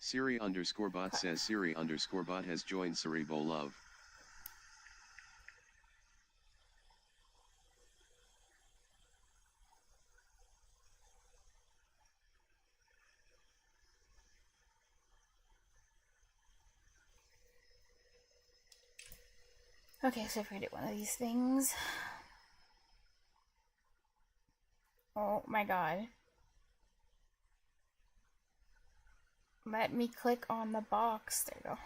Siri_bot says Siri_bot has joined Cerebro Love. Okay, so if we do one of these things. Oh my god. Let me click on the box. There you go.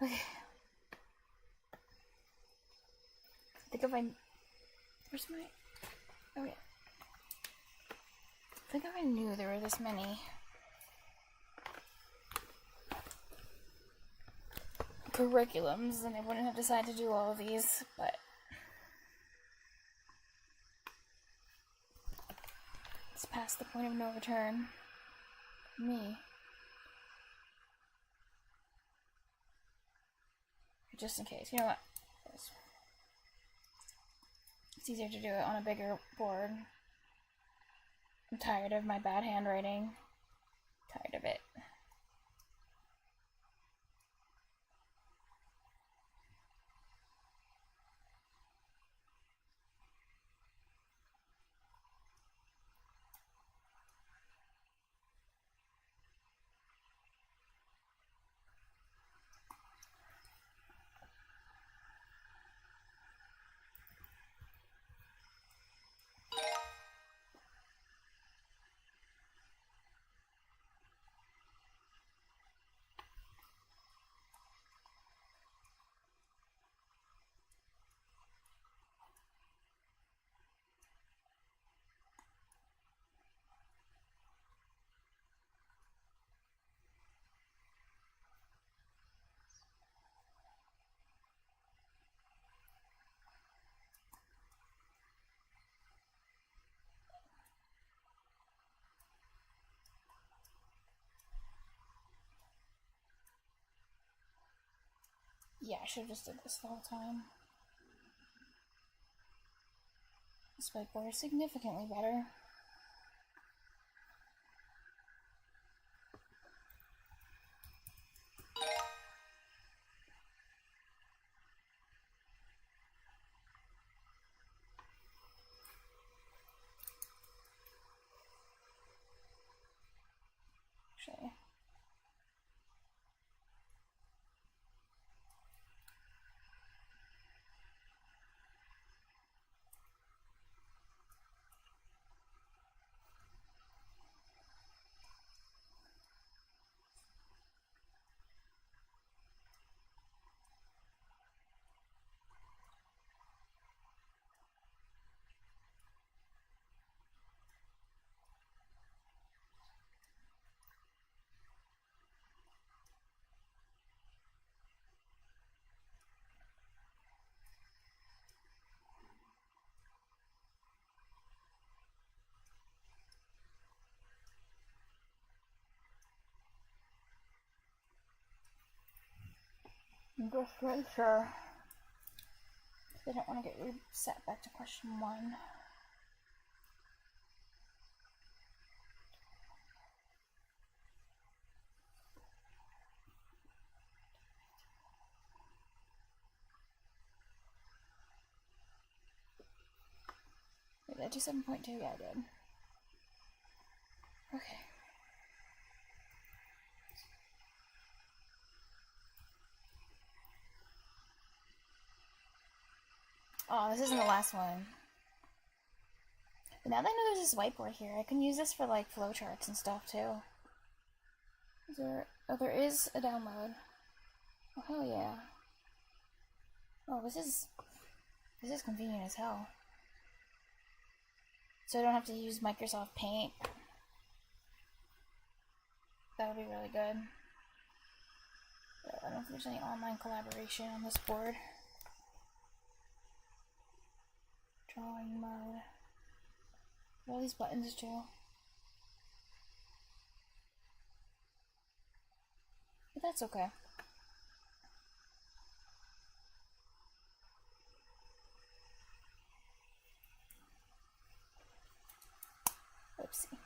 Okay. I think if I... Where's my... Oh yeah. I think if I knew there were this many curriculums, then I wouldn't have decided to do all of these, but... It's past the point of no return. Me. Just in case. You know what? It's easier to do it on a bigger board. I'm tired of my bad handwriting. Tired of it. Yeah, I should have just did this the whole time. This whiteboard is significantly better. Actually. I'm just really sure. I don't want to get reset back to question 1. Did I do 7.2? Yeah, I did. Okay. Oh, this isn't the last one. But now that I know there's this whiteboard here, I can use this for like flowcharts and stuff too. Is there? Oh, there is a download. Oh hell yeah! Oh, this is convenient as hell. So I don't have to use Microsoft Paint. That would be really good. But I don't know if there's any online collaboration on this board. Drawing mode. All these buttons too. But that's okay. Oopsie.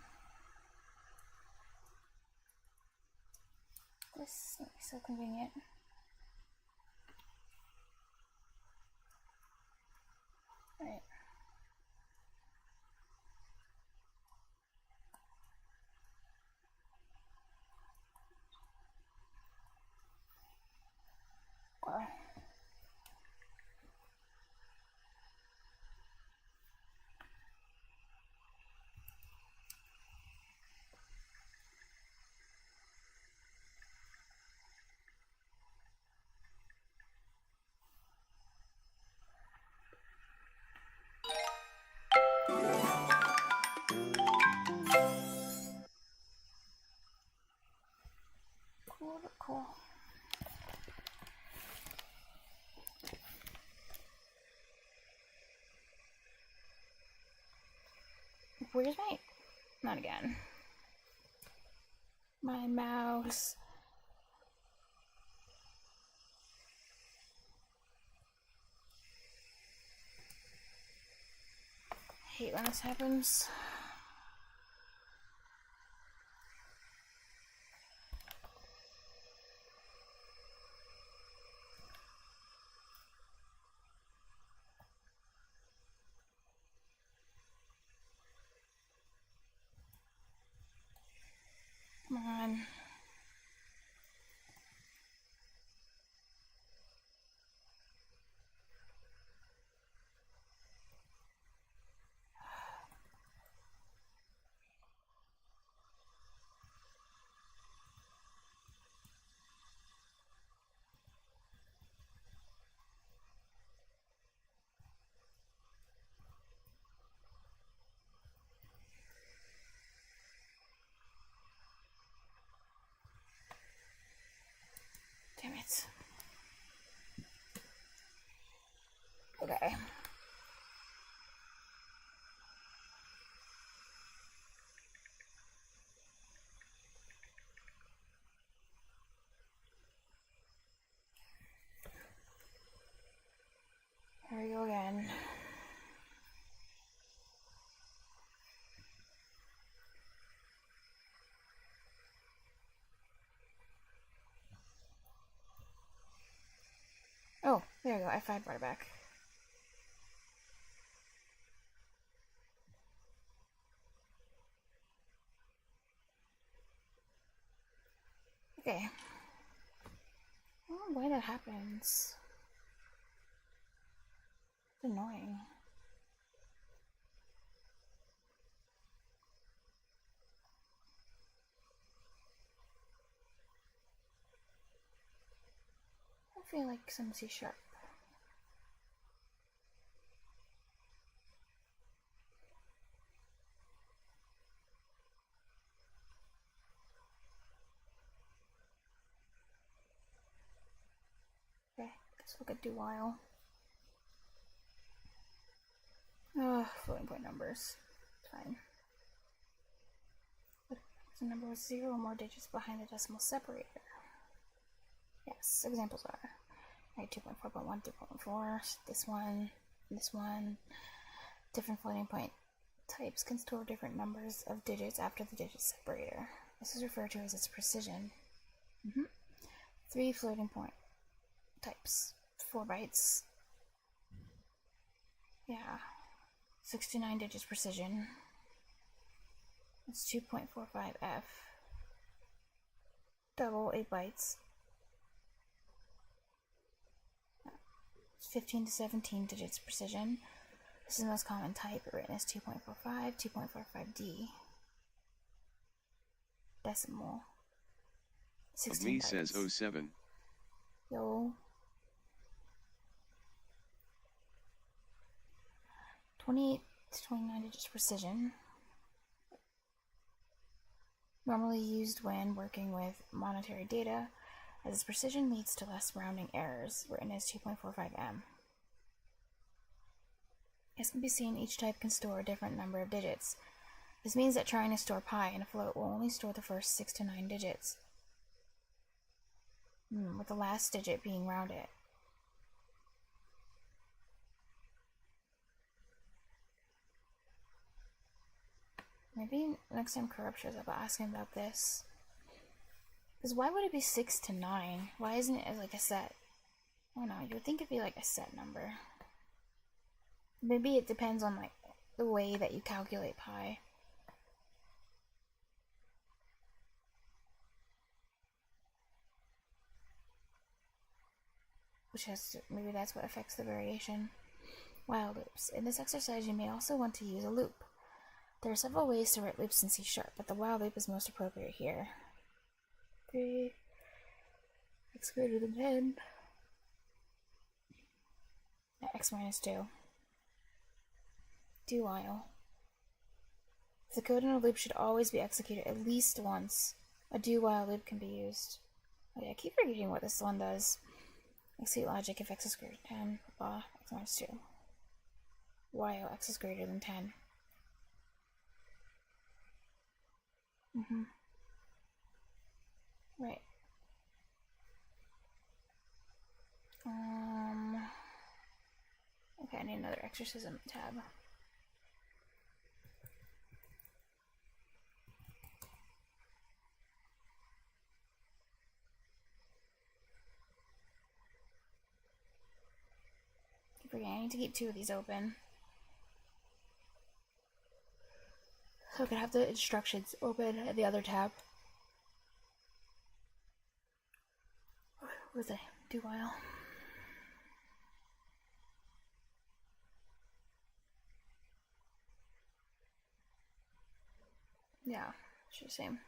This is so convenient. Right. Wow. Cool. Where's my... Not again. My mouse. I hate when this happens. Come on. Damn it. Okay. Here we go again. Oh, there we go. F5 brought it back. Okay. I don't know why that happens. It's annoying. I feel like some C#. Okay, let's look at do while. Floating point numbers. It's fine. But the number with 0 or more digits behind the decimal separator. Yes, examples are 2.4.1, 3.4, this one. Different floating point types can store different numbers of digits after the digit separator. This is referred to as its precision. 3 floating point types, 4 bytes. Yeah, 69 digits precision. It's 2.45F. Double 8 bytes. 15 to 17 digits precision. This is the most common type, written as 2.45, 2.45D. Decimal. 16 Me bytes. says 07. Yo. 28 to 29 digits precision. Normally used when working with monetary data, as its precision leads to less rounding errors, written as 2.45M. As can be seen, each type can store a different number of digits. This means that trying to store pi in a float will only store the first 6 to 9 digits, with the last digit being rounded. Maybe next time Corrupt shows up, I'll ask him about this. Because why would it be 6 to 9? Why isn't it like a set? I don't know, you would think it'd be like a set number. Maybe it depends on like the way that you calculate pi. Which has to, maybe that's what affects the variation. While loops. In this exercise, you may also want to use a loop. There are several ways to write loops in C#, but the while loop is most appropriate here. 3 x greater than 10. X minus 2. Do while. The code in a loop should always be executed at least once. A do while loop can be used. Oh yeah, I keep forgetting what this one does. Execute logic if x is greater than 10, blah, x minus 2. While x is greater than 10. Right. Okay, I need another exorcism tab. Keep forgetting, I need to keep 2 of these open. So I can have the instructions open at the other tab. Where's the do while? Yeah, it's the same.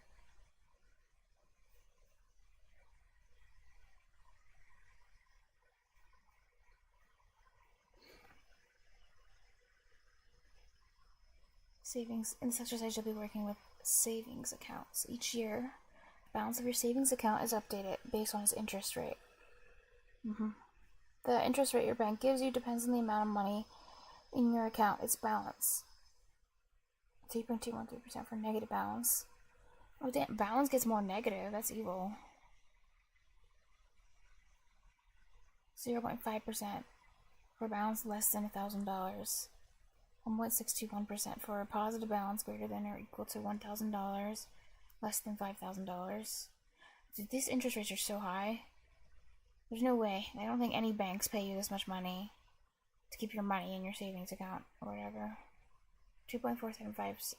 Savings. In this exercise, you'll be working with savings accounts. Each year, the balance of your savings account is updated based on its interest rate. The interest rate your bank gives you depends on the amount of money in your account, its balance. 3.213% for negative balance. Oh damn, balance gets more negative. That's evil. 0.5% for a balance less than $1,000. 1.621% for a positive balance greater than or equal to $1,000, less than $5,000. Dude, these interest rates are so high. There's no way. I don't think any banks pay you this much money to keep your money in your savings account or whatever. 2.475%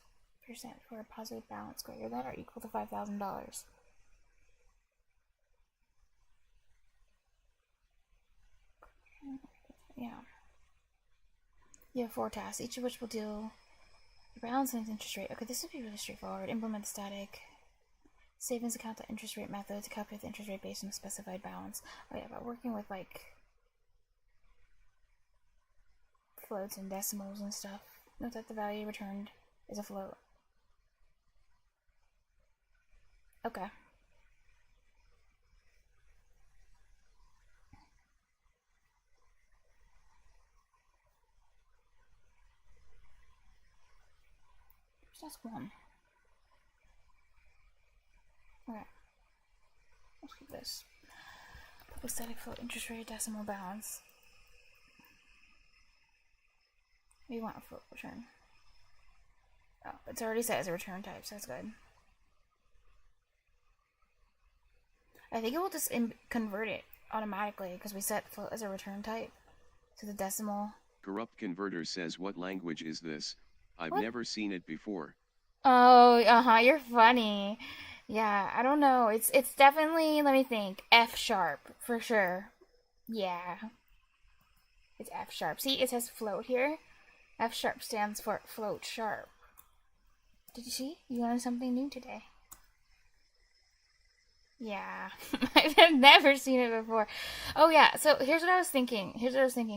for a positive balance greater than or equal to $5,000. Yeah. You have 4 tasks, each of which will deal with balance and interest rate. Okay, this would be really straightforward. Implement static savings account to interest rate method to calculate the interest rate based on a specified balance. Oh yeah, but working with like floats and decimals and stuff. Note that the value returned is a float. Okay. Just ask 1. Okay. Let's keep this. With static float interest rate decimal balance. We want a float return. Oh, it's already set as a return type, so that's good. I think it will just convert it automatically because we set float as a return type to the decimal. Corrupt Converter says, what language is this? I've never seen it before. Oh, you're funny. Yeah, I don't know. It's definitely, let me think, F sharp for sure. Yeah. It's F sharp. See, it says float here. F sharp stands for float sharp. Did you see? You learned something new today. Yeah. I've never seen it before. Oh yeah, so here's what I was thinking.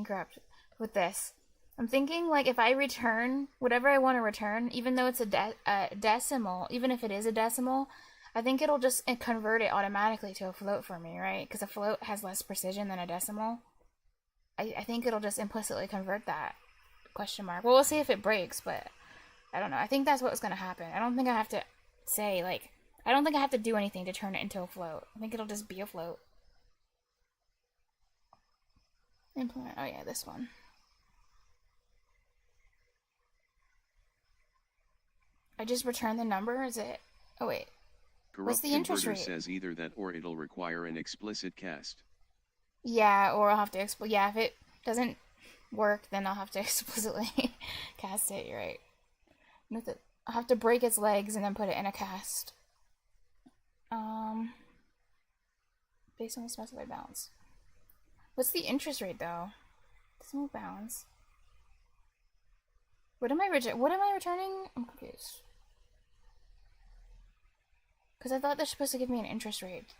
Corrupt, with this. I'm thinking, like, if I return whatever I want to return, even though it's a decimal, even if it is a decimal, I think it'll just convert it automatically to a float for me, right? Because a float has less precision than a decimal. I think it'll just implicitly convert that. Question mark. Well, we'll see if it breaks, but I don't know. I think that's what's going to happen. I don't think I have to say, like, I don't think I have to do anything to turn it into a float. I think it'll just be a float. Implement. Oh yeah, this one. I just return the number? Is it? Oh wait. What's Corrupt the interest Converter rate? says either that or it'll require an explicit cast. Yeah, or I'll have to yeah, if it doesn't work, then I'll have to explicitly cast it. You're right. I'll have to break its legs and then put it in a cast. Based on the specified balance. What's the interest rate though? Decimal balance. What am I returning? I'm confused. Because I thought they're supposed to give me an interest rate.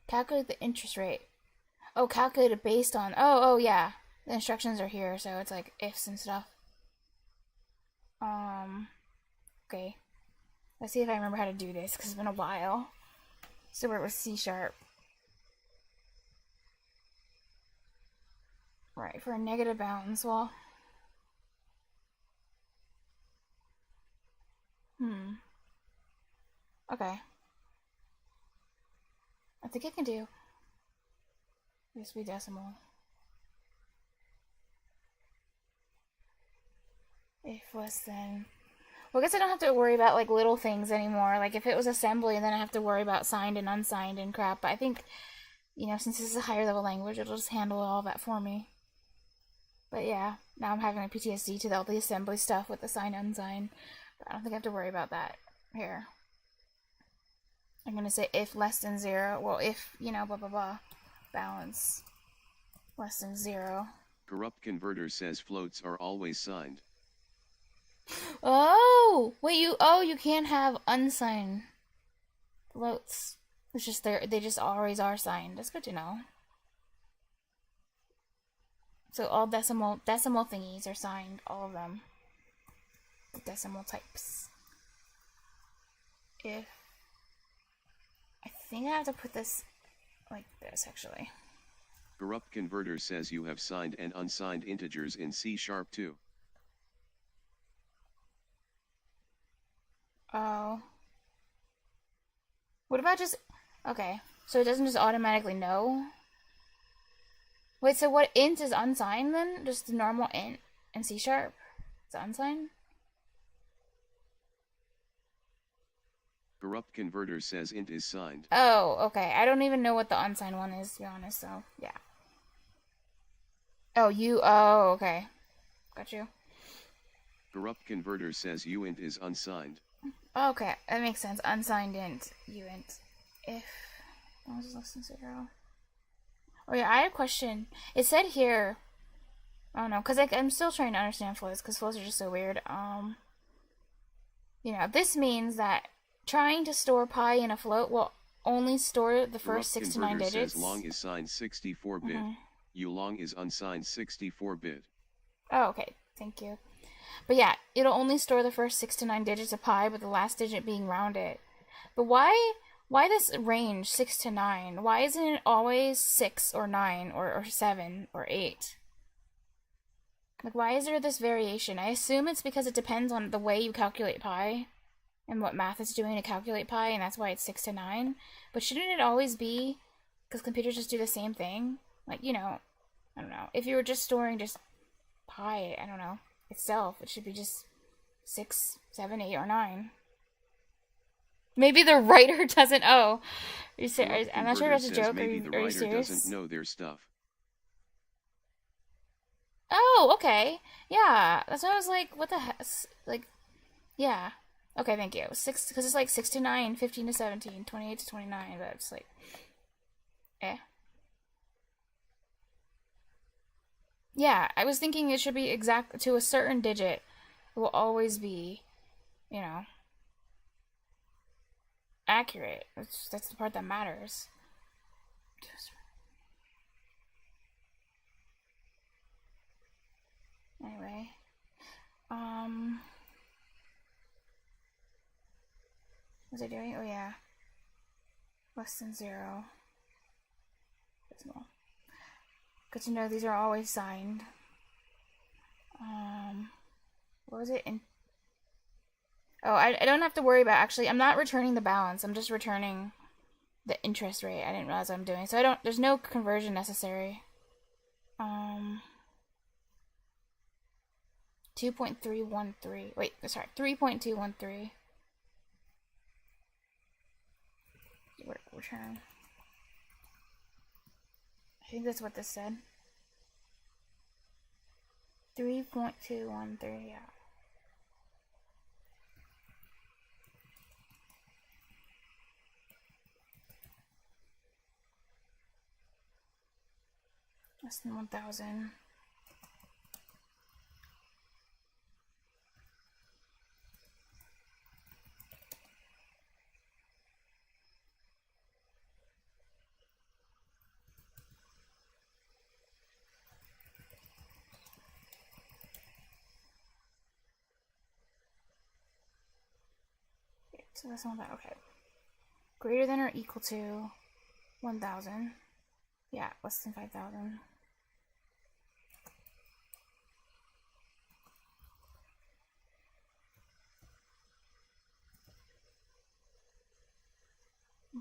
Calculate the interest rate. Oh, calculate it based on. Oh, yeah. The instructions are here, so it's like ifs and stuff. Okay. Let's see if I remember how to do this, because it's been a while. So we're with C#. Right, for a negative balance, well. Okay. I think I can do. This be decimal. If less than. Well, I guess I don't have to worry about like little things anymore. Like if it was assembly, then I have to worry about signed and unsigned and crap. But I think, since this is a higher level language, it'll just handle all that for me. But yeah, now I'm having a PTSD to all the assembly stuff with the sign unsigned. But I don't think I have to worry about that here. I'm gonna say if less than 0. Well, if, blah blah blah. Balance less than 0. Corrupt Converter says floats are always signed. Oh, wait, you can't have unsigned floats. It's just they just always are signed. That's good to know. So all decimal thingies are signed, all of them. The decimal types. I think I have to put this like this actually. Corrupt Converter says you have signed and unsigned integers in C# too. Oh. What about just... Okay, so it doesn't just automatically know? Wait, so what int is unsigned then? Just the normal int in C#? Is it unsigned? Corrupt Converter says int is signed. Oh, okay. I don't even know what the unsigned one is, to be honest, so, yeah. Oh, okay. Got you. Corrupt Converter says uint is unsigned. Okay, that makes sense. Unsigned int, uint. If balance is less than 0. Oh yeah, I had a question. It said here, I don't know, because I'm still trying to understand flows, because flows are just so weird. This means that trying to store pi in a float will only store the first 6 to 9 digits. Says long is signed 64-bit. Ulong is unsigned 64-bit. Oh, okay. Thank you. But yeah, it'll only store the first 6 to 9 digits of pi, with the last digit being rounded. But why this range 6 to 9? Why isn't it always 6 or 9 or 7 or 8? Like, why is there this variation? I assume it's because it depends on the way you calculate pi and what math is doing to calculate pi, and that's why it's 6 to 9. But shouldn't it always be, because computers just do the same thing? Like, I don't know. If you were just storing just pi, I don't know, itself, it should be just 6, 7, 8, or 9. Maybe the writer doesn't. Oh, are you serious? I'm not sure if that's a joke. Maybe the are you writer serious? doesn't know their stuff. Oh, okay. Yeah, that's why I was like, what the heck? Like, yeah. Okay, thank you. 6, because it's like 6 to 9, 15 to 17, 28 to 29, but it's like, Yeah, I was thinking it should be exact to a certain digit. It will always be, accurate. That's the part that matters. Anyway, what's I doing? Oh yeah, less than 0. Decimal. Good to know these are always signed. What was it? Oh, I don't have to worry about, actually, I'm not returning the balance. I'm just returning the interest rate. I didn't realize what I'm doing. So there's no 2.313. Wait, sorry, 3.213. Return. I think that's what this said. 3.213, yeah. Less than 1,000. So that's not that. Okay. Greater than or equal to 1,000. Yeah, less than 5,000.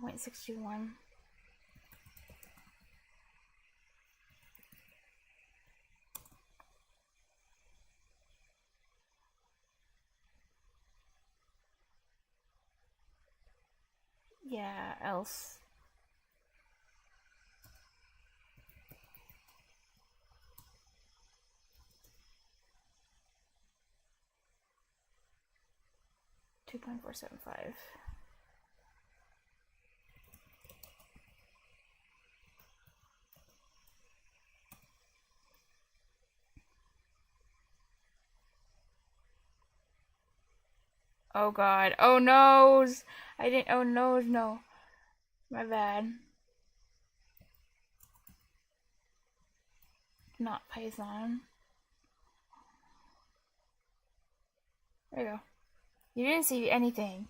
.621. Yeah, else. .475. Oh god. Oh noes! I didn't. Oh noes, no. My bad. Not Python. There you go. You didn't see anything.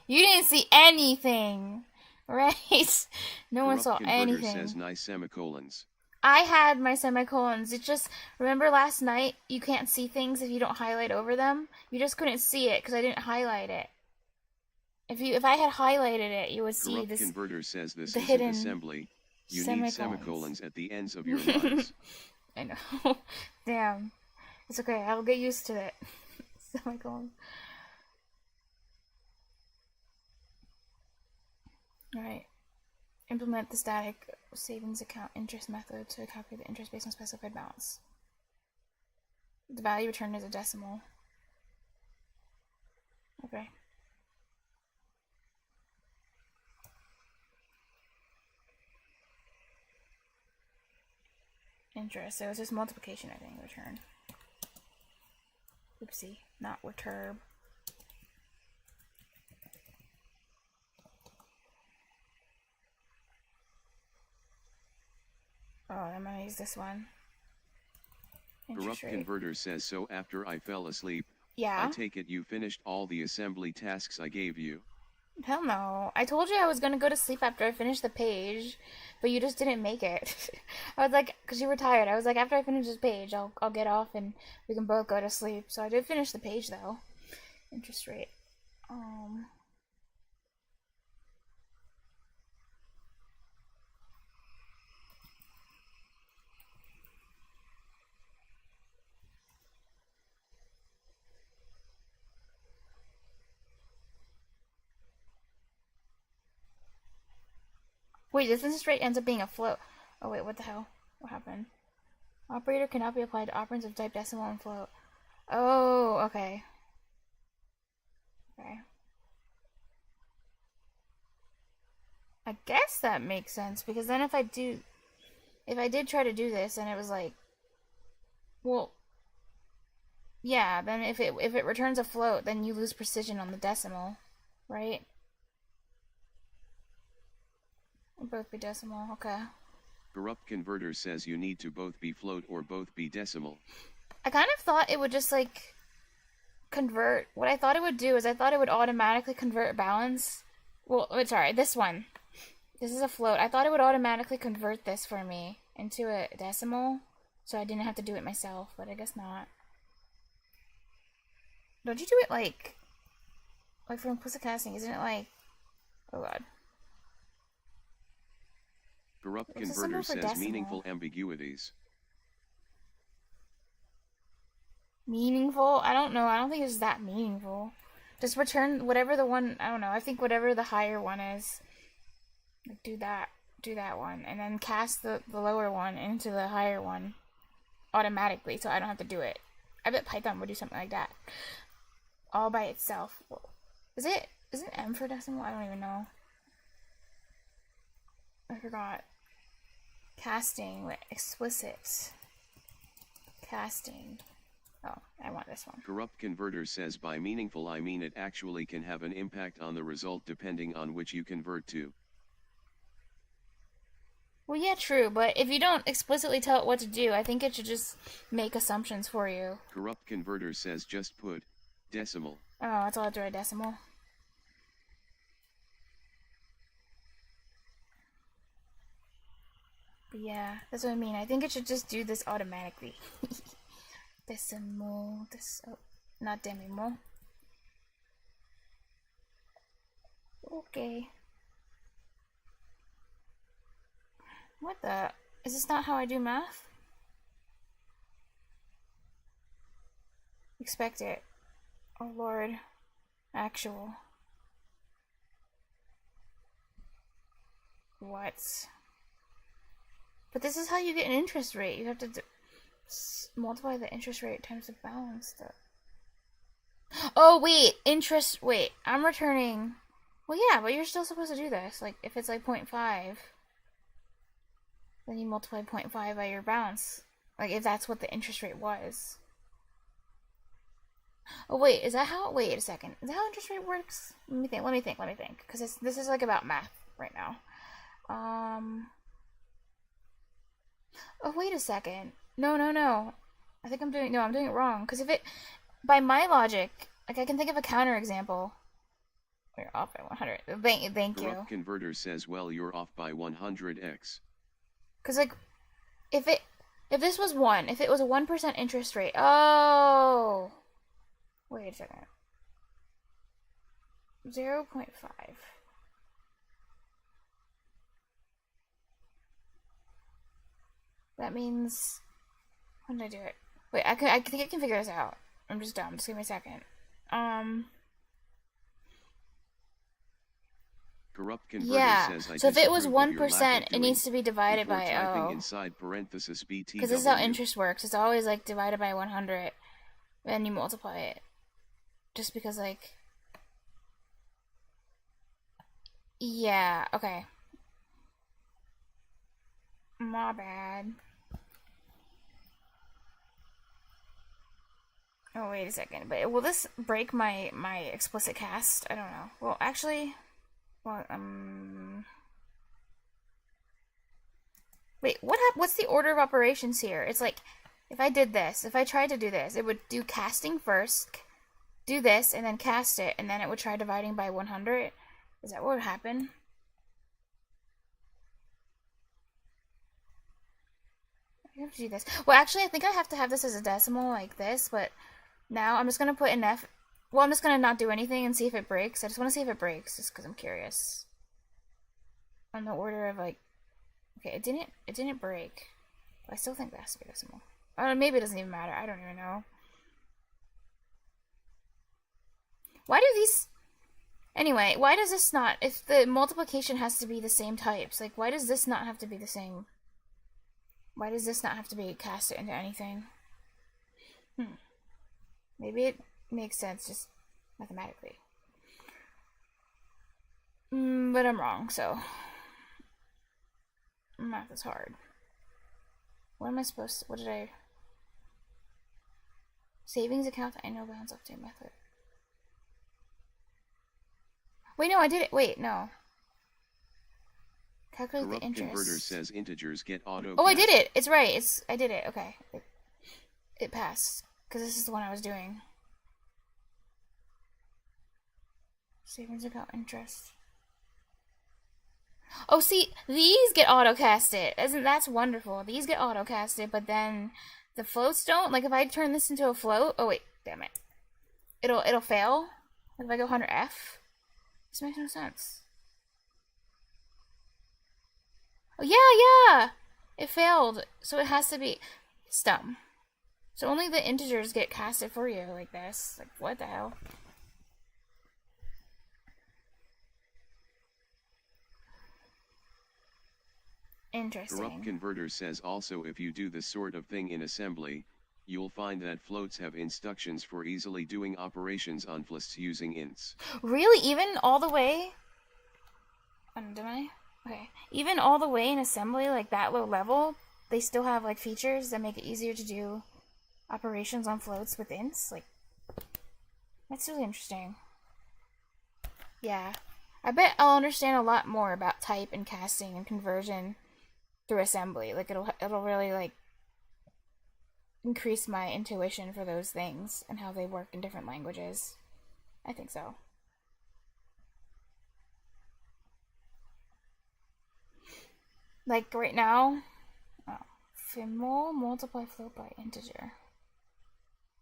You didn't see anything! Right? No one saw Corrupt Converter anything. says nice semicolons. I had my semicolons. It just, remember last night, you can't see things if you don't highlight over them? You just couldn't see it because I didn't highlight it. If I had highlighted it, you would see Corrupt this. Converter says this the isn't hidden assembly. You semicolons. need semicolons at the ends of your lines. I know. Damn. It's okay. I'll get used to it. Semicolons. Alright. Implement the static savings account interest method to calculate the interest based on specified balance. The value returned is a decimal. Okay. Interest. So it's just multiplication, I think, return. Oopsie. Not returb. Oh, I'm gonna use this one. Corrupt Converter says so after I fell asleep. Yeah? I take it you finished all the assembly tasks I gave you. Hell no. I told you I was gonna go to sleep after I finished the page, but you just didn't make it. I was like, because you were tired, I was like, after I finish this page, I'll get off and we can both go to sleep. So I did finish the page though. Interest rate. Wait, this interest rate ends up being a float. Oh wait, what the hell? What happened? Operator cannot be applied to operands of type decimal and float. Oh, okay. Okay. I guess that makes sense, because then if I did try to do this and it was like, well, yeah, then if it returns a float, then you lose precision on the decimal, right? Both be decimal, okay. Corrupt Converter says you need to both be float or both be decimal. I kind of thought it would just like convert. What I thought it would do is I thought it would automatically convert balance. Well, sorry, this one. This is a float. I thought it would automatically convert this for me into a decimal, so I didn't have to do it myself, but I guess not. Don't you do it like for implicit casting, isn't it like, oh god. Corrupt Converter says meaningful ambiguities. Meaningful? I don't know. I don't think it's that meaningful. Just return whatever the one, I don't know. I think whatever the higher one is, like do that one, and then cast the lower one into the higher one automatically, so I don't have to do it. I bet Python would do something like that all by itself. Is it M for decimal? I don't even know. I forgot. Casting, explicit. Casting. Oh, I want this one. Corrupt Converter says by meaningful I mean it actually can have an impact on the result depending on which you convert to. Well, yeah, true, but if you don't explicitly tell it what to do, I think it should just make assumptions for you. Corrupt Converter says just put decimal. Oh, that's all I have to write decimal. But yeah, that's what I mean. I think it should just do this automatically. Decimal, not demimo. Okay. What the? Is this not how I do math? Expect it. Oh lord. Actual. What? But this is how you get an interest rate. You have to multiply the interest rate times the balance. Oh wait, wait, I'm returning. Well yeah, but you're still supposed to do this. Like if it's like 0.5, then you multiply 0.5 by your balance. Like if that's what the interest rate was. Oh wait, is that how? Wait a second. Is that how interest rate works? Let me think. Because this is like about math right now. Oh wait a second. No. I think I'm doing it wrong. Because if it, by my logic, like I can think of a counter example. We're off by 100. Thank you. Corrupt Converter says well you're off by 100x. Because like, if this was 1, if it was a 1% interest rate. Oh. Wait a second. 0.5. That means, how did I do it? Wait, I think I can figure this out. I'm just dumb. Just give me a second. Corrupt Converter Yeah. says I So if it was disapprove of your lack 1%, of it needs to be divided before by typing O. inside parenthesis BTW. Because this is how interest works. It's always like divided by 100, then you multiply it. Just because like, yeah. Okay. My bad. Oh wait a second. But will this break my explicit cast? I don't know. Well, actually, well, wait. What's the order of operations here? It's like, if I did this, if I tried to do this, it would do casting first, do this, and then cast it, and then it would try dividing by 100. Is that what would happen? I have to do this. Well, actually, I think I have to have this as a decimal like this, but now I'm just going to put an F. Well, I'm just going to not do anything and see if it breaks. I just want to see if it breaks, just because I'm curious. On the order of like, okay, it didn't break. But I still think that has to be decimal. Or maybe it doesn't even matter. I don't even know. Why do these... Anyway, why does this not... If the multiplication has to be the same types, like, why does this not have to be the same? Why does this not have to be casted into anything? Maybe it makes sense just mathematically. But I'm wrong, so... Math is hard. What am I supposed to... What did I... Savings account, I know balance update method. Wait, no, I did it. Wait, no. Calculate Corrupt the interest. Converter says integers get auto. Oh, I did it. It's right. I did it. Okay. It passed. Because this is the one I was doing. Savings account interest. Oh, see, these get auto-casted. That's wonderful. These get auto-casted, but then the floats don't. Like, if I turn this into a float... Oh, wait. Damn it. It'll fail. Like, if I go 100F. This makes no sense. Oh, yeah! It failed. So it has to be... It's dumb. So only the integers get casted for you like this. Like, what the hell? Interesting. Corrupt Converter says also if you do this sort of thing in assembly, you'll find that floats have instructions for easily doing operations on floats using ints. Really? Even all the way? Did I? Okay. Even all the way in assembly, like that low level, they still have like features that make it easier to do operations on floats with ints? Like, that's really interesting. Yeah. I bet I'll understand a lot more about type and casting and conversion through assembly. Like, it'll really, like, increase my intuition for those things and how they work in different languages. I think so. Like, right now, Fiml multiply float by integer.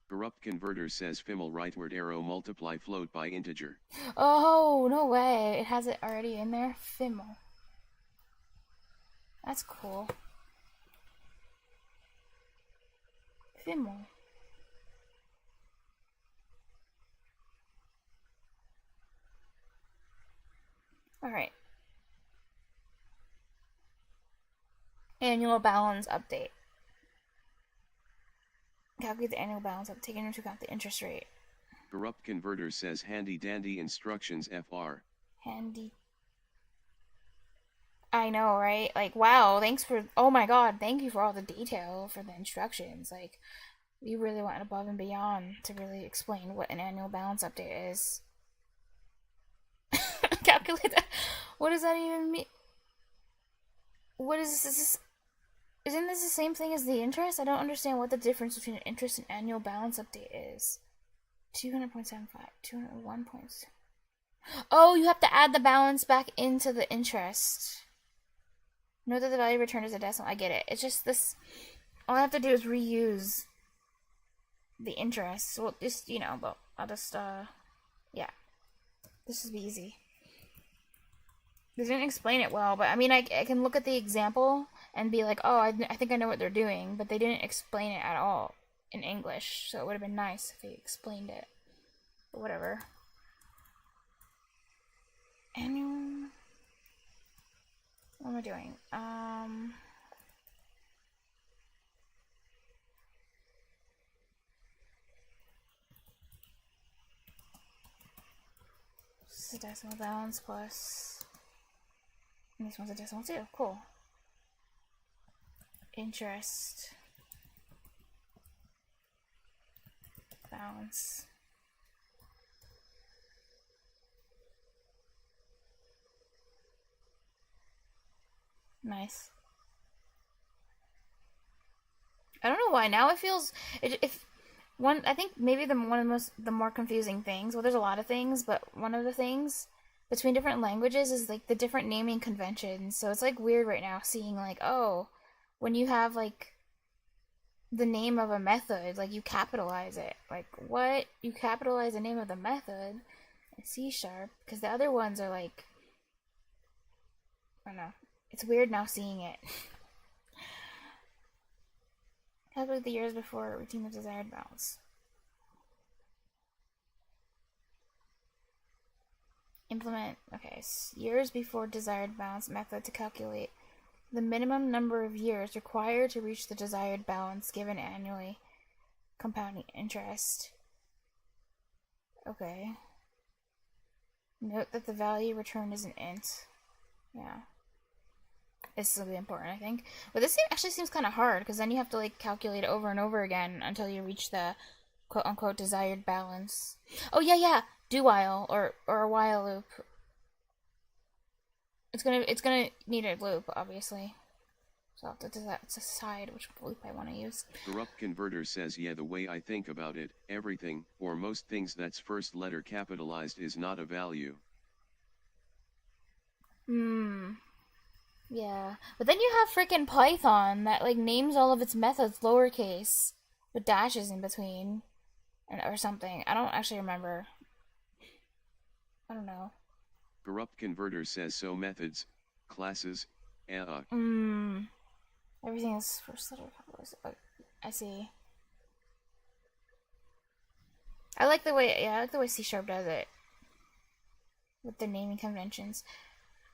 Corrupt Converter says Fiml rightward arrow multiply float by integer. Oh, no way. It has it already in there? Fiml. That's cool. Fiml. Alright. Annual balance update. Calculate the annual balance up, taking into account the interest rate. Corrupt Converter says handy dandy instructions FR. Handy. I know, right? Like, wow, thanks for, oh my god, thank you for all the detail for the instructions. Like, you really went above and beyond to really explain what an annual balance update is. Calculate that. What does that even mean? What is this? Isn't this the same thing as the interest? I don't understand what the difference between an interest and annual balance update is. 200.75, 201 points. Oh, you have to add the balance back into the interest. Note that the value returned is a decimal. I get it. It's just this. All I have to do is reuse the interest. Well, just, you know, but I'll just, yeah. This will be easy. They didn't explain it well, but I mean, I can look at the example and be like, oh, I think I know what they're doing, but they didn't explain it at all in English, so it would have been nice if they explained it. But whatever. Annual. What am I doing? This is a decimal balance plus. And this one's a decimal too. Cool. Interest. Balance. Nice. I don't know why now it feels if one I think maybe the more confusing things. Well, there's a lot of things, but one of the things between different languages is like the different naming conventions. So it's like weird right now seeing like, oh, when you have like the name of a method, like you capitalize it. Like what? You capitalize the name of the method in C# because the other ones are like, I don't know. It's weird now seeing it. Calculate the years before reaching the desired balance. Implement, okay, years before desired balance method to calculate the minimum number of years required to reach the desired balance given annually. Compounding interest. Okay. Note that the value returned is an int. Yeah. This will be important, I think. But this actually seems kind of hard, because then you have to, like, calculate it over and over again until you reach the quote-unquote desired balance. Oh, yeah! Do while, or a while loop. It's gonna need a loop, obviously. So I'll have to decide which loop I want to use. Corrupt Converter says, yeah, the way I think about it, everything, or most things that's first letter capitalized is not a value. Yeah, but then you have freaking Python that like names all of its methods lowercase with dashes in between, or something. I don't actually remember. I don't know. Corrupt Converter says so methods, classes, Everything is first letter capitalized. Oh, I see. I like the way, yeah, I like the way C# does it with the naming conventions.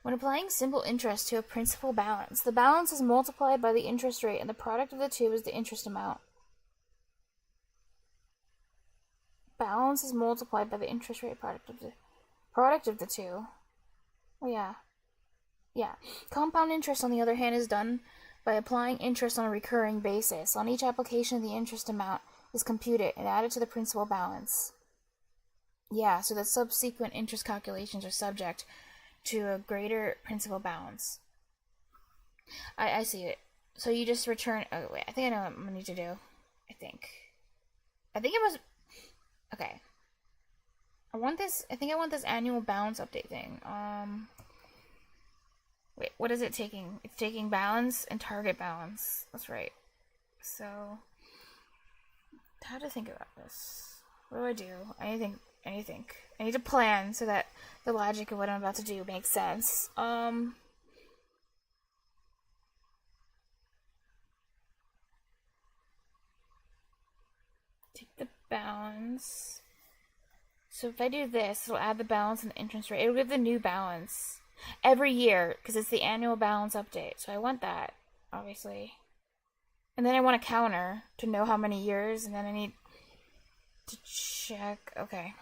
When applying simple interest to a principal balance, the balance is multiplied by the interest rate, and the product of the two is the interest amount. Balance is multiplied by the interest rate product of the two. Oh yeah. Yeah. Compound interest, on the other hand, is done by applying interest on a recurring basis. On each application, the interest amount is computed and added to the principal balance. Yeah, so that subsequent interest calculations are subject to a greater principal balance. I see it. So you just return. Oh, wait. I think I know what I need to do. I think it was. Okay. I want this. I think I want this annual balance update thing. Wait, what is it taking? It's taking balance and target balance. That's right. So, how to think about this? What do I do? Anything. I need to plan so that the logic of what I'm about to do makes sense. Take the balance. So if I do this, it'll add the balance and the interest rate. It'll give the new balance every year because it's the annual balance update. So I want that, obviously. And then I want a counter to know how many years, and then I need to check. Okay.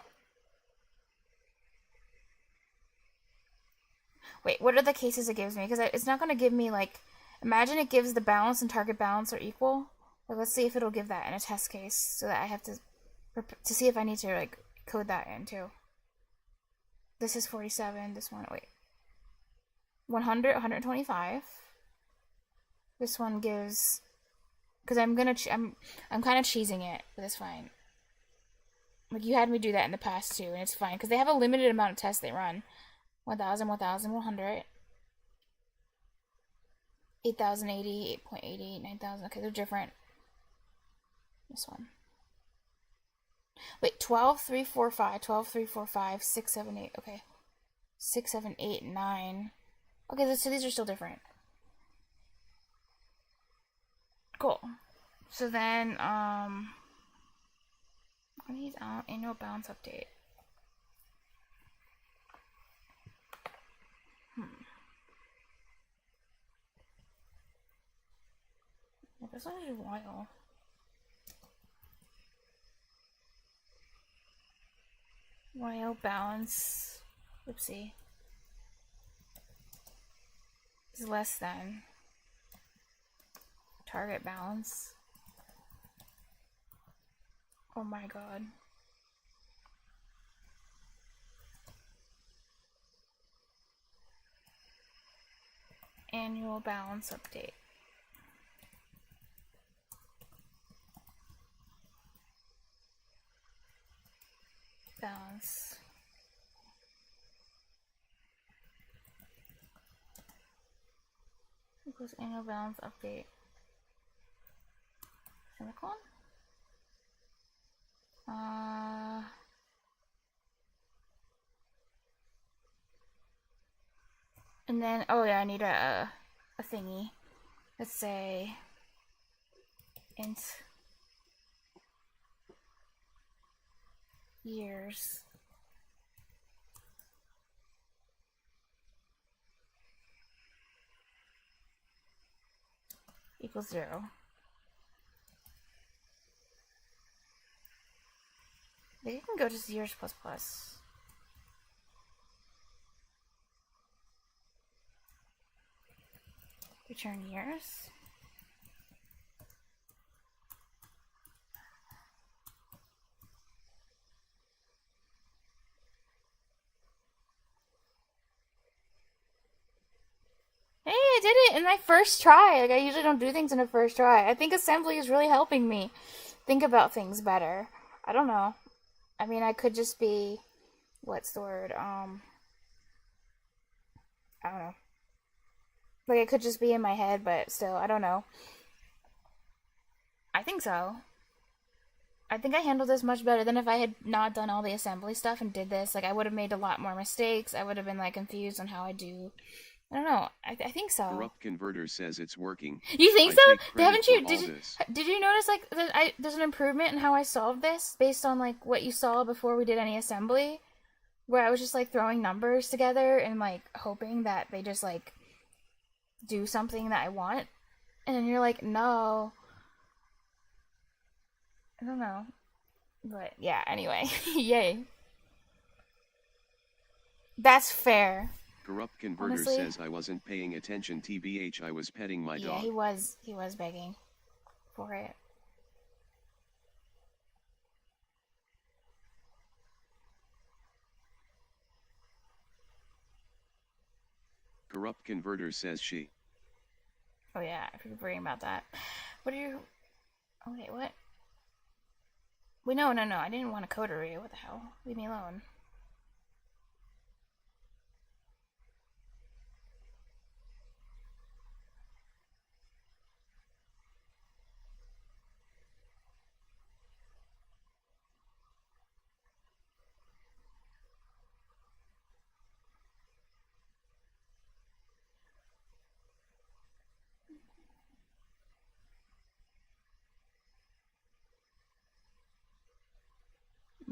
Wait, what are the cases it gives me? Because it's not going to give me, like, imagine it gives the balance and target balance are equal. Like, let's see if it'll give that in a test case so that I have to see if I need to, like, code that in, too. This is 47. This one, wait. 100, 125. This one gives, because I'm kind of cheesing it, but it's fine. Like, you had me do that in the past, too, and it's fine. Because they have a limited amount of tests they run. 1,000, 1,000, 100, 8,080, 8.80, 9,000. Okay, they're different. This one. Wait, 12, 3, 4, 5, 12, 3, 4, 5, 6, 7, 8. Okay. 6, 7, 8, 9. Okay, so these are still different. Cool. So then, I need annual balance update. This one is wild. While balance, oopsie, is less than target balance. Oh my god. Annual balance update. Balance. Equals annual balance update. Semicolon? And then, oh yeah, I need a thingy. Let's say int years equals 0. Maybe you can go to years plus plus. Return years. Hey, I did it in my first try. Like, I usually don't do things in a first try. I think assembly is really helping me think about things better. I don't know. I mean, I could just be, what's the word? I don't know. Like, it could just be in my head, but still, I don't know. I think so. I think I handled this much better than if I had not done all the assembly stuff and did this. Like, I would have made a lot more mistakes. I would have been, like, confused on how I do I don't know. I think so. Corrupt Converter says it's working. You think I so? take credit Haven't you? for all this. Did you notice like that there's an improvement in how I solved this based on like what you saw before we did any assembly, where I was just like throwing numbers together and like hoping that they just like do something that I want, and then you're like, no. I don't know, but yeah. Anyway, yay. That's fair. Corrupt Converter Honestly, says I wasn't paying attention. TBH, I was petting my yeah, dog. he was begging for it. Corrupt Converter says she. Oh yeah, I forgot worrying about that. What are you? Oh wait, what? Wait, no, I didn't want a coterie. What the hell? Leave me alone.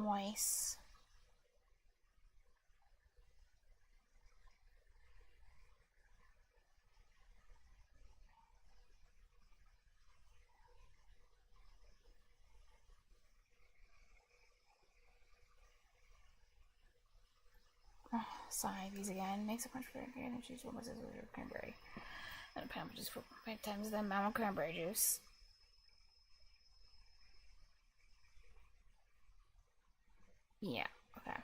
Moist. Oh, sigh, these again. Makes a punch for again and choose one with cranberry. And a pound juice for 5 times the amount of cranberry juice. Yeah, okay.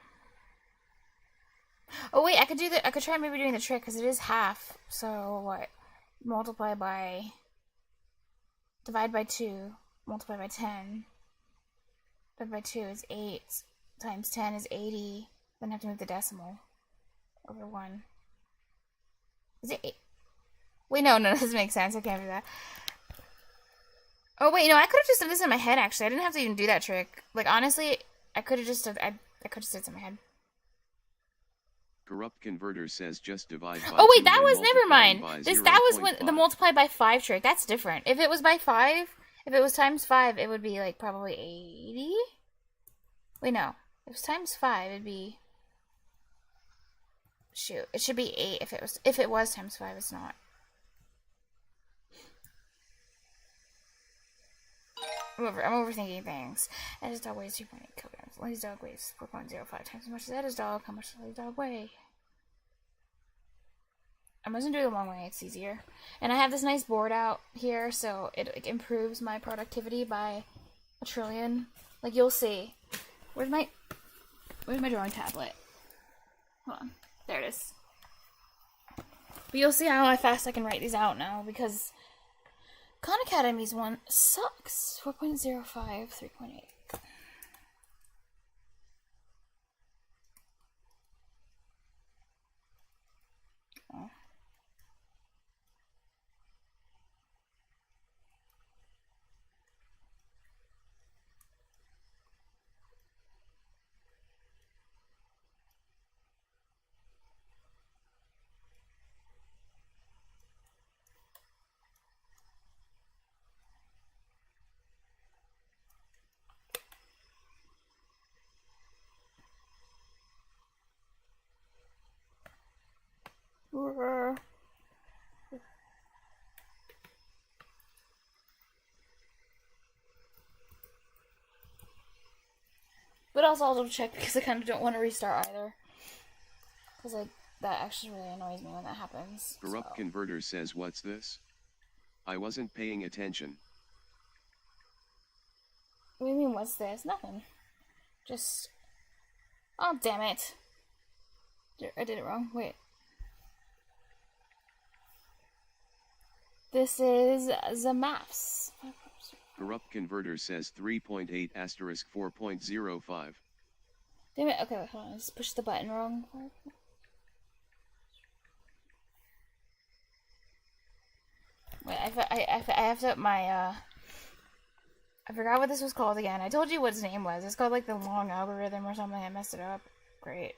Oh wait, I could try maybe doing the trick because it is half. So what? Multiply by, divide by 2, multiply by 10. Divide by 2 is 8, times 10 is 80. Then I have to move the decimal over 1. Is it 8? Wait, no, that doesn't make sense. I can't do that. Oh wait, no, I could have just done this in my head. Actually, I didn't have to even do that trick. Like honestly, I could have just I could have said it in my head. Corrupt Converter says just divide by Oh wait, 2, that then was never mind. multiply by That was 0.5. when the multiply by 5 trick. That's different. If it was by 5, if it was times 5, it would be like probably 80. Wait, no. If it was times 5, it'd be, shoot, it should be 8 if it was times 5. It's not. I'm overthinking things. Eddie's dog weighs 2.8 kilograms. Lily's dog weighs 4.05 times as much as Eddie's dog. How much does Lily's dog weigh? I'm just gonna do it the long way. It's easier. And I have this nice board out here, so it improves my productivity by a trillion. Like you'll see. Where's my drawing tablet? Hold on. There it is. But you'll see how fast I can write these out now because Khan Academy's one sucks. 4.05, 3.8. Oh. But also I'll double check because I kind of don't want to restart either. Because like that actually really annoys me when that happens. Corrupt Converter says what's this? I wasn't paying attention. What do you mean what's this? Nothing. Just... Oh damn it. I did it wrong. Wait. This is the maps. Corrupt Converter says 3.8 asterisk 4.05. Damn it. Okay, wait, hold on. I just pushed the button wrong. Wait, I have to, I forgot what this was called again. I told you what its name was. It's called like the long algorithm or something. I messed it up. Great.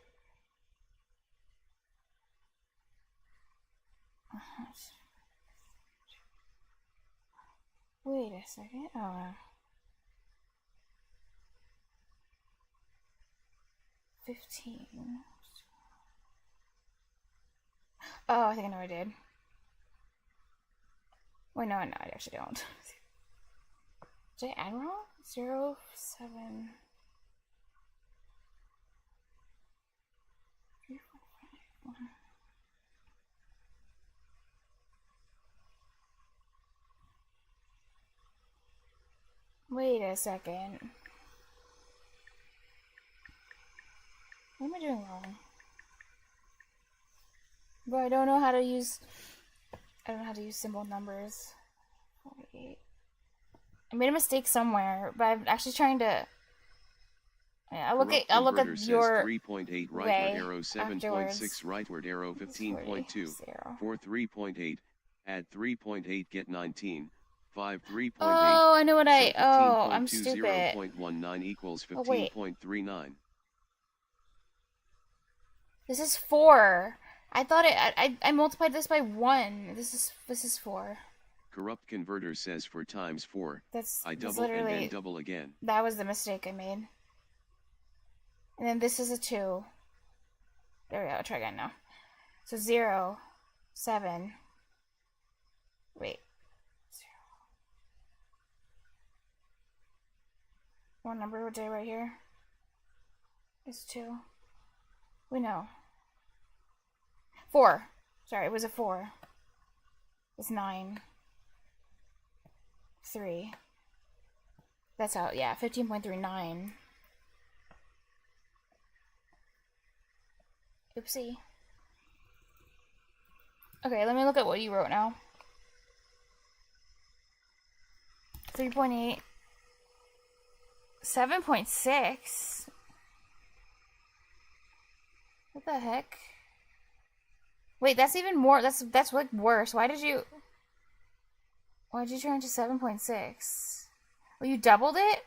Wait a second. Oh, no. 15. Oh, I think I know what I did. Wait, no, I actually don't. Did I add wrong? 0, 7, 3, 4, 5, 1. Wait a second. What am I doing wrong? Bro, I don't know how to use symbol numbers. 48. I made a mistake somewhere, but I'm actually trying to. Yeah, I'll look at your 3.8 rightward arrow 7.6 rightward arrow 15.2 4 3.8 add 3.8 get 19 5 3.8. Oh, I know what I'm stupid. 0.19 equals 15.39. This is 4. I thought I multiplied this by 1. This is 4. Corrupt converter says 4 times 4. I double and then double again. That was the mistake I made. And then this is a 2. There we go. I'll try again now. So 0, 7. Wait. 0. What number did I write here? It's 2. Wait, no. 4. Sorry, it was a 4. It's 9. 3. That's how, yeah, 15.39. Oopsie. Okay, let me look at what you wrote now. 3.8. 7.6. What the heck? Wait, that's even more. That's like worse. Why'd you turn to 7.6? Well, you doubled it?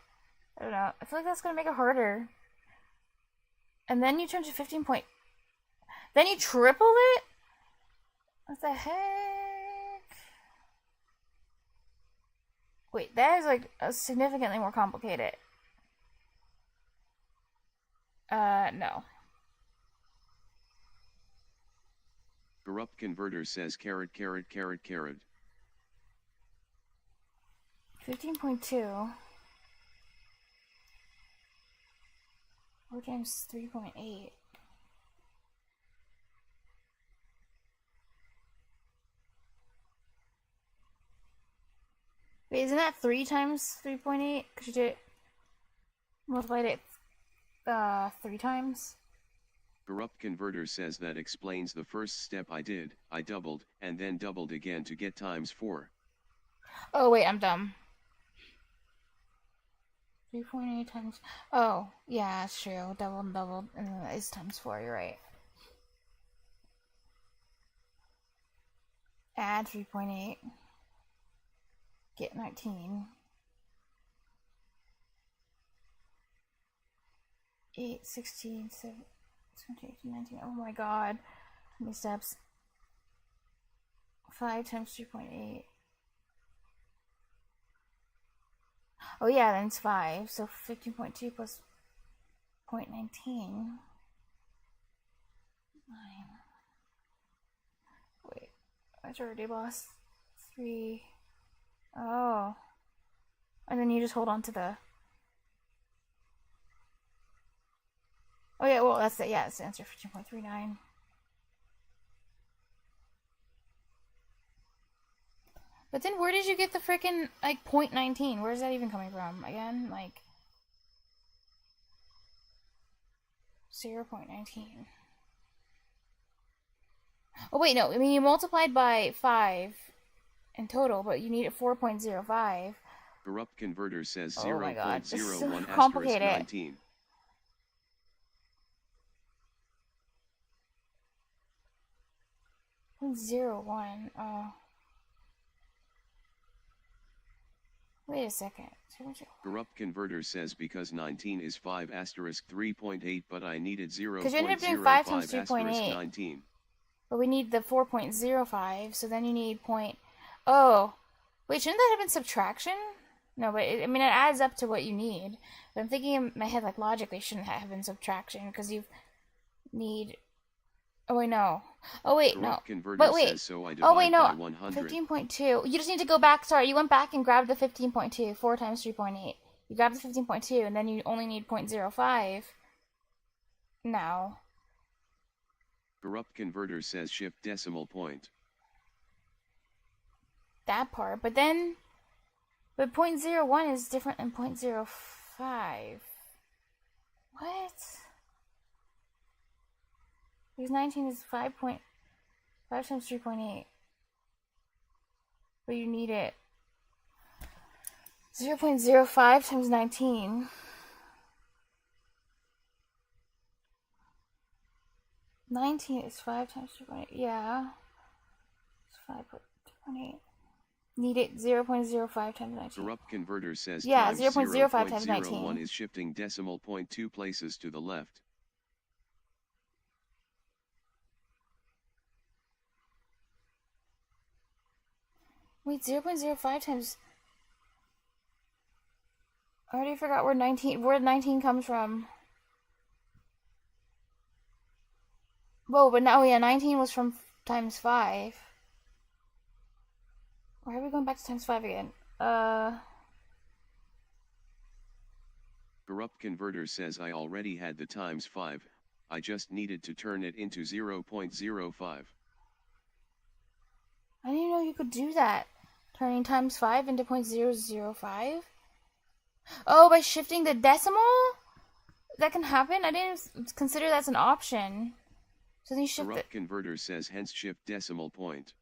I don't know. I feel like that's gonna make it harder. And then you turned to 15 point. Then you tripled it? What the heck? Wait, that is like significantly more complicated. No. Corrupt converter says caret. 15.2. 4 times 3.8. Wait, isn't that 3 times 3.8? Because you did multiplied it 3 times. Corrupt converter says that explains the first step I did. I doubled, and then doubled again to get times 4. Oh, wait, I'm dumb. 3.8 times... Oh, yeah, that's true. Doubled, and then that is times 4, you're right. Add 3.8. Get 19. 8, 16, 17, 18, 19. Oh my god. How many steps? 5 times 3.8. Oh yeah, then it's 5. So 15.2 plus 0.19. 9. Wait. I already lost 3. Oh. And then you just hold on to the... Oh yeah, well that's the answer, 15.39. But then where did you get the freaking, like, 0.19? Where's that even coming from? Again, like... 0.19. Oh wait, no, I mean you multiplied by 5 in total, but you needed 4.05. Corrupt converter says oh 0.01 so asterisk 19. Zero one. Oh. Wait a second. Corrupt converter says because 19 is 5 asterisk 3.8, but I needed 0.05 because you ended up doing 5 times asterisk 19. But we need the 4.05, so then you need point... Oh! Wait, shouldn't that have been subtraction? No, but I mean, it adds up to what you need. But I'm thinking in my head, like, logically, shouldn't have been subtraction, because you need... Oh, wait, no. Oh, wait, no. But wait. Oh, wait, no. 15.2. You just need to go back. Sorry, you went back and grabbed the 15.2. 4 times 3.8. You grabbed the 15.2, and then you only need 0.05. Now. Corrupt converter says shift decimal point. That part. But then... But 0.01 is different than 0.05. What? Because 19 is 5 times 3.8. But you need it. 0.05 times 19. 19 is 5 times 3.8. Yeah. It's 5.8. Need it 0.05 times 19. Corrupt converter says yeah, 0.05 times 19. 0.01 is shifting decimal point 2 places to the left. Wait, 0.05 times... I already forgot where 19 comes from. Whoa, but now, yeah, 19 was from times 5. Why are we going back to times 5 again? Corrupt converter says I already had the times 5, I just needed to turn it into 0.05. I didn't know you could do that. Turning times 5 into 0.005? Oh, by shifting the decimal? That can happen? I didn't consider that's an option. So then you shift Corrupt converter says hence shift decimal point.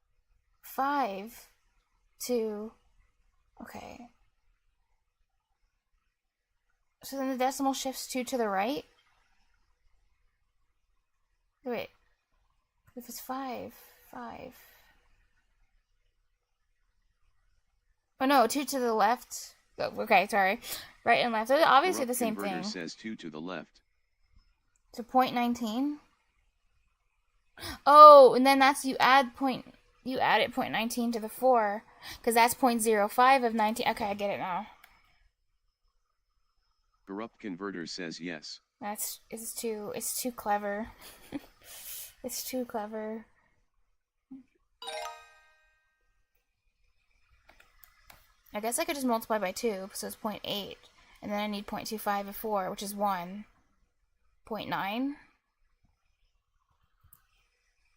5 to... Okay. So then the decimal shifts 2 to the right? Wait. If it's 5. Oh no, 2 to the left. Oh, okay, sorry. Right and left. They're obviously Corrupt the same converter thing. says 2 to the left. To 0.19? Oh, and then that's you added 0.19 to the 4, because that's 0.05 of 19. Okay, I get it now. Corrupt converter says yes. It's too clever. It's too clever. I guess I could just multiply by 2, so it's 0.8, and then I need 0.25 of 4, which is 1. 0.9.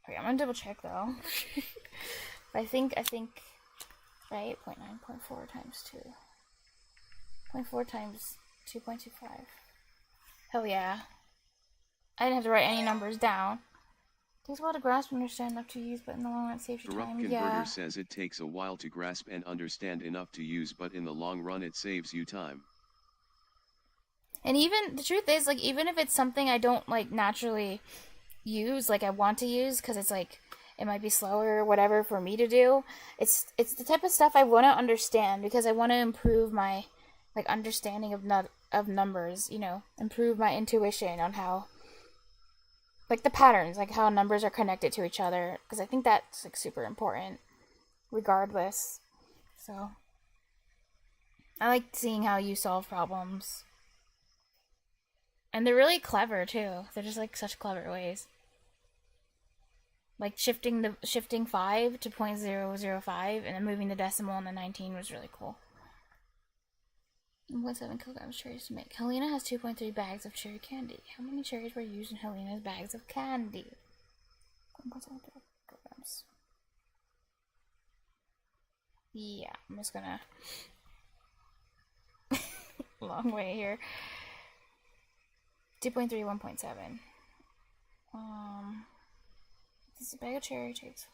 Okay, I'm gonna double check though. But I think, right? 0.9, 0.4 times 2. 0.4 times 2.25. Hell yeah. I didn't have to write any numbers down. It takes a while to grasp and understand enough to use, but in the long run it saves you Corrupt time. converter says it takes a while to grasp and understand enough to use, but in the long run it saves you time. And even, the truth is, like, even if it's something I don't, like, naturally use, like, I want to use, because it's, like, it might be slower or whatever for me to do, it's the type of stuff I want to understand, because I want to improve my, like, understanding of numbers, you know, improve my intuition on how, like, the patterns, like, how numbers are connected to each other, because I think that's, like, super important, regardless. So, I like seeing how you solve problems. And they're really clever, too. They're just, like, such clever ways. Like, shifting 5 to 0.005, and then moving the decimal in the 19 was really cool. 1.7 kilograms cherries to make. Helena has 2.3 bags of cherry candy. How many cherries were used in Helena's bags of candy? 1.7 kilograms. Yeah, I'm just gonna... long way here. 2.3, 1.7. This is a bag of cherry takes.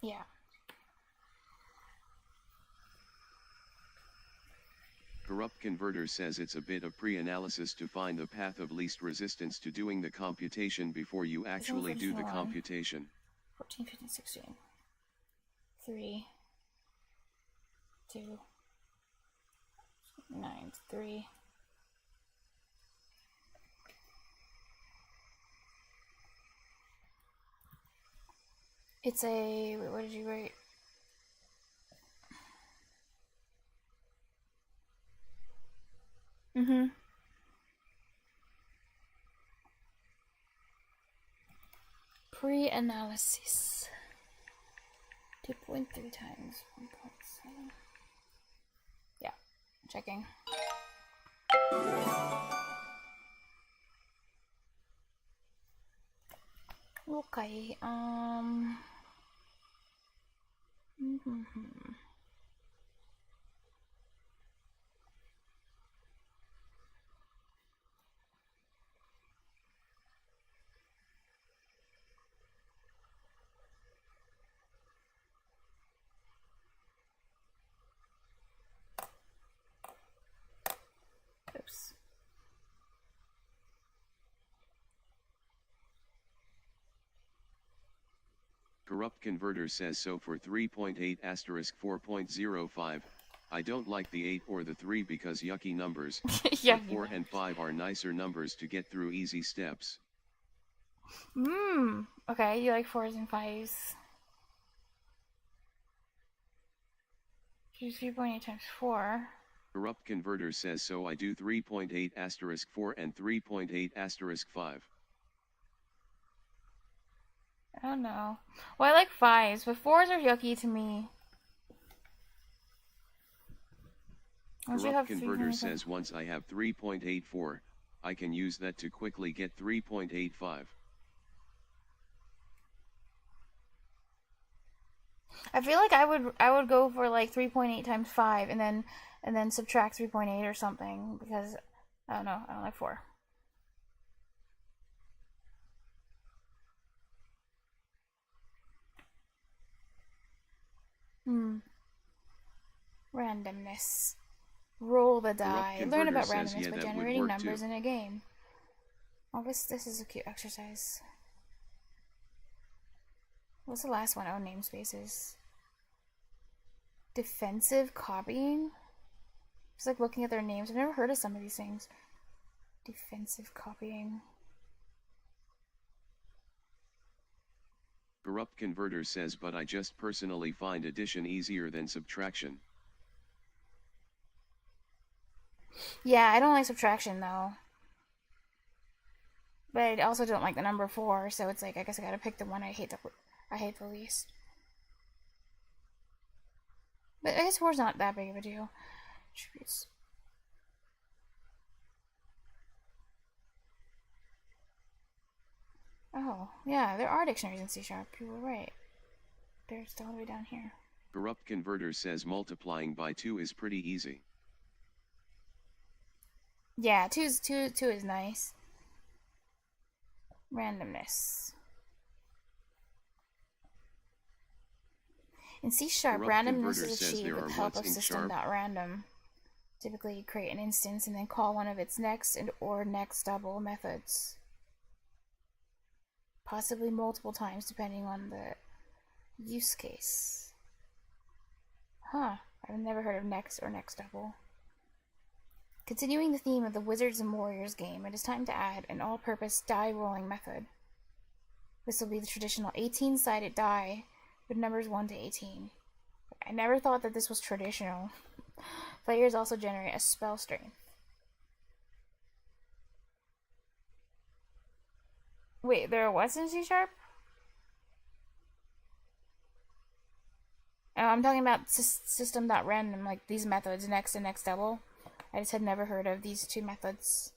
Yeah. Corrupt converter says it's a bit of pre-analysis to find the path of least resistance to doing the computation before you actually do the computation. 14, 15, 16. 3, 2, 9, 3. It's a... Wait, what did you write? Mm-hmm. Pre-analysis. 2.3 times 1.7. Yeah, checking. Okay, oops. Corrupt Converter says so for 3.8 asterisk 4.05. I don't like the 8 or the 3 because yucky numbers, Yeah. but 4 and 5 are nicer numbers to get through easy steps. Okay, you like 4s and 5s. Do 3.8 times 4. Corrupt Converter says so I do 3.8 asterisk 4 and 3.8 asterisk 5. I don't know. Well, I like 5s, but 4s are yucky to me. Corrupt Converter says once I have 3.84, I can use that to quickly get 3.85. I feel like I would go for like 3.8 times 5 and then subtract 3.8 or something, because I don't know, I don't like 4. Randomness. Roll the die. Learn about randomness by generating numbers in a game. Oh, this is a cute exercise. What's the last one? Oh, namespaces. Defensive copying? Just like looking at their names. I've never heard of some of these things. Defensive copying. Corrupt Converter says but I just personally find addition easier than subtraction. Yeah, I don't like subtraction though. But I also don't like the number 4, so it's like I guess I gotta pick the one I hate the least. But I guess 4's not that big of a deal. Attributes. Oh, yeah, there are dictionaries in C#. You were right. They're still all the way down here. Corrupt Converter says multiplying by 2 is pretty easy. Yeah, 2 is nice. Randomness. In C#, randomness is achieved with the help of system.random. Typically, you create an instance and then call one of its next and or next double methods. Possibly multiple times depending on the use case. Huh, I've never heard of next or next double. Continuing the theme of the Wizards and Warriors game, it is time to add an all-purpose die rolling method. This will be the traditional 18-sided die with numbers 1 to 18. I never thought that this was traditional. Players also generate a spell strength. Wait, there are what's in C#? Oh, I'm talking about system.random, like these methods, next and next double. I just had never heard of these two methods.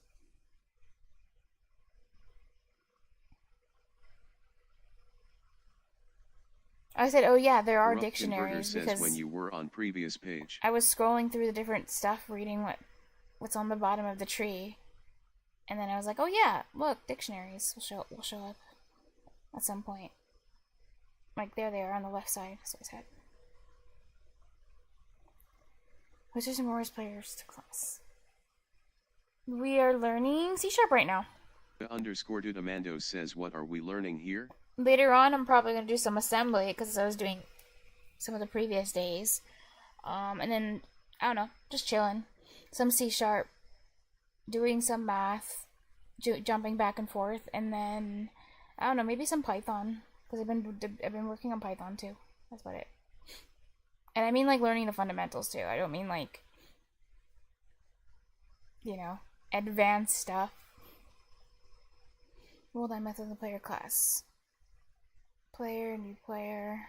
I said, oh yeah, there are dictionaries because when you were on previous page. I was scrolling through the different stuff, reading what's on the bottom of the tree, and then I was like, oh yeah, look, dictionaries will show up at some point. Like there they are on the left side. That's what I said. Wizards and Warriors players to class. We are learning C# right now. _did Amando says, what are we learning here? Later on, I'm probably going to do some assembly because I was doing some of the previous days. And then, I don't know, just chilling. Some C#, doing some math, jumping back and forth, and then, I don't know, maybe some Python. Because I've been working on Python too. That's about it. And I mean like learning the fundamentals too. I don't mean like, you know, advanced stuff. Roll that method in the player class. Player, new player.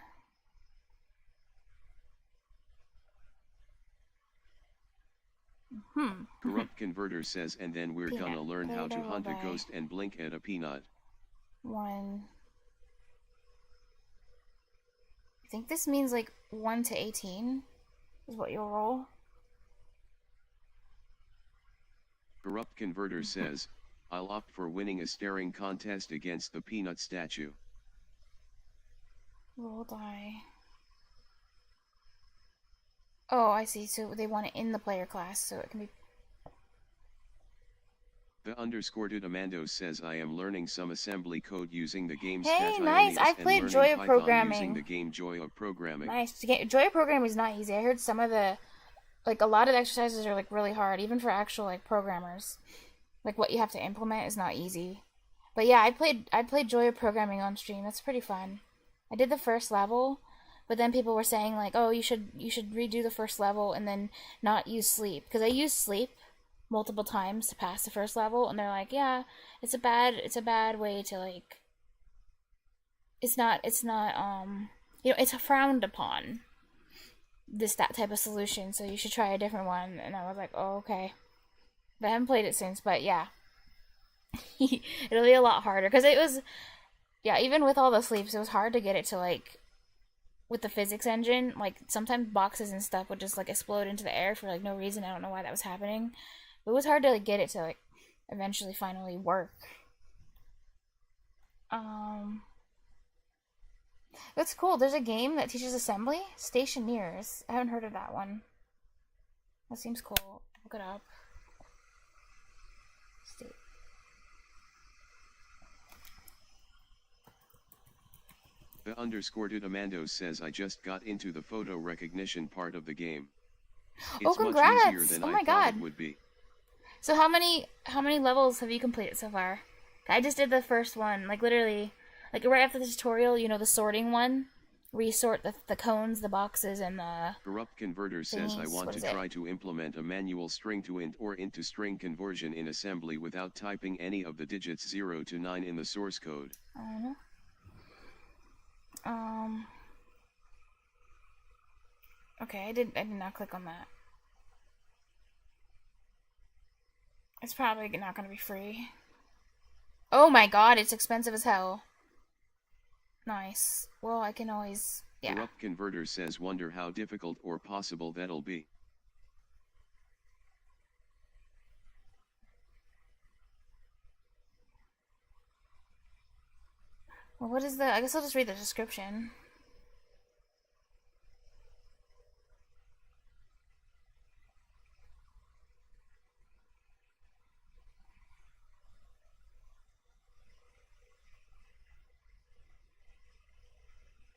Corrupt Converter says, and then we're Peanut. gonna learn how to Player hunt a die. ghost and blink at a peanut. 1. I think this means like 1 to 18 is what you'll roll. Corrupt Converter says, I'll opt for winning a staring contest against the peanut statue. Roll die. Oh, I see. So they want it in the player class, so it can be. The _did Amando says, I am learning some assembly code using the game Hey, Stationius nice! I've and played learning Joy of Python Programming. using the game Joy of Programming. Nice. Joy of Programming is not easy. I heard some of the, like, a lot of the exercises are like really hard, even for actual like programmers. Like what you have to implement is not easy. But yeah, I played Joy of Programming on stream. That's pretty fun. I did the first level, but then people were saying like, "Oh, you should redo the first level and then not use sleep," because I used sleep multiple times to pass the first level, and they're like, "Yeah, it's a bad way to like. It's not you know, it's frowned upon. That type of solution, so you should try a different one." And I was like, "Oh, okay." But I haven't played it since, but yeah. It'll be a lot harder because it was, yeah, even with all the sleeps, it was hard to get it to like, with the physics engine, like sometimes boxes and stuff would just like explode into the air for like no reason. I don't know why that was happening. But it was hard to like get it to like eventually finally work. That's cool. There's a game that teaches assembly. Stationeers. I haven't heard of that one. That seems cool. Look it up. The _did Amando says, I just got into the photo recognition part of the game. It's congrats! much easier than Oh my I thought God. it would be. So how many levels have you completed so far? I just did the first one, like literally, like right after the tutorial, you know, the sorting one, where you sort the cones, the boxes, and the. Corrupt Converter says, I thingies. want What to is it? try to implement a manual string to int or int to string conversion in assembly without typing any of the digits 0 to 9 in the source code. I don't know. Okay, I did not click on that. It's probably not gonna be free. Oh my god, it's expensive as hell. Nice. Well, I can always, yeah. Corrupt Converter says, wonder how difficult or possible that'll be. Well, what is the, I guess I'll just read the description.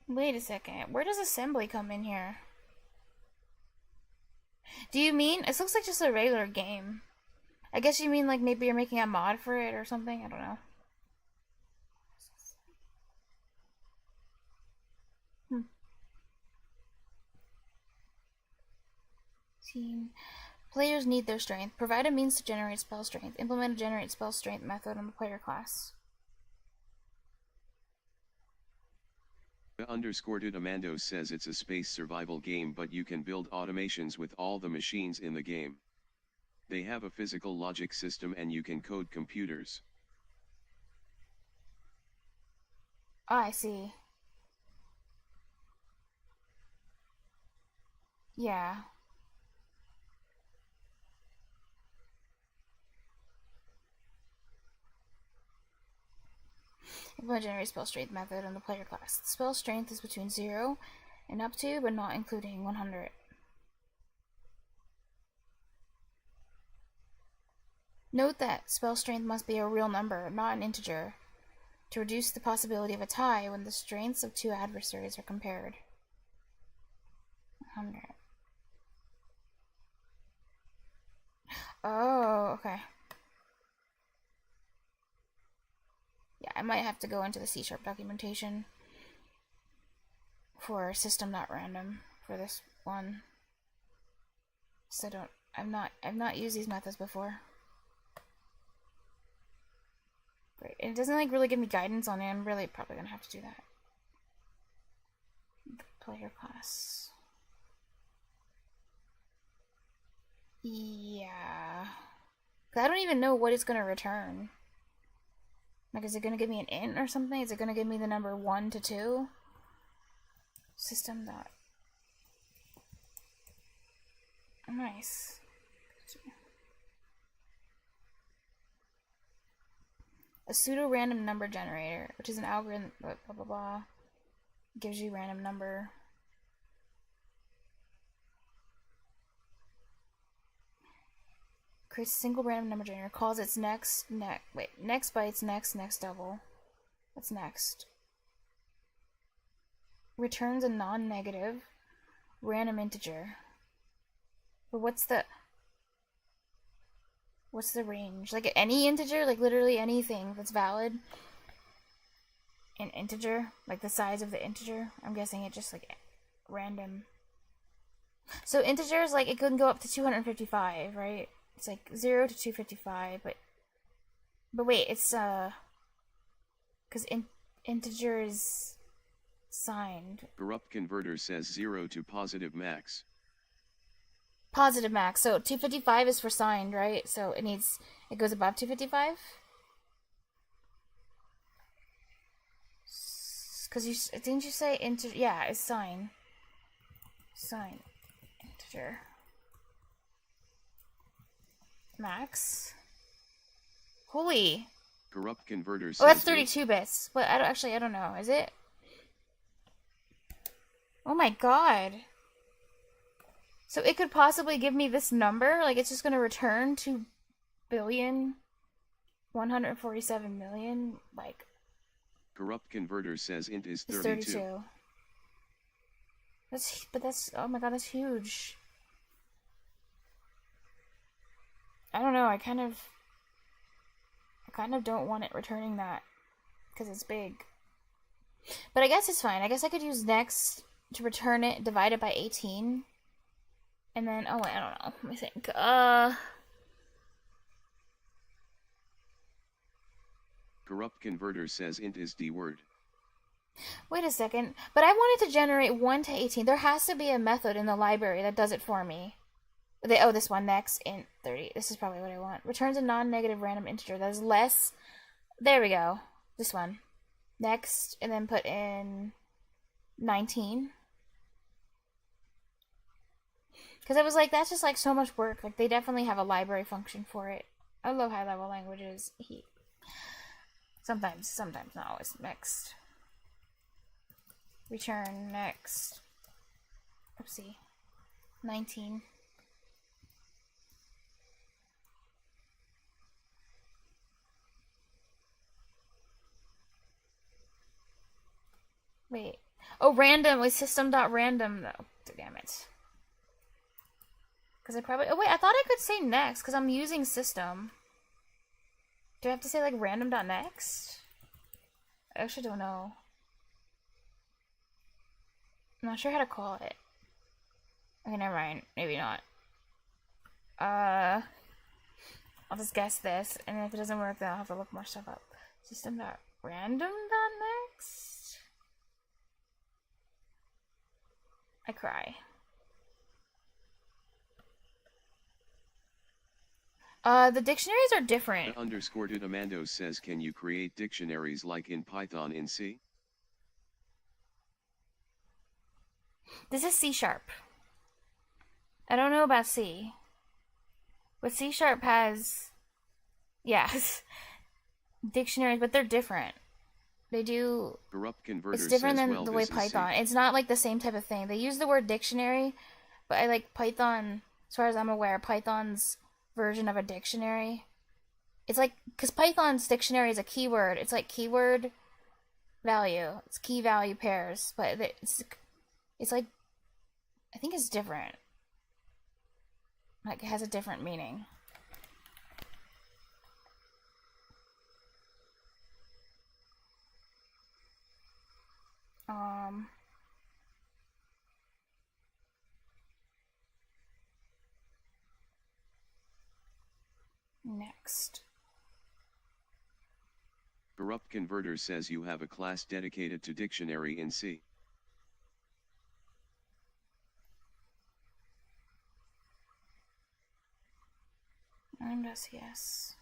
Wait a second. Where does assembly come in here? Do you mean, it looks like just a regular game. I guess you mean like maybe you're making a mod for it or something? I don't know. Team. Players need their strength. Provide a means to generate spell strength. Implement a generate spell strength method on the player class. The _did Amando says it's a space survival game, but you can build automations with all the machines in the game. They have a physical logic system and you can code computers. Oh, I see. Yeah. Implement generate spell strength method on the player class. The spell strength is between 0 and up to, but not including 100. Note that spell strength must be a real number, not an integer, to reduce the possibility of a tie when the strengths of two adversaries are compared. 100. Oh, okay. Yeah, I might have to go into the C# documentation. for system.random for this one. So I've not used these methods before. Great. And it doesn't like really give me guidance on it. I'm really probably gonna have to do that. The player class. Yeah. I don't even know what it's gonna return. Like, is it gonna give me an int or something? Is it gonna give me the number 1 to 2? System dot. Nice. A pseudo-random number generator, which is an algorithm, blah blah blah, gives you random number. Creates a single random number generator, calls its next bytes, next double. What's next? Returns a non-negative random integer. But what's the range? Like any integer, like literally anything that's valid. An integer, like the size of the integer. I'm guessing it just like random. So integers, like it can go up to 255, right? It's like 0 to 255, but wait, it's because integer is signed. Corrupt converter says 0 to positive max. Positive max. So 255 is for signed, right? So it goes above 255. Because didn't you say integer? Yeah, it's sign. Sign integer. Max. Holy. Corrupt converter says. Oh, that's 32 bits. But I don't know. Is it? Oh my god. So it could possibly give me this number? Like it's just gonna return 2,147,000,000? Like. Corrupt converter says int is 32. That's oh my god, that's huge. I don't know, I kind of don't want it returning that because it's big. But I guess it's fine. I guess I could use next to return it, divide it by 18. And then I don't know. Let me think. Corrupt converter says int is dword. Wait a second. But I wanted to generate 1 to 18. There has to be a method in the library that does it for me. This one, next, int 30. This is probably what I want. Returns a non-negative random integer that is less. There we go. This one. Next, and then put in 19. Because I was like, that's just like so much work. Like, they definitely have a library function for it. I love high-level languages. Sometimes, not always. Next. Return next. Oopsie. 19. Wait. Oh, random. Wait, system.random, though. Damn it. Because I probably... Oh, wait. I thought I could say next, because I'm using system. Do I have to say, like, random.next? I actually don't know. I'm not sure how to call it. Okay, never mind. Maybe not. I'll just guess this, and if it doesn't work, then I'll have to look more stuff up. System.random.next? I cry. The dictionaries are different. Underscore Dudamando says, can you create dictionaries like in Python in C? This is C#. I don't know about C. But C# has... Yeah. dictionaries, but they're different. They do... Corrupt converter it's different says, than well, the way Python. It's not like the same type of thing. They use the word dictionary, but I like Python, as far as I'm aware, Python's version of a dictionary. It's like... Because Python's dictionary is a keyword. It's like keyword value. It's key value pairs. But it's like... I think it's different. Like, it has a different meaning. next. Corrupt Converter says you have a class dedicated to dictionary in C. And yes.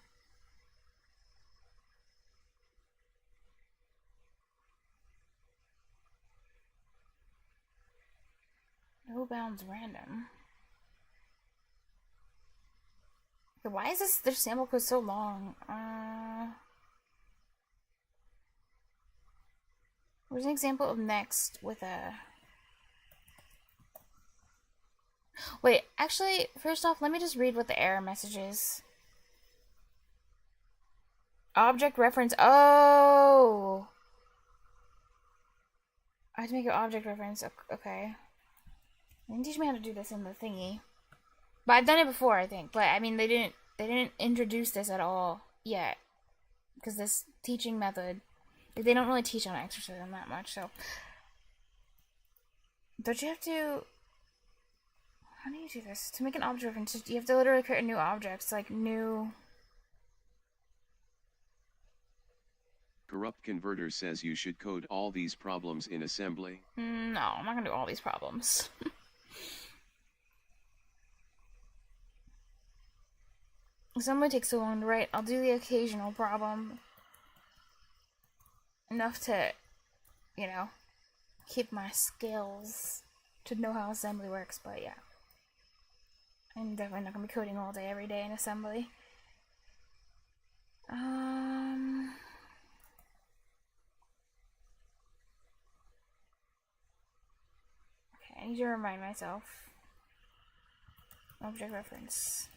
No bounds random. Okay, why is this their sample code so long? Where's an example of next with a... Wait, actually, first off, let me just read what the error message is. Object reference. Oh! I have to make an object reference. Okay. They didn't teach me how to do this in the thingy. But I've done it before, I think. But I mean, they didn't introduce this at all yet. Because this teaching method, they don't really teach on exorcism that much, so. Don't you have to... How do you do this? To make an object reference, you have to literally create a new object. It's like new... Corrupt Converter says you should code all these problems in assembly. No, I'm not gonna do all these problems. Assembly takes so long to write. I'll do the occasional problem. Enough to, you know, keep my skills to know how assembly works, but yeah. I'm definitely not gonna be coding all day, every day in assembly. Okay, I need to remind myself. Object reference.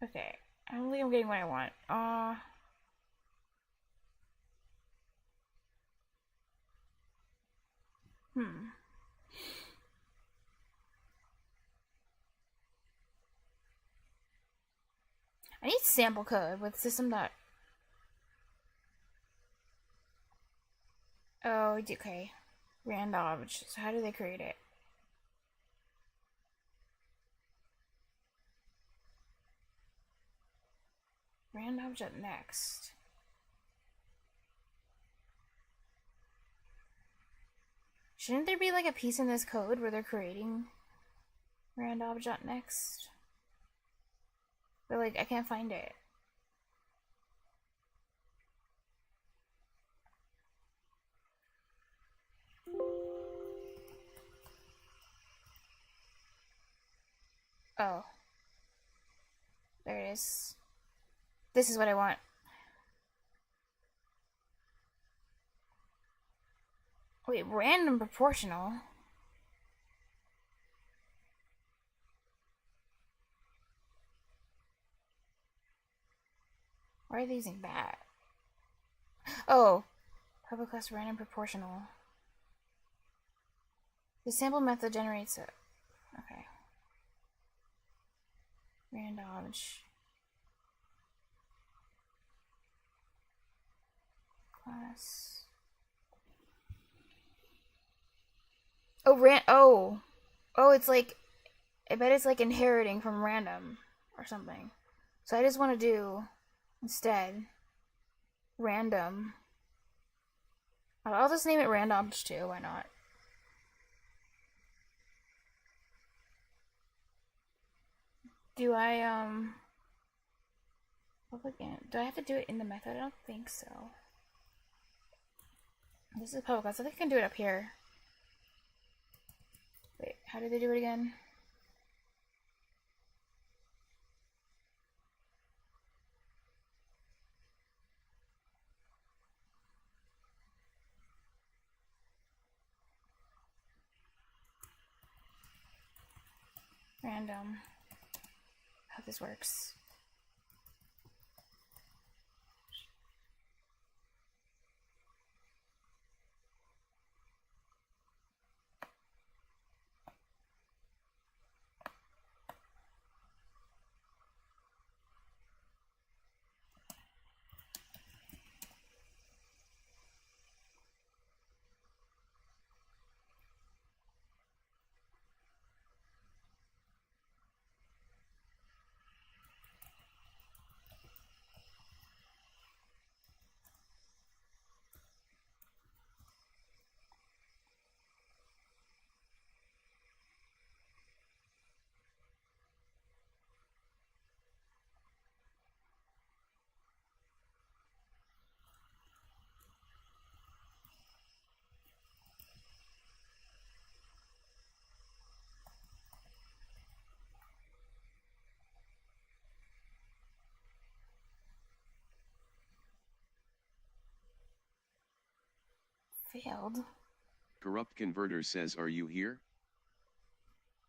Okay, I don't think I'm getting what I want. I need sample code with system dot. Oh, okay. Random. So how do they create it? Rand object next. Shouldn't there be like a piece in this code where they're creating rand object next? But like I can't find it. Oh. There it is. This is what I want. Wait, random proportional? Why are they using that? Oh, public class random proportional. The sample method generates it. Okay. Random. Class. Oh, oh, it's like, I bet it's like inheriting from random or something. So I just want to do instead random. I'll just name it random too. Why not? Do I do I have to do it in the method? I don't think so. This is public class. I think I can do it up here. Wait, how do they do it again? Random. How this works. Failed. Corrupt Converter says, are you here?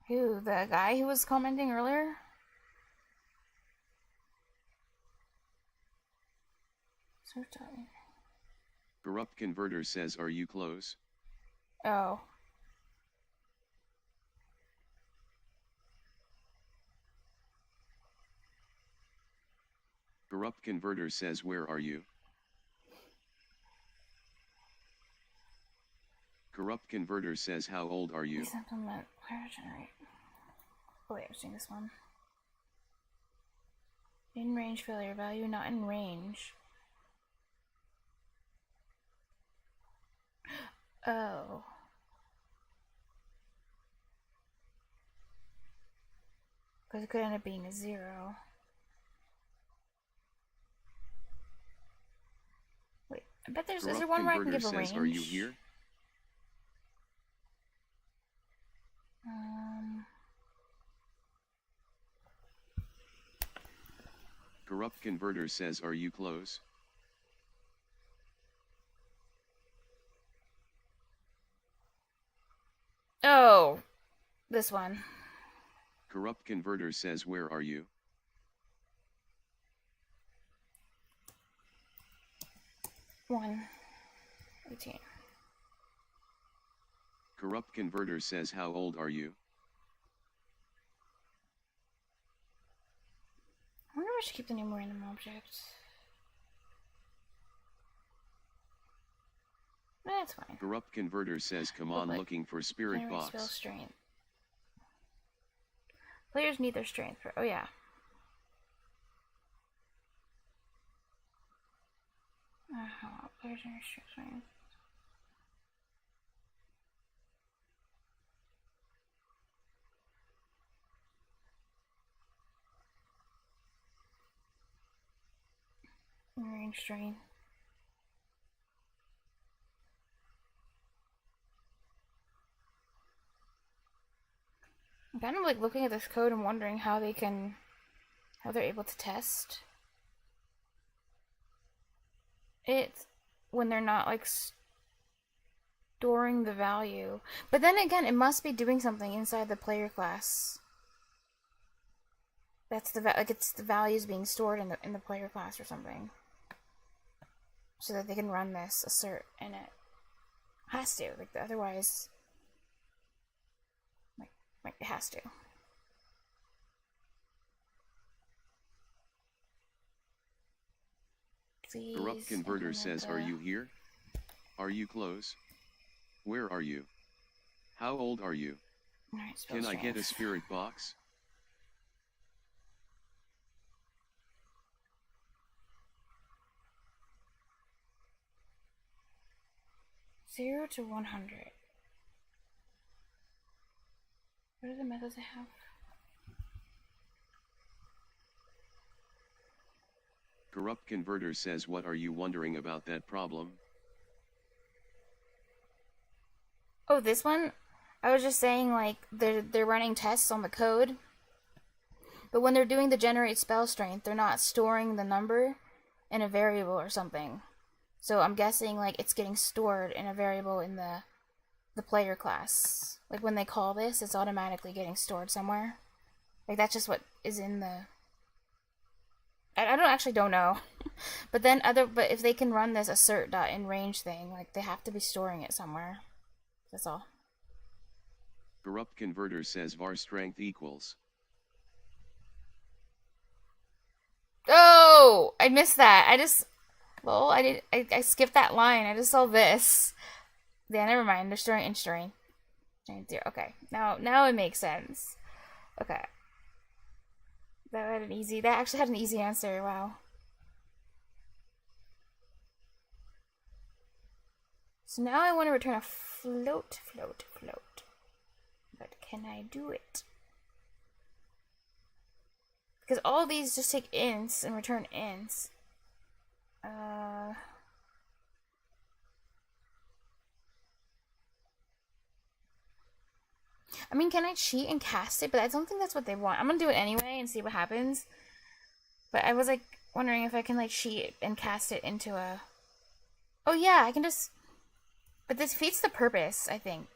Who? The guy who was commenting earlier? So tired. Corrupt Converter says, are you close? Oh. Corrupt Converter says, where are you? Corrupt Converter says, how old are you? Implement player generate. Oh wait, I'm seeing this one. In range failure value, not in range. Oh. Because it could end up being a 0. Wait, I bet there's. Is there one where I can give a range? Are you here? Corrupt Converter says, are you close? Oh, this one. Corrupt Converter says, where are you? One. 18. Corrupt Converter says, how old are you? I wonder if I should keep the name random object. That's fine. Corrupt Converter says, come on, looking for Spirit Box. Spell strength. Players need their strength. Oh yeah. Players need their strength. Range strain. I'm kind of like looking at this code and wondering how they're able to test it when they're not like storing the value. But then again, it must be doing something inside the player class. That's it's the values being stored in the player class or something, so that they can run this assert in it. Has to, like, otherwise, like it has to. Please. Corrupt Converter says, are you here? Are you close? Where are you? How old are you? Right, can I get a Spirit Box? Zero to 100. What are the methods I have? Corrupt Converter says, what are you wondering about that problem? Oh, this one? I was just saying, like, they're running tests on the code, but when they're doing the generate spell strength, they're not storing the number in a variable or something. So I'm guessing, like, it's getting stored in a variable in the player class. Like, when they call this, it's automatically getting stored somewhere. Like, that's just what is in the... I don't know. But then but if they can run this assert.inRange thing, like, they have to be storing it somewhere. That's all. Corrupt Converter says var strength equals. Oh! I missed that. I skipped that line. I just saw this. Yeah, never mind. They're storing int string. Okay. Now it makes sense. Okay. That actually had an easy answer. Wow. So now I want to return a float. But can I do it? Because all these just take ints and return ints. I mean, can I cheat and cast it? But I don't think that's what they want. I'm gonna do it anyway and see what happens. But I was, like, wondering if I can, like, cheat and cast it into a... Oh, yeah, I can just... But this defeats the purpose, I think.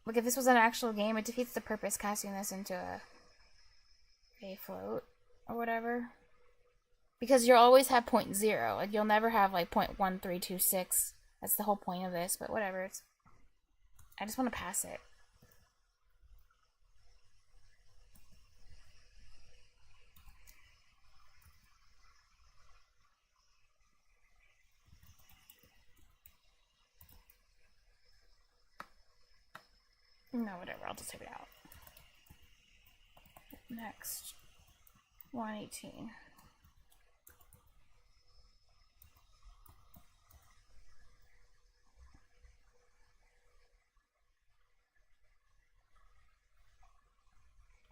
Like, if this was an actual game, it defeats the purpose casting this into a float or whatever. Because you'll always have 0.0. Like, you'll never have, like, 0.1326. That's the whole point of this, but whatever. I just want to pass it. No, whatever. I'll just type it out. Next. 118.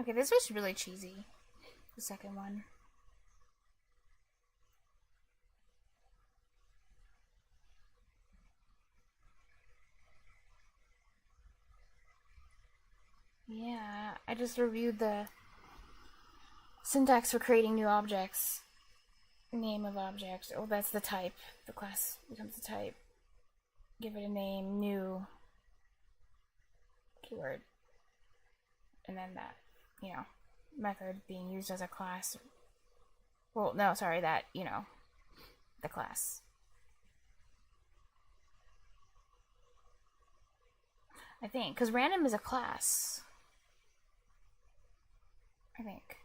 Okay, this was really cheesy. The second one. Yeah, I just reviewed the syntax for creating new objects. Name of object. Oh, that's the type. The class becomes the type. Give it a name, new keyword. And then that, you know, method being used as a class. Well, no, sorry, that, you know, the class. I think, because random is a class. I think.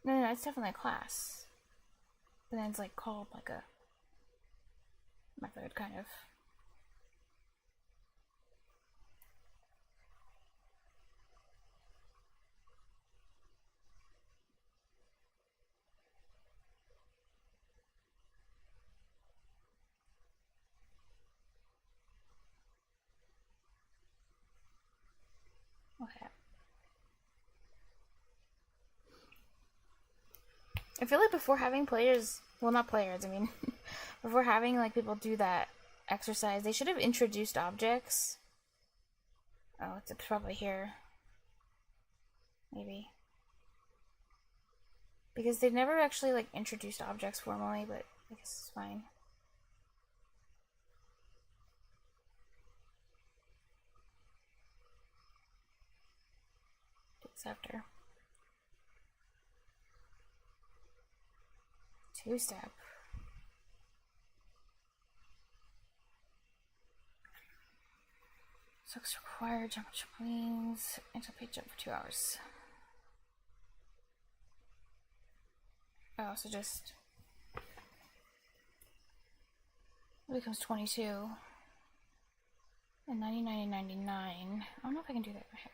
No, it's definitely a class. But then it's like called like a method, kind of. Okay. I feel like before having players, well, not players, I mean, before having like people do that exercise, they should have introduced objects. Oh, it's probably here. Maybe. Because they've never actually like introduced objects formally, but I guess it's fine. After 2-step. Sucks required, jump trampolines, anticipate jump for 2 hours. Oh, so just it becomes 22 and 99 and 99. I don't know if I can do that in my head.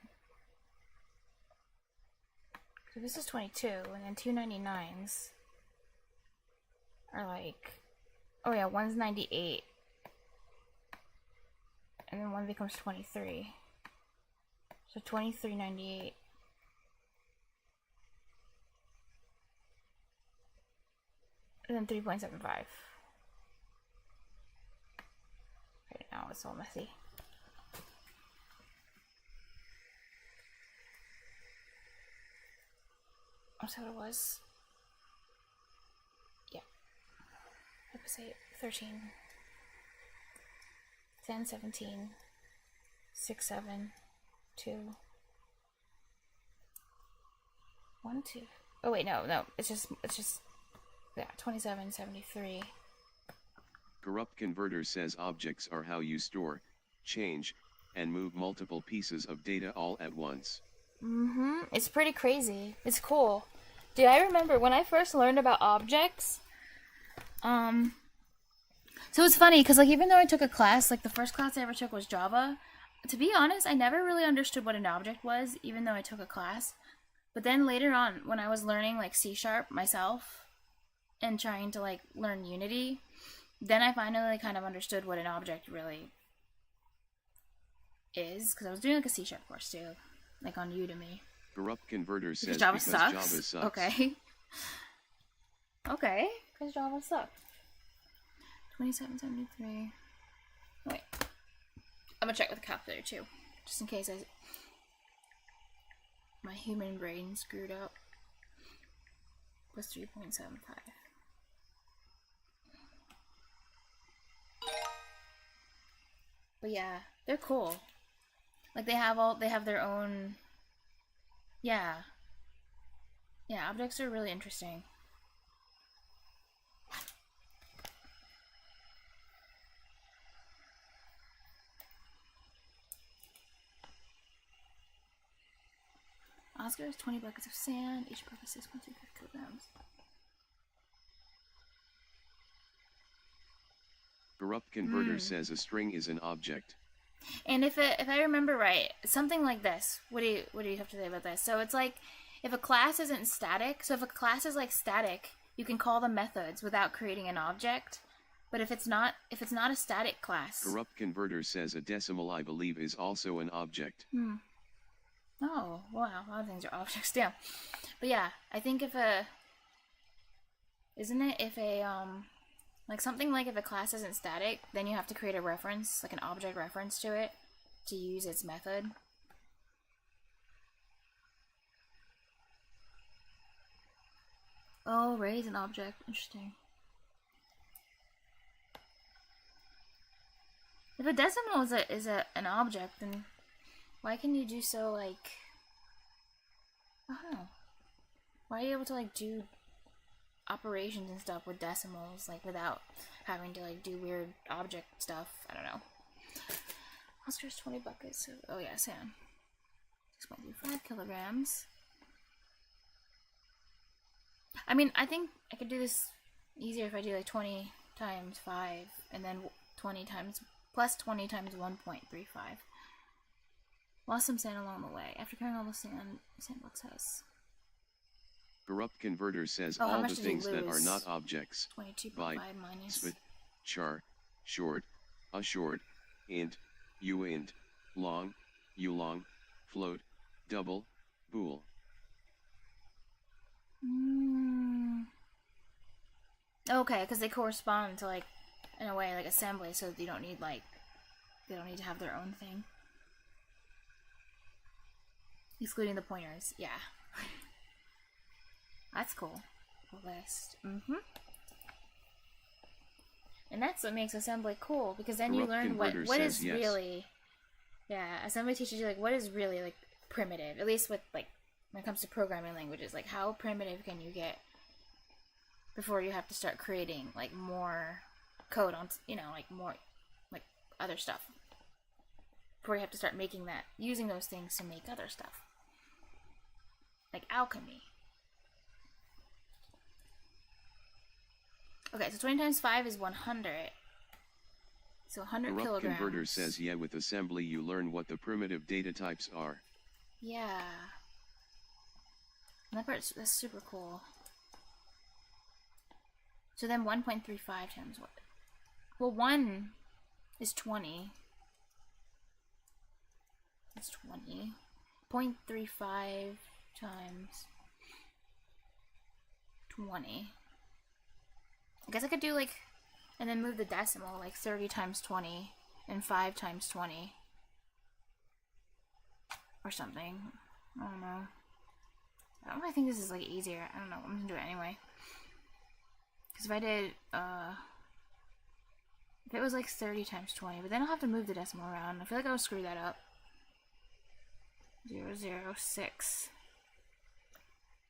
So this is 22, and then 2 99s are like, oh yeah, one's 98, and then one becomes 23. So 23.98. And then 3.75. Right now it's all messy. That's what it was. Yeah. Episode 13. 10, 17. 6, 7. 2. 1, 2. Oh wait, no. It's just yeah, 27, 73. Corrupt Converter says objects are how you store, change, and move multiple pieces of data all at once. It's pretty crazy. It's cool. Dude, I remember when I first learned about objects, so it's funny, because, like, even though I took a class, like, the first class I ever took was Java, to be honest, I never really understood what an object was, even though I took a class. But then later on, when I was learning, like, C# myself, and trying to, like, learn Unity, then I finally kind of understood what an object really is, because I was doing, like, a C# course, too. Like on Udemy. Corrupt Converter says Java because sucks. Java sucks. Okay. Okay, because Java sucks. 2773. Wait. I'm gonna check with the calculator too, just in case my human brain screwed up. Was 3.75. But yeah, they're cool. Like they have their own. Yeah, yeah. Objects are really interesting. Oscar has 20 buckets of sand. Each bucket is 6.25 kilograms. Corrupt Converter says a string is an object. And if I remember right, something like this. What do you have to say about this? So it's like if a class isn't static. So if a class is like static, you can call them methods without creating an object. But if it's not a static class. Corrupt Converter says a decimal, I believe, is also an object. Oh, wow, a lot of things are objects, damn. But yeah, I think if like something like if a class isn't static, then you have to create a reference, like an object reference to it, to use its method. Oh, array is an object, interesting. If a decimal is an object, then why can you do so, like, I don't know. Why are you able to, like, do operations and stuff with decimals, like, without having to, like, do weird object stuff? I don't know. Oscar's 20 buckets of, oh yeah, sand. 6.25 kilograms. I mean, I think I could do this easier if I do, like, 20 times 5, and then 20 times, plus 20 times 1.35. Lost some sand along the way. After carrying all the sand, Sandbox has. Corrupt Converter says all the things that are not objects. 22.5 minus. Spit, char, short, a short, int, uint, long, ulong, float, double, bool. Okay, because they correspond to, like, in a way, like assembly, so you don't need, like, they don't need to have their own thing. Excluding the pointers, yeah. That's cool. List. And that's what makes assembly cool, because then you learn what is really... Yeah, assembly teaches you, like, what is really, like, primitive. At least with, like, when it comes to programming languages. Like, how primitive can you get before you have to start creating, like, more code on, you know, like, more, like, other stuff. Before you have to start making that, using those things to make other stuff. Like alchemy. Okay, so 20 times 5 is 100. So 100 Corrupt kilograms. Converter says yeah, with assembly you learn what the primitive data types are. Yeah. And that part's that's super cool. So then 1.35 times what? Well, 1 is 20. That's 20. 0.35 times 20. I guess I could do like, and then move the decimal, like 30 times 20 and 5 times 20. Or something. I don't know. I don't really think this is like easier. I don't know. I'm gonna do it anyway. Because if I did, if it was like 30 times 20, but then I'll have to move the decimal around. I feel like I would screw that up. 006.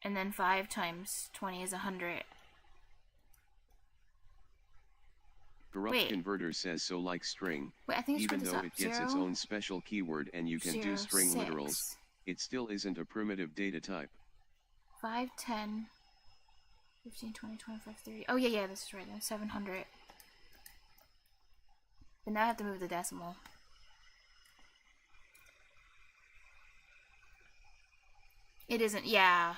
And then 5 times 20 is 100. Corrupt Converter says so like string, wait, I think even though it gets its own special keyword and you can do string literals, it still isn't a primitive data type. 5, 10, 15, 20, 25, 30. Oh yeah, this is right. 700. But now I have to move the decimal. It isn't, yeah.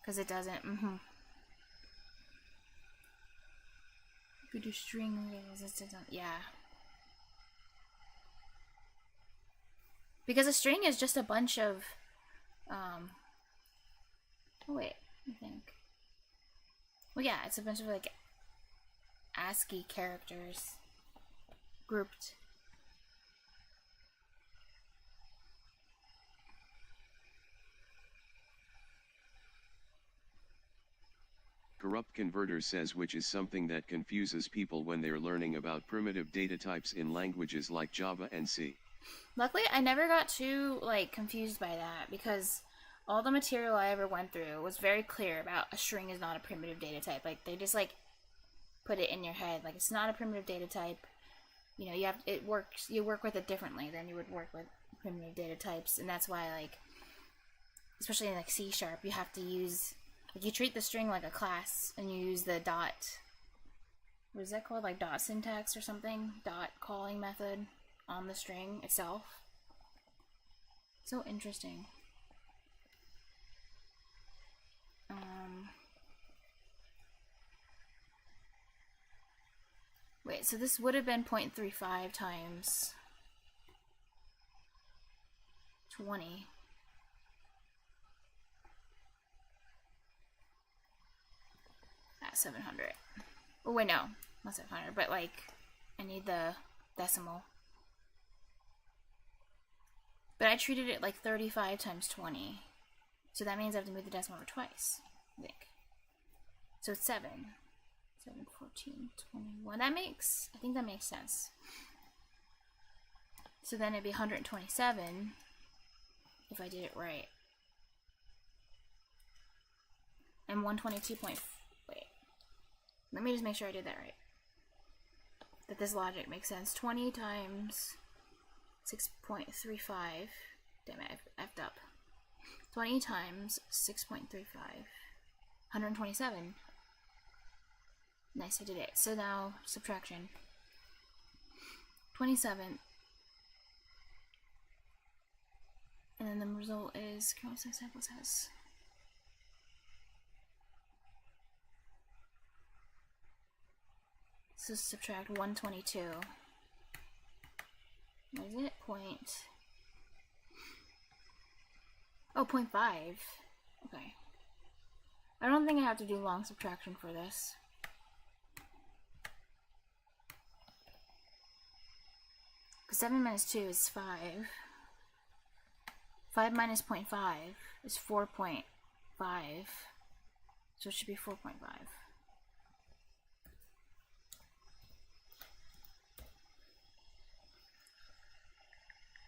Because it doesn't, If you do string literals, it doesn't, yeah. Because a string is just a bunch of, oh wait, I think. Well, yeah, it's a bunch of, like, ASCII characters grouped. Corrupt Converter says which is something that confuses people when they're learning about primitive data types in languages like Java and C. Luckily, I never got too, like, confused by that, because all the material I ever went through was very clear about a string is not a primitive data type. Like, they just, like, put it in your head. Like, it's not a primitive data type. You know, you work with it differently than you would work with primitive data types, and that's why, like, especially in, like, C#, you have to use, like, you treat the string like a class, and you use the dot, what is that called, like, dot syntax or something? Dot calling method on the string itself. So interesting. Wait, so this would have been 0.35 times 20. At 700. Oh wait, no, not 700, but like, I need the decimal. But I treated it like 35 times 20. So that means I have to move the decimal over twice, I think. So it's 7. 7, 14, 21. I think that makes sense. So then it'd be 127 if I did it right. And 122 point, wait. Let me just make sure I did that right. That this logic makes sense. 20 times 6.35. Damn it, I effed up. 20 times 6.35. 127. Nice, I did it. So now, subtraction. 27. And then the result is, can I say sample size? So subtract 122. What is it? Oh, 0.5. Okay. I don't think I have to do long subtraction for this. Because 7 minus 2 is 5. 5 minus 0.5 is 4.5. So it should be 4.5.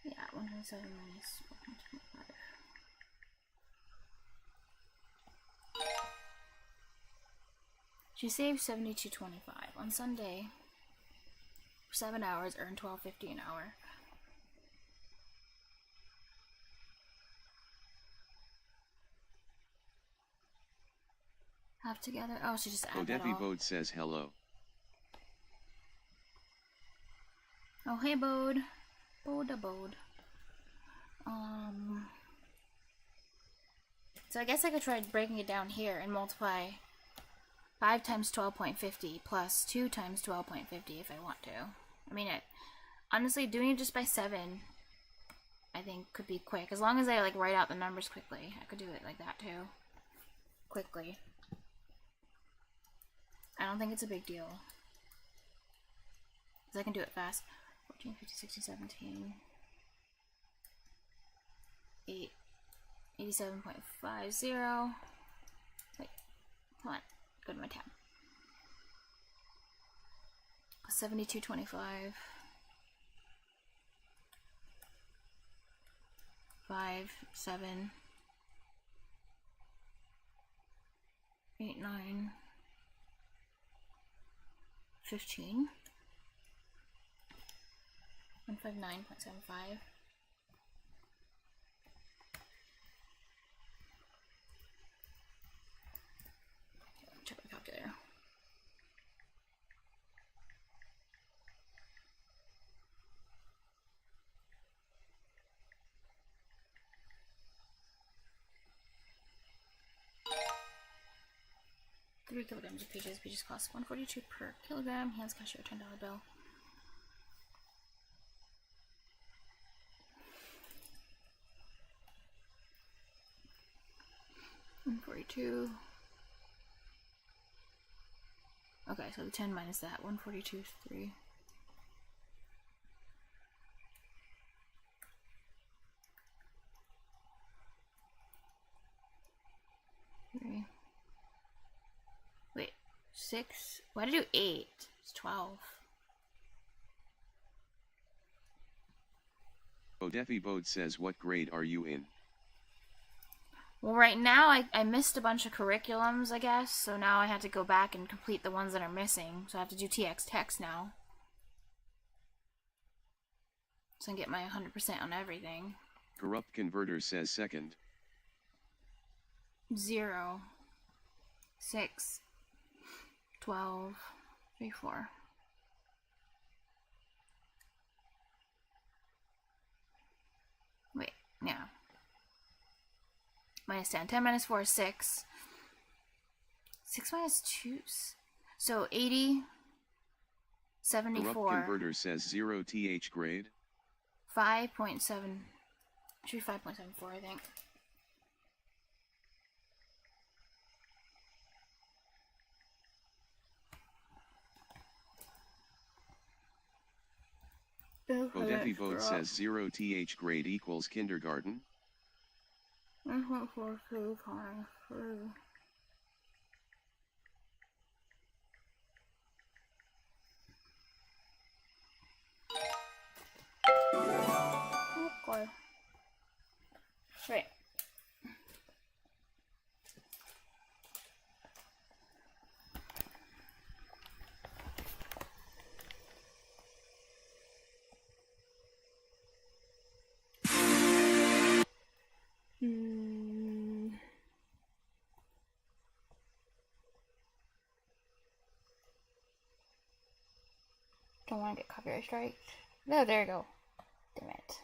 Yeah, 127 minus 1.5. She saved $72.25 on Sunday. For 7 hours, earned $12.50 an hour. Have together. Oh, she just added that all. Bode says hello. Oh, hey, Bode. Bode. So I guess I could try breaking it down here and multiply 5 times 12.50 plus 2 times 12.50 if I want to. I mean, honestly, doing it just by 7, I think could be quick. As long as I, like, write out the numbers quickly, I could do it like that, too. Quickly. I don't think it's a big deal. Because I can do it fast. 14, 15, 16, 17. 8. 87.50. Wait. Come on. Go to my tab. 72.25. 5, 7. 8, 9. 15. 159.75. Check my calculator. Three kilograms of peaches. Peaches cost $1.42 per kilogram. Hands cashier $10 bill. $1.42. Okay, so the 10 minus that. 142 is 3. 6. Why did I do 8? It's 12. Bodeffy Bode says, what grade are you in? Well, right now I missed a bunch of curriculums, I guess, so now I had to go back and complete the ones that are missing. So I have to do TX text now. So I can get my 100% on everything. Corrupt Converter says second. 0, 6, 12, 3, 4. Wait, yeah. Minus 10. 10 minus 4 is 6. 6 minus 2. So 80, 74. Corrupt Converter says 0 th grade. 5.7. Should be 5.74, I think. Bodeffy Bode says 0 th grade equals kindergarten. 1.42 times 3. Okay. Right. Don't want to get copyright strike. No, there you go. Damn it.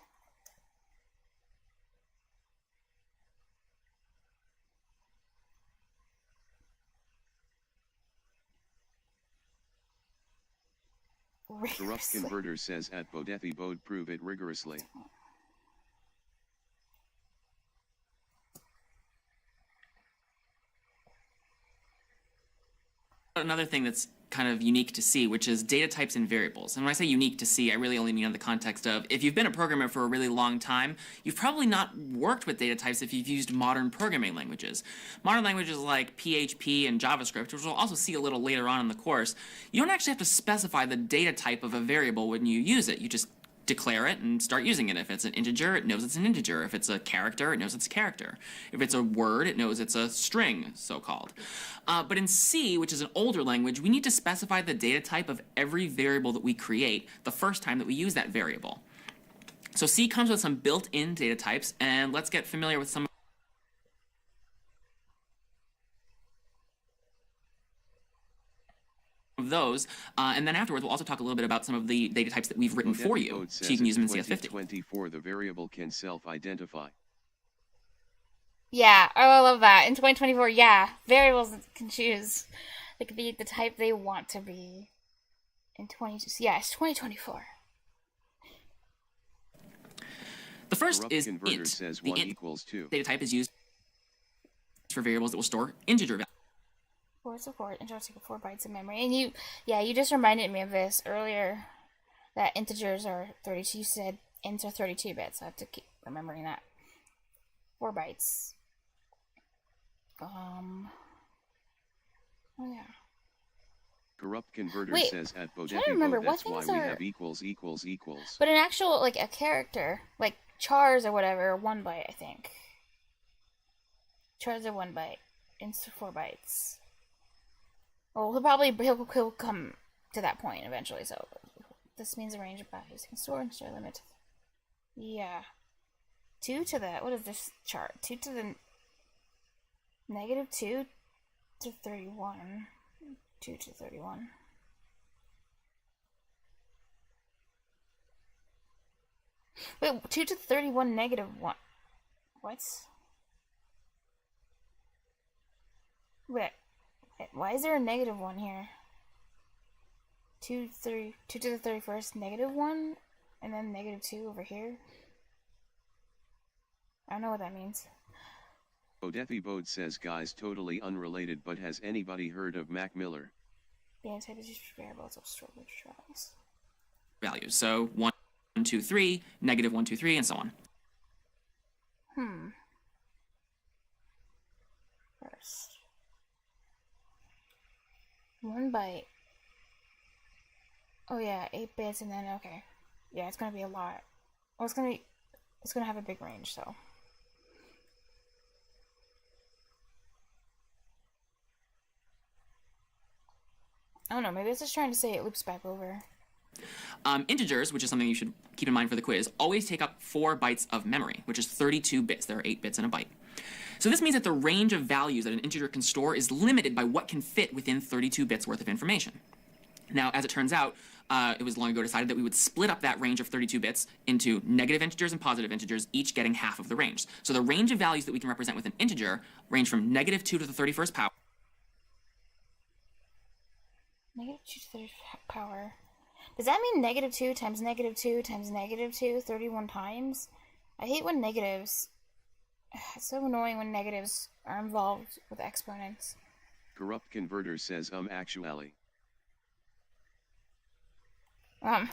Corrupt Converter says at Bodeffy Bode, prove it rigorously. Another thing that's kind of unique to C, which is data types and variables. And when I say unique to C, I really only mean in the context of, if you've been a programmer for a really long time, you've probably not worked with data types if you've used modern programming languages. Modern languages like PHP and JavaScript, which we'll also see a little later on in the course, you don't actually have to specify the data type of a variable when you use it. You just declare it and start using it. If it's an integer, it knows it's an integer. If it's a character, it knows it's a character. If it's a word, it knows it's a string, so-called. But in C, which is an older language, we need to specify the data type of every variable that we create the first time that we use that variable. So C comes with some built-in data types, and let's get familiar with some of those, and then afterwards we'll also talk a little bit about some of the data types that we've written for you, so you can use them in CS50. 2024, the variable can self-identify. Yeah, oh, I love that. In 2024, yeah, variables can choose. They can be the type they want to be. In 2024. The first Corrupt is Converter int. says The 1 int equals 2. data type is used for variables that will store integer values. 4 support, interesting 4 bytes of memory. And you just reminded me of this earlier, that integers are 32. You said ints are 32 bits. I have to keep remembering that. 4 bytes. Oh yeah. Corrupt Converter Wait, says at trying to remember Bodeffy, what that's why things we are. have equals. But an actual, like, a character, like chars or whatever, are 1 byte, I think. Chars are 1 byte. Ints are 4 bytes. Well, he'll come to that point eventually, so this means a range of bytes. Can store and store limit. Yeah. 2 to the, what is this chart? 2 to the negative 2 to 31. 2 to 31. Wait, 2 to 31 negative 1. What? Wait, why is there a negative 1 here? 2 to the 31st, negative 1, and then negative 2 over here? I don't know what that means. Bodeffy Bode says, guys, totally unrelated, but has anybody heard of Mac Miller? Data type is used for variables of storage trials. Values. So 1, 2, 3, negative 1, 2, 3, and so on. First. 1 byte. Oh yeah, 8 bits and then, okay. Yeah, it's gonna be a lot. Well, it's gonna have a big range, so. I don't know, maybe it's just trying to say it loops back over. Integers, which is something you should keep in mind for the quiz, always take up 4 bytes of memory, which is 32 bits. There are 8 bits in a byte. So this means that the range of values that an integer can store is limited by what can fit within 32 bits worth of information. Now, as it turns out, it was long ago decided that we would split up that range of 32 bits into negative integers and positive integers, each getting half of the range. So the range of values that we can represent with an integer range from negative 2 to the 31st power. Negative 2 to the 31st power. Does that mean negative 2 times negative 2 times negative 2 31 times? I hate when negatives... It's so annoying when negatives are involved with exponents. Corrupt Converter says actually. And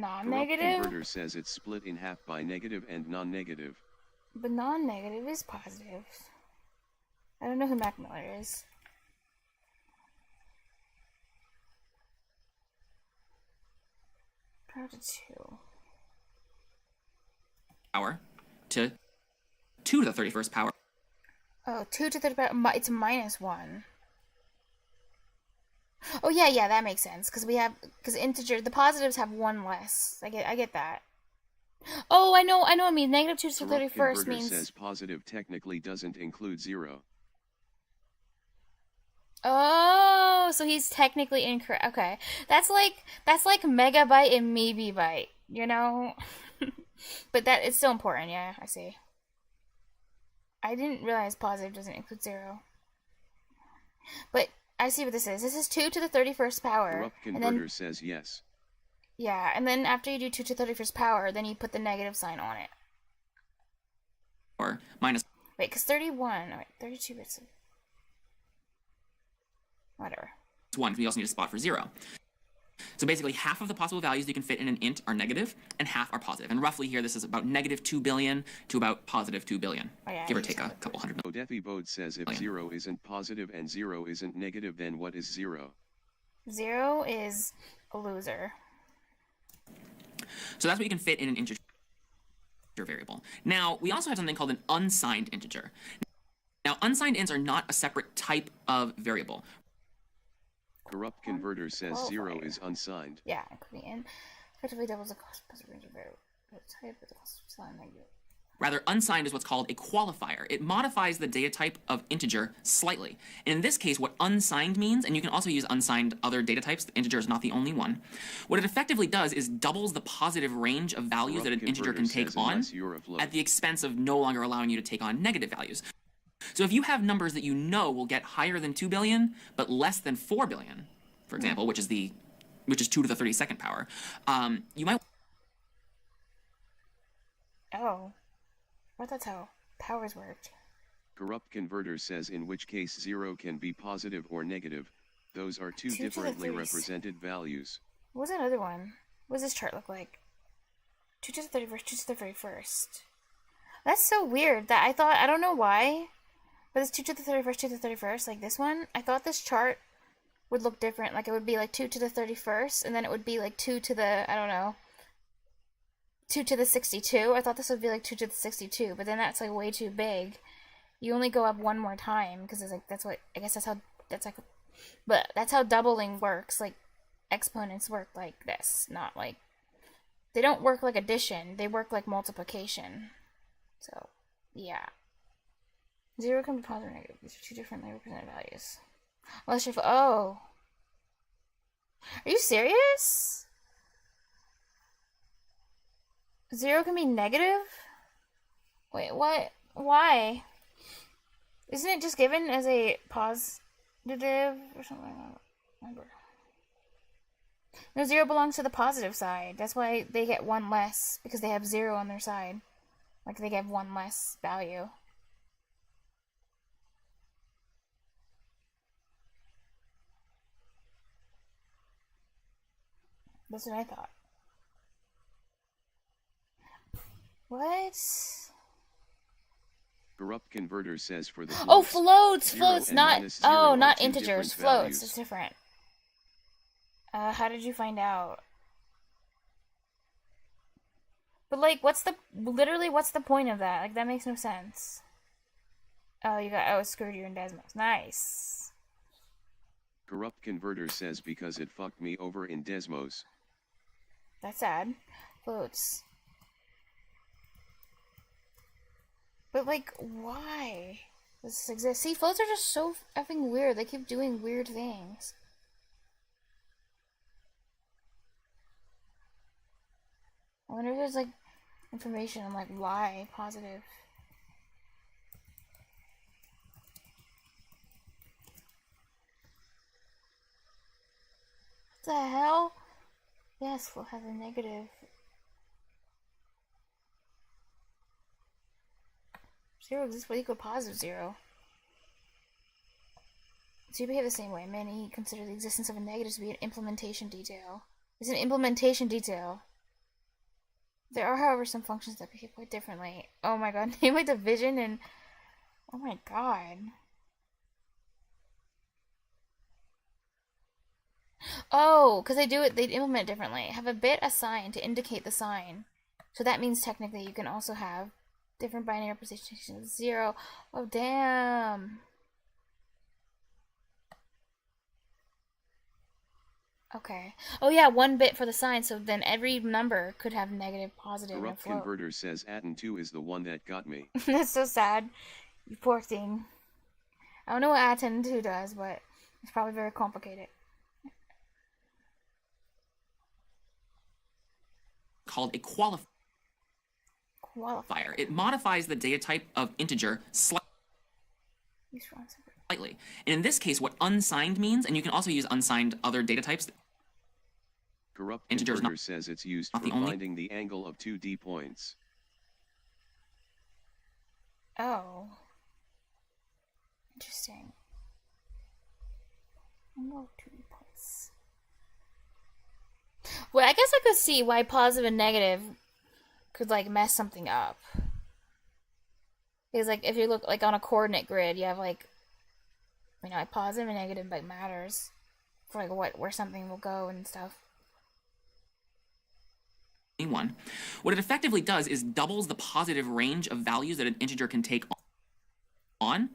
non-negative? Corrupt Converter says it's split in half by negative and non-negative. But non-negative is positive. I don't know who Mac Miller is. Power to 2. Power to 2 to the 31st power. Oh, 2 to the power. It's minus 1. Oh yeah, that makes sense. Because integer, the positives have 1 less. I get that. Oh, I know. I mean, negative 2 to the 31st means. Says positive technically doesn't include 0. Oh, so he's technically incorrect. Okay, that's like megabyte and maybe byte, you know. But that is still important. Yeah, I see. I didn't realize positive doesn't include 0. But I see what this is. This is 2 to the 31st power. Corrupt Converter says yes. Yeah, and then after you do 2 to the 31st power, then you put the negative sign on it. Or minus. Wait, because 31. Alright, 32 bits. Whatever. 1, we also need a spot for 0. So basically, half of the possible values you can fit in an int are negative, and half are positive. And roughly here, this is about negative 2 billion to about positive 2 billion. Oh, yeah, give or take a couple hundred million. Odefi Bode says if 0 isn't positive and 0 isn't negative, then what is 0? 0 is a loser. So that's what you can fit in an integer variable. Now, we also have something called an unsigned integer. Now, unsigned ints are not a separate type of variable. Corrupt Converter says 0 is unsigned. Yeah, it could be in. Effectively doubles the cost of range of variable type with the cost of sign negative. Rather, unsigned is what's called a qualifier. It modifies the data type of integer slightly. And in this case, what unsigned means, and you can also use unsigned other data types, the integer is not the only one. What it effectively does is doubles the positive range of values that an integer can take on at the expense of no longer allowing you to take on negative values. So if you have numbers that you know will get higher than 2 billion, but less than 4 billion, for example, which is 2 to the 32nd power, you might... Oh. I thought that's how powers worked. Corrupt Converter says in which case 0 can be positive or negative. Those are two differently represented values. What was that other one? What does this chart look like? 2 to the 31st, 2 to the 31st. That's so weird that I don't know why, but it's 2 to the 31st, 2 to the 31st, like this one. I thought this chart would look different. Like it would be like 2 to the 31st, and then it would be like 2 to the, I don't know, 2 to the 62. I thought this would be like 2 to the 62, but then that's like way too big. You only go up one more time, because it's like, that's how doubling works. Like, exponents work like this, not like, they don't work like addition, they work like multiplication. So, yeah. 0 can be positive or negative. These are two differently represented values. Unless you're, oh. Are you serious? 0 can be negative? Wait, what? Why? Isn't it just given as a positive or something? I don't remember. No, 0 belongs to the positive side. That's why they get 1 less, because they have 0 on their side. Like, they get 1 less value. That's what I thought. What? Corrupt Converter says for the Oh, floats, floats, 0 and not, -0 are not two integers, different floats, values. it's different. How did you find out? But like, what's the point of that? Like, that makes no sense. Oh, screwed you in Desmos. Nice. Corrupt Converter says because it fucked me over in Desmos. That's sad. Floats. But like, why does this exist? See, floats are just so effing weird. They keep doing weird things. I wonder if there's like information on like why positive. What the hell? Yes, float has a negative. Zero exists but equal positive 0. So you behave the same way. Many consider the existence of a negative to be an implementation detail. It's an implementation detail. There are, however, some functions that behave quite differently. Oh my god, name like division and... Oh my god. Oh, because they'd implement it differently. Have a bit assigned to indicate the sign. So that means technically you can also have different binary representations of 0. Oh, damn. Okay. Oh yeah, 1 bit for the sign, so then every number could have negative, positive, Corrupt and float. Converter says Aten2 is the one that got me. That's so sad. You poor thing. I don't know what Aten2 does, but it's probably very complicated. Called a qualifier. It modifies the data type of integer slightly. And in this case, what unsigned means, and you can also use unsigned other data types. Corrupt Integers Converter says it's used for finding the angle of 2D points. Oh. Interesting. Angle of 2D points. Well, I guess I could see why positive and negative could like mess something up. Because like if you look like on a coordinate grid, you have like, you know, like positive and negative like matters for like where something will go and stuff. What it effectively does is doubles the positive range of values that an integer can take on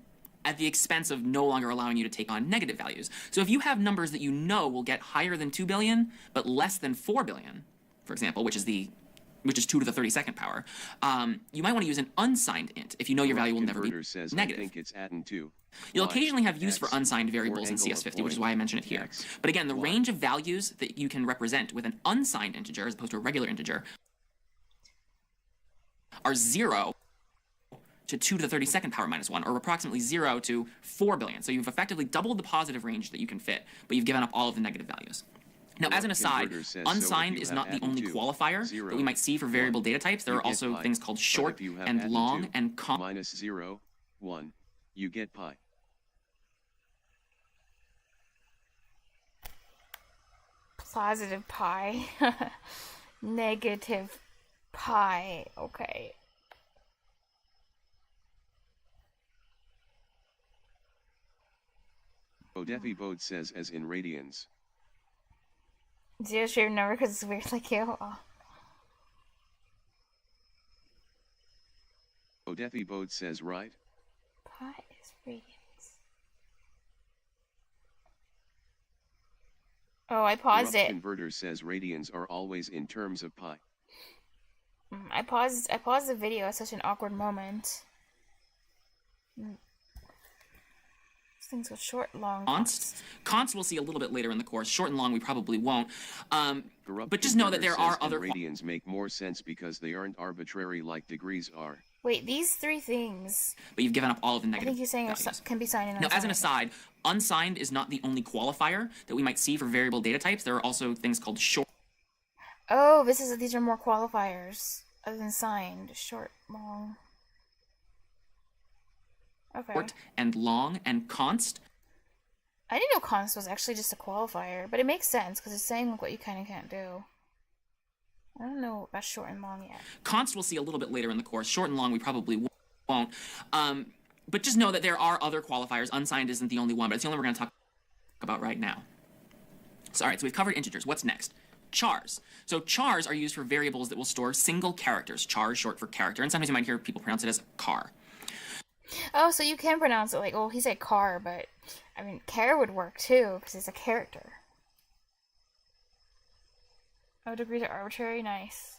at the expense of no longer allowing you to take on negative values. So if you have numbers that you know will get higher than 2 billion but less than 4 billion, for example, which is 2 to the 32nd power, you might want to use an unsigned int if you know your value will never be says, negative. I think it's Aten2. You'll occasionally have use for unsigned variables in CS50, which is why I mention it here. But again, the range of values that you can represent with an unsigned integer as opposed to a regular integer are 0 to 2 to the 32nd power minus 1, or approximately 0 to 4 billion. So you've effectively doubled the positive range that you can fit, but you've given up all of the negative values. Now, as an aside, unsigned is not the only qualifier that we might see for variable data types. There are also things called short and long and minus 0, 1, you get pi. Positive pi. Negative pi. Okay. Odefi Bode says as in radians. Zero shared number because it's weird like you. Oh. Odefi Bode says right. Pi is radians. Oh, I paused it. Converter says radians are always in terms of pi. I paused the video at such an awkward moment. Things with short, long const. Const we'll see a little bit later in the course. Short and long we probably won't. But just know that there are other radians make more sense because they aren't arbitrary like degrees are. Wait, these 3 things. But you've given up all of the negative. I think you're saying can be signed and unsigned. Now, as an aside, unsigned is not the only qualifier that we might see for variable data types. There are also things called short. Oh, these are more qualifiers other than signed. Short, long. Okay. Short and long and const. I didn't know const was actually just a qualifier, but it makes sense because it's saying like what you can and can't do. I don't know about short and long yet. Const we'll see a little bit later in the course. Short and long we probably won't. But just know that there are other qualifiers. Unsigned isn't the only one, but it's the only one we're going to talk about right now. So, all right, so we've covered integers. What's next? Chars. So chars are used for variables that will store single characters. Char is short for character, and sometimes you might hear people pronounce it as car. Oh, so you can pronounce it like, well, he said car, but I mean, char would work too, because it's a character. Oh, degrees are arbitrary? Nice.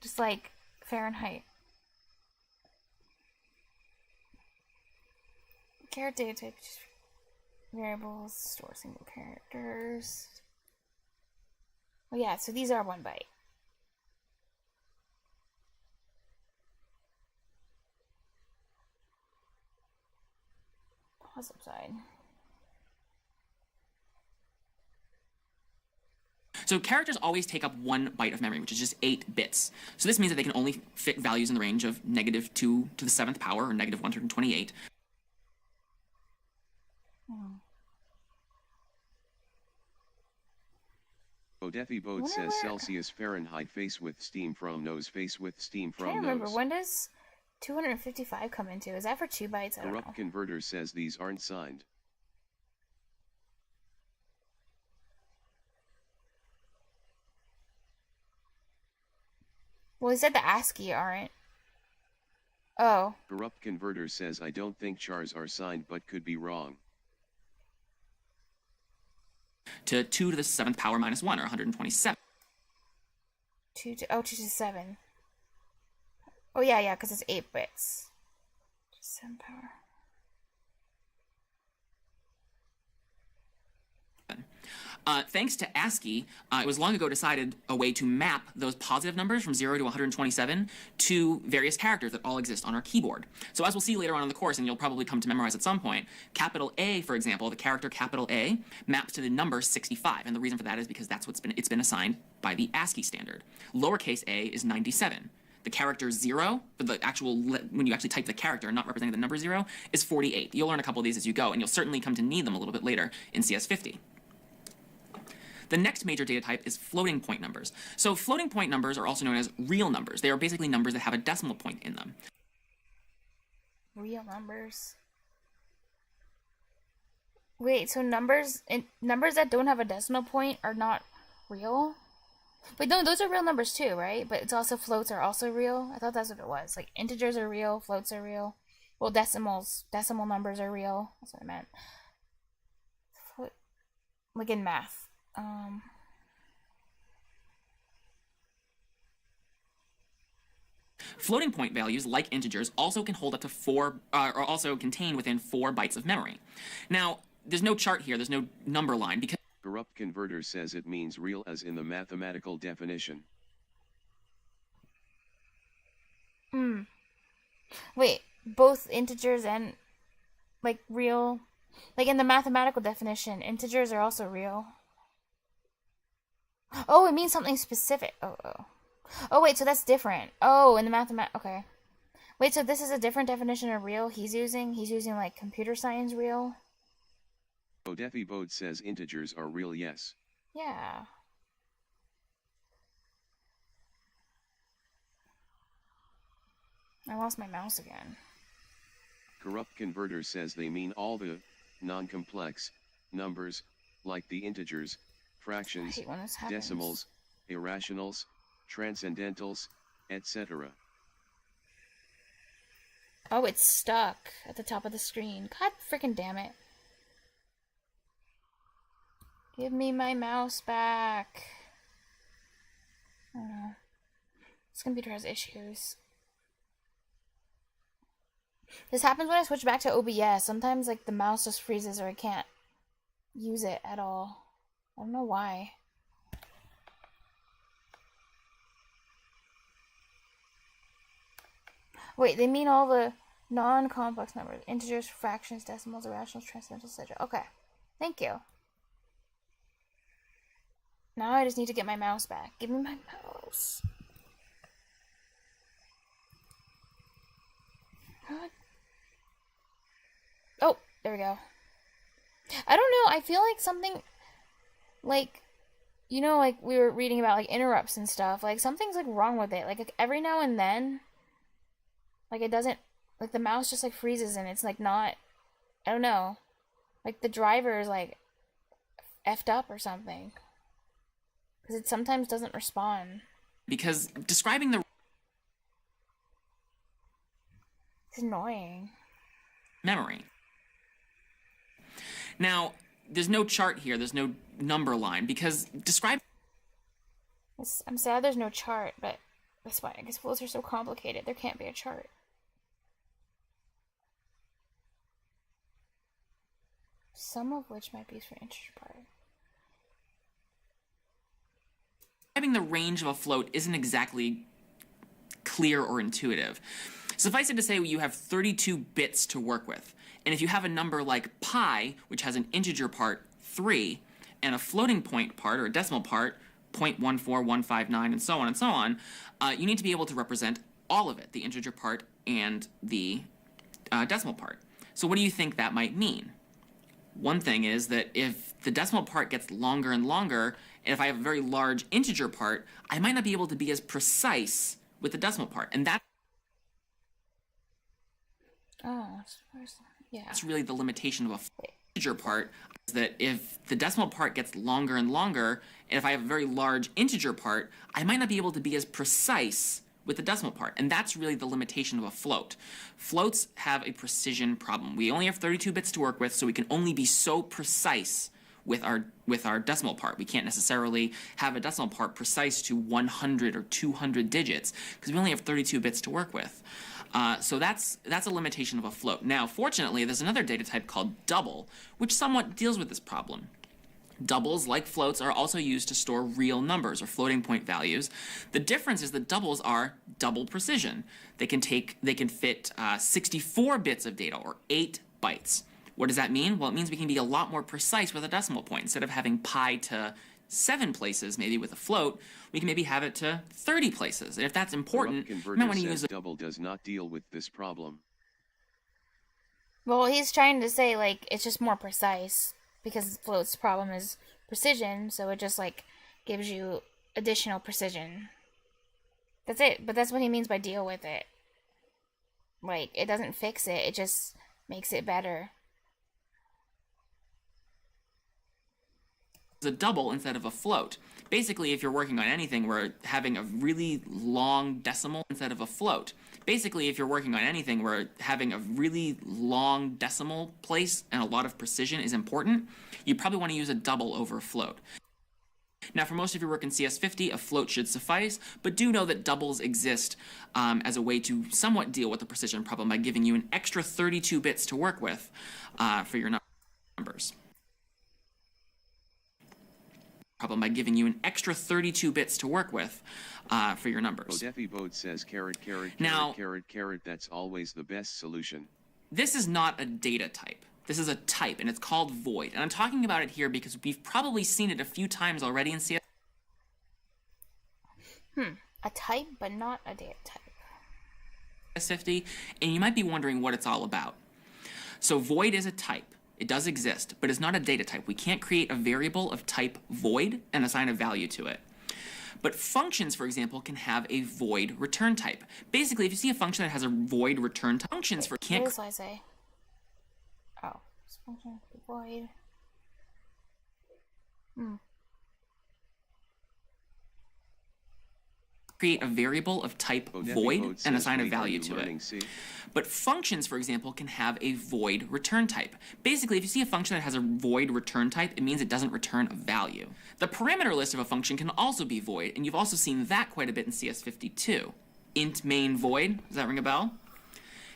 Just like Fahrenheit. Char data type, just variables, store single characters. Oh yeah, so these are 1 byte. Positive side. So characters always take up 1 byte of memory, which is just 8 bits. So this means that they can only fit values in the range of -2 to the 7th power, or -128. Odefi Bode says Celsius Fahrenheit face with steam from nose face with steam from I can't nose. remember, when does 255 come into? Is that for 2 bytes? I don't know. Corrupt Converter says these aren't signed. Well, he said the ASCII aren't. Oh. Corrupt Converter says I don't think chars are signed but could be wrong. To 2 to the 7th power minus 1, or 127. 2 to 7. Oh, yeah, because it's 8 bits. 7 power. Thanks to ASCII, it was long ago decided a way to map those positive numbers from 0 to 127 to various characters that all exist on our keyboard. So as we'll see later on in the course, and you'll probably come to memorize at some point, capital A, for example, the character capital A, maps to the number 65. And the reason for that is because that's it's been assigned by the ASCII standard. Lowercase a is 97. The character 0, but the actual, when you actually type the character, not representing the number 0, is 48. You'll learn a couple of these as you go, and you'll certainly come to need them a little bit later in CS50. The next major data type is floating point numbers. So floating point numbers are also known as real numbers. They are basically numbers that have a decimal point in them. Real numbers. Wait, so numbers that don't have a decimal point are not real? Wait, no, those are real numbers too, right? But it's also floats are also real? I thought that's what it was. Like integers are real, floats are real. Well, decimal numbers are real. That's what I meant. Like in math. Floating point values, like integers, also can hold up to 4, or also contain within 4 bytes of memory. Now, there's no chart here, there's no number line, because Corrupt Converter says it means real as in the mathematical definition. Wait, both integers and, like, real... Like, in the mathematical definition, integers are also real. Oh, it means something specific. Oh, wait, so that's different. Oh, in the okay. Wait, so this is a different definition of real he's using? He's using, like, computer science real? Odefi Bode says integers are real, yes. Yeah. I lost my mouse again. Corrupt Converter says they mean all the non-complex numbers, like the integers, fractions, decimals, irrationals, transcendentals, etc. Oh, it's stuck at the top of the screen. God freaking damn it. Give me my mouse back. I don't know. This computer has issues. This happens when I switch back to OBS. Sometimes, like, the mouse just freezes or I can't use it at all. I don't know why. Wait, they mean all the non-complex numbers. Integers, fractions, decimals, irrationals, transcendentals, etc. Okay. Thank you. Now I just need to get my mouse back. Give me my mouse. What? Oh, there we go. I don't know. I feel like something, like, you know, like we were reading about, like, interrupts and stuff. Like, something's, like, wrong with it. Like every now and then, like, it doesn't, Like the mouse just like freezes and it's like not, I don't know. Like the driver is like effed up or something. Because it sometimes doesn't respond. Because describing the It's annoying. memory. Now, there's no chart here, there's no number line, because describe I'm sad there's no chart, but that's why I guess floats are so complicated. There can't be a chart. Some of which might be for integer part. describing the range of a float isn't exactly clear or intuitive. Suffice it to say, you have 32 bits to work with. And if you have a number like pi, which has an integer part, 3, and a floating point part, or a decimal part, 0.14159, and so on, you need to be able to represent all of it, the integer part and the decimal part. So what do you think that might mean? One thing is that if the decimal part gets longer and longer, and if I have a very large integer part, I might not be able to be as precise with the decimal part. And that's really the limitation of a integer part, is that if the decimal part gets longer and longer, and if I have a very large integer part, I might not be able to be as precise with the decimal part. And that's really the limitation of a float. Floats have a precision problem. We only have 32 bits to work with, so we can only be so precise with our decimal part. We can't necessarily have a decimal part precise to 100 or 200 digits, because we only have 32 bits to work with. So that's a limitation of a float. Now, fortunately, there's another data type called double, which somewhat deals with this problem. Doubles, like floats, are also used to store real numbers or floating point values. The difference is that doubles are double precision. They can fit 64 bits of data, or 8 bytes. What does that mean? Well, it means we can be a lot more precise with a decimal point. Instead of having pi to 7 places, maybe with a float, we can maybe have it to 30 places. And if that's important, you might want to use a double does not deal with this problem. Well, he's trying to say, like, it's just more precise, because float's problem is precision, so it just, like, gives you additional precision. That's it, but that's what he means by deal with it. Like, it doesn't fix it, it just makes it better. a double instead of a float. Basically, if you're working on anything where having a really long decimal instead of a float. Basically, if you're working on anything where having a really long decimal place and a lot of precision is important, you probably want to use a double over a float. Now, for most of your work in CS50, a float should suffice, but do know that doubles exist as a way to somewhat deal with the precision problem by giving you an extra 32 bits to work with for your numbers. By giving you an extra 32 bits to work with for your numbers. Odefi Bode says carrot, Now, that's always the best solution. This is not a data type. This is a type, and it's called void. And I'm talking about it here because we've probably seen it a few times already in CS. A type, but not a data type. CS50, and you might be wondering what it's all about. So void is a type. It does exist, but it's not a data type. We can't create a variable of type void and assign a value to it. But functions, for example, can have a void return type. Basically, if you see a function that has a void return type, functions for can't. What does I say? Oh, this function void. Create a variable of type void and assign a value to it. But functions, for example, can have a void return type. Basically, if you see a function that has a void return type, it means it doesn't return a value. The parameter list of a function can also be void, and you've also seen that quite a bit in CS52. Int main void, does that ring a bell?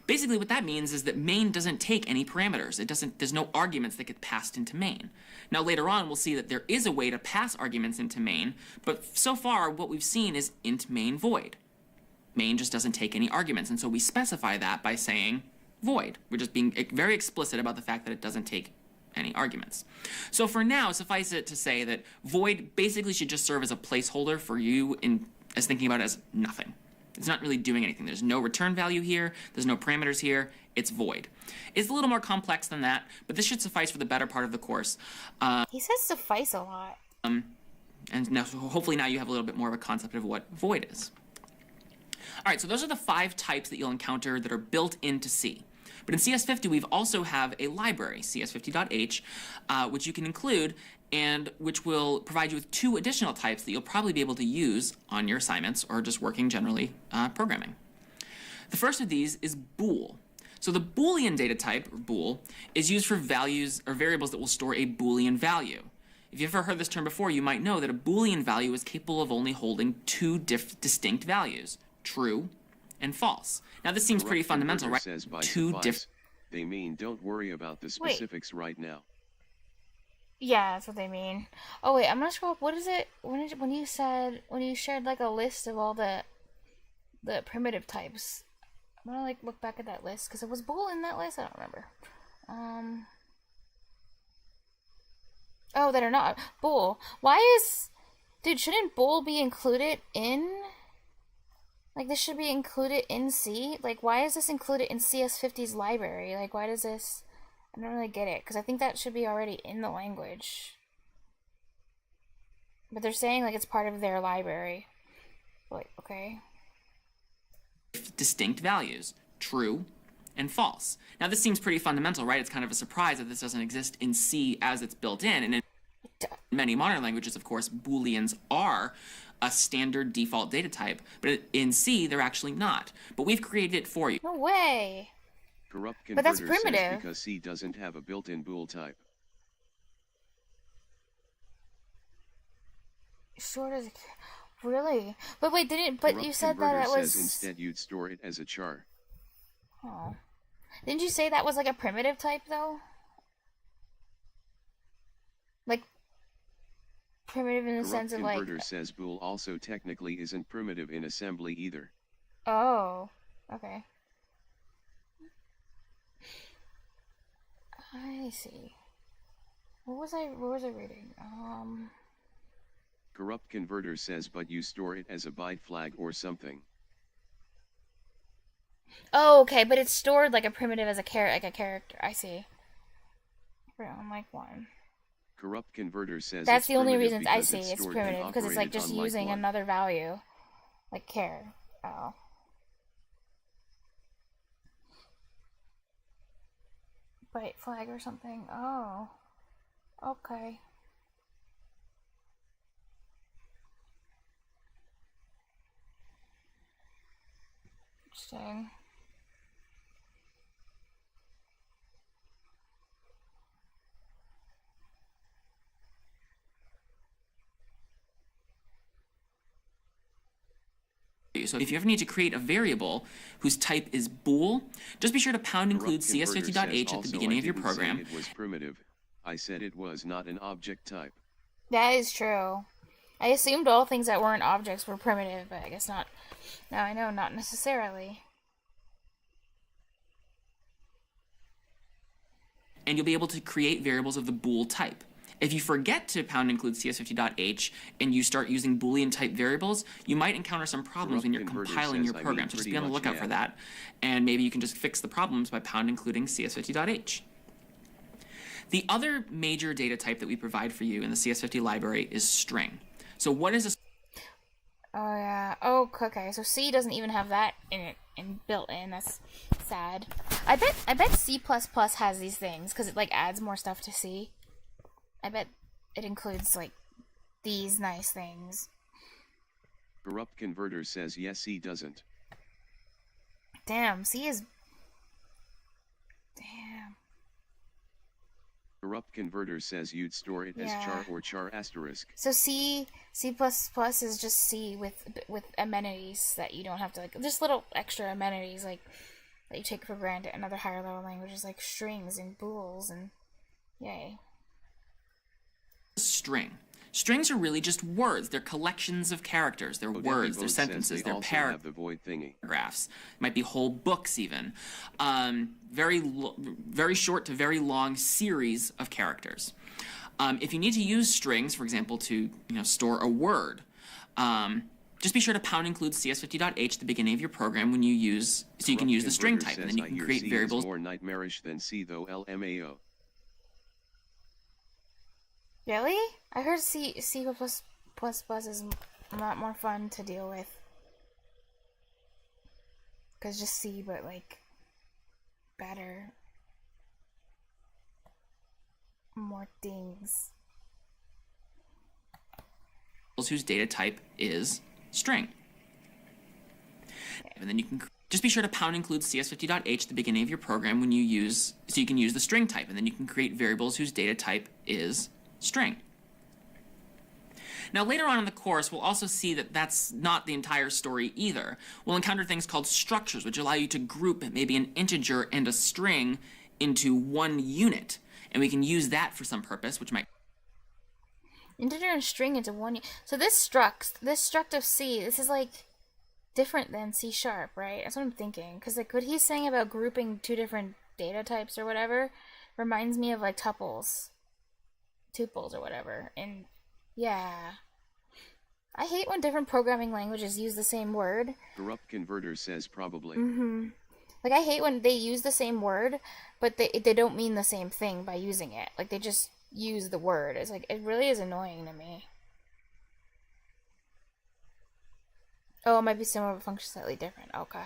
Basically, what that means is that main doesn't take any parameters. There's no arguments that get passed into main. Now, later on, we'll see that there is a way to pass arguments into main, but so far, what we've seen is int main void. Main just doesn't take any arguments, and so we specify that by saying void. We're just being very explicit about the fact that it doesn't take any arguments. So for now, suffice it to say that void basically should just serve as a placeholder for you as thinking about it as nothing. It's not really doing anything. There's no return value here. There's no parameters here. It's void. It's a little more complex than that, but this should suffice for the better part of the course. He says suffice a lot. And now, so hopefully now you have a little bit more of a concept of what void is. All right, so those are the 5 types that you'll encounter that are built into C. But in CS50, we've also have a library, cs50.h, which you can include and which will provide you with 2 additional types that you'll probably be able to use on your assignments or just working generally programming. The first of these is bool. So the Boolean data type, or bool, is used for values or variables that will store a Boolean value. If you've ever heard this term before, you might know that a Boolean value is capable of only holding 2 distinct values, true and false. Now this seems pretty fundamental, right? Says by 2 suffice, different. they mean don't worry about the specifics right now. Yeah, that's what they mean. Oh wait, I'm gonna scroll up. What is it? When you shared like a list of all the primitive types? I'm gonna like look back at that list because it was bool in that list. I don't remember. Oh, that are not bool. Dude? Shouldn't bool be included in? Like this should be included in C. Like why is this included in CS50's library? Like why does this? I don't really get it, because I think that should be already in the language. But they're saying, like, it's part of their library. Like, okay. Distinct values, true and false. Now this seems pretty fundamental, right? It's kind of a surprise that this doesn't exist in C as it's built in. And in many modern languages, of course, Booleans are a standard default data type. But in C, they're actually not. But we've created it for you. No way! Corrupt But that's converter says primitive. because C doesn't have a built-in bool type. Short as a... Really? But wait, but you Corrupt said that converter it was... says instead you'd store it as a char. Oh. Didn't you say that was like a primitive type, though? Like, primitive in the sense of like... Converter says bool also technically isn't primitive in assembly either. Oh. Okay. I see. What was I reading? Corrupt converter says but you store it as a byte flag or something. Oh, okay, but it's stored like a primitive as a character. I see. On like 1. Corrupt converter says That's it's the only primitive reason I because see it's it's stored and primitive, because it's like operated just on using one. another value. Like char. Oh. Byte flag or something. Oh. Okay. Interesting. So if you ever need to create a variable whose type is bool, just be sure to pound include cs50.h at the beginning of your program. It was primitive. I said it was not an object type. That is true. I assumed all things that weren't objects were primitive, but I guess not. Now I know, not necessarily. And you'll be able to create variables of the bool type. If you forget to pound include cs50.h and you start using Boolean type variables, you might encounter some problems when you're compiling your program. So just be on the lookout for that. And maybe you can just fix the problems by pound including cs50.h. The other major data type that we provide for you in the CS50 library is string. So what is a... Oh yeah. Oh, okay. So C doesn't even have that in it and built in. That's sad. I bet C++ has these things because it like adds more stuff to C. I bet it includes like these nice things. Corrupt converter says yes, C doesn't. Damn, C is... Damn. Corrupt converter says you'd store it as char or char asterisk. So C++ is just C with amenities that you don't have to like, just little extra amenities like that you take for granted in other higher level languages like strings and bools and yay. String. Strings are really just words. They're collections of characters. They're words, they're sentences, they're paragraphs. The void thingy. Might be whole books even. Very short to very long series of characters. If you need to use strings, for example, to store a word, just be sure to pound include cs50.h at the beginning of your program when you use, so you can use the string type, and then you can create variables. More nightmarish than C though, LMAO. Really? I heard C++ is a lot more fun to deal with. Because just C, but like better. More things. Whose data type is string. And then you can just be sure to pound include cs50.h at the beginning of your program when you use, so you can use the string type, and then you can create variables whose data type is string. Now later on in the course, we'll also see that that's not the entire story either. We'll encounter things called structures, which allow you to group maybe an integer and a string into one unit, and we can use that for some purpose, which might Integer and string into one. So this struct of C, this is like different than C#, right? That's what I'm thinking. Because like what he's saying about grouping two different data types or whatever reminds me of like tuples or whatever. And yeah, I hate when different programming languages use the same word. Corrupt Converter says probably. Like I hate when they use the same word, but they don't mean the same thing by using it. Like they just use the word. It's like, it really is annoying to me. Oh, it might be similar but function slightly different. Okay.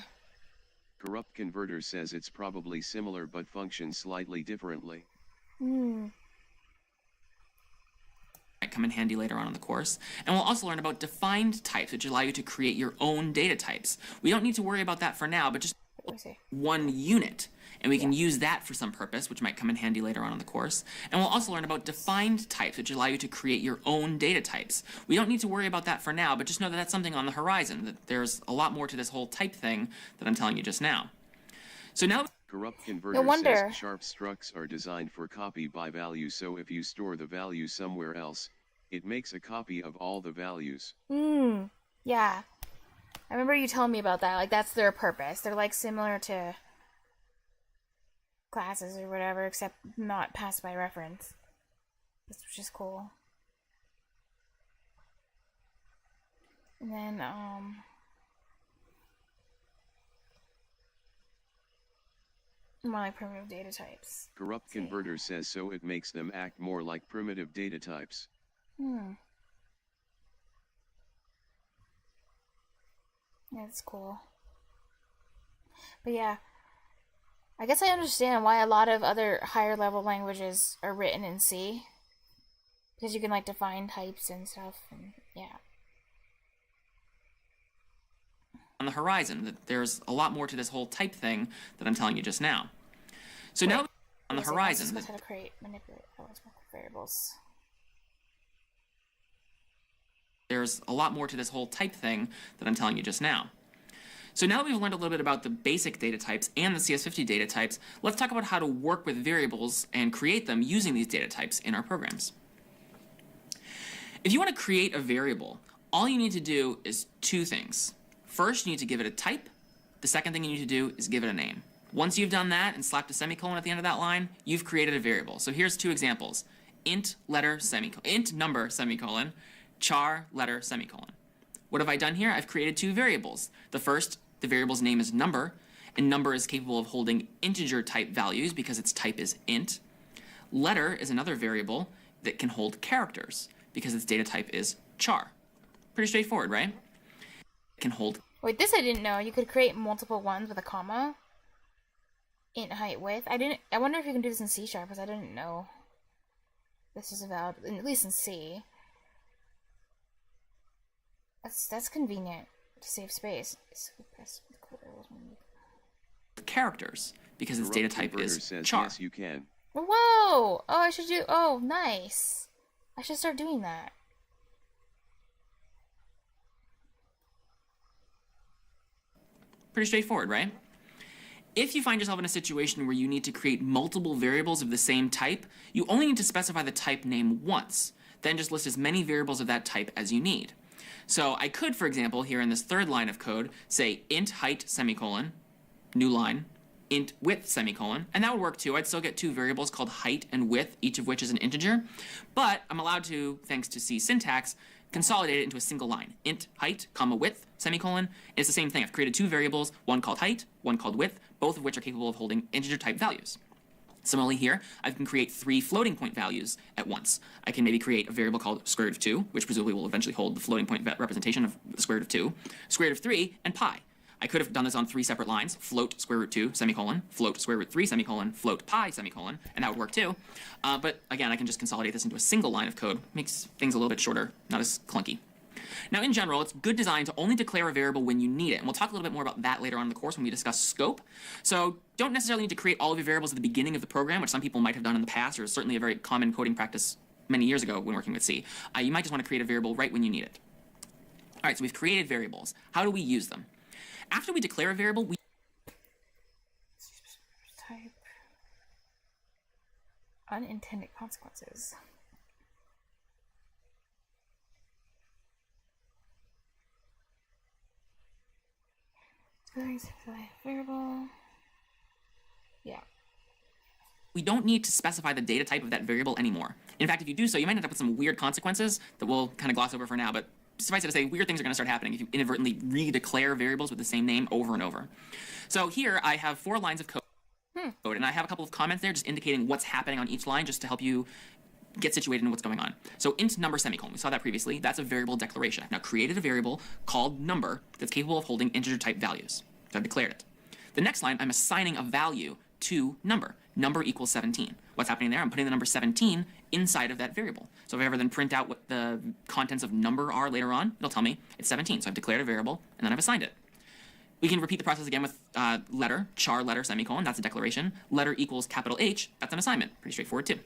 Corrupt Converter says it's probably similar but functions slightly differently. might come in handy later on in the course. And we'll also learn about defined types, which allow you to create your own data types. We don't need to worry about that for now, but just one unit. And we can use that for some purpose, which might come in handy later on in the course. And we'll also learn about defined types, which allow you to create your own data types. We don't need to worry about that for now, but just know that that's something on the horizon, that there's a lot more to this whole type thing that I'm telling you just now. So now... Corrupt Converter says sharp structs are designed for copy by value, so if you store the value somewhere else, it makes a copy of all the values. Yeah. I remember you telling me about that. Like, that's their purpose. They're like similar to classes or whatever, except not passed by reference, which is cool. And then more like primitive data types. Corrupt Converter says so it makes them act more like primitive data types. Yeah, that's cool. But yeah, I guess I understand why a lot of other higher level languages are written in C. Because you can like define types and stuff, and yeah. On the horizon, that there's a lot more to this whole type thing that I'm telling you just now. So now on the horizon, How to create, manipulate, variables. There's a lot more to this whole type thing that I'm telling you just now. So now that we've learned a little bit about the basic data types and the CS50 data types, let's talk about how to work with variables and create them using these data types in our programs. If you want to create a variable, all you need to do is two things. First, you need to give it a type. The second thing you need to do is give it a name. Once you've done that and slapped a semicolon at the end of that line, you've created a variable. So here's two examples. Int letter semicolon, int number semicolon, char letter semicolon. What have I done here? I've created two variables. The first, the variable's name is number, and number is capable of holding integer type values because its type is int. Letter is another variable that can hold characters because its data type is char. Pretty straightforward, right? It can hold... Wait, this I didn't know. You could create multiple ones with a comma. Int height width. I wonder if you can do this in C# because I didn't know this is about, at least in C. That's convenient to save space. Characters because its data type is char. Yes, you can. Whoa! Oh, I should do. Oh, nice. I should start doing that. Pretty straightforward, right? If you find yourself in a situation where you need to create multiple variables of the same type, you only need to specify the type name once. Then just list as many variables of that type as you need. So I could, for example, here in this third line of code, say int height semicolon, new line, int width semicolon, and that would work too. I'd still get two variables called height and width, each of which is an integer, but I'm allowed to, thanks to C syntax, consolidate it into a single line. Int height, comma width, semicolon. It's the same thing. I've created two variables, one called height, one called width, both of which are capable of holding integer type values. Similarly here, I can create three floating point values at once. I can maybe create a variable called square root of 2, which presumably will eventually hold the floating point representation of the square root of 2, square root of 3, and pi. I could have done this on 3 separate lines, float square root 2, semicolon, float square root 3, semicolon, float pi, semicolon, and that would work too. But again, I can just consolidate this into a single line of code. Makes things a little bit shorter, not as clunky. Now, in general, it's good design to only declare a variable when you need it, and we'll talk a little bit more about that later on in the course when we discuss scope. So don't necessarily need to create all of your variables at the beginning of the program, which some people might have done in the past, or is certainly a very common coding practice many years ago when working with C. You might just want to create a variable right when you need it. All right, so we've created variables. How do we use them? After we declare a variable, we type unintended consequences. Variable. Yeah. we don't need to specify the data type of that variable anymore. In fact, if you do so, you might end up with some weird consequences that we'll kind of gloss over for now, but suffice it to say, weird things are going to start happening if you inadvertently redeclare variables with the same name over and over. So here I have 4 lines of code, and I have a couple of comments there just indicating what's happening on each line just to help you get situated in what's going on. So int number semicolon, we saw that previously, that's a variable declaration. I've now created a variable called number that's capable of holding integer type values. So I've declared it. The next line, I'm assigning a value to number. Number equals 17. What's happening there? I'm putting the number 17 inside of that variable. So if I ever then print out what the contents of number are later on, it'll tell me it's 17. So I've declared a variable, and then I've assigned it. We can repeat the process again with letter, char letter, semicolon, that's a declaration. Letter equals capital H, that's an assignment. Pretty straightforward too.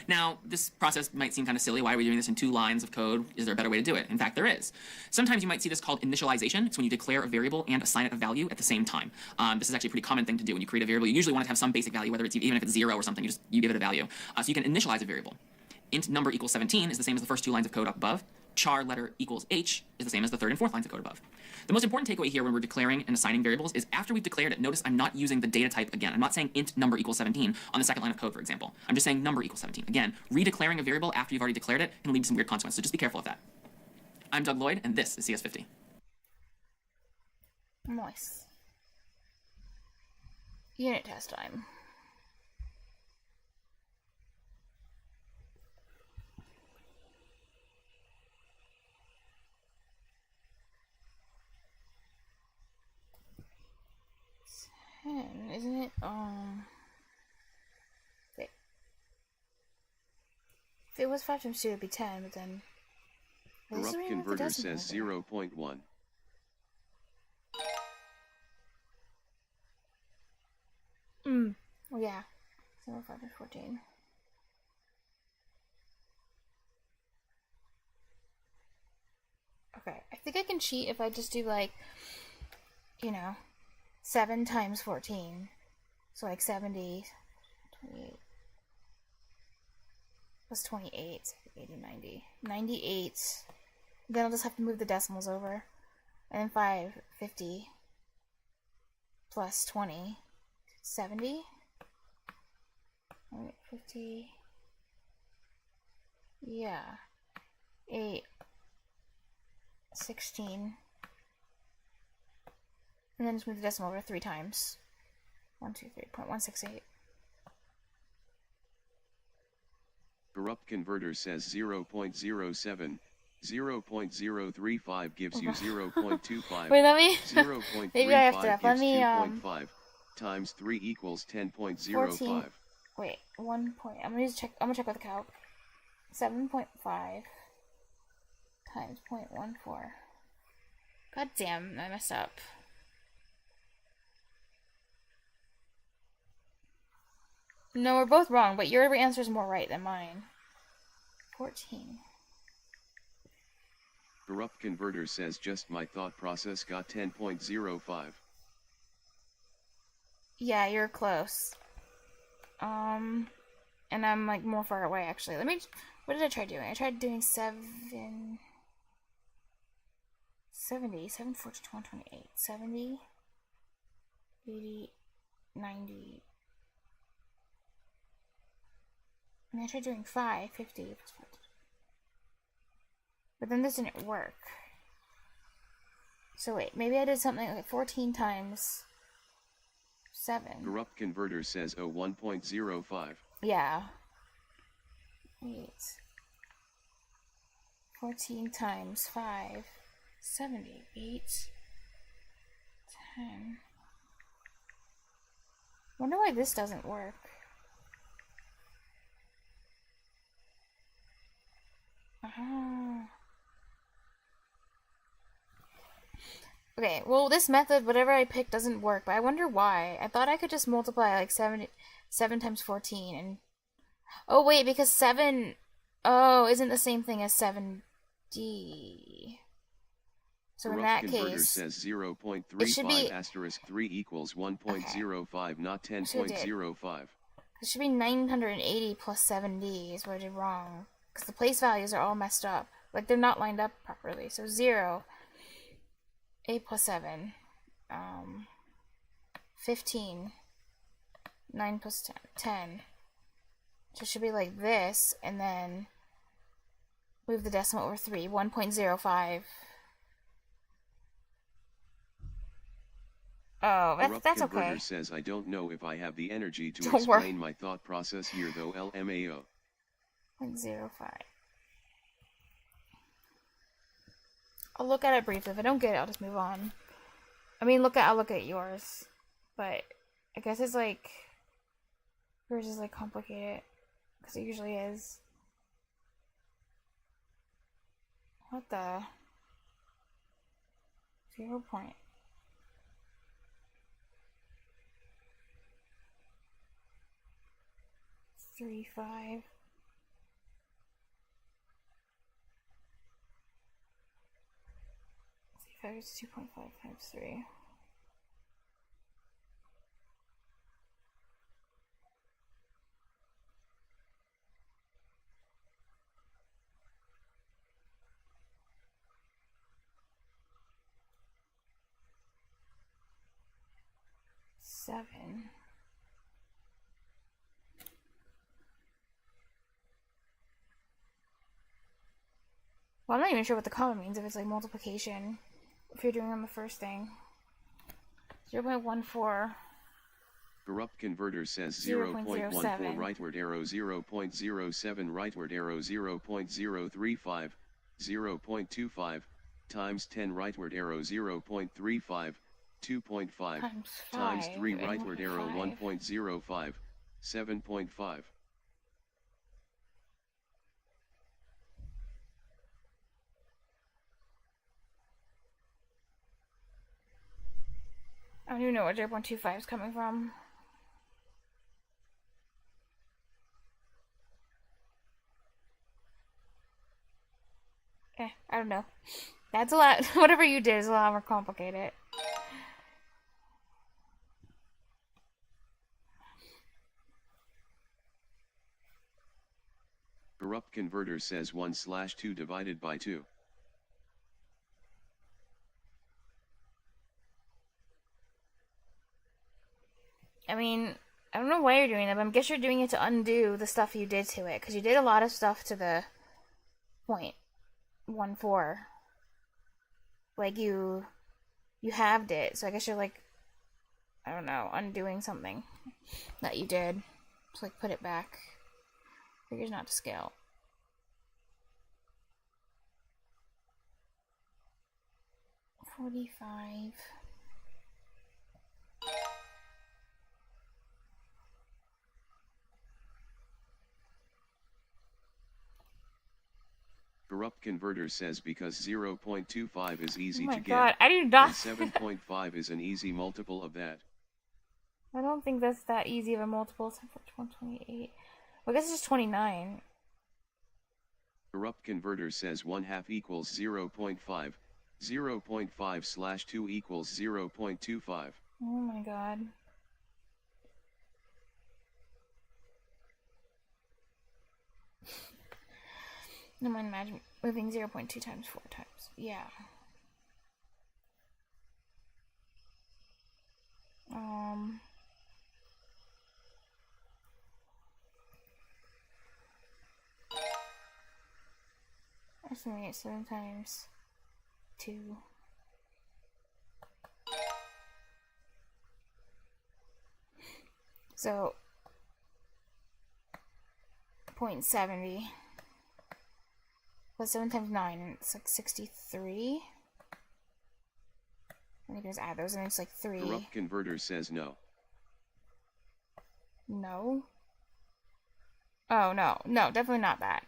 Now, this process might seem kind of silly. Why are we doing this in 2 lines of code? Is there a better way to do it? In fact, there is. Sometimes you might see this called initialization. It's when you declare a variable and assign it a value at the same time. This is actually a pretty common thing to do. When you create a variable, you usually want to have some basic value, whether it's even if it's 0 or something, you give it a value. So you can initialize a variable. Int number equals 17 is the same as the first 2 lines of code up above. Char letter equals H is the same as the 3rd and 4th lines of code above. The most important takeaway here when we're declaring and assigning variables is after we've declared it, notice I'm not using the data type again. I'm not saying int number equals 17 on the 2nd line of code, for example. I'm just saying number equals 17. Again, redeclaring a variable after you've already declared it can lead to some weird consequences, so just be careful of that. I'm Doug Lloyd, and this is CS50. Nice. Unit test time. Isn't it? Wait. If it was 5 times 2, it'd be 10, but then. Corrupt converter says 0.1. Oh, yeah. 0, 5, and 14. Okay. I think I can cheat if I just do, like, 7 times 14. So like 70, 28, plus 28, 80, 90. 98. Then I'll just have to move the decimals over. And then 5, 50, plus 20, 70. 50. Yeah. 8, 16. And then just move the decimal over 3 times. 123.168. Corrupt converter says 0.07. 0.035 gives you 0.25. Wait, let me. 0.35 Maybe I have to. gives Let me. 2.5 times 3 equals 10.05. Wait, 1 point. I'm gonna check. I'm gonna check with the calc. 7.5 times 0.14. God damn, I messed up. No, we're both wrong, but your answer is more right than mine. 14. Corrupt converter says just my thought process got 10.05. Yeah, you're close. And I'm like more far away actually. Let me. What did I try doing? I tried doing 70, 7, 14, 128, 70, 80, 90. And I tried doing 5, 50. But then this didn't work. So wait, maybe I did something like 14 times 7. Corrupt converter says 1.05. Yeah. Wait. 14 times 5, 78. 10. Wonder why this doesn't work. Okay, well, this method, whatever I pick, doesn't work, but I wonder why. I thought I could just multiply like 7 times 14 and... Oh, wait, because 7... Oh, isn't the same thing as 7D. So in that case... says 0.35 asterisk 3 equals 1.05, not 10.05. It should be 980 plus 7D is what I did wrong. Because the place values are all messed up. Like, they're not lined up properly. So 0... 8 plus 7, 15, 9 plus 10, 10. So it should be like this, and then move the decimal over 3, 1.05. Oh, that's okay. Says, I don't know if I have the energy to explain my thought process here, though. LMAO. 0.05. I'll look at it briefly. If I don't get it, I'll just move on. I mean, I'll look at yours. But I guess it's like... Yours is like complicated. Because it usually is. What the... 0 point. Three, 5. It's 2.5 times 3. Seven. Well, I'm not even sure what the comma means, if it's like multiplication. If you're doing on the first thing. 0.14. Corrupt Converter says 0.14 rightward arrow, 0.07 rightward arrow, 0.035, 0.25, times 10 rightward arrow, 0.35, 2.5, times 3 rightward arrow, 1.05, 7.5. I don't even know where 0.25 is coming from. I don't know. That's a lot. Whatever you did is a lot more complicated. Corrupt Converter says 1/2 divided by 2. I mean, I don't know why you're doing that, but I guess you're doing it to undo the stuff you did to it, because you did a lot of stuff to the 0.14. Like, you halved it, so I guess you're, like, I don't know, undoing something that you did. So, like, put it back. Figures not to scale. $45. Corrupt Converter says because 0.25 is easy to get. Oh my god, I do not. And 7.5 is an easy multiple of that. I don't think that's that easy of a multiple. 128. Well, I guess it's just 29. Corrupt Converter says 1/2 equals 0.5. 0.5/2 equals 0.25. Oh my god. No mind, imagine moving 0.2 times 4 times. Yeah. Estimate 7 times 2. So 0.70 plus 7 times 9, and it's like 63. And you can just add those, and it's like 3. Corrupt Converter says no. No. Oh, no. No, definitely not that.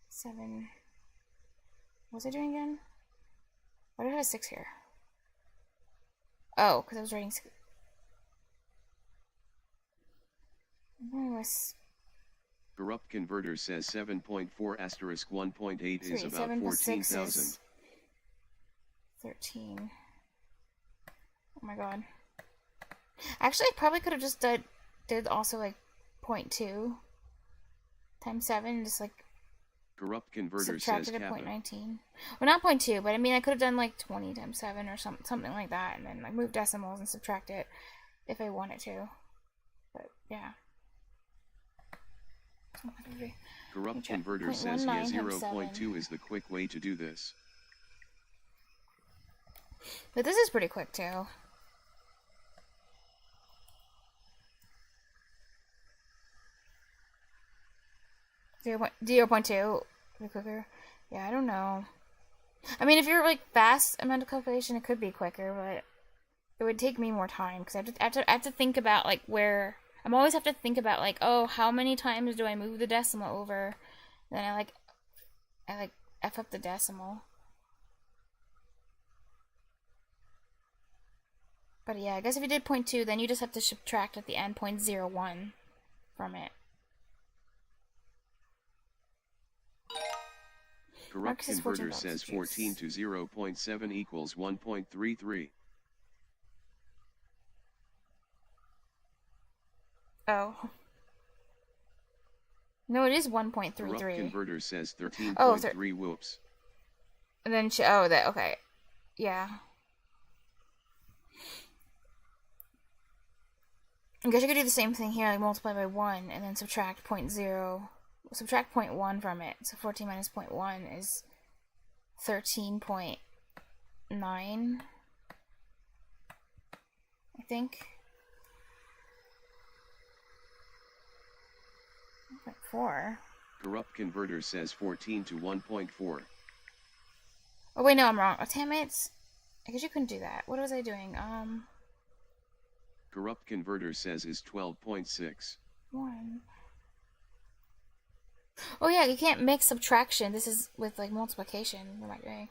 7. What was I doing again? Why do I have a 6 here? Oh, because I was writing... Corrupt Converter says 7.4 asterisk 1.8 is about 7 plus 6 14,000. is 13. Oh my god. Actually, I probably could have just did also like 0.2 times 7, just like Corrupt Converter says subtracted a kappa. 0.19. Well, not 0.2, but I mean, I could have done like 20 times 7 or something like that, and then like move decimals and subtract it if I wanted to. But yeah. Corrupt Converter says yeah, 0.2 is the quick way to do this. But this is pretty quick too. Zero point 0.2 be quicker. Yeah, I don't know. I mean, if you're like fast amount of calculation, it could be quicker, but it would take me more time because I have to think about like where. I'm always have to think about like, oh, how many times do I move the decimal over? Then I F up the decimal. But yeah, I guess if you did 0.2, then you just have to subtract at the end 0.01 from it. Corrupt Converter says 14 to 0.7 equals 1.33. Oh. No, it is 1.33. Corrupt Converter says 13.3. Oh, whoops. And then okay. Yeah. I guess you could do the same thing here, like multiply by 1 and then subtract 0.0. Subtract 0.1 from it. So 14 minus 0.1 is 13.9. I think. 1.4. Corrupt Converter says 14 to 1.4. Oh wait, no, I'm wrong. Oh, damn it. I guess you couldn't do that. What was I doing? Corrupt Converter says is 12.6. 1. Oh yeah, you can't mix subtraction. This is with like multiplication. What am I doing?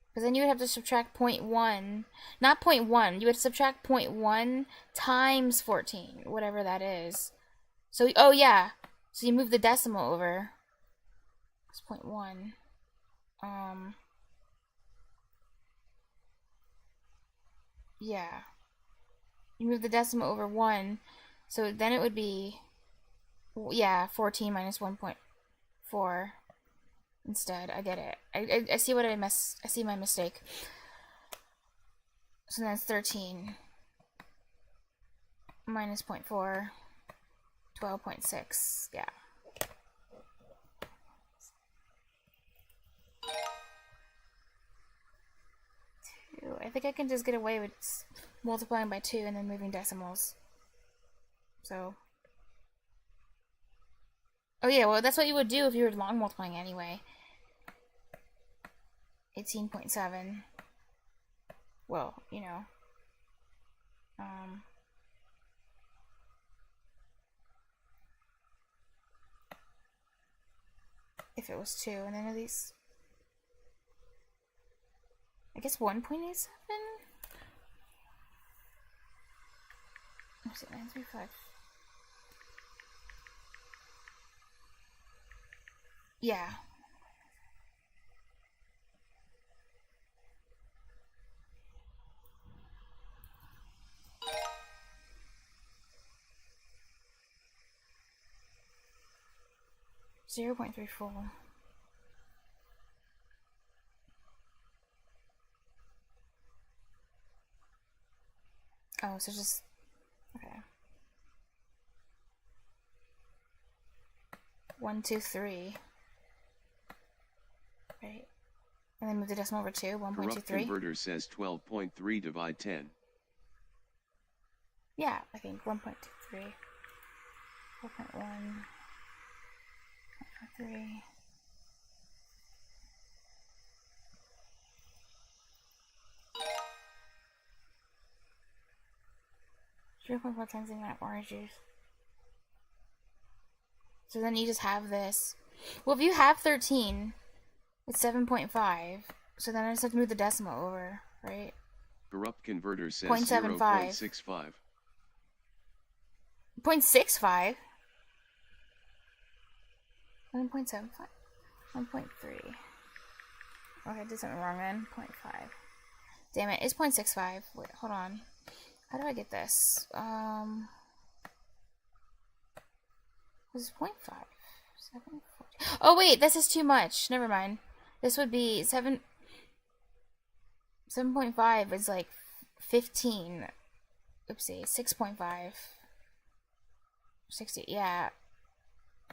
Because then you would have to subtract 0.1. Not 0.1. You would subtract 0.1 times 14. Whatever that is. So, oh yeah. So you move the decimal over. It's 0.1. Yeah. You move the decimal over 1. So then it would be, yeah, 14 minus 1.4 instead. I get it. I see what I see my mistake. So then it's 13 minus 0.4. 12.6, yeah. I think I can just get away with multiplying by 2 and then moving decimals. So. Oh yeah, well that's what you would do if you were long multiplying anyway. 18.7. Well, you know. If it was 2, and then at least, I guess 1.87? What's it, 935? Yeah. .34. Oh, so just okay. 1, 2, 3. Right. And then move the decimal over 2, 1.23. Corrupt Converter says 12.3 divide 10. Yeah, I think 1.23. 4.1. 3. 0.4 times the amount of orange juice. So then you just have this. Well, if you have 13, it's 7.5. So then I just have to move the decimal over, right? Corrupt converter says 0.75. 0.65. 0.65? 1.75? 1.3. Okay, I did something wrong then. 0.5. Damn it, it's 0.65. Wait, hold on. How do I get this? This is 0.5. 7.40. Oh wait, this is too much. Never mind. This would be 7.5 is like 15. Oopsie, 6.5. 60, yeah.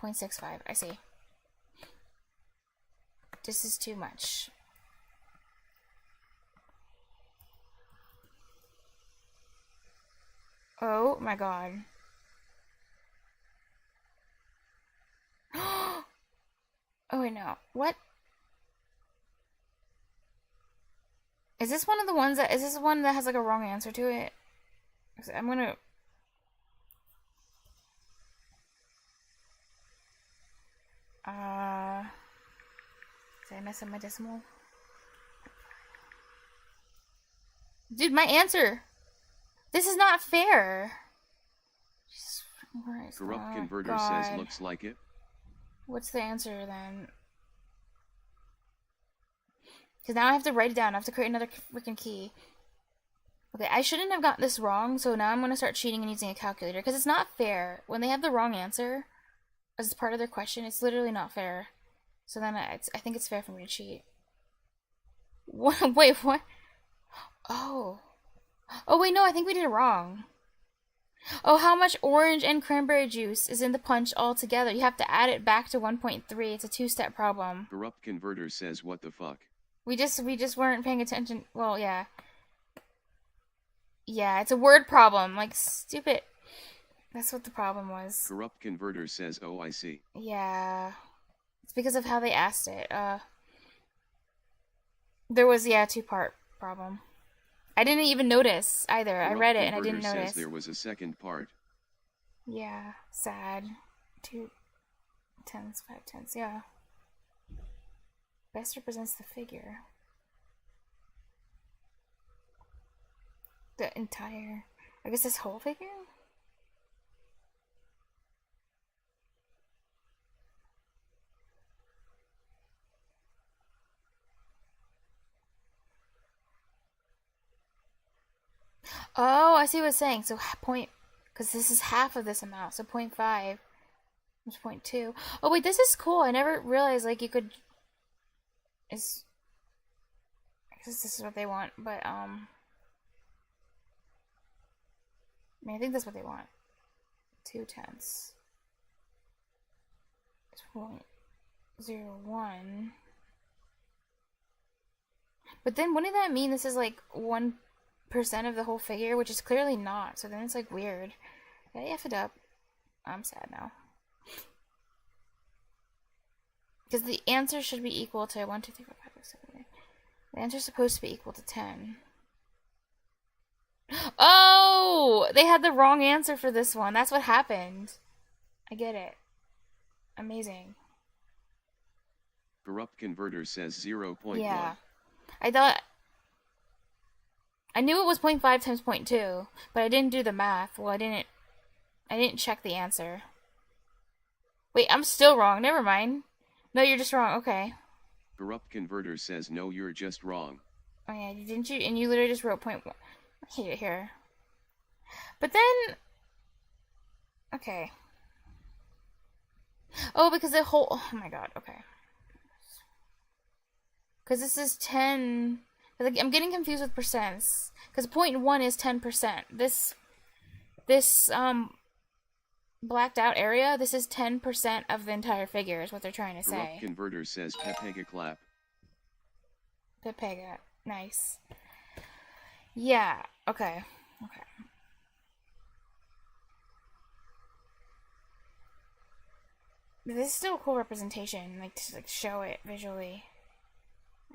0.65, I see. This is too much. Oh my god. Oh wait, no. What? Is this one of the ones that, is this one that has like a wrong answer to it? I'm gonna... Did I mess up my decimal? Dude, my answer! This is not fair! Jesus Christ. Corrupt Oh, converter God. says looks like it. What's the answer then? Because now I have to write it down. I have to create another freaking key. Okay, I shouldn't have gotten this wrong, so now I'm going to start cheating and using a calculator. Because it's not fair. When they have the wrong answer as part of their question, it's literally not fair. So then I think it's fair for me to cheat. What? Wait, what? Oh. Oh, wait, no, I think we did it wrong. Oh, how much orange and cranberry juice is in the punch altogether? You have to add it back to 1.3. It's a two-step problem. Corrupt converter says what the fuck. We just weren't paying attention. Well, yeah. Yeah, it's a word problem. Like, stupid. That's what the problem was. Corrupt converter says oh I see. Yeah. It's because of how they asked it. There was, yeah, a two-part problem. I didn't even notice either. Corrupt I read it and I didn't converter notice. says there was a second part. Yeah, sad. 2 tens, 5 tens, yeah. Best represents the figure. The entire... I guess this whole figure? Oh, I see what it's saying. So point... Because this is half of this amount. So 0.5 is 0.2. Oh, wait, this is cool. I never realized, like, you could... I guess this is what they want, but, I mean, I think that's what they want. 2 tenths. 0.01. But then wouldn't that mean this is like 1% of the whole figure, which is clearly not. So then it's like weird. Yeah, I F it up. I'm sad now. Because the answer should be equal to 1, 2, 3, 4, 5, 6, 7, 8. The answer's supposed to be equal to 10. Oh! They had the wrong answer for this one. That's what happened. I get it. Amazing. Corrupt converter says 0.1. Yeah. I thought... I knew it was 0.5 times 0.2, but I didn't do the math. Well, I didn't check the answer. Wait, I'm still wrong. Never mind. No, you're just wrong. Okay. Corrupt converter says no, you're just wrong. Oh yeah, didn't you? And you literally just wrote 0.1. Here. But then... Okay. Oh, because the whole... Oh my god, okay. Because this is 10... I'm getting confused with percents. Because 0.1 is 10%. This blacked out area, this is 10% of the entire figure, is what they're trying to say. Corrupt converter says Pepega clap. Pepega. Nice. Yeah, okay. This is still a cool representation, like, to like, show it visually.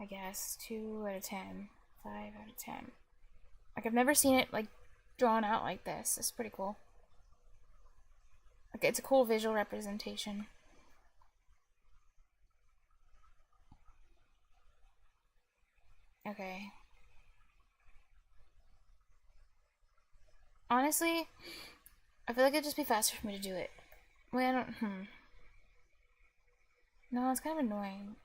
I guess. 2 out of 10. 5 out of 10. Like, I've never seen it, like, drawn out like this. It's pretty cool. Okay, it's a cool visual representation. Okay. Honestly, I feel like it'd just be faster for me to do it. Wait, I don't, No, it's kind of annoying.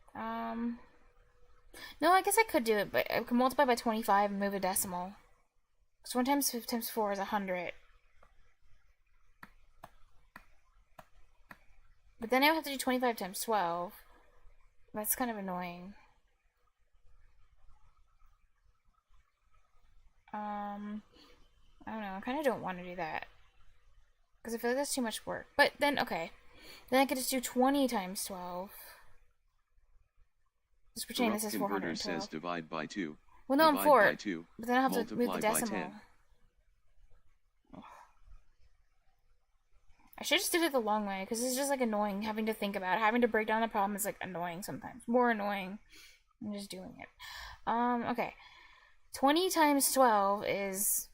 No, I guess I could do it, but I could multiply by 25 and move a decimal. So 1 times 5 times 4 is 100. But then I would have to do 25 times 12. That's kind of annoying. I don't know, I kind of don't want to do that. Because I feel like that's too much work. But then, okay. Then I could just do 20 times 12. Just pretend this is 412. Converter says divide by 2. Well, no, I'm 4. By 2. But then I'll have to move the decimal. I should just do it the long way, because it's just like annoying having to think about it. Having to break down the problem is like annoying sometimes. More annoying than just doing it. Okay. 20 times 12 is...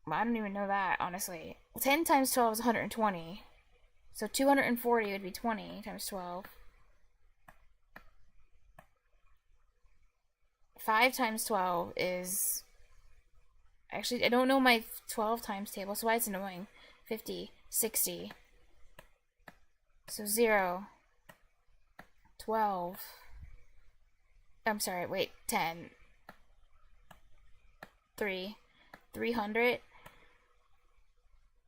Well, I don't even know that, honestly. 10 times 12 is 120. So 240 would be 20 times 12. 5 times 12 is... Actually, I don't know my 12 times table, so why it's annoying. 50, 60. So 0. 12. I'm sorry, wait, 10. 3. 300.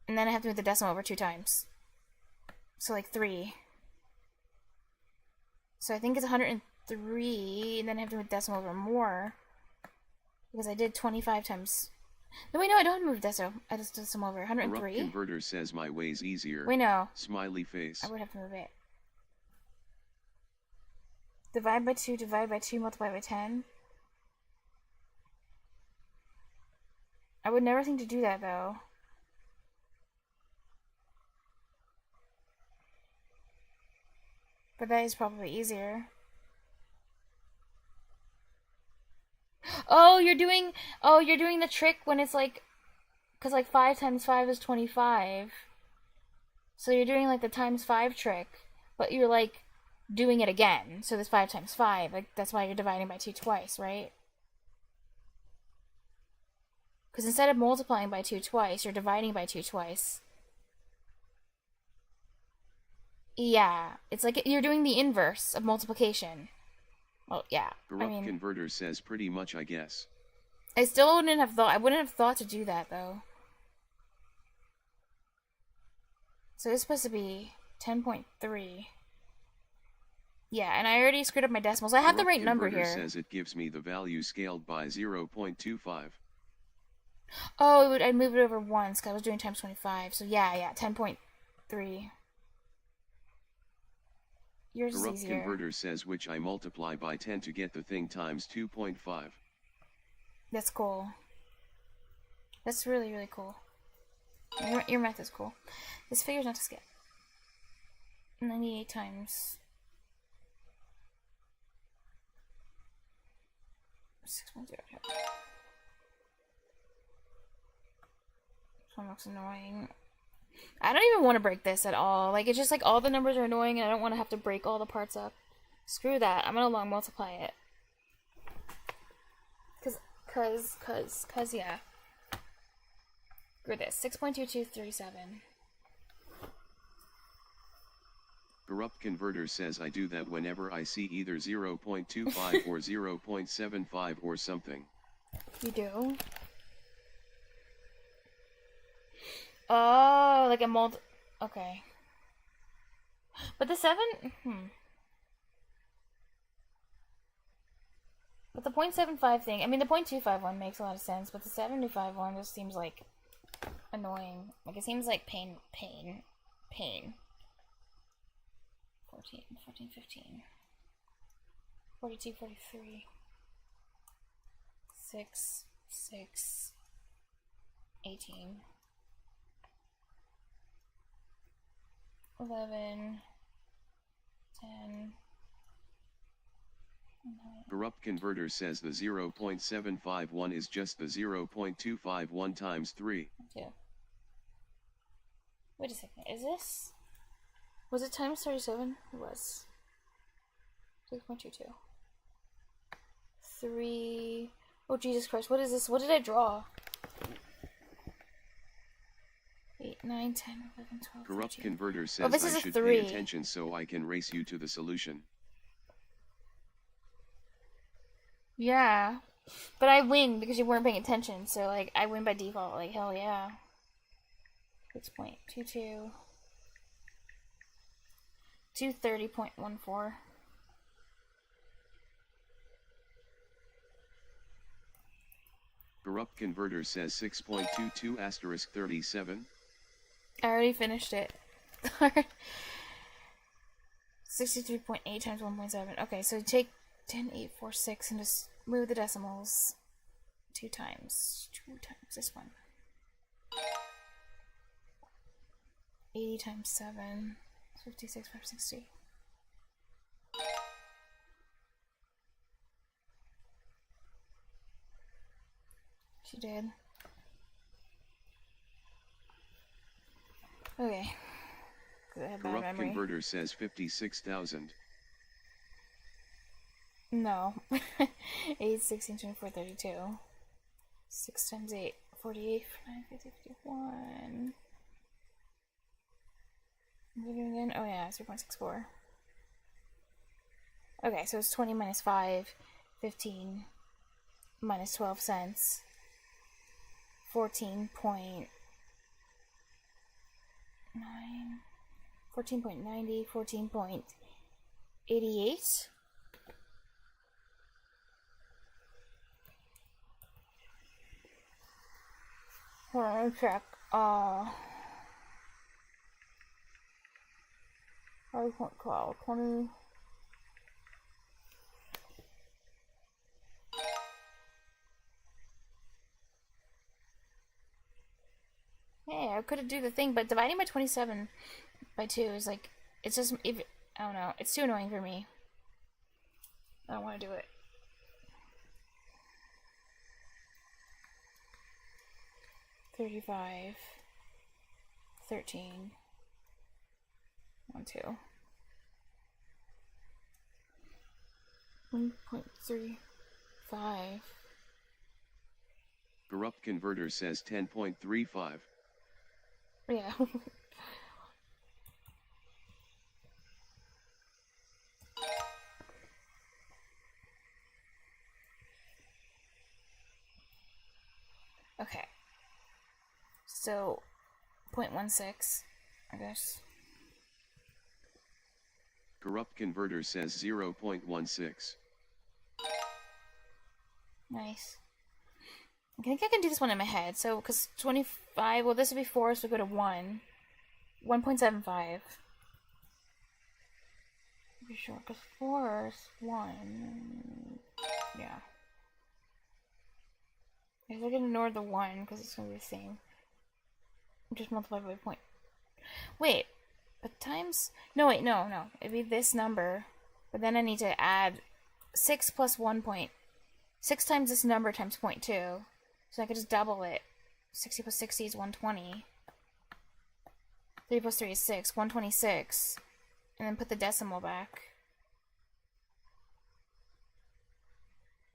And then I have to move the decimal over 2 times. So like 3. So I think it's 103, and then I have to move the decimal over more. Because I did 25 times... No, wait, no, I don't have to move decimal. I just did decimal over 103. Corrupt Converter says my way's easier. Wait, no. Smiley face. I would have to move it. Divide by 2, divide by 2, multiply by 10. I would never think to do that, though. But that is probably easier. Oh, you're doing the trick when it's like, because like 5 times 5 is 25. So you're doing like the times 5 trick, but you're like doing it again. So this 5 times 5, like that's why you're dividing by 2 twice, right? Because instead of multiplying by 2 twice, you're dividing by 2 twice. Yeah, it's like you're doing the inverse of multiplication. Well, yeah. Corrupt Converter says pretty much, I guess. I still wouldn't have thought. I wouldn't have thought to do that though. So it's supposed to be 10.3. Yeah, and I already screwed up my decimals. I have the right number here. Says it gives me the value scaled by 0.25. Oh, I'd move it over once because I was doing times 25. So yeah, 10.3. Yours is easier. Corrupt Converter says which I multiply by 10 to get the thing times 2.5. That's cool. That's really, really cool. Your math is cool. This figure's not to skip. 98 times 6.0. This one looks annoying. I don't even want to break this at all. Like, it's just like all the numbers are annoying and I don't want to have to break all the parts up. Screw that. I'm gonna long multiply it. Cause, yeah. Screw this. 6.2237. Corrupt Converter says I do that whenever I see either 0.25 or 0.75 or something. You do? Oh, like a okay. But the 7? But the 0.75 thing, I mean the 0.25 one makes a lot of sense, but the 75 one just seems like annoying. Like it seems like pain. 14, 15. 42, 43. 6, 18. 11, 10, Corrupt Converter says the 0.751 is just the 0.251 times 3. Yeah. Wait a second, is this? Was it times 37? It was. 6.22. 3. Oh, Jesus Christ, what is this? What did I draw? 8, 9, 10, 11, 12, Corrupt 13. Converter says this I is a should 3. pay attention so I can race you to the solution. Yeah. But I win because you weren't paying attention, so, like, I win by default. Like, hell yeah. 6.22. 230.14. Corrupt Converter says 6.22 asterisk 37. I already finished it. 63.8 times 1.7. Okay, so take 10.846 and just move the decimals 2 times. 2 times this one. 80 times 7. 56,560. She did. Okay. I have bad Corrupt memory. Converter says 56,000. No. 8, 16, 24, 32. 6 times 8, 48, 9, 50, 51. Again? Oh yeah, 3.64. Okay, so it's 20 minus 5, 15 minus 12 cents. 14.9, 14.90, 14.88. Hold on, let me check. 5.12, 20. Hey, I could do the thing, but dividing by 27 by 2 is like, it's just, if, I don't know, it's too annoying for me. I don't want to do it. $35, 13, 1, 2. 1.35. Corrupt Converter says 10.35. Yeah. Okay. So, 0.16, I guess. Corrupt Converter says 0.16. Nice. I think I can do this one in my head. So, because 25, well, this would be 4, so we go to 1. 1.75. Be sure, because 4 is 1. Yeah. I guess I can ignore the 1, because it's going to be the same. Just multiply by point. Wait, but times... No, wait, no. It'd be this number, but then I need to add 6 plus 1 point... 6 times this number times 0.2. So I could just double it. 60 plus 60 is 120. 3 plus 3 is 6. 126. And then put the decimal back.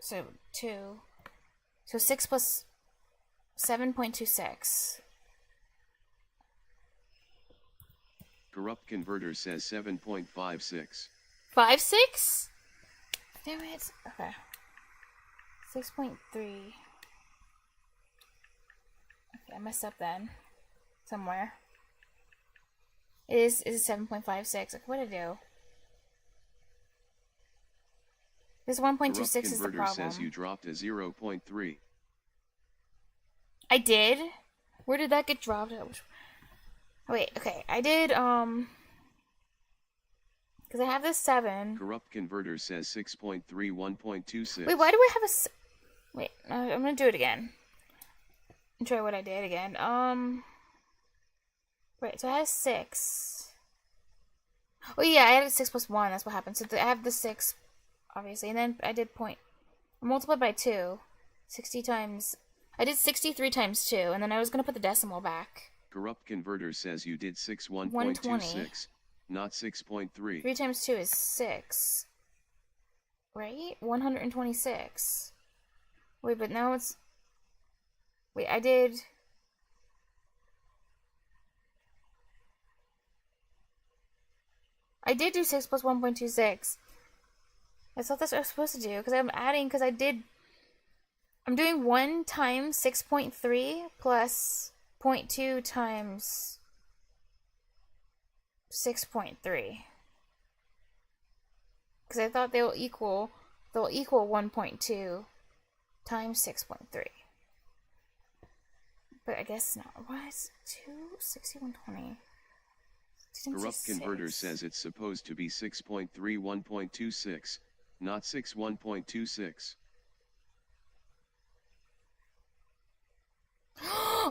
So 2. So 6 plus 7.26. Corrupt Converter says 7.56. 5, 6? Damn it. Okay. 6.3. Okay, I messed up then. Somewhere. Is it 7.56? Like, what did I do? This 1.26 is the Converter problem. says you dropped a 0.3. I did? Where did that get dropped? Wait, okay. I did, because I have this 7. Corrupt Converter says 6.31.26. Wait, why do I have a... Wait, I'm gonna do it again. And try what I did again. Right, so I had a 6. Oh yeah, I had a 6 plus 1, that's what happened. So I have the 6, obviously. And then I did multiplied by 2. 60 times... I did 63 times 2, and then I was going to put the decimal back. Corrupt Converter says you did 1.26, not 6.3. 3 times 2 is 6. Right? 126. Wait, but now it's... Wait, I did... I did do 6 plus 1.26. That's what I was supposed to do, because I'm adding, because I'm doing 1 times 6.3 plus 0.2 times 6.3. Because I thought they'll equal 1.2 times 6.3. But I guess not. What? 2? 6120. Corrupt Converter says it's supposed to be 6.31.26, not 61.26.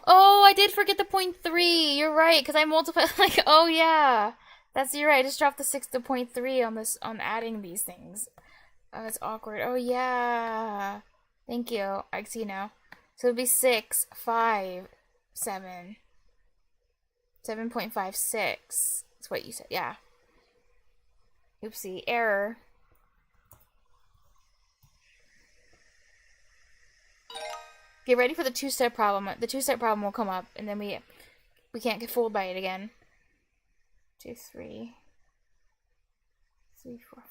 Oh, I did forget the 0.3. You're right, because I multiplied, like, oh yeah. You're right, I just dropped the 6 to 0.3 on adding these things. Oh, it's awkward. Oh yeah. Thank you. I see now. So it'd be 6, 5, 7. 7.56. That's what you said, yeah. Oopsie, error. Get ready for the two-step problem. The two-step problem will come up, and then we can't get fooled by it again. 2, 3, 3, 4, 5.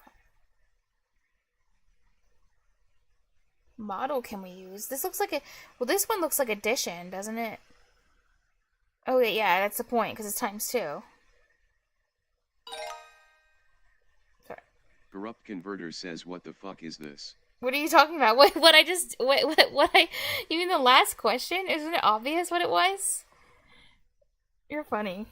Model can we use? This looks like this one looks like addition, doesn't it? Oh, yeah, that's the point, because it's times 2. Sorry. Corrupt Converter says what the fuck is this? What are you talking about? You mean the last question? Isn't it obvious what it was? You're funny.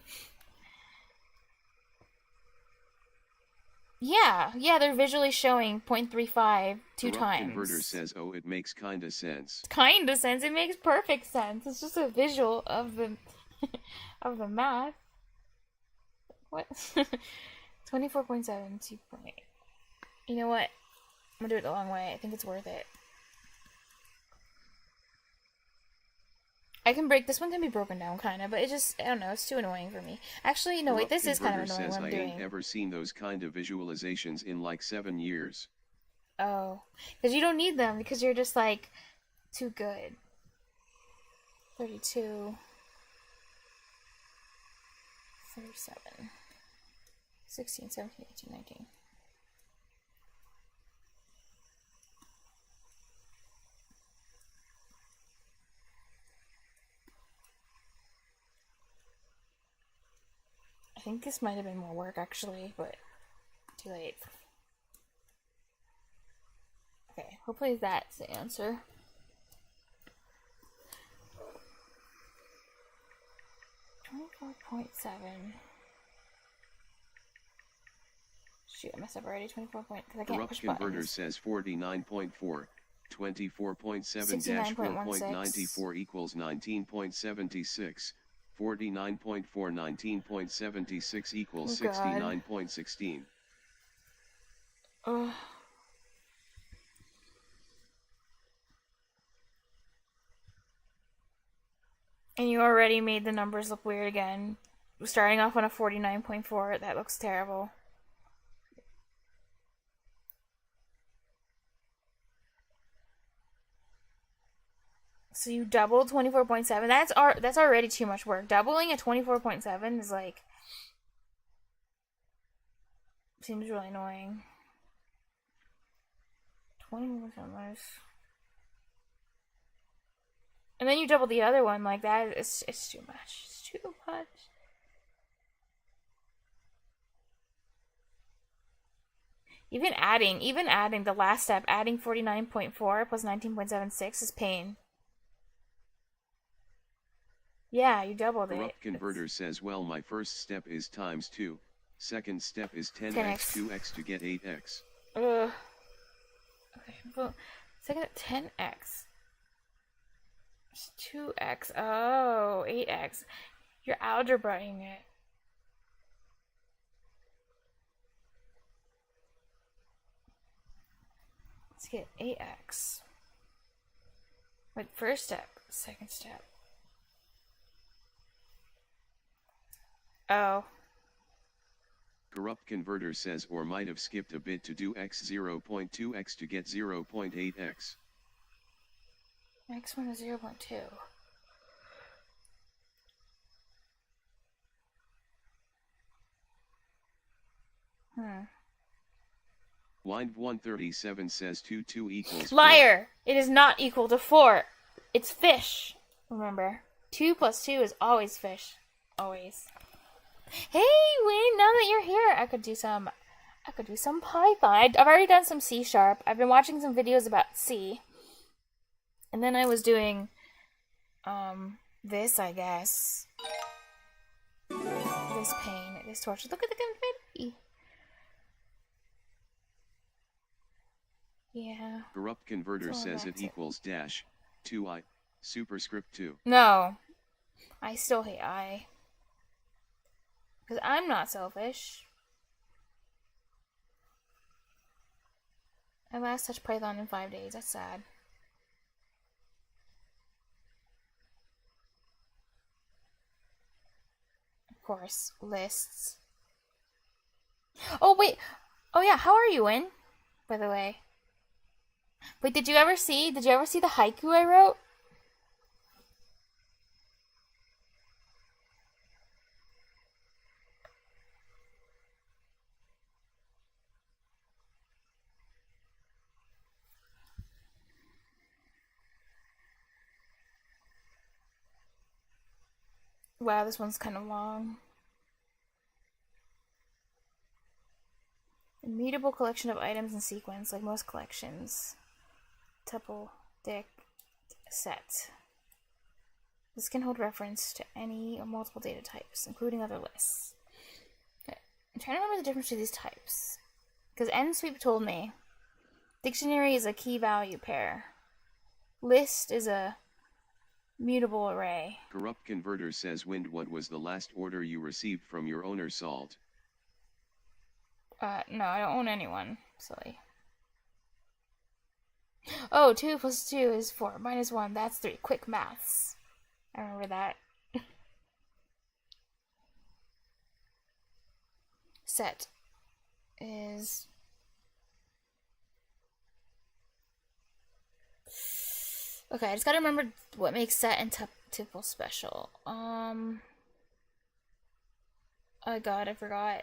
Yeah, they're visually showing 0.35 2 Corrupt times. Converter says, oh, it makes kinda sense. Kinda sense. It makes perfect sense. It's just a visual of the of the math. What? 24.7, 2.8. You know what? I'm gonna do it the long way. I think it's worth it. I can break this one can be broken down kinda, but it just I don't know, it's too annoying for me. Actually, no, wait, this is kind of annoying what I'm doing. I ain't ever seen those kind of visualizations in like 7 years. Oh. Because you don't need them because you're just like too good. 32. 37. 16, 17, 18, 19. I think this might have been more work actually, but too late. Okay, hopefully that's the answer. .7. Shoot, I messed up already. 24 point because I can't push buttons. Converter says 49.4. 24.7-4.94 equals 19.76. 49.4 19.76 equals 69.16. Ugh. And you already made the numbers look weird again. Starting off on a 49.4, that looks terrible. So you doubled 24.7. That's already too much work. Doubling at 24.7 is like seems really annoying. 20%. And then you double the other one like that. It's too much. It's too much. Even adding the last step, adding 49.4 plus 19.76 is pain. Yeah, you doubled it. Corrupt Converter says, well, my first step is times 2. Second step is 10x, 2x to get 8x. Ugh. Okay, well, second 10x. 2x. Oh, 8x. You're algebraing it. Let's get 8x. Wait, first step, second step. Oh. Corrupt Converter says or might have skipped a bit to do x 0.2x to get 0.8x. X1 is 0.2. Wind137 says 2 equals 4. Liar! It is not equal to 4. It's fish. Remember, 2 plus 2 is always fish. Always. Hey, Wayne, now that you're here, I could do some Python. I've already done some C#. I've been watching some videos about C. And then I was doing, this, I guess. This pain, this torture. Look at the confetti. Yeah. Corrupt Converter says it equals dash 2I superscript 2. No. I still hate I. Because I'm not selfish. I last touched Python in 5 days. That's sad. Of course, lists. Oh, wait. Oh, yeah. How are you, Win? By the way. Wait, did you ever see the haiku I wrote? Wow, this one's kind of long. Immutable collection of items in sequence, like most collections. Tuple, dict, set. This can hold reference to any or multiple data types, including other lists. Okay. I'm trying to remember the difference between these types. Because NSweep told me dictionary is a key value pair. List is a mutable array. Corrupt Converter says Wind, what was the last order you received from your owner Salt? No, I don't own anyone. Silly. Oh, 2 plus 2 is 4. Minus 1, that's 3. Quick maths. I remember that. Set is... Okay, I just gotta remember what makes set and tuple special. Oh god, I forgot.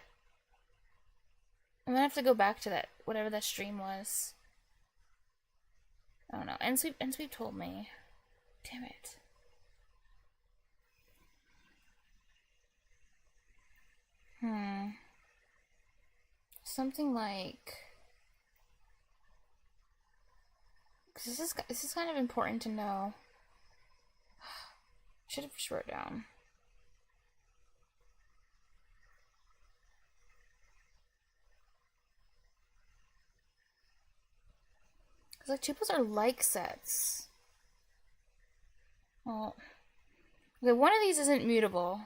I'm gonna have to go back to that, whatever that stream was. I don't know. NSweep told me. Damn it. Something like... This is kind of important to know. I should have just wrote it down. Because like tuples are like sets. Well, okay, one of these isn't mutable.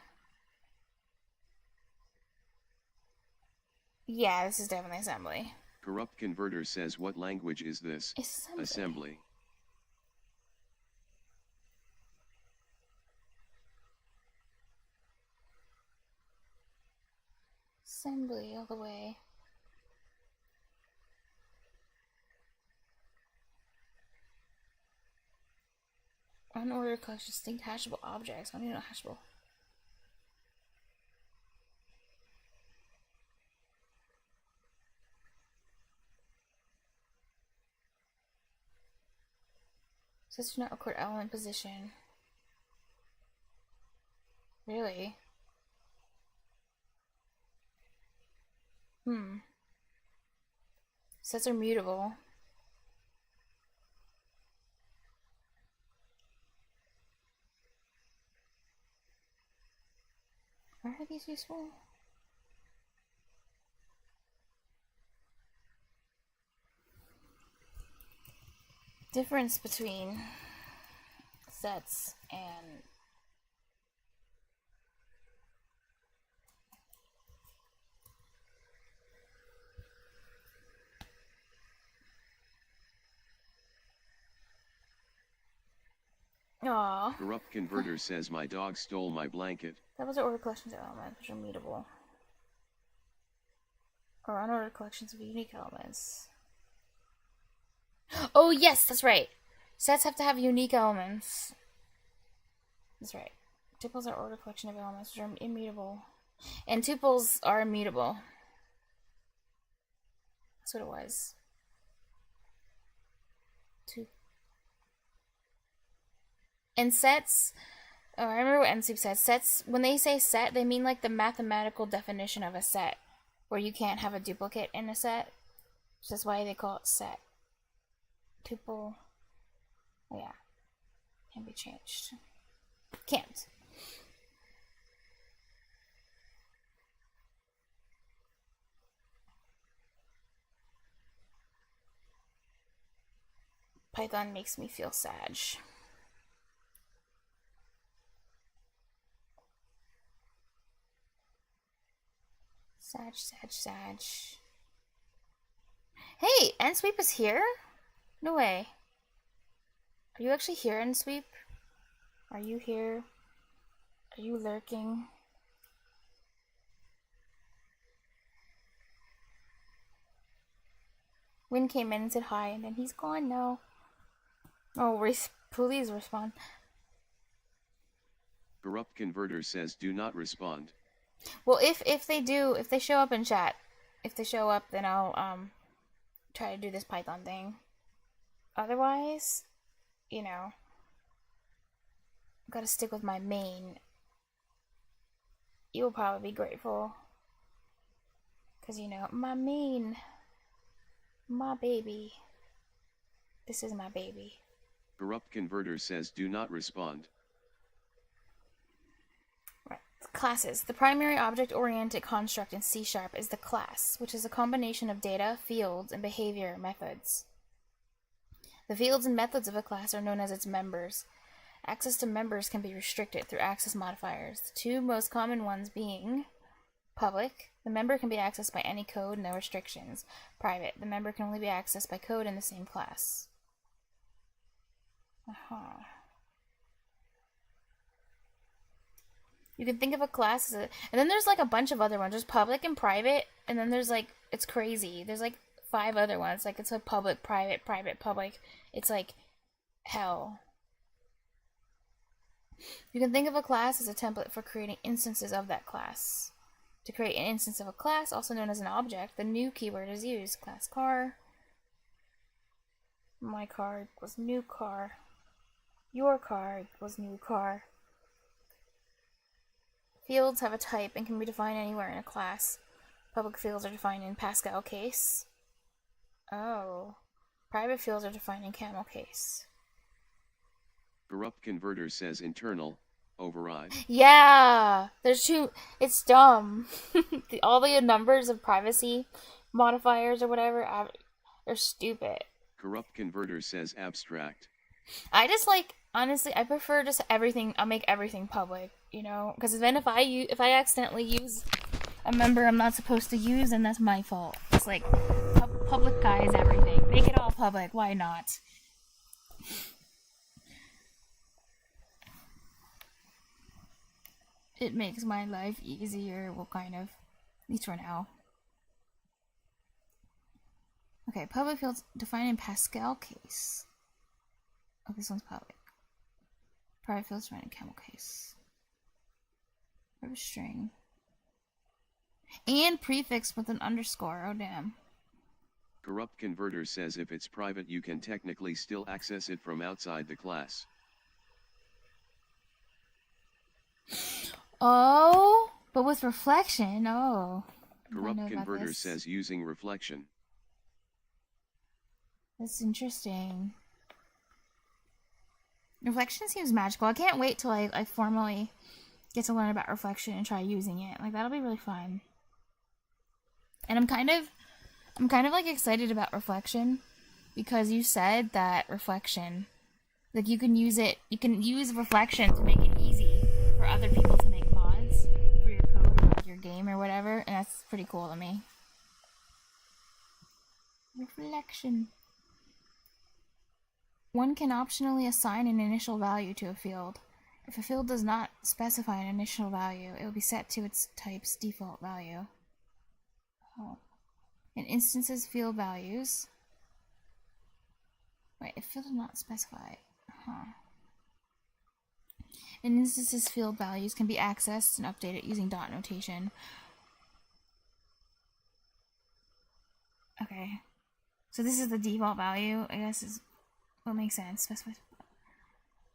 Yeah, this is definitely assembly. Corrupt Converter says what language is this? It's assembly. Assembly. Assembly all the way. Unordered collection distinct hashable objects. I don't even know hashable. Says do not record element position. Really? Sets are mutable. Why are these useful? Difference between sets and Aww. Corrupt Converter says my dog stole my blanket. That was our order collections of elements, which are mutable. Or unordered collections of unique elements. Oh, yes, that's right. Sets have to have unique elements. That's right. Tuples are ordered collection of elements, which are immutable. And tuples are immutable. That's what it was. And sets, oh, I remember what NSoup said. Sets, when they say set, they mean like the mathematical definition of a set, where you can't have a duplicate in a set. So that's why they call it set. Tuple, oh yeah, can be changed. Can't. Python makes me feel sad. Sag. Hey, NSweep is here? No way. Are you actually here, NSweep? Are you here? Are you lurking? Win came in and said hi, and then he's gone now. Oh, please respond. Corrupt Converter says do not respond. Well, if they show up in chat, if they show up, then I'll try to do this Python thing. Otherwise, you know, gotta stick with my main. You'll probably be grateful, cause you know my main, my baby. This is my baby. Corrupt Converter says do not respond. Classes. The primary object-oriented construct in C# is the class, which is a combination of data, fields, and behavior methods. The fields and methods of a class are known as its members. Access to members can be restricted through access modifiers, the two most common ones being public. The member can be accessed by any code, no restrictions. Private. The member can only be accessed by code in the same class. You can think of a class as a, and then there's like a bunch of other ones. There's public and private, and then there's like, it's crazy. There's like 5 other ones. Like it's like public, private, private, public. It's like hell. You can think of a class as a template for creating instances of that class. To create an instance of a class, also known as an object, the new keyword is used. Class car. My car equals new car. Your car equals new car. Fields have a type and can be defined anywhere in a class. Public fields are defined in Pascal case. Oh. Private fields are defined in camel case. Corrupt Converter says internal, override. Yeah! There's 2. It's dumb. All the numbers of privacy modifiers or whatever are stupid. Corrupt Converter says abstract. I just like, honestly, I prefer just everything. I'll make everything public, you know? Because then if I accidentally use a member I'm not supposed to use, then that's my fault. It's like, publicize everything. Make it all public. Why not? It makes my life easier. Well, kind of. At least for now. Okay, public fields defined in Pascal case. Oh, this one's public. Private fields defined in camel case. Private string. And prefix with an underscore. Oh, damn. Corrupt Converter says if it's private you can technically still access it from outside the class. Oh, but with reflection. Oh. Corrupt Converter says using reflection. That's interesting. Reflection seems magical. I can't wait till I formally get to learn about reflection and try using it. Like, that'll be really fun. And I'm kind of like excited about reflection because you said that reflection, like you can use reflection to make it easy for other people to make mods for your code or like your game or whatever, and that's pretty cool to me. Reflection. One can optionally assign an initial value to a field. If a field does not specify an initial value, it will be set to its type's default value. Oh. In instances, field values. Wait, if field is not specified. In instances, field values can be accessed and updated using dot notation. Okay. So this is the default value, I guess is what makes sense. Specify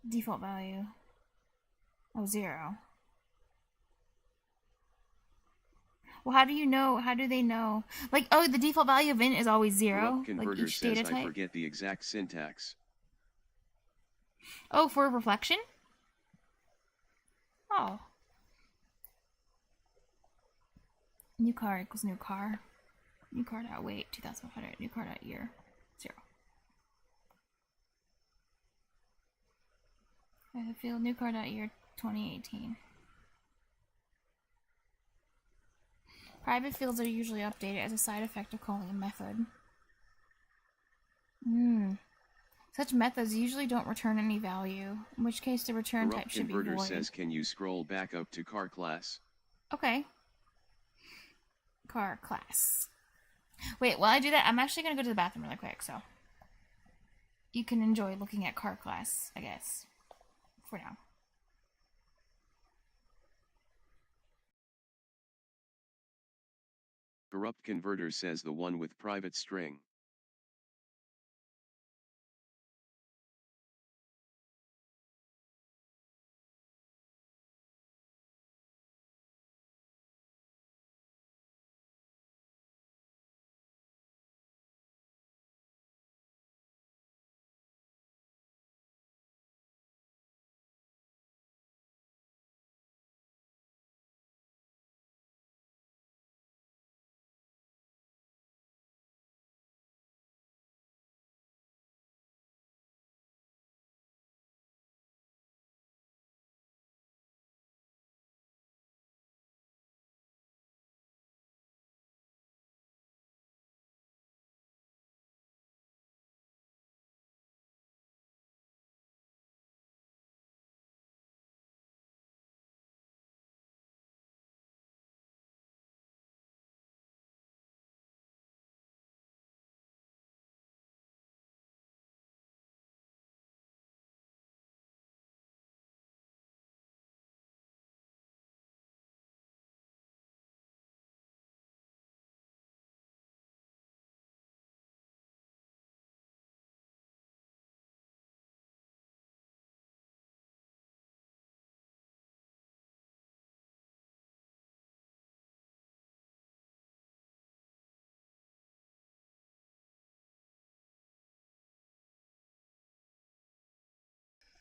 default value. Oh, 0. Well, how do you know? How do they know? Like, oh, the default value of int is always 0. Corrupt Converter like each data says type. I forget the exact syntax. Oh, for reflection? Oh. New car equals new car. New car dot weight 2,100. New car dot year 0. I field new car dot year 2018. Private fields are usually updated as a side effect of calling a method. Such methods usually don't return any value, in which case the return type should be void. Corrupt Converter says, can you scroll back up to car class? Okay. Car class. Wait, while I do that, I'm actually going to go to the bathroom really quick, so you can enjoy looking at car class, I guess, for now. Corrupt Converter says the one with private string.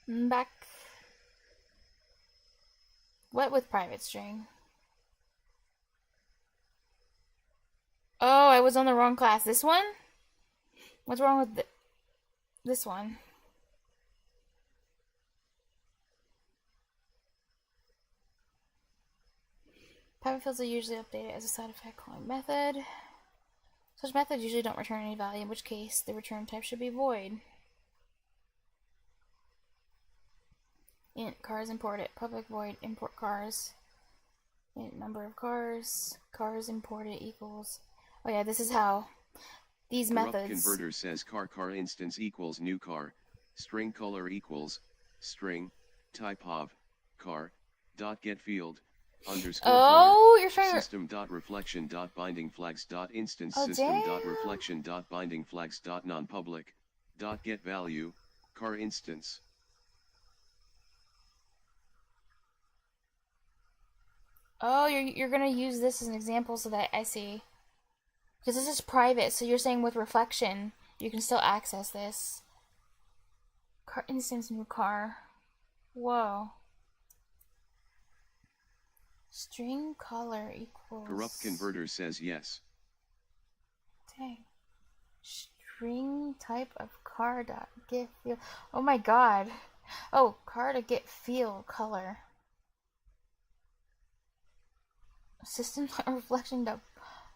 Back. What with private string? Oh, I was on the wrong class. This one? What's wrong with this one? Private fields are usually updated as a side effect calling method. Such methods usually don't return any value, in which case the return type should be void. Int cars imported, public void import cars. Int number of cars, cars imported equals. Oh yeah, this is how these Corrupt methods. Converter says car instance equals new car, string color equals, string, type of, car, dot get field, underscore Oh, you're trying to. system dot reflection dot binding flags dot instance Oh, system dot damn. reflection dot binding flags dot non-public, dot get value, car instance. Oh, you're gonna use this as an example so that I see. Because this is private, so you're saying with reflection, you can still access this. Car instance new car. Whoa. String color equals. Corrupt Converter says yes. Dang. String type of car dot get field. Oh my god. Oh, car to get field color. System dot reflection dot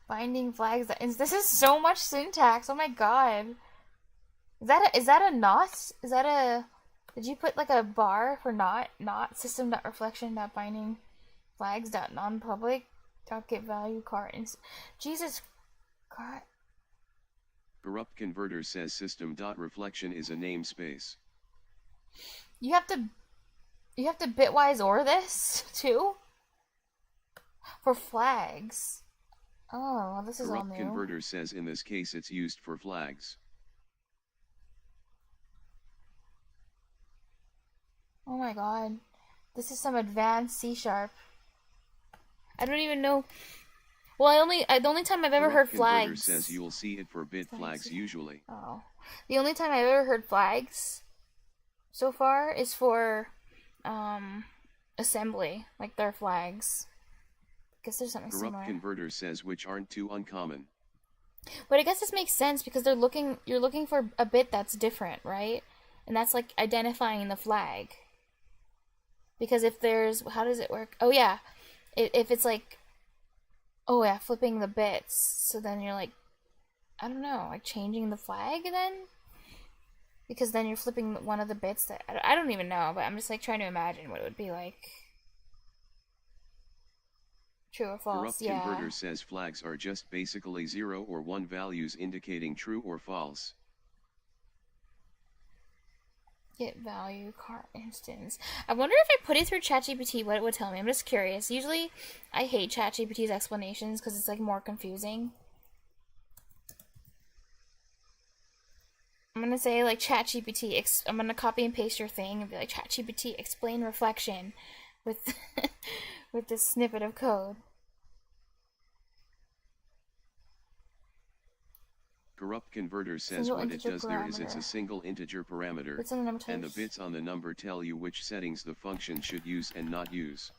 binding flags. This is so much syntax. Oh my god. Is that a not? Is that a did you put like a bar for not system dot reflection dot binding flags dot non public dot get value car Jesus God. Corrupt Converter says system.reflection is a namespace. You have to bitwise or this too? For flags. Oh, well, this is all Corrupt new. Converter says in this case it's used for flags. Oh my god. This is some advanced C#. I don't even know. Well, the only time I've ever heard Converter flags says you'll see it for bit flags usually. Oh. The only time I've ever heard flags so far is for assembly, like their flags. I guess there's something Corrupt similar. Converter says which aren't too uncommon. But I guess this makes sense because you're looking for a bit that's different, right? And that's like identifying the flag. Because if there's, how does it work? Oh yeah, if it's like, oh yeah, flipping the bits. So then you're like, I don't know, like changing the flag then? Because then you're flipping one of the bits that, I don't even know, but I'm just like trying to imagine what it would be like. True or false, Corrupt yeah. Converter says flags are just basically 0 or 1 values indicating true or false. Get value car instance. I wonder if I put it through ChatGPT, what it would tell me. I'm just curious. Usually, I hate ChatGPT's explanations because it's like more confusing. I'm gonna say like ChatGPT. I'm gonna copy and paste your thing and be like ChatGPT explain reflection with with this snippet of code. Corrupt Converter says Single what it integer does there is it's a parameter. single integer parameter, Bits on the number and the types. bits on the number tell you which settings the function should use and not use.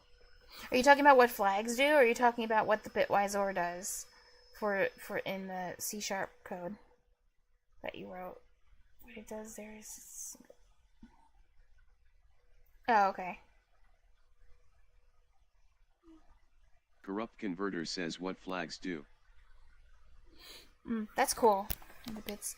Are you talking about what flags do, or are you talking about what the bitwise OR does for in the C# code that you wrote? What it does there is. Oh, okay. Corrupt Converter says what flags do. That's cool. The bits.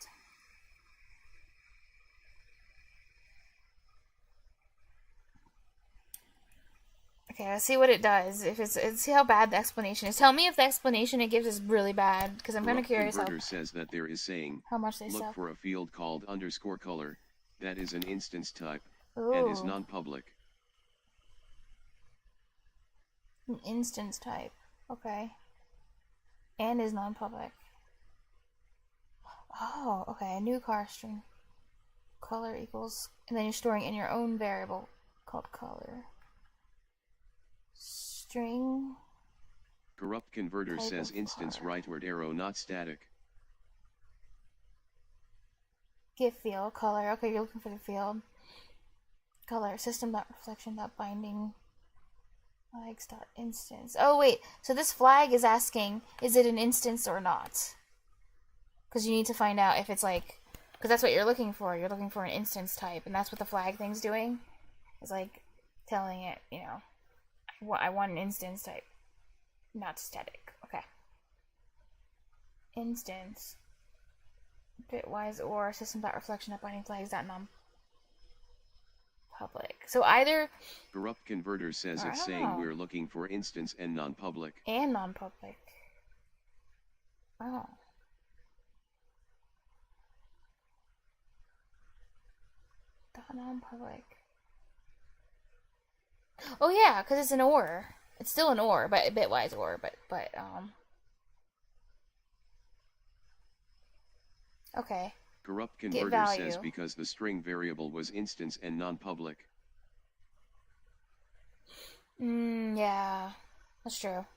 Okay, let's see what it does. If let's see how bad the explanation is. Tell me if the explanation it gives is really bad, because I'm kind of curious Converter says that there is saying, how much they look suck. for a field called _color, that is an instance type, and is Ooh, non-public. an instance type. Okay. And is non-public. Oh, okay. A new car string. Color equals, and then you're storing in your own variable called color. String. Corrupt Converter Type says of instance car. rightward arrow not static. Get field color. Okay, you're looking for the field. Color system.reflection.binding flags.instance. Oh wait, so this flag is asking, is it an instance or not? Because you need to find out if it's like, because that's what you're looking for. You're looking for an instance type, and that's what the flag thing's doing. It's like telling it, you know, I want an instance type, not static. Okay. Instance. Bitwise or system.reflection.binding flags.non public. So either Corrupt Converter says it's saying we're looking for instance and non-public. and non-public. Oh. Non-public. Oh yeah, because it's an OR. It's still an OR, but bitwise OR, but okay. Corrupt Converter says because the string variable was instance and non-public. Yeah, that's true.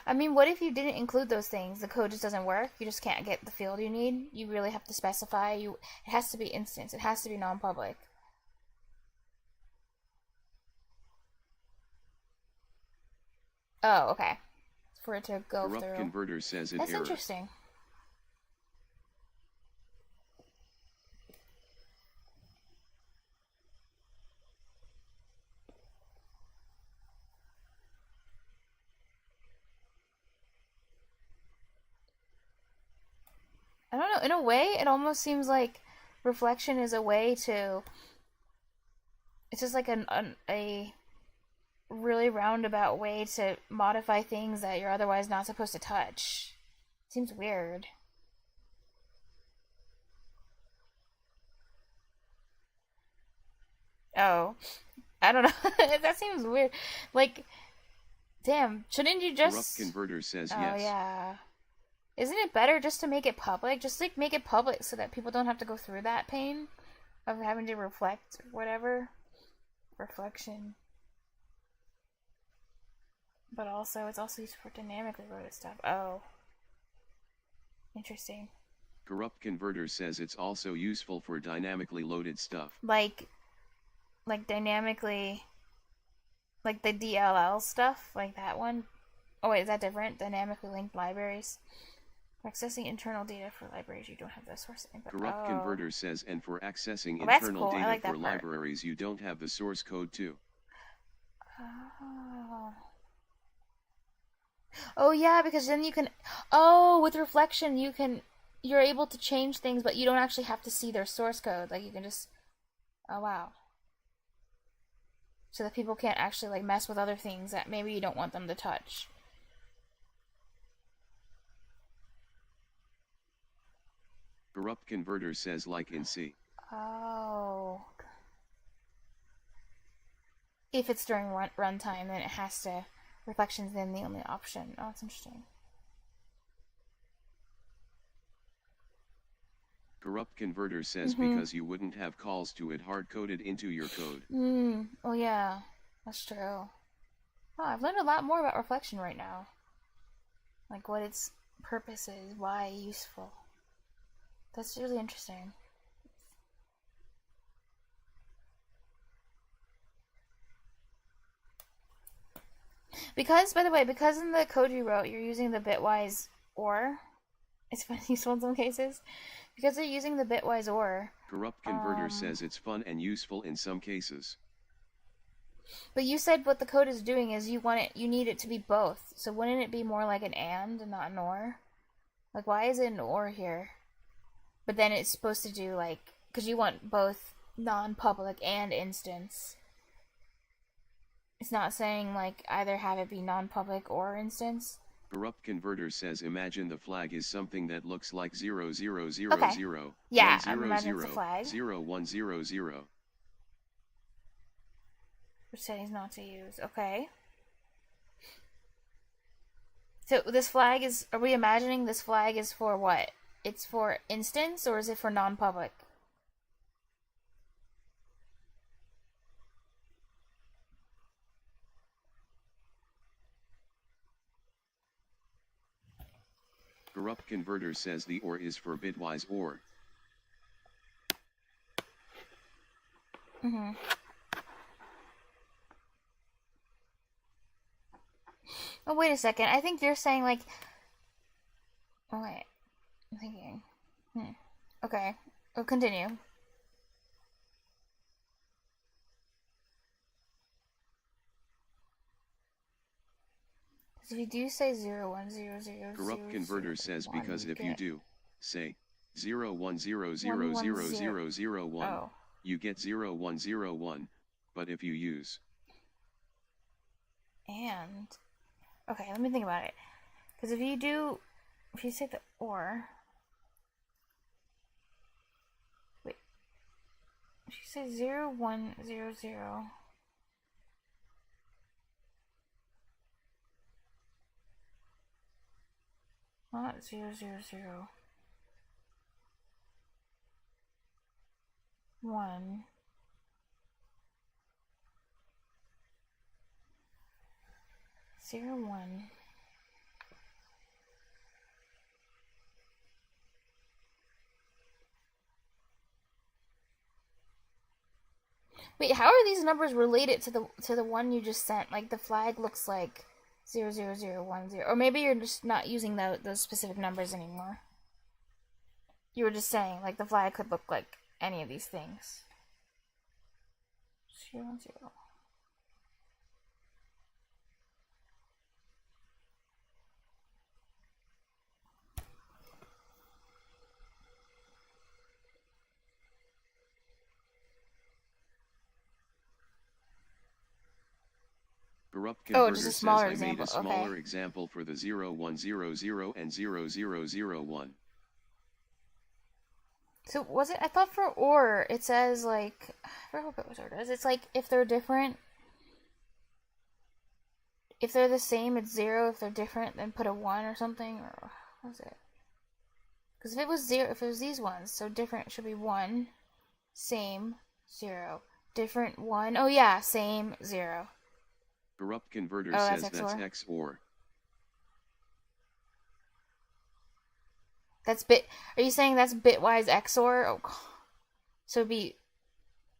I mean, what if you didn't include those things? The code just doesn't work. You just can't get the field you need. You really have to specify. It has to be instance. It has to be non-public. Oh, okay. For it to go Corrupt through. Converter says it That's error. interesting. I don't know, in a way, it almost seems like reflection is a way to. It's just like a really roundabout way to modify things that you're otherwise not supposed to touch. Seems weird. Oh, I don't know. That seems weird. Like, damn, shouldn't you Corrupt just. Converter says Oh, yes. yeah. Isn't it better just to make it public? Just like make it public so that people don't have to go through that pain of having to reflect whatever. Reflection. But also, it's also used for dynamically loaded stuff. Oh. Interesting. Corrupt Converter says it's also useful for dynamically loaded stuff. Like dynamically, like the DLL stuff, like that one. Oh wait, is that different? Dynamically linked libraries. For accessing internal data for libraries, you don't have the source input. Corrupt Converter says, and for accessing that's internal cool. I data like that for part. libraries, you don't have the source code too. Oh yeah, because then you can. Oh, with reflection, you're able to change things, but you don't actually have to see their source code. Like you can just. Oh wow. So that people can't actually like mess with other things that maybe you don't want them to touch. Corrupt Converter says like in C. Oh. If it's during runtime, then it has to. Reflection's then the only option. Oh, that's interesting. Corrupt Converter says because you wouldn't have calls to it hard-coded into your code. Oh yeah, that's true. Oh, I've learned a lot more about reflection right now. Like what its purpose is, why useful. That's really interesting. Because, by the way, because in the code you wrote, you're using the bitwise OR. It's been useful in some cases. Because they're using the bitwise OR. Corrupt Converter says it's fun and useful in some cases. But you said what the code is doing is you need it to be both. So wouldn't it be more like an and not an or? Like, why is it an or here? But then it's supposed to do like, because you want both non-public and instance. It's not saying like either have it be non-public or instance. Corrupt Converter says imagine the flag is something that looks like 0000 Okay. Yeah, 100 imagine it's a flag. 0100. Which settings not to use. Okay. So this flag is, are we imagining this flag is for what? It's for instance or is it for non-public? Corrupt Converter says the OR is for bitwise OR. Oh, wait a second. I think you're saying like... Oh, wait. I'm thinking. Okay. Oh, continue. So if you do say 0100... Corrupt Converter says because if you do, say, 01000001, you get 0101, but if you use... And... Okay, let me think about it. Because if you say the OR... Wait. If you say 0100... Not 000... 1... 01... Wait, how are these numbers related to the one you just sent? Like the flag looks like 00010, or maybe you're just not using those specific numbers anymore. You were just saying like the flag could look like any of these things. 010. Corrupt Oh, Converter just a says smaller I made example. a smaller Okay. example for the 0100 and 0001. So was it? I thought for or it says like I forgot what Bitwise or does. It's like if they're different, if they're the same, it's 0. If they're different, then put a 1 or something. Or what was it? Because if it was 0, if it was these ones, so different should be 1, same 0, different 1. Oh yeah, same 0. Corrupt Converter Oh, says that's that's XOR. XOR. That's bit. Are you saying that's bitwise XOR? Oh, God. So it'd be.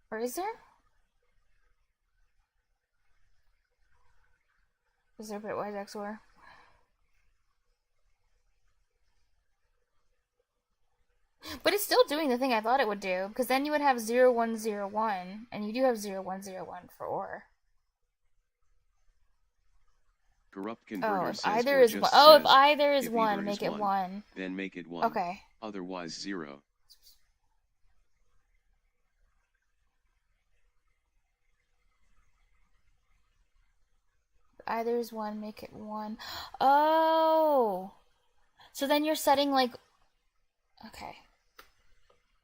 Or is there? Is there bitwise XOR? But it's still doing the thing I thought it would do, because then you would have 0101, and you do have 0101 for OR. Corrupt Converter if says either or is just one. Oh, if says, either is if 1, either make is it 1. then make it 1. Okay. Otherwise 0. Either is 1, make it 1. Oh! So then you're setting, like... Okay.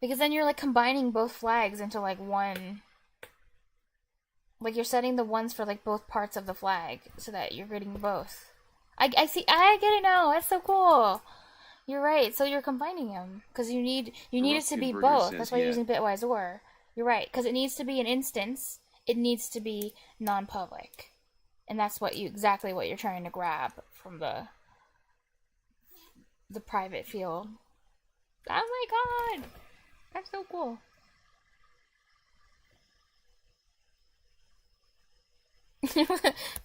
Because then you're, like, combining both flags into, like, one... Like, you're setting the ones for, like, both parts of the flag, so that you're getting both. I see, I get it now, that's so cool! You're right, so you're combining them, because you need it to be both, that's why you're using bitwise OR. You're right, because it needs to be an instance, it needs to be non-public. And that's exactly what you're trying to grab from the private field. Oh my god! That's so cool.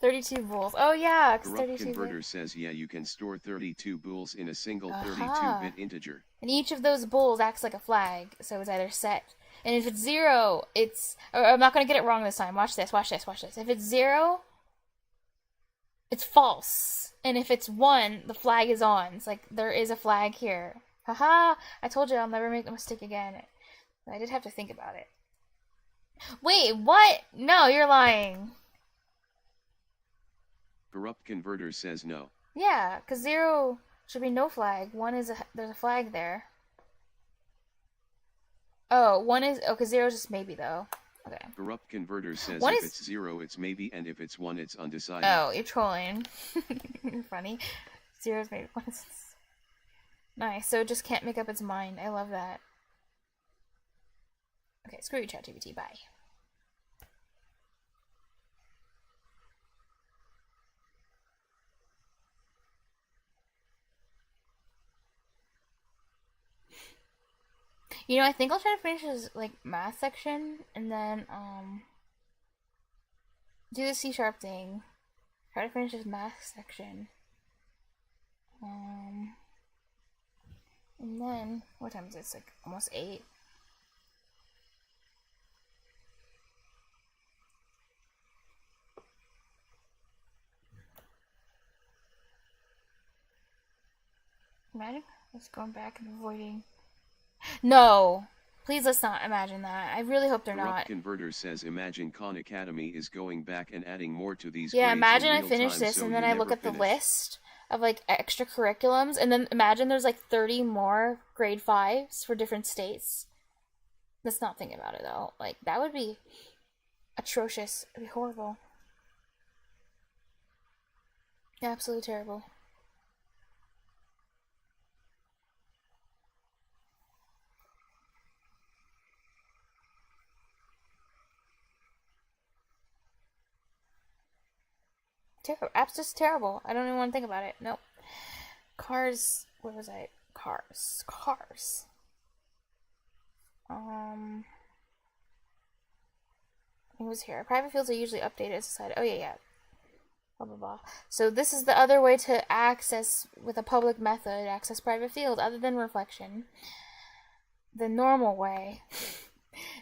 32 bulls. Oh yeah, it's Corrupt 32 Converter bit. says yeah, you can store 32 bools in a single 32-bit integer. And each of those bulls acts like a flag, so it's either set. And if it's 0, it's... I'm not going to get it wrong this time. Watch this, watch this, watch this. If it's 0, it's false. And if it's 1, the flag is on. It's like, there is a flag here. Haha! I told you I'll never make the mistake again. I did have to think about it. Wait, what? No, you're lying. Corrupt Converter says no. Yeah, because 0 should be no flag. 1 is there's a flag there. Oh, 1 is... Oh, because 0 is just maybe, though. Okay. Corrupt Converter says if it's 0, it's maybe, and if it's 1, it's undecided. Oh, you're trolling. You're funny. 0 is maybe 1 is... Nice, so it just can't make up its mind. I love that. Okay, screw you, ChatGPT. Bye. You know, I think I'll try to finish this, like, math section, and then, do the C# thing. Try to finish this math section. And then, what time is it? It's like almost 8. Imagine us going back and avoiding. No! Please let's not imagine that. I really hope they're Corrupt not. Converter says imagine Khan Academy is going back and adding more to these Yeah, grades imagine in I real finish time, this so and then you I never look at the finish. list of like extra curriculums, and then imagine there's like 30 more grade 5s for different states. Let's not think about it though. Like, that would be atrocious. It'd be horrible. Absolutely terrible. Terrible. App's just terrible. I don't even want to think about it. Nope. Cars. Where was I? Cars. Cars. It was here. Private fields are usually updated as decided. Oh yeah, yeah. Blah blah blah. So this is the other way to access with a public method, access private field other than reflection. The normal way.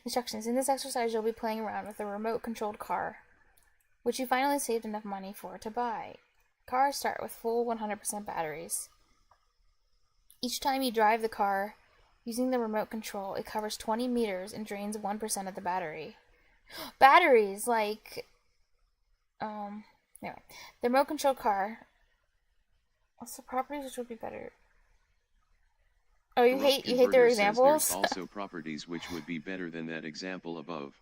Instructions. In this exercise, you'll be playing around with a remote-controlled car, which you finally saved enough money for to buy. Cars start with full 100% batteries. Each time you drive the car using the remote control, it covers 20 meters and drains 1% of the battery. Batteries, like, Anyway, the remote control car. What's the properties which would be better? Oh, you hate their Converter says examples? There's also properties which would be better than that example above.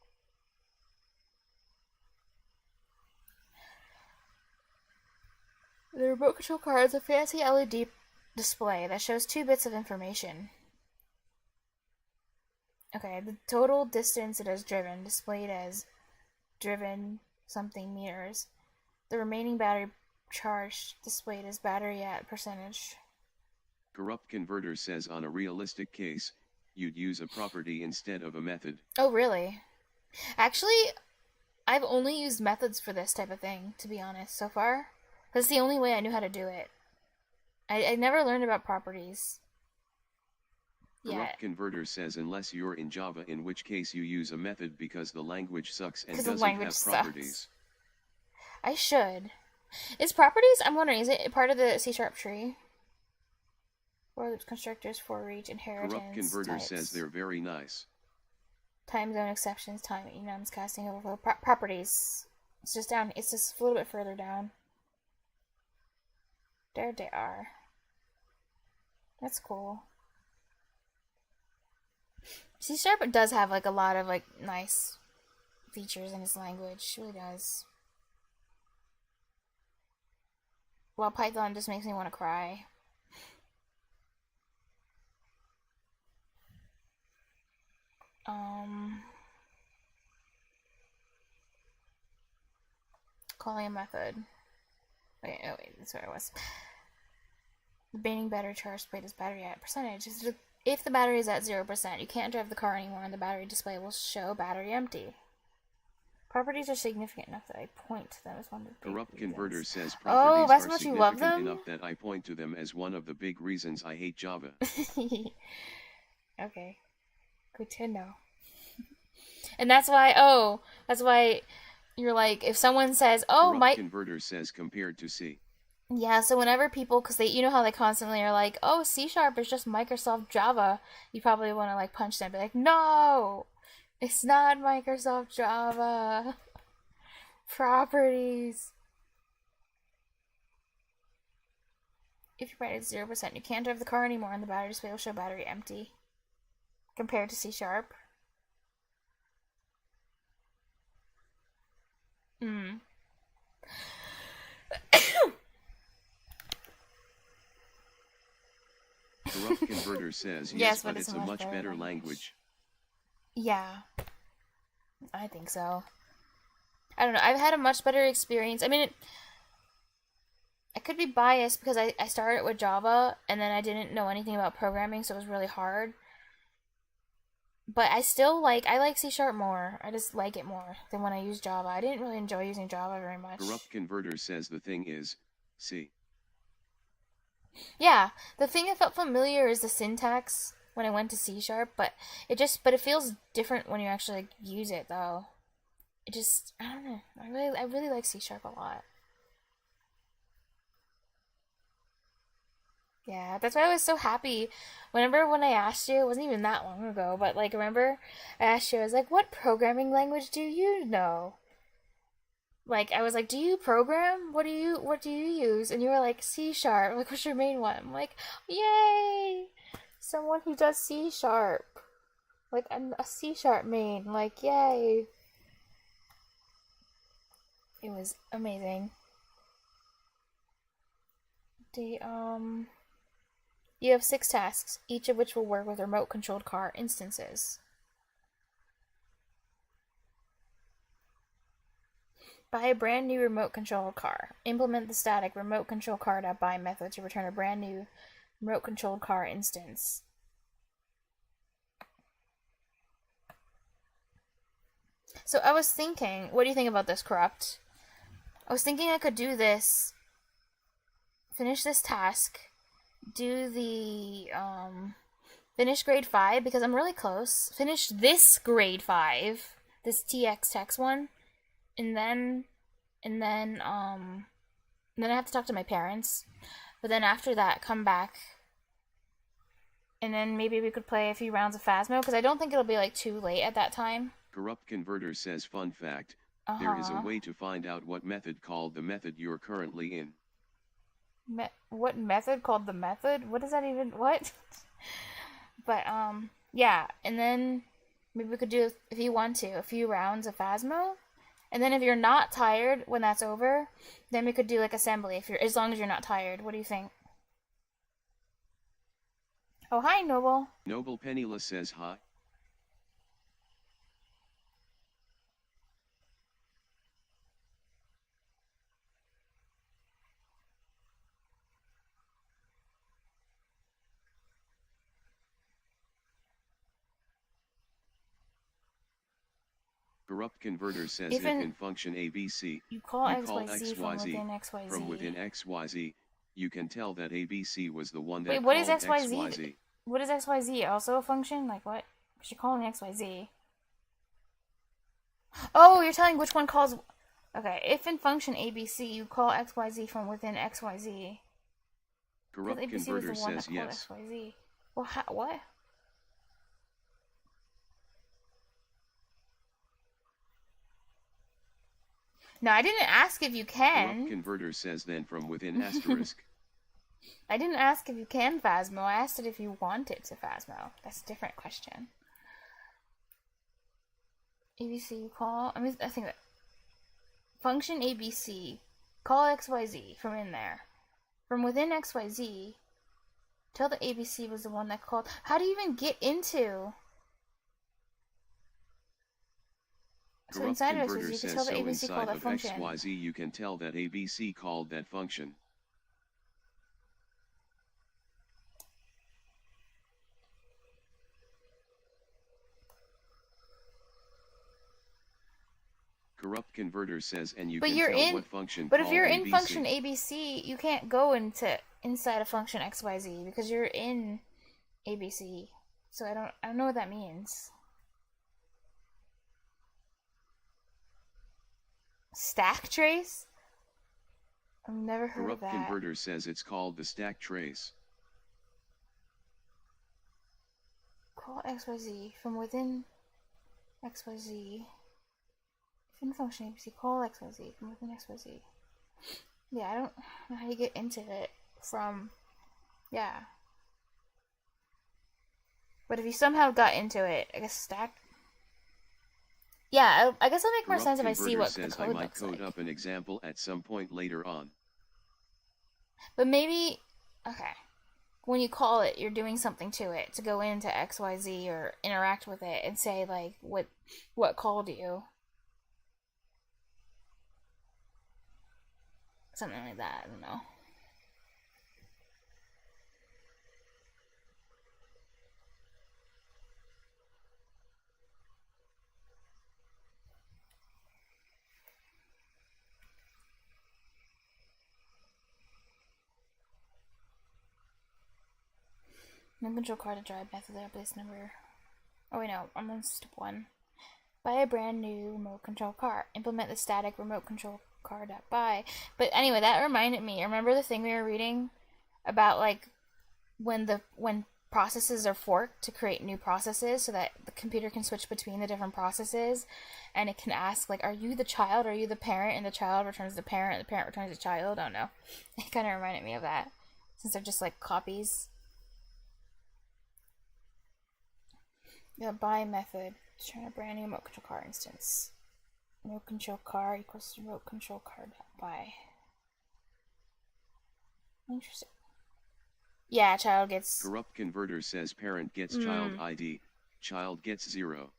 The remote control car has a fancy LED display that shows 2 bits of information. Okay, the total distance it has driven, displayed as driven something meters. The remaining battery charge, displayed as battery at percentage. Corrupt Converter says on a realistic case, you'd use a property instead of a method. Oh, really? Actually, I've only used methods for this type of thing, to be honest, so far. That's the only way I knew how to do it. I never learned about properties. Corrupt Converter says unless you're in Java, in which case you use a method because the language sucks and doesn't have properties. I should. Is properties, I'm wondering, is it part of the C# tree? Or constructors, for each inheritance Corrupt Converter types. says they're very nice. Time zone exceptions, time enums, casting overflow, properties. It's just down, it's just a little bit further down. There they are. That's cool. C# does have like a lot of like nice features in its language. It really does. While Python just makes me want to cry. Calling a method. Wait, that's where I was. The banning battery charge displayed as battery at percentage. If the battery is at 0%, you can't drive the car anymore and the battery display will show battery empty. Properties are significant enough that I point to them as one of the big Corrupt reasons. Converter says properties that's are what you love significant them? enough that I point to them as one of the big reasons I hate Java. Okay. Good to know. And that's why you're like, if someone says, oh, Corrupt Converter says compared to C. Yeah, so whenever people, because you know how they constantly are like, oh, C# is just Microsoft Java, you probably want to like punch them and be like, no, it's not Microsoft Java. Properties. If you write at 0%, you can't drive the car anymore and the battery display will show battery empty. Compared to C#. Corrupt Converter says yes, but it's a much better language. Yeah. I think so. I don't know. I've had a much better experience. I mean, I could be biased because I started with Java and then I didn't know anything about programming, so it was really hard. But I like C# more. I just like it more than when I used Java. I didn't really enjoy using Java very much. Corrupt Converter says the thing is C. Yeah, the thing that felt familiar is the syntax when I went to C#, but it feels different when you actually use it though. I don't know. I really like C# a lot. Yeah, that's why I was so happy. When I asked you, it wasn't even that long ago, but like remember I asked you, I was like, what programming language do you know? Like I was like, do you program? What do you use? And you were like, C#. Like, what's your main one? I'm like, yay! Someone who does C#. Like I'm a C# main. Like, yay. It was amazing. You have 6 tasks, each of which will work with remote-controlled car instances. Buy a brand new remote-controlled car. Implement the static remote-controlled car.buy method to return a brand new remote-controlled car instance. So I was thinking, what do you think about this, Corrupt? I was thinking I could do this, finish this task, do the, finish grade 5, because I'm really close. Finish this grade 5, this TX text one, and then I have to talk to my parents. But then after that, come back, and then maybe we could play a few rounds of Phasmo, because I don't think it'll be, like, too late at that time. Corrupt Converter says fun fact, There is a Uh-huh. way to find out what method called the method you're currently in. What method called the method? What does that even, what? But, yeah, and then maybe we could do, if you want to, a few rounds of Phasmo. And then if you're not tired when that's over, then we could do like assembly if you're, as long as you're not tired. What do you think? Oh, hi, Noble. Noble Penniless says hi. Corrupt Converter says if in function ABC, you call XYZ from within XYZ, you can tell that ABC was the one that Wait, what is called XYZ? What is XYZ? Also a function? Like what? Because you're calling XYZ. Oh, you're telling which one calls... Okay, if in function ABC, you call XYZ from within XYZ. Corrupt Converter says yes. XYZ. Well, what? No, I didn't ask if you can. Corrupt Converter says then from within asterisk. I didn't ask if you can Phasmo. I asked it if you wanted to Phasmo. That's a different question. ABC, you call... I think that... Function ABC, call XYZ from in there. From within XYZ, tell that ABC was the one that called... How do you even get into... So inside of XYZ, you can tell that ABC called that function. XYZ, you can tell that ABC called that function. Corrupt Converter says, and you can tell what function. But if you're in ABC. Function ABC, you can't go inside a function XYZ because you're in ABC. So I don't know what that means. Stack trace? I've never heard of that. Corrupt Converter says it's called the stack trace. Call XYZ from within XYZ. If in function ABC, call XYZ from within XYZ. Yeah, I don't know how you get into it from... Yeah. But if you somehow got into it, I guess stack... Yeah, I guess it'll make more sense if I see what the code looks like. I might code up an example at some point later on. But maybe... Okay. When you call it, you're doing something to it to go into XYZ or interact with it and say, like, what called you. Something like that, I don't know. No control card to drive method there, place number. Oh wait, no, I'm on step 1. Buy a brand new remote control car. Implement the static remote control car.buy. But anyway, that reminded me. Remember the thing we were reading about, like, when processes are forked to create new processes so that the computer can switch between the different processes, and it can ask, like, are you the child, are you the parent, and the child returns the parent, and the parent returns the child. I don't know. It kind of reminded me of that, since they're just like copies. The buy method. Turn a brand new remote control car instance. Remote control car equals remote control car.buy. Interesting. Yeah, child gets... Corrupt Converter says parent gets child ID, child gets 0.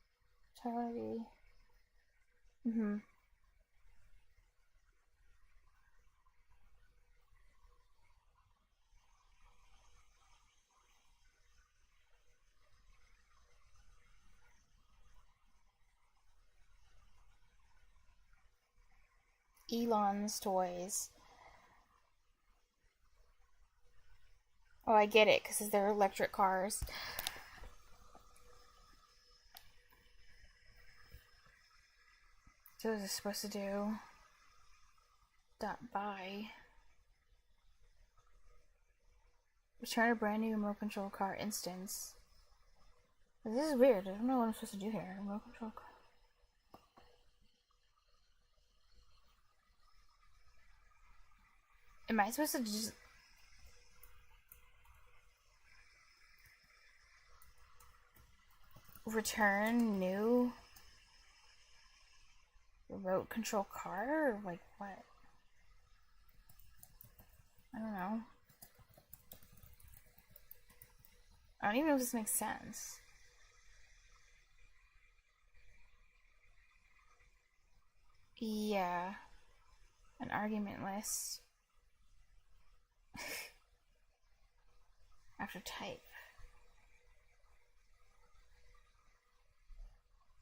Child ID. Elon's toys. Oh, I get it, because they're electric cars. So what is this supposed to do? .buy. Return a brand new remote control car instance. This is weird. I don't know what I'm supposed to do here. Remote control car. Am I supposed to just... return new remote control car? Or like what? I don't know. I don't even know if this makes sense. Yeah. An argument list. After type.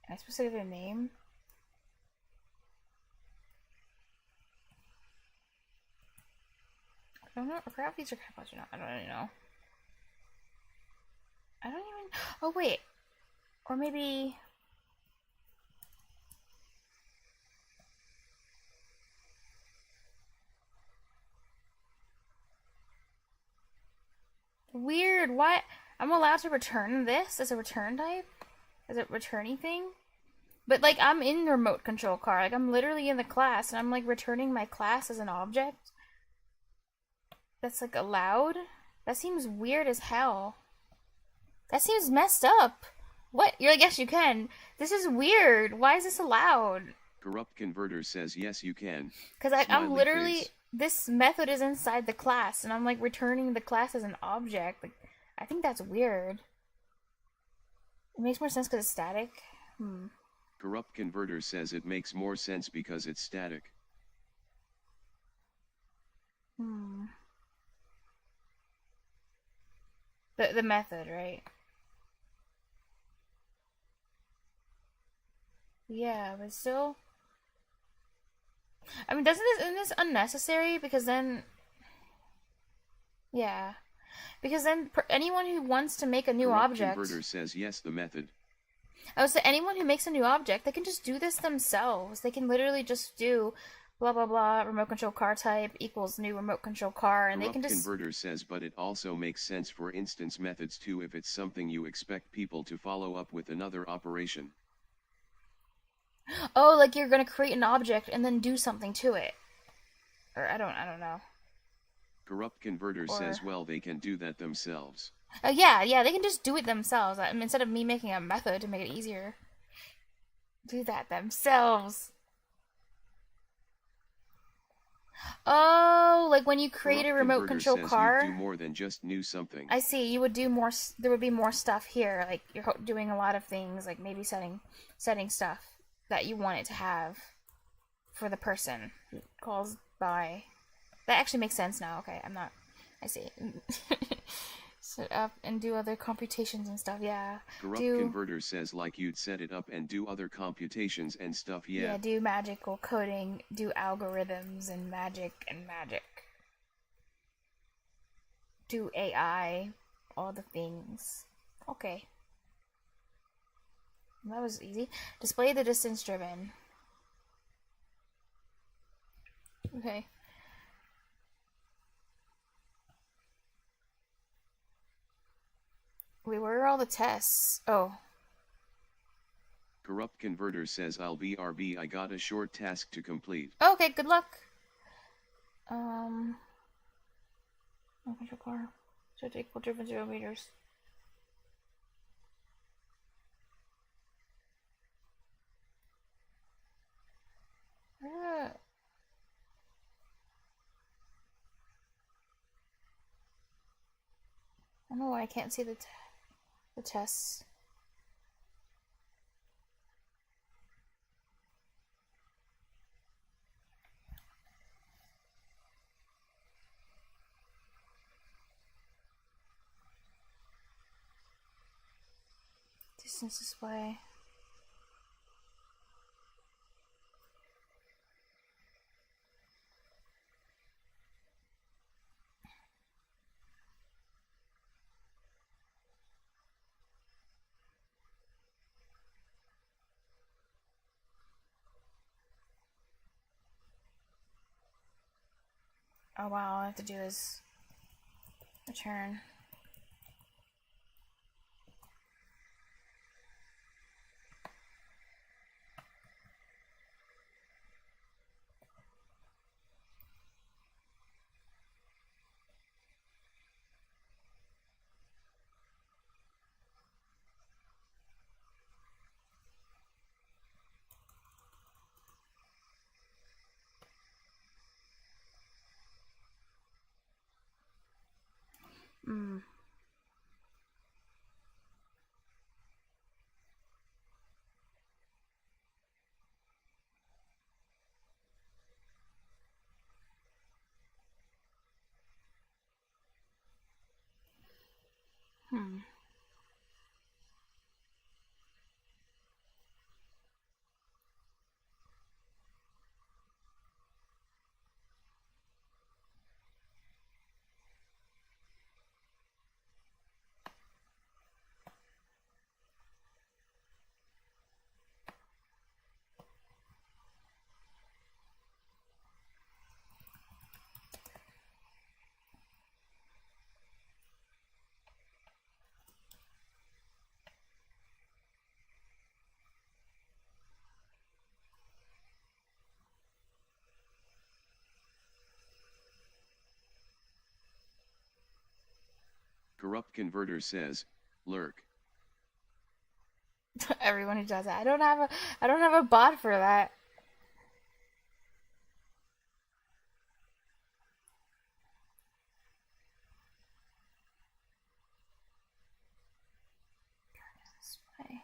Am I supposed to give it a name? I don't know. I forgot if these are capitals or not. I don't really know. I don't even... Oh, wait. Or maybe... Weird. What? I'm allowed to return this as a return type? As a returny thing? But, like, I'm in the remote control car. Like, I'm literally in the class, and I'm, like, returning my class as an object? That's, like, allowed? That seems weird as hell. That seems messed up. What? You're like, yes, you can. This is weird. Why is this allowed? Corrupt Converter says yes, you can. Because I'm literally... face. This method is inside the class, and I'm, like, returning the class as an object. Like, I think that's weird. It makes more sense because it's static. Corrupt Converter says it makes more sense because it's static. The method, right? Yeah, but still... I mean, isn't this unnecessary? Because then... Yeah. Because then anyone who wants to make a new Corrupt object... Converter says yes, the method. I would say anyone who makes a new object, they can just do this themselves. They can literally just do blah blah blah remote control car type equals new remote control car, and Corrupt they can just... Converter says but it also makes sense for instance methods too if it's something you expect people to follow up with another operation. Oh, like you're gonna create an object and then do something to it. Or I don't know. Corrupt Converter says well they can do that themselves. Yeah, they can just do it themselves. I mean, instead of me making a method to make it easier. Do that themselves. Oh, like when you create a remote control car. You do more than just new something. I see. You would do more. There would be more stuff here. Like you're doing a lot of things, like maybe setting stuff that you want it to have for the person who calls by. That actually makes sense now. Okay, I'm not. I see. Set up and do other computations and stuff. Yeah. Corrupt Converter says like you'd set it up and do other computations and stuff. Yeah. Do magical coding, do algorithms and magic. Do AI, all the things. Okay. That was easy. Display the distance driven. Okay. Wait, where are all the tests? Oh. Corrupt Converter says I'll BRB I got a short task to complete. Okay, good luck. Control car. Should equal driven 0 meters. I don't know why I can't see the tests. Distance display. Oh wow, all I have to do is return. Hmm. Hmm. Corrupt Converter says, lurk. Everyone who does that. I don't have a bot for that. This way.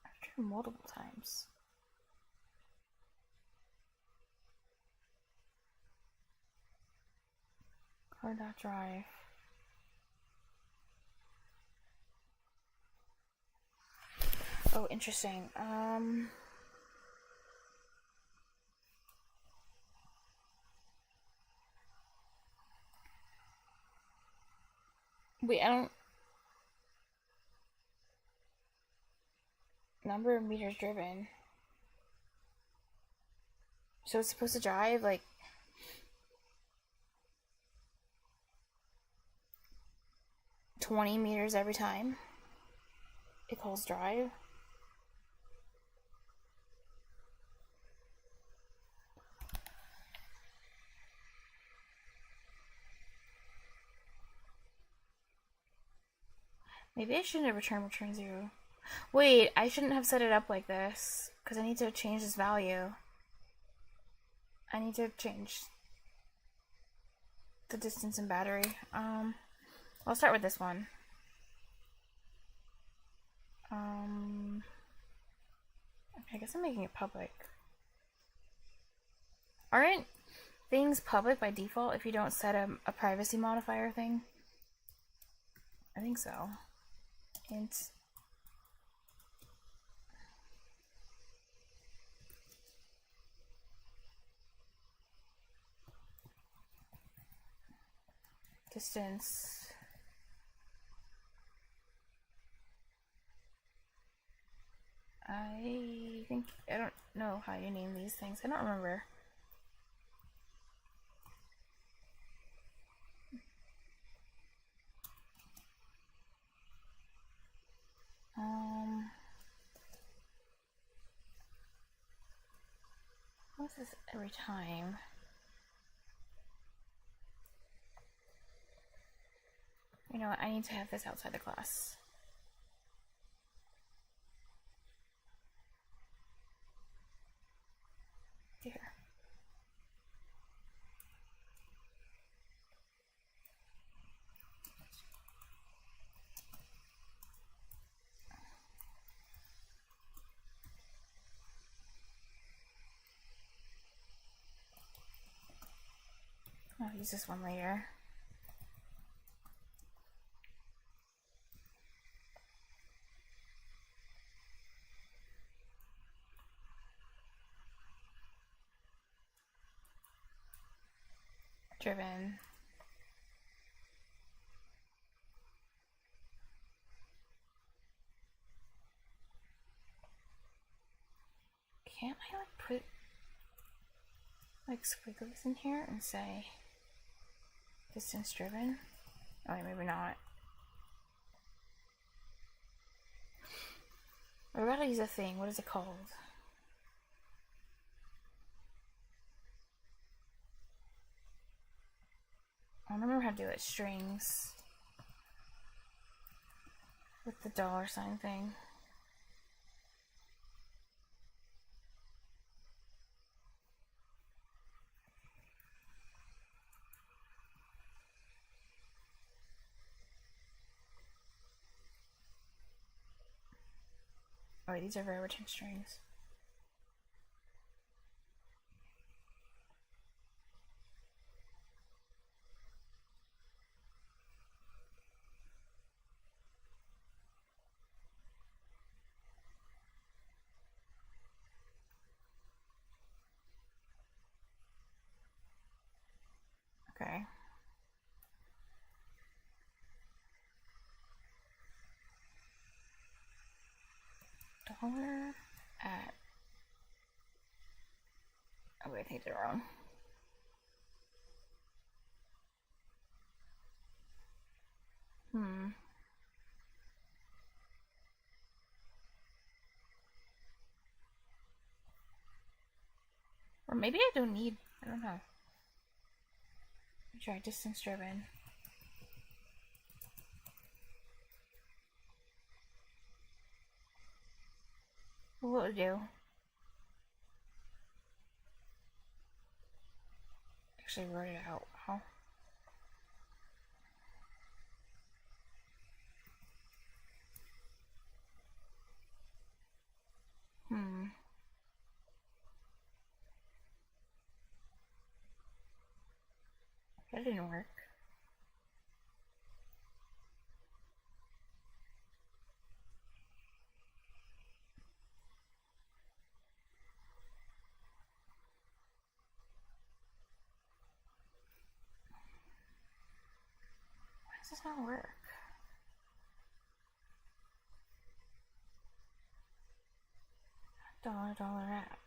I've tried multiple times. Car.drive. Oh, interesting. Wait, I don't. Number of meters driven. So it's supposed to drive like 20 meters every time it calls drive. Maybe I shouldn't have return 0. Wait, I shouldn't have set it up like this because I need to change this value. I need to change the distance and battery. I'll start with this one. I guess I'm making it public. Aren't things public by default if you don't set a privacy modifier thing? I think so. Int distance. I think I don't know how you name these things. I don't remember. What's this every time? You know what? I need to have this outside the class. Here. I'll use this one later. Driven. Can't I like put like squiggles in here and say distance driven? Oh, wait, maybe not. We're about to use a thing. What is it called? I don't remember how to do it. Strings with the $sign thing. Oh, wait, these are very return strings. Okay. Dollar at. Oh, wait, I think they're wrong. Or maybe I don't need. I don't know. Try distance driven. What will it do? Actually wrote it out. Wow. That didn't work. Why does this not work? Dollar at.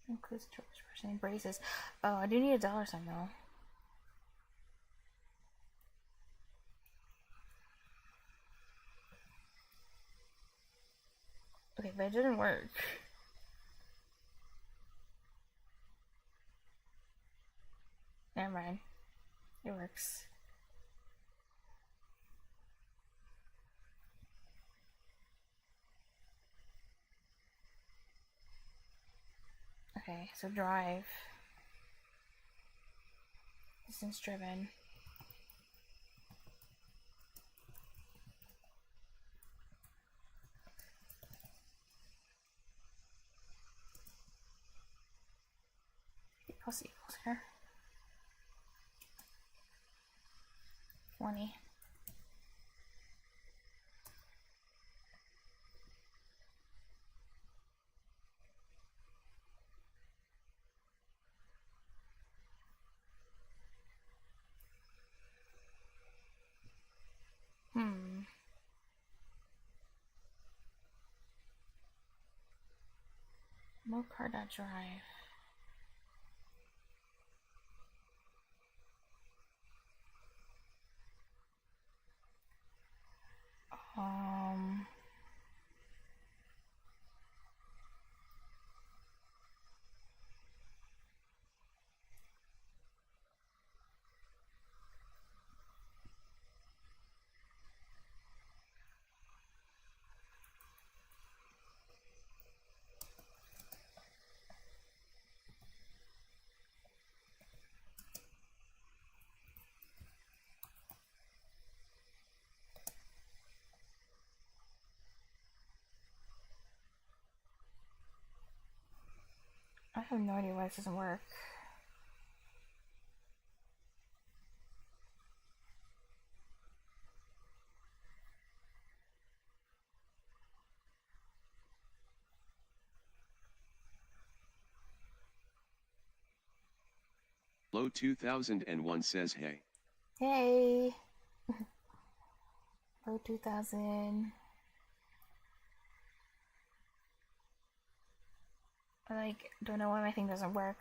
Includes George person braces. Oh, I do need a dollar sign though. Okay, but it didn't work. Never mind. It works. Okay, so drive. Distance driven. Plus equals here. 20. No car.drive. I have no idea why this doesn't work. Low 2001 says hey. Hey! Low 2000. I don't know why my thing doesn't work.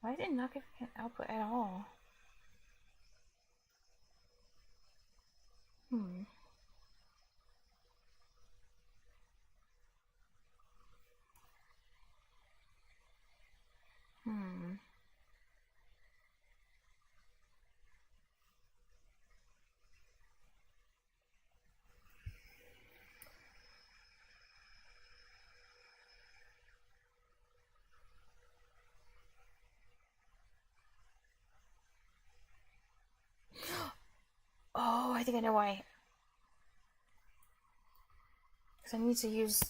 Why did it not give me an output at all? Hmm. Oh, I think I know why. Because I need to use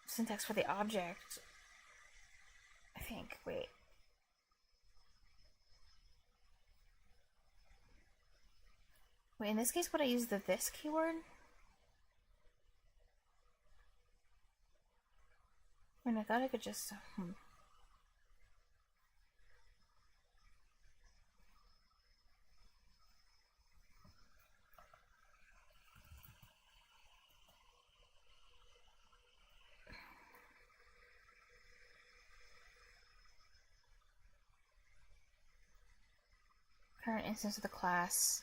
syntax for the object. I think. Wait. Wait, in this case, would I use the this keyword? And I thought I could just. Current instance of the class.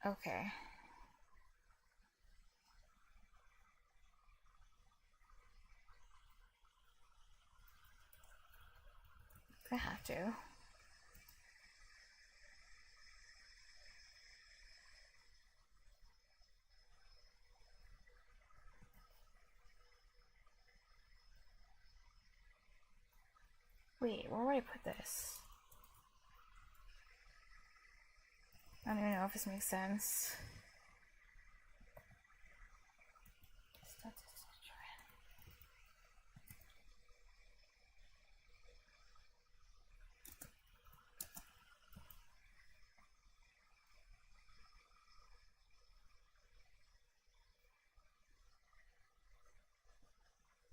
Okay. I have to. Wait, where would I put this? I don't even know if this makes sense.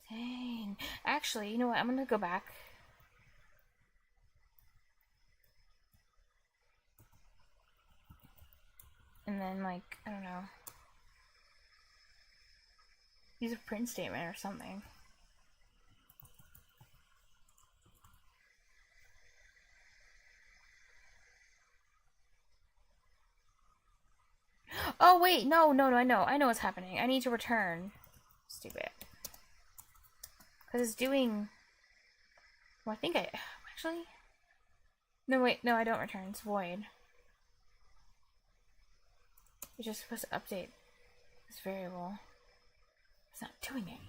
Dang. Actually, you know what? I'm gonna go back. And then, like, I don't know. Use a print statement or something. Oh, wait. No, I know. I know what's happening. I need to return. Stupid. Because it's doing... Well, I think I... Actually... No, wait. No, I don't return. It's void. It's just supposed to update this variable. It's not doing it.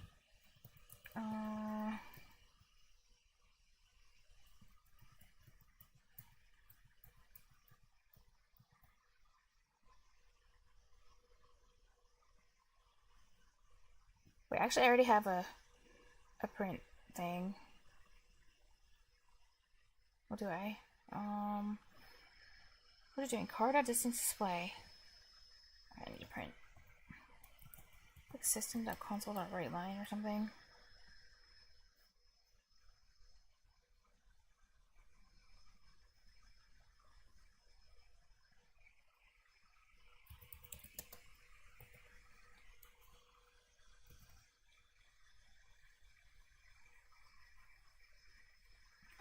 Wait, actually, I already have a print thing. What do I? What are you doing? Card.distance display. I need to print. Like system.console.writeline or something.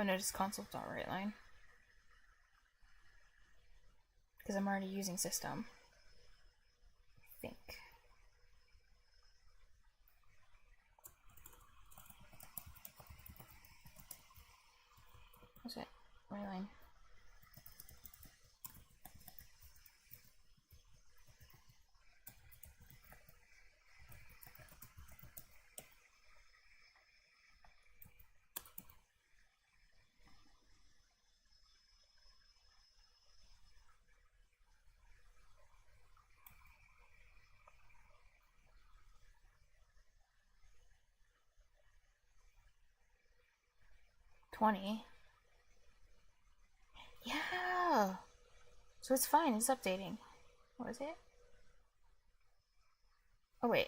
Oh no, just console.writeline. Because I'm already using system. I think. What's it? Writeline. $20. Yeah. So it's fine. It's updating. What is it? Oh wait.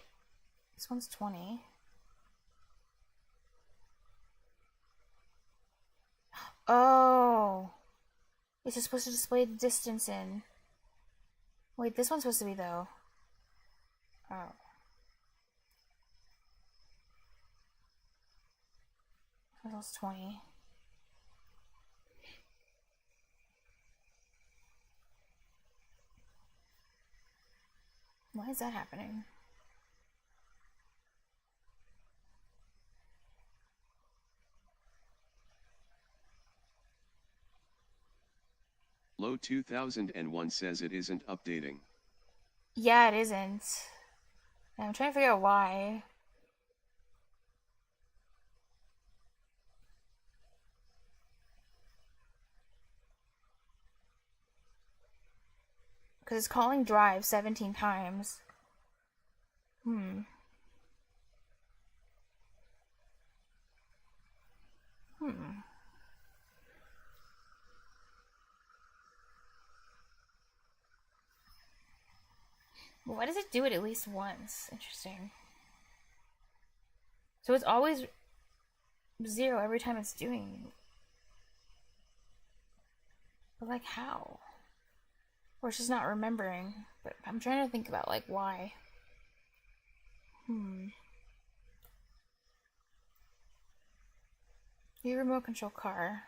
This one's 20. Oh. This is supposed to display the distance in. Wait, this one's supposed to be though. Oh. That's 20. Why is that happening? Low 2001 says it isn't updating. Yeah, it isn't. I'm trying to figure out why. Because it's calling drive 17 times. Hmm. Well, why does it do it at least once? Interesting. So it's always 0 every time it's doing. But like how? Or it's just not remembering. But I'm trying to think about like why. Your remote control car.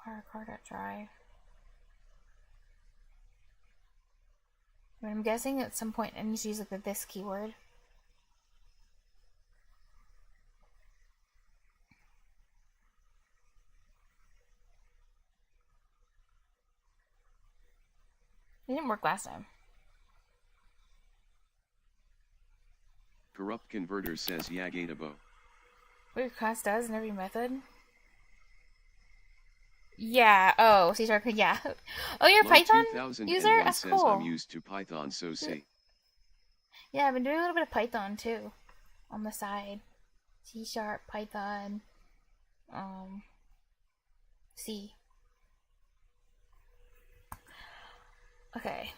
Car.drive. I'm guessing at some point I need to use like the this keyword. It didn't work last time. Corrupt Converter says Yagatabo. What your class does in every method? Yeah. Oh, C#. Yeah. Oh, you're a Python user? That's says cool. I'm used to Python, so see. Yeah, I've been doing a little bit of Python too, on the side. C#, Python, C. Okay.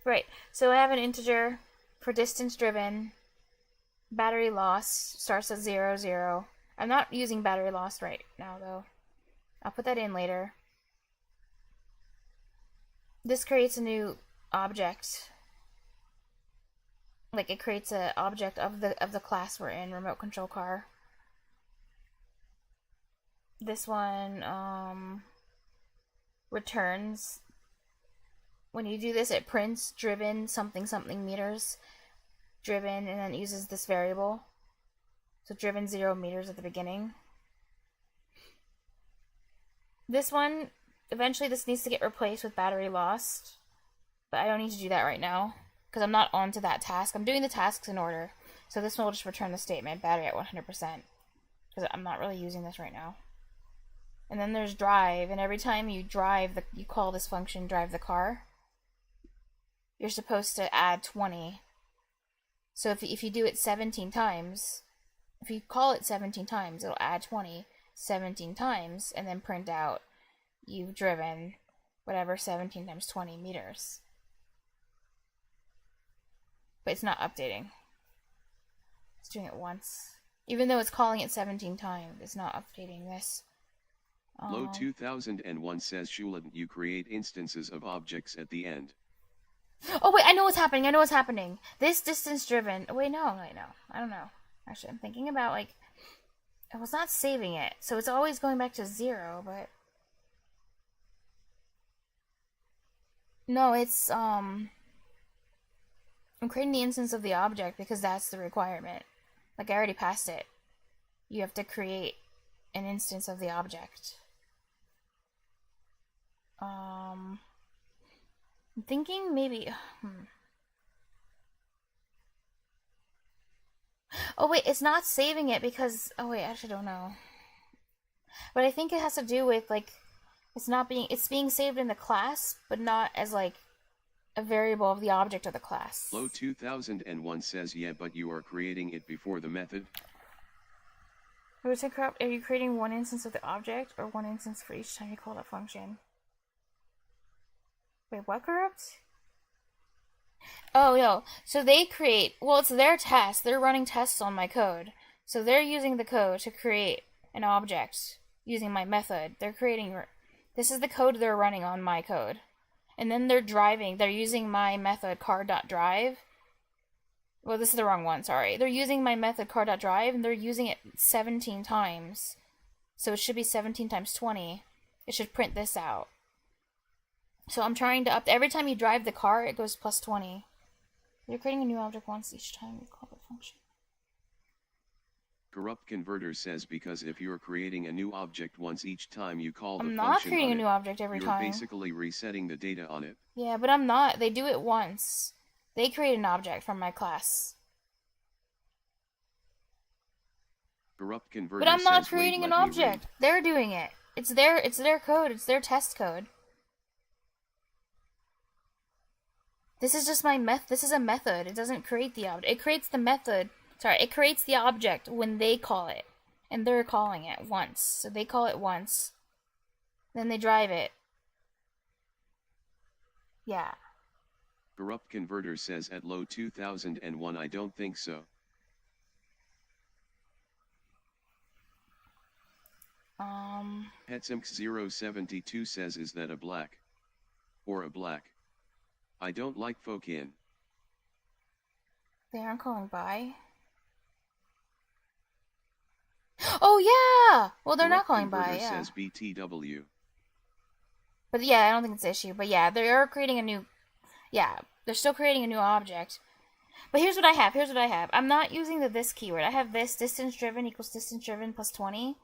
Right. So I have an integer for distance driven. Battery loss starts at 0, 0. I'm not using battery loss right now though. I'll put that in later. This creates a new object. Like it creates an object of the class we're in, remote control car. This one returns. When you do this, it prints driven something something meters, driven, and then it uses this variable. So driven 0 meters at the beginning. This one, eventually this needs to get replaced with battery lost, but I don't need to do that right now because I'm not onto that task. I'm doing the tasks in order. So this one will just return the statement, battery at 100%, because I'm not really using this right now. And then there's drive, and every time you drive, you call this function drive the car, you're supposed to add 20. So if you do it 17 times, if you call it 17 times, it'll add 20 17 times, and then print out you've driven whatever 17 times 20 meters. But it's not updating. It's doing it once. Even though it's calling it 17 times, it's not updating this. Low 2001 says Shouldn't you create instances of objects at the end? Oh wait, I know what's happening. This distance driven. Wait, no. I don't know. Actually, I'm thinking about like I was not saving it, so it's always going back to 0, but no, it's I'm creating the instance of the object because that's the requirement. Like I already passed it. You have to create an instance of the object. I'm thinking maybe Oh wait, it's not saving it because oh wait, I actually don't know. But I think it has to do with like it's being saved in the class, but not as like a variable of the object of the class. Low 2001 says yeah, but you are creating it before the method. Are you creating one instance of the object or one instance for each time you call that function? Wait, what corrupt? Oh, no. So they create... Well, it's their test. They're running tests on my code. So they're using the code to create an object using my method. They're creating... This is the code they're running on my code. And then they're driving. They're using my method car.drive Well, this is the wrong one, sorry. They're using my method car.drive, and they're using it 17 times. So it should be 17 times 20. It should print this out. So I'm trying to every time you drive the car, it goes plus 20. You're creating a new object once each time you call the function. Corrupt Converter says because if you're creating a new object once each time you call the I'm function not creating a on new it, object every time. you're basically resetting the data on it. Yeah, but I'm not. They do it once. They create an object from my class. Corrupt Converter But I'm not says, "Wait, creating an let me object. read." They're doing it. It's their code. It's their test code. This is just my this is a method. It doesn't create the object. It creates the method. Sorry, it creates the object when they call it. And they're calling it once. So they call it once. Then they drive it. Yeah. Corrupt Converter says at low 2001 I don't think so. Hetsimx072 says is that a black? Or a black? I don't like folk in. They aren't calling by. Oh yeah! Well, they're not calling by, Converter yeah. says BTW. But yeah, I don't think it's an issue. But yeah, they are creating a new... Yeah, they're still creating a new object. But here's what I have. Here's what I have. I'm not using the this keyword. I have this distance driven equals distance driven plus 20.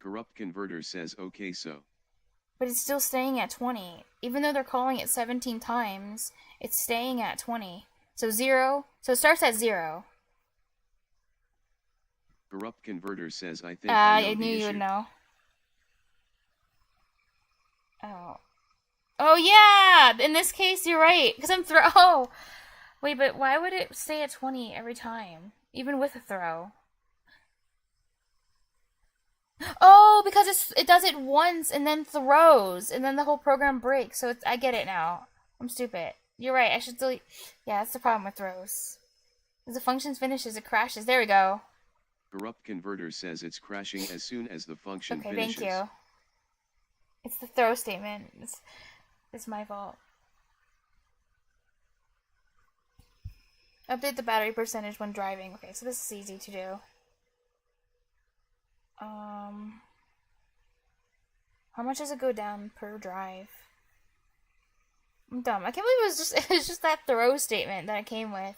Corrupt Converter says okay so. But it's still staying at 20. Even though they're calling it 17 times, it's staying at 20. So 0. So it starts at 0. Corrupt Converter says I think I know I the knew you issue. would know. Oh. Oh yeah! In this case, you're right. Because I'm Oh! Wait, but why would it stay at 20 every time? Even with a throw? Oh, because it does it once and then throws, and then the whole program breaks. So I get it now. I'm stupid. You're right. I should delete. Yeah, that's the problem with throws. As the function finishes, it crashes. There we go. Corrupt Converter says it's crashing as soon as the function Okay, finishes. thank you. It's the throw statement. It's my fault. Update the battery percentage when driving. Okay, so this is easy to do. How much does it go down per drive? I'm dumb. I can't believe it's just that throw statement that it came with.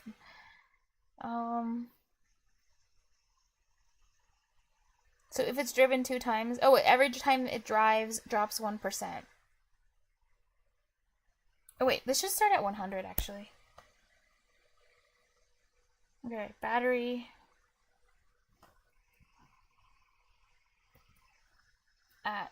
So if it's driven 2 times, oh wait, every time it drives drops 1%. Oh wait, this should start at 100 actually. Okay, battery at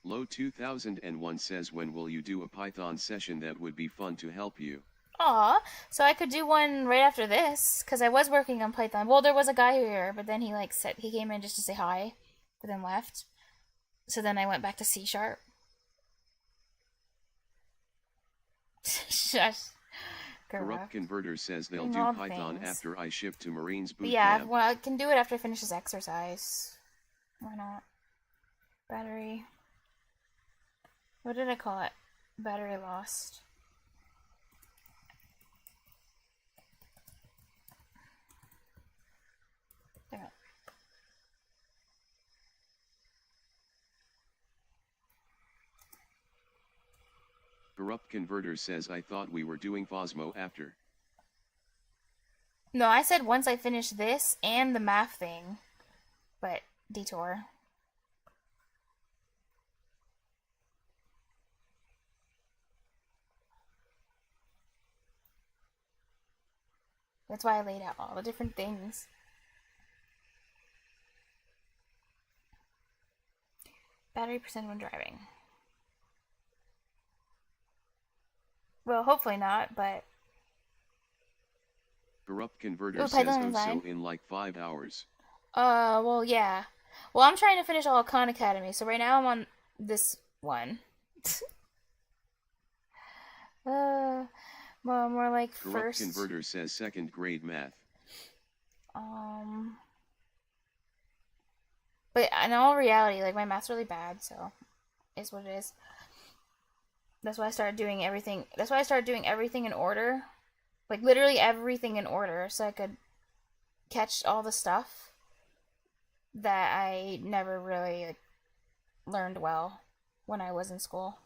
Low 2001 says when will you do a Python session that would be fun to help you? Aw, so I could do one right after this, because I was working on Python. Well, there was a guy here, but then he he came in just to say hi, but then left. So then I went back to C#. Shush. Corrupt Converter says they'll do Love Python things. after I ship to Marines boot Yeah, camp. well, I can do it after I finish this exercise. Why not? Battery. What did I call it? Battery lost. There. Corrupt Converter says I thought we were doing Phosmo after. No, I said once I finish this and the math thing. But, detour. That's why I laid out all the different things. Battery percent when driving. Well, hopefully not, but... Corrupt Converter Ooh, says Python oh design. so in like 5 hours. Well, yeah. Well, I'm trying to finish all of Khan Academy, so right now I'm on this one. Well, more like Corrupt first... Converter says 2nd grade math. But in all reality, like, my math's really bad, so... Is what it is. That's why I started doing everything. That's why I started doing everything in order. Like, literally everything in order, so I could catch all the stuff that I never really like, learned well when I was in school.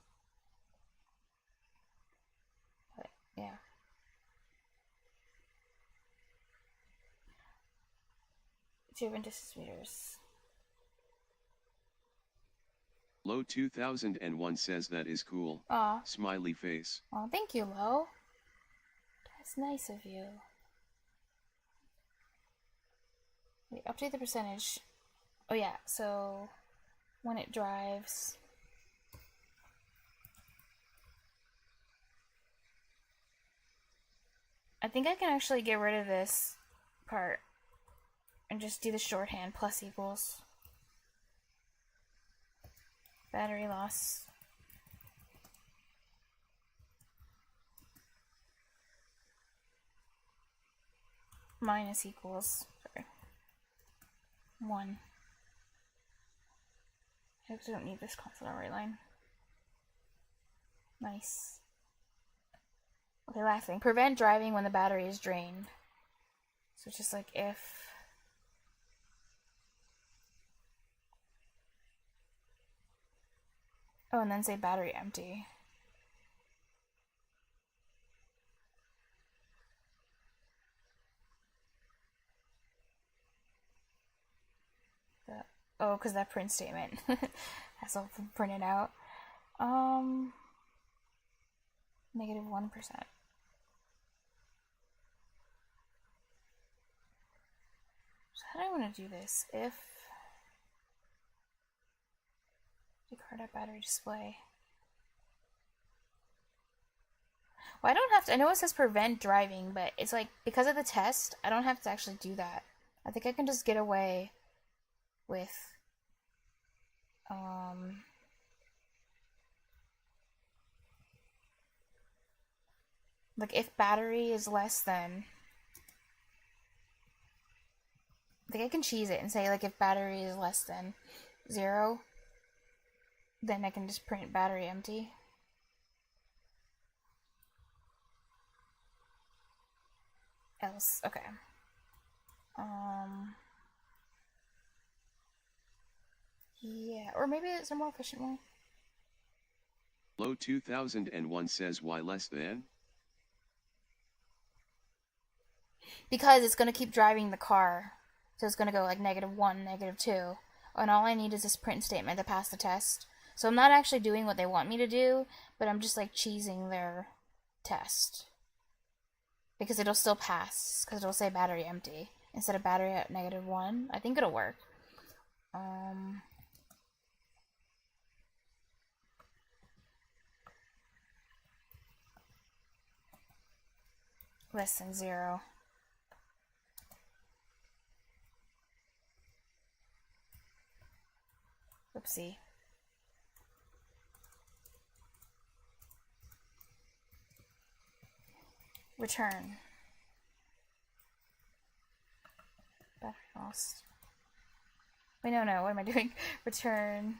But, yeah. Driven distance meters. Low 2001 says that is cool. Aw. Smiley face. Oh, thank you, Lo. That's nice of you. Wait, update the percentage. Oh yeah, so when it drives. I think I can actually get rid of this part and just do the shorthand plus equals. Battery loss. Minus equals. Sorry. 1. I don't need this constant array line. Nice. Okay, last thing. Prevent driving when the battery is drained. So it's just like if. Oh, and then say battery empty. Oh, because that print statement has all printed out. Negative 1%. So how do I want to do this? If decard at battery display. Well, I don't have to. I know it says prevent driving, but it's like because of the test, I don't have to actually do that. I think I can just get away with like if battery is less than, I think I can cheese it and say like if battery is less than 0, then I can just print battery empty. Else, okay. Yeah, or maybe it's a more efficient one. Low 2001 says why less than? Because it's going to keep driving the car. So it's going to go like -1, -2. And all I need is this print statement to pass the test. So I'm not actually doing what they want me to do, but I'm just like cheesing their test. Because it'll still pass, because it'll say battery empty instead of battery at -1. I think it'll work. Less than 0. Oopsie. Return. Battery lost. Wait, no, what am I doing? Return.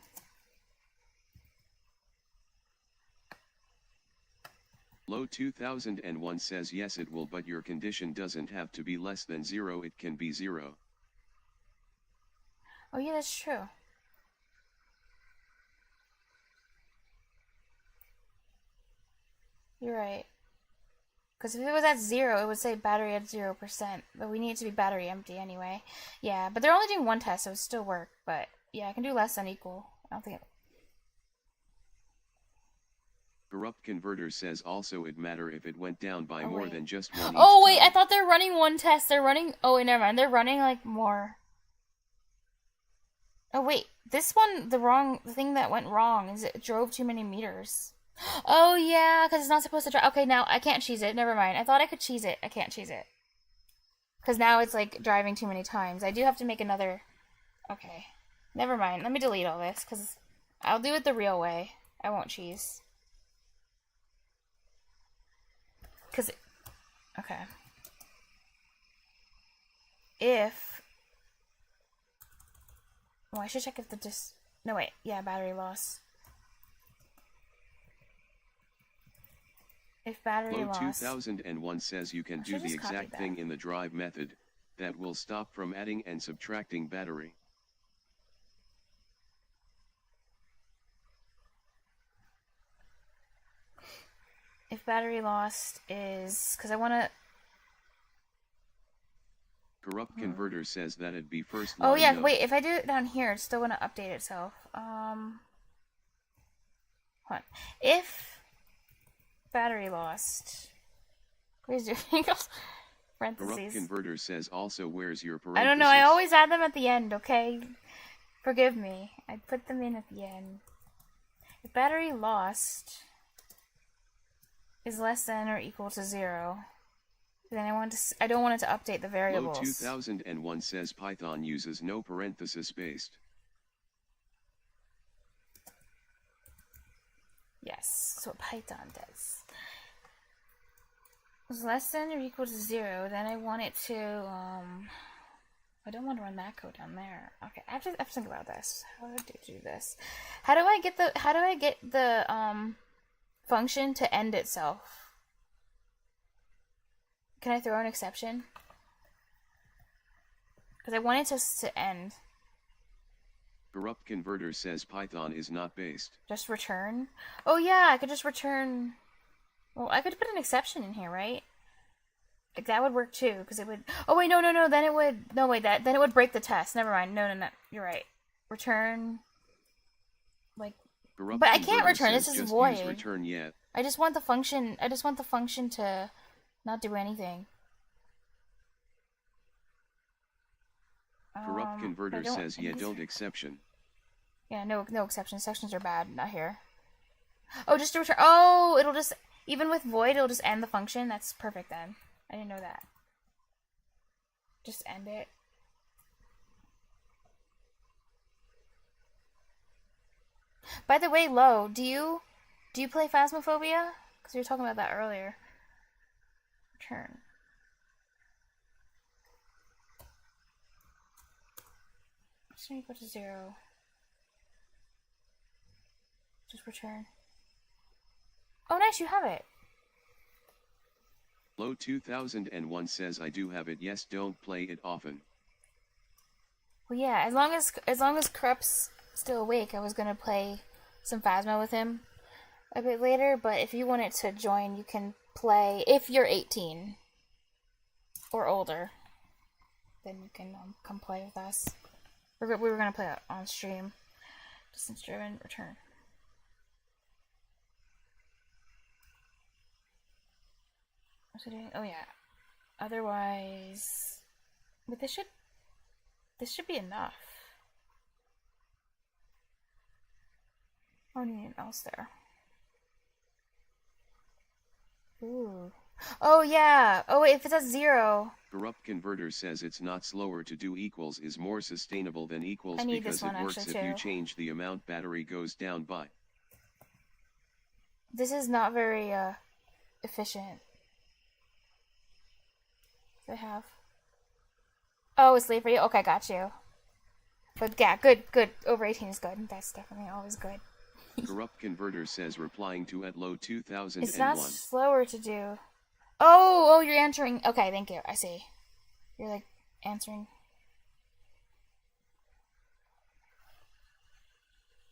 Low 2001 says yes it will, but your condition doesn't have to be less than 0, it can be 0. Oh yeah, that's true. You're right. Because if it was at 0, it would say battery at 0%. But we need it to be battery empty anyway. Yeah, but they're only doing one test, so it still work. But yeah, I can do less than equal. I don't think it... Corrupt Converter says also it matter if it went down by more than just one. Oh wait, I thought they're running one test. They're running... Oh wait, never mind. They're running like more. Oh wait, this one, the thing that went wrong is it drove too many meters. Oh yeah, because it's not supposed to drive. Okay, now I can't cheese it. Never mind. I thought I could cheese it. I can't cheese it. Because now it's like driving too many times. I do have to make another... Okay. Never mind. Let me delete all this because I'll do it the real way. I won't cheese. Because... Okay. If... Well, I should check if the No, wait. Yeah, battery loss. If battery Low lost. 2001 says you can I do should the just copy exact that. thing in the drive method, that will stop from adding and subtracting battery. If battery lost is, because I want to. Corrupt converter says that'd be first Oh line yeah, no. wait. If I do it down here, it's still gonna update itself. Hold on. If battery lost, where's your Corrupt parentheses? converter says also where's your parenthesis? I don't know. I always add them at the end. Okay, forgive me. I put them in at the end. If battery lost is less than or equal to 0, then I don't want it to update the Low variables. 2001 says Python uses no parenthesis based. Yes, that's what Python does. Is less than or equal to 0, then I want it to, I don't want to run that code down there. Okay, I have to think about this. How do I do this? How do I get the function to end itself? Can I throw an exception? Because I want it to end. Corrupt converter says Python is not based. Just return? Oh yeah, I could just return. Well, I could put an exception in here, right? Like that would work too, because it would. Oh wait, no. Then it would. No wait, then it would break the test. Never mind. No. You're right. Return. Like. Corrupt But I can't converter return. says This is just void. use return yet. I just want the function. I just want the function to not do anything. Corrupt converter says yeah, don't exception. Yeah, no exceptions. Sections are bad. Not here. Oh, just to return. Oh, it'll just, even with void, it'll just end the function. That's perfect then. I didn't know that. Just end it. By the way, Lo, do you play Phasmophobia? Because we were talking about that earlier. Return. Just equal to 0. Just return. Oh, nice, you have it. Low 2001 says I do have it. Yes, don't play it often. Well, yeah, as long as Corrupt's still awake, I was gonna play some Phasma with him a bit later. But if you wanted to join, you can play if you're 18 or older. Then you can come play with us. We were gonna play it on stream. Distance driven return. What's it doing? Oh yeah. Otherwise, but this should be enough. I don't need anything else there. Ooh. Oh yeah. Oh wait, if it's at 0. Corrupt converter says it's not slower to do equals is more sustainable than equals I need because this one it works actually, if you too. change the amount battery goes down by. This is not very efficient. I have. Oh, it's late for you? Okay, got you. But yeah, good. Over 18 is good. That's definitely always good. Corrupt converter says replying to at low 2001. It's not slower to do. Oh, you're answering. Okay, thank you. I see. You're like answering.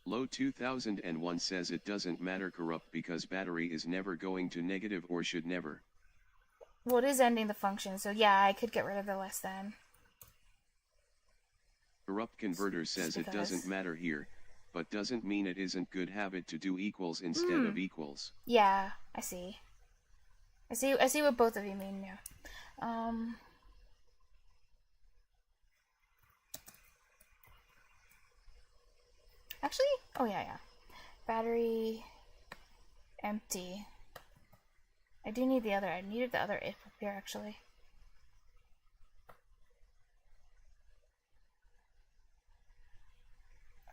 Low 2001 says it doesn't matter corrupt because battery is never going to negative or should never. Well, it is ending the function, so yeah, I could get rid of the less than. Corrupt converter says it doesn't matter here, but doesn't mean it isn't good habit to do equals instead of equals. Yeah, I see. I see what both of you mean now. Actually, oh yeah. Battery empty. I do need the other. I needed the other if up here actually.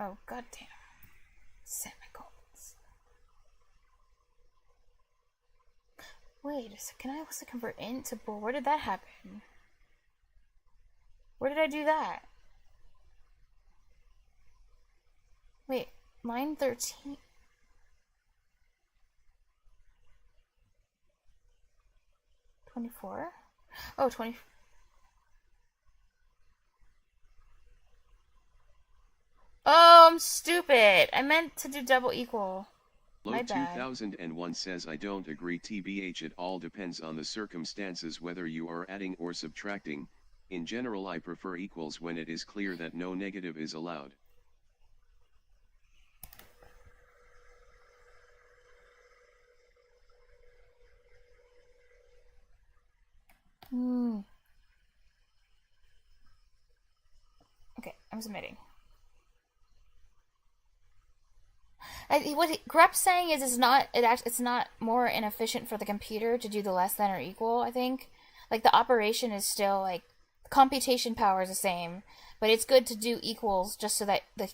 Oh goddamn. Semicolons. Wait a second, can I also convert int to bool? Where did that happen? Where did I do that? Wait, line 13. 24? Oh, 20. Oh, I'm stupid. I meant to do double equal. Low My bad. 2001 says I don't agree tbh, it all depends on the circumstances whether you are adding or subtracting. In general I prefer equals when it is clear that no negative is allowed. Okay, I'm submitting. What Grep's saying is it's not more inefficient for the computer to do the less than or equal, I think. Like the operation is still like computation power is the same, but it's good to do equals just so that the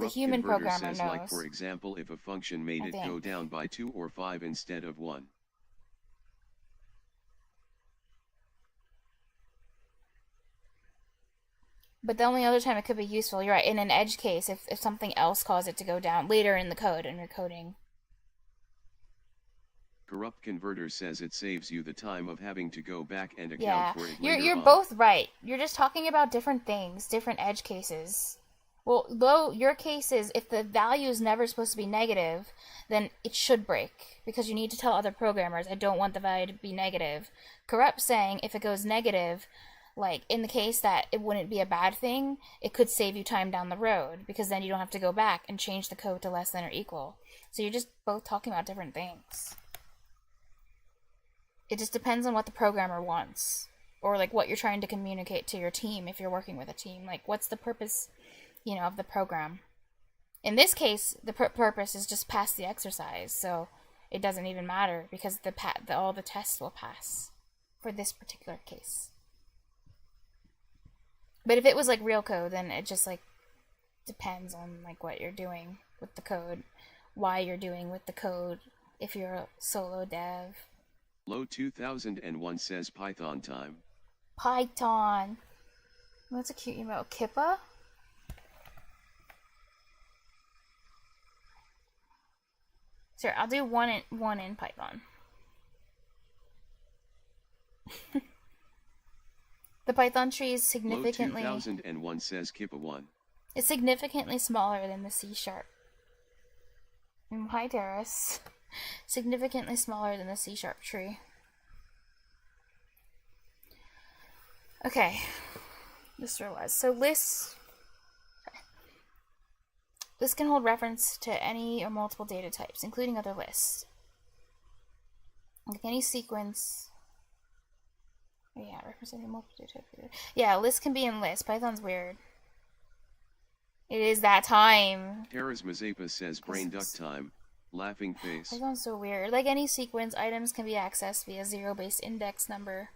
human programmer says, knows. like for example, if a function made it go down by 2 or 5 instead of 1. But the only other time it could be useful, you're right, in an edge case, if something else caused it to go down later in the code, in your coding. Corrupt Converter says it saves you the time of having to go back and account for it later you're on. both right. You're just talking about different things, different edge cases. Well, though your case is, if the value is never supposed to be negative, then it should break, because you need to tell other programmers, I don't want the value to be negative. Corrupt saying, if it goes negative, like, in the case that it wouldn't be a bad thing, it could save you time down the road, because then you don't have to go back and change the code to less than or equal. So you're just both talking about different things. It just depends on what the programmer wants, or, like, what you're trying to communicate to your team if you're working with a team. Like, what's the purpose, of the program? In this case, the purpose is just pass the exercise, so it doesn't even matter, because all the tests will pass for this particular case. But if it was like real code, then it just like depends on like what you're doing with the code, why you're doing with the code, if you're a solo dev. Low 2001 says Python time. Python. That's a cute email. Kippa? Sure, I'll do one in Python. The Python tree is significantly... Low 2001 says Kippa 1. It's significantly smaller than the C#. Hi, Darius. Significantly smaller than the C# tree. Okay. Just realized. So lists... Lists can hold reference to any or multiple data types, including other lists. Like any sequence... Yeah, representing multiple data types. Yeah, lists can be in lists. Python's weird. It is that time. Terra's Mazapa says brain duck time. Laughing face. Python's so weird. Like any sequence, items can be accessed via 0 base index number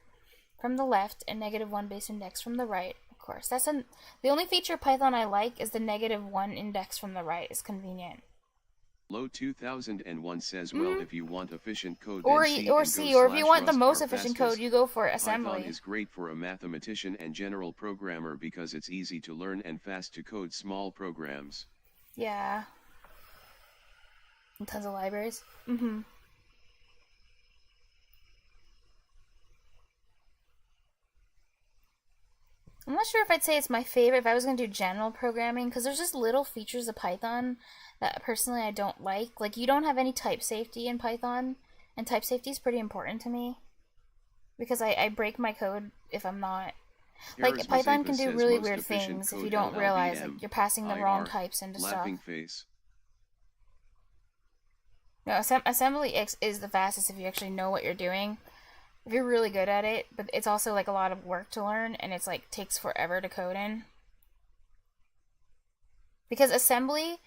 from the left and -1 base index from the right. Of course, the only feature of Python I like is the -1 index from the right. It's convenient. Low 2001 says, well, if you want efficient code, or then C, or if you want the most efficient code, you go for assembly. Python is great for a mathematician and general programmer because it's easy to learn and fast to code small programs. Yeah. And tons of libraries. I'm not sure if I'd say it's my favorite if I was going to do general programming, because there's just little features of Python that personally I don't like. Like, you don't have any type safety in Python, and type safety is pretty important to me, because I break my code if I'm not... Like, Python can do really weird things if you don't realize like, you're passing the wrong types into stuff. Face. No, assembly is the fastest if you actually know what you're doing. If you're really good at it, but it's also like a lot of work to learn, and it's like takes forever to code in. Because assembly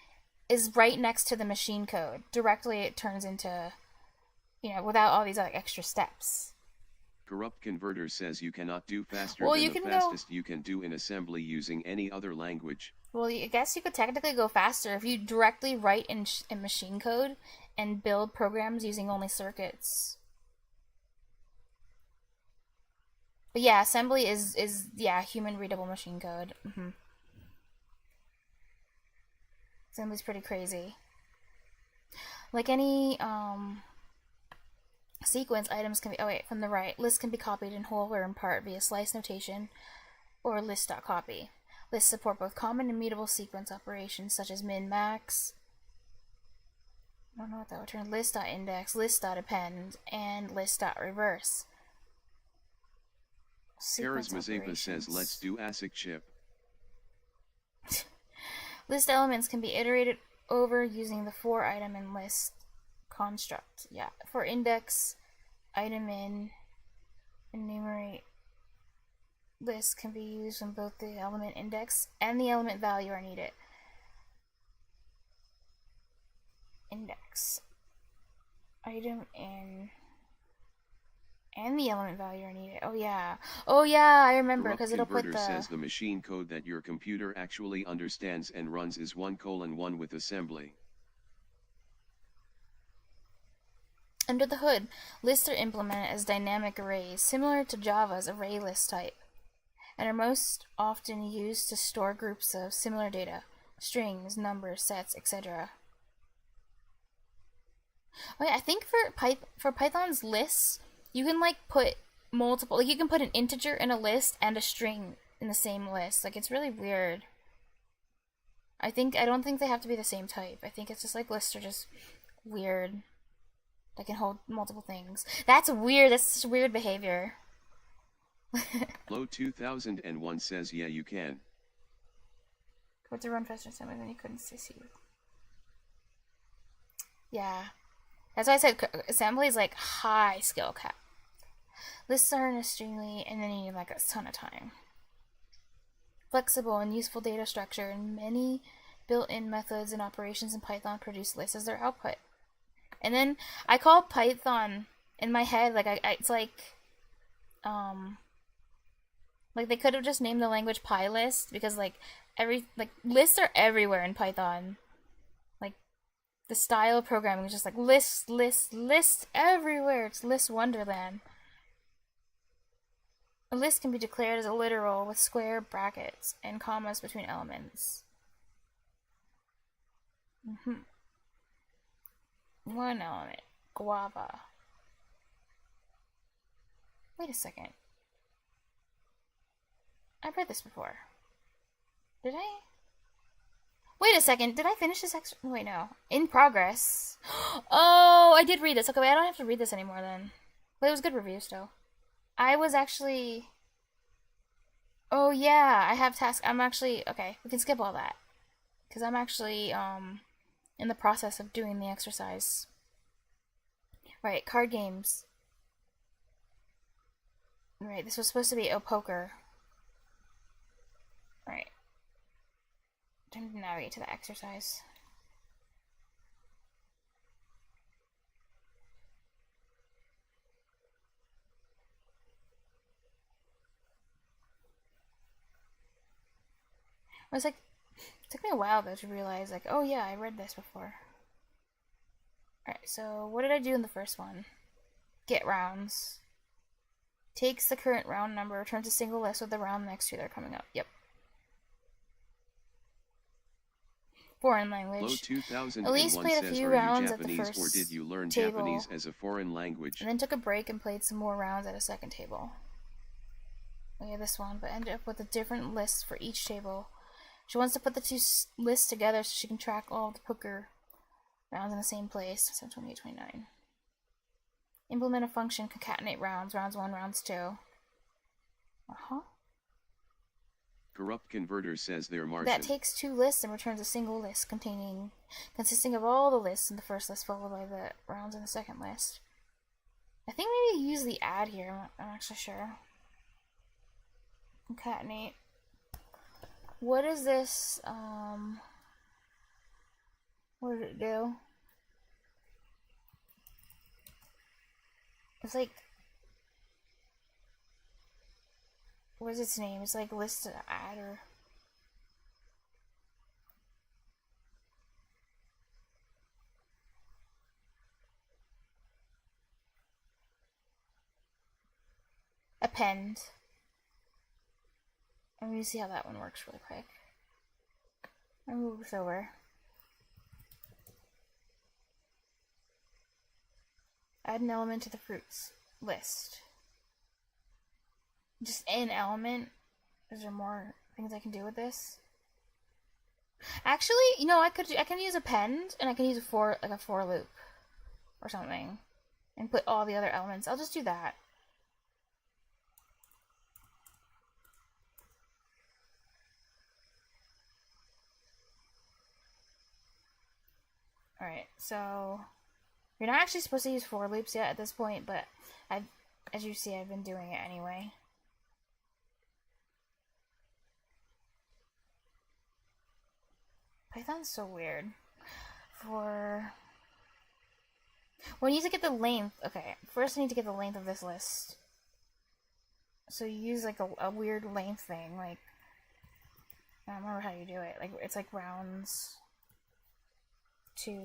is right next to the machine code. Directly it turns into, without all these like extra steps. Corrupt Converter says you cannot do faster than the fastest you can do in assembly using any other language. Well, I guess you could technically go faster if you directly write in machine code and build programs using only circuits. But yeah, assembly is human readable machine code. Assembly's pretty crazy. Like any Sequence items can be, oh wait, from the right. Lists can be copied in whole or in part via slice notation or list.copy. Lists support both common and mutable sequence operations such as min-max. I don't know what that would turn. List.index, list.append, and list.reverse. Errors Mazeppa says let's do ASIC chip. List elements can be iterated over using the for item in list construct. Yeah, for index, item in, enumerate list can be used when both the element index and the element value are needed. Index, item in, and the element value are needed. Oh yeah, I remember, because it'll put the... says the machine code that your computer actually understands and runs is 1:1 with assembly. Under the hood, lists are implemented as dynamic arrays, similar to Java's array list type, and are most often used to store groups of similar data, strings, numbers, sets, etc. Wait, I think for Python's lists, you can like put multiple, like you can put an integer in a list and a string in the same list. Like, it's really weird. I don't think they have to be the same type. I think it's just like lists are just weird. They can hold multiple things. That's weird. That's such weird behavior. Low 2001 says yeah you can. Go to run faster somewhere than you couldn't see. Yeah. That's why I said assembly is like high skill cap. Lists are extremely, and then you need like a ton of time. Flexible and useful data structure, and many built-in methods and operations in Python produce lists as their output. And then I call Python in my head like it's like they could have just named the language PyList, because like lists are everywhere in Python. Like the style of programming is just like list everywhere. It's list wonderland. A list can be declared as a literal with square brackets and commas between elements. One element. Guava. Wait a second. I've read this before. Did I? Wait a second. Did I finish this wait, no. In progress. Oh, I did read this. Okay, wait, I don't have to read this anymore then. But it was good review still. I was actually... Oh yeah, I have task. I'm actually... Okay, we can skip all that. Because I'm actually, in the process of doing the exercise. Right, card games. Right, this was supposed to be poker. Right. Time to navigate to the exercise. I was like, it took me a while though to realize, like, oh yeah, I read this before. Alright, so what did I do in the first one? Get rounds. Takes the current round number, returns a single list with the round next to it coming up. Yep. Foreign language. Elise played a few rounds at the first or did you learn table, Japanese as a foreign language? And then took a break and played some more rounds at a second table. Oh yeah, this one, but ended up with a different list for each table. She wants to put the two lists together so she can track all the poker rounds in the same place. So 28, 29. Implement a function, concatenate rounds 1, rounds 2. Corrupt Converter says they're Martian. That takes two lists and returns a single list consisting of all the lists in the first list followed by the rounds in the second list. I think maybe use the add here, I'm not actually sure. Concatenate. What is this, what did it do? It's like, what is its name? It's like list add or... Append. Let me see how that one works really quick. I move this over. Add an element to the fruits list. Just an element? Is there more things I can do with this? Actually, you know, I can use append, and I can use a for loop or something, and put all the other elements. I'll just do that. Alright, so you're not actually supposed to use for loops yet at this point, but as you see, I've been doing it anyway. Python's so weird. We need to get the length. Okay, first I need to get the length of this list. So you use like a weird length thing, like, I don't remember how you do it. Like, it's like rounds to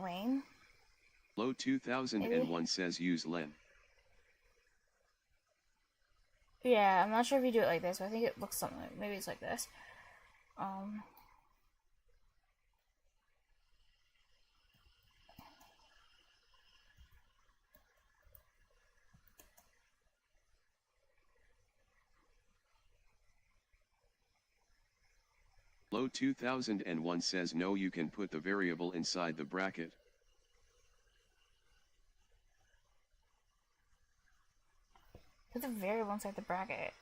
.lane. Low 2001 says use len. Yeah, I'm not sure if you do it like this, but I think it looks something like, maybe it's like this. Low 2001 says no, you can put the variable inside the bracket. Put the variable inside the bracket.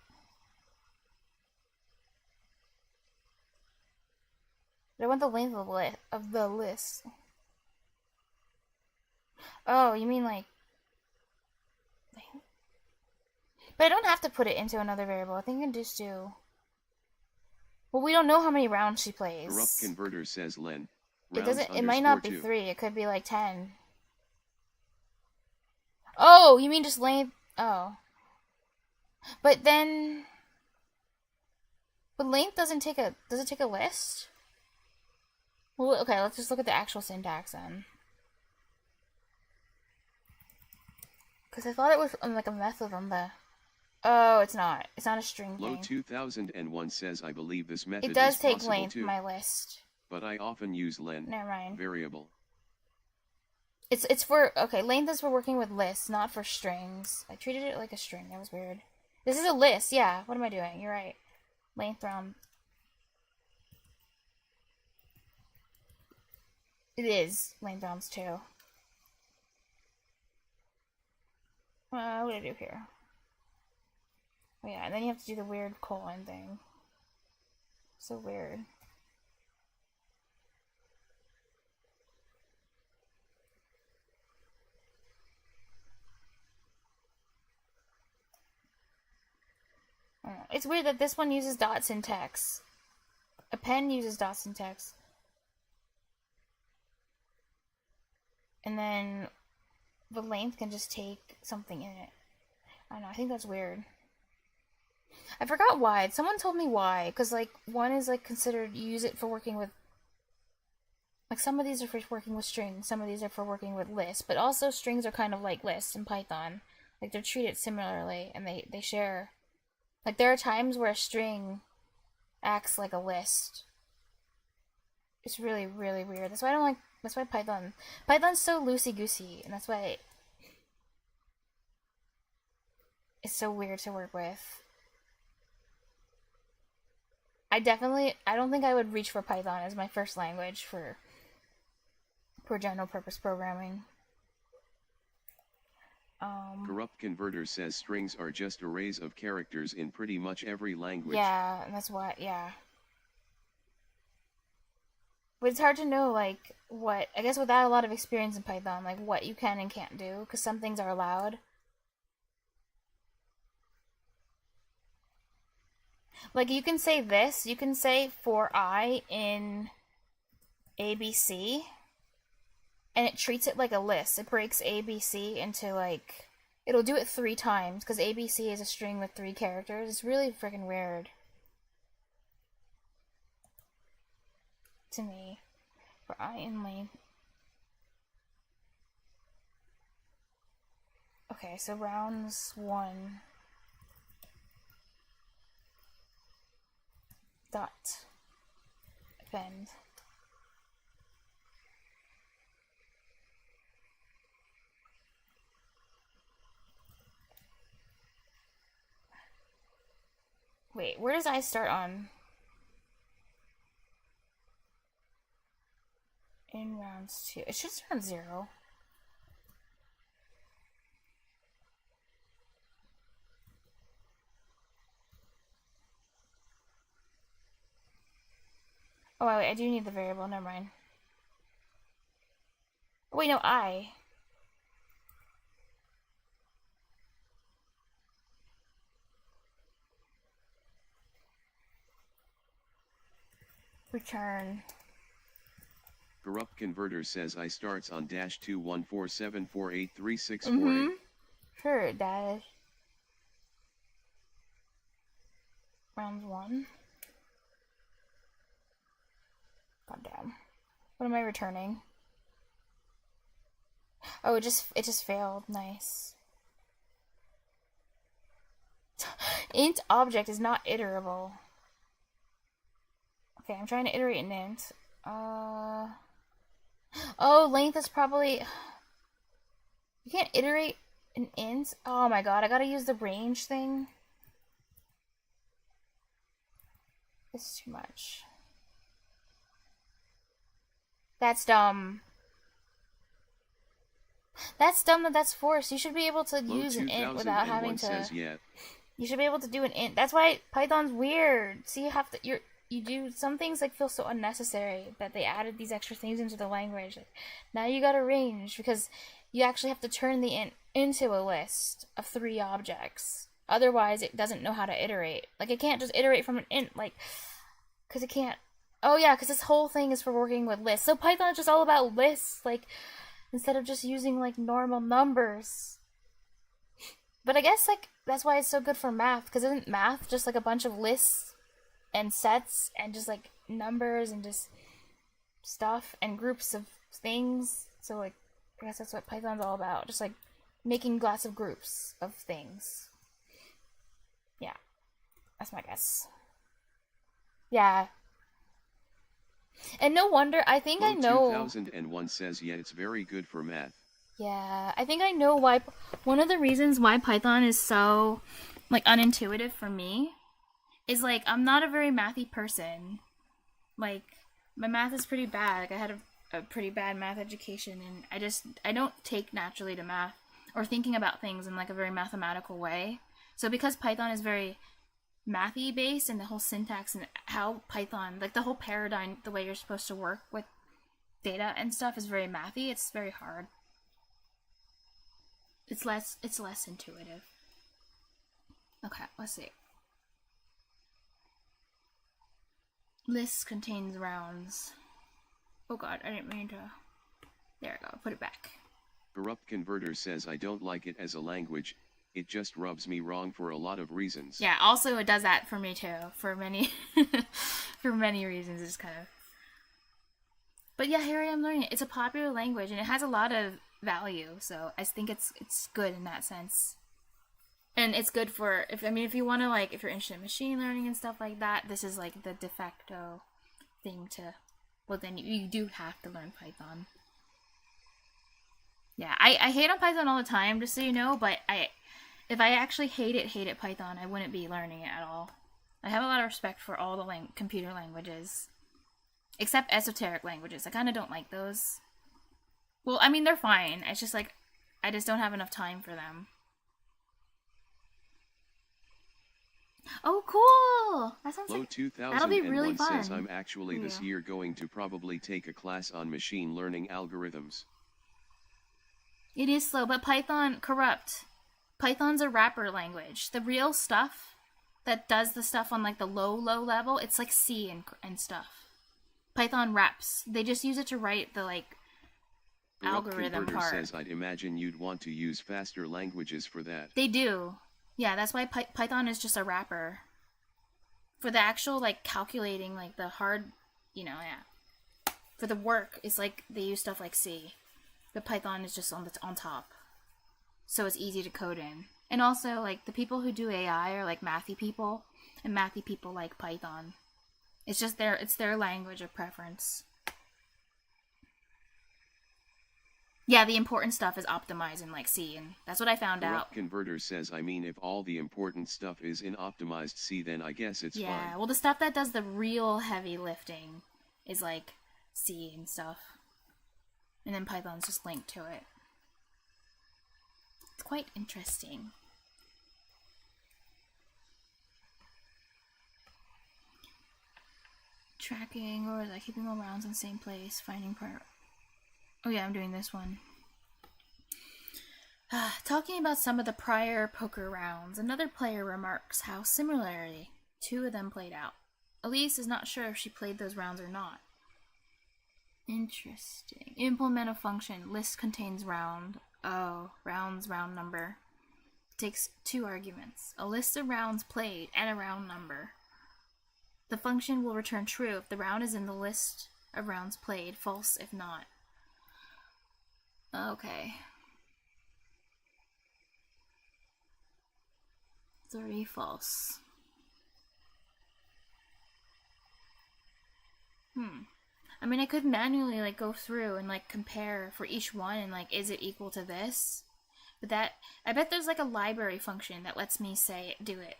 I want the length of the list. Oh, you mean like... But I don't have to put it into another variable. I think I can just do... Well, we don't know how many rounds she plays. Corrupt converter says len. It doesn't. It might not be 3. It could be like 10. Oh, you mean just length? Oh. But then... But length doesn't take a... Does it take a list? Well, okay, let's just look at the actual syntax then. Because I thought it was like a method on the... Oh, it's not. It's not a string thing. Low 2001 says I believe this method it does is take possible length too, from my list. but I often use len. Never mind. Variable. It's for... Okay, length is for working with lists, not for strings. I treated it like a string. That was weird. This is a list, yeah. What am I doing? You're right. Length round. It is length rounds too. What do I do here? Oh yeah, and then you have to do the weird colon thing. So weird. It's weird that this one uses dot syntax. Append uses dot syntax. And then the length can just take something in it. I don't know, I think that's weird. I forgot why. Someone told me why. Because, like, one is, like, considered, you use it for working with... Like, some of these are for working with strings. Some of these are for working with lists. But also, strings are kind of like lists in Python. Like, they're treated similarly, and they share... Like, there are times where a string acts like a list. It's really, really weird. That's why I don't like... That's why Python's so loosey-goosey, and that's why it's so weird to work with. I don't think I would reach for Python as my first language for general purpose programming. Corrupt converter says strings are just arrays of characters in pretty much every language. Yeah, and that's why, yeah. But it's hard to know, like, what, I guess without a lot of experience in Python, like, what you can and can't do, because some things are allowed. Like, you can say this, you can say for I in ABC, and it treats it like a list. It breaks ABC into, like, it'll do it 3 times, because ABC is a string with 3 characters. It's really freaking weird. To me. For I in length. Okay, so rounds 1. Dot. Append. Wait, where does I start on? In rounds 2. It should start on 0. Oh, wait, I do need the variable. Never mind. Wait, no, I. Return. Corrupt Converter says I starts on -214748364. Sure, dash. Round 1. Goddamn. What am I returning? Oh, it just failed. Nice. Int object is not iterable. Okay, I'm trying to iterate an int. Oh, length is probably... You can't iterate an int? Oh my god, I gotta use the range thing. It's too much. That's dumb. That's dumb that that's forced. You should be able to use an int without having to... Says yet. You should be able to do an int. That's why Python's weird. See, you have to... You do some things like feel so unnecessary that they added these extra things into the language. Like, now you got a range because you actually have to turn the int into a list of 3 objects. Otherwise, it doesn't know how to iterate. Like, it can't just iterate from an int, like, because it can't. Oh yeah, because this whole thing is for working with lists. So Python is just all about lists, like, instead of just using like normal numbers. But I guess like that's why it's so good for math, because isn't math just like a bunch of lists and sets and just like numbers and just stuff and groups of things? So like I guess that's what Python's all about, just like making lots of groups of things. Yeah, that's my guess. Yeah, and no wonder, I think I know 2001 says yeah, it's very good for math. Yeah, I think I know why. One of the reasons why Python is so like unintuitive for me is like I'm not a very mathy person. Like my math is pretty bad. Like I had a pretty bad math education, and I don't take naturally to math or thinking about things in like a very mathematical way. So because Python is very mathy based, and the whole syntax and how Python, like the whole paradigm, the way you're supposed to work with data and stuff is very mathy, it's very hard. It's less intuitive. Okay, let's see. List contains rounds. Oh god, I didn't mean to. There we go, put it back. Corrupt Converter says I don't like it as a language, it just rubs me wrong for a lot of reasons. Yeah, also it does that for me too, for many for many reasons. It's kind of... But yeah, here I am learning it. It's a popular language and it has a lot of value, so I think it's good in that sense. And it's good for if you want to, like, if you're interested in machine learning and stuff like that, this is like the de facto thing to, well, then you do have to learn Python. Yeah, I hate on Python all the time, just so you know, but if I actually hated Python, I wouldn't be learning it at all. I have a lot of respect for all the computer languages, except esoteric languages. I kind of don't like those. Well, I mean, they're fine. It's just like, I just don't have enough time for them. Oh, cool! That sounds like... That'll be really fun. Says I'm actually this year going to probably take a class on machine learning algorithms. It is slow, but Python, corrupt. Python's a wrapper language. The real stuff that does the stuff on like the low level, it's like C and stuff. Python wraps. They just use it to write the like algorithm part. Says I'd imagine you'd want to use faster languages for that. They do. Yeah, that's why Python is just a wrapper. For the actual like calculating, like the hard, yeah. For the work, it's like they use stuff like C. But Python is just on top. So it's easy to code in. And also, like, the people who do AI are like mathy people, and mathy people like Python. It's just their language of preference. Yeah, the important stuff is optimized in like C, and that's what I found out. Corrupt Converter says, I mean, if all the important stuff is in optimized C, then I guess it's Yeah, fine. well, the stuff that does the real heavy lifting is like C and stuff. And then Python's just linked to it. It's quite interesting. Tracking, or is that keeping all rounds in the same place? Finding part. Oh yeah, I'm doing this one. Talking about some of the prior poker rounds, another player remarks how similarly two of them played out. Elise is not sure if she played those rounds or not. Interesting. Implement a function. List contains round. Oh, rounds, round number. It takes two arguments. A list of rounds played and a round number. The function will return true if the round is in the list of rounds played, false if not. Okay. 30 false. I mean, I could manually like go through and like compare for each one and like, is it equal to this? But that, I bet there's like a library function that lets me say, do it.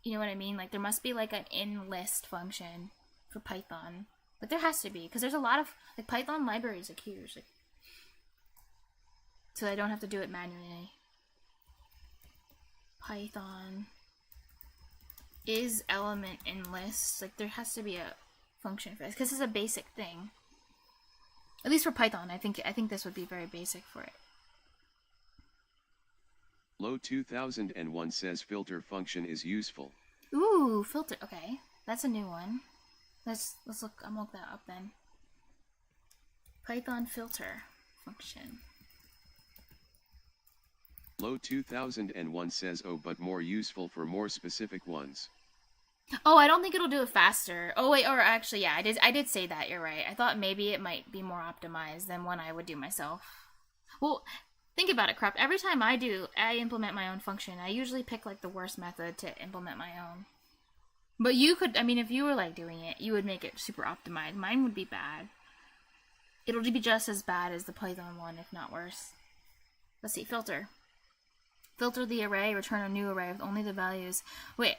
You know what I mean? Like there must be like an in list function for Python. But there has to be, because there's a lot of, like Python libraries are huge. Like, so I don't have to do it manually. Python is element in lists. Like there has to be a function for this, because it's a basic thing. At least for Python, I think this would be very basic for it. Low 2001 says filter function is useful. Ooh, filter. Okay, that's a new one. Let's look. I'm look that up then. Python filter function. Low 2001 says, oh, but more useful for more specific ones. Oh, I don't think it'll do it faster. Oh wait, or actually, yeah, I did say that. You're right. I thought maybe it might be more optimized than one I would do myself. Well, think about it, Corrupt. Every time I implement my own function, I usually pick like the worst method to implement my own. But you could, I mean, if you were like doing it, you would make it super optimized. Mine would be bad. It'll be just as bad as the Python one, if not worse. Let's see, filter. Filter the array, return a new array with only the values. Wait,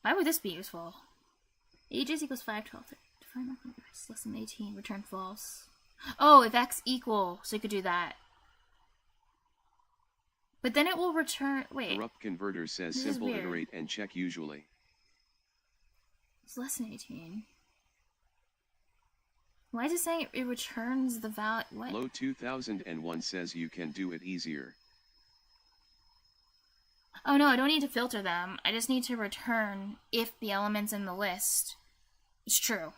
why would this be useful? Ages equals 5, 12, 13, define number less than 18, return false. Oh, if x equal, so you could do that. But then it will return, wait. Corrupt Converter says This is simple weird. iterate and check usually. It's less than 18. Why is it saying it returns the value? What? Low 2001 says you can do it easier. Oh no, I don't need to filter them. I just need to return if the elements in the list is true.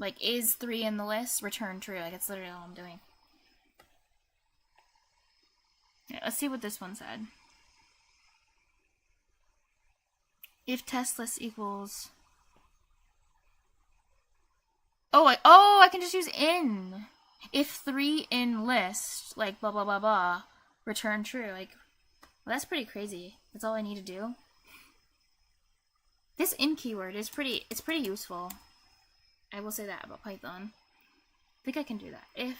Like, is 3 in the list? Return true. Like, it's literally all I'm doing. Yeah, let's see what this one said. If test list equals... Oh, I can just use in. If 3 in list, like blah blah blah blah, return true. Like, well, that's pretty crazy. That's all I need to do. This in keyword is pretty useful. I will say that about Python. I think I can do that. If,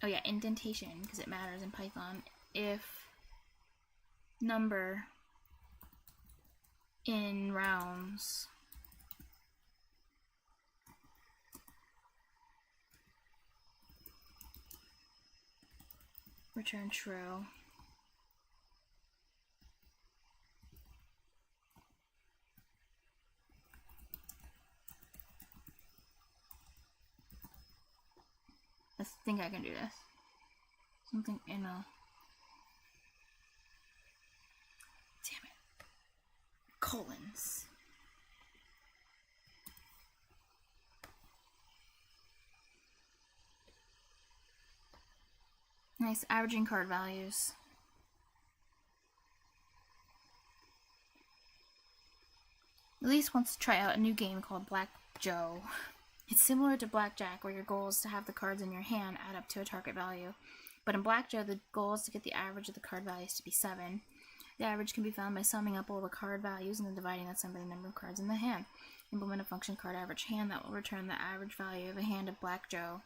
oh yeah, indentation, because it matters in Python. If number in rounds return true. I think I can do this. Something in a... Damn it. Colons. Nice, averaging card values. Elise wants to try out a new game called Black Joe. It's similar to Blackjack, where your goal is to have the cards in your hand add up to a target value. But in Black Joe, the goal is to get the average of the card values to be 7. The average can be found by summing up all the card values and then dividing that sum by the number of cards in the hand. Implement a function card average hand that will return the average value of a hand of Black Joe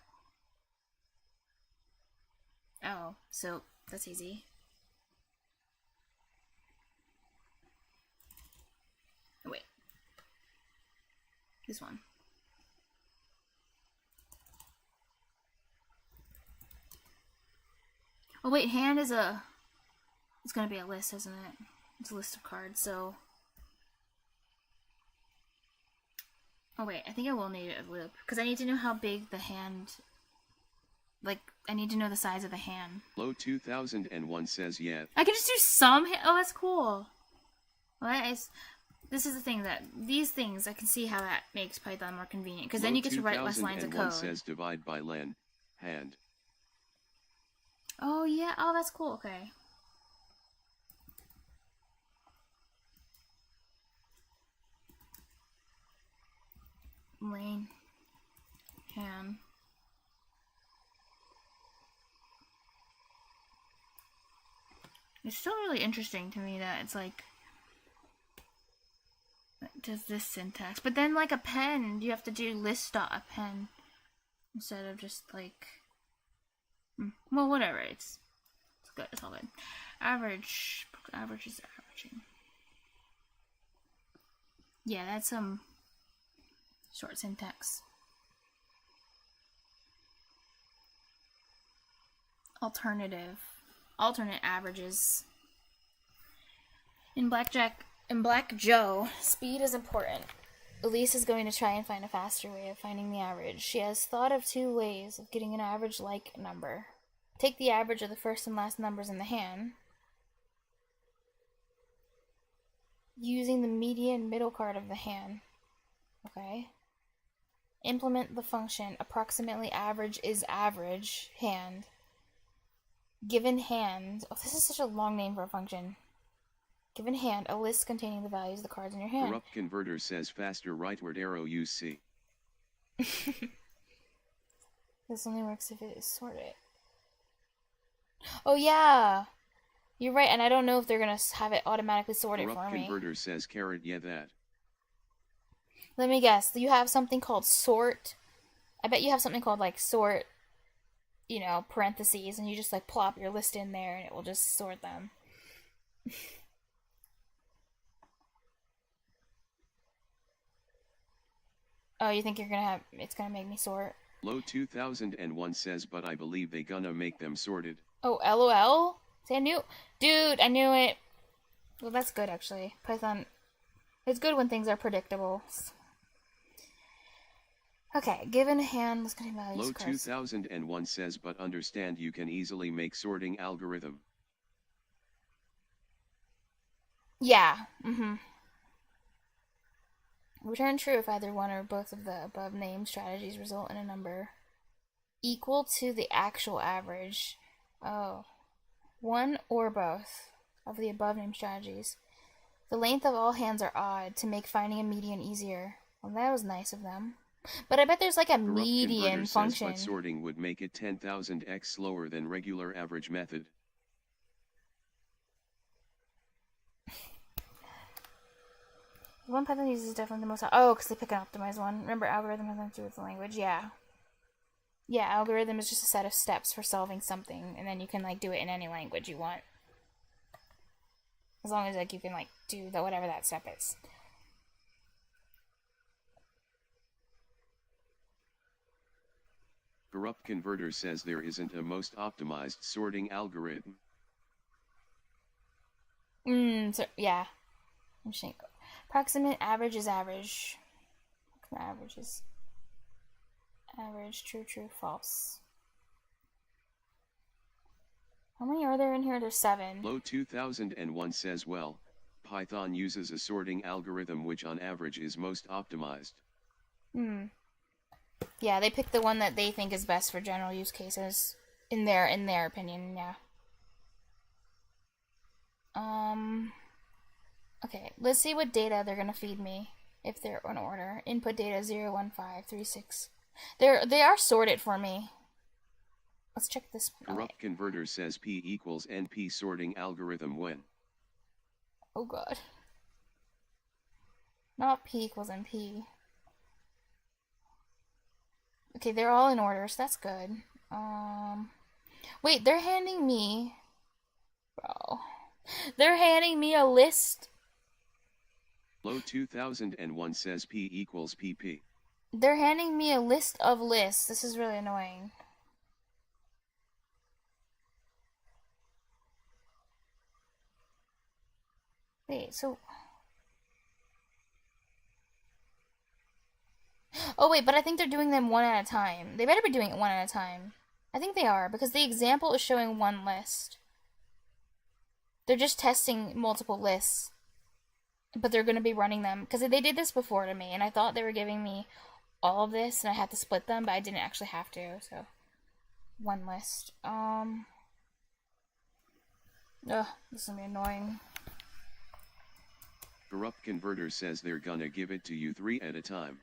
Oh, so that's easy. Oh, wait. This one. Oh wait, hand is a... It's gonna be a list, isn't it? It's a list of cards, so... Oh wait, I think I will need a loop. Because I need to know how big the hand... Like, I need to know the size of the hand. Low 2001 says yeah. I can just do some... Oh, that's cool. Well, this is the thing that... These things, I can see how that makes Python more convenient. Because then you get to write less lines of code. Says divide by len, hand. Oh, yeah. Oh, that's cool. Okay. Lane. Hand. It's still really interesting to me that it's like... Does this syntax. But then, like, a pen, you have to do list.append instead of just, like... Well, whatever. It's good. It's all good. Average. Average is averaging. Yeah, that's some short syntax. Alternate averages. In Black Joe, speed is important. Elise is going to try and find a faster way of finding the average. She has thought of 2 ways of getting an average-like number. Take the average of the first and last numbers in the hand, using the median middle card of the hand. Okay. Implement the function approximately average is average hand. Given hand... Oh, this is such a long name for a function. Given hand, a list containing the values of the cards in your hand. Corrupt converter says faster rightward arrow use C. This only works if it is sorted. Oh yeah! You're right, and I don't know if they're gonna have it automatically sorted Corrupt for me. converter says carrot yeah that. Let me guess. You have something called sort. I bet you have something called like sort, you know, parentheses, and you just like plop your list in there and it will just sort them. Oh, you think it's gonna make me sort? Low 2001 says but I believe they gonna make them sorted. Oh, LOL? See, Dude, I knew it. Well, that's good, actually. Python, it's good when things are predictable. Okay, given hand, let's get values. Low 2001 says but understand you can easily make sorting algorithm. Yeah, Return true if either one or both of the above named strategies result in a number equal to the actual average. Oh. One or both of the above named strategies. The length of all hands are odd to make finding a median easier. Well, that was nice of them. But I bet there's like a median function. Says, but sorting would make it 10,000x slower than regular average method. The one Python uses is definitely the most... Oh, because they pick an optimized one. Remember, algorithm has nothing to do with the language. Yeah. Yeah, algorithm is just a set of steps for solving something, and then you can, like, do it in any language you want. As long as, like, you can, like, do whatever that step is. Corrupt converter says there isn't a most optimized sorting algorithm. So, yeah. I'm just saying. Approximate average is average. Average is average, true, false. How many are there in here? There's 7. Low 2001 says well, Python uses a sorting algorithm which on average is most optimized. Yeah, they pick the one that they think is best for general use cases. In their opinion, yeah. Okay, let's see what data they're gonna feed me if they're in order. Input data 0, 1, 5, 3, 6. They are sorted for me. Let's check this one. Corrupt converter says P equals NP sorting algorithm when. Oh god. Not P equals NP. Okay, they're all in order, so that's good. Wait, they're handing me... Bro. They're handing me a list. Low 2001 says P equals PP. They're handing me a list of lists. This is really annoying. Wait, so... Oh wait, but I think they're doing them one at a time. They better be doing it one at a time. I think they are, because the example is showing one list. They're just testing multiple lists. But they're going to be running them, because they did this before to me, and I thought they were giving me all of this, and I had to split them, but I didn't actually have to, so... One list. Ugh, this is going to be annoying. Corrupt Converter says they're gonna give it to you 3 at a time.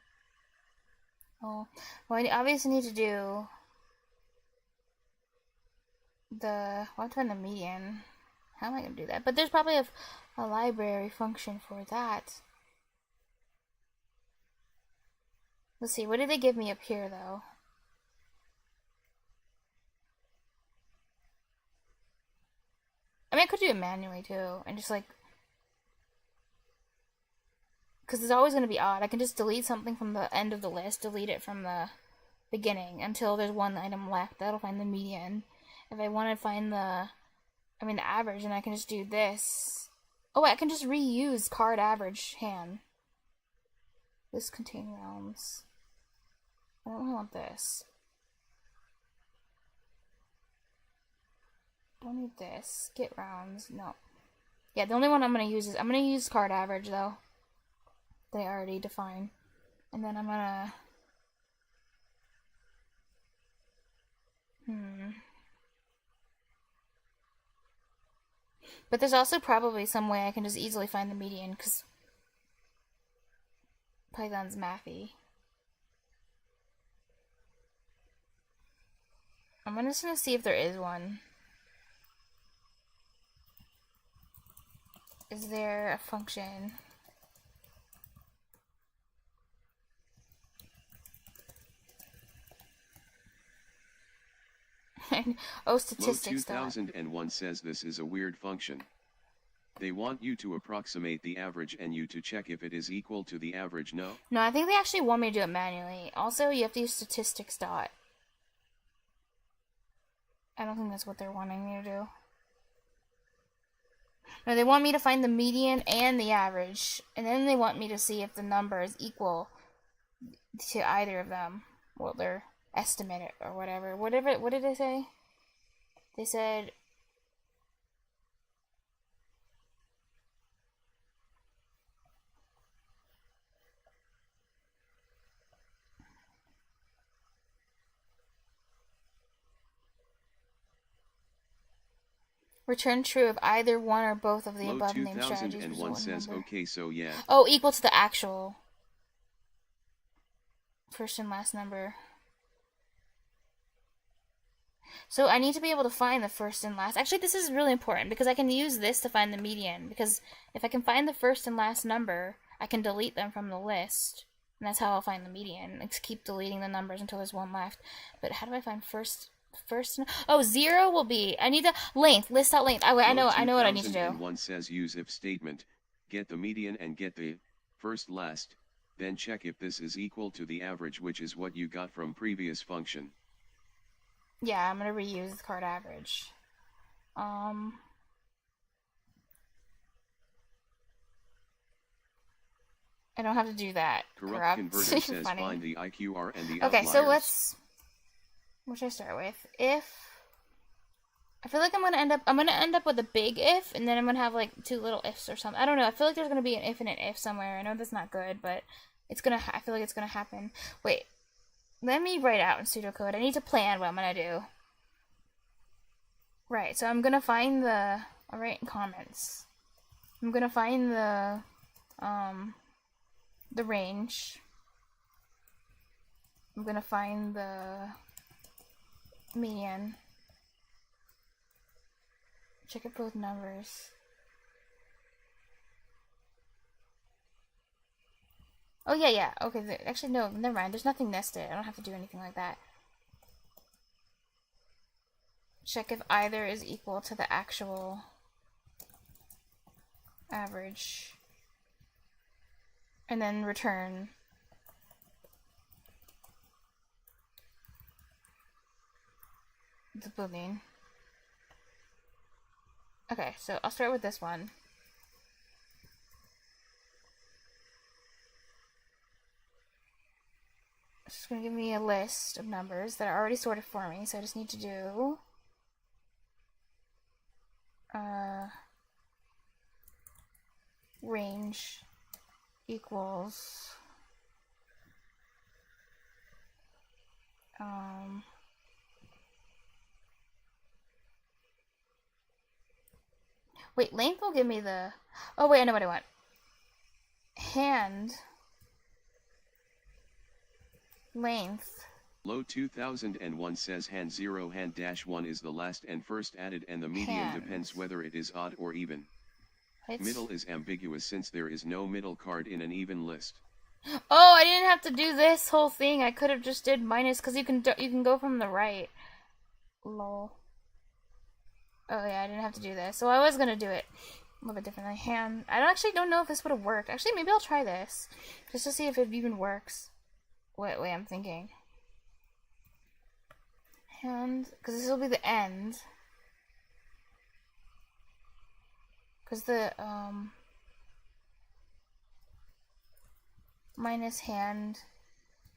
Oh, well, I obviously need to do the... Well, I have to find the median. How am I going to do that? But there's probably a library function for that. Let's see, what did they give me up here, though? I mean, I could do it manually, too, and just, like... Because it's always going to be odd. I can just delete something from the end of the list, delete it from the beginning, until there's one item left. That'll find the median. If I want to find the average, and I can just do this. Oh, wait, I can just reuse card average hand. This contain realms. I don't really want this. Don't need this. Get rounds. No. Yeah, the only one I'm going to use is... I'm going to use card average, though. They already define. And then I'm going to... But there's also probably some way I can just easily find the median, because Python's mathy. I'm just going to see if there is one. Is there a function? Oh, statistics. Low 2001 says this is a weird function. They want you to approximate the average and you to check if it is equal to the average. No, I think they actually want me to do it manually. Also, you have to use statistics dot. I don't think that's what they're wanting me to do. No, they want me to find the median and the average, and then they want me to see if the number is equal to either of them. Well, their estimate or whatever. What did they say? They said... Return true if either one or both of the Low above named strategies 2001 says number. okay, so yeah. Oh, equal to the actual first and last number. So I need to be able to find the first and last. Actually, this is really important because I can use this to find the median. Because if I can find the first and last number, I can delete them from the list. And that's how I'll find the median. Let's keep deleting the numbers until there's one left. But how do I find first? Oh, 0 will be... I need the length. List out length. I know what I need to do. One says use if statement. Get the median and get the first last. Then check if this is equal to the average, which is what you got from previous function. Yeah, I'm gonna reuse the card average. I don't have to do that. Corrupt Converter says find the IQR and the okay, outliers. so let's... What should I start with? If... I feel like I'm gonna end up with a big if, and then I'm gonna have like 2 little ifs or something. I don't know. I feel like there's gonna be an infinite if somewhere. I know that's not good, but it's gonna. I feel like it's gonna happen. Wait, let me write out in pseudocode. I need to plan what I'm gonna do. Right. So I'm gonna find the. I'll write in comments. I'm gonna find the range. I'm gonna find the median. Check out both numbers. Oh, yeah. Okay, actually, no, never mind. There's nothing nested. I don't have to do anything like that. check if either is equal to the actual average, and then return the boolean. Okay, so I'll start with this one. It's just going to give me a list of numbers that are already sorted for me, so I just need to do range equals wait, length will give me the, oh wait, I know what I want. Hand length. Low 2001 says hand 0 hand dash 1 is the last and first added, and the median Hand. depends whether it is odd or even. What? Middle is ambiguous since there is no middle card in an even list. Oh, I didn't have to do this whole thing. I could have just did minus, because you can go from the right. Lol. Oh yeah, I didn't have to do this. So I was gonna do it a little bit differently. Hand. I don't know if this would have worked. Actually, maybe I'll try this just to see if it even works. Wait, I'm thinking. Hand, because this will be the end. Because the minus hand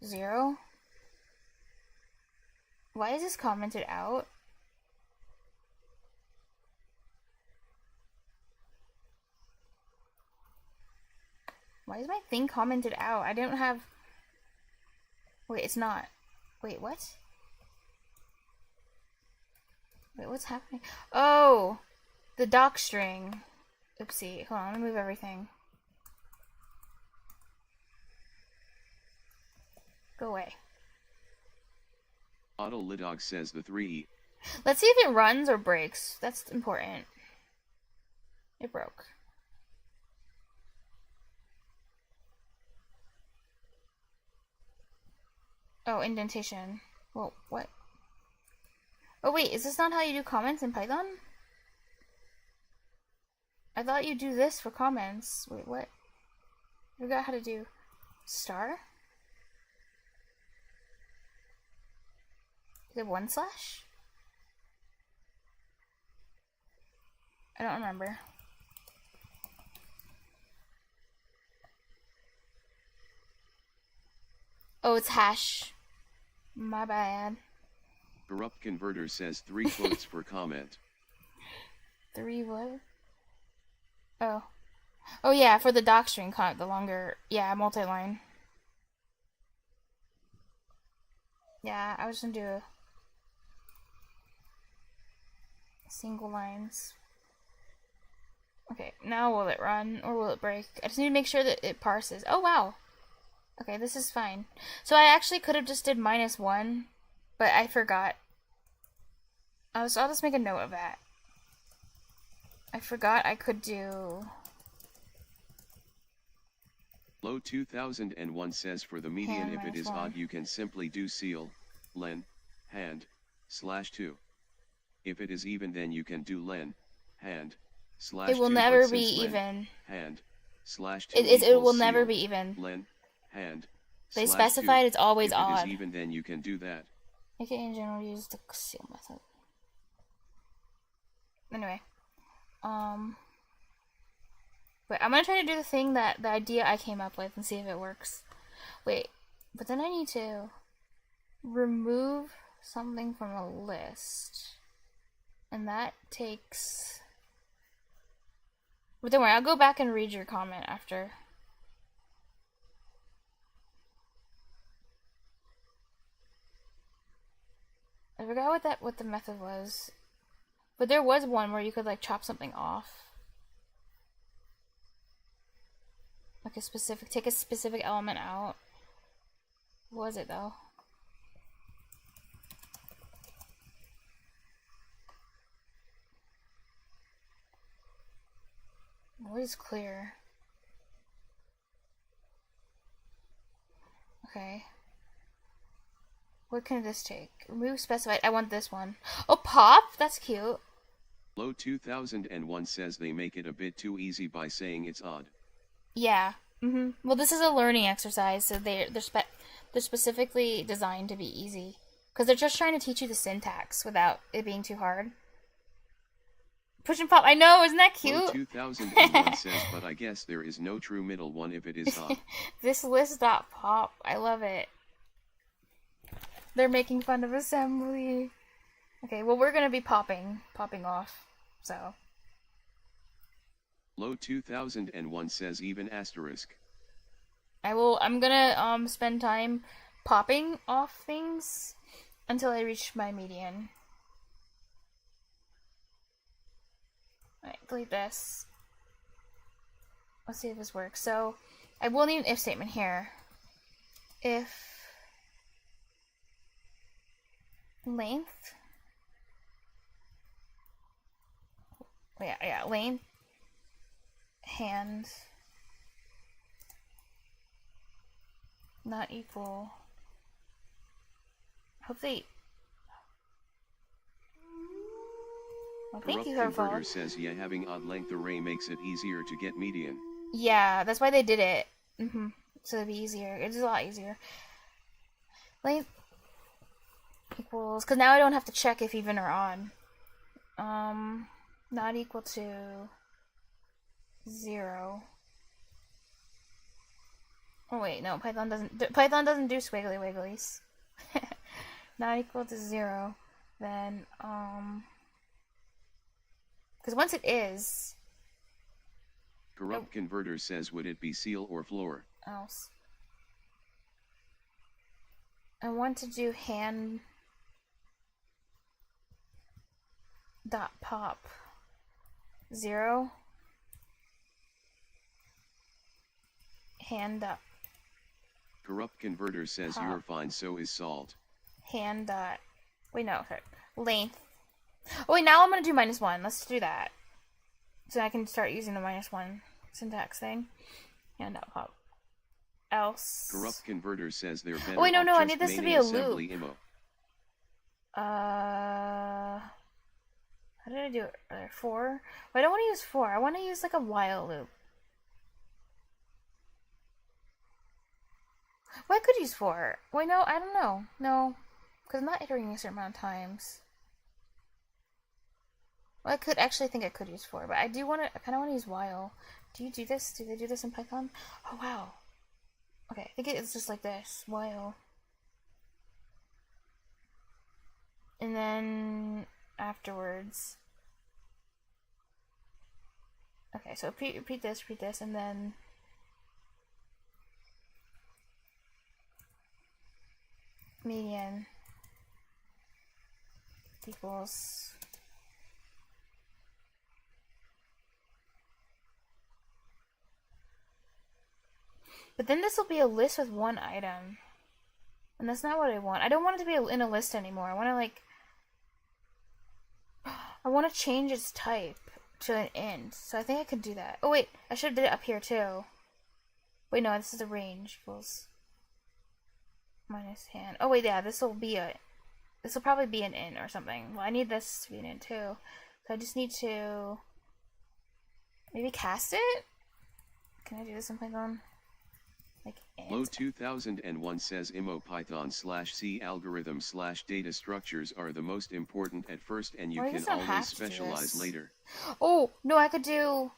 0. Why is this commented out? Why is my thing commented out? I don't have... Wait, it's not. Wait, what? Wait, what's happening? Oh! The doc string. Oopsie. Hold on, let me move everything. Go away. Otto Lidog says the 3E. Let's see if it runs or breaks. That's important. It broke. Oh, indentation. Well, what? Oh wait, is this not how you do comments in Python? I thought you do this for comments. Wait, what? I forgot how to do star? Is it 1 slash? I don't remember. Oh, it's hash. My bad. Corrupt Converter says 3 quotes for comment. 3 what? Oh. Oh yeah, for the doc string the longer, yeah, multi-line. Yeah, I was gonna do single lines. Okay, now will it run or will it break? I just need to make sure that it parses. Oh wow. Okay, this is fine. So I actually could have just did -1, but I forgot. I'll just make a note of that. I forgot I could do... Low 2001 says for the median Hand if it is -1. odd you can simply do seal, len, hand, /2. If it is even then you can do len, hand, /2. It will but never since be len, even. Hand, /2 It will equals never seal, be even. len, hand, They /2. specified it's always if odd. it is even then you can do that. AKA in general use the seal method. Anyway. But I'm gonna try to do the thing that the idea I came up with and see if it works. Wait, but then I need to remove something from a list. And that takes... But don't worry, I'll go back and read your comment after. I forgot what the method was. But there was one where you could like chop something off. Like take a specific element out. What was it though? What is clear? Okay. What can this take? Remove specified. I want this one. Oh, pop? That's cute. Low 2001 says they make it a bit too easy by saying it's odd. Yeah. Well, this is a learning exercise, so they're specifically designed to be easy because they're just trying to teach you the syntax without it being too hard. Push and pop. I know, isn't that cute? Low 2001 says, but I guess there is no true middle one if it is odd. This list.pop. I love it. They're making fun of assembly. Okay, well, we're gonna be popping off, so. Low 2001 says even asterisk. I'm gonna spend time popping off things until I reach my median. Alright, delete this. Let's see if this works. So, I will need an if statement here. If length. Yeah, length. Hand. Not equal. Hopefully. Well, thank you, Corrupt Herford. Converter says, yeah, having odd length array makes it easier to get median. Yeah, that's why they did it. So it'd be easier. It's a lot easier. Length equals, because now I don't have to check if even or odd. Not equal to 0. Oh wait, no, Python doesn't do squiggly wigglies. Not equal to 0, then because once it is. Corrupt Converter says, would it be seal or floor? Else. I want to do hand dot pop 0 hand dot Corrupt Converter says pop. you're fine, so is salt. Hand dot wait, no, sorry, length. Oh wait, now I'm gonna do -1. Let's do that so I can start using the -1 syntax thing. Hand dot pop else. Corrupt Converter says they're better. Oh wait, no, off I just need this to main be a assembly loop. IMO. How did I do it? 4? Well, I don't want to use 4. I want to use like a while loop. Well, I could use 4. Wait, no, I don't know. No, because I'm not iterating a certain amount of times. Well, I could actually think I could use 4, but I do want to. I kind of want to use while. Do you do this? Do they do this in Python? Oh wow. Okay, I think it's just like this. While. And then afterwards. Okay, so repeat this, and then median equals but then this will be a list with one item, and that's not what I want. I don't want it to be in a list anymore. I want to change its type to an int, so I think I could do that. Oh wait, I should have did it up here too. Wait, no, this is a range equals minus hand. Oh wait, yeah, this will probably be an int or something. Well, I need this to be an int too, so I just need to maybe cast it. Can I do this in Python? Like int. Low 2001 says IMO Python /C algorithm /data structures are the most important at first, and you Or I can just don't have always to do specialize this. later. Oh no, I could do.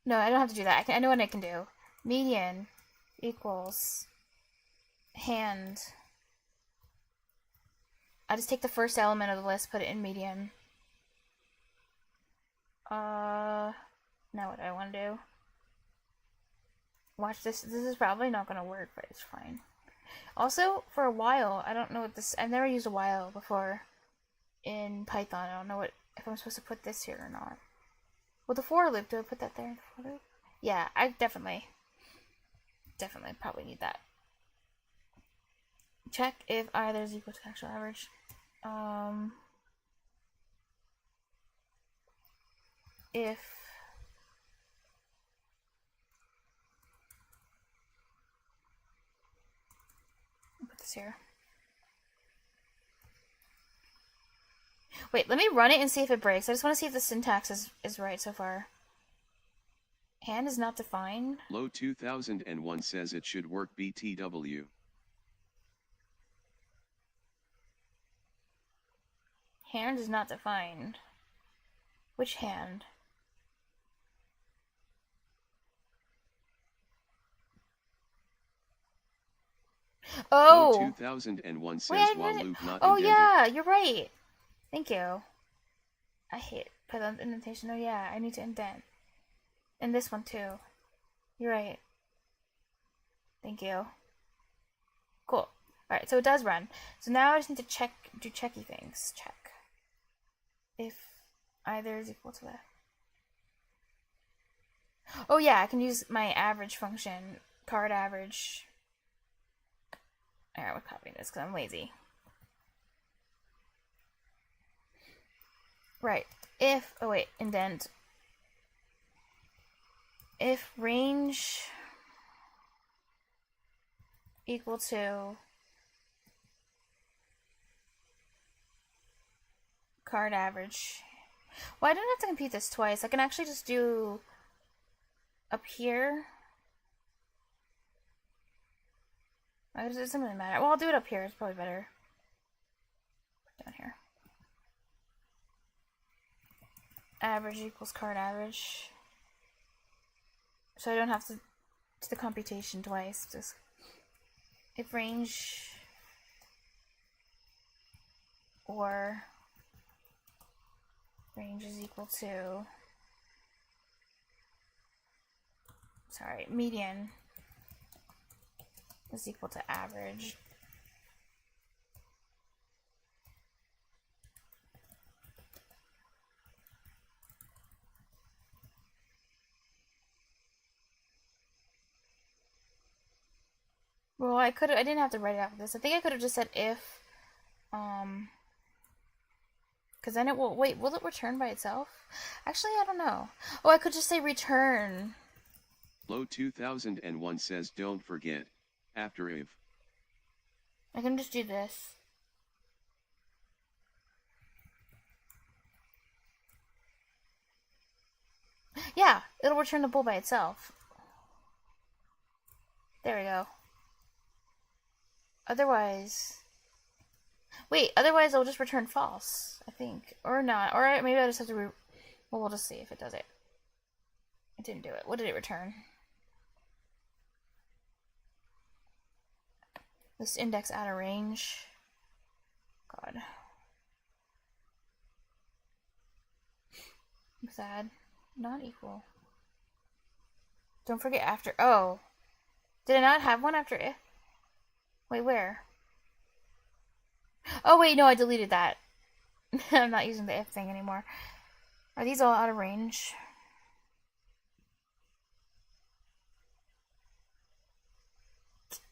No, I don't have to do that. I know what I can do. Median equals hand. I just take the first element of the list, put it in median. Now what do I want to do? Watch this. This is probably not going to work, but it's fine. Also, for a while, I don't know what this. I've never used a while before in Python. I don't know if I'm supposed to put this here or not. Well, the for loop. Do I put that there in the for loop? Yeah, I definitely probably need that. Check if either is equal to actual average. If I'll put this here. Wait, let me run it and see if it breaks. I just want to see if the syntax is right so far. Hand is not defined. Low 2001 says it should work BTW. Hand is not defined. Which hand? Low Oh! 2001 says Wait, while loop not oh indented. yeah, you're right. Thank you. I hate Python indentation. Oh yeah, I need to indent. And this one too. You're right. Thank you. Cool. Alright, so it does run. So now I just need to do checky things. Check. If either is equal to that. Oh yeah, I can use my average function. Card average. Alright, we're copying this because I'm lazy. Right. If, oh wait, indent. If range equal to card average. Well, I don't have to compute this twice. I can actually just do up here. It doesn't really matter. Well, I'll do it up here. It's probably better. Down here. Average equals card average. So I don't have to do the computation twice. Just if range or range is equal to, sorry, median is equal to average. Well, I didn't have to write it out for this. I think I could have just said if, because then it will, wait, will it return by itself? Actually, I don't know. Oh, I could just say return. Low 2001 says don't forget, after if. I can just do this. Yeah, it'll return the bool by itself. There we go. Otherwise, wait, otherwise it'll just return false, I think. Or not. Or maybe I just have to well, we'll just see if it does it. It didn't do it. What did it return? List index out of range. God. Sad. Not equal. Don't forget after. Oh. Did I not have one after if? Wait, where? Oh, wait, no, I deleted that. I'm not using the if thing anymore. Are these all out of range?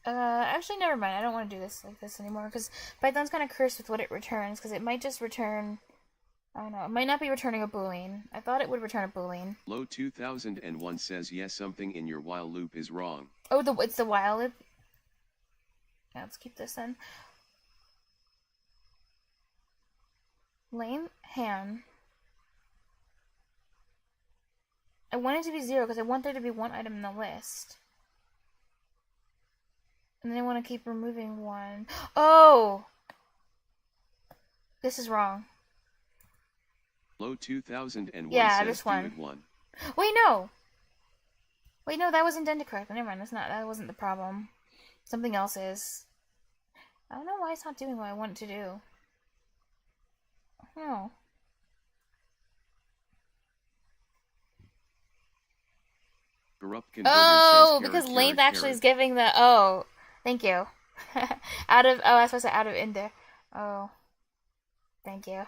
Actually, never mind. I don't want to do this like this anymore because Python's kind of cursed with what it returns because it might just return. I don't know. It might not be returning a boolean. I thought it would return a boolean. Low 2001 says yes, something in your while loop is wrong. Oh, it's the while loop. Yeah, let's keep this then. Lane hand. I want it to be 0 because I want there to be one item in the list. And then I want to keep removing one. Oh! This is wrong. Low 2001 yeah, says this do one. it one. Wait, no! Wait, no, that was indented correctly. Never mind, that wasn't the problem. Something else is. I don't know why it's not doing what I want it to do. No. Corrupt converter Oh, says because carrot, length carrot, actually is carrot. giving the. Oh, thank you. I was supposed to say out of in there. Oh, thank you.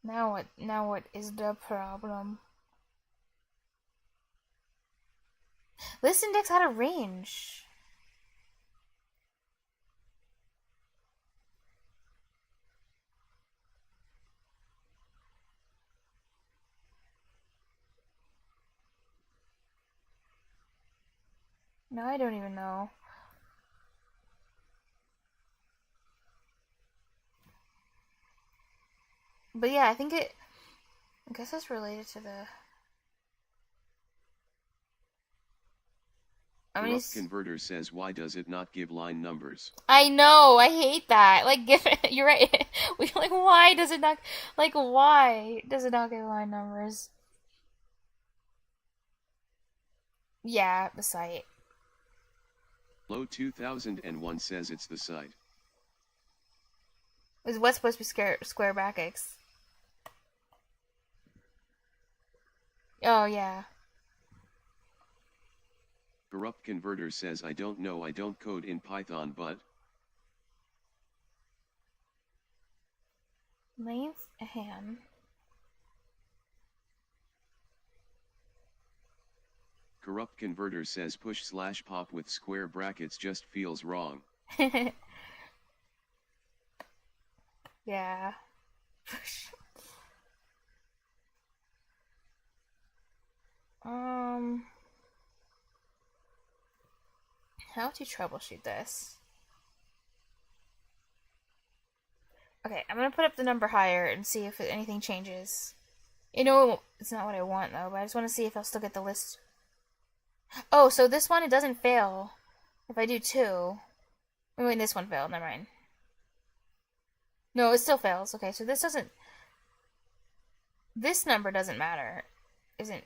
Now what? Now what is the problem? List index out of range. No, I don't even know. But yeah, I guess it's related to the... Corrupt Converter says, why does it not give line numbers? I know, I hate that. Like, you're right. Why does it not give line numbers? Yeah, the site. Low 2001 says it's the site. Is what's supposed to be square brackets? Oh, yeah. Corrupt Converter says, I don't know, I don't code in Python, but... Length ham. Corrupt Converter says push/pop with square brackets just feels wrong. Yeah. How to troubleshoot this? Okay, I'm gonna put up the number higher and see if anything changes. You know, it's not what I want though, but I just want to see if I'll still get the list. Oh, so this one, it doesn't fail if I do 2. I mean, this one failed, never mind. No, it still fails. Okay, so this number doesn't matter. It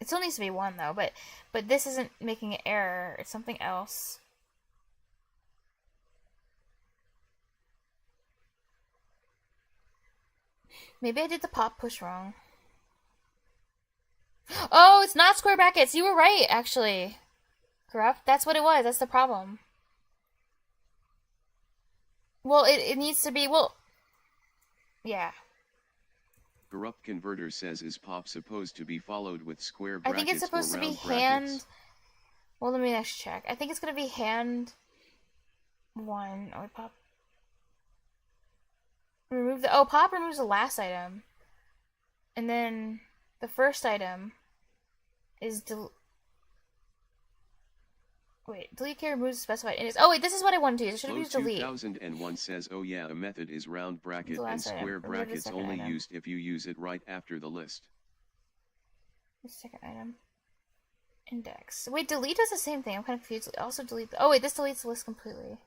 still needs to be 1 though, but this isn't making an error. It's something else. Maybe I did the pop push wrong. Oh, it's not square brackets. You were right, actually. Corrupt. That's what it was. That's the problem. Well, it needs to be, well... Yeah. Corrupt Converter says, is pop supposed to be followed with square I brackets think it's supposed to be hand... Well, let me actually check. I think it's going to be hand 1. Oh, pop... Remove the... Oh, pop removes the last item. And then the first item is wait, delete key removes the specified index. Oh wait, this is what I wanted to use. I should have used delete. 2001 says, oh yeah, a method is round bracket and square brackets only used if you use it right after the list. The second item. Index. Wait, delete does the same thing. I'm kind of confused. Also delete... Oh wait, this deletes the list completely.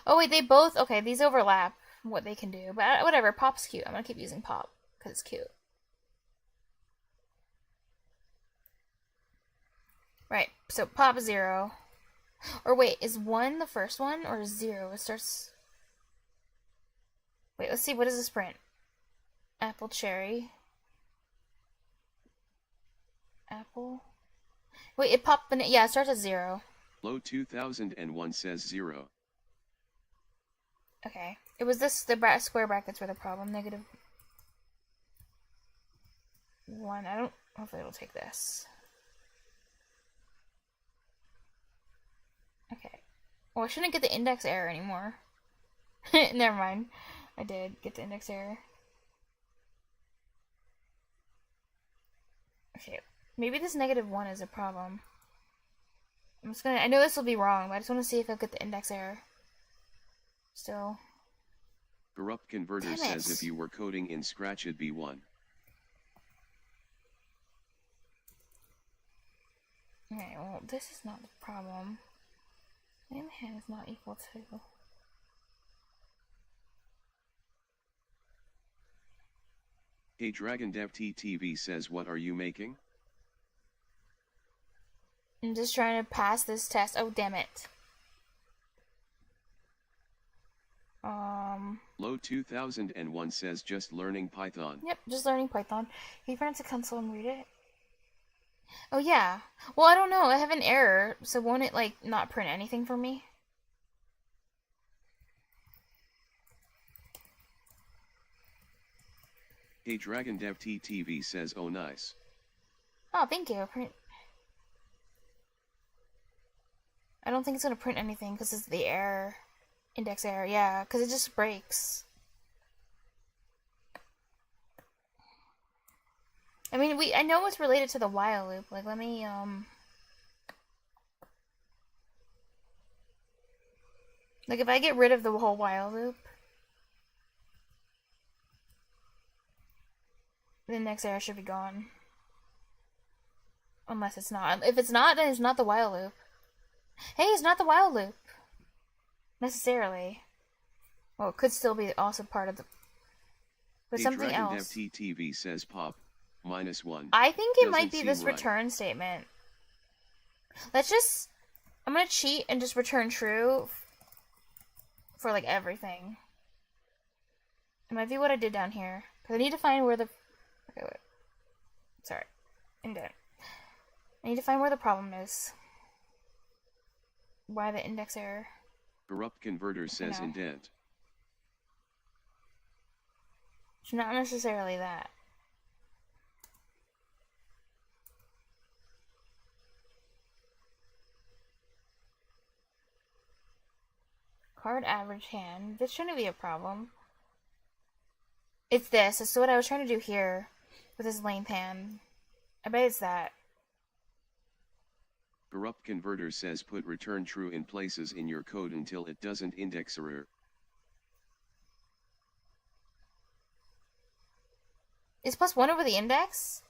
Oh wait, they both... Okay, these overlap what they can do. But whatever, pop's cute. I'm gonna keep using pop because it's cute. Right, so pop 0. Or wait, is 1 the first one, or 0? It starts... Wait, let's see, what does this print? Apple, cherry. Apple. Wait, it popped... Yeah, it starts at 0. Low 2001 says 0. Okay. It was this, square brackets were the problem. -1. I don't... Hopefully it'll take this. Okay. Well, I shouldn't get the index error anymore. Never mind. I did get the index error. Okay. Maybe this -1 is a problem. I'm just gonna... I know this will be wrong, but I just want to see if I'll get the index error. Still. Corrupt Converter says if you were coding in Scratch it'd be 1. Okay, well, this is not the problem. Name hand is not equal to... Hey Dragon Dev TTV says, what are you making? I'm just trying to pass this test. Oh, damn it. Low 2001 says, just learning Python. Yep, just learning Python. Can you print to console and read it? Oh, yeah. Well, I don't know. I have an error, so won't it, like, not print anything for me? Hey Dragon Dev TTV says, oh nice. Oh, thank you. I don't think it's going to print anything because it's the error. Index error, yeah, because it just breaks. I mean, I know it's related to the while loop. Like, let me, like, if I get rid of the whole while loop, the next error should be gone. Unless it's not. If it's not, then it's not the while loop. Hey, it's not the while loop. Necessarily. Well, it could still be also part of the... But something else. TV says pop, -1. I think it Doesn't might be seem this right. return statement. Let's just... I'm gonna cheat and just return true for, like, everything. It might be what I did down here. Because I need to find where the... Okay, wait. Sorry. Indent. I need to find where the problem is. Why the index error? Corrupt converter says No. indent. It's not necessarily that. Card average hand. This shouldn't be a problem. It's this. It's what I was trying to do here with this length hand. I bet it's that. Corrupt converter says put return true in places in your code until it doesn't index error. Is +1 over the index?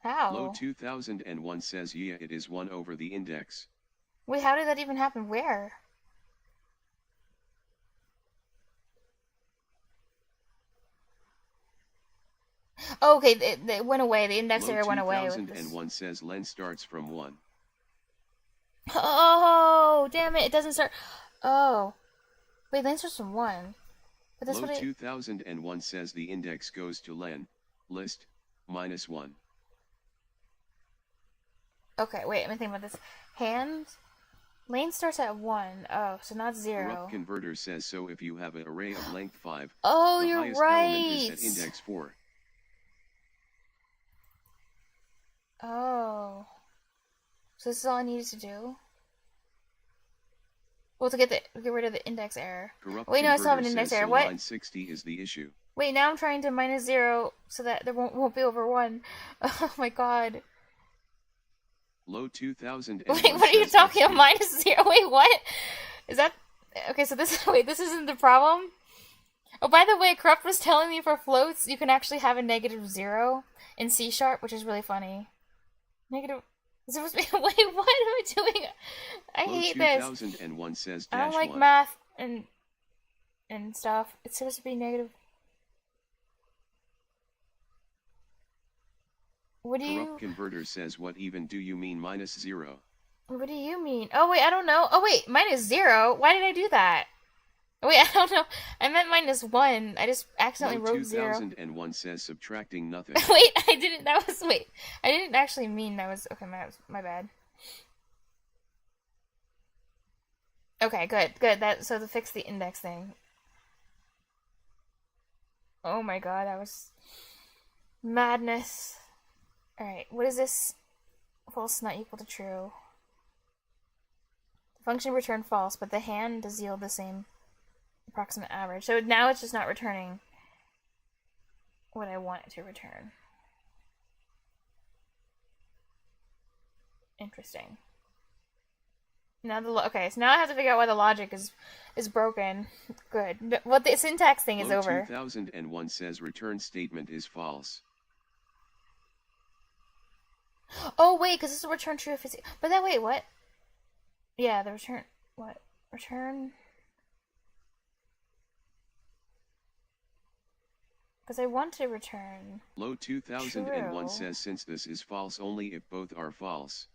How? Low 2001 says yeah, it is 1 over the index. Wait, how did that even happen? Where? Oh, okay, it went away. The index Low error went away. With this. 2001 says len starts from 1. Oh, damn it! It doesn't start. Oh, wait, len starts from 1. But that's Low what 2001 says the index goes to len, list, -1. Okay, wait. Let me think about this. Hand. Lane starts at 1. Oh, so not 0. Corrupt converter says so if you have an array of length 5. Oh, the you're highest right. element is at index 4. Oh. So this is all I needed to do? Well, to get rid of the index error. Corrupt Wait, no, I still have an converter index says error. so What? line 60 is the issue. Wait, now I'm trying to -0 so that there won't be over 1. Oh my god. Low 2001 Wait, what are you says talking XP. about? -0? Wait, what? Is that... Okay, so this... Wait, this isn't the problem? Oh, by the way, Corrupt was telling me for floats, you can actually have a -0 in C#, which is really funny. Negative... Is it supposed to be... Wait, what am I doing? I Low hate this. 2001 says I don't dash like 1. math and stuff. It's supposed to be negative... What do Corrupt you... converter says what even do you mean -0? What do you mean? Oh, wait, I don't know. Oh, wait, -0? Why did I do that? Oh, wait, I don't know. I meant -1. I just accidentally Low wrote 0. 2001 says subtracting nothing. Wait, I didn't... That was... Wait. I didn't actually mean that was... Okay, my bad. Okay, good, good. So to fix the index thing. Oh my god, that was... madness. Alright, what is this? False not equal to true. The function returned false, but the hand does yield the same approximate average. So now it's just not returning what I want it to return. Interesting. Now okay, so now I have to figure out why the logic is broken. Good. Well, the syntax thing is Low over. 2001 says return statement is false. Oh wait, because this is return true if it's... But then wait, what? Yeah, the return... What? Return... Because I want to return... Low 2001 True. says since this is false only if both are false.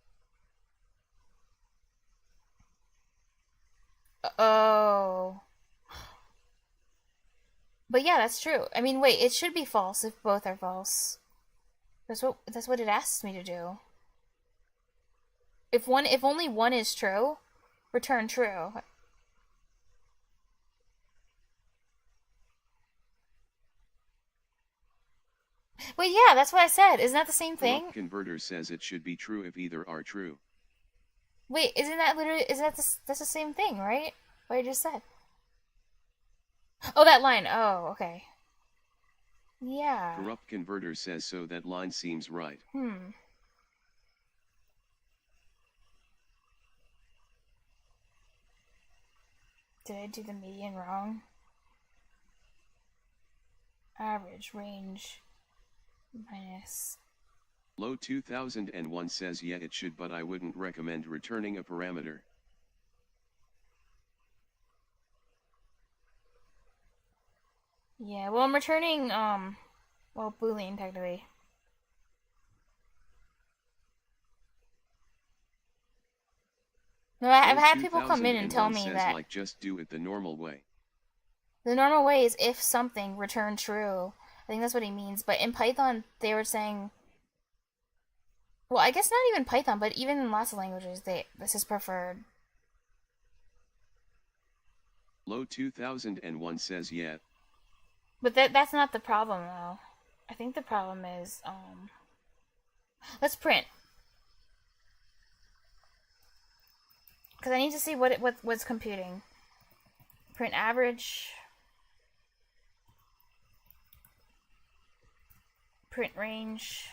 Oh. But yeah, that's true. I mean, wait, it should be false if both are false. That's what it asks me to do. If only one is true, return true. Wait, yeah, that's what I said. Isn't that the same thing? Corrupt converter says it should be true if either are true. Wait, isn't that that's the same thing, right? What I just said. Oh, that line. Oh, okay. Yeah. Corrupt converter says so that line seems right. Did I do the median wrong? Average, range. minus. Low 2001 says yeah it should, but I wouldn't recommend returning a parameter. Yeah, well, I'm returning, well, Boolean, technically. No, I've Low had people come in and tell 2001 me says that like just do it the normal way. the normal way is if something, return true. I think that's what he means. But in Python, they were saying, well, I guess not even Python, but even in lots of languages, this is preferred. Low 2001 says yeah. But that's not the problem, though. I think the problem is, let's print. Because I need to see what's computing. Print average. Print range.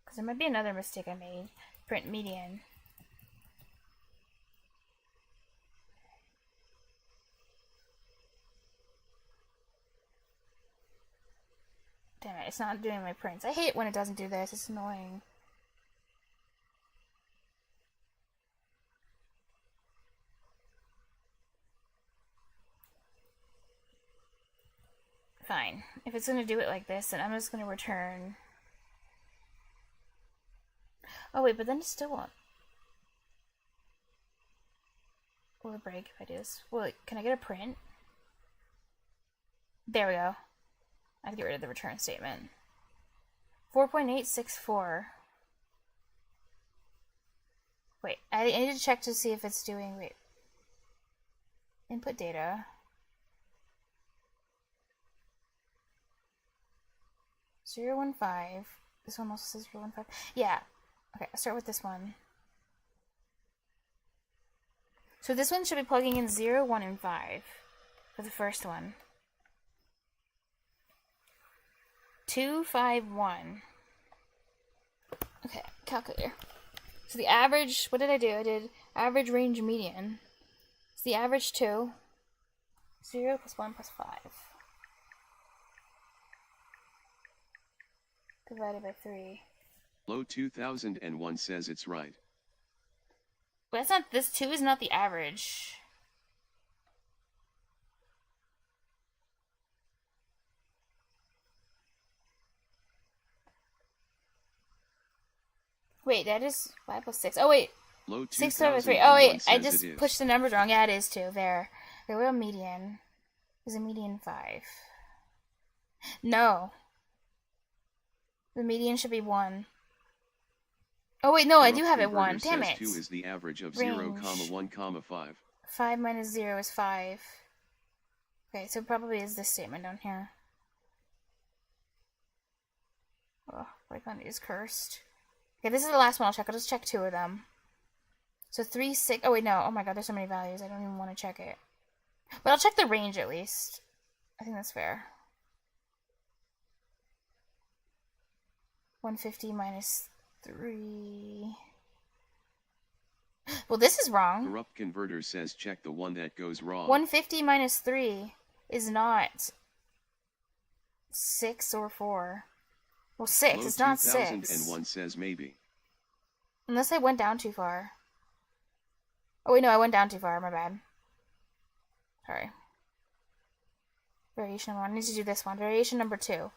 Because there might be another mistake I made. Print median. Damn it, it's not doing my prints. I hate when it doesn't do this. It's annoying. Fine. If it's gonna do it like this, then I'm just gonna return. Oh wait, but then it still won't. Will it break if I do this? Well, can I get a print? There we go. I have to get rid of the return statement. 4.864. Wait, I need to check to see if it's doing. Wait. Input data. 015. This one also says 015. Yeah. Okay, I'll start with this one. So this one should be plugging in 0, 1, and 5 for the first one. 2, 5, 1. Okay, calculator. So the average, what did I do? I did average range median. So the average 2, 0 plus 1 plus 5. Divided by 3. Low 2001 says it's right. But that's not, this 2 is not the average. Wait, that is 5 plus 6. Oh, wait. Low 6 divided by 3. Oh, wait. I says just pushed the numbers wrong. Yeah, it is 2. There. Okay, what about median? Is a median 5? No. The median should be 1. Oh, wait, no, I do have it 1. Damn it. 2 is the average of Range. 0, 1, 5. 5 minus 0 is 5. Okay, so it probably is this statement down here. Oh, Python is cursed. Okay, this is the last one I'll check. I'll just check 2 of them. So 3, 6. Oh, wait, no. Oh my god, there's so many values. I don't even want to check it. But I'll check the range at least. I think that's fair. 150 minus 3. Well, this is wrong. Corrupt converter says check the one that goes wrong. 150 minus 3 is not 6 or 4. Well, 6. Low It's not 2001 6. says maybe. Unless I went down too far. Oh, wait, no, I went down too far. My bad. Sorry. Variation number 1. I need to do this one. Variation number 2.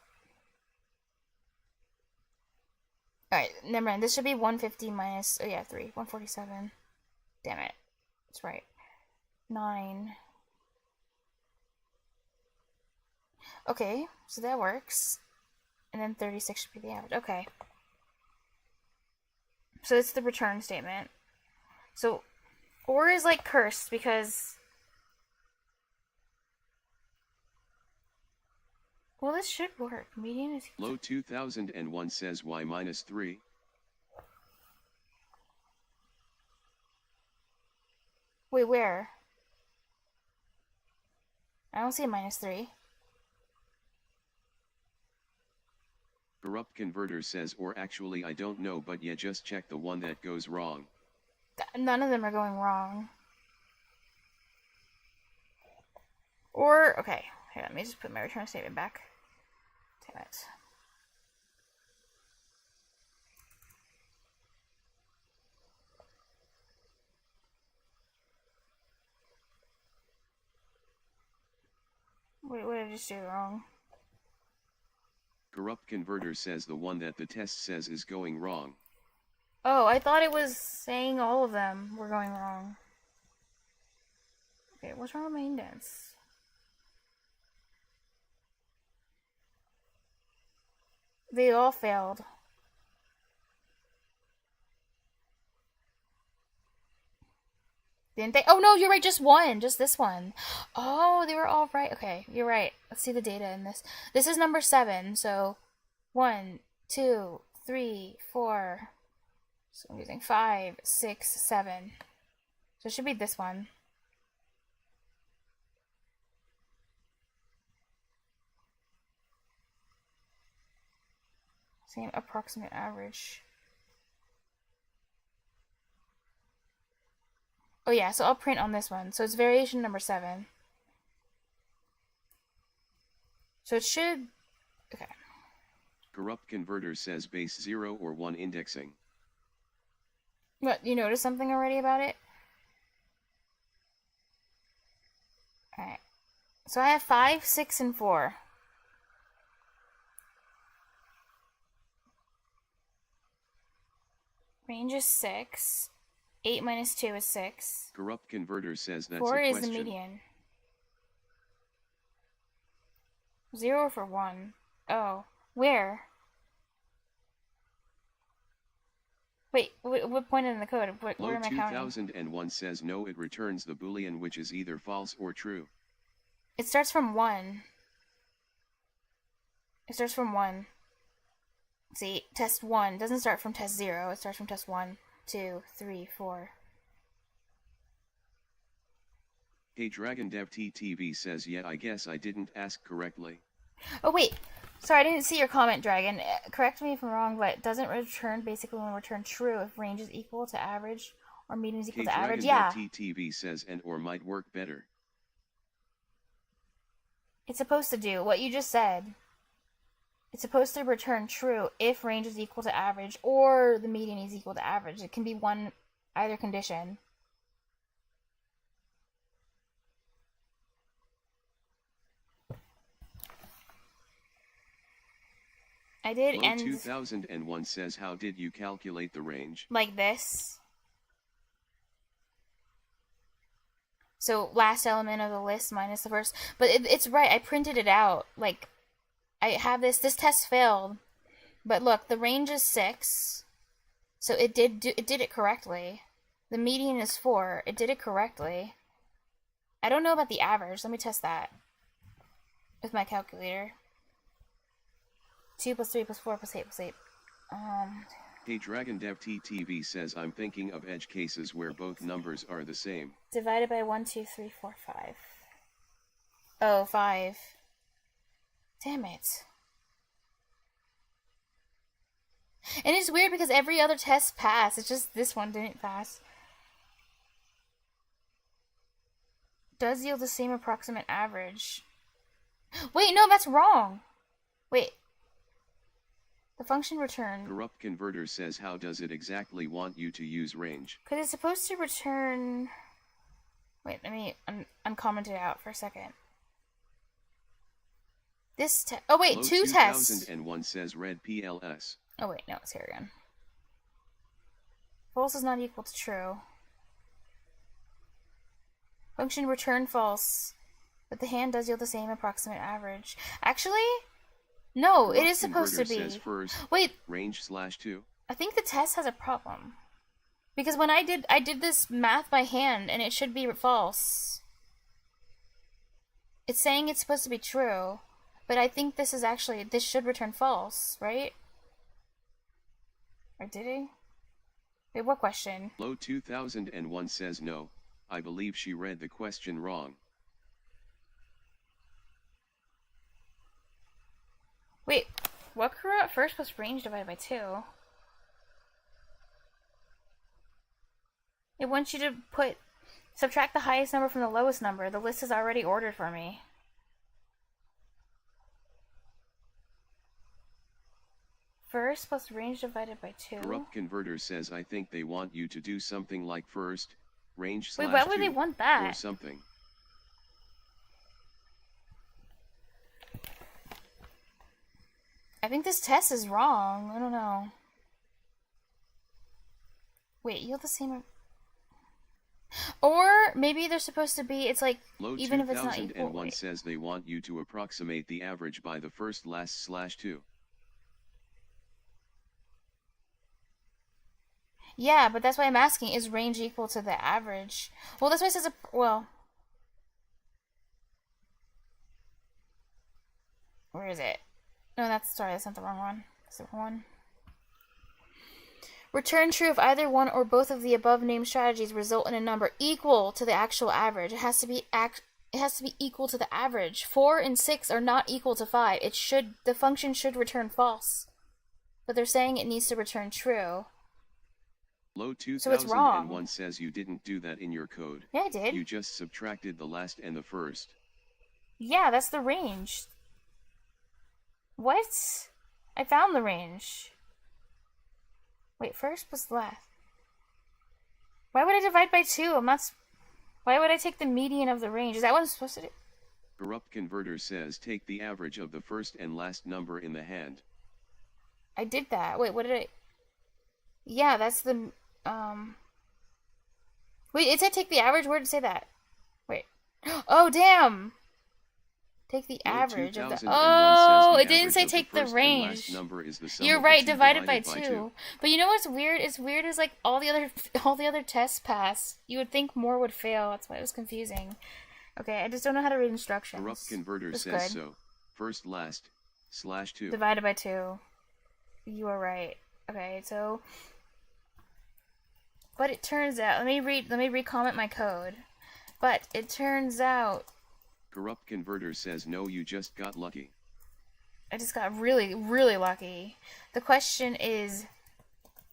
Alright, never mind. This should be 150 minus... Oh, yeah, 3. 147. Damn it. That's right. 9. Okay, so that works. And then 36 should be the average. Okay. So it's the return statement. So, OR is like cursed because... Well, this should work. Median is... Low 2001 says y minus 3. Wait, where? I don't see a minus 3. Corrupt converter says or actually I don't know, but yeah, just check the one that goes wrong. None of them are going wrong. Or, okay. Here, let me just put my return statement back. Damn it. What did I just do wrong? Corrupt Converter says the one that the test says is going wrong. Oh, I thought it was saying all of them were going wrong. Okay, what's wrong with my indents? They all failed. Didn't they? Oh no, you're right, just one. Just this one. Oh, they were all right. Okay, you're right. Let's see the data in this. This is number 7, so 1, 2, 3, 4. So I'm using 5, 6, 7. So it should be this one. Same approximate average. Oh yeah, so I'll print on this one. So it's variation number 7. So it should... Okay. Corrupt Converter says base 0 or 1 indexing. What, you noticed something already about it? Alright. So I have 5, 6, and 4. Range is 6. 8 minus 2 is 6. Corrupt Converter says that's 4 a is question. the median. 0 for 1. Oh. Where? Wait, what point in the code? Where am I counting? 2001 says no, it returns the boolean which is either false or true. It starts from 1. It starts from 1. See, test 1 doesn't start from test 0. It starts from test 1, 2, 3, 4. Hey Dragon Dev TTV says yeah, I guess I didn't ask correctly. Oh wait, sorry, I didn't see your comment, Dragon. Correct me if I'm wrong, but doesn't return basically only return true if range is equal to average or median is equal to average? Yeah. Dragon Dev TTV says and or might work better. It's supposed to do what you just said. It's supposed to return true if range is equal to average or the median is equal to average. It can be either condition. I did Low 2001 says how did you calculate the range? Like this. So last element of the list minus the first. But it's right, I printed it out. Like, I have this test failed. But look, the range is 6. So it did it correctly. The median is 4. It did it correctly. I don't know about the average. Let me test that with my calculator. 2 plus 3 plus 4 plus 8 plus 8. Hey Dragon Dev TTV says I'm thinking of edge cases where both numbers are the same. Divided by 1, 2, 3, 4, 5. Oh, 5. Damn it. And it's weird because every other test passed. It's just this one didn't pass. Does yield the same approximate average. Wait, no, that's wrong. Wait. The function return. Corrupt Converter says how does it exactly want you to use range? Because it's supposed to return... Wait, let me uncomment it out for a second. This test... Oh wait, Low 2 tests. 2001 says red PLS. Oh wait, no, it's here again. False is not equal to true. Function return false, but the hand does yield the same approximate average. Actually, no, it is supposed to be. Says first, wait, range /2. I think the test has a problem. Because when I did this math by hand, and it should be false. It's saying it's supposed to be true, but I think this should return false, right? Or did he? Wait, what question? Low 2001 says no, I believe she read the question wrong. Wait, what grew out first plus range divided by 2? It wants you to subtract the highest number from the lowest number. The list is already ordered for me. First plus range divided by 2. Corrupt Converter says I think they want you to do something like first, range Wait, slash why would 2, they want that? or something. I think this test is wrong. I don't know. Wait, you have the same... Or maybe they're supposed to be, it's like, Low even if it's not equal. 2001 Wait. says they want you to approximate the average by the first last slash 2. Yeah, but that's why I'm asking, is range equal to the average? Well, that's why it says, well... Where is it? No, that's not the wrong one. That's the wrong one. Return true if either one or both of the above named strategies result in a number equal to the actual average. It has to be equal to the average. 4 and 6 are not equal to 5. The function should return false. But they're saying it needs to return true. Low So it's wrong. 2001 says you didn't do that in your code. Yeah, I did. You just subtracted the last and the first. Yeah, that's the range. What? I found the range. Wait, first plus last. Why would I divide by 2? Why would I take the median of the range? Is that what I'm supposed to do? Corrupt Converter says take the average of the first and last number in the hand. I did that. Wait, what did I... Yeah, that's the... Wait, it said take the average? Where did it say that? Wait. Oh, damn! Take the average of the... Oh, it didn't say take the range. You're right, divided by 2. But you know what's weird? It's weird as like all the other tests pass. You would think more would fail. That's why it was confusing. Okay, I just don't know how to read instructions. Corrupt Converter says so. First last slash 2. Divided by 2. You are right. Okay, so... But it turns out... Let me re-comment my code. But it turns out... Corrupt Converter says no, you just got lucky. I just got really, really lucky. The question is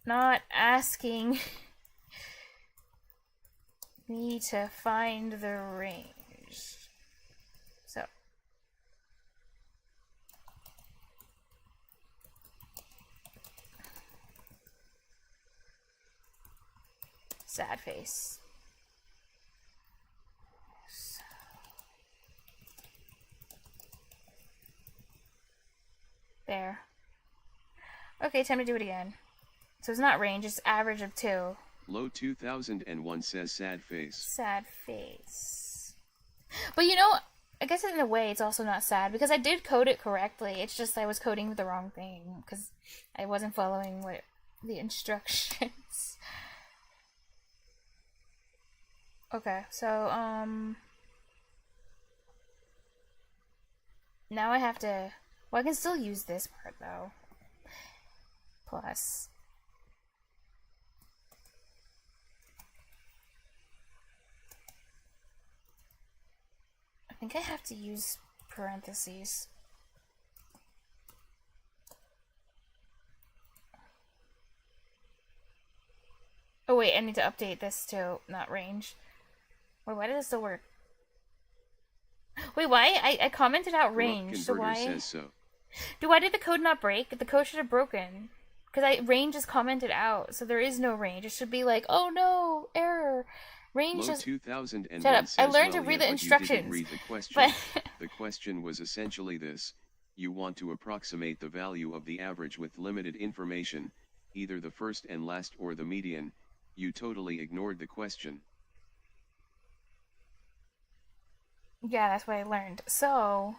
not asking me to find the range. So. Sad face. There. Okay, time to do it again. So it's not range, it's average of 2. Low 2001 says sad face. Sad face. But you know, I guess in a way it's also not sad, because I did code it correctly. It's just I was coding the wrong thing, because I wasn't following the instructions. Okay, so, now I have to... Well, I can still use this part, though. Plus. I think I have to use parentheses. Oh wait, I need to update this to not range. Wait, why does it still work? Wait, why? I commented out range, so why? Says so. Why did the code not break? The code should have broken. Because range is commented out, so there is no range. It should be like, oh no, error. Range Low is... 2001 Shut up. says, I learned well, to read yeah, the but instructions. You didn't read the question. But... The question was essentially this. You want to approximate the value of the average with limited information, either the first and last or the median. You totally ignored the question. Yeah, that's what I learned. So...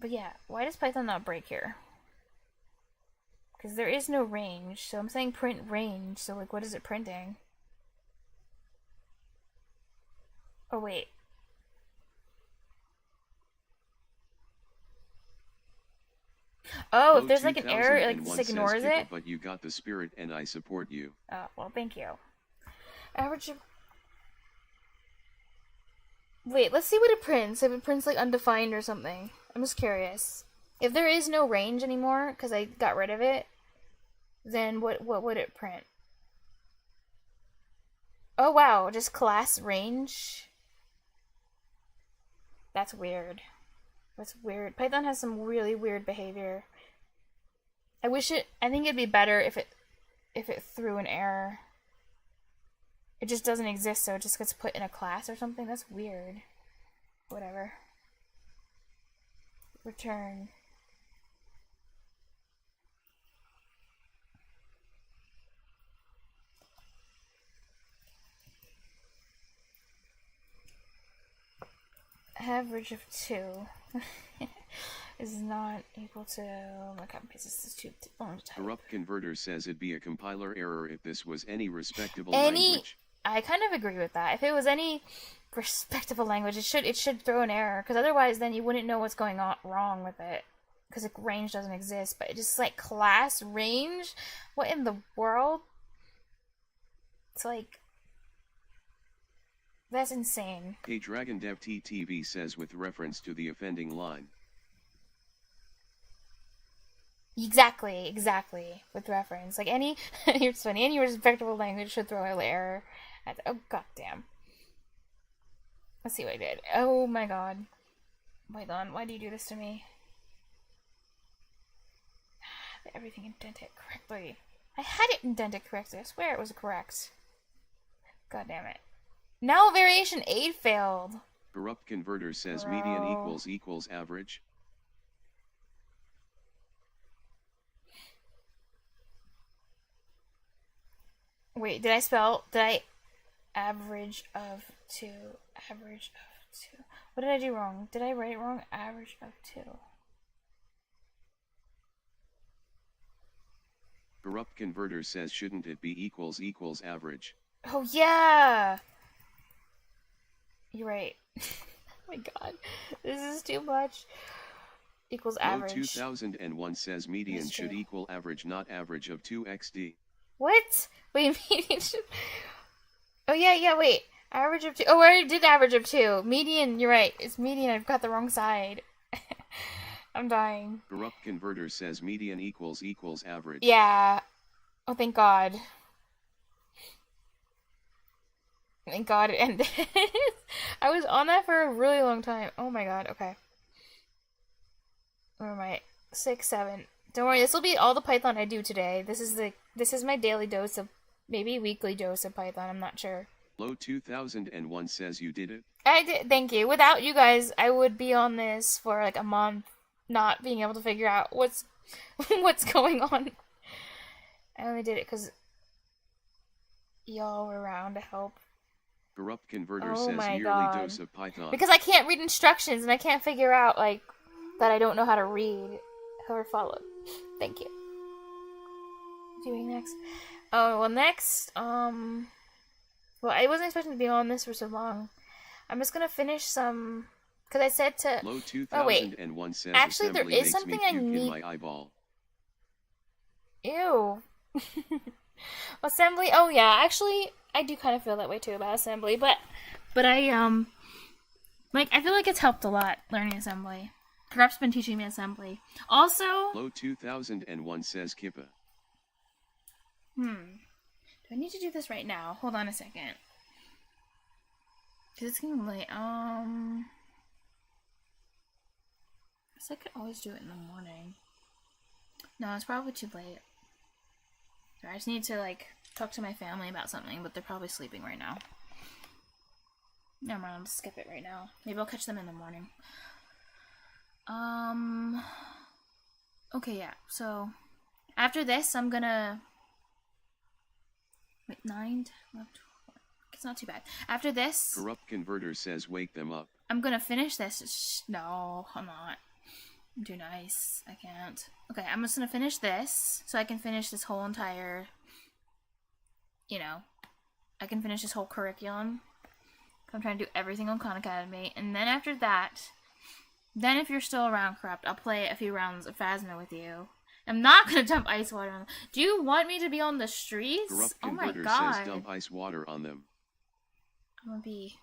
But yeah, why does Python not break here? Because there is no range, so I'm saying print range, so like what is it printing? Oh wait. Oh, if there's like an error, it like just ignores it? But you got the spirit and I support you. Oh, well, thank you. Average of... Wait, let's see what it prints, if it prints like undefined or something. I'm just curious. If there is no range anymore, because I got rid of it, then what would it print? Oh wow, just class range? That's weird. That's weird. Python has some really weird behavior. I think it'd be better if it threw an error. It just doesn't exist, so it just gets put in a class or something. That's weird. Whatever. Return. Average of 2 is not equal to... my copy paste. This is too long to type. Corrupt Converter says it'd be a compiler error if this was any respectable language. I kind of agree with that. If it was any respectable language, it should throw an error, because otherwise then you wouldn't know what's going on wrong with it, because range doesn't exist. But it just like class range, what in the world? It's like, that's insane. Hey, Dragon Dev TTV says with reference to the offending line. Exactly, with reference. Like it's funny, any respectable language should throw an error. Oh, goddamn. Let's see what I did. Oh my god. Python, why do you do this to me? Everything indented correctly. I had it indented correctly. I swear it was correct. God damn it. Now variation 8 failed. Corrupt Converter says median equals average. Wait, did I average of 2, average of 2. What did I do wrong? Did I write it wrong? Average of 2. Corrupt Converter says shouldn't it be equals average? Oh yeah! You're right. Oh my god. This is too much. Equals average. Low 2001 says median should equal average, not average of 2 XD. What? Wait, median should... Oh yeah, wait. Average of 2. Oh, I already did average of 2. Median, you're right. It's median. I've got the wrong side. I'm dying. Corrupt Converter says median equals average. Yeah. Oh, thank God. Thank God it ended. I was on that for a really long time. Oh my god, okay. Where am I? 6, 7. Don't worry, this will be all the Python I do today. This is my daily dose of, maybe weekly dose of Python, I'm not sure. Low 2001 says you did it. I did, thank you. Without you guys, I would be on this for like a month, not being able to figure out what's going on. I only did it because y'all were around to help. Corrupt Converter Oh says my yearly God. dose of Python. Because I can't read instructions and I can't figure out, like, that I don't know how to read or follow. Thank you. Doing next. Oh, well, next, well, I wasn't expecting to be on this for so long. I'm just gonna finish some, because I said to... Low 2001 says actually, there assembly is makes something me I puke in need... my eyeball. Ew. Assembly, oh yeah, actually, I do kind of feel that way too about assembly, but I, like, I feel like it's helped a lot, learning assembly. Corrupt's been teaching me assembly. Also... Low 2001 says Kippa. Do I need to do this right now? Hold on a second. Because it's getting late. I guess I could always do it in the morning. No, it's probably too late. I just need to, like, talk to my family about something, but they're probably sleeping right now. Never mind, I'll just skip it right now. Maybe I'll catch them in the morning. Okay, yeah, so after this, I'm gonna... Wait, 9, 11, 12. It's not too bad. After this... Corrupt Converter says wake them up. I'm gonna finish this. No, I'm not. I'm too nice. I can't. Okay, I'm just gonna finish this, so I can finish this whole entire... You know, I can finish this whole curriculum. I'm trying to do everything on Khan Academy. And then after that... Then if you're still around, Corrupt, I'll play a few rounds of Phasma with you. I'm not gonna dump ice water on them. Do you want me to be on the streets? Corrupt Oh my Converter god. says dump ice water on them. I'm gonna be...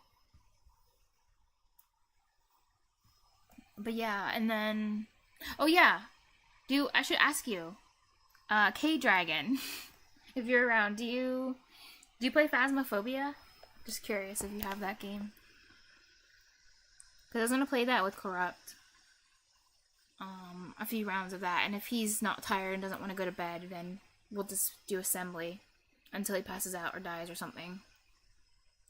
But yeah, and then... Oh yeah. I should ask you. K-Dragon. If you're around, do you play Phasmophobia? Just curious if you have that game. Because I was gonna play that with Corrupt. a few rounds of that, and if he's not tired and doesn't want to go to bed, then we'll just do assembly until he passes out or dies or something.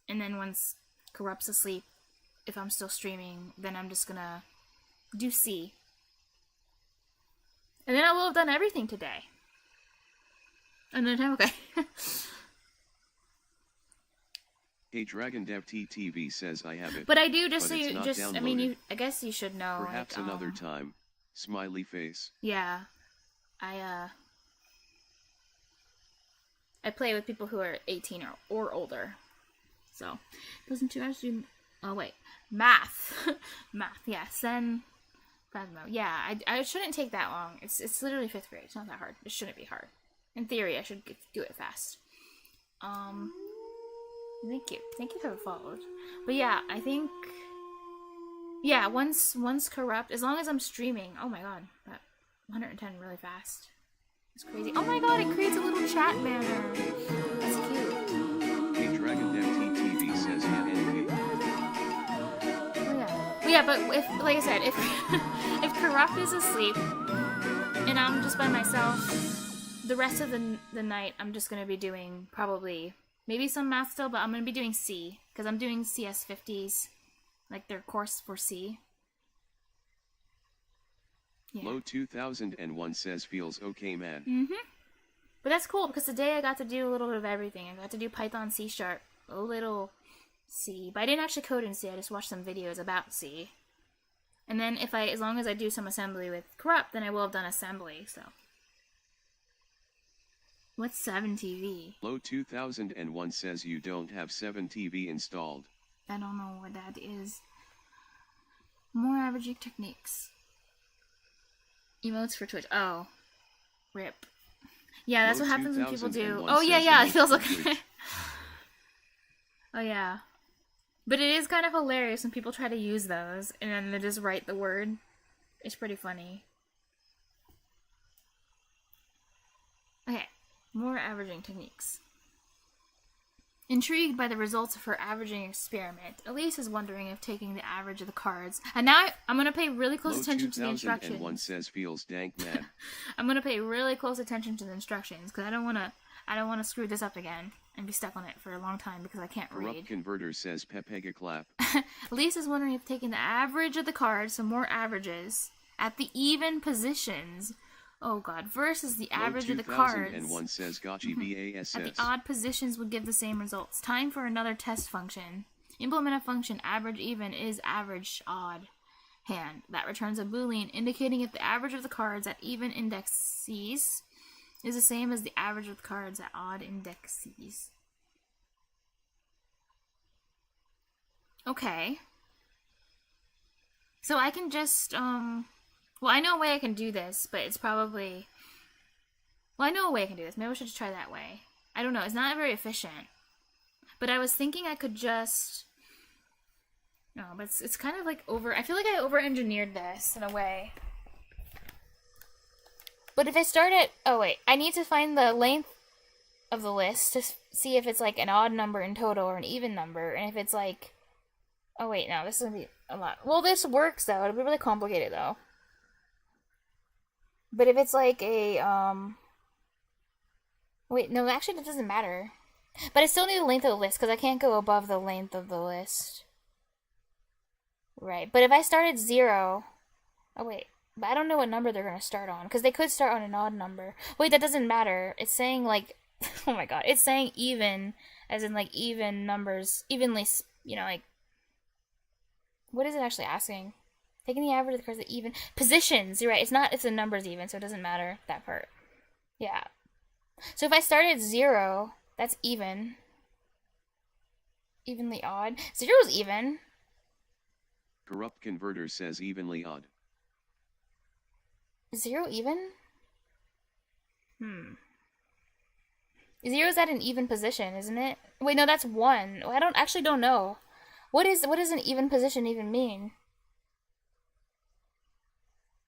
And then once Corrupt's asleep, if I'm still streaming, then I'm just gonna do C. And then I will have done everything today. And then I'm okay. Hey, Dragon Dev TTV says I have it. But I do, just but so it's you not just I mean downloaded. I guess you should know. Perhaps like, another time. Smiley face. Yeah. I play with people who are 18 or older. So, doesn't you guys do... Oh, wait. Math. Math, yeah. Sen... Phasmo. Yeah, I shouldn't take that long. It's literally 5th grade. It's not that hard. It shouldn't be hard. In theory, I should do it fast. Thank you. Thank you for the followed. But yeah, I think... Yeah, once Corrupt, as long as I'm streaming... Oh my god. That 110 really fast. It's crazy. Oh my god, it creates a little chat banner. That's cute. Hey, Dragon Dev TTV says yeah, anyway. Oh yeah. Well, yeah, but if, like I said, if if Corrupt is asleep and I'm just by myself, the rest of the night I'm just gonna be doing probably maybe some math still, but I'm gonna be doing C because I'm doing CS50s, like their course for C. Yeah. Low 2001 says feels okay, man. But that's cool because today I got to do a little bit of everything. I got to do Python, C#, a little C, but I didn't actually code in C. I just watched some videos about C. And then as long as I do some assembly with Corrupt, then I will have done assembly. So, what's 7TV? Low 2001 says you don't have 7TV installed. I don't know what that is. More averaging techniques. Emotes for Twitch. Oh, rip. Yeah, that's Low what happens when people do. 2001 Oh yeah, says yeah. It emotes feels for like. Twitch. Oh yeah. But it is kind of hilarious when people try to use those and then they just write the word. It's pretty funny. Okay, more averaging techniques. Intrigued by the results of her averaging experiment, Elise is wondering if taking the average of the cards. And now I'm going to pay really close Low attention to the 2001 instructions. says feels dank, man. I'm going to pay really close attention to the instructions because I don't want to screw this up again and be stuck on it for a long time because I can't Corrupt read. Converter says Pepega clap. Elise is wondering if taking the average of the cards, so more averages, at the even positions, oh god, versus the average of the cards 2001 says Gotchi BASS. at the odd positions would give the same results. Time for another test function. Implement a function average even is average odd hand. That returns a boolean indicating if the average of the cards at even indices is the same as the average of the cards at odd indices. Okay. So I can just, well, I know a way I can do this, but it's probably... Well, I know a way I can do this. Maybe we should just try that way. I don't know. It's not very efficient. But I was thinking I could just... No, but it's kind of like over... I feel like I over-engineered this in a way. But if I start at... Oh, wait. I need to find the length of the list to see if it's like an odd number in total or an even number. And if it's like... Oh, wait. No, this is going to be a lot. Well, this works, though. It'll be really complicated, though. But if it's like a... Wait, no, actually, that doesn't matter. But I still need the length of the list, because I can't go above the length of the list. Right. But if I start at 0... Oh, wait. But I don't know what number they're going to start on, because they could start on an odd number. Wait, that doesn't matter. It's saying, like... Oh my god. It's saying even, as in, like, even numbers. Evenly, you know, like... What is it actually asking? Taking the average of the cards at even... Positions! You're right. It's the numbers even, so it doesn't matter, that part. Yeah. So if I start at 0, that's even. Evenly odd. 0 is even. Corrupt Converter says evenly odd. 0 even? 0 is at an even position, isn't it? Wait, no, that's 1. I don't know. What does an even position even mean?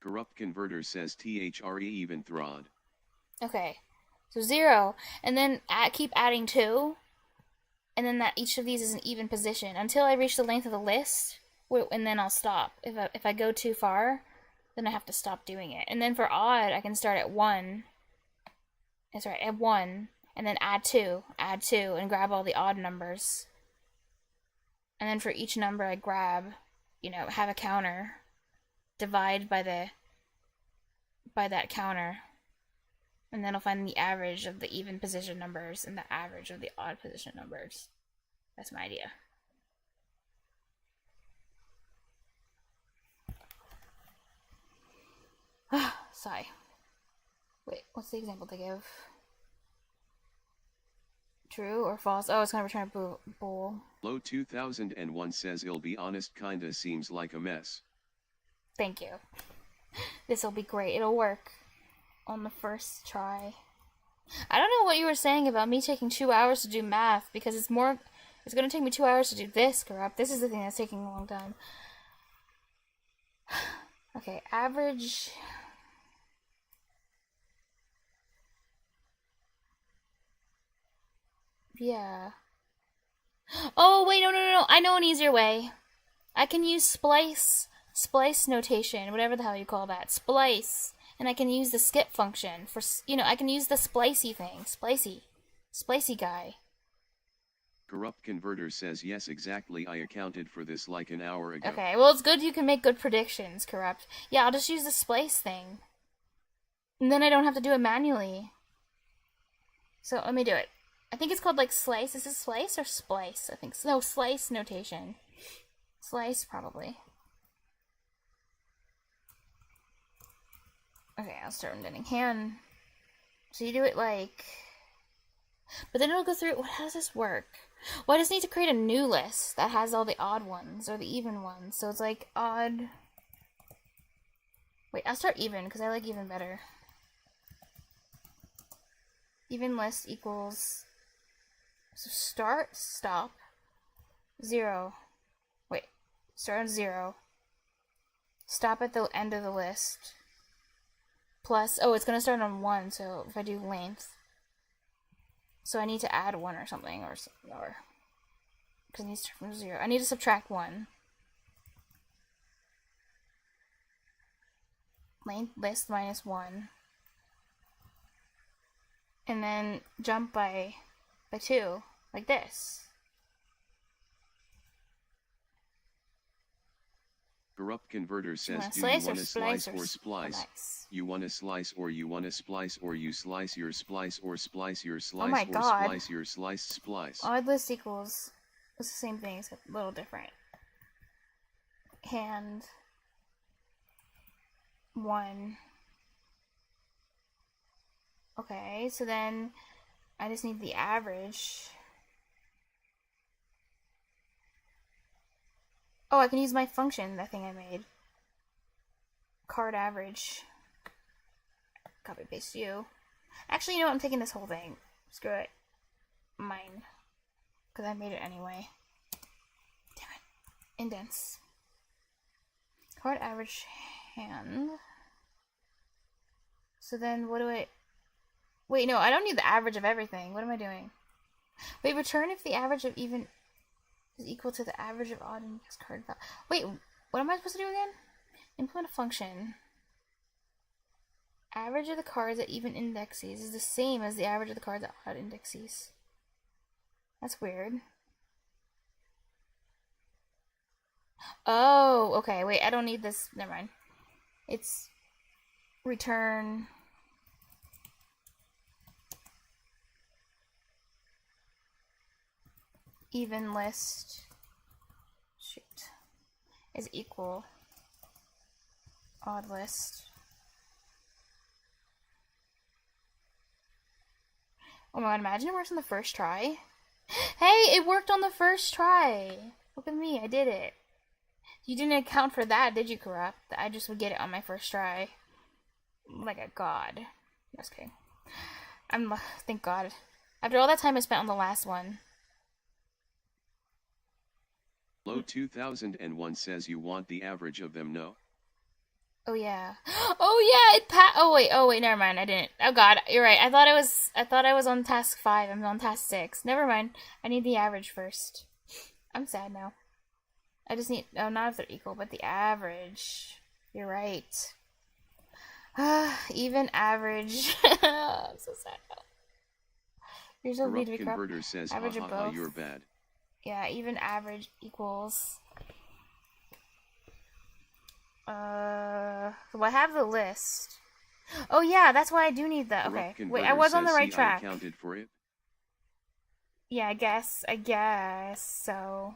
Corrupt Converter says THRE even throd. Okay. So 0, and then keep adding 2, and then that each of these is an even position until I reach the length of the list, and then I'll stop if I go too far. then I have to stop doing it. And then for odd, I can start at 1. That's right, at 1, and then add 2, and grab all the odd numbers. And then for each number I grab, have a counter, divide by that counter, and then I'll find the average of the even position numbers and the average of the odd position numbers. That's my idea. Sigh. Wait, what's the example to give? True or false? Oh, it's gonna return a bool. Low 2001 says it'll be honest kinda seems like a mess. Thank you. This'll be great. It'll work on the first try. I don't know what you were saying about me taking 2 hours to do math, because it's gonna take me 2 hours to do this, Corrupt. This is the thing that's taking a long time. Okay, average. Yeah. Oh, wait, no. I know an easier way. I can use splice notation, whatever the hell you call that. Splice. And I can use the skip function for, I can use the splicey thing. Splicey guy. Corrupt Converter says yes, exactly. I accounted for this like an hour ago. Okay, well, it's good you can make good predictions, Corrupt. Yeah, I'll just use the splice thing. And then I don't have to do it manually. So, let me do it. I think it's called, like, slice. Is it slice or splice? I think so. No, slice notation. Slice, probably. Okay, I'll start indenting hand. So you do it like... But then it'll go through... How does this work? Well, I just need to create a new list that has all the odd ones, or the even ones. So it's like odd... Wait, I'll start even, because I like even better. Even list equals... So start, stop, 0. Wait, start on 0. Stop at the end of the list. Plus, oh, it's going to start on 1, so if I do length. So I need to add 1 or something, or because it needs to start from 0. I need to subtract 1. Length list minus 1. And then jump by 2, like this. Corrupt Converter says, do you want to slice or splice? Nice. You want to slice or you want to splice, or you slice your splice or splice your slice, oh my or God. Splice your slice splice. Odd list equals, it's the same thing, it's a little different. Hand 1. Okay, so then I just need the average. Oh, I can use my function, that thing I made. Card average. Copy paste you. Actually, you know what? I'm taking this whole thing. Screw it. Mine. Because I made it anyway. Damn it. Indents. Card average hand. So then what do I... Wait, no, I don't need the average of everything. What am I doing? Wait, return if the average of even is equal to the average of odd index card value. Wait, what am I supposed to do again? Implement a function. Average of the cards at even indexes is the same as the average of the cards at odd indexes. That's weird. Oh, okay, wait, I don't need this. Never mind. It's return... even list is equal odd list. Oh my God, imagine it works on the first try. Hey, it worked on the first try. Look at me, I did it. You didn't account for that, did you, Corrupt? I just would get it on my first try. Like a god. Just kidding. Thank God. After all that time I spent on the last one. Low 2001 says you want the average of them, no? Oh yeah. Oh yeah, oh wait, never mind. I didn't. Oh God, you're right. I thought I was on task 5. I'm on task 6. Never mind. I need the average first. I'm sad now. I just need not if they're equal, but the average. You're right. Even average. I'm so sad. You're so mean to Corrupt be corrupt. Converter says, ha Average ha of ha, both. you're bad. Yeah, even average equals. So I have the list. Oh yeah, that's why I do need that. Okay. Corrupt Wait, I Converter was on the says, right see, I track. accounted for it. Yeah, I guess so.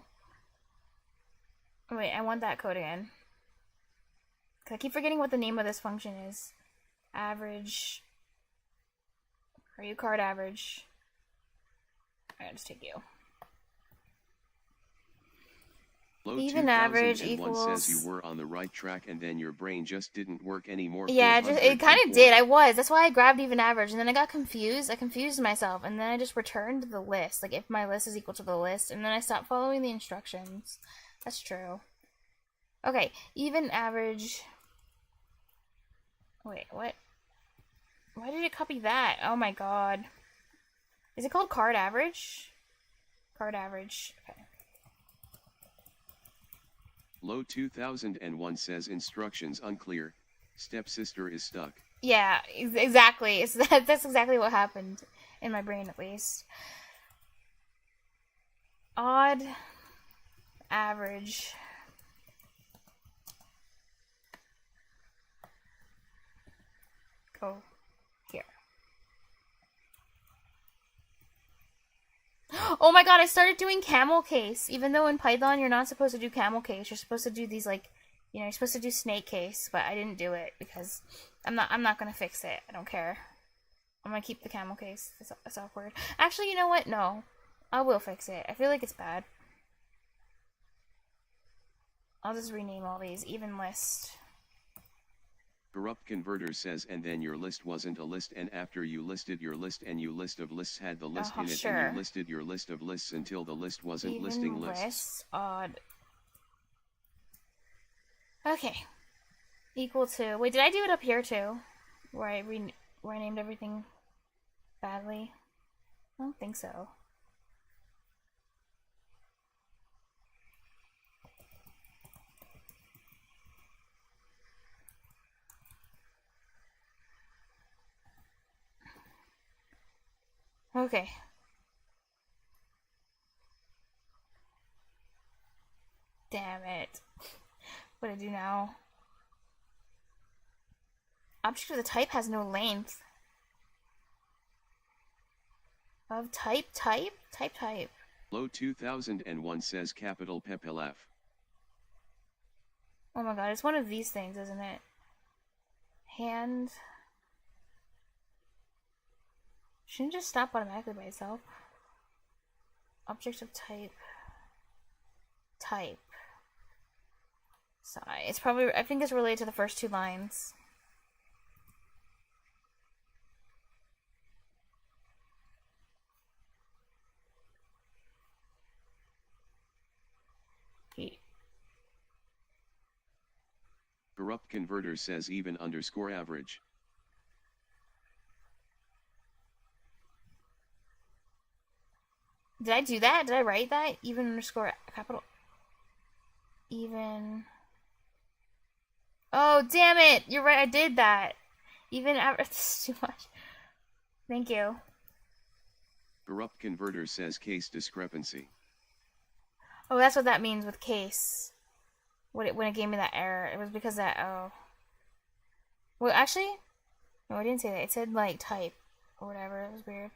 Wait, I want that code again. 'Cause I keep forgetting what the name of this function is. Average. Are you card average? Alright, I'll just take you. Low Even average 2001 equals. says you were on the right track and then your brain just didn't work anymore. Yeah, it kind of did. I was. That's why I grabbed even average, and then I got confused. I confused myself, and then I just returned the list. Like if my list is equal to the list, and then I stopped following the instructions. That's true. Okay, even average. Wait, what? Why did it copy that? Oh my god. Is it called card average? Card average. Okay. Low 2001 says instructions unclear. Stepsister is stuck. Yeah, exactly. That's exactly what happened in my brain, at least. Odd, average. Go here. Oh my god, I started doing camel case. Even though in Python you're not supposed to do camel case, you're supposed to do these like, you're supposed to do snake case, but I didn't do it because I'm not gonna fix it. I don't care. I'm gonna keep the camel case. It's awkward. Actually, you know what? No, I will fix it. I feel like it's bad. I'll just rename all these. Even list. Corrupt Converter says, and then your list wasn't a list, and after you listed your list and you list of lists had the list in it, sure. and you listed your list of lists until the list wasn't Even listing lists. Odd. Okay. Equal to. Wait, did I do it up here too? Where I named everything badly? I don't think so. Okay. Damn it. What do I do now? Object of the type has no length. Of type? Type? Type. Low 2001 says capital Pepelaf. Oh my god, it's one of these things, isn't it? Hand. Shouldn't just stop automatically by itself. Object of type. Type. Sorry, it's probably, I think it's related to the first two lines. Corrupt Converter says even underscore average. Did I do that? Did I write that? Even underscore capital. Even. Oh, damn it! You're right, I did that. Even average. This is too much. Thank you. Corrupt Converter says case discrepancy. Oh, that's what that means with case. When it gave me that error, it was because that, oh. Well, actually, no, I didn't say that. It said, like, type, or whatever. It was weird.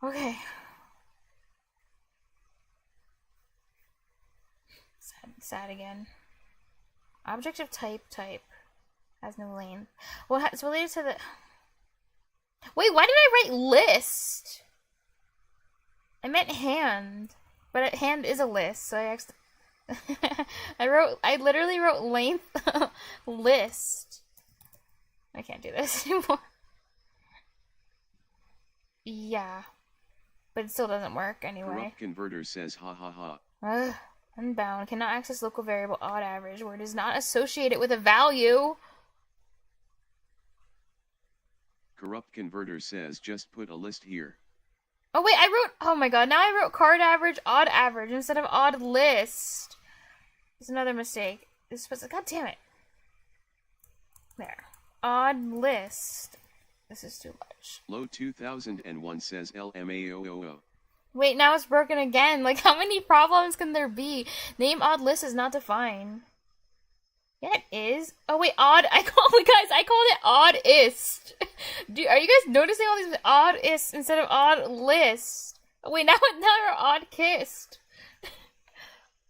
Okay. Sad again. Object of type has no length. Well, it's related to the... Wait, why did I write list? I meant hand. But hand is a list, so I actually... I literally wrote length list. I can't do this anymore. Yeah. But it still doesn't work anyway. Corrupt Converter says ha ha ha. Ugh. Unbound. Cannot access local variable odd average where it is not associated with a value. Corrupt Converter says just put a list here. Oh wait, oh my god, now I wrote card average, odd average instead of odd list. It's another mistake. It's supposed to, god damn it. There. odd list. This is too much. Low 2001 says LMAOOO. Wait, now it's broken again. Like, how many problems can there be? Name odd list is not defined. Yeah, it is. Oh, wait, odd. I called it oddist. Are you guys noticing all these oddist instead of odd list? Oh, wait, now we're odd kissed.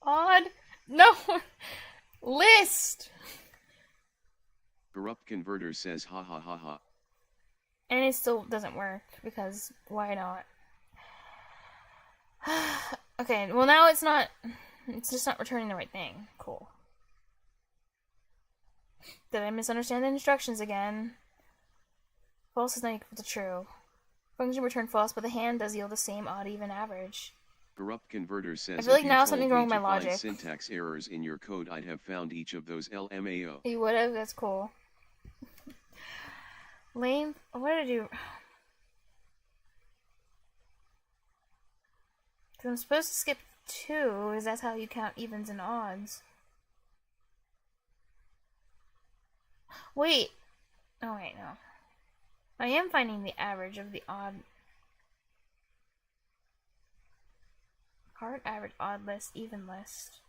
Odd. No. List. Corrupt Converter says ha ha ha ha. And it still doesn't work, because why not? Okay, well now it's just not returning the right thing. Cool. Did I misunderstand the instructions again? False is not equal to true. Function return false, but the hand does yield the same odd even average. Corrupt Converter says I feel like if now you something's told wrong me with my to find logic. syntax errors in your code, I'd have found each of those LMAO. You would've? That's cool. Lame. What did I do? Because I'm supposed to skip 2, because that's how you count evens and odds. Wait. Oh, wait, no. I am finding the average of the odd. Card average, odd list, even list.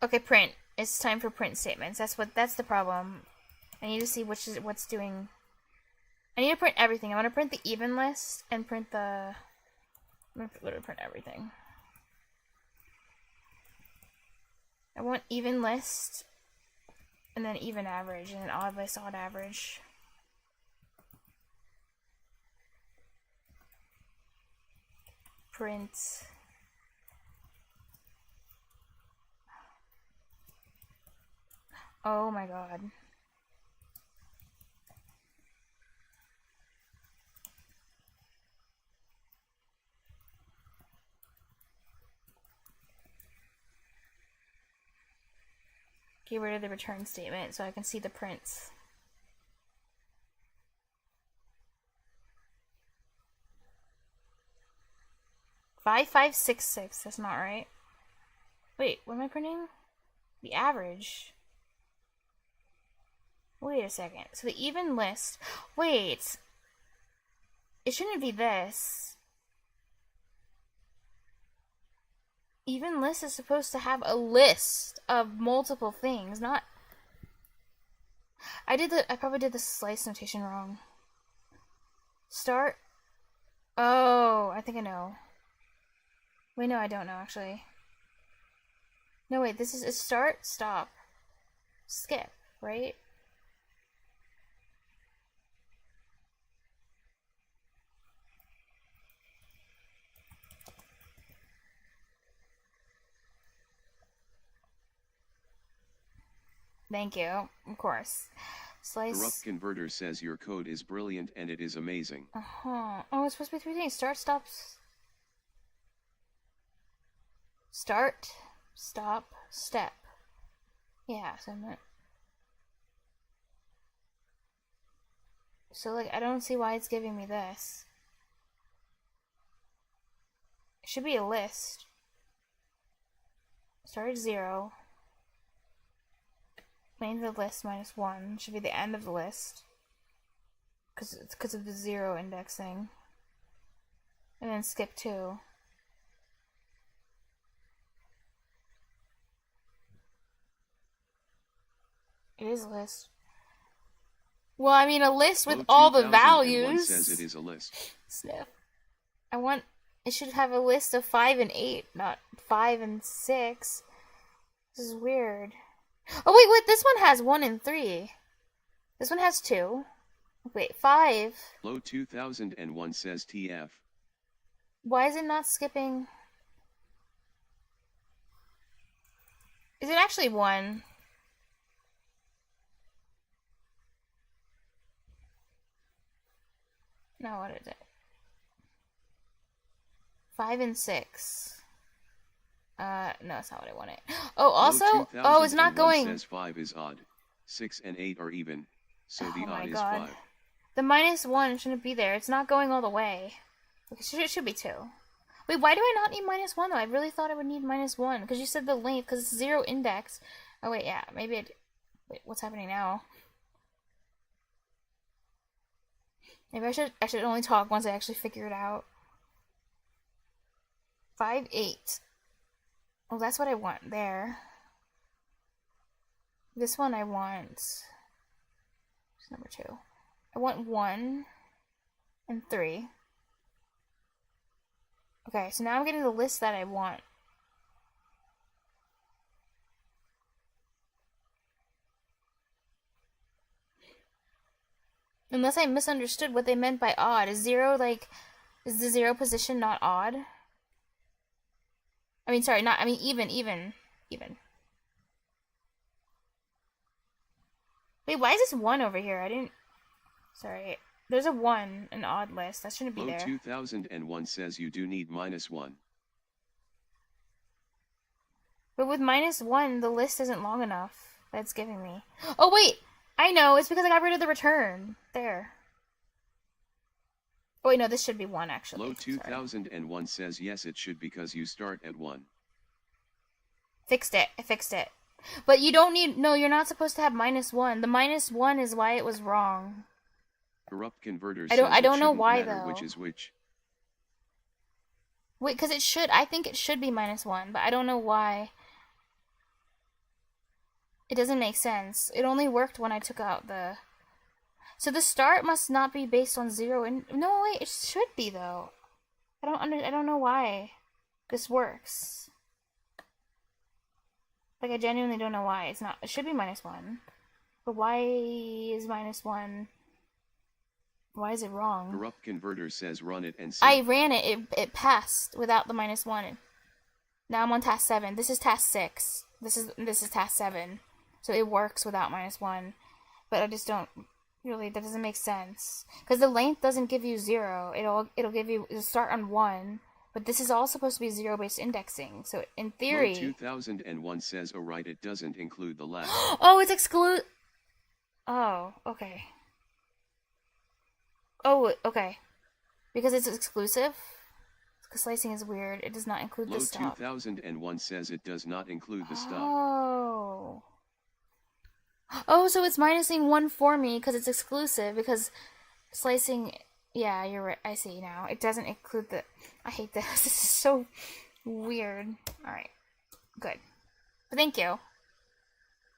Okay, print. It's time for print statements. That's the problem. I need to see what's doing. I need to print everything. I want to print the even list and print the. I'm going to literally print everything. I want even list, and then even average, and then odd list, odd average. Print. Oh my god. Get rid of the return statement so I can see the prints. Five, 5, 6, 6. That's not right. Wait, what am I printing? The average. Wait a second. So the even list. Wait. It shouldn't be this. Even list is supposed to have a list of multiple things, not. I probably did the slice notation wrong. Start. Oh, I think I know. Wait, no, I don't know, actually. No, wait, this is a start, stop, skip, right? Thank you, of course. Slice. Corrupt Converter says your code is brilliant and it is amazing. Uh-huh. Oh, it's supposed to be 3 things. Start, stop. Start, stop, step. Yeah, so I'm not. So, like, I don't see why it's giving me this. It should be a list. Start at 0. Main of the list -1 should be the end of the list. Because of the 0 indexing. And then skip 2. It is a list. Well, I mean, a list with Low all the 2001 values. says it is a list. Sniff. It should have a list of 5 and 8, not 5 and 6. This is weird. Oh, wait, this one has 1 and 3. This one has 2. Wait, 5. Low 2001 says TF. Why is it not skipping? Is it actually 1? No, what is it? 5 and 6. No, that's not what I wanted. Oh, also, Low it's not 2001 going. says 5 is odd. 6 and 8 are even. So the Oh my odd is God. 5. The -1 shouldn't be there. It's not going all the way. It should be 2. Wait, why do I not need -1 though? I really thought I would need -1 because you said the length because it's 0 index. Oh wait, yeah, maybe it. Wait, what's happening now? Maybe I should only talk once I actually figure it out. 5, 8. Oh, that's what I want there. This one I want. Number 2. I want 1 and 3. Okay, so now I'm getting the list that I want. Unless I misunderstood what they meant by odd. Is 0 like, is the 0 position not odd? I mean, sorry, not, I mean even. Wait, why is this 1 over here? I didn't, sorry. There's a 1, an odd list. That shouldn't be Low there. 2001 says you do need -1. But with -1, the list isn't long enough that it's giving me. Oh, wait! I know, it's because I got rid of the return. There. Oh, wait, no, this should be 1, actually. Low 2001 says yes, it should because you start at 1. Fixed it. I fixed it. But you don't need... No, you're not supposed to have -1. The -1 is why it was wrong. Corrupt converter I says don't it know shouldn't why, matter though. which is which. Wait, because it should... I think it should be -1, but I don't know why. It doesn't make sense. It only worked when I took out the... So the start must not be based on 0 and... No, wait, it should be, though. I don't know why this works. Like, I genuinely don't know why. It's not... It should be -1. But why is -1... Why is it wrong? Corrupt converter says run it and I ran it. It passed without the -1. Now I'm on task 7. This is task 6. This is task 7. So it works without -1. But I just don't really, that doesn't make sense. Because the length doesn't give you 0. It'll give you, it'll start on 1. But this is all supposed to be 0-based indexing. So in theory... Low 2001 says oh right, it doesn't include the left. Oh, it's Oh, okay. Oh, okay. Because it's exclusive? Because slicing is weird. It does not include Low the stop. 2001 says it does not include the stop. Oh. Oh, so it's minusing 1 for me because it's exclusive. Because slicing... Yeah, you're right. I see now. It doesn't include the... I hate this. This is so weird. Alright. Good. But thank you.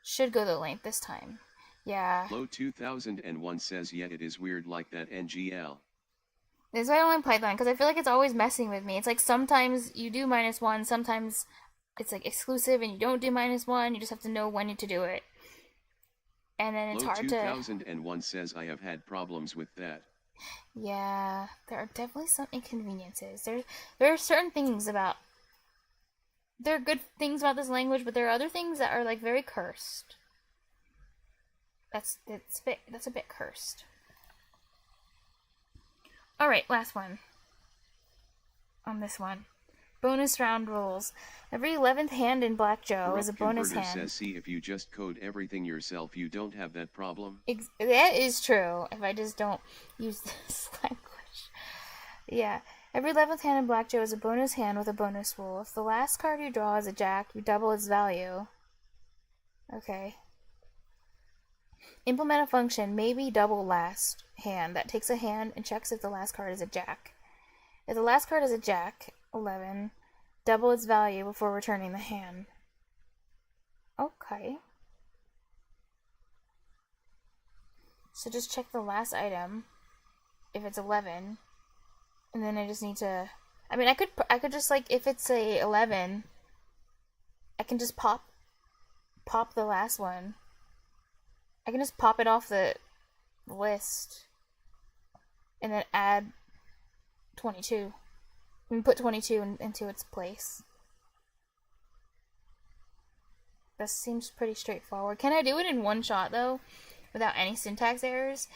Should go the length this time. Yeah. Low 2001 says yet it is weird like that NGL. This is why I don't like Python, because I feel like it's always messing with me. It's like sometimes you do -1, sometimes it's like exclusive and you don't do -1, you just have to know when to do it. And then it's Low hard to... 2001 says I have had problems with that. Yeah, there are definitely some inconveniences. There are certain things about... There are good things about this language, but there are other things that are like very cursed. That's a bit cursed. Alright, last one. On this one. Bonus round rules. Every 11th hand in Black Joe is a bonus Converter hand. says see if you just code everything yourself you don't have that problem. That is true, if I just don't use this language. Yeah. Every 11th hand in Black Joe is a bonus hand with a bonus rule. If the last card you draw is a jack, you double its value. Okay. Implement a function, maybe double last hand, that takes a hand and checks if the last card is a jack. If the last card is a jack, 11, double its value before returning the hand. Okay. So just check the last item, if it's 11, and then I just need to... I mean, I could just, like, if it's a 11, I can just pop the last one. I can just pop it off the list and then add 22 and put 22 into its place. That seems pretty straightforward. Can I do it in one shot though, without any syntax errors?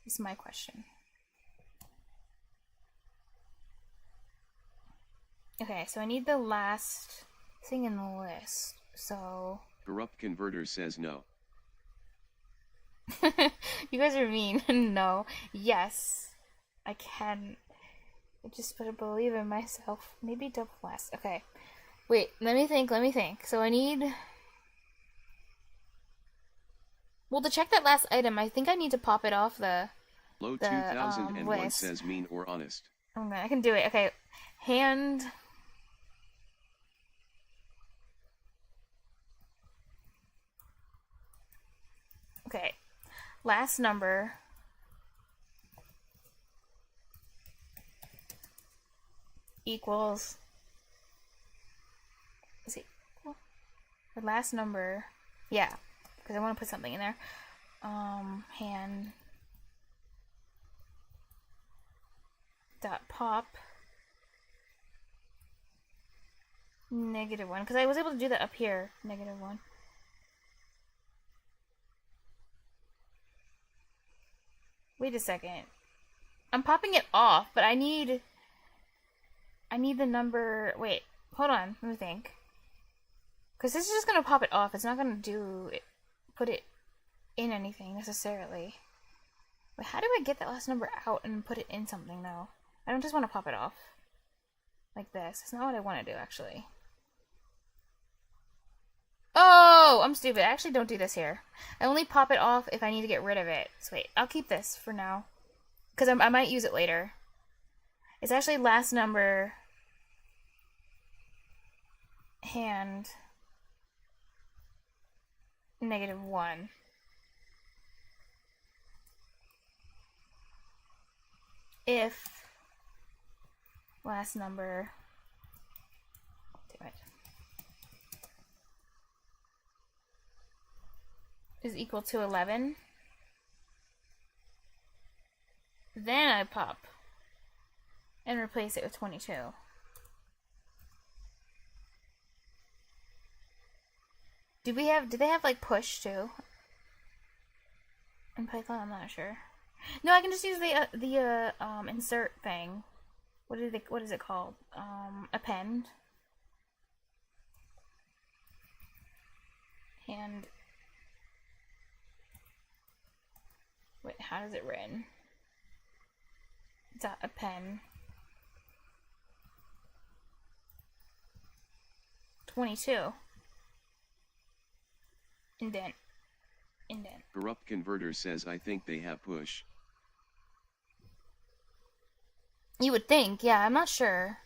Is my question. Okay, so I need the last thing in the list. So Corrupt converter says no. you guys are mean. No. Yes. I can. I just better believe in myself. Maybe double last. Okay. Wait, let me think. So I need... Well, to check that last item, I think I need to pop it off the Low the 2001 list. says mean or honest. Okay, I can do it. Okay, hand. Okay, last number equals. Is it equal? The last number, yeah, because I want to put something in there. Hand dot pop -1, because I was able to do that up here. -1. Wait a second. I'm popping it off, but I need the number. Wait, hold on. Let me think. Because this is just gonna pop it off. It's not gonna put it in anything necessarily. But how do I get that last number out and put it in something though? I don't just want to pop it off like this. It's not what I want to do actually. Oh, I'm stupid. I actually don't do this here. I only pop it off if I need to get rid of it. So wait, I'll keep this for now. Because I might use it later. It's actually last number hand -1. If last number, damn it, is equal to 11, then I pop and replace it with 22. Do they have like push too? In Python, I'm not sure. No, I can just use the insert thing. What is it called? Append. And wait, how does it written? Dot append 22. Indent. Corrupt Converter says I think they have push. You would think, yeah, I'm not sure.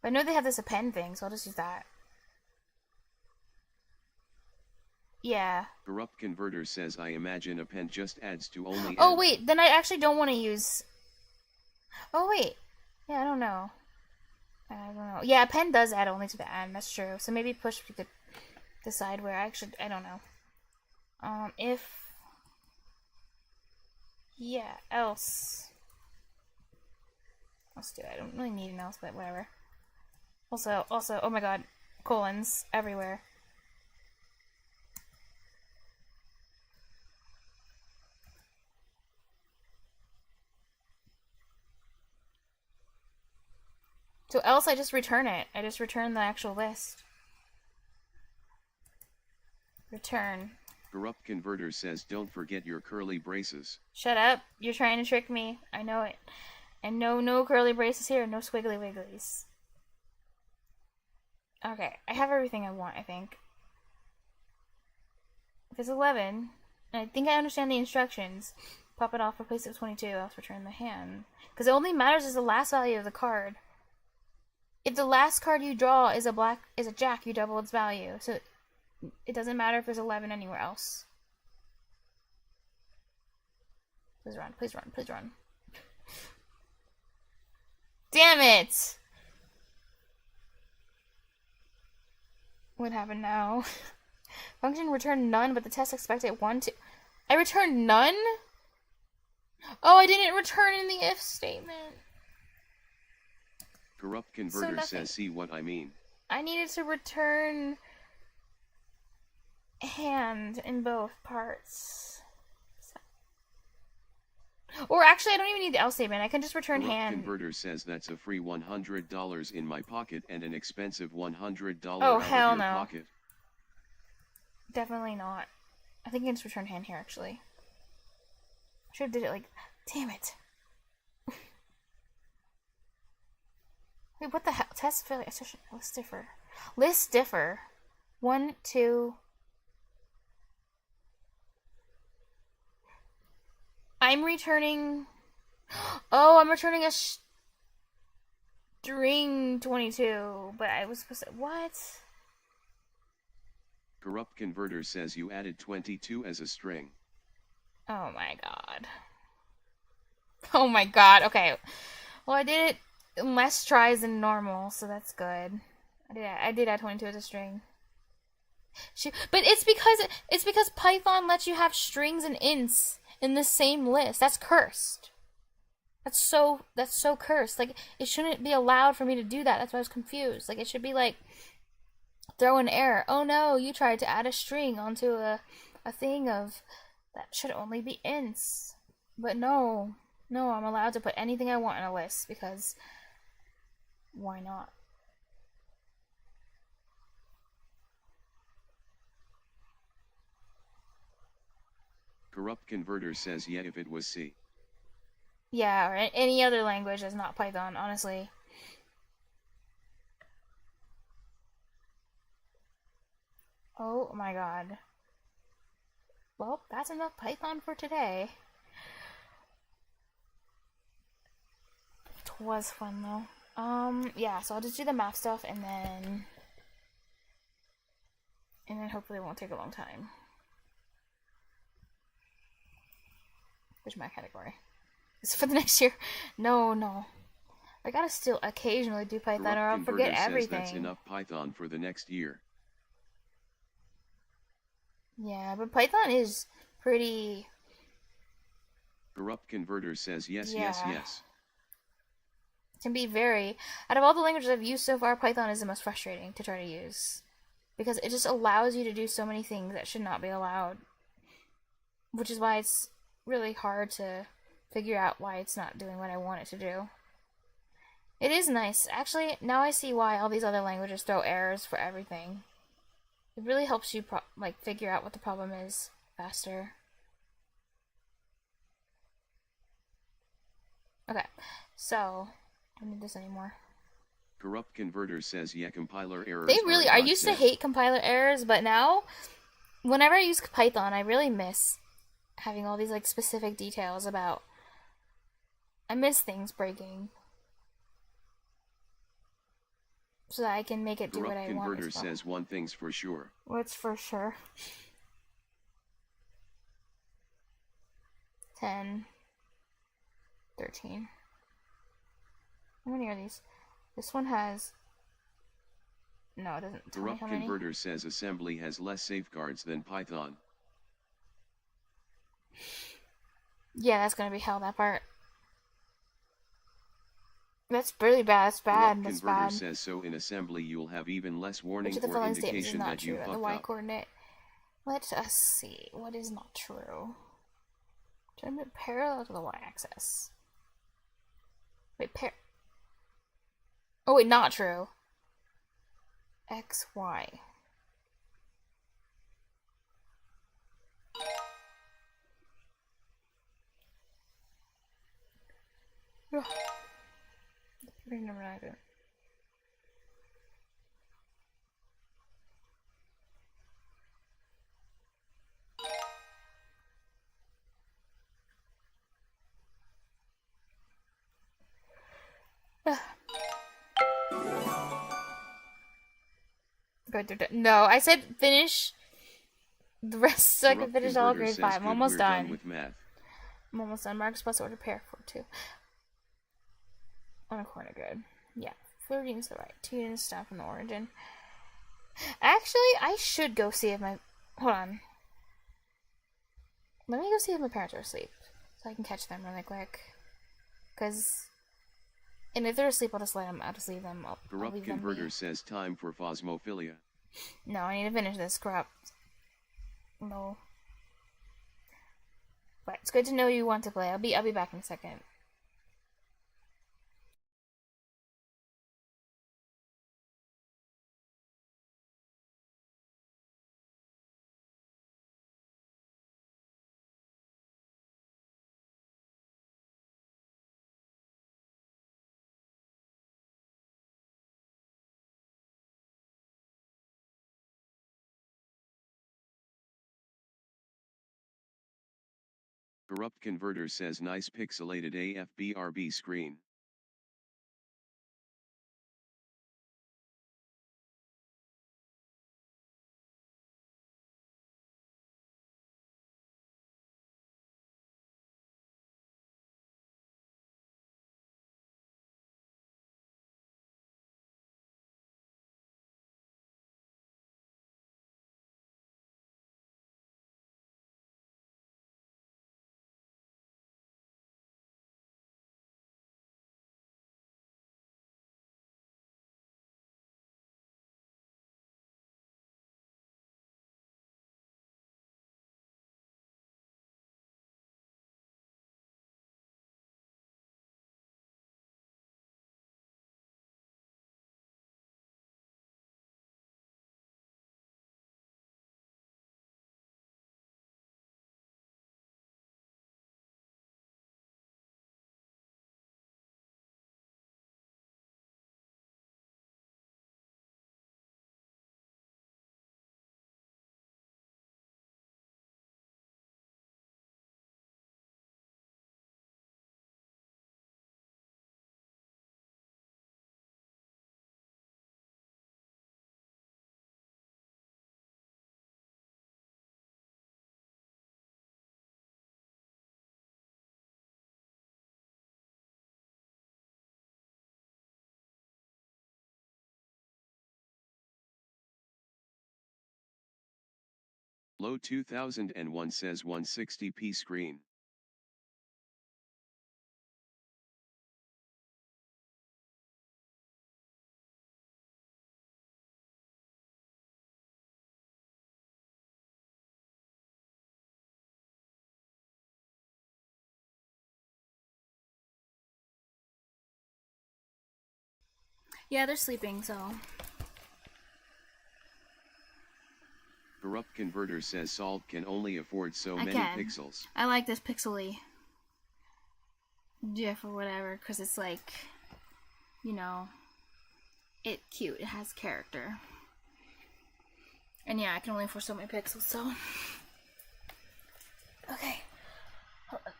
But I know they have this append thing, so I'll just use that. Yeah. Corrupt Converter says I imagine append just adds to only Oh end. wait, then I actually don't want to use. Oh wait. Yeah, I don't know. Yeah, append does add only to the end, that's true. So maybe push we could decide where I don't know. If yeah, else. Let's do it. I don't really need an else, but whatever. Also, oh my god, colons everywhere. So else I just return it. I just return the actual list. Return. Corrupt Converter says don't forget your curly braces. Shut up. You're trying to trick me. I know it. And no curly braces here. No squiggly wigglies. Okay. I have everything I want, I think. If it's 11, and I think I understand the instructions, pop it off, replace it with 22, else return the hand. Because it only matters is the last value of the card. If the last card you draw is a jack, you double its value. So it doesn't matter if there's 11 anywhere else. Please run, please run, please run. Damn it! What happened now? Function return none, but the test expected 1, 2. I returned none? Oh, I didn't return in the if statement. Corrupt Converter says see what I mean. I needed to return hand in both parts. Or actually, I don't even need the else statement. I can just return Corrupt hand. Converter says that's a free $100 in my pocket and an expensive $100 Oh, out hell of your no. pocket. Definitely not. I think I can just return hand here, actually. I should have did it like... Damn it. Wait, what the hell? Test failure. List differ. List differ. 1, 2... I'm returning. Oh, I'm returning a string 22, but I was supposed to. What? Corrupt Converter says you added 22 as a string. Oh my god. Oh my god. Okay. Well, I did it in less tries than normal, so that's good. I did add 22 as a string. But it's because Python lets you have strings and ints in the same list. That's cursed. That's so cursed. Like, it shouldn't be allowed for me to do that. That's why I was confused. Like, it should be like throw an error. Oh no, you tried to add a string onto a thing of that should only be ints. But no. No, I'm allowed to put anything I want in a list because why not? Corrupt Converter says yeah if it was C. Yeah, or any other language that's not Python, honestly. Oh my god. Well, that's enough Python for today. It was fun though. Yeah, so I'll just do the math stuff and then hopefully it won't take a long time. Which my category? Is it for the next year? No. I gotta still occasionally do Python Corrupt or I'll Converter forget says everything. that's enough Python for the next year. Yeah, but Python is pretty... Corrupt Converter says yes. Can be very... Out of all the languages I've used so far, Python is the most frustrating to try to use. Because it just allows you to do so many things that should not be allowed. Which is why it's really hard to figure out why it's not doing what I want it to do. It is nice. Actually, now I see why all these other languages throw errors for everything. It really helps you figure out what the problem is faster. Okay, so I don't need this anymore. Corrupt Converter says yeah compiler errors. They really are. I used to hate compiler errors, but now whenever I use Python, I really miss having all these like specific details about. I miss things breaking. So that I can make it do what I want. Corrupt Converter says one thing's for sure. What's for sure? 10, 13. How many are these? This one has... No, it doesn't tell me how many. Corrupt Converter says assembly has less safeguards than Python. Yeah, that's gonna be hell, that part. That's really bad. That's bad. Corrupt Converter says so in assembly you'll have even less warning or indication that you fucked up. The y-coordinate. Let us see. What is not true? Turn it parallel to the y-axis. Wait, oh wait, not true. X, Y. Ugh. No, I said finish the rest so I can finish all grade 5. I'm almost done. With math. I'm almost done. Marks plus order pair for 2. On a corner good. Yeah. 13 is the right. 2 units down from the origin. Actually, I should go see if my... Hold on. Let me go see if my parents are asleep. So I can catch them really quick. Because... And if they're asleep, I'll just leave them. Corrupt Converter says time for Phasmophilia. No, I need to finish this crap. No. But it's good to know you want to play. I'll be back in a second. Corrupt Converter says nice pixelated AFBRB screen. Low 2001 says 160p screen. Yeah, they're sleeping, so. Corrupt Converter says Salt can only afford so I many can. pixels. I like this pixely GIF or whatever, because it's like, you know, it's cute. It has character. And yeah, I can only afford so many pixels, so. Okay. Hold on.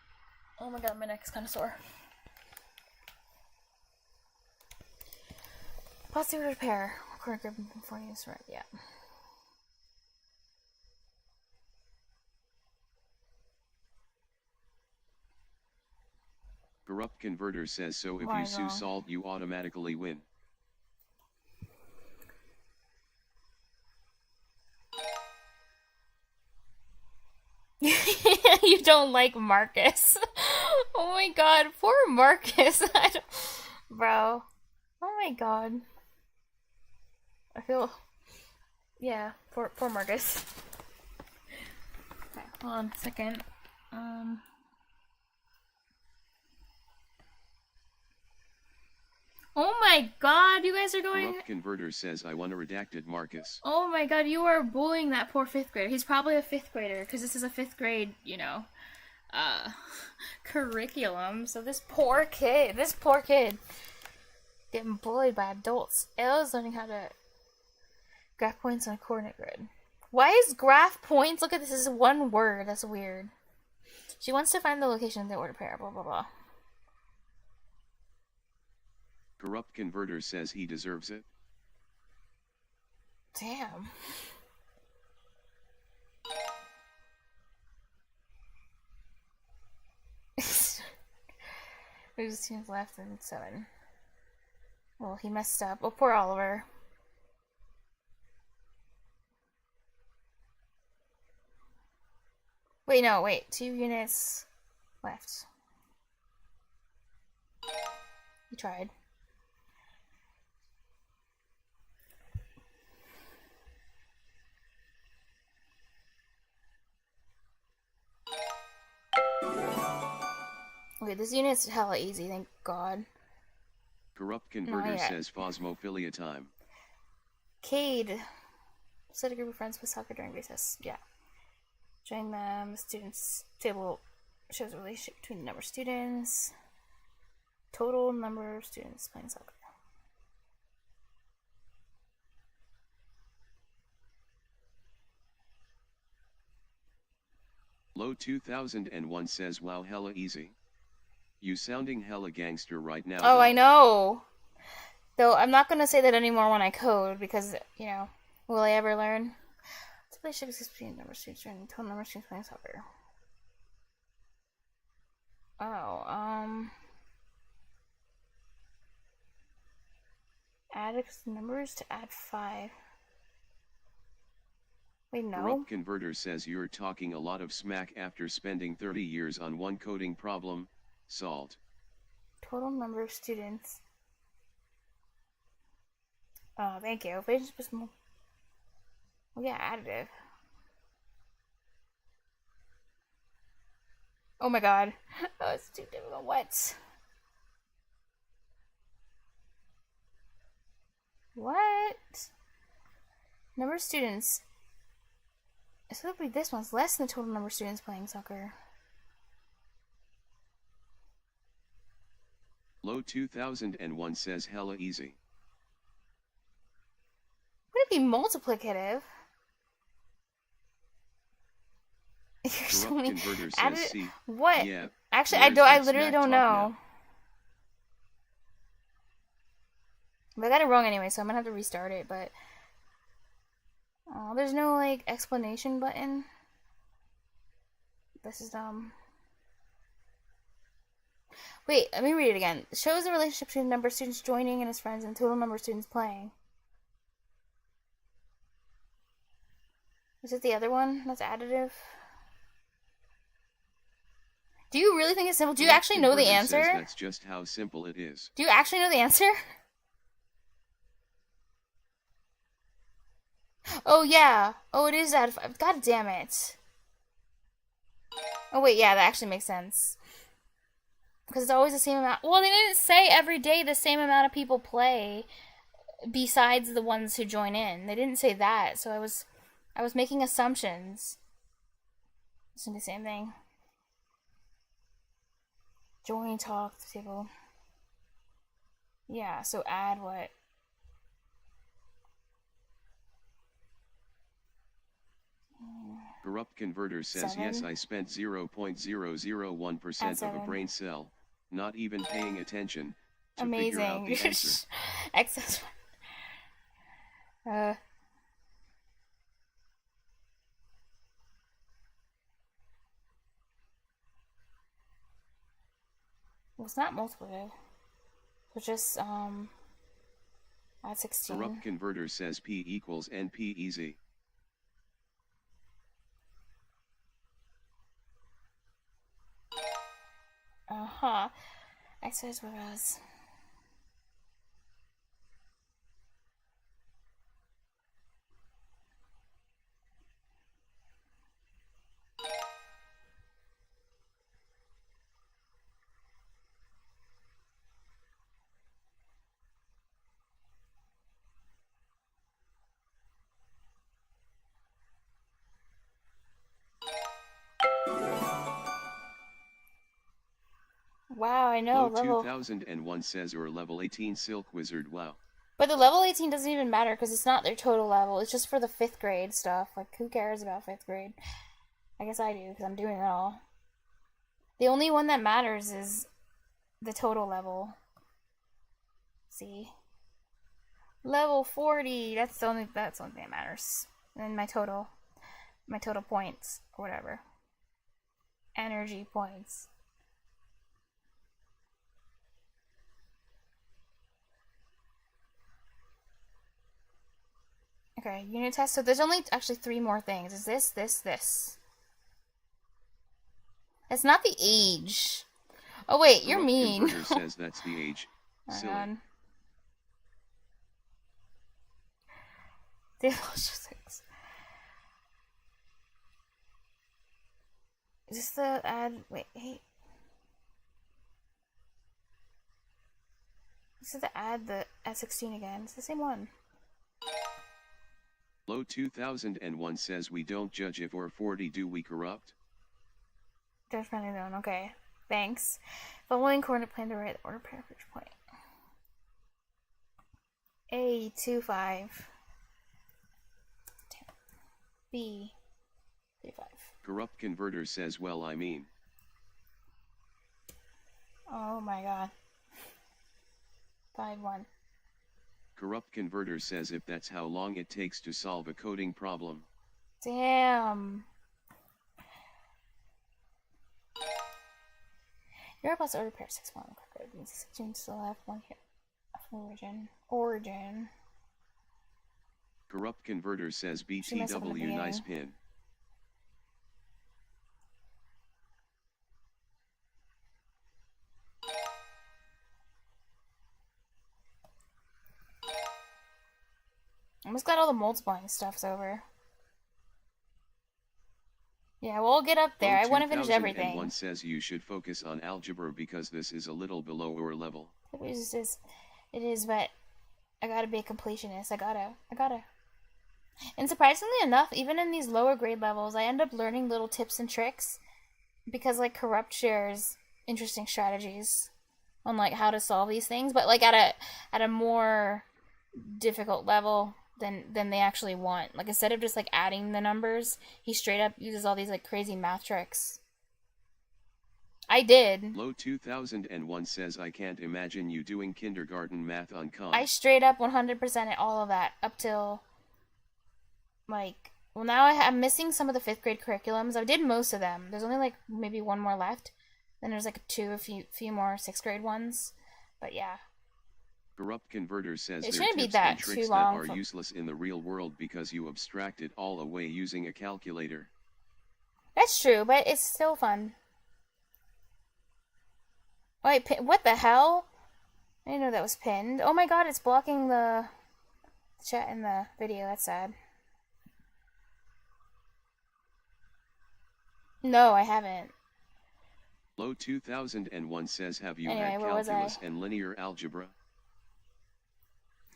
Oh my god, my neck's kind of sore. Posterior repair. Current grip before use, right? Yeah. Corrupt Converter says so if Why you sue wrong? Salt you automatically win. You don't like Marcus. Oh my god, poor Marcus. Bro. Oh my god. I feel. Yeah, poor Marcus. Okay, hold on a second. Oh my god, you guys are going. Corrupt Converter says I want a redacted Marcus. Oh my god, you are bullying that poor 5th grader. He's probably a 5th grader, because this is a 5th grade, you know, curriculum. So this poor kid, getting bullied by adults. Ella's learning how to graph points on a coordinate grid. Why is graph points? Look at this, this is one word. That's weird. She wants to find the location of the order pair, blah blah blah. Corrupt Converter says he deserves it. Damn. There's teams left and 7. Well, he messed up. Oh, poor Oliver. Wait, no, wait. 2 units left. He tried. Okay, this unit's hella easy, thank god. Corrupt Converter Not yet. says Phosmophilia time. Cade. Set a group of friends with soccer during recess. Yeah. Join them. The students table shows a relationship between the number of students. Total number of students playing soccer. Low 2001 says wow hella easy. You sounding hella gangster right now. Oh, though. I know. Though I'm not gonna say that anymore when I code because, you know, will I ever learn? To play 16 number students and total number of students playing soccer. Oh, add numbers to add 5. Wait, no. Corrupt Converter says you're talking a lot of smack after spending 30 years on one coding problem. Salt. Total number of students. Oh, thank you. If I just put some. Oh, yeah, additive. Oh my god. Oh, it's too difficult. What? What? Number of students. So it'll be this one's less than the total number of students playing soccer. Low 2001 says hella easy. Would it be multiplicative? Corrupt Converter says C. What? Yeah. Actually, Where's I that literally smack don't talk know. now? But I got it wrong anyway, so I'm gonna have to restart it, but oh, there's no like explanation button. This is dumb. Wait, let me read it again. It shows the relationship between the number of students joining and his friends and the total number of students playing. Is it the other one that's additive? Do you really think it's simple? Do you actually know the Converter answer? says that's just how simple it is. Do you actually know the answer? Oh, yeah. Oh, it is add 5. God damn it. Oh, wait, yeah, that actually makes sense. Because it's always the same amount. Well, they didn't say every day the same amount of people play besides the ones who join in. They didn't say that, so I was making assumptions. It's the same thing. Join, talk, table. Yeah, so add what? Corrupt Converter says 7? yes, I spent 0.001% of a 7. brain cell, not even paying attention, to figure out Amazing. the answer. Excess. Well, it's not multiplicative. It's just, add 16. Corrupt Converter says P equals NP easy. Uh-huh. Exercise whereas. Wow, I know. Low Level. 2001 says or level 18 Silk Wizard wow. But the level 18 doesn't even matter because it's not their total level. It's just for the 5th grade stuff. Like, who cares about 5th grade? I guess I do because I'm doing it all. The only one that matters is the total level. See? Level 40. That's the only thing that matters. And my total points or whatever. Energy points. Okay, unit test. So there's only actually 3 more things. Is this? It's not the age. Oh wait, you're Corrupt mean. Converter says that's the age. Silly. Hang on. Is this the add? Wait, hey. This is the add the S16 again. It's the same one. Low 2001 says we don't judge if or 40 do we corrupt? There's plenty of them. Okay, thanks. Following coordinate plan to write the order pair for each point. A 25. B 35. Corrupt Converter says, well, I mean. Oh my god. 5-1. Corrupt Converter says, if that's how long it takes to solve a coding problem. Damn. Eurobots order pair 6-1. Means 16 still have one here. Origin. Corrupt Converter says, She messed up in the BTW nice beginning. pin. Almost got all the multiplying stuffs over. Yeah, we'll get up there. I want to finish everything. One says you should focus on algebra because this is a little below your level. It is, but I gotta be a completionist. I gotta. And surprisingly enough, even in these lower grade levels, I end up learning little tips and tricks because like Corrupt shares interesting strategies on like how to solve these things, but like at a more difficult level than they actually want. Like instead of just like adding the numbers, he straight up uses all these like crazy math tricks. I did. Low 2001 says, I can't imagine you doing kindergarten math on com. I straight up 100% at all of that up till like, well, now I'm missing some of the 5th grade curriculums. I did most of them. There's only like maybe one more left. Then there's like a few more 6th grade ones. But yeah. Corrupt Converter says It there shouldn't are be tips that and tricks too that long are for- useless in the real world because you abstract it all away using a calculator. That's true, but it's still fun. Wait, what the hell? I didn't know that was pinned. Oh my god, it's blocking the chat in the video. That's sad. No, I haven't. Low 2001 says, have you Anyway, had where was calculus I? and linear algebra?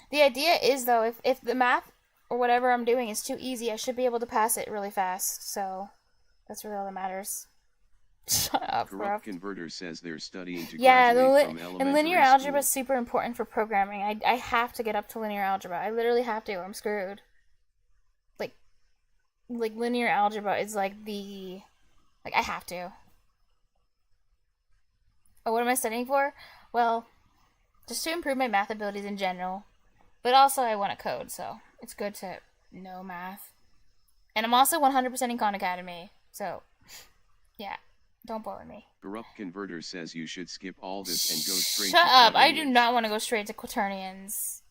The idea is, though, if the math or whatever I'm doing is too easy, I should be able to pass it really fast. So that's really all that matters. Shut up, bro. Corrupt Converter says they're studying to Yeah, graduate from and elementary linear algebra is school. super important for programming. I have to get up to linear algebra. I literally have to. I'm screwed. Like linear algebra is like the... Like, I have to. Oh, what am I studying for? Well, just to improve my math abilities in general. But also I want to code, so it's good to know math. And I'm also 100% in Khan Academy, so yeah, don't bore me. Corrupt Converter says you should skip all this and go straight Shut to up! I do quaternions. not want to go straight to quaternions.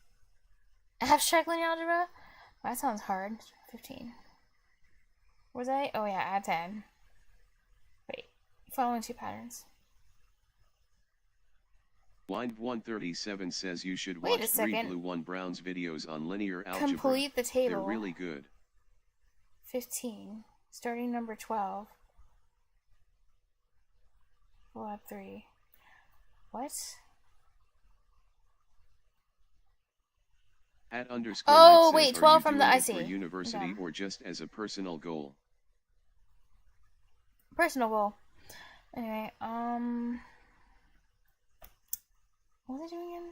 Abstract linear algebra? That sounds hard. 15. Was I? Oh yeah, add 10. Wait, following 2 patterns. Blind 137 says you should Wait a watch second. 3 Blue 1 Brown's videos on linear algebra. Complete the table. They're really good. 15. Starting number 12. We'll add 3. What? At _night Oh, says, wait, are 12 you from the doing it IC. for university Okay. or just as a personal goal? Personal goal. Anyway, what was I doing again?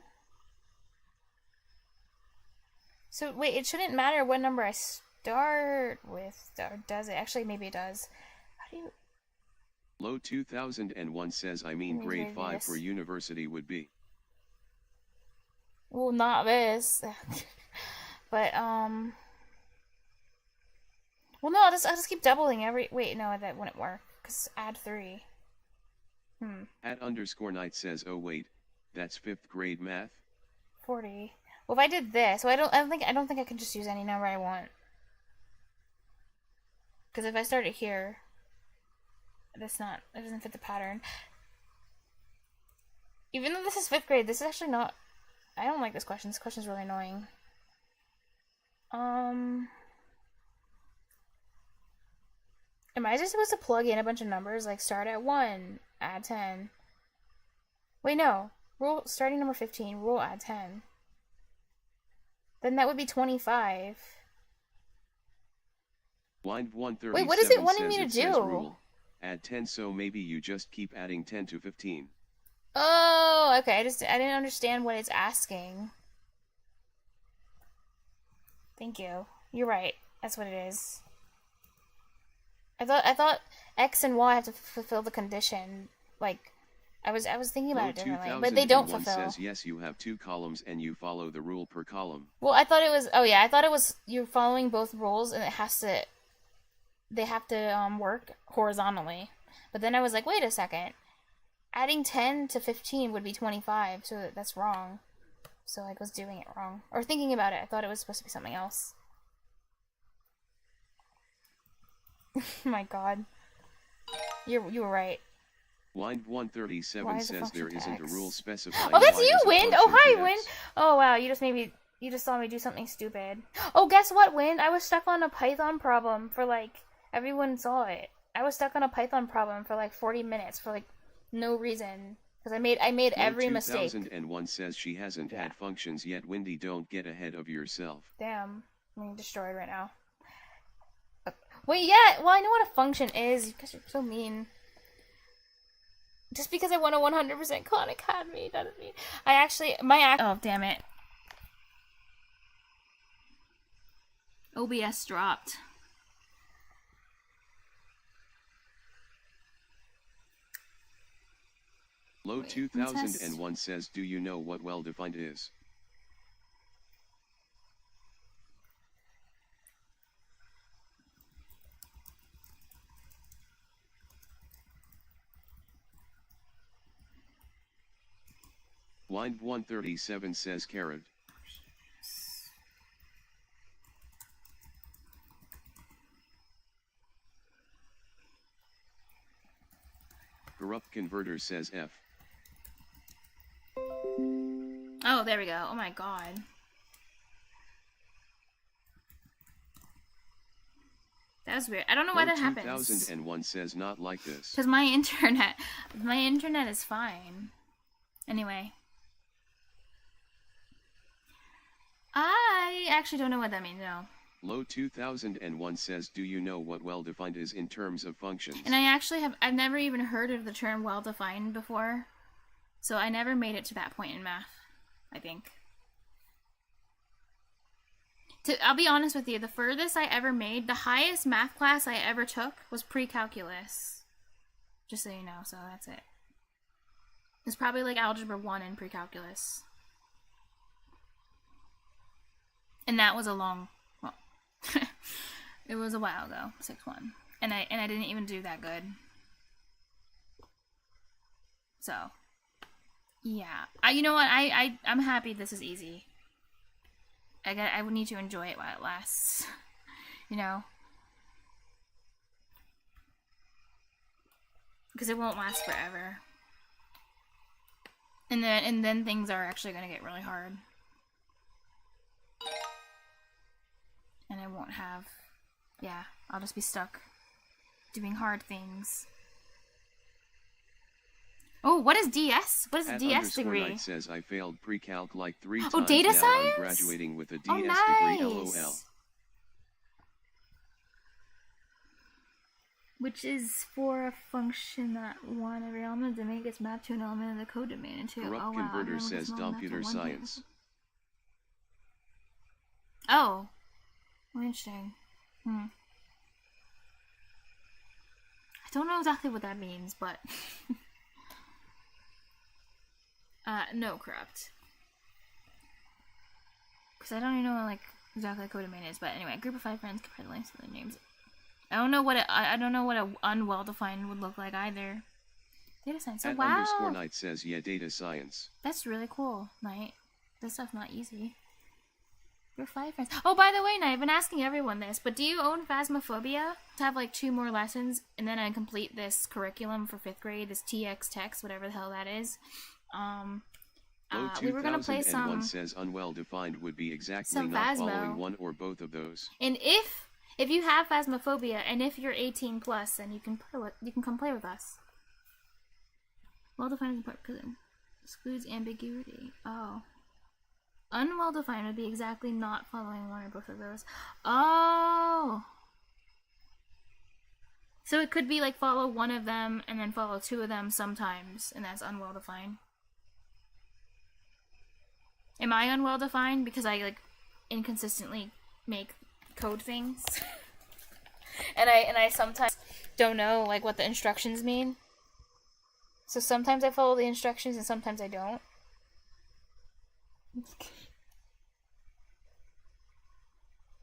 So, wait, it shouldn't matter what number I start with, or does it? Actually, maybe it does. How do you... Low 2001 says, I mean Let me grade read 5 this. for university would be. Well, not this. But, well, no, I'll just keep doubling every... Wait, no, that wouldn't work. Because add 3. At _night says, oh wait, that's 5th grade math? 40. Well, if I did this, well, I don't think I can just use any number I want. Because if I start it here, it doesn't fit the pattern. Even though this is 5th grade, this is actually not... I don't like this question. This question is really annoying. Am I just supposed to plug in a bunch of numbers? Like, start at 1, add 10. Wait, no. Starting number 15, rule add 10. Then that would be 25. Blind 137 Wait, what is it wanting says me to it says do? rule. Add 10, so maybe you just keep adding 10 to 15. Oh, okay. I didn't understand what it's asking. Thank you. You're right. That's what it is. I thought X and Y have to fulfill the condition. Like, I was thinking about Low it differently, but they don't 2001 fulfill. says yes, you have 2 columns and you follow the rule per column. Well, I thought it was. Oh yeah, I thought it was you're following both rules, and they have to work horizontally. But then I was like, wait a second, adding 10 to 15 would be 25, so that's wrong. So I was doing it wrong, or thinking about it. I thought it was supposed to be something else. Oh my God, you were right. Wind Why 137 is the says function there to isn't a X? rule specifying. Oh, that's Y you, as a Wind. Oh, function hi, to Wind. X. Oh wow, you just saw me do something stupid. Oh, guess what, Wind? I was stuck on a Python problem for like everyone saw it. I was stuck on a Python problem for like 40 minutes for like no reason because I made Low every mistake. 2001 says she hasn't Yeah. had functions yet. Windy, don't get ahead of yourself. Damn, I'm getting destroyed right now. Wait, yeah. Well, I know what a function is. You guys are so mean. Just because I won a 100% Khan Academy doesn't mean I actually Oh, damn it. OBS dropped. Low Wait, 2001 says, do you know what well-defined is? Wind 137 says carrot. Corrupt converter says F. Oh, there we go. Oh my God. That was weird. I don't know why Low that happens. 2001 says not like this. Because my internet is fine. Anyway. I actually don't know what that means, no. Low 2001 says, do you know what well-defined is in terms of functions? And I've never even heard of the term well-defined before. So I never made it to that point in math, I think. I'll be honest with you, the furthest I ever made, the highest math class I ever took was pre-calculus. Just so you know, so that's it. It's probably like algebra 1 in pre-calculus. And that was it was a while ago, 6-1. And I didn't even do that good. So, yeah. You know what? I'm happy this is easy. I would need to enjoy it while it lasts. You know? Because it won't last forever. And then things are actually going to get really hard. And I won't have... Yeah, I'll just be stuck doing hard things. Oh, what is DS? What is a DS degree? Knight says I failed pre-calc like 3 times. Oh, data now science? I'm graduating with a DS Oh, nice. degree, LOL. Which is for a function that one every element of the domain gets mapped to an element of the code domain too. Corrupt Oh wow. converter Everyone gets says mapped to computer one science. thing. Oh. Well, interesting. I don't know exactly what that means, but no, corrupt. Because I don't even know like exactly what codomain is, but anyway, a group of 5 friends compare the links to their names. I don't know what a unwell-defined would look like either. Data science. Oh, wow. @_Knight says yeah, data science. That's really cool, Knight. This stuff's not easy. You're 5 friends. Oh, by the way, Knight, I've been asking everyone this, but do you own Phasmophobia? To have like 2 more lessons, and then I complete this curriculum for 5th grade, this TX text, whatever the hell that is. We were gonna play some. One says unwell defined would be exactly some not Phasmo. following one or both of those. And if you have Phasmophobia, and if you're 18 plus, then you can come play with us. Well defined is because it excludes ambiguity. Oh. Unwell defined would be exactly not following one or both of those. Oh. So it could be like follow one of them and then follow 2 of them sometimes, and that's unwell defined. Am I unwell defined because I like inconsistently make code things? and I sometimes don't know like what the instructions mean. So sometimes I follow the instructions and sometimes I don't.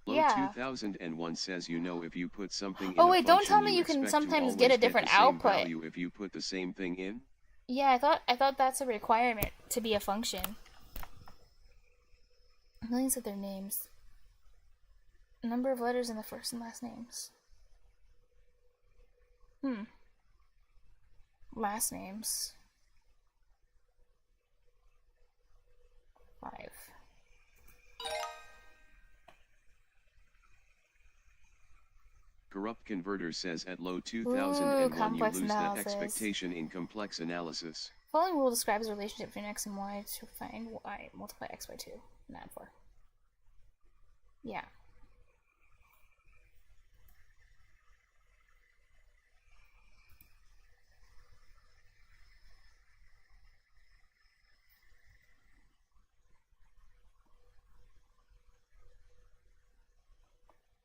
Yeah. 2001 says if you put something in Oh a wait, don't function, tell me you expect can to sometimes always get a the different same output. value if you put the same thing in. Yeah, I thought that's a requirement to be a function. Millions of their names. Number of letters in the first and last names. Last names. 5. Corrupt Converter says at low 2001 you complex lose analysis. that expectation in complex analysis. Following rule describes the relationship between x and y to find y, multiply x by 2, and add 4. Yeah.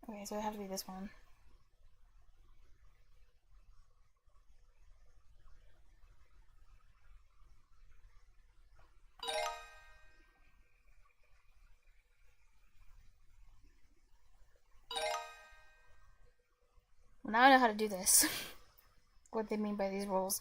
Okay, so it have to be this one. Well, now I know how to do this. What they mean by these rules.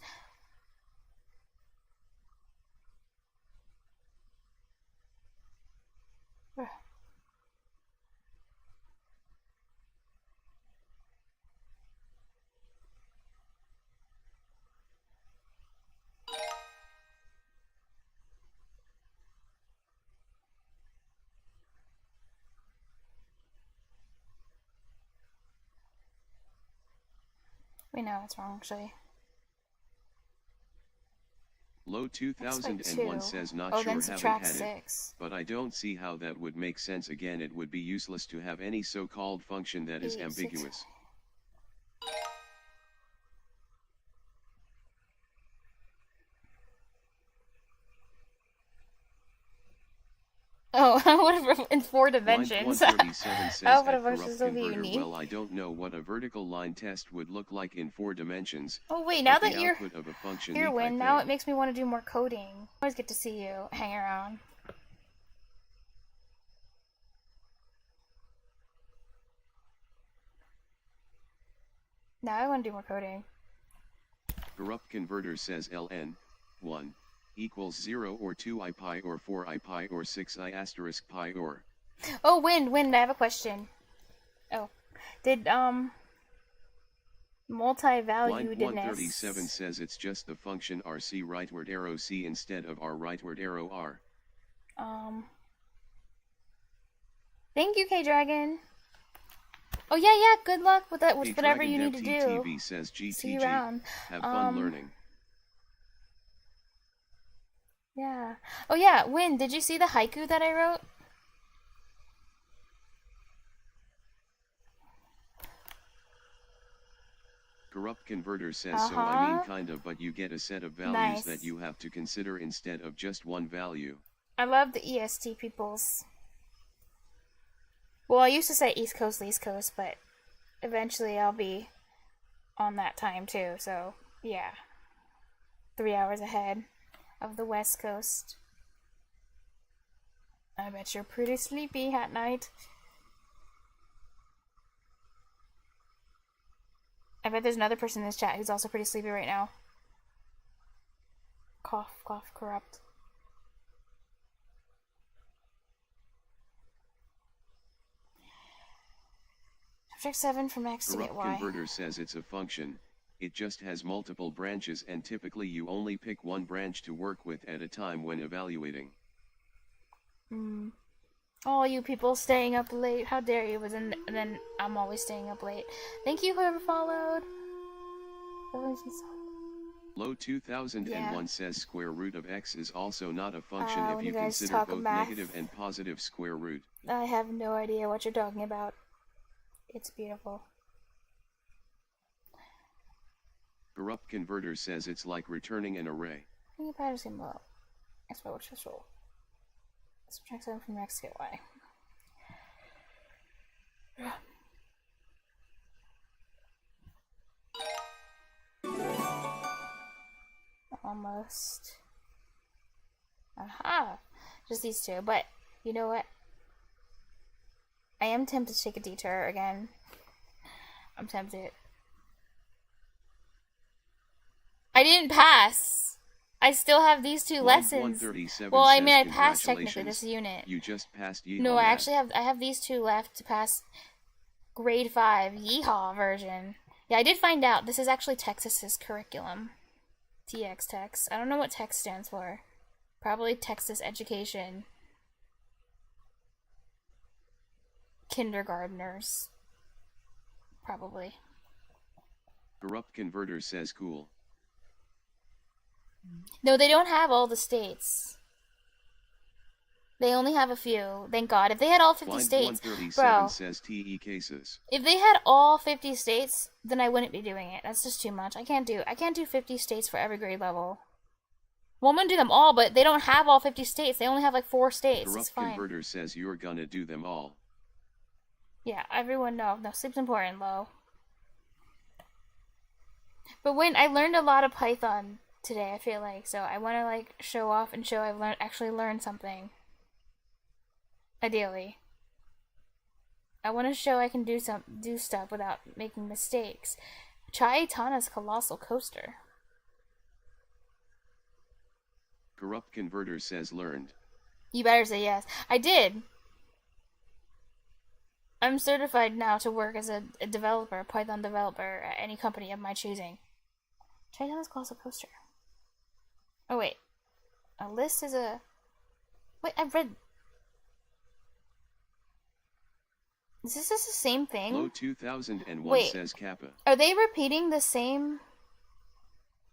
Wait, no, it's wrong actually. Low 2001 says not Oh, sure, then haven't subtract had 6. it, but I don't see how that would make sense. Again, it would be useless to have any so-called function that is 8, 6. ambiguous. Oh, whatever, in 4 dimensions. Line 137 says How at would a Corrupt versus still be Converter, unique? well, I don't know what a vertical line test would look like in 4 dimensions. Oh wait, now but that the you're output of a function here, neat, I Win, now it think. makes me want to do more coding. I always get to see you hang around. Now I want to do more coding. Corrupt Converter says ln 1 equals 0 or 2 pi or 4 pi or 6 asterisk pi or. Oh, Win, I have a question. Oh, did Line multi-valuedness 137 says it's just the function rc rightward arrow c instead of r rightward arrow r. Thank you, K-Dragon. Oh yeah, good luck with that, with Hey, whatever Dragon you need Dev to do. TTV says GTG. See you around. Have fun learning. Yeah. Oh yeah, Win, did you see the haiku that I wrote? Corrupt Converter says so, I mean kind of, but you get a set of values that you have to consider instead of just one value. I love the EST peoples. Well, I used to say East Coast, East Coast, but eventually I'll be on that time too, so yeah. 3 hours ahead of the West Coast. I bet you're pretty sleepy at night. I bet there's another person in this chat who's also pretty sleepy right now. Cough, cough, corrupt. Subtract 7 from x to get Corrupt y. Converter says it's a function. It just has multiple branches and typically you only pick one branch to work with at a time when evaluating. Oh, you people staying up late. How dare you? And then I'm always staying up late. Thank you, whoever followed. Low 2001 says square root of x is also not a function if when you you guys consider talk both math. negative and positive square root. I have no idea what you're talking about. It's beautiful. Corrupt Converter says it's like returning an array. Any pattern same low. X by which is roll. Subtract 7 from x to get y. almost. Aha! Just these two. But, you know what? I am tempted to take a detour again. I'm tempted. I didn't pass! I still have these two lessons. Well, I mean, I passed technically this unit. You just passed No, I actually have these two left to pass grade 5 Yeehaw version. Yeah, I did find out this is actually Texas's curriculum. TX Tex. I don't know what TEX stands for. Probably Texas Education. Kindergartners. Probably. Corrupt Converter says cool. No, they don't have all the states. They only have a few. Thank God. If they had all 50 states, bro. Says TE cases. If they had all 50 states, then I wouldn't be doing it. That's just too much. I can't do 50 states for every grade level. Well, I'm gonna do them all, but they don't have all 50 states. They only have like 4 states. Corrupt it's fine. Converter says you're gonna do them all. Yeah, everyone know. No, sleep's important, low. But when I learned a lot of Python today, I feel like, so I want to like show off and show I've actually learned something. Ideally, I want to show I can do stuff without making mistakes. Try Tana's Colossal Coaster. Corrupt Converter says learned. You better say yes. I did. I'm certified now to work as a developer, Python developer, at any company of my choosing. Try Tana's Colossal Coaster. Oh wait, a list is a. Wait, I've read. Is this just the same thing? Low 2001 Wait, says Kappa. Are they repeating the same?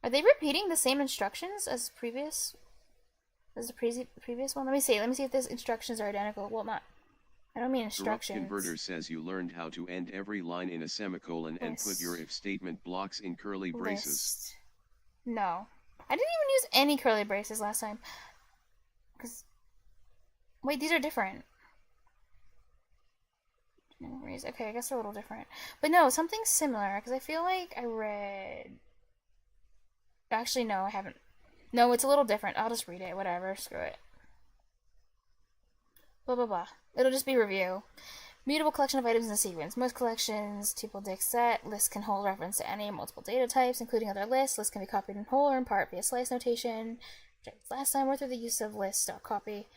Are they repeating the same instructions as previous? As the previous one? Let me see if these instructions are identical. Well, not. I don't mean instructions. Corrupt Converter says you learned how to end every line in a semicolon and put your if statement blocks in curly braces. List. No. I didn't even use any curly braces last time. Wait, these are different. Okay, I guess they're a little different. But no, something similar, because I feel like I read... Actually, no, I haven't. No, it's a little different. I'll just read it, whatever, screw it. Blah, blah, blah. It'll just be review. Mutable collection of items in a sequence. Most collections, tuple-dict set. Lists can hold reference to any multiple data types, including other lists. Lists can be copied in whole or in part via slice notation. Last time, or through the use of list.copy.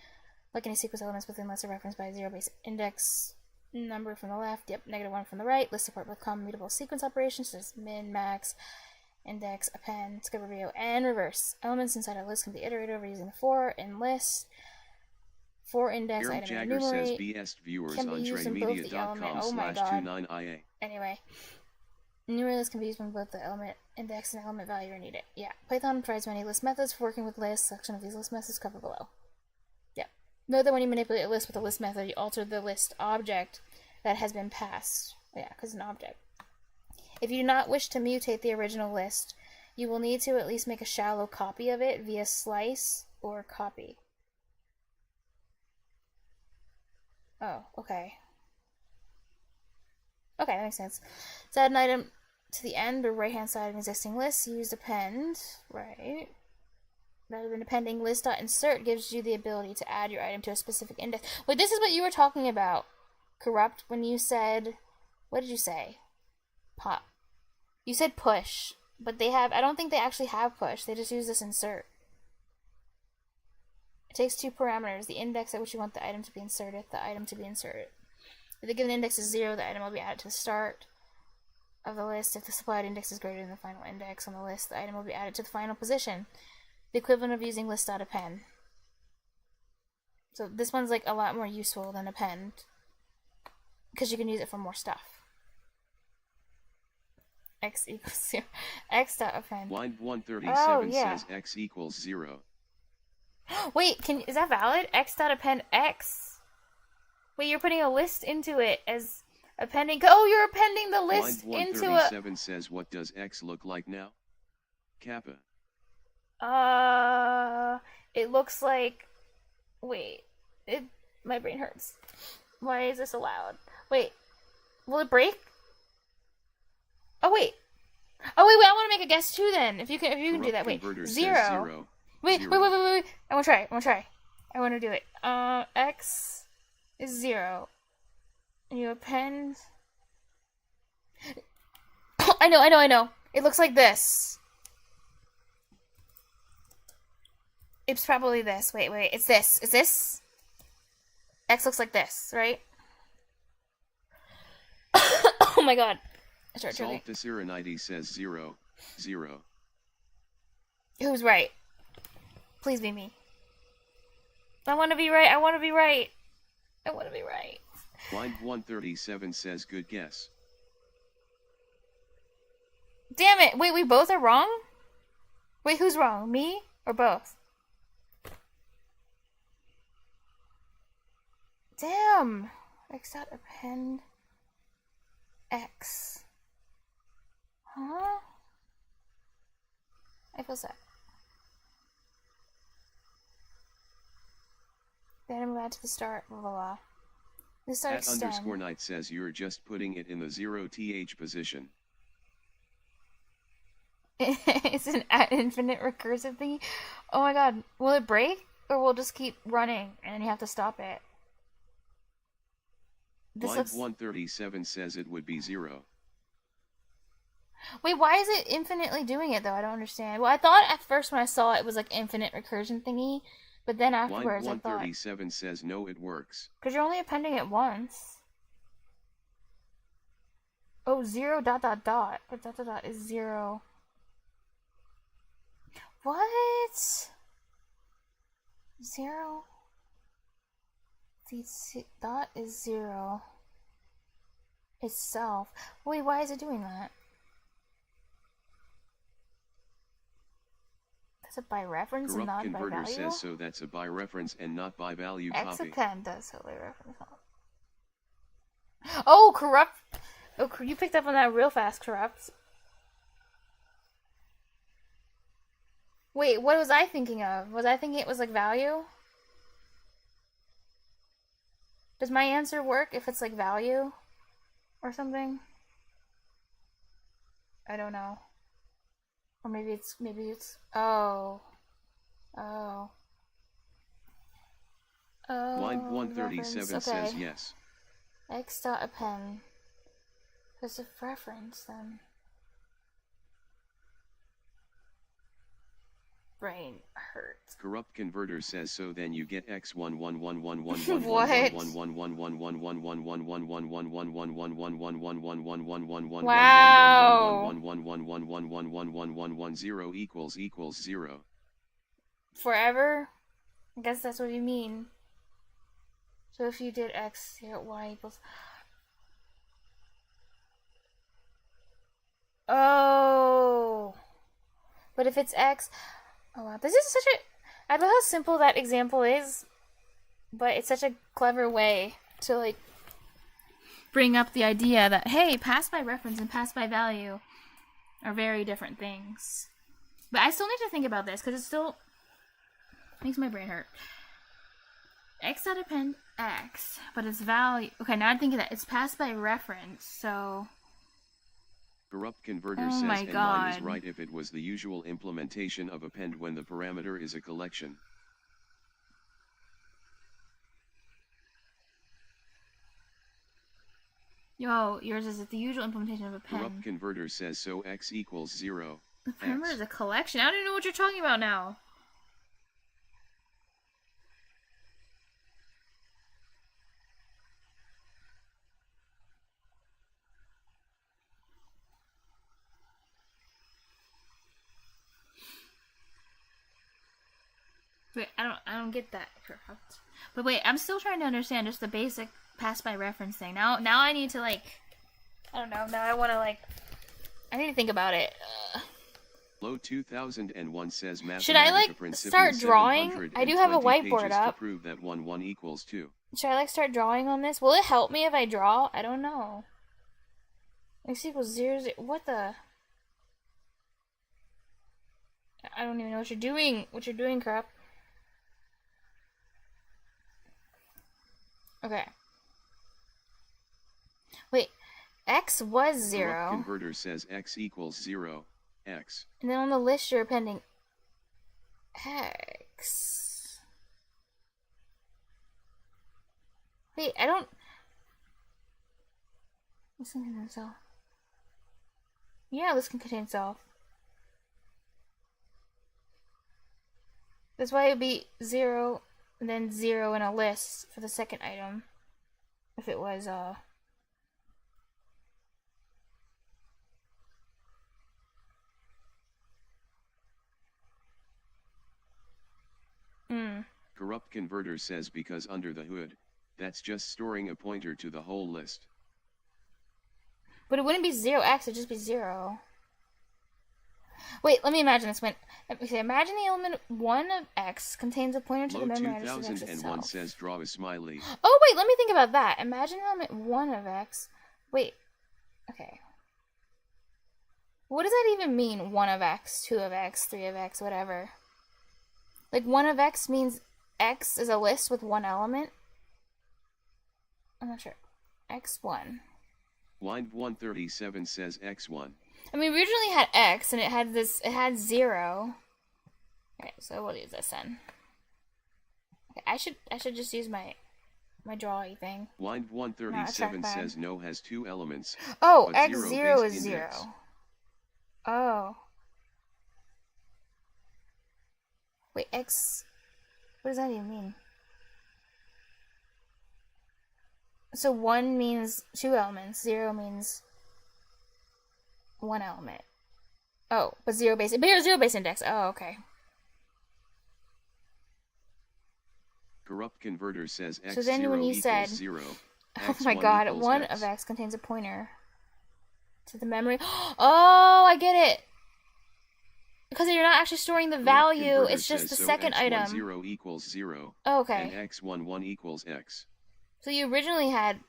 Like any sequence elements within lists are referenced by a zero-base index number from the left. Yep, -1 from the right. Lists support both common mutable sequence operations, such as min, max, index, append, skip review, and reverse. Elements inside a list can be iterated over using the for in list. For index Eric item Jagger enumerate says best viewers can be on used in both the element. Oh my god. TradeMedia.com/29ia. Anyway, enumerate lists can be used when both the element index and element value are needed. Yeah, Python provides many list methods for working with lists. Selection of these list methods covered below. Yeah, note that when you manipulate a list with a list method, you alter the list object that has been passed. Yeah, because an object. If you do not wish to mutate the original list, you will need to at least make a shallow copy of it via slice or copy. Oh, okay. Okay, that makes sense. So add an item to the end or right-hand side of an existing list. Use append, right? Rather than appending, list.insert gives you the ability to add your item to a specific index. Wait, this is what you were talking about, Corrupt, when you said... What did you say? Pop. You said push, but they have... I don't think they actually have push. They just use this insert. It takes 2 parameters, the index at which you want the item to be inserted, the item to be inserted. If the given index is 0, the item will be added to the start of the list. If the supplied index is greater than the final index on the list, the item will be added to the final position. The equivalent of using list.append. So this one's like a lot more useful than append, because you can use it for more stuff. X equals 0. X.append. Blind 137 Oh, yeah. says x equals 0. Wait, is that valid? X.append X? Wait, you're putting a list into it as appending. Oh, you're appending the list Blind into 137 says what does x look like now? Kappa. It looks like. Wait, my brain hurts. Why is this allowed? Wait, will it break? Oh wait, Oh wait, I want to make a guess too. Then, if you can do Corrupt that. Wait, converter says zero. zero. Wait. Zero. Wait. I want to try. I want to do it. X is 0. And you append. I know. It looks like this. It's probably this. Wait. It's this. Is this? X looks like this, right? Oh my god. I start choking. Saltacyronides says 0. 0. Who's right? Please be me. I want to be right. Blind 137 says good guess. Damn it. Wait, we both are wrong? Wait, who's wrong? Me or both? Damn. X dot append X. Huh? I feel sad. Then I move out to the start, blah blah blah. The start extend. _ night says you're just putting it in the 0th position. It's an at infinite recursive thingy. Oh my god. Will it break? Or will it just keep running and you have to stop it? Blind 137 says it would be 0. Wait, why is it infinitely doing it though? I don't understand. Well, I thought at first when I saw it was like infinite recursion thingy, but then afterwards Blind I thought 137 says no, it works. because you're only appending it once. Oh, 0 dot dot dot. But dot dot dot is 0. What? 0? The dot is 0 itself. Wait, why is it doing that? That's a by reference and not Corrupt by converter value? says so, that's a by reference and not by value copy. Xappend does so by reference. Oh, corrupt. Oh, you picked up on that real fast, corrupt. Wait, what was I thinking of? Was I thinking it was like value? Does my answer work if it's like value or something? I don't know. Or maybe it's oh. Blind 137 reference. says Okay. yes. X dot append. There's a reference then. Brain hurts. Corrupt converter says so, then you get x What? Wow. 0 equals 0. Forever? I guess that's what you mean. So if you did x, y equals... Oh. But if it's x... Oh wow, this is such a... I love how simple that example is, but it's such a clever way to, like, bring up the idea that, hey, pass by reference and pass by value are very different things. But I still need to think about this, because it still makes my brain hurt. X dot append X, but it's value... Okay, now I'm thinking that it's passed by reference, so... Corrupt converter Oh says my and mine is God. right if it was the usual implementation of append when the parameter is a collection. Yo, yours is the usual implementation of append. Corrupt converter says so, x equals 0. The parameter X. is a collection. I don't even know what you're talking about now. Wait, I don't get that. Corrupt. But wait, I'm still trying to understand just the basic pass by reference thing. Now I need to, like, I don't know. Now I want to, like, I need to think about it. Low 2001 says Should I, like, Mathematica Principia start drawing? 720 I do have a whiteboard pages up. to prove that 1 equals 2. Should I, like, start drawing on this? Will it help me if I draw? I don't know. X equals 0, 0. What the? I don't even know what you're doing. What you're doing, crap. Okay. Wait. X was Corrupt 0. converter says x equals 0, x. And then on the list you're appending X. Wait, I don't... This can contain self. Yeah, this can contain self. That's why it would be 0, and then 0 in a list for the second item. If it was, Corrupt converter says because under the hood, that's just storing a pointer to the whole list. But it wouldn't be 0x, it'd just be 0. Wait, let me imagine this. Okay, imagine the element 1 of x contains a pointer to Low the memory address of x 2001 itself. says draw a smiley. Oh, wait, let me think about that. Imagine the element 1 of x. Wait, okay. What does that even mean? 1 of x, 2 of x, 3 of x, whatever. Like, 1 of x means x is a list with one element? I'm not sure. x1. Line 137 says x1. I mean, we originally had x, and it had 0. Okay, so we'll use this then. Okay, I should just use my drawy thing. Line 137 says no has 2 elements. Oh, but x0 based is index. 0. Oh. Wait, x... What does that even mean? So 1 means 2 elements, 0 means 1 element. Oh, but 0 base index. Oh, okay. Corrupt converter says x0 So then when you equals said, 0. Oh my x1 god, equals 1 x. of x contains a pointer to the memory. Oh, I get it! Because you're not actually storing the Corrupt value, converter it's just the says second x1 item. 0 equals 0. Oh, okay. And x11 equals x. So you originally had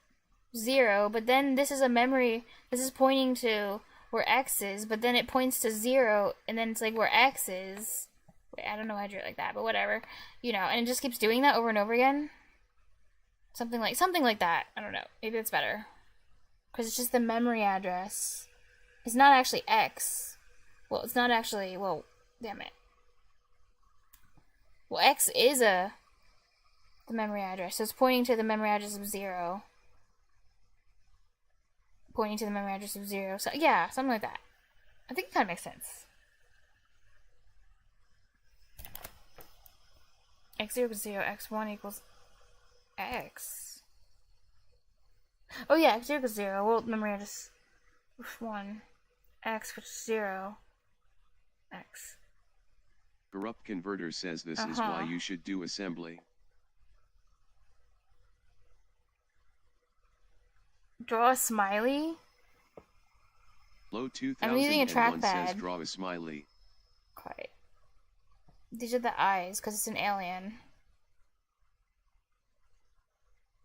0, but then this is a memory, this is pointing to where x is, but then it points to 0, and then it's like where x is. Wait, I don't know why I drew it like that, but whatever. You know, and it just keeps doing that over and over again. Something like that. I don't know. Maybe it's better. Because it's just the memory address. It's not actually x. Well, it's not actually, well, damn it. Well, x is the memory address, so it's pointing to the memory address of 0. Pointing to the memory address of 0. So, yeah, something like that. I think it kind of makes sense. x0 equals 0, x1 equals x. Oh yeah, x0 equals 0. Well, memory address 1. X, which is 0. X. Corrupt converter says this is why you should do assembly. Draw a smiley? Low I'm using a 2001 says trackpad. draw a smiley. Quite. These are the eyes, because it's an alien.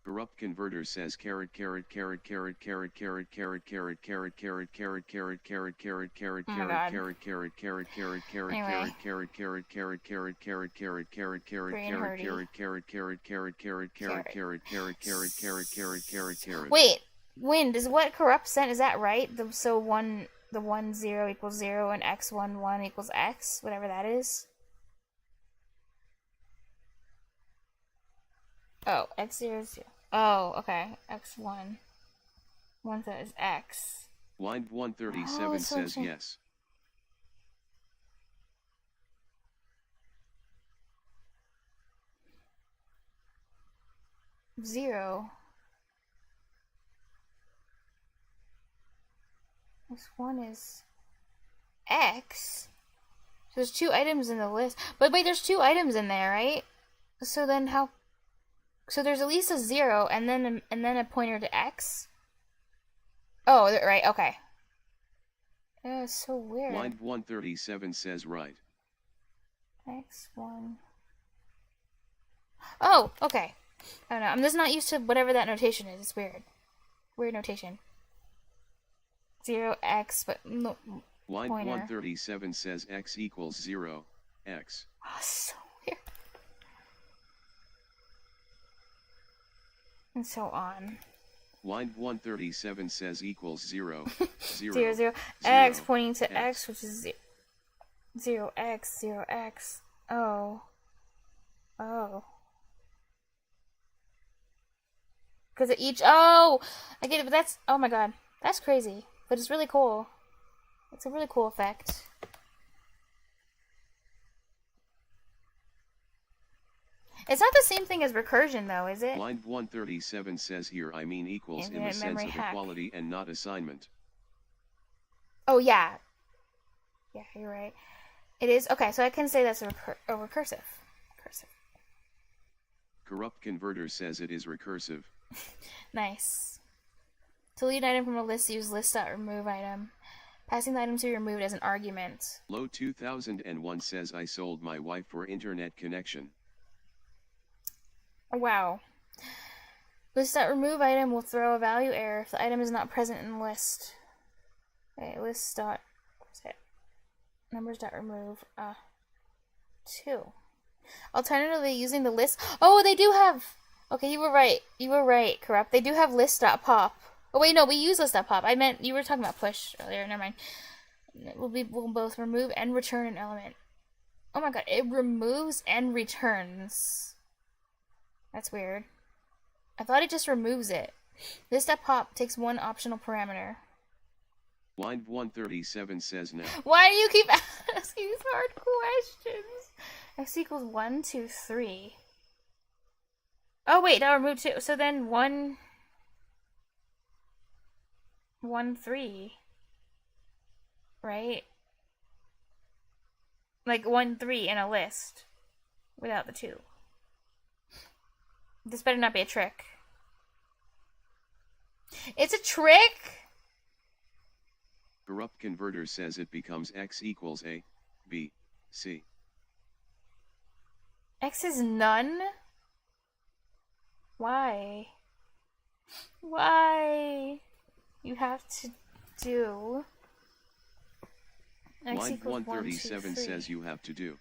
Corrupt converter says carrot carrot carrot carrot carrot carrot carrot carrot carrot carrot carrot carrot carrot carrot carrot Oh my carrot God. carrot carrot carrot carrot Anyway. carrot carrot carrot carrot carrot carrot carrot carrot Brain carrot hurty. carrot carrot carrot carrot carrot carrot carrot carrot carrot carrot carrot carrot carrot. Wait, Wind, is what corrupt sent, is that right? So the 1 0 equals 0 and x1 1 equals x, whatever that is? Oh, x0 is 0. Oh, okay. x1. 1 says x. Line Oh, 137 it's so says interesting. yes. 0. This 1 is x. So there's 2 items in the list. But wait, there's 2 items in there, right? So then how... So there's at least a 0 and then a pointer to x? Oh, right, okay. Yeah, it's so weird. Line 137 says right. x1. Oh, okay. I don't know. I'm just not used to whatever that notation is. It's weird. Weird notation. 0x, but no. Line Pointer. 137 says x equals 0, x. Oh, so weird. And so on. Line 137 says equals 0, 0, 0, 0. X pointing to X, which is 0x, 0x. Oh. Oh. Because of each. Oh! I get it, but that's. Oh my god. That's crazy. But it's really cool. It's a really cool effect. It's not the same thing as recursion, though, is it? Line 137 says here I mean equals in the Infinite sense memory of hack. equality and not assignment. Oh, yeah. Yeah, you're right. It is. Okay, so I can say that's a recursive. Recursive. Corrupt Converter says it is recursive. Nice. To delete an item from a list, use list.remove item. Passing the item to be removed as an argument. Low 2001 says I sold my wife for internet connection. Oh, wow. List.remove item will throw a value error if the item is not present in the list. Okay, list dot. What's it? Numbers.remove. 2. Alternatively, using the list. Oh, they do have. Okay, you were right. You were right, Corrupt. They do have list.pop. Oh, wait, no, we use list.pop. I meant you were talking about push earlier. Never mind. We'll both remove and return an element. Oh my god, it removes and returns. That's weird. I thought it just removes it. List.pop takes one optional parameter. Line 137 says no. Why do you keep asking these hard questions? X equals 1, 2, 3. Oh wait, now remove 2. So then 1, 1, 3. Right? Like 1, 3 in a list. Without the 2. This better not be a trick. It's a trick? Corrupt Converter says it becomes X equals A, B, C. X is none? Why? Why? You have to do... X Line equals 137 1, 2, 3. says you have to do.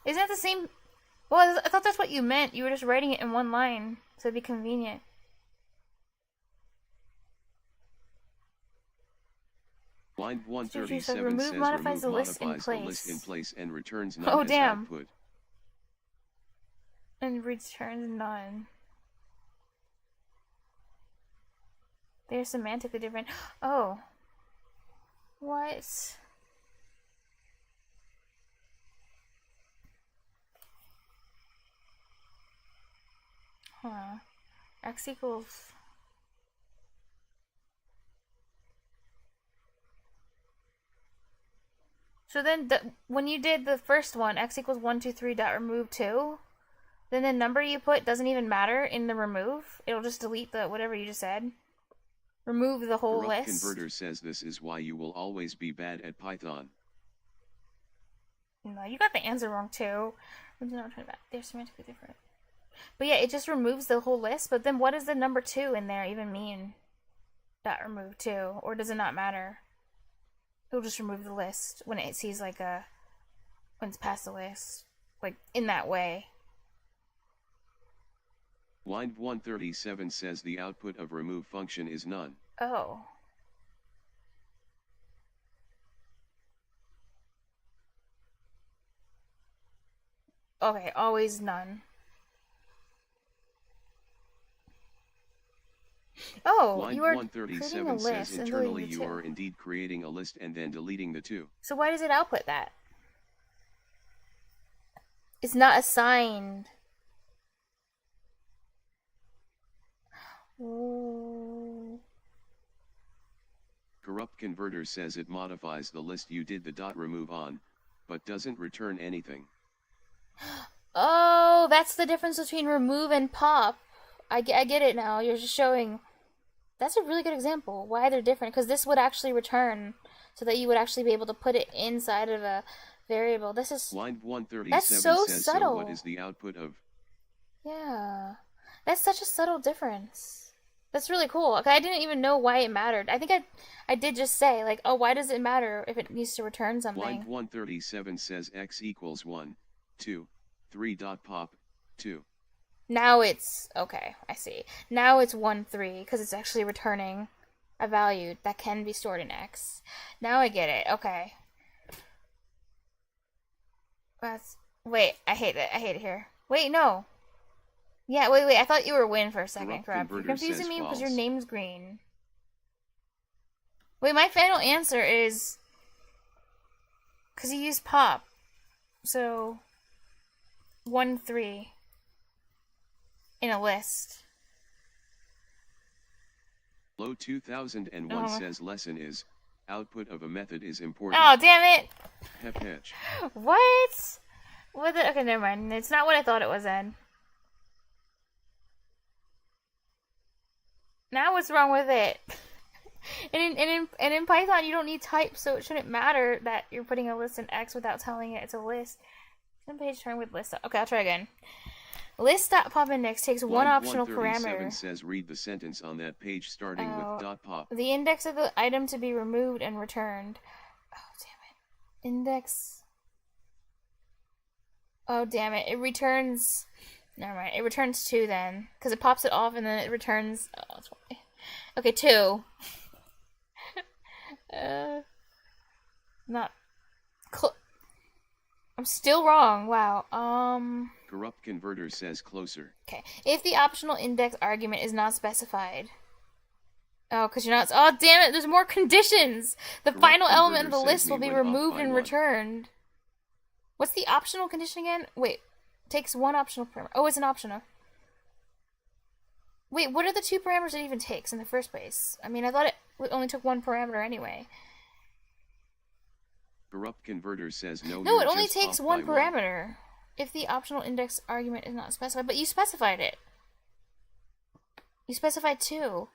Isn't that the same? Well, I thought that's what you meant. You were just writing it in one line, so it'd be convenient. Line So 137 remove says modifies the remove list in modifies the list place. in place and returns Oh, none as damn. output. And returns none. They're semantically different. Oh. What? Huh. X equals... So then, when you did the first one, x equals 1, 2, 3 dot remove 2, then the number you put doesn't even matter in the remove. It'll just delete the whatever you just said. Remove the whole Corrupt list. Converter says this is why you will always be bad at Python. No, you got the answer wrong too. They're semantically different. But yeah, it just removes the whole list. But then what does the number 2 in there even mean? Dot remove 2. Or does it not matter? It'll just remove the list when it sees like when it's past the list. Like in that way. Line 137 says the output of remove function is none. Oh. Okay, always none. Oh, Line you are creating a 137 list says and internally deleting you the 2. are indeed creating a list and then deleting the 2. So why does it output that? It's not assigned. Ooh. Corrupt Converter says it modifies the list you did the dot remove on, but doesn't return anything. Oh, that's the difference between remove and pop. I get it now. You're just showing. That's a really good example. Why they're different. Because this would actually return so that you would actually be able to put it inside of a variable. This is... Line 137 That's so says subtle. so what is the output of... Yeah. That's such a subtle difference. That's really cool. Okay, I didn't even know why it mattered. I think I did just say, like, oh, why does it matter if it needs to return something? Line 137 says x equals 1, 2, 3 dot pop 2. Now it's okay. I see. Now it's 1 3 because it's actually returning a value that can be stored in X. Now I get it. Okay. Wait. I hate it. I hate it here. Wait, no. Yeah, wait. I thought you were Win for a second, Corrupt. You're confusing me because your name's green. Wait, my final answer is because you used pop. So 1 3 in a list. Low 2001 says lesson is output of a method is important. Oh, damn it! Hep. What? Okay, never mind. It's not what I thought it was then. Now what's wrong with it? and in Python you don't need types, so it shouldn't matter that you're putting a list in X without telling it it's a list. Some page turn with list. Okay, I'll try again. List.popIndex takes one optional parameter. Says read the sentence on that page starting with dot pop. The index of the item to be removed and returned. Oh, damn it. Index. Oh, damn it. It returns. Never mind. It returns 2 then. Because it pops it off and then it returns. Oh, that's why. Okay, 2. Not. I'm still wrong. Wow. Corrupt converter says closer. Okay. If the optional index argument is not specified. Oh, because you're not. Oh, damn it. There's more conditions. The Corrupt final element of the converter list says will we be went off removed by and 1. returned. What's the optional condition again? Wait. Takes one optional parameter. Oh, it's an optional. Wait, what are the 2 parameters it even takes in the first place? I mean, I thought it only took 1 parameter anyway. Corrupt converter says no. No, it only takes 1 parameter. If the optional index argument is not specified. But you specified it. You specified 2.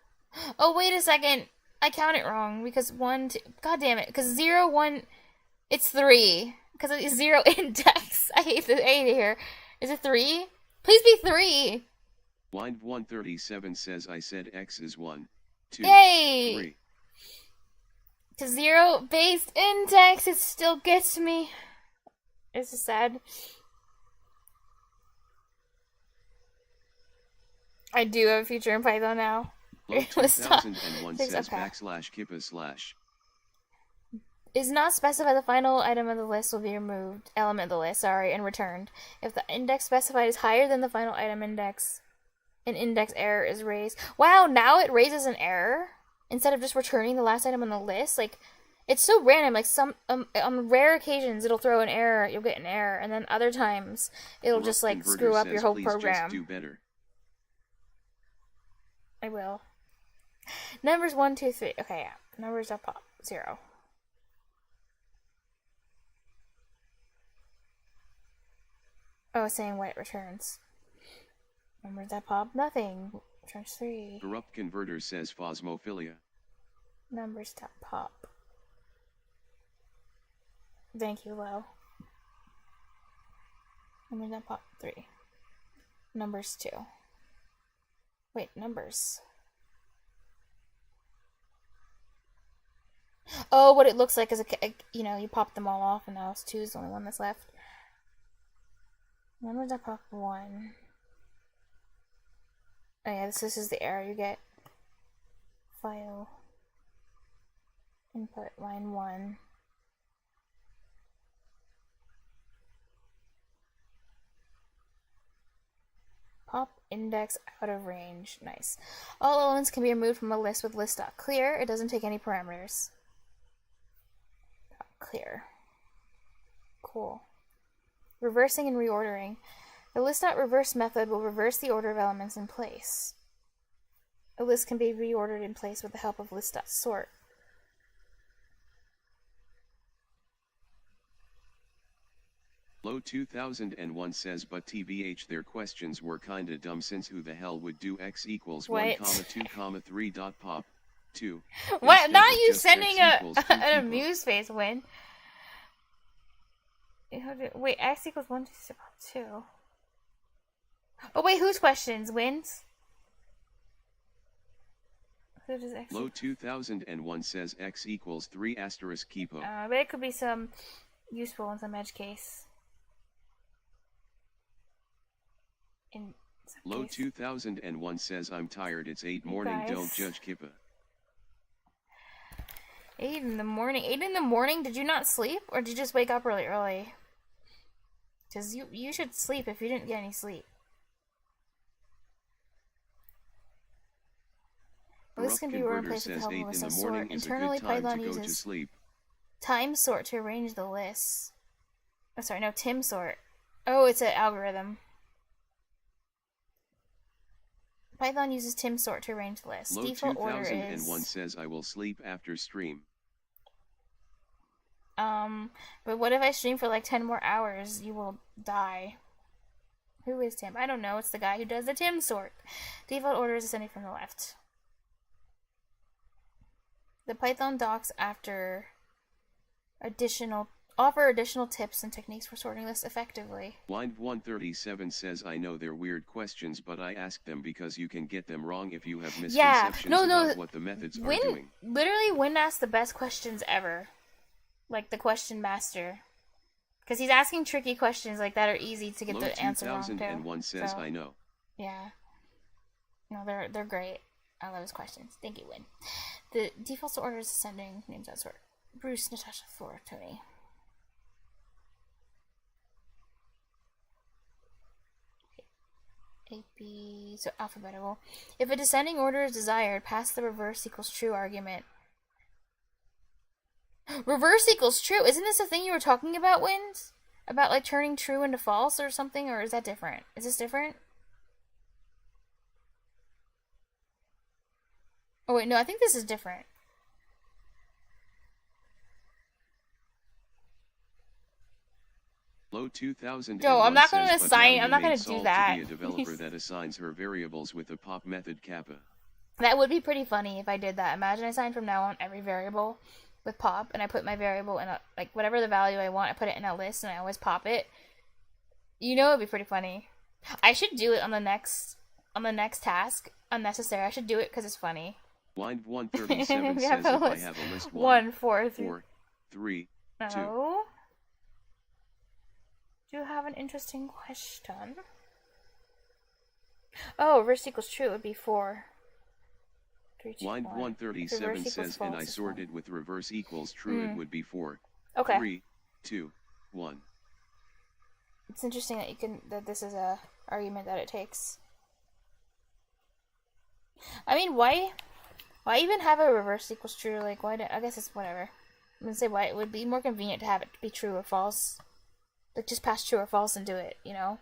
Oh, wait a second. I count it wrong. Because 1, 2... God damn it. Because 0, 1... It's 3. Because it's 0 index. I hate it here. Is it 3? Please be 3. Blind 137 says I said X is 1, 2, Yay! 3. To 0 based index, it still gets me. It's just sad. I do have a future in Python now. Low 2001 says /kippa/. Is not specified, the final item of the list will be removed. Element of the list, and returned. If the index specified is higher than the final item index, an index error is raised. Wow, now it raises an error instead of just returning the last item on the list. Like, it's so random. Like, some on rare occasions it'll throw an error, you'll get an error, and then other times it'll just like screw up your whole program. Just do better. I will. Numbers 1, 2, 3. Okay, yeah. Numbers up pop 0. Oh, it's saying what it returns. Numbers that pop, nothing. Returns 3. Corrupt converter says phosmophilia. Numbers that pop. Thank you, Lo. Numbers that pop 3. Numbers 2. Wait, numbers. Oh, what it looks like is you pop them all off, and now it's 2 is the only one that's left. Numbers that pop 1. Oh yeah, this is the error you get. File. Input line 1. Pop index out of range. Nice. All elements can be removed from a list with list.clear. It doesn't take any parameters. Clear. Cool. Reversing and reordering. The list.reverse method will reverse the order of elements in place. A list can be reordered in place with the help of list.sort. Low 2001 says but tbh their questions were kinda dumb since who the hell would do x equals 1, 2, 3 dot pop 2. What? Not you sending an amuse face, Win. Wait, x equals 1, 2. Oh wait, whose questions? Wins? Who does x? Low 2001 says x equals 3 asterisk keepo. But it could be some useful in some edge case. in some Low case. 2001 says I'm tired, it's 8 morning, guys. don't judge Kippa. 8 in the morning. 8 in the morning? Did you not sleep? Or did you just wake up really early? Because you should sleep if you didn't get any sleep. Well, this can be Converter replaced with the says help 8 of a in the sort. morning is a Internally, good time Python to go to uses sleep. time sort to arrange the lists. Oh, sorry, no, Tim sort. Oh, it's an algorithm. Python uses Tim sort to arrange the list. Low Default order 2001 is... says I will sleep after stream. But what if I stream for like 10 more hours? You will die. Who is Tim? I don't know. It's the guy who does the Tim sort. Default order is ascending from the left. The Python docs offer additional tips and techniques for sorting lists effectively. Blind 137 says I know they're weird questions, but I ask them because you can get them wrong if you have misconceptions about what the methods are doing. Literally, Win asks the best questions ever. Like the question master. Because he's asking tricky questions like that are easy to get the answer wrong too. 2001 says So, I know. yeah. No, they're great. I love his questions. Thank you, Win. The default order is ascending. Names that sort. Bruce, Natasha, Thor, Tony. AP, so alphabetical. If a descending order is desired, pass the reverse equals true argument. Reverse equals true? Isn't this a thing you were talking about, Wins? About like turning true into false or something? Or is that different? Is this different? Oh wait, no, I think this is different. Low 2000. No, I'm not going to says, assign. I'm not going to Solve do that. To be a developer that assigns her variables with the pop method kappa. That would be pretty funny if I did that. Imagine I signed from now on every variable with pop, and I put my variable in a, like, whatever the value I want, I put it in a list, and I always pop it. You know, it'd be pretty funny. I should do it on the next task. Unnecessary. I should do it because it's funny. Blind 137 We says have if a I list. have a list 1, 4, 3. 4, 3, 2. No. Do you have an interesting question? Oh, reverse equals true. It would be 4. 3, 2, Blind 1. 137 Reverse says, equals and I false is sorted with reverse equals true, it would be 4, Okay. 3, 2, 1. It's interesting that this is a argument that it takes. I mean, why even have a reverse equals true? Like, I guess it's whatever. I'm gonna say why it would be more convenient to have it be true or false. Like, just pass true or false and do it, you know?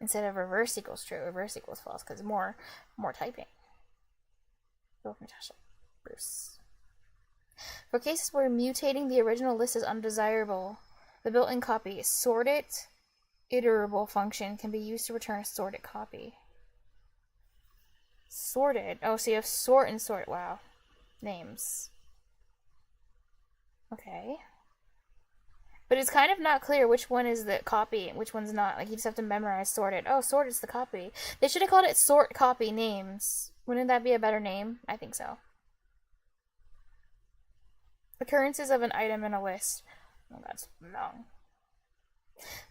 Instead of reverse equals true, reverse equals false, because more typing. Go from Natasha. Bruce. For cases where mutating the original list is undesirable, the built-in copy sorted iterable function can be used to return a sorted copy. Sorted. Oh, so you have sort and sort. Wow. Names. Okay. But it's kind of not clear which one is the copy and which one's not. Like, you just have to memorize sorted. Oh, sorted's the copy. They should have called it sort copy names. Wouldn't that be a better name? I think so. Occurrences of an item in a list. Oh, that's long.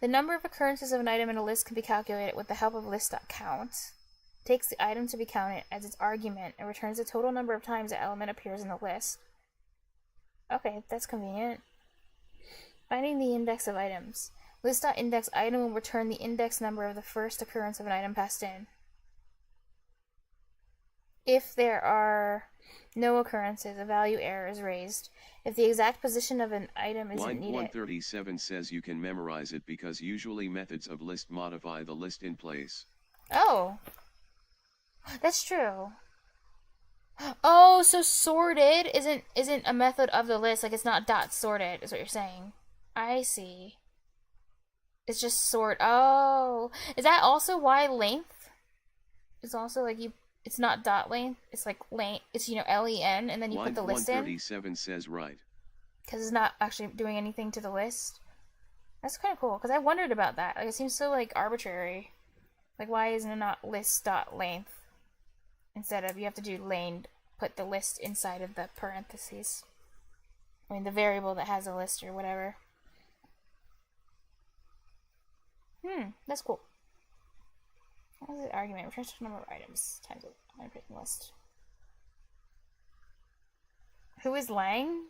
The number of occurrences of an item in a list can be calculated with the help of list.count. Takes the item to be counted as its argument and returns the total number of times the element appears in the list. Okay, that's convenient. Finding the index of items. List.index item will return the index number of the first occurrence of an item passed in. If there are no occurrences, a value error is raised. If the exact position of an item isn't Line needed. 137 says you can memorize it because usually methods of list modify the list in place. Oh. That's true. Oh, so sorted isn't a method of the list. Like, it's not dot sorted, is what you're saying. I see. It's just sort. Oh. Is that also why length is also like it's not dot length, it's like length, it's, you know, len, and then you put the list in? 137 says right. Because it's not actually doing anything to the list. That's kind of cool, because I wondered about that. Like, it seems so, like, arbitrary. Like, why isn't it not list.length? Instead of, you have to do lane, put the list inside of the parentheses. I mean, the variable that has a list or whatever. That's cool. What was the argument? Returns to the number of items times the picking list. Who is Lang?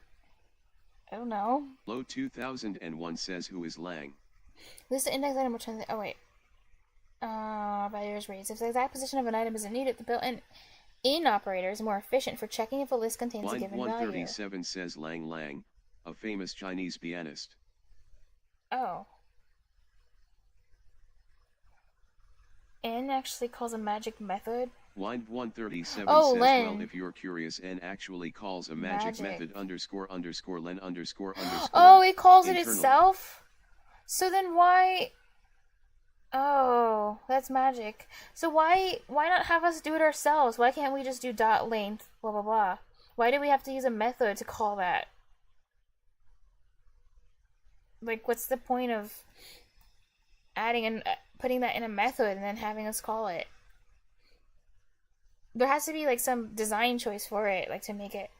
I don't know. Low 2001 says who is Lang? List the index item returns. Oh wait. Value is raised. If the exact position of an item isn't needed, the built-in operator is more efficient for checking if a list contains a given value. 137 says Lang Lang, a famous Chinese pianist. Oh. N actually calls a magic method. Wind 137 Oh, says, Len. well, if you're curious, N actually calls a magic method underscore underscore len underscore underscore. Oh, it calls it internally. itself? So then why... Oh, that's magic. So why not have us do it ourselves? Why can't we just do dot length, blah blah blah? Why do we have to use a method to call that? Like, what's the point of adding and putting that in a method and then having us call it? There has to be like some design choice for it, like to make it.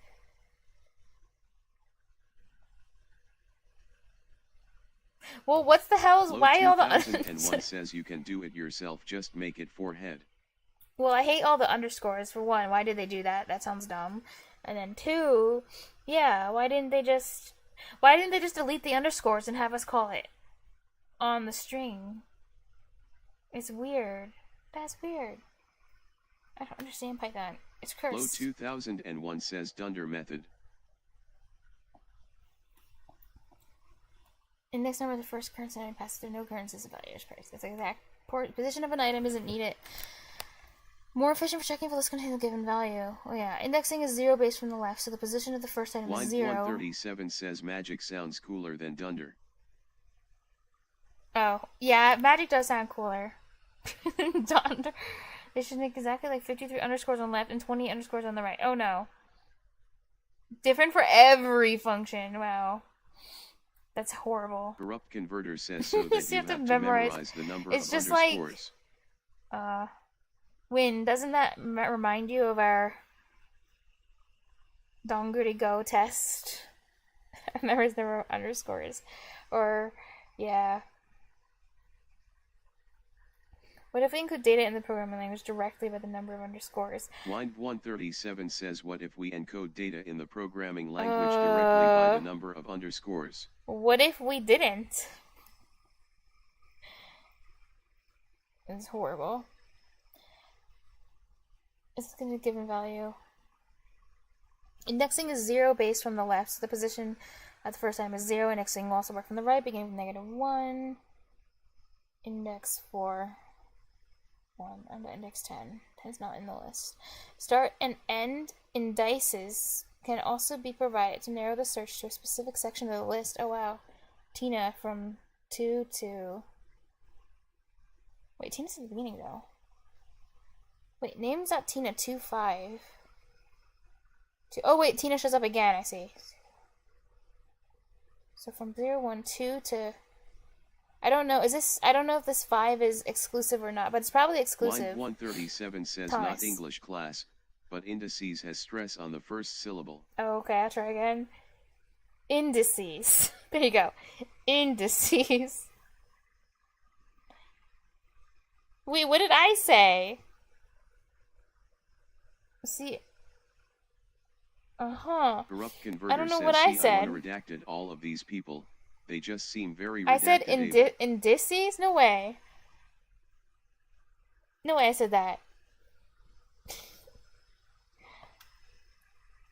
Well, what's the hell's Low why all the 2001 says you can do it yourself, just make it forehead. Well, I hate all the underscores. For one, why did they do that? That sounds dumb. And then two, yeah, why didn't they just delete the underscores and have us call it on the string? It's weird. That's weird. I don't understand Python. It's cursed. Low 2001 says Dunder method. Index number of the first currency item passes through no occurrences of value is price. That's the exact position of an item isn't needed. More efficient for checking if a list contains a given value. Oh yeah, indexing is 0 based from the left, so the position of the first item Line is 0. 137 says magic sounds cooler than Dunder. Oh, yeah, magic does sound cooler. Dunder. They should make exactly like 53 underscores on the left and 20 underscores on the right. Oh no. Different for every function. Wow. That's horrible. Corrupt Converter says so that you have to memorize the number It's of just underscores. Win, doesn't that remind you of our Donguri Go test? Memorize the number of underscores. Or, yeah. What if we include data in the programming language directly by the number of underscores? Line 137 says what if we encode data in the programming language directly by the number of underscores? What if we didn't? It's horrible. It's going to give a value. Indexing is 0 based from the left, so the position at the first time is 0. Indexing will also work from the right, beginning from -1. Index 4. 1 and index 10. 10 is not in the list. Start and end indices can also be provided to narrow the search to a specific section of the list. Oh wow. Tina from 2 to... Wait, Tina's at the beginning though. Wait, names.tina25. Oh wait, Tina shows up again, I see. So from 0, 1, 2 to... I don't know. I don't know if this 5 is exclusive or not, but it's probably exclusive. Line 137 says Thomas. not English class, but indices has stress on the first syllable. Oh, okay, I'll try again. Indices. There you go. Indices. Wait, what did I say? See. Corrupt Converter I don't know says what I she said. redacted all of these people. They just seem very I said redacted. indices? No way. No way I said that.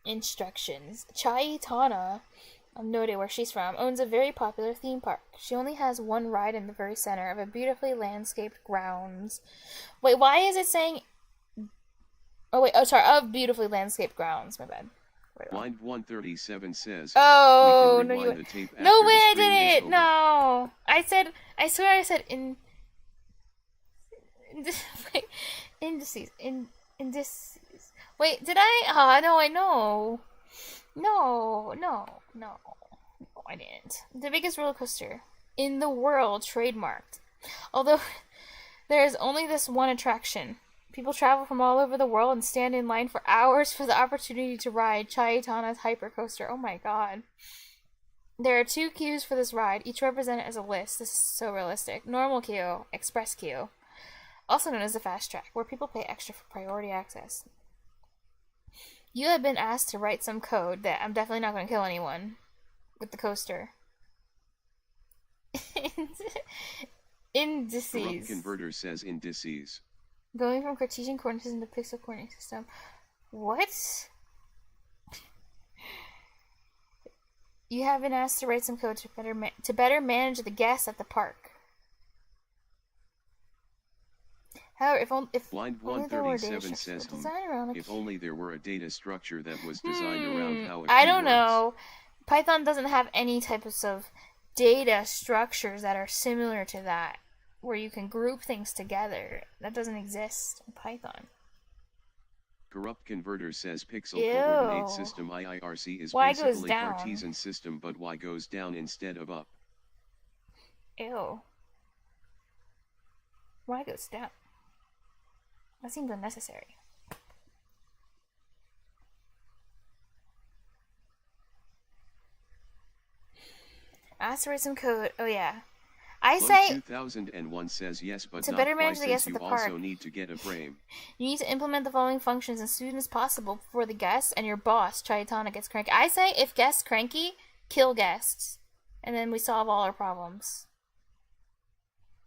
Instructions. Chai Tana, no idea where she's from, owns a very popular theme park. She only has one ride in the very center of a beautifully landscaped grounds. Wait, why is it saying... Oh, wait, sorry, of beautifully landscaped grounds. My bad. Line 137 says, oh, we can no, rewind the tape no after way the I stream did is it! over. No! I swear I said wait, indices. Indices. Wait, did I? No, I know. No, I didn't. The biggest roller coaster in the world, trademarked. Although, there is only this one attraction. People travel from all over the world and stand in line for hours for the opportunity to ride Chaitana's hypercoaster. Oh my god. There are 2 queues for this ride, each represented as a list. This is so realistic. Normal queue, express queue. also known as the fast track, where people pay extra for priority access. You have been asked to write some code that I'm definitely not going to kill anyone with the coaster. Indices. Corrupt Converter says indices. Going from Cartesian coordinate system to pixel coordinate system. What? You have been asked to write some code to better manage the guests at the park. However, if Blind only there were data 137 structures says, designed around if only there were a data structure that was designed around how I key don't works. know. Python doesn't have any types of data structures that are similar to that, where you can group things together. That doesn't exist in Python. Corrupt Converter says pixel Ew. coordinate system IIRC is Y goes basically down. Cartesian system, but Y goes down instead of up. Ew. Why goes down? That seems unnecessary. Ask to write some code. Oh yeah. I Low say 2001 says yes, but to not better why, manage the guests since at you the also park. need to get a frame. you need to implement the following functions as soon as possible before the guests and your boss, Chayatana, gets cranky. I say if guests cranky, kill guests. And then we solve all our problems.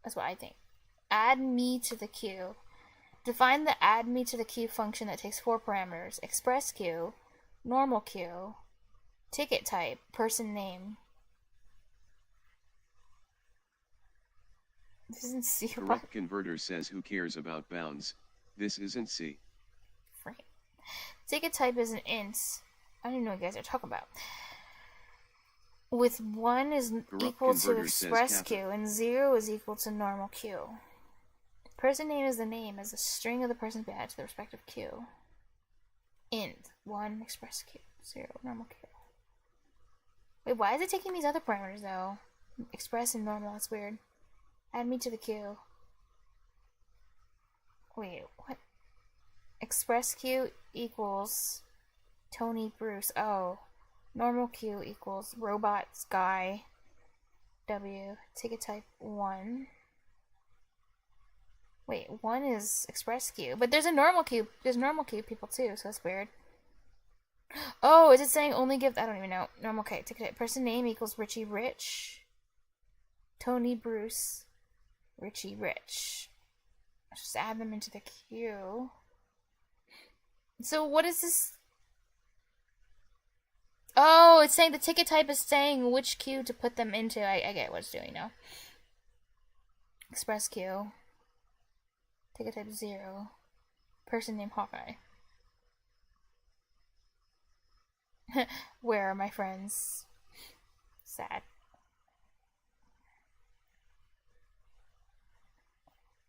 That's what I think. Add me to the queue. Define the add me to the queue function that takes 4 parameters. Express queue, normal queue, ticket type, person name. This isn't C. Corrupt Converter says who cares about bounds? This isn't C. Right. Ticket type is an int. I don't even know what you guys are talking about. With 1 is equal to Converter says express kappa. queue and 0 is equal to normal queue. Person name is the name as a string of the person's badge to the respective queue. Int 1 express queue 0 normal queue. Wait, why is it taking these other parameters though? Express and normal, that's weird. Add me to the queue. Wait, what? Express queue equals Tony Bruce. Oh. Normal queue equals robots guy W. Ticket type 1. Wait, 1 is express queue. But there's a normal queue. There's normal queue people too, so that's weird. Oh, is it saying only give... I don't even know. Normal, okay. Ticket type. Person name equals Richie Rich. Tony Bruce. Richie Rich. Let's just add them into the queue. So what is this? Oh, it's saying the ticket type is saying which queue to put them into. I get what it's doing now. Express queue. Ticket type 0. Person named Hawkeye. Where are my friends? Sad.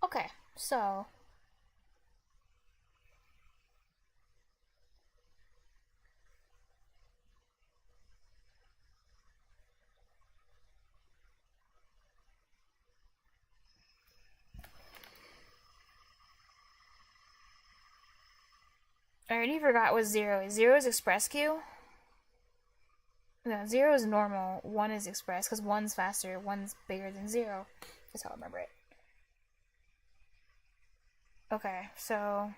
Okay, so... I already forgot what 0 is. 0 is express queue? No, 0 is normal. 1 is express, because 1's faster. 1's bigger than 0. That's how I remember it. Okay, so...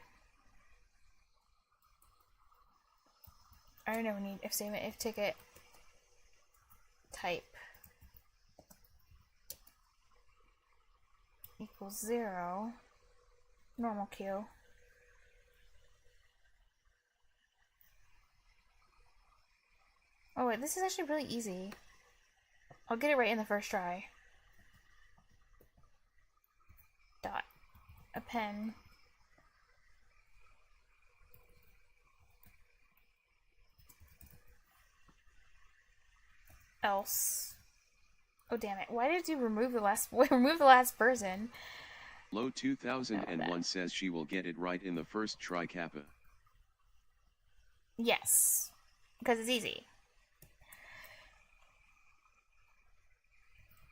I don't know, we need if statement, if ticket type equals 0, normal queue. Oh wait, this is actually really easy. I'll get it right in the first try. Dot. Append. Else. Oh damn it! Why did you remove the last? Remove the last person? Low 2001 says she will get it right in the first try, Kappa. Yes, because it's easy.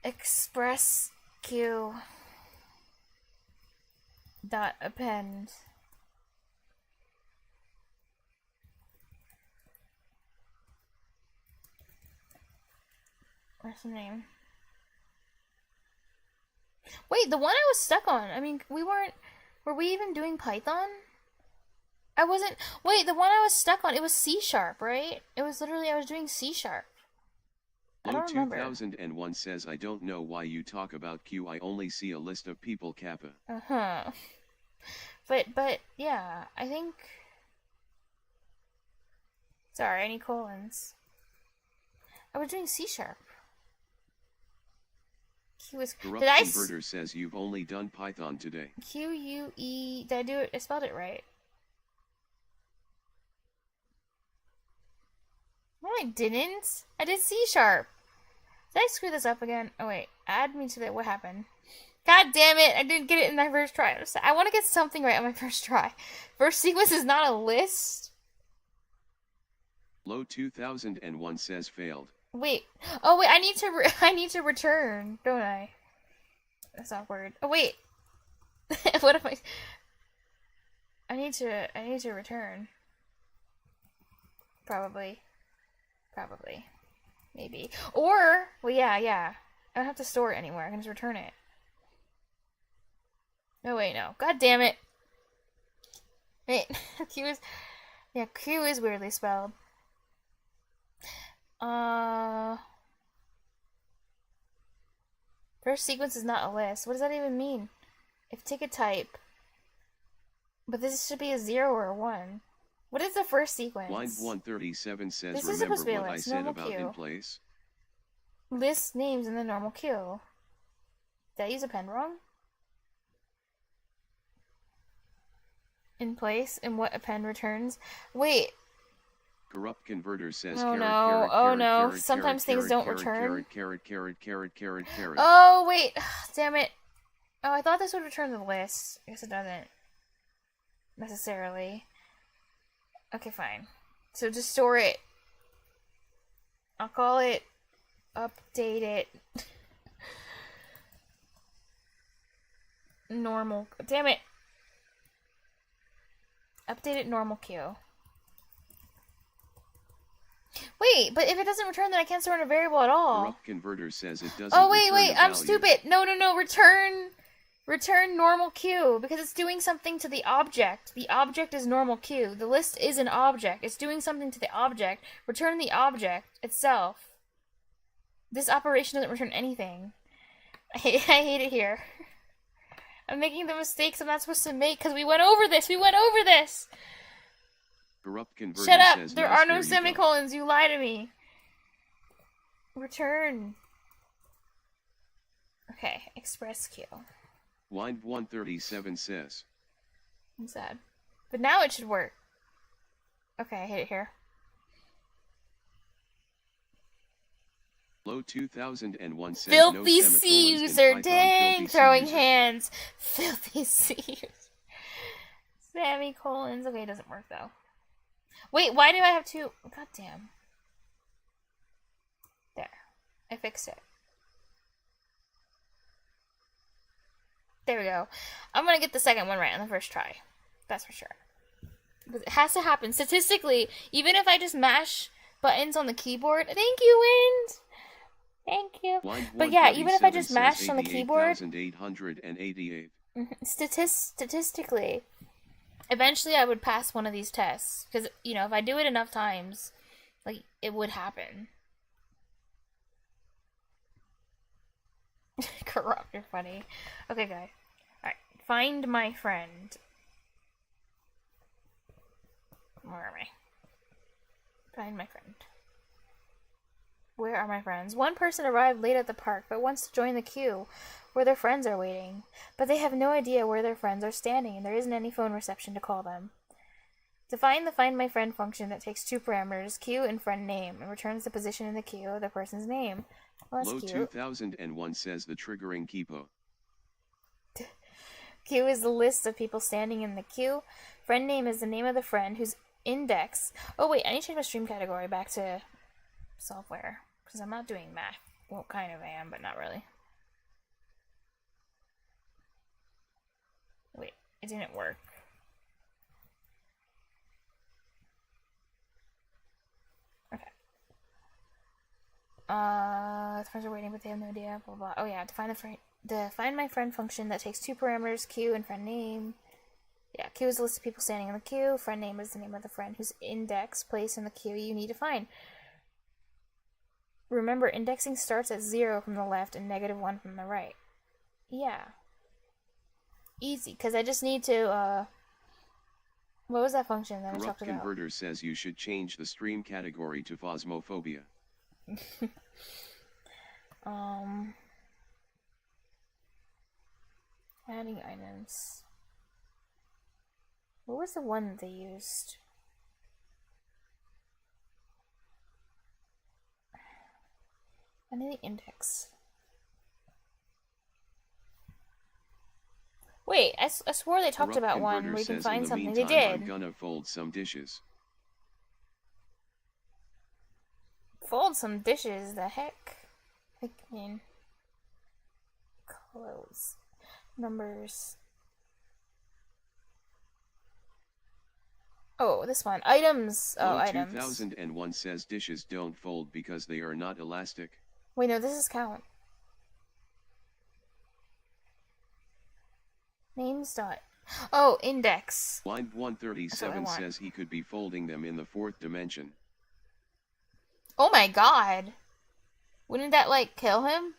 Express queue dot append. Where's the name? Wait, the one I was stuck on. I mean, we weren't. Were we even doing Python? I wasn't. Wait, the one I was stuck on, it was C sharp, right? It was literally, I was doing C sharp. I don't remember. 2001 says, I don't know why you talk about Q. I only see a list of people kappa. Uh-huh. But, yeah, I think... Sorry, any colons? I was doing C sharp. Q is... Corrupt Did I... Converter says you've only done Python today. Q-U-E... Did I do it? I spelled it right. No, I didn't. I did C sharp. Did I screw this up again? Oh, wait. Add me to the... What happened? God damn it. I didn't get it in my first try. I want to get something right on my first try. First sequence is not a list. Low 2001 says failed. Wait. Oh, wait. I need to return, don't I? That's awkward. Oh, wait. What if I need to return. Probably. Maybe. Or, well, yeah. I don't have to store it anywhere. I can just return it. No, wait, no. God damn it. Wait, Q is weirdly spelled. First sequence is not a list. What does that even mean? If ticket type. But this should be a 0 or a 1. What is the first sequence? Line 137 says, This is remember supposed to be a what I list, said normal about queue. in place? List names in the normal queue. Did I use a pen wrong? In place, and what append returns. Wait. Corrupt Converter says, Oh no, oh no, sometimes things don't return. Carrot. Oh wait, damn it. Oh, I thought this would return the list. I guess it doesn't. Necessarily. Okay, fine. So just store it. I'll call it update it. Normal. Damn it. Update it normal queue. Wait, but if it doesn't return, then I can't store in a variable at all. Corrupt Converter says it doesn't. Oh wait, I'm stupid. No. Return normal queue, because it's doing something to the object. The object is normal queue. The list is an object. It's doing something to the object. Return the object itself. This operation doesn't return anything. I hate it here. I'm making the mistakes I'm not supposed to make because we went over this. Corrupt Converter Shut up. says, There nice, are no you semicolons. You lie to me. Return. Okay, express queue. Line 137 says. I'm sad. But now it should work. Okay, I hit it here. Low 2001 says Filthy no C semicolons user. in Python. Dang, Filthy C throwing user. hands. Filthy C user. Semicolons. Okay, it doesn't work though. Wait, why do I have two? God damn. There. I fixed it. There we go. I'm gonna get the second one right on the first try. That's for sure. Because it has to happen. Statistically, even if I just mash buttons on the keyboard. Thank you, Wind! Thank you. Line But yeah, even if I just 137 mash says on the keyboard. 88,888. Statistically, eventually I would pass one of these tests. Because, you know, if I do it enough times, like, it would happen. Corrupt, you're funny. Okay, guys. Alright, find my friend. Where am I? Find my friend. Where are my friends? One person arrived late at the park, but wants to join the queue where their friends are waiting. But they have no idea where their friends are standing, and there isn't any phone reception to call them. Define the Find My Friend function that takes two parameters, queue and friend name, and returns the position in the queue of the person's name. Well, that's Low cute. 2001 says the triggering keepo. Queue is the list of people standing in the queue. Friend name is the name of the friend whose index... Oh wait, I need to change my stream category back to software. Because I'm not doing math. Well, kind of I am, but not really. Wait, it didn't work. Okay. The friends are waiting, but they have no idea, blah blah. Oh yeah, define my friend function that takes two parameters, queue and friend name. Yeah, queue is a list of people standing in the queue. Friend name is the name of the friend whose index place in the queue you need to find. Remember, indexing starts at 0 from the left and -1 from the right. Yeah. Easy, because I just need to, what was that function that I Corrupt talked about? Converter says you should change the stream category to Phasmophobia. Adding items. What was the one that they used? I need the index. Wait, I swore they talked Corrupt about one Converter where you can says, find in the something. meantime, They did. I'm gonna fold some dishes. Fold some dishes, the heck? I mean, clothes. Numbers. Oh, this one. Items. Oh, Low items. 2001 says dishes don't fold because they are not elastic. Wait, no, this is count. Names dot. Oh, index. Line 137 want. says he could be folding them in the 4th dimension. Oh my god. Wouldn't that, like, kill him?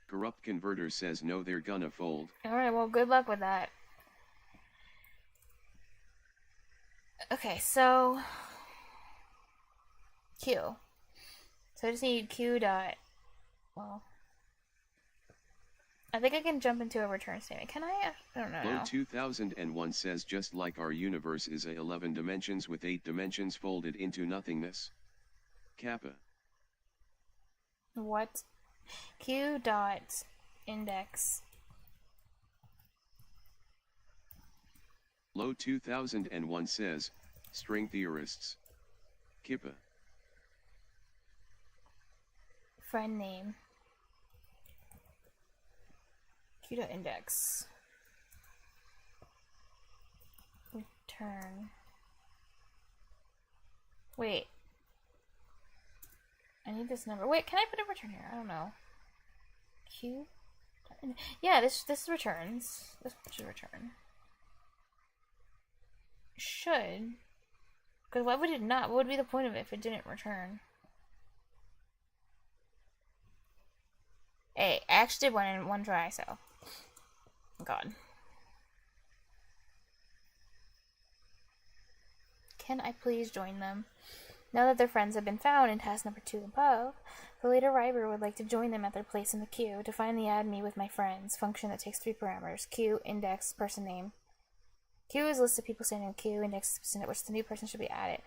Corrupt Converter says no, they're gonna fold. Alright, well, good luck with that. Okay, so... Q. So I just need Q dot... Well... I think I can jump into a return statement. Can I? I don't know. Low 2001 says just like our universe is a 11 dimensions with 8 dimensions folded into nothingness. Kappa. What? Q dot index. Low 2001 says, string theorists. Kippa. Friend name. Q dot index. Return. Wait. I need this number. Wait, can I put a return here? I don't know. Q? Yeah, this returns. This should return. Should. Because why would it not? What would be the point of it if it didn't return? Hey, I actually did one in one try, so. God. Can I please join them? Now that their friends have been found in task number 2 above, the leader Riber would like to join them at their place in the queue to find the add me with my friends function that takes 3 parameters: Q, index, person name. Q is a list of people standing in the queue, index is the person at which the new person should be added.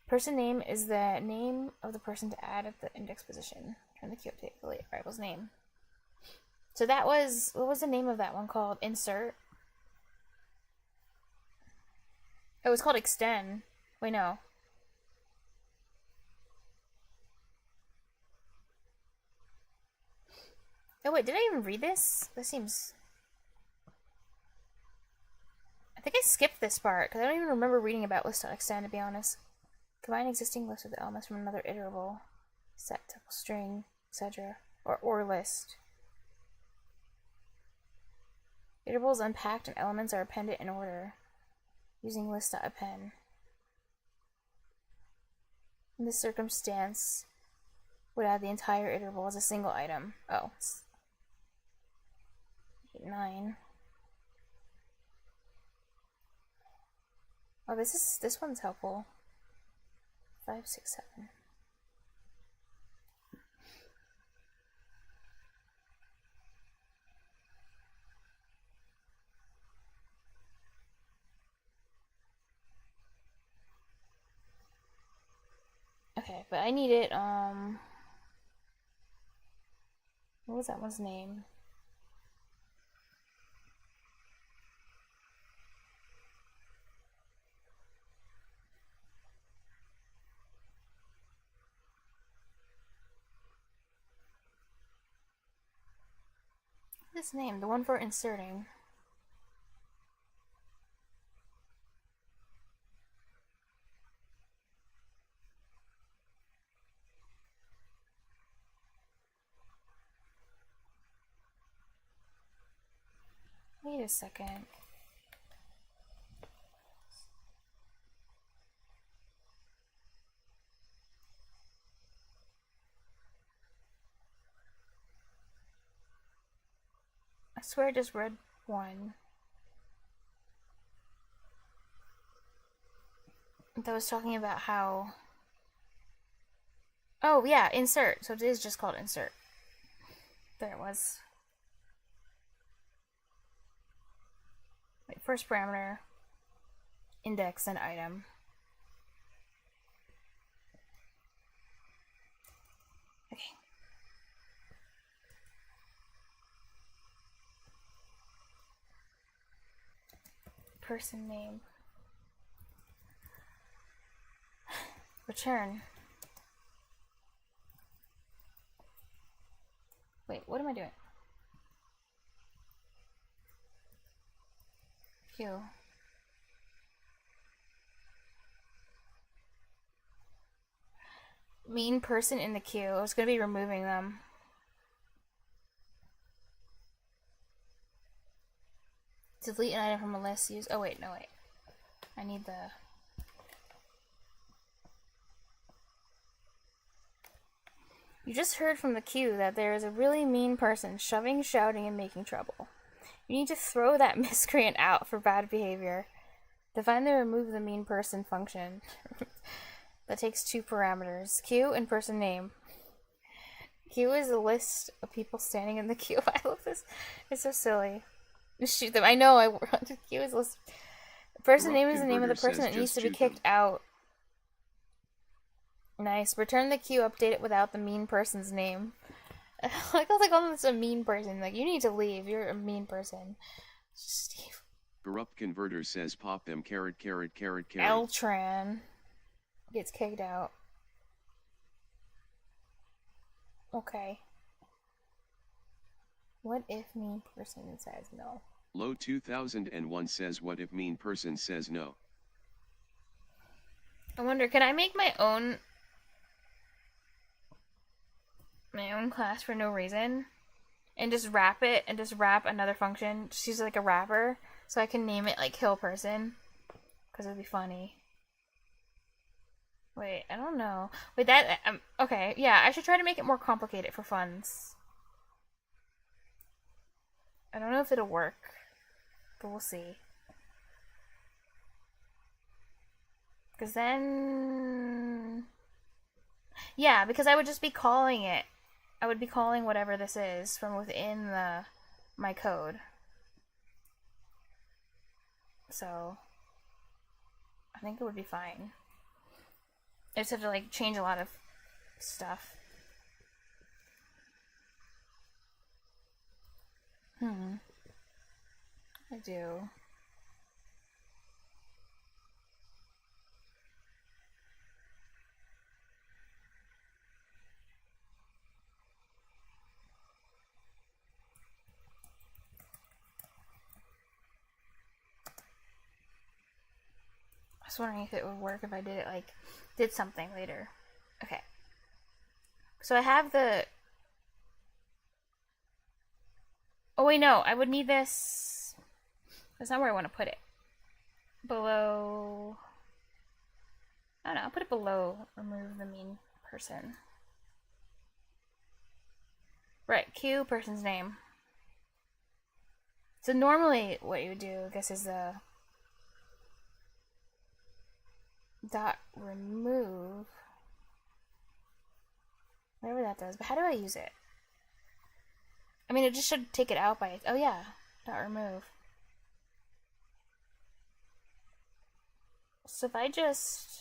Person name is the name of the person to add at the index position. Turn the queue update the leader Riber's name. So that was, what was the name of that one called? Insert? It was called extend. Wait, no. Oh wait, did I even read this? This seems... I think I skipped this part, because I don't even remember reading about list.extend, to be honest. Combine existing list with elements from another iterable, set, tuple, string, etc. Or list. Iterables unpacked and elements are appended in order, using list.append. In this circumstance, would add the entire iterable as a single item. Oh, it's 8, 9. Oh, this one's helpful. 5, 6, 7. Okay, but I need it, what was that one's name? This name, the one for inserting. Wait a second. I swear I just read one that was talking about how... Oh, yeah, insert. So it is just called insert. There it was. Wait, first parameter, index, and item. Okay. Person name. Return. Wait, what am I doing? Q. Mean person in the queue. I was gonna be removing them. Delete an item from a list. Use. Oh wait, no wait. I need the. You just heard from the queue that there is a really mean person shoving, shouting, and making trouble. You need to throw that miscreant out for bad behavior. Define the remove the mean person function. That takes 2 parameters. Queue and person name. Queue is a list of people standing in the queue. I love this. It's so silly. Just shoot them. I know. Queue is a list. Person name is the name of the person that needs to be kicked out. Nice. Return the queue. Update it without the mean person's name. Like, I was like, oh, that's a mean person. Like, you need to leave. You're a mean person. Steve. Corrupt Converter says pop them carrot. Eltran gets kicked out. Okay. What if mean person says no? Low 2001 says what if mean person says no? I wonder, can I make my own class for no reason? And just wrap it, and just wrap another function, just use it like a wrapper, so I can name it like kill person. Because it would be funny. Wait, I don't know. Wait, that, okay, yeah, I should try to make it more complicated for funds. I don't know if it'll work, but we'll see. Because then... Yeah, because I would just be calling it. I would be calling whatever this is from within my code. So, I think it would be fine. I just have to, like, change a lot of stuff. I do. I was wondering if it would work if I did it, like, did something later. Okay. So I have the... Oh wait, no, I would need this... That's not where I want to put it. Below... I don't know, I'll put it below remove the mean person. Right, Q, person's name. So normally what you would do, I guess, is the... dot remove, whatever that does, but how do I use it? I mean, it just should take it out by, oh yeah, dot remove. So if I just,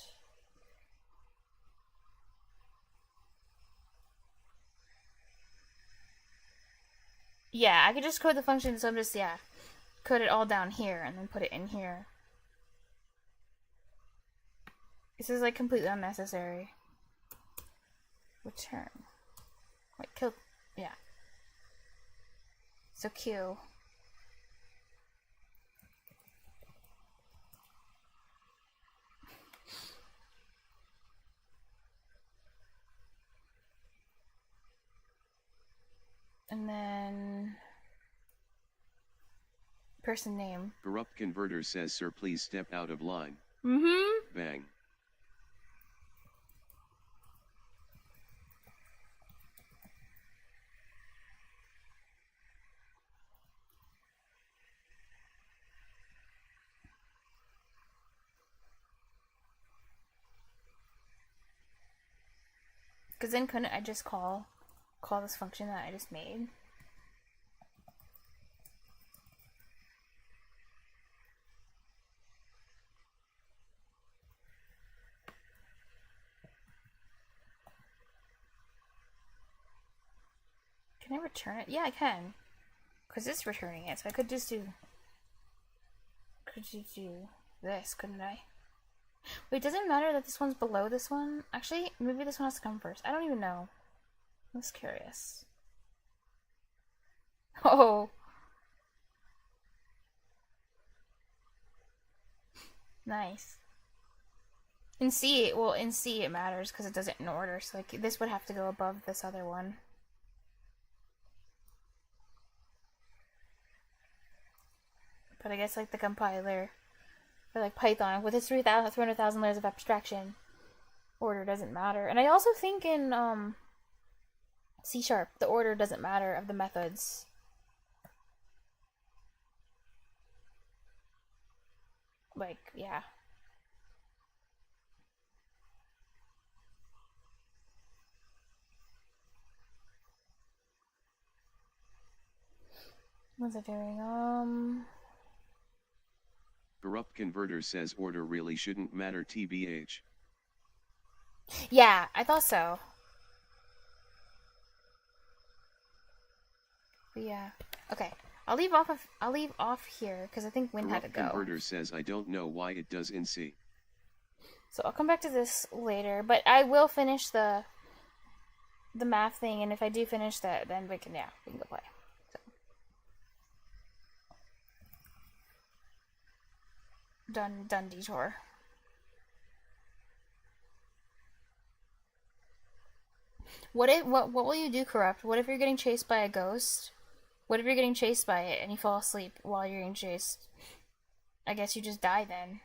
yeah, I could just code the function, so I'm just, yeah, code it all down here and then put it in here. This is like completely unnecessary. Return. Wait, kill. Yeah. So Q. And then person name. Corrupt Converter says sir please step out of line. Bang. Because then couldn't I just call this function that I just made? Can I return it? Yeah, I can. Because it's returning it, so I could just do... Could you do this, couldn't I? Wait, does it matter that this one's below this one? Actually, maybe this one has to come first. I don't even know. I'm just curious. Oh! Nice. In C, well, in C it matters because it does it in order, so like this would have to go above this other one. But I guess like the compiler for like Python with its 300,000 layers of abstraction, order doesn't matter. And I also think in C# the order doesn't matter of the methods. Like, yeah. What's it doing? Corrupt Converter says order really shouldn't matter tbh. Yeah, I thought so. But yeah. Okay. I'll leave off here because I think Win had to go. Converter says I don't know why it does in C. So I'll come back to this later, but I will finish the math thing, and if I do finish that, then we can go play. So. Done detour. What will you do, Corrupt? What if you're getting chased by a ghost? What if you're getting chased by it and you fall asleep while you're getting chased? I guess you just die then.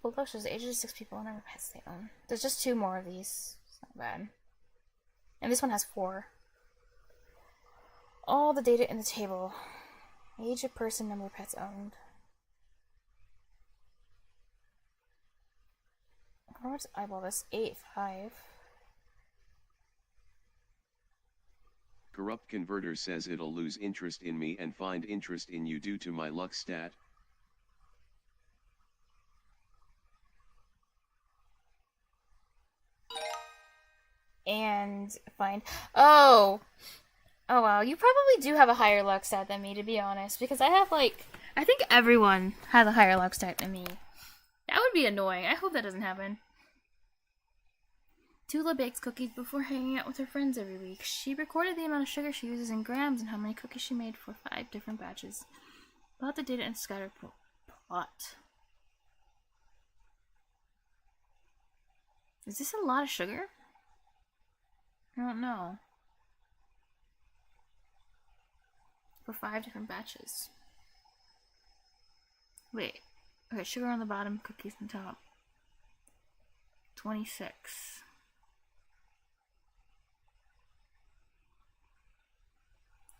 Below shows the ages of 6 people and number of pets they own. There's just 2 more of these. It's not bad. And this one has 4. All the data in the table. Age of person, number of pets owned. How much eyeball this? 8.5. Corrupt Converter says it'll lose interest in me and find interest in you due to my luck stat. And find... Oh! Oh wow, you probably do have a higher luck stat than me, to be honest. Because I have like... I think everyone has a higher luck stat than me. That would be annoying. I hope that doesn't happen. Tula bakes cookies before hanging out with her friends every week. She recorded the amount of sugar she uses in grams and how many cookies she made for 5 different batches. Plot the data and scatter plot. Is this a lot of sugar? I don't know. For 5 different batches. Wait. Okay, sugar on the bottom, cookies on top. 26.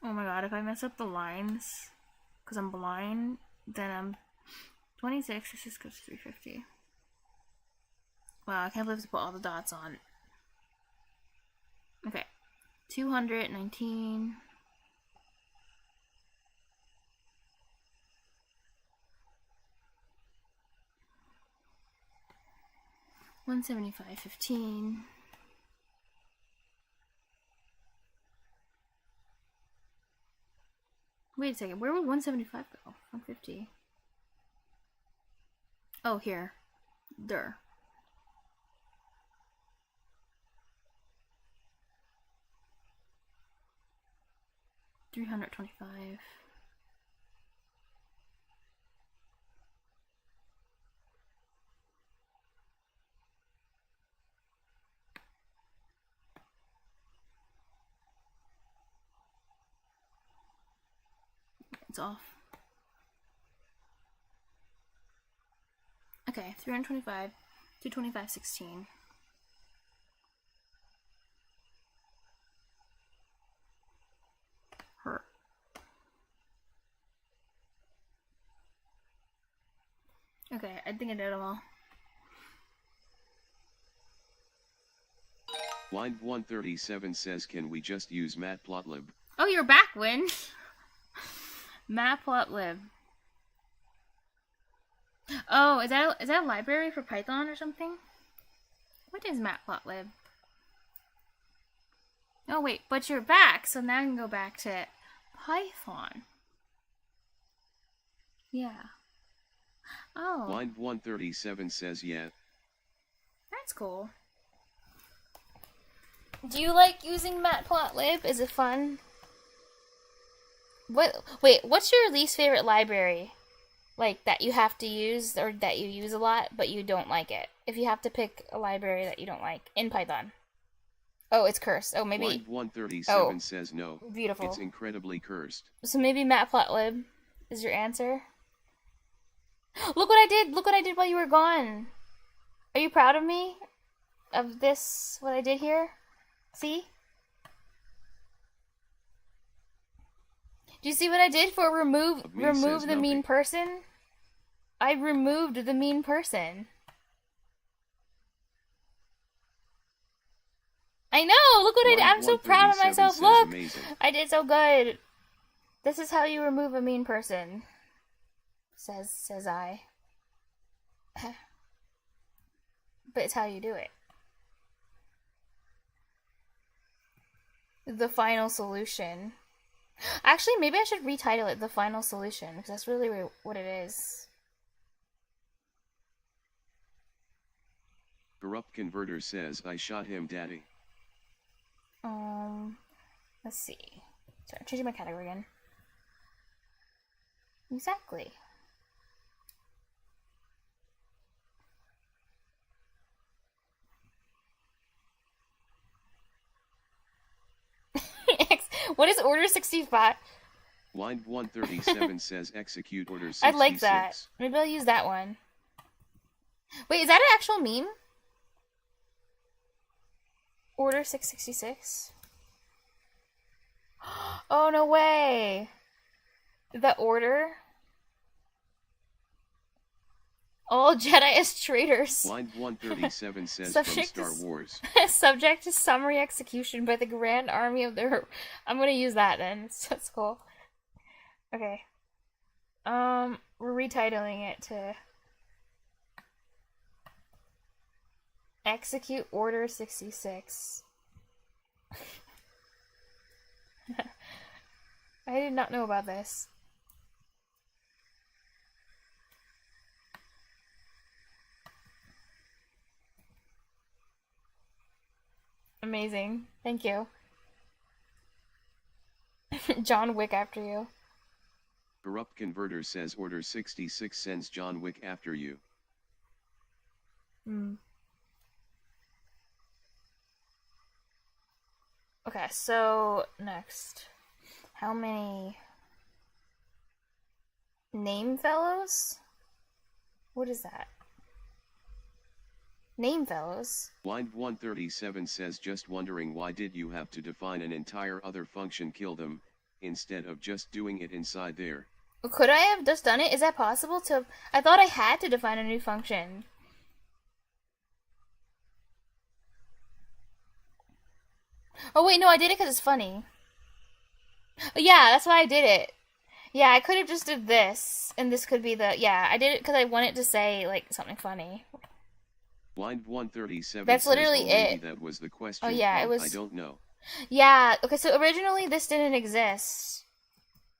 Oh my god, if I mess up the lines, because I'm blind, then I'm 26, this just goes to 350. Wow, I can't believe I have to put all the dots on. Okay. 219. $175.15. Wait a second, where would 175 go? 150. Oh, here. There. $325. It's off. Okay, 325, 225.16. Her. Okay, I think I did them all. Wind137 says, can we just use Matplotlib? Oh, you're back, Win. Matplotlib. Oh, is that a library for Python or something? What is Matplotlib? Oh wait, but you're back, so now I can go back to Python. Yeah. Oh. Wind137 says, yeah. That's cool. Do you like using Matplotlib? Is it fun? Wait, what's your least favorite library? Like, that you have to use, or that you use a lot, but you don't like it? If you have to pick a library that you don't like in Python. Oh, it's cursed. Oh, maybe... Wind137 says no. Beautiful. It's incredibly cursed. So maybe Matplotlib is your answer? Look what I did! Look what I did while you were gone! Are you proud of me? Of this, what I did here? See? Do you see what I did for remove the mean person? I removed the mean person. I know! Look what I did! I'm so proud of myself! Look! Amazing. I did so good! This is how you remove a mean person. Says I. But it's how you do it. The final solution. Actually, maybe I should retitle it The Final Solution, because that's really what it is. Corrupt Converter says, I shot him, daddy. Let's see. Sorry, I'm changing my category again. Exactly. What is Order 65? Wind137 says, execute Order 66. I like that. Maybe I'll use that one. Wait, is that an actual meme? Order 666? Oh, no way! The Order? All Jedi as traitors. Wind137 says, Subject from to Star Wars. Subject to summary execution by the Grand Army of the... I'm gonna use that then. That's cool. Okay. We're retitling it to... Execute Order 66. I did not know about this. Amazing. Thank you. John Wick after you. Corrupt Converter says, Order 66 sends John Wick after you. Okay, so next. How many name fellows? What is that? Name fellows? Wind137 says, just wondering why did you have to define an entire other function kill them, instead of just doing it inside there. Could I have just done it? Is that possible to... I thought I had to define a new function. Oh wait, no, I did it because it's funny. Yeah, that's why I did it. Yeah, I could have just did this, and this could be the... Yeah, I did it because I wanted to say, like, something funny. Wind137 That's says, literally maybe it. that was the question. Oh yeah, it was... I don't know. Yeah, okay, so originally this didn't exist.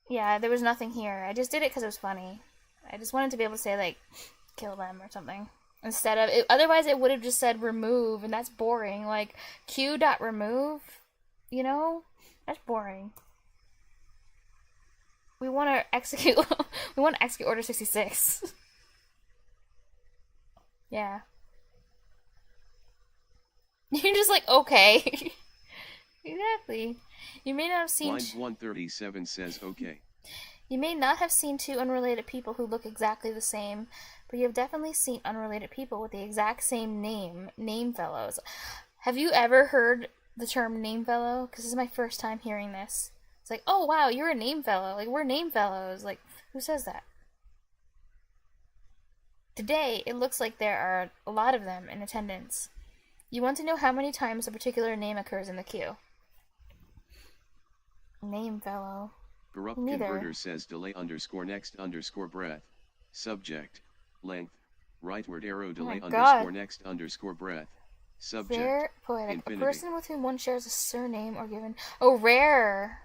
Yeah, there was nothing here. I just did it because it was funny. I just wanted to be able to say, like, kill them or something. Instead of... otherwise, it would have just said remove, and that's boring. Like, q.remove, you know? That's boring. We want to execute... we want to execute Order 66. Yeah. You're just like, okay. Exactly. You may not have seen... Wind137 says, okay. You may not have seen two unrelated people who look exactly the same, but you have definitely seen unrelated people with the exact same name fellows. Have you ever heard the term name fellow? Because this is my first time hearing this. It's like, oh wow, you're a name fellow. Like, we're name fellows. Like, who says that? Today, it looks like there are a lot of them in attendance. You want to know how many times a particular name occurs in the queue. Name fellow. Corrupt Neither. Converter says delay underscore next underscore breath. Subject. Length. Rightward arrow delay my underscore God. next underscore breath. Subject. Very poetic. Infinity. A person with whom one shares a surname or given. Oh, rare.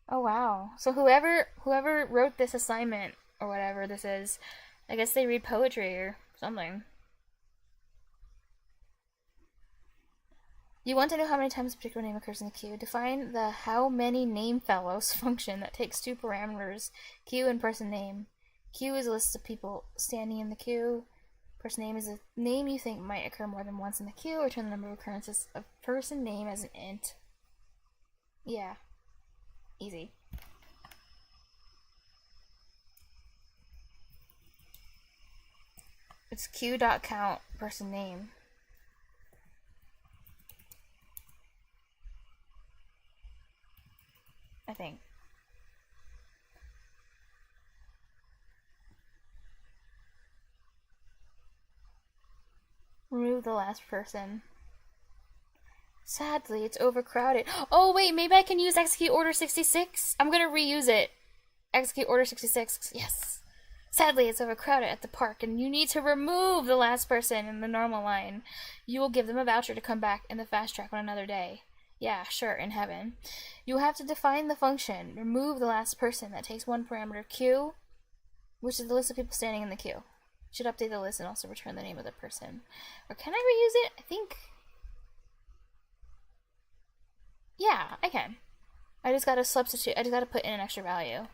Oh wow. So whoever wrote this assignment or whatever this is, I guess they read poetry or something. You want to know how many times a particular name occurs in the queue? Define the how many name fellows function that takes two parameters, queue and person name. Queue is a list of people standing in the queue. Person name is a name you think might occur more than once in the queue. Return the number of occurrences of person name as an int. Yeah. Easy. It's queue.count person name. I think. Remove the last person. Sadly, it's overcrowded. Oh, wait, maybe I can use execute order 66? I'm gonna reuse it. Execute order 66. Yes. Sadly, it's overcrowded at the park, and you need to remove the last person in the normal line. You will give them a voucher to come back in the fast track on another day. Yeah, sure, in heaven. You have to define the function. Remove the last person. That takes one parameter. Queue, which is the list of people standing in the queue. Should update the list and also return the name of the person. Or can I reuse it? I think... Yeah, I can. I just gotta substitute. I just gotta put in an extra value.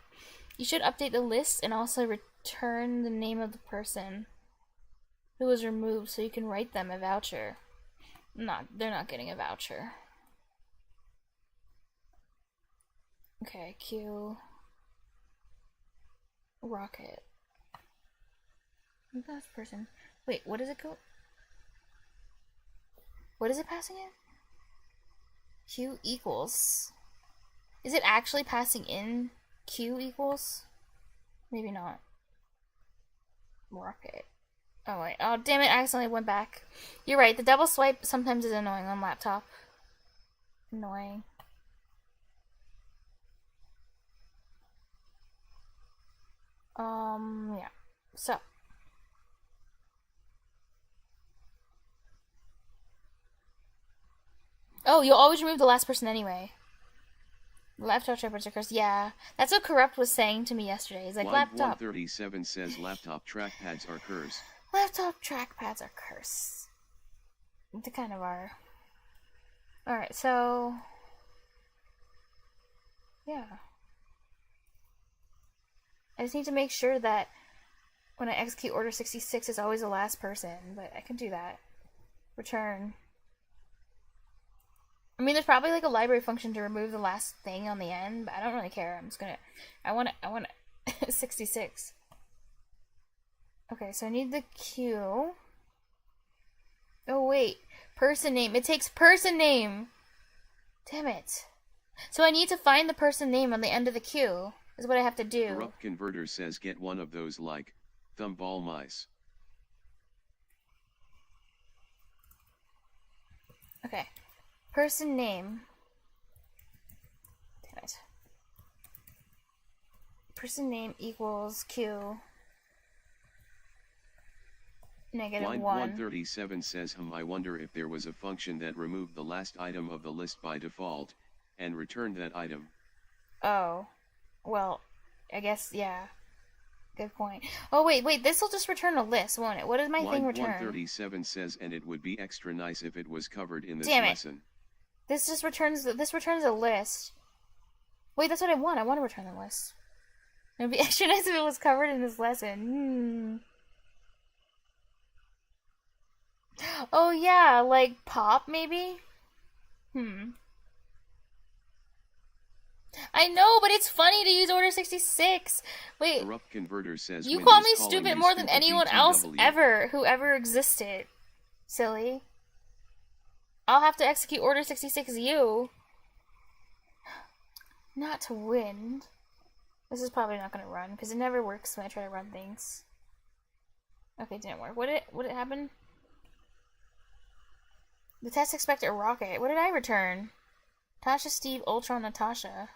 You should update the list and also return the name of the person who was removed so you can write them a voucher. They're not getting a voucher. Okay, Q. Rocket. Last person. Wait, what does it go? What is it passing in? Q equals. Is it actually passing in Q equals? Maybe not. Rocket. Oh wait. Oh damn it, I accidentally went back. You're right, the double swipe sometimes is annoying on laptop. Annoying. Yeah. So. Oh, you'll always remove the last person anyway. Laptop trackpads are cursed. Yeah, that's what Corrupt was saying to me yesterday. He's like, Live laptop. 137 says laptop trackpads are cursed. Laptop trackpads are cursed. They kind of are. Alright, so... Yeah. I just need to make sure that when I execute order 66 it's always the last person, but I can do that. Return. I mean, there's probably like a library function to remove the last thing on the end, but I don't really care. I'm just gonna... I want 66. Okay, so I need the queue. Oh, wait. Person name. It takes person name. Damn it. So I need to find the person name on the end of the queue. Is what I have to do. Corrupt Converter says get one of those like thumball mice. Okay. Person name. Damn it. Person name equals Q. Negative Line 1. 137 says I wonder if there was a function that removed the last item of the list by default, and returned that item. Oh. Well, I guess, yeah. Good point. Oh, wait, this will just return a list, won't it? What does my thing return? 137 says, and it would be extra nice if it was covered in this Damn it. lesson. This returns a list. Wait, that's what I want. I want to return the list. It would be extra nice if it was covered in this lesson. Oh, yeah, like pop, maybe? I know, but it's funny to use order 66. Wait, Corrupt Converter says you Windows call me calling stupid you more than stupid anyone else BTW. who ever existed. Silly. I'll have to execute order 66U. Not to win. This is probably not going to run, because it never works when I try to run things. Okay, it didn't work. What did it happen? The test expected a rocket. What did I return? Tasha, Steve, Ultron, Natasha.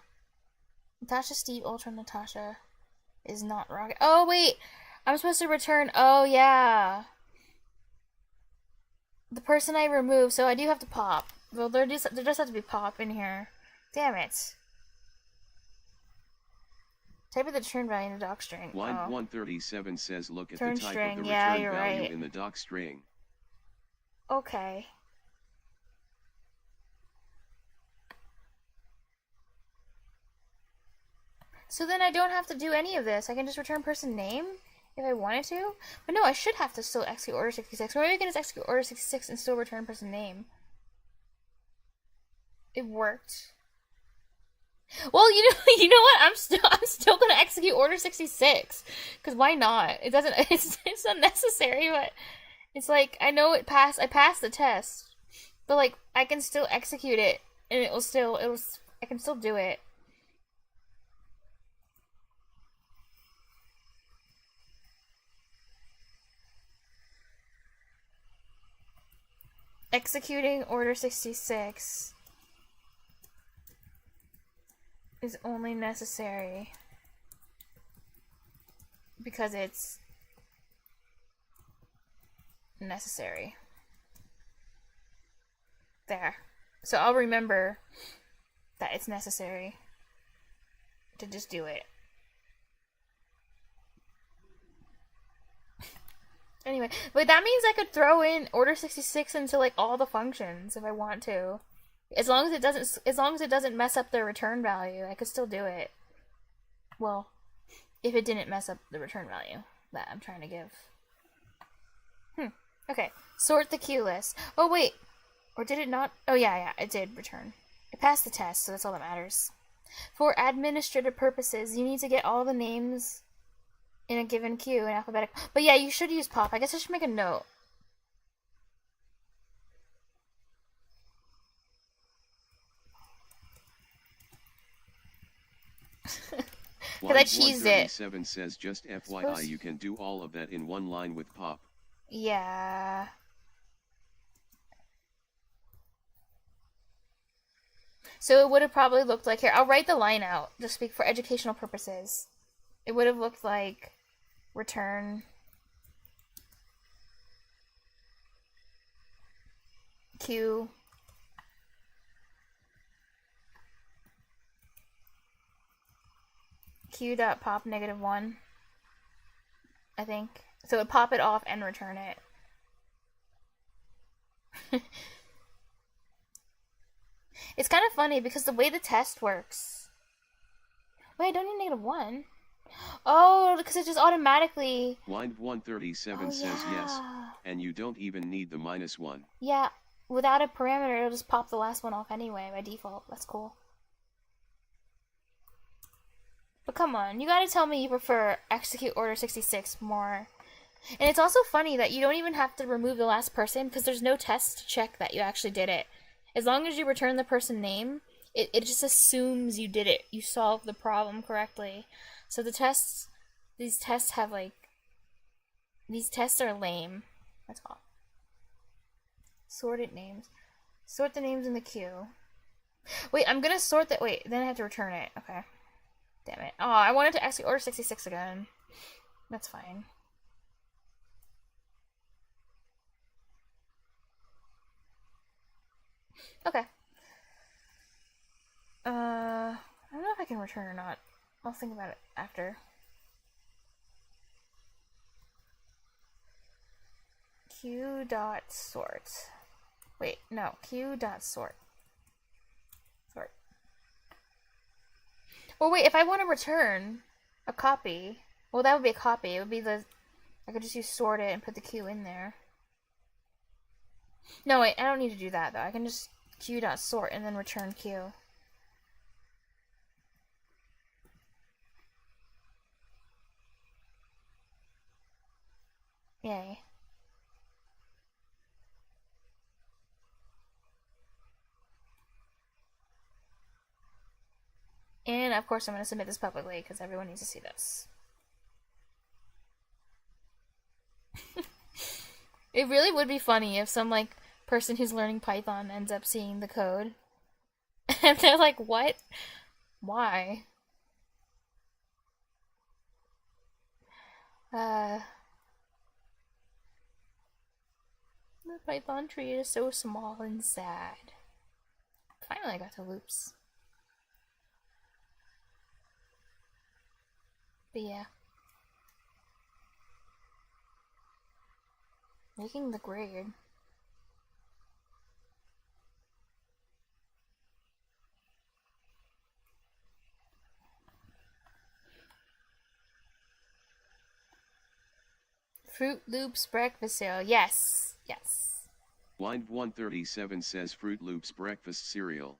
Natasha, Steve, Ultron, Natasha is not rocket. Oh, wait. I'm supposed to return. Oh, yeah. The person I removed, so I do have to pop. Well, there does have to be pop in here. Damn it. Type of the return value in the doc string. Line 137 says look at Return the type string. of the Yeah, return you're value right. in the doc string. Okay. So then I don't have to do any of this. I can just return person name if I wanted to. But no, I should have to still execute order 66. Or maybe I can just execute order 66 and still return person name. It worked. Well, you know what? I'm still gonna execute order 66 because why not? It doesn't. It's unnecessary, but it's like I know it passed. I passed the test, but like I can still execute it, and I can still do it. Executing order 66 is only necessary because it's necessary. There. So I'll remember that it's necessary to just do it. Anyway, but that means I could throw in order 66 into like all the functions if I want to. As long as it doesn't mess up the return value, I could still do it. Well, if it didn't mess up the return value that I'm trying to give. Okay. Sort the queue list. Oh wait. Or did it not? Oh yeah, it did return. It passed the test, so that's all that matters. For administrative purposes, you need to get all the names in a given queue in alphabetical. But yeah, you should use pop. I guess I should make a note. Because I cheesed it. 137 says just FYI you can do all of that in one line with pop. Yeah. So it would have probably looked like, here, I'll write the line out, just speak for educational purposes. It would have looked like return Q dot pop -1, I think. So it would pop it off and return it. It's kind of funny because the way the test works. Wait, I don't need -1. Oh, because it just automatically. Line 137 says yes, and you don't even need the -1. Yeah, without a parameter, it'll just pop the last one off anyway by default. That's cool. But come on, you gotta tell me you prefer execute order 66 more. And it's also funny that you don't even have to remove the last person because there's no test to check that you actually did it. As long as you return the person name, it just assumes you did it. You solved the problem correctly. So these tests have these tests are lame. That's all. Sorted names. Sort the names in the queue. Wait, I'm gonna sort that. Wait, then I have to return it. Okay. Damn it. Oh, I wanted to actually order 66 again. That's fine. Okay. I don't know if I can return or not. I'll think about it after. Q.sort. Wait, no. Q.sort. Sort. Well, wait, if I want to return a copy, well, that would be a copy. It would be I could just use sort it and put the Q in there. No, wait, I don't need to do that, though. I can just Q.sort and then return Q. Yay. And, of course, I'm going to submit this publicly because everyone needs to see this. It really would be funny if some, person who's learning Python ends up seeing the code. And they're like, what? Why? The Python tree is so small and sad. Finally I got to loops. But yeah. Making the grade. Fruit Loops breakfast cereal. Yes. Yes. Blind 137 says Fruit Loops breakfast cereal.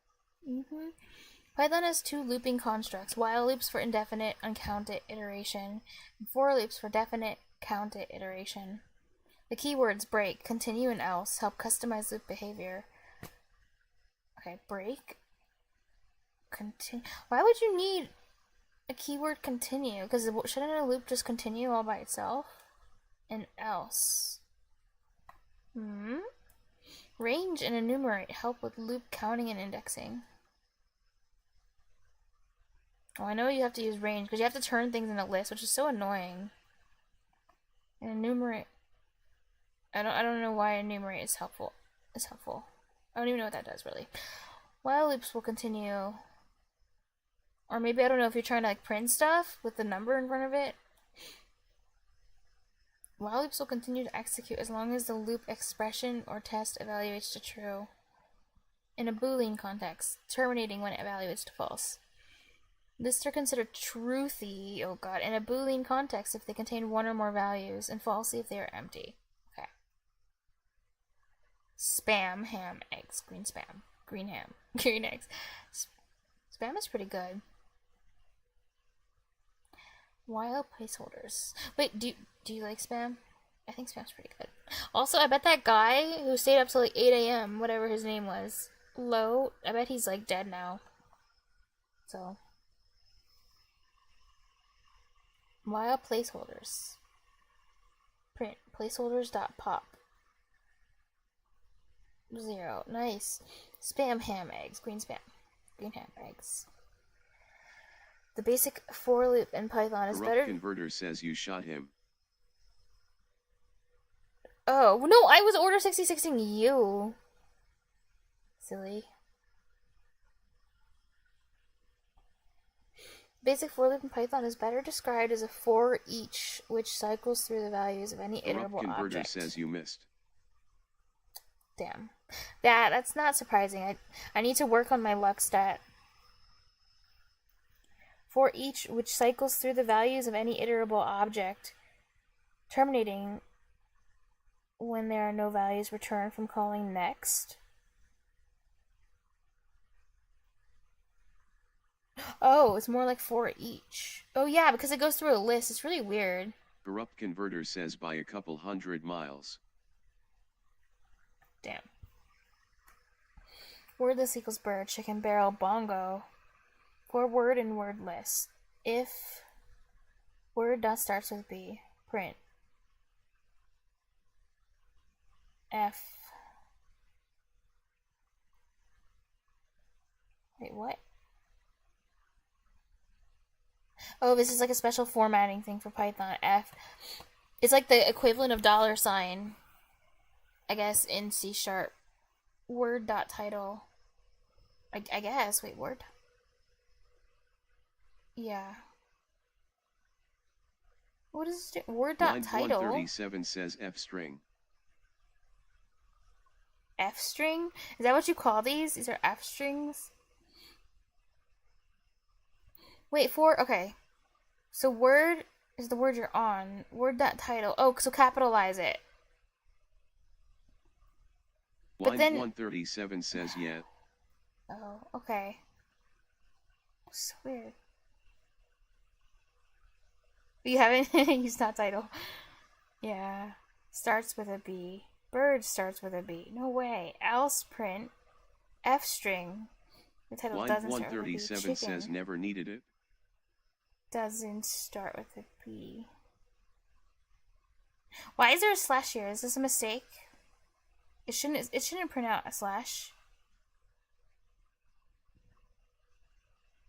Python has two looping constructs, while loops for indefinite uncounted iteration, and for loops for definite counted iteration. The keywords break, continue, and else help customize loop behavior. Okay, break. Continue. Why would you need a keyword continue? Because shouldn't a loop just continue all by itself? And else. Range and enumerate help with loop counting and indexing. Oh, I know you have to use range because you have to turn things into lists, which is so annoying. And enumerate. I don't know why enumerate is helpful. I don't even know what that does really. While loops will continue. Or maybe I don't know if you're trying to like print stuff with the number in front of it. While loops will continue to execute as long as the loop expression or test evaluates to true. In a Boolean context, terminating when it evaluates to false. Lists are considered truthy, oh god, in a Boolean context if they contain one or more values, and falsy if they are empty. Okay. Spam, ham, eggs, green spam, green ham, green eggs. Spam is pretty good. While placeholders. Wait, do you like spam? I think spam's pretty good. Also, I bet that guy who stayed up till like 8 a.m., whatever his name was, Low, I bet he's like dead now. So. While placeholders. Print placeholders.pop. 0. Nice. Spam ham eggs. Green spam. Green ham eggs. The basic for loop in Python is better. Converter says you shot him. Oh, no, I was order 66ing you. Silly. Basic for loop in Python is better described as a for each, which cycles through the values of any iterable Converter object. says you missed. Damn. That's not surprising. I need to work on my luck stat. For each, which cycles through the values of any iterable object, terminating when there are no values returned from calling next. Oh, it's more like for each. Oh yeah, because it goes through a list. It's really weird. Corrupt Converter says by a couple 100 miles. Damn. Wordless equals bird, chicken, barrel, bongo. For word and word list. If word dot starts with B, print F. Wait, what? Oh, this is like a special formatting thing for Python. F. It's like the equivalent of $, I guess, in C#. Word dot title. I guess. Wait, word. Yeah. What is it? Word dot title. 137 says F string. F string? Is that what you call these? These are F strings? Wait, okay. So word is the word you're on. Word dot title. Oh, so capitalize it. Blind 137 says yeah. Oh, okay. So weird. You haven't used that title. Yeah. Starts with a B. Bird starts with a B. No way. Else print F string. The title Blind doesn't start with a B. 137 says never needed it. Doesn't start with a B. Why is there a slash here? Is this a mistake? It shouldn't print out a slash.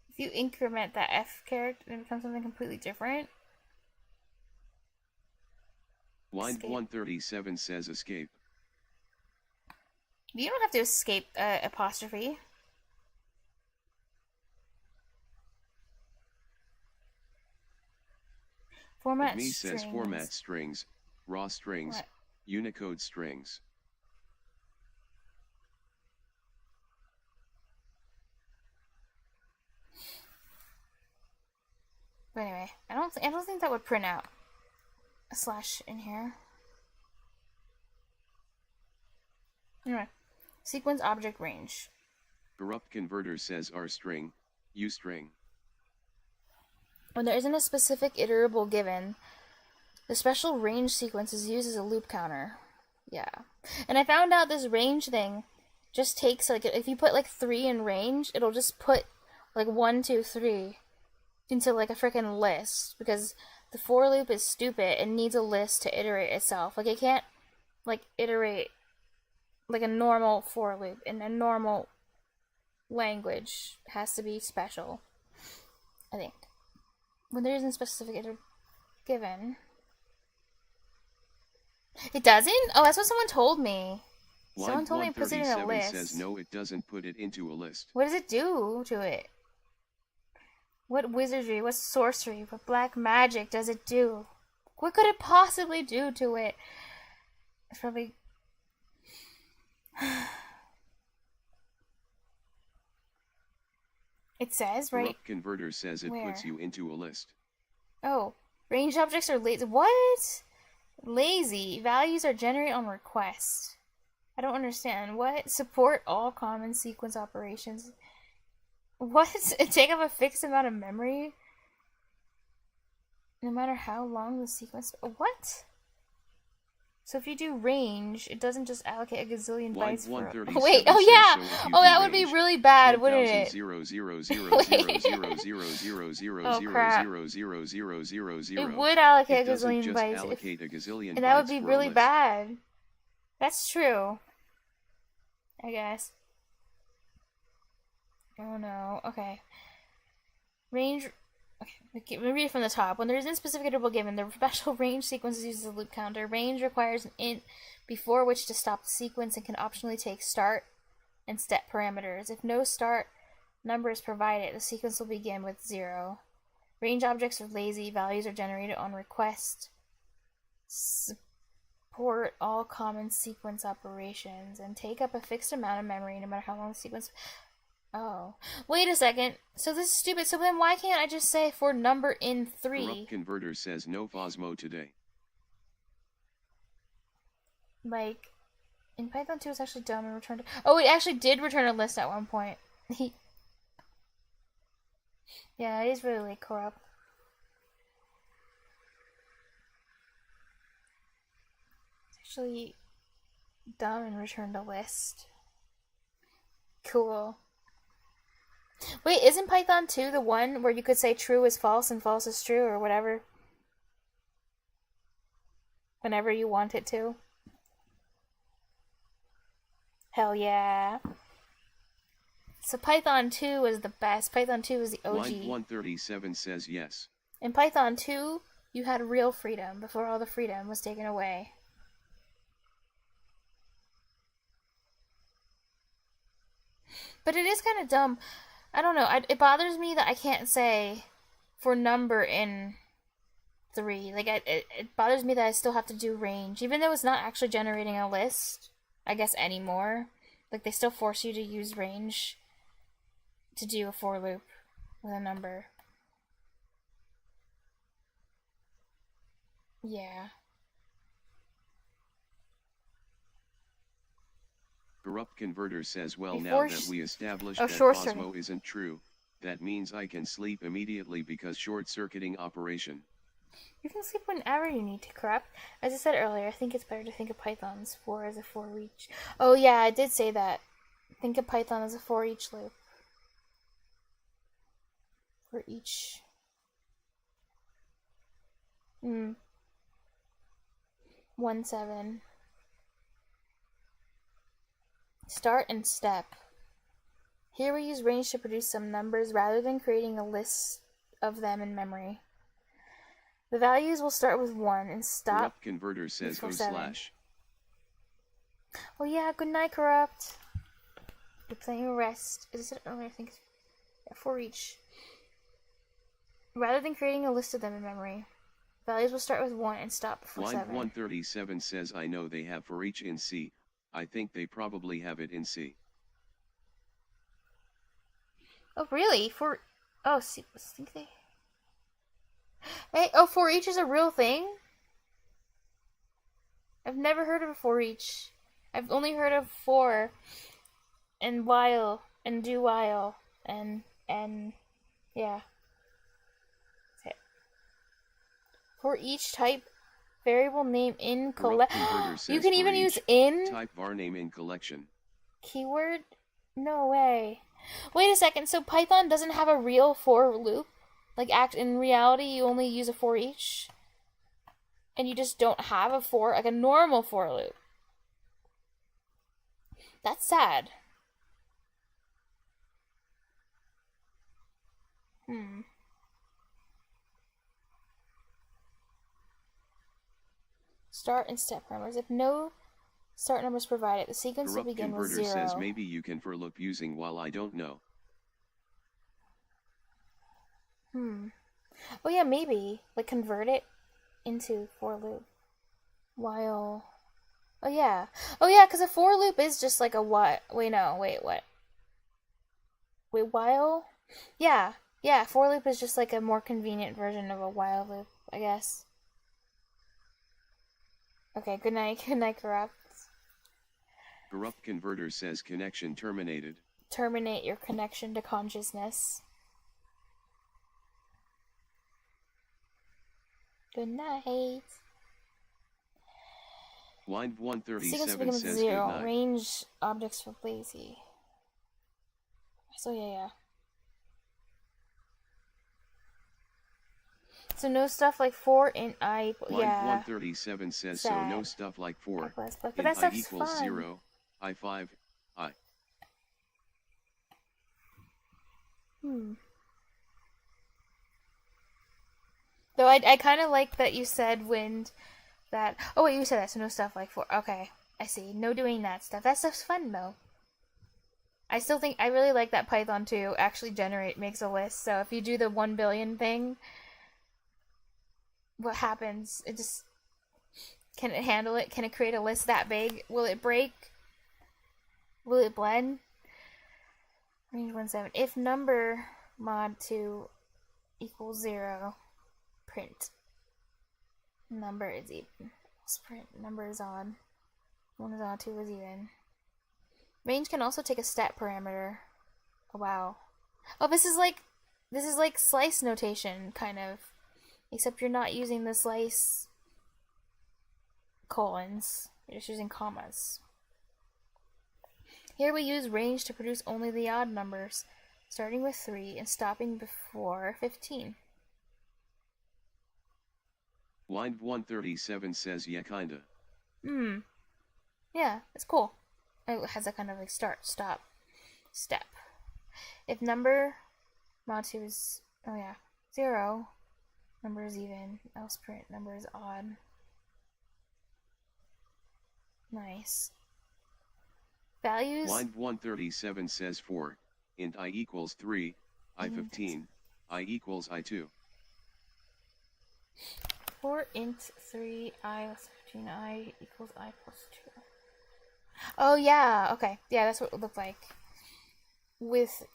If you increment that F character, it becomes something completely different. Wind137 says escape. You don't have to escape apostrophe. Format Me strings. says format strings, raw strings, What? Unicode strings. But anyway, I don't think that would print out a slash in here. Anyway, sequence object range. Corrupt converter says R string, U string. When there isn't a specific iterable given, the special range sequence is used as a loop counter. Yeah. And I found out this range thing just takes, like, if you put, like, 3 in range, it'll just put, like, 1, 2, 3 into, like, a freaking list. Because the for loop is stupid and needs a list to iterate itself. Like, it can't, like, iterate like a normal for loop in a normal language. It has to be special, I think. When there isn't specific iter given. It doesn't? Oh, that's what someone told me. Someone told me it puts it in a list. Says no, it doesn't put it into a list. What does it do to it? What wizardry, what sorcery, what black magic does it do? What could it possibly do to it? It's probably... It says, right? Corrupt converter says it puts you into a list. Oh, ranged objects are lazy. What? Lazy. Values are generated on request. I don't understand. What? Support all common sequence operations. What? Take up a fixed amount of memory? No matter how long the sequence... What? So if you do range, it doesn't just allocate a gazillion bytes for... Wait, oh yeah! Oh, that would be really bad, wouldn't it? Oh crap. It would allocate a gazillion bytes. And that would be really bad. That's true. I guess. Oh no, okay. Range... Okay, let me read it from the top. When there is an specific iterable given, the special range sequence is used as a loop counter. Range requires an int before which to stop the sequence and can optionally take start and step parameters. If no start number is provided, the sequence will begin with 0. Range objects are lazy. Values are generated on request. Support all common sequence operations and take up a fixed amount of memory no matter how long the sequence... Oh. Wait a second. So this is stupid. So then why can't I just say for number in 3? Corrupt converter says no Phosmo today. Like, in Python 2 it's actually dumb and returned... Oh, it actually did return a list at one point. Yeah, it is really corrupt. It's actually dumb and returned a list. Cool. Wait, isn't Python 2 the one where you could say true is false and false is true or whatever? Whenever you want it to? Hell yeah. So Python 2 is the best. Python 2 is the OG. Line 137 says yes. In Python 2, you had real freedom before all the freedom was taken away. But it is kind of dumb. I don't know. It bothers me that I can't say for number in 3. Like, it bothers me that I still have to do range. Even though it's not actually generating a list, I guess, anymore. Like, they still force you to use range to do a for loop with a number. Yeah. Corrupt converter says, well, now that we established that Phosmo isn't true, that means I can sleep immediately because short-circuiting operation. You can sleep whenever you need to, Corrupt. As I said earlier, I think it's better to think of Python's for as a for each. Oh yeah, I did say that. Think of Python as a for each loop. For each. 1.7. Start and step. Here we use range to produce some numbers rather than creating a list of them in memory. The values will start with 1 and stop. Corrupt Converter says before O 7. slash. Oh yeah, good night, Corrupt. You're playing rest. Is it earlier? I think it's for each. Rather than creating a list of them in memory. Values will start with 1 and stop before Line 7. 137 says I know they have for each in C. I think they probably have it in C. Oh really? Oh, see, I think they. Hey, oh, for each is a real thing? I've never heard of a for each. I've only heard of for and while and do while and yeah. Okay. For each type variable name in Corrupt collect. Converter You says can for even each use in type var name in collection. keyword? No way. Wait a second, so Python doesn't have a real for loop? Like in reality you only use a for each? And you just don't have a for, like a normal for loop. That's sad. Start and step numbers. If no start numbers provided, the sequence will Corrupt begin with Converter 0. says maybe you can for loop using while I don't know. Oh yeah, maybe. Like convert it into for loop. While. Oh yeah. Oh yeah, because a for loop is just like a what? Wait, no. Wait, what? Wait, while? Yeah. Yeah, for loop is just like a more convenient version of a while loop, I guess. Okay, good night. Good night, Corrupt. Corrupt Converter says connection terminated. Terminate your connection to consciousness. Good night. Line Sequence 137 begins with says 0. good night. Range objects for lazy. So yeah. So no stuff like for int I. Line Yeah. 137 says so no Sad. stuff like for But int that I stuff's equals fun. 0, I5, I. Though I kind of like that you said when that. Oh wait, you said that. So no stuff like for. Okay, I see. No doing that stuff. That stuff's fun though. I still think I really like that Python 2 actually makes a list. So if you do the 1 billion thing, what happens? It just can it handle it? Can it create a list that big? Will it break? Will it blend? Range 17. If number mod 2 equals 0, print number is even. Let's print number is odd. 1 is odd, 2 is even. Range can also take a stat parameter. Oh, wow. Oh, this is like slice notation, kind of. Except you're not using the slice colons. You're just using commas. Here we use range to produce only the odd numbers, starting with 3 and stopping before 15. Line 137 says yeah kinda. Yeah, it's cool. It has a kind of like start, stop, step. If number mod 2 is 0, number is even, else print number is odd. Nice. Values. Line 137 says for int I equals 3, I15, I equals I2. For int 3 I plus 15 I equals I plus 2. Oh yeah, okay. Yeah, that's what it would look like. With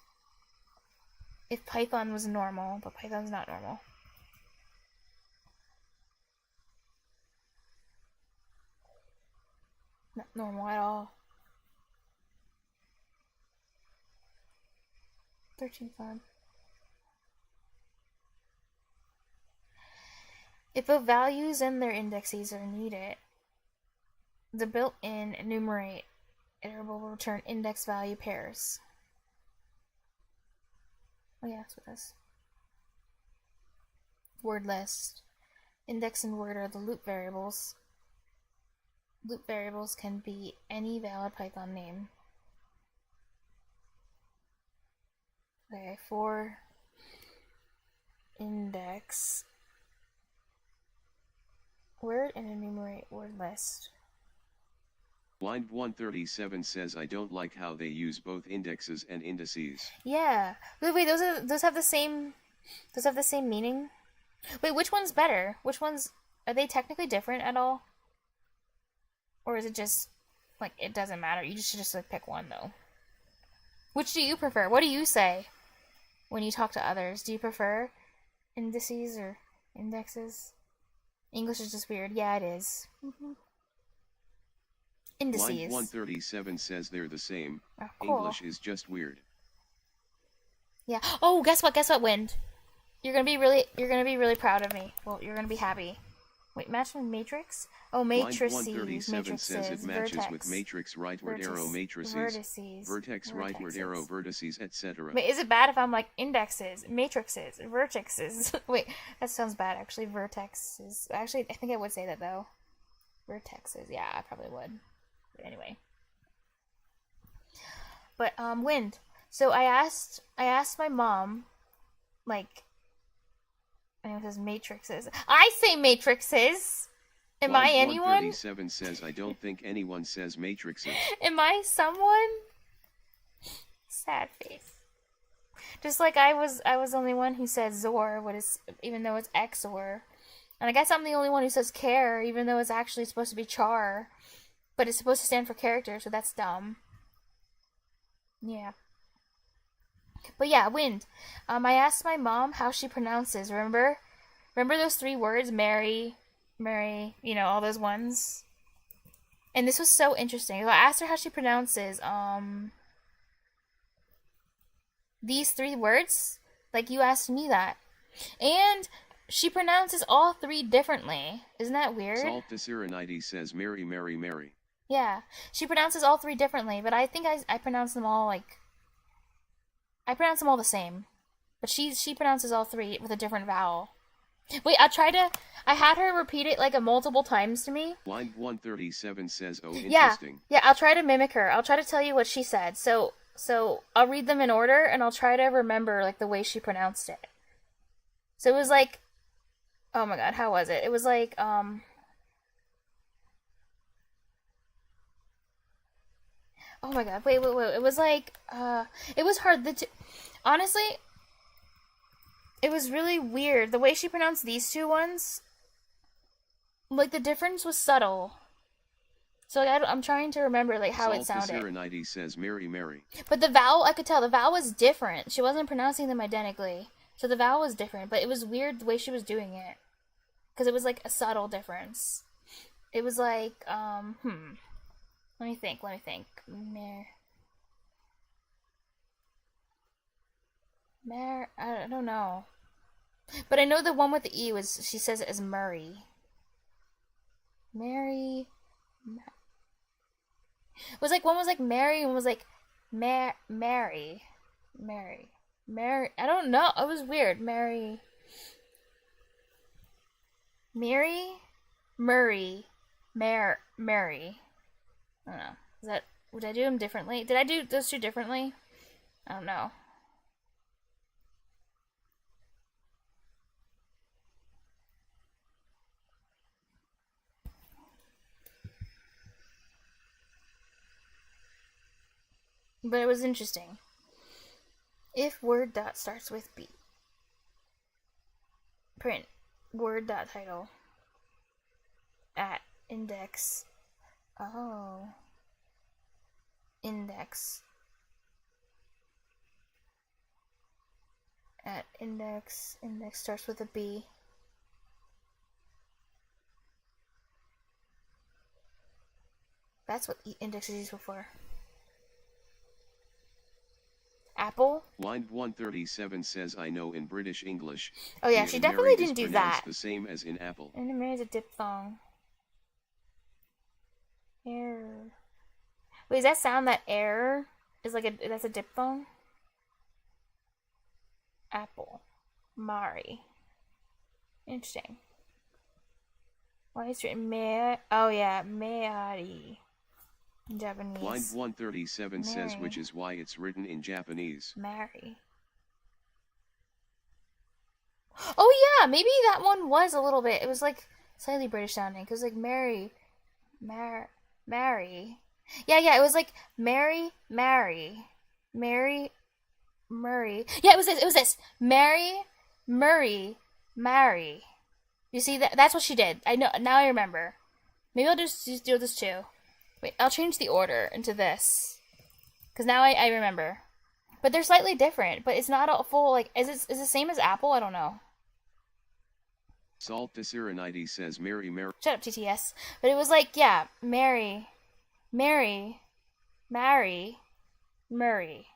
if Python was normal, but Python's not normal. Not normal at all. 13 fun. If the values and their indexes are needed, the built-in enumerate iterable will return index value pairs. Oh yeah, that's what this. Word list. Index and word are the loop variables. Loop variables can be any valid Python name. Okay, for index word and enumerate word list. Line 137 says I don't like how they use both indexes and indices. Yeah. Wait, those have the same meaning? Wait, which one's better? Which ones are they technically different at all? Or is it just like it doesn't matter? You just should just like pick one though. Which do you prefer? What do you say when you talk to others? Do you prefer indices or indexes? English is just weird. Yeah, it is. Indices. Line 137 says they're the same. Oh, cool. English is just weird. Yeah. Oh, guess what? Guess what, Wind? You're gonna be really proud of me. Well, you're gonna be happy. Wait, match with matrix? Oh, matrices. Line 137 says it matches vertex, with matrix rightward arrow matrices, vertex rightward arrow vertices, etc. Wait, is it bad if I'm like indexes, matrices, vertexes? Wait, that sounds bad actually. Vertexes. Actually, I think I would say that though. Vertexes. Yeah, I probably would. But anyway. But Wind. So I asked my mom, like, I know it says matrices. I say matrices. Am I anyone? 137 says I don't think anyone says matrices. Am I someone? Sad face. Just like I was the only one who said Zor, even though it's Xor. And I guess I'm the only one who says care, even though it's actually supposed to be char. But it's supposed to stand for character, so that's dumb. Yeah. But yeah, Wind. I asked my mom how she pronounces. Remember those 3 words? Mary, all those ones. And this was so interesting. I asked her how she pronounces these 3 words. Like you asked me that, and she pronounces all 3 differently. Isn't that weird? Salt Desironides says Mary, Mary, Mary. Yeah, she pronounces all 3 differently, but I think I pronounce them all I pronounce them all the same, but she pronounces all 3 with a different vowel. Wait, I had her repeat it like multiple times to me. Line 137 says, oh, interesting. Yeah, I'll try to mimic her. I'll try to tell you what she said. So I'll read them in order, and I'll try to remember like the way she pronounced it. So it was like, oh my god, how was it? It was like, oh my god, wait. It was like, it was hard. Honestly, it was really weird. The way she pronounced these 2 ones, like the difference was subtle. So like, I'm trying to remember like how it sounded. Desironides says Mary, Mary. But the vowel, I could tell the vowel was different. She wasn't pronouncing them identically. So the vowel was different, but it was weird the way she was doing it. Because it was like a subtle difference. It was like, Let me think. I don't know. But I know the one with the E she says it as Murray. Mary. It was like, one was like Mary, and one was like Mary. I don't know. It was weird. Mary. Murray. Mary. I don't know. Would I do them differently? Did I do those 2 differently? I don't know. But it was interesting. If word dot starts with B. Print word dot title at index. Oh. Index. At index. Index starts with a B. That's what index is used for. Apple. Line 137 says I know in British English. Oh yeah, she definitely didn't do that. The same as in Apple. And Mary is a diphthong. Error. Wait, does that sound that error is that's a diphthong? Apple. Mari. Interesting. Why is it Mary? Oh yeah, Mary. In Japanese. Line 137 Mary. says which is why it's written in Japanese. Mary. Oh yeah, maybe that one was a little bit. It was like slightly British sounding because like Mary. Yeah, it was like Mary, Murray. Yeah, it was this. It was this. Mary, Murray, Mary. You see that? That's what she did. I know now. I remember. Maybe I'll just do this too. Wait, I'll change the order into this because now I remember. But they're slightly different. But it's not a full like. Is the same as Apple? I don't know. Salt Serenity says Mary. Shut up, TTS. But it was like, yeah, Mary, Mary, Murray.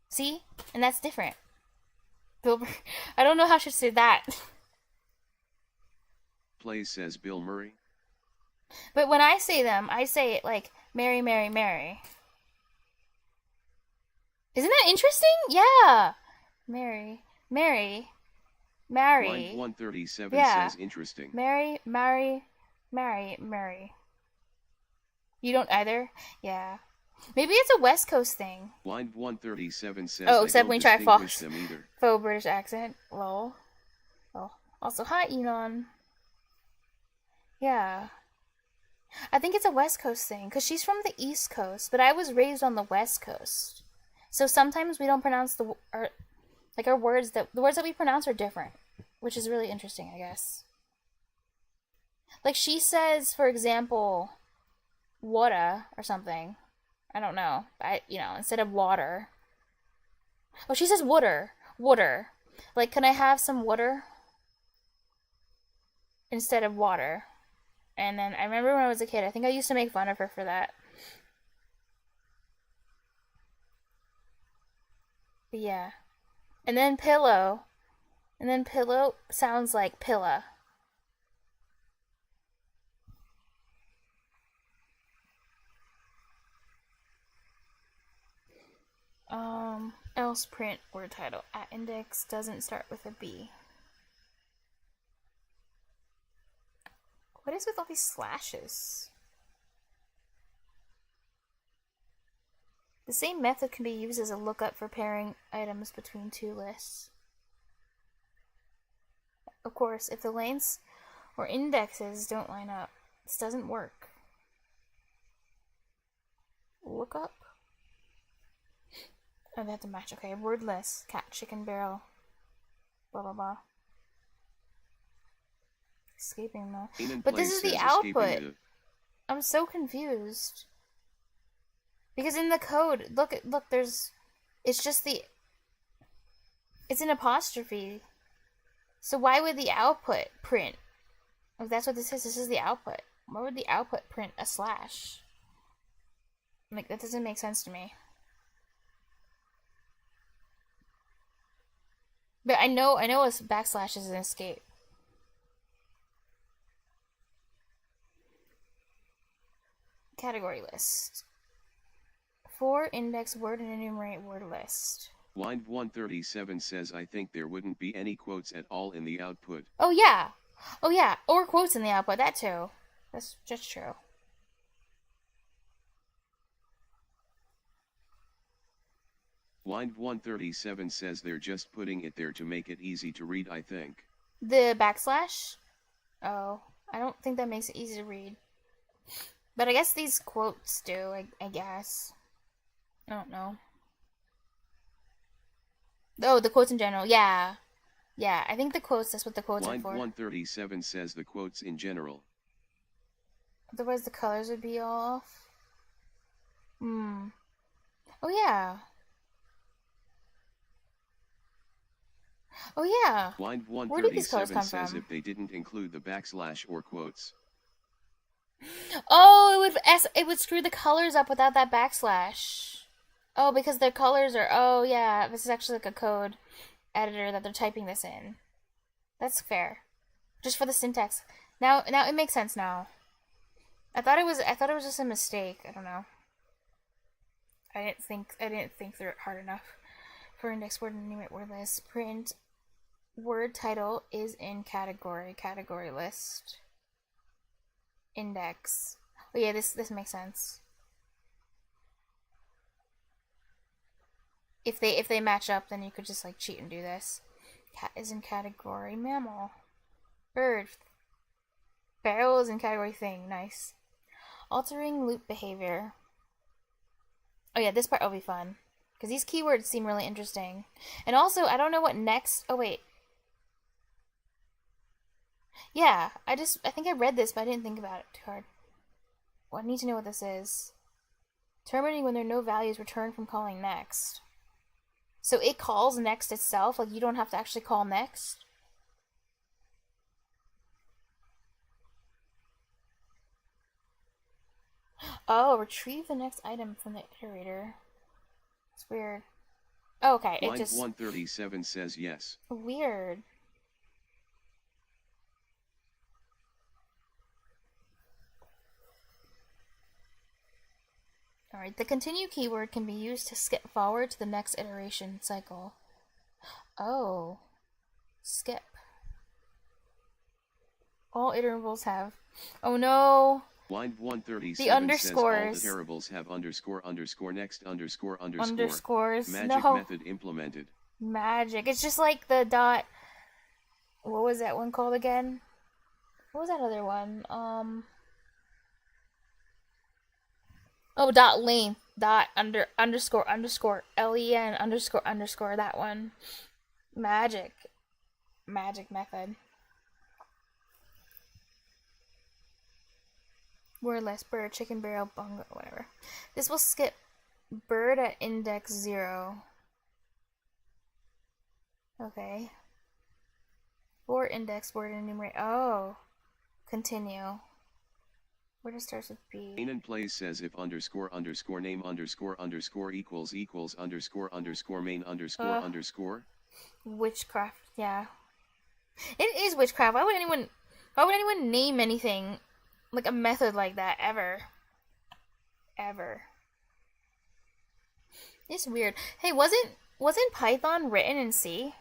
See? And that's different. Bill, I don't know how I should say that. Plays says Bill Murray. But when I say them, I say it like Mary, Mary, Mary. Isn't that interesting? Yeah. Mary, Mary, Mary. Line 137 says interesting. Mary. You don't either? Yeah. Maybe it's a West Coast thing. Line 137 says oh, except when you try Fox. Them either. Faux British accent. Lol. Oh. Also, hi, Enon. Yeah. I think it's a West Coast thing, because she's from the East Coast, but I was raised on the West Coast. So sometimes we don't pronounce the words that we pronounce are different, which is really interesting, I guess. Like she says, for example, water or something. I don't know. Instead of water. Oh, she says water. Water. Like, can I have some water? Instead of water. And then I remember when I was a kid, I think I used to make fun of her for that. But yeah. And then pillow. And then pillow sounds like pillow. Else print word title. At index doesn't start with a B. What is with all these slashes? The same method can be used as a lookup for pairing items between two lists. Of course, if the lengths or indexes don't line up, this doesn't work. Lookup? Oh, they have to match. Okay, word list. Cat, chicken, barrel. Blah, blah, blah. Escaping though. But this is the output. I'm so confused. Because in the code, look, it's an apostrophe. So why would the output print? If that's what this is the output. Why would the output print a slash? Like, that doesn't make sense to me. But I know a backslash is an escape. Category list. For index word and enumerate word list. Line 137 says I think there wouldn't be any quotes at all in the output. Oh yeah. Or quotes in the output, that too. That's just true. Line 137 says they're just putting it there to make it easy to read, I think. The backslash? Oh, I don't think that makes it easy to read. But I guess these quotes do, I guess. I don't know. Oh, the quotes in general, yeah. Yeah, I think the quotes, that's what the quotes are for. Line 137 says the quotes in general. Otherwise the colors would be off. Oh, yeah. Oh, yeah. Line Where did these colors 137 come says from? if they didn't include the backslash or quotes. Oh, it would screw the colors up without that backslash. Oh, because their colors are... Oh, yeah. This is actually like a code editor that they're typing this in. That's fair. Just for the syntax. Now it makes sense now. I thought it was just a mistake. I don't know. I didn't think through it hard enough. For index word and enumerate word list, print word title is in category list. Index. Oh yeah, this makes sense. If they match up, then you could just like cheat and do this. Cat is in category mammal. Bird. Barrel is in category thing. Nice. Altering loop behavior. Oh yeah, this part will be fun. Because these keywords seem really interesting. And also, I don't know what next... Oh wait. Yeah, I think I read this, but I didn't think about it too hard. Well, I need to know what this is. Terminating when there are no values returned from calling next. So it calls next itself? Like, you don't have to actually call next? Oh, retrieve the next item from the iterator. It's weird. Oh, okay, it Line just... 137 says yes. Weird. Alright, the continue keyword can be used to skip forward to the next iteration cycle. Oh. Skip. All intervals have... Oh no! Line 137 The underscores. says all the variables have underscore underscore next underscore underscore. Underscores. Magic No. method implemented. Magic. It's just like the dot... What was that one called again? What was that other one? Oh, dot length. Dot underscore len underscore that one. Magic. Magic method. Word less bird, chicken barrel, bungo, whatever. This will skip bird at index 0. Okay. For index word enumerate. Oh. Continue. Where does starts with B? Main and plays says if underscore underscore name underscore underscore equals underscore underscore main underscore underscore. Witchcraft, yeah. It is witchcraft. Why would anyone name anything like a method like that ever? Ever. It's weird. Hey, wasn't Python written in C?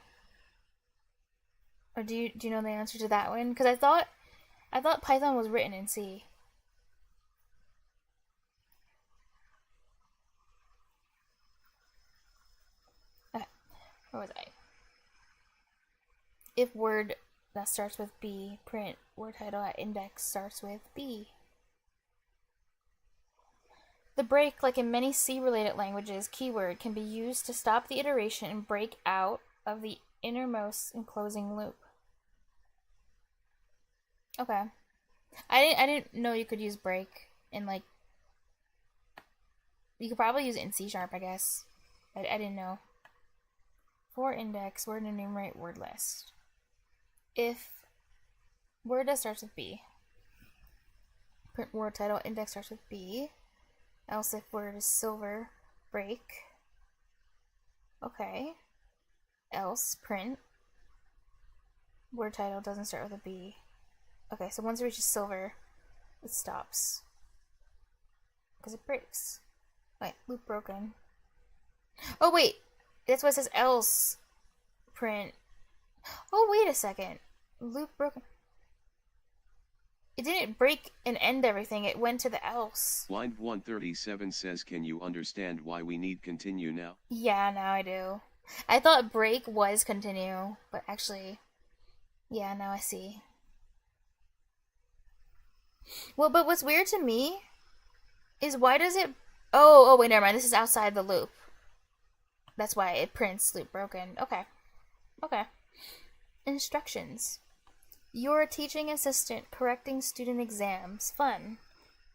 Or do you know the answer to that one? Because I thought Python was written in C. Where was I? If word that starts with B, print word title at index starts with B. The break, like in many C-related languages, keyword can be used to stop the iteration and break out of the innermost and closing loop. Okay. I didn't know you could use break in like... You could probably use it in C#, I guess. I didn't know. For index, word enumerate, word list. If word that starts with B, print word title, index starts with B. Else if word is silver, break. Okay. Else print word title doesn't start with a B. Okay, so once it reaches silver, it stops. Because it breaks. Wait, loop broken. Oh wait! That's what it says else print. Oh, wait a second. Loop broken. It didn't break and end everything. It went to the else. Line 137 says can you understand why we need continue now? Yeah, now I do. I thought break was continue, but actually, yeah, now I see. Well, but what's weird to me is why does it... Oh, wait, never mind. This is outside the loop. That's why it prints loop broken. Okay. Okay. Instructions. You're a teaching assistant correcting student exams. Fun.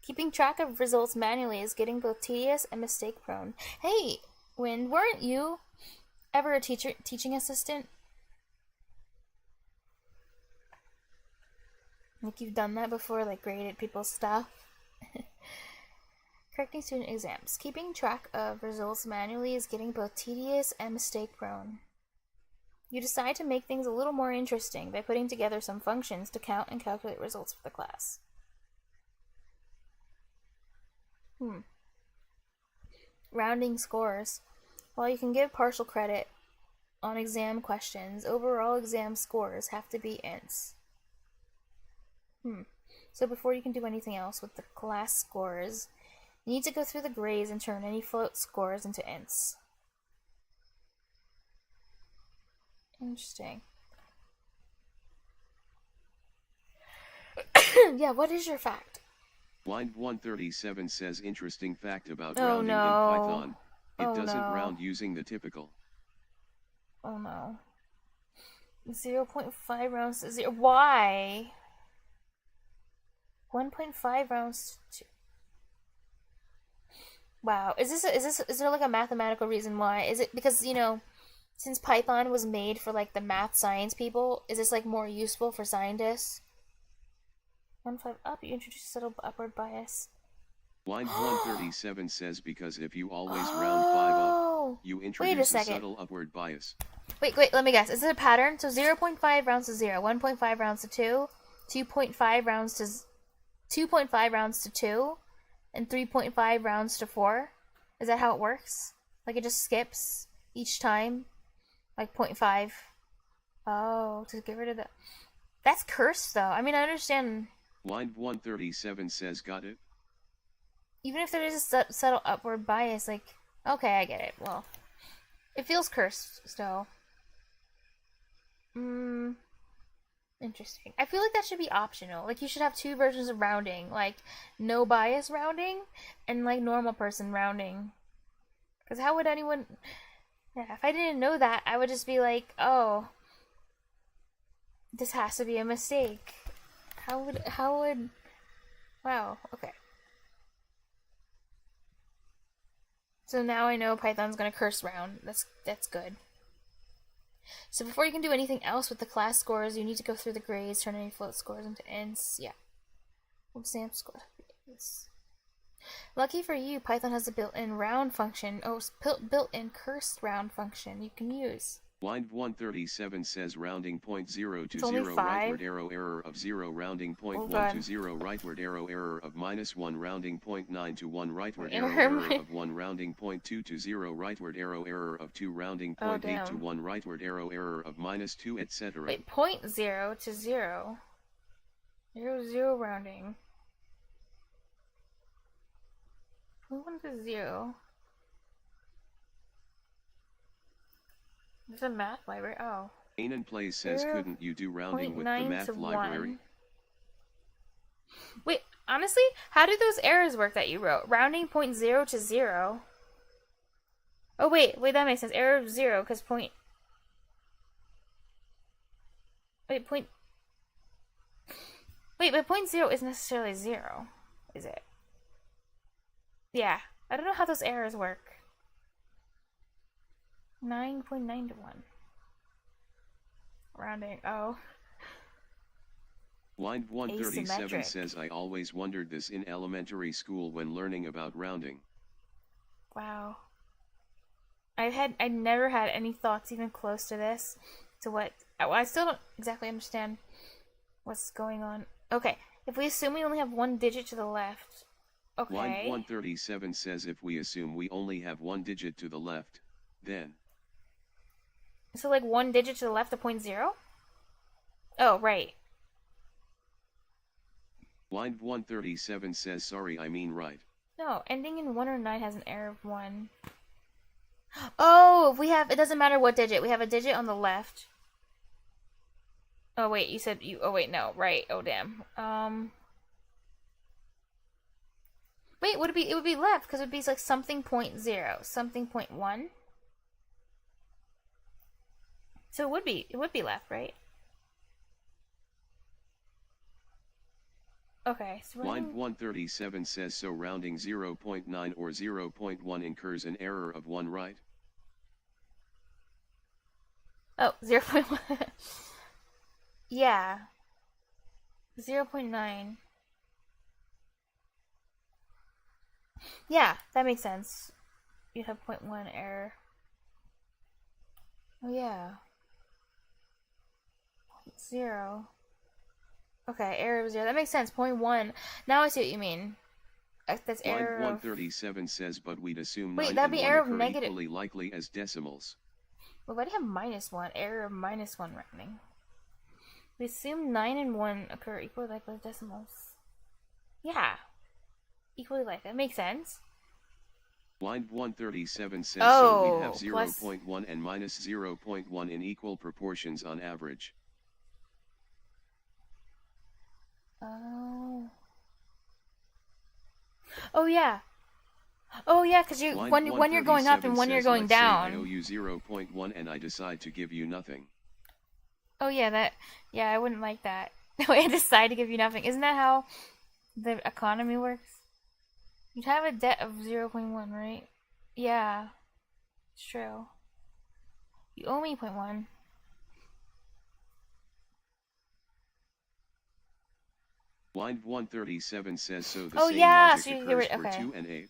Keeping track of results manually is getting both tedious and mistake prone. Hey, Wynn, weren't you ever a teaching assistant? Like you've done that before, like graded people's stuff? Correcting student exams. Keeping track of results manually is getting both tedious and mistake prone. You decide to make things a little more interesting by putting together some functions to count and calculate results for the class. Rounding scores. While you can give partial credit on exam questions, overall exam scores have to be ints. So before you can do anything else with the class scores, you need to go through the grades and turn any float scores into ints. Interesting. Yeah, what is your fact? Wind137 says interesting fact about Oh, rounding no. in Python. It Oh, doesn't no. round using the typical. Oh no. 0.5 rounds to 0. Why? 1.5 rounds to... Wow. Is there like a mathematical reason why? Is it because, since Python was made for like the math science people, is this like more useful for scientists? 1.5 up, you introduce a subtle upward bias. Wind137 says because if you always round 5 up, you introduce a subtle upward bias. Wait, let me guess. Is it a pattern? So 0.5 rounds to 0, 1.5 rounds to 2, 2.5 rounds to 2.5 rounds to 2, and 3.5 rounds to 4? Is that how it works? Like it just skips each time? Like 0.5? Oh, to get rid of the... That's cursed, though. I mean, I understand... Wind137 says got it? Even if there is a subtle upward bias, like... Okay, I get it. Well, it feels cursed, still. Interesting. I feel like that should be optional. Like, you should have 2 versions of rounding. Like, no bias rounding, and, like, normal person rounding. Because how would anyone... Yeah, if I didn't know that, I would just be like, oh... This has to be a mistake. How would... Wow, okay. So now I know Python's gonna curse round. That's good. So before you can do anything else with the class scores, you need to go through the grades, turn any float scores into ints. Yeah. Exam score. Lucky for you, Python has a built-in round function. Oh, built-in cursed round function you can use. Wind137 says rounding 0.0 to It's only 0 5. rightward arrow error of 0 rounding 0.1 to 0 rightward arrow error of -1 rounding 0.9 to 1 rightward arrow error of 1 rounding 0.2 to 0 rightward arrow error of 2 rounding 0.8 to 1 rightward arrow error of -2 etc. Wait, 0.0 to 0. 0 rounding. 0.1 to 0. There's a math library. Oh. Anon Plays says couldn't you do rounding with the math library? 1. Wait, honestly, how did those errors work that you wrote? Rounding 0.0 to 0. Oh wait, that makes sense. Error of 0 because point. Wait, point. Wait, but 0.0 isn't necessarily 0, is it? Yeah, I don't know how those errors work. 9.9 to 1. Rounding, oh. Wind137 says I always wondered this in elementary school when learning about rounding. Wow. I never had any thoughts even close to this. To what, I still don't exactly understand what's going on. Okay, if we assume we only have 1 digit to the left. Okay. Wind137 says if we assume we only have 1 digit to the left, then... So like 1 digit to the left of 0.0? Oh, right. Wind137 says sorry I mean right. No, ending in 1 or 9 has an error of 1. Oh, if we have, it doesn't matter what digit. We have a digit on the left. Oh wait, you said you, oh wait, no, right. Oh damn. Wait, it would be left because it would be like something 0.0, something 0.1. So it would be left, right? Okay, so Wind137 says so rounding 0.9 or 0.1 incurs an error of 1, right? Oh, 0.1. Yeah. 0.9. Yeah, that makes sense. You have 0.1 error. Oh yeah. 0. Okay, error of 0. That makes sense. 0.1. Now I see what you mean. That's error of... Wind137 says but we'd assume Wait, 9 that'd and be 1 error of occur negative... equally likely as decimals. Well, why do you have -1? Error of -1 rounding. We assume 9 and 1 occur equally likely as decimals. Yeah. Equally likely. That makes sense. Blind137 says so we have Oh, 0.1 and minus 0.1 in equal proportions on average. Oh. Oh yeah. Oh yeah, because you when you're going up and when you're going down. I owe you 0.1 and I decide to give you nothing. Oh yeah, I wouldn't like that. I decide to give you nothing. Isn't that how the economy works? You'd have a debt of 0.1, right? Yeah, it's true. You owe me 0.1. Blind137 says so the Oh same yeah, logic so you occurs get for okay. 2 and 8.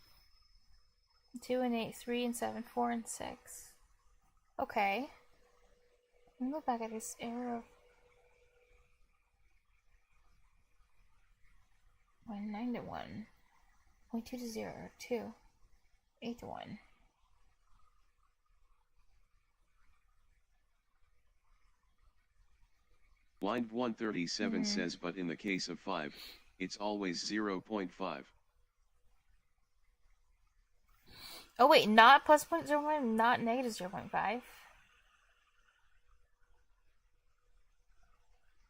2 and 8, 3 and 7, 4 and 6. Okay. Let me look back at this arrow. 9 to 1. 0.2 to 0. 2. 8 to 1. Blind137 says but in the case of 5, it's always 0.5. Oh wait, not plus 0.05, not negative 0.5.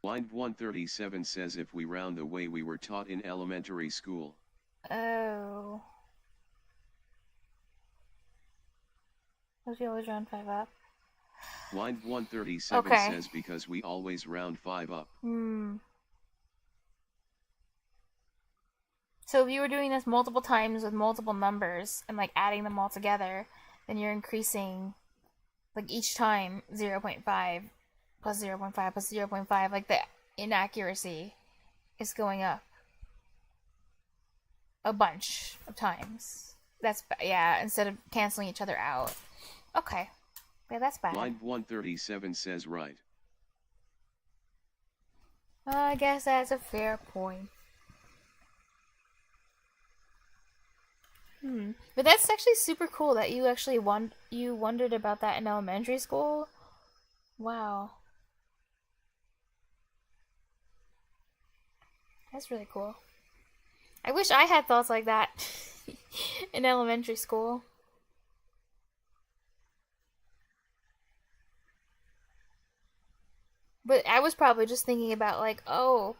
Blind137 says if we round the way we were taught in elementary school. Oh. Does he always round 5 up? Blind137 says because we always round 5 up. So if you were doing this multiple times with multiple numbers and like adding them all together, then you're increasing like each time 0.5 plus 0.5 plus 0.5, like the inaccuracy is going up a bunch of times. That's yeah, instead of canceling each other out. Okay. Yeah, that's bad. Blind137 says right. I guess that's a fair point. But that's actually super cool that you actually wondered about that in elementary school. Wow. That's really cool. I wish I had thoughts like that in elementary school. But I was probably just thinking about like, oh,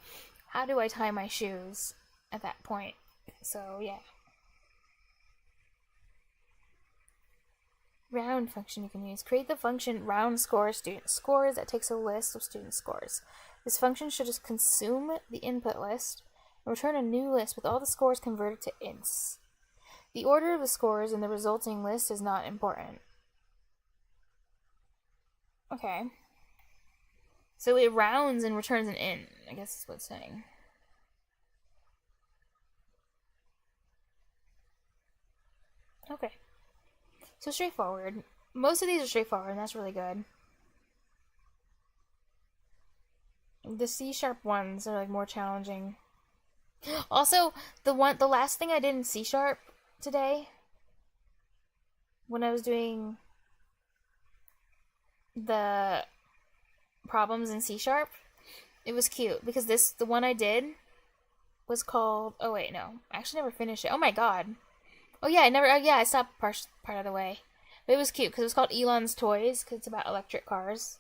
how do I tie my shoes at that point? So, yeah. Round function you can use. Create the function round score student scores that takes a list of student scores. This function should just consume the input list and return a new list with all the scores converted to ints. The order of the scores in the resulting list is not important. Okay. So it rounds and returns an int, I guess that's what it's saying. Okay. So straightforward. Most of these are straightforward, and that's really good. The C# ones are like more challenging. Also, the last thing I did in C# today, when I was doing the problems in C#, it was cute because the one I did was called. Oh wait, no, I actually never finished it. Oh my god. Oh yeah, I stopped part of the way. But it was cute because it was called Elon's Toys because it's about electric cars.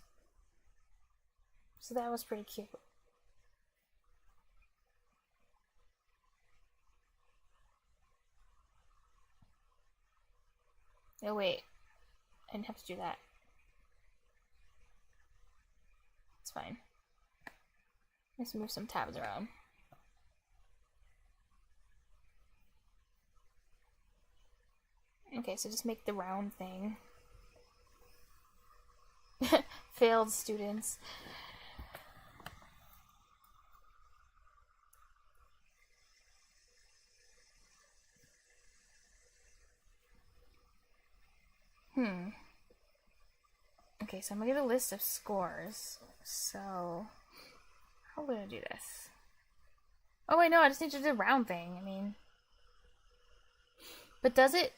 So that was pretty cute. Oh wait, I didn't have to do that. It's fine. Let's move some tabs around. Okay, so just make the round thing. Failed students. Okay, so I'm gonna get a list of scores. So, how am I gonna do this? Oh wait, no, I just need to do the round thing. I mean, but does it?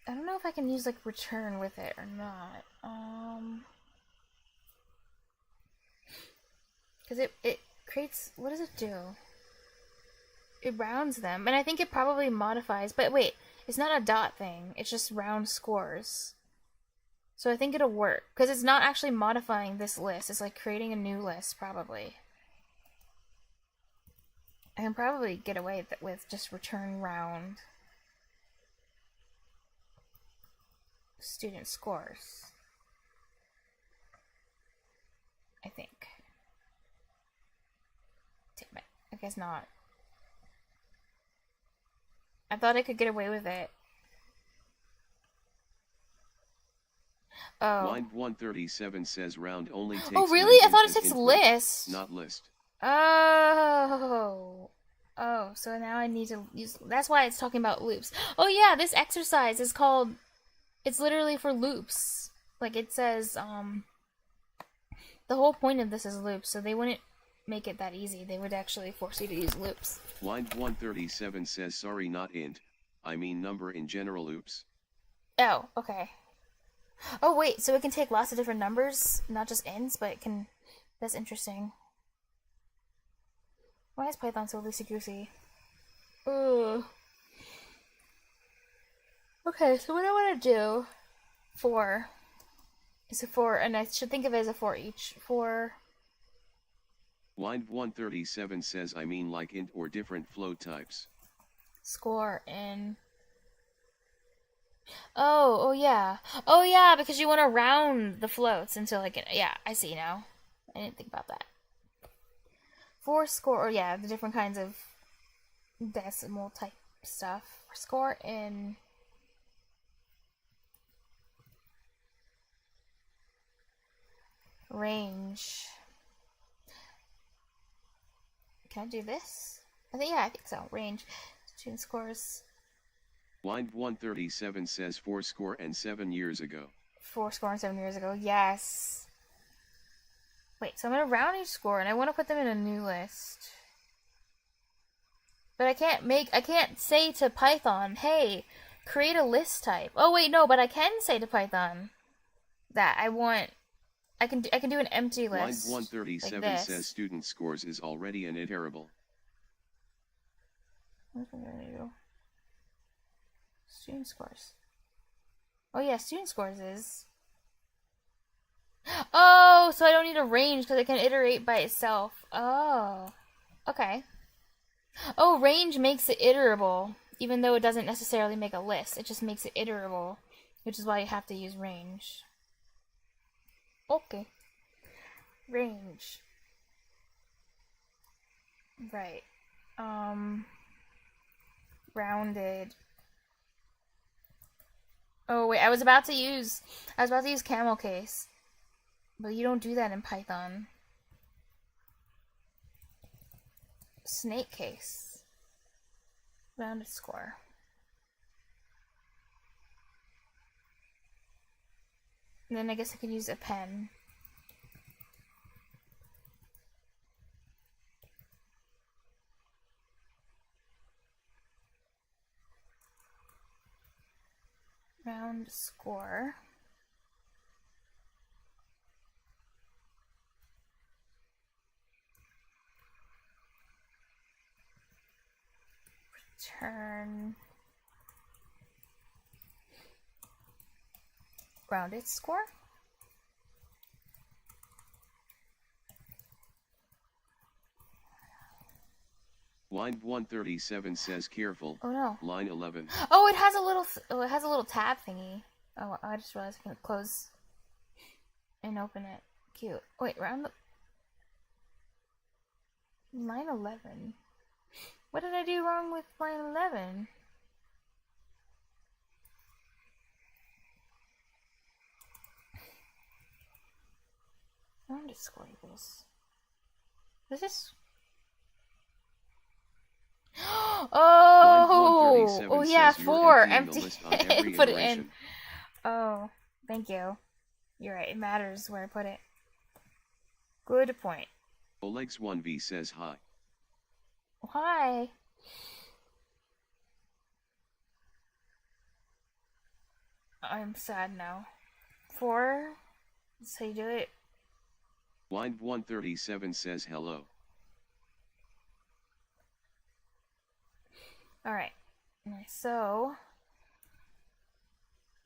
I don't know if I can use like return with it or not. Because it creates. What does it do? it rounds them, and I think it probably modifies. But wait, it's not a dot thing. It's just round scores. So I think it'll work because it's not actually modifying this list. It's like creating a new list, probably. I can probably get away with just return round student scores. I think. Damn it. I guess not. I thought I could get away with it. Oh. Line 137 says round only takes. Oh, really? I thought it as takes input, list. not list. Oh. Oh, so now I need to use... That's why it's talking about loops. Oh, yeah, this exercise is called... It's literally for loops. Like, it says, the whole point of this is loops, so they wouldn't make it that easy. They would actually force you to use loops. Line 137 says sorry not int, I mean number in general oops. Oh, okay. Oh, wait, so it can take lots of different numbers, not just ints, but it can... That's interesting. Why is Python so loosey-goosey? Ugh. Okay, so what I want to do is a for, and I should think of it as a for each. For... Line 137 says I mean like int or different float types. Score in... Oh yeah. Oh yeah, because you want to round the floats into like, yeah, I see now. I didn't think about that. For score, or yeah, the different kinds of decimal type stuff. For score in... range. Can I do this? I think so. Range. Student scores. Line 137 says 4 years ago. 4 years ago. Yes. Wait, so I'm gonna round each score, and I want to put them in a new list. But I can't say to Python, hey, create a list type. Oh wait, no, but I can say to Python that I can do an empty list. Line 137 like says student scores is already an iterable. What am I gonna do? Student scores. Oh yeah, student scores is... Oh, so I don't need a range because it can iterate by itself. Oh, okay. Oh, range makes it iterable, even though it doesn't necessarily make a list. It just makes it iterable, which is why you have to use range. Okay. Range. Right. Rounded. Oh wait, I was about to use camel case. But you don't do that in Python. Snake case. Rounded score. And then I guess I could use a pen. Round score. Return rounded score. Line 137 says careful. Oh no. Line 11. Oh, it has a little tab thingy. Oh, I just realized I can close and open it. Cute. Wait, round the... Line 11. What did I do wrong with line 11? Rounded score equals... This is... Oh! Oh yeah, 4. Empty. Put it in. Oh, thank you. You're right, it matters where I put it. Good point. Olex1v says hi. Why? I'm sad now. 4? That's how you do it. Line 137 says hello. Alright. So,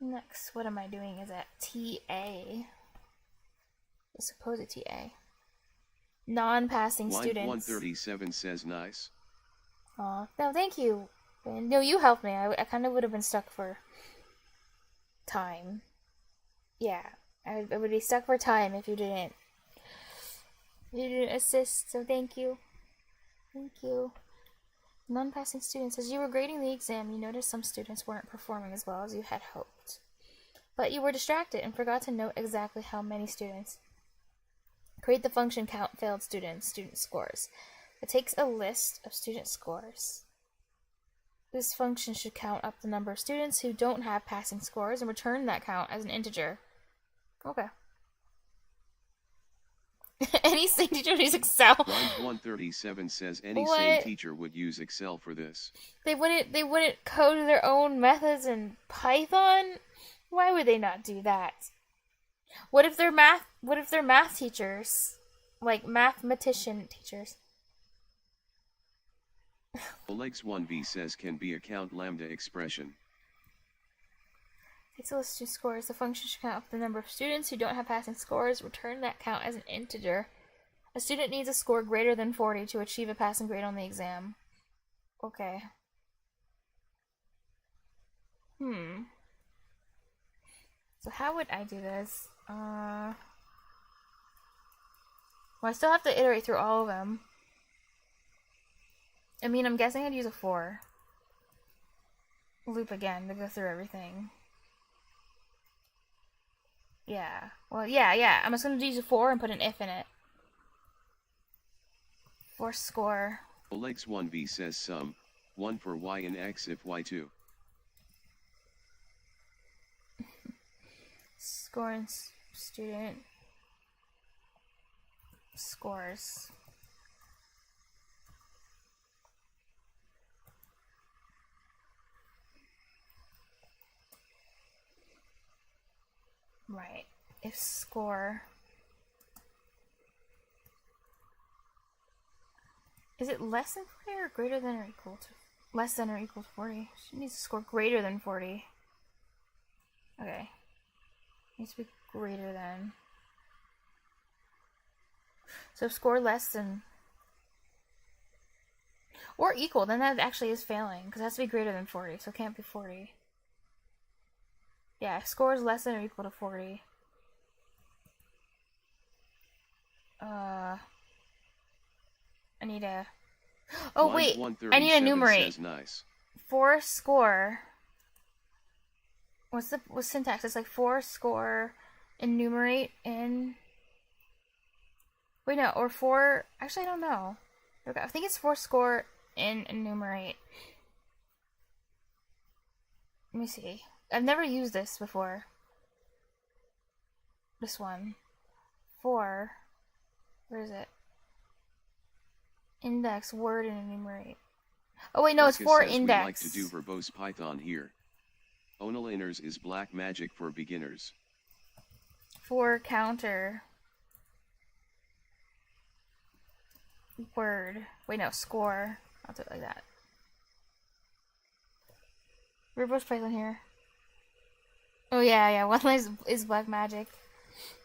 next, what am I doing is at TA. The supposed TA. Non-passing Line students. 137 says nice. Aw, no, thank you. No, you helped me. I kind of would have been stuck for time. Yeah, I would be stuck for time if you didn't. You didn't assist, so thank you. Thank you. Non-passing students. As you were grading the exam, you noticed some students weren't performing as well as you had hoped. But you were distracted and forgot to note exactly how many students. Create the function count failed students, student scores. It takes a list of student scores. This function should count up the number of students who don't have passing scores and return that count as an integer. Okay. Any sane teacher would use Excel. Line 137 says any What? sane teacher would use Excel for this. They wouldn't code their own methods in Python? Why would they not do that? What if they're math teachers? Like mathematician teachers. Olex 1b says can be a count lambda expression. Takes a list of student scores. The function should count up the number of students who don't have passing scores. Return that count as an integer. A student needs a score greater than 40 to achieve a passing grade on the exam. Okay. So how would I do this? Well, I still have to iterate through all of them. I mean, I'm guessing I'd use a for loop again to go through everything. Yeah. Well, yeah. I'm just gonna use a for and put an if in it. For score. Olex 1b says sum 1 for y and x if y2. Score and student scores. Right. If score. Is it less than 40 or greater than or equal to? Less than or equal to 40. She needs to score greater than 40. Okay. Needs to be greater than. So score less than. Or equal, then that actually is failing, because it has to be greater than 40, so it can't be 40. Yeah, if score is less than or equal to 40. I need a. Oh wait, I need to enumerate. Says nice. For score. What's syntax? It's like for score, enumerate in. Wait, no, or for. Actually, I don't know. Okay, I think it's for score in enumerate. Let me see. I've never used this before. This one. For. Where is it? Index, word, and enumerate. Oh wait, no, it's for Says index. We like to do verbose Python here. Onaliners is black magic for beginners. For counter. Word. Wait, no, score. I'll do it like that. Verbose Python here. Oh yeah, one line is black magic.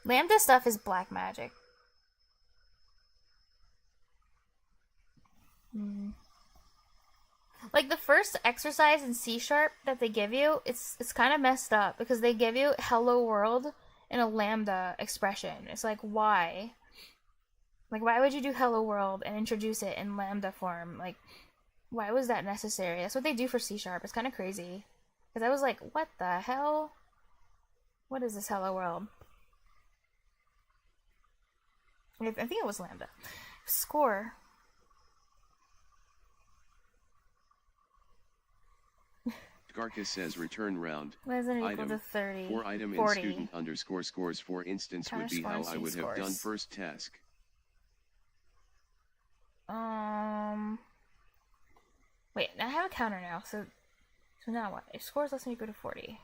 Lambda stuff is black magic. Like the first exercise in C# that they give you, it's kind of messed up because they give you hello world in a lambda expression. It's like, why? Like, why would you do hello world and introduce it in lambda form? Like, why was that necessary? That's what they do for C#. It's kind of crazy. Because I was like, what the hell? What is this hello world? I think it was lambda. Score. Garka says return round. Less than or equal Item. to 30. For item in 40. student underscore scores for instance would be how I would have done first task. Wait, I have a counter now, so now what? If score is less than or equal to 40.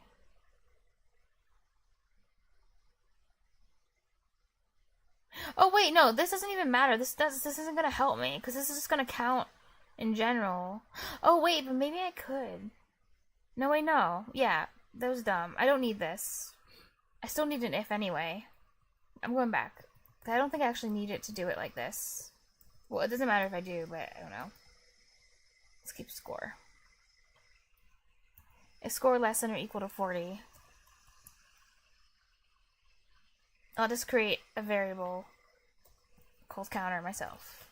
Oh wait, no, this doesn't even matter. This isn't gonna help me, because this is just gonna count in general. Oh, wait, but maybe I could. No, wait, no. Yeah, that was dumb. I don't need this. I still need an if anyway. I'm going back. I don't think I actually need it to do it like this. Well, it doesn't matter if I do, but I don't know. Let's keep score. A score less than or equal to 40. I'll just create a variable called counter myself.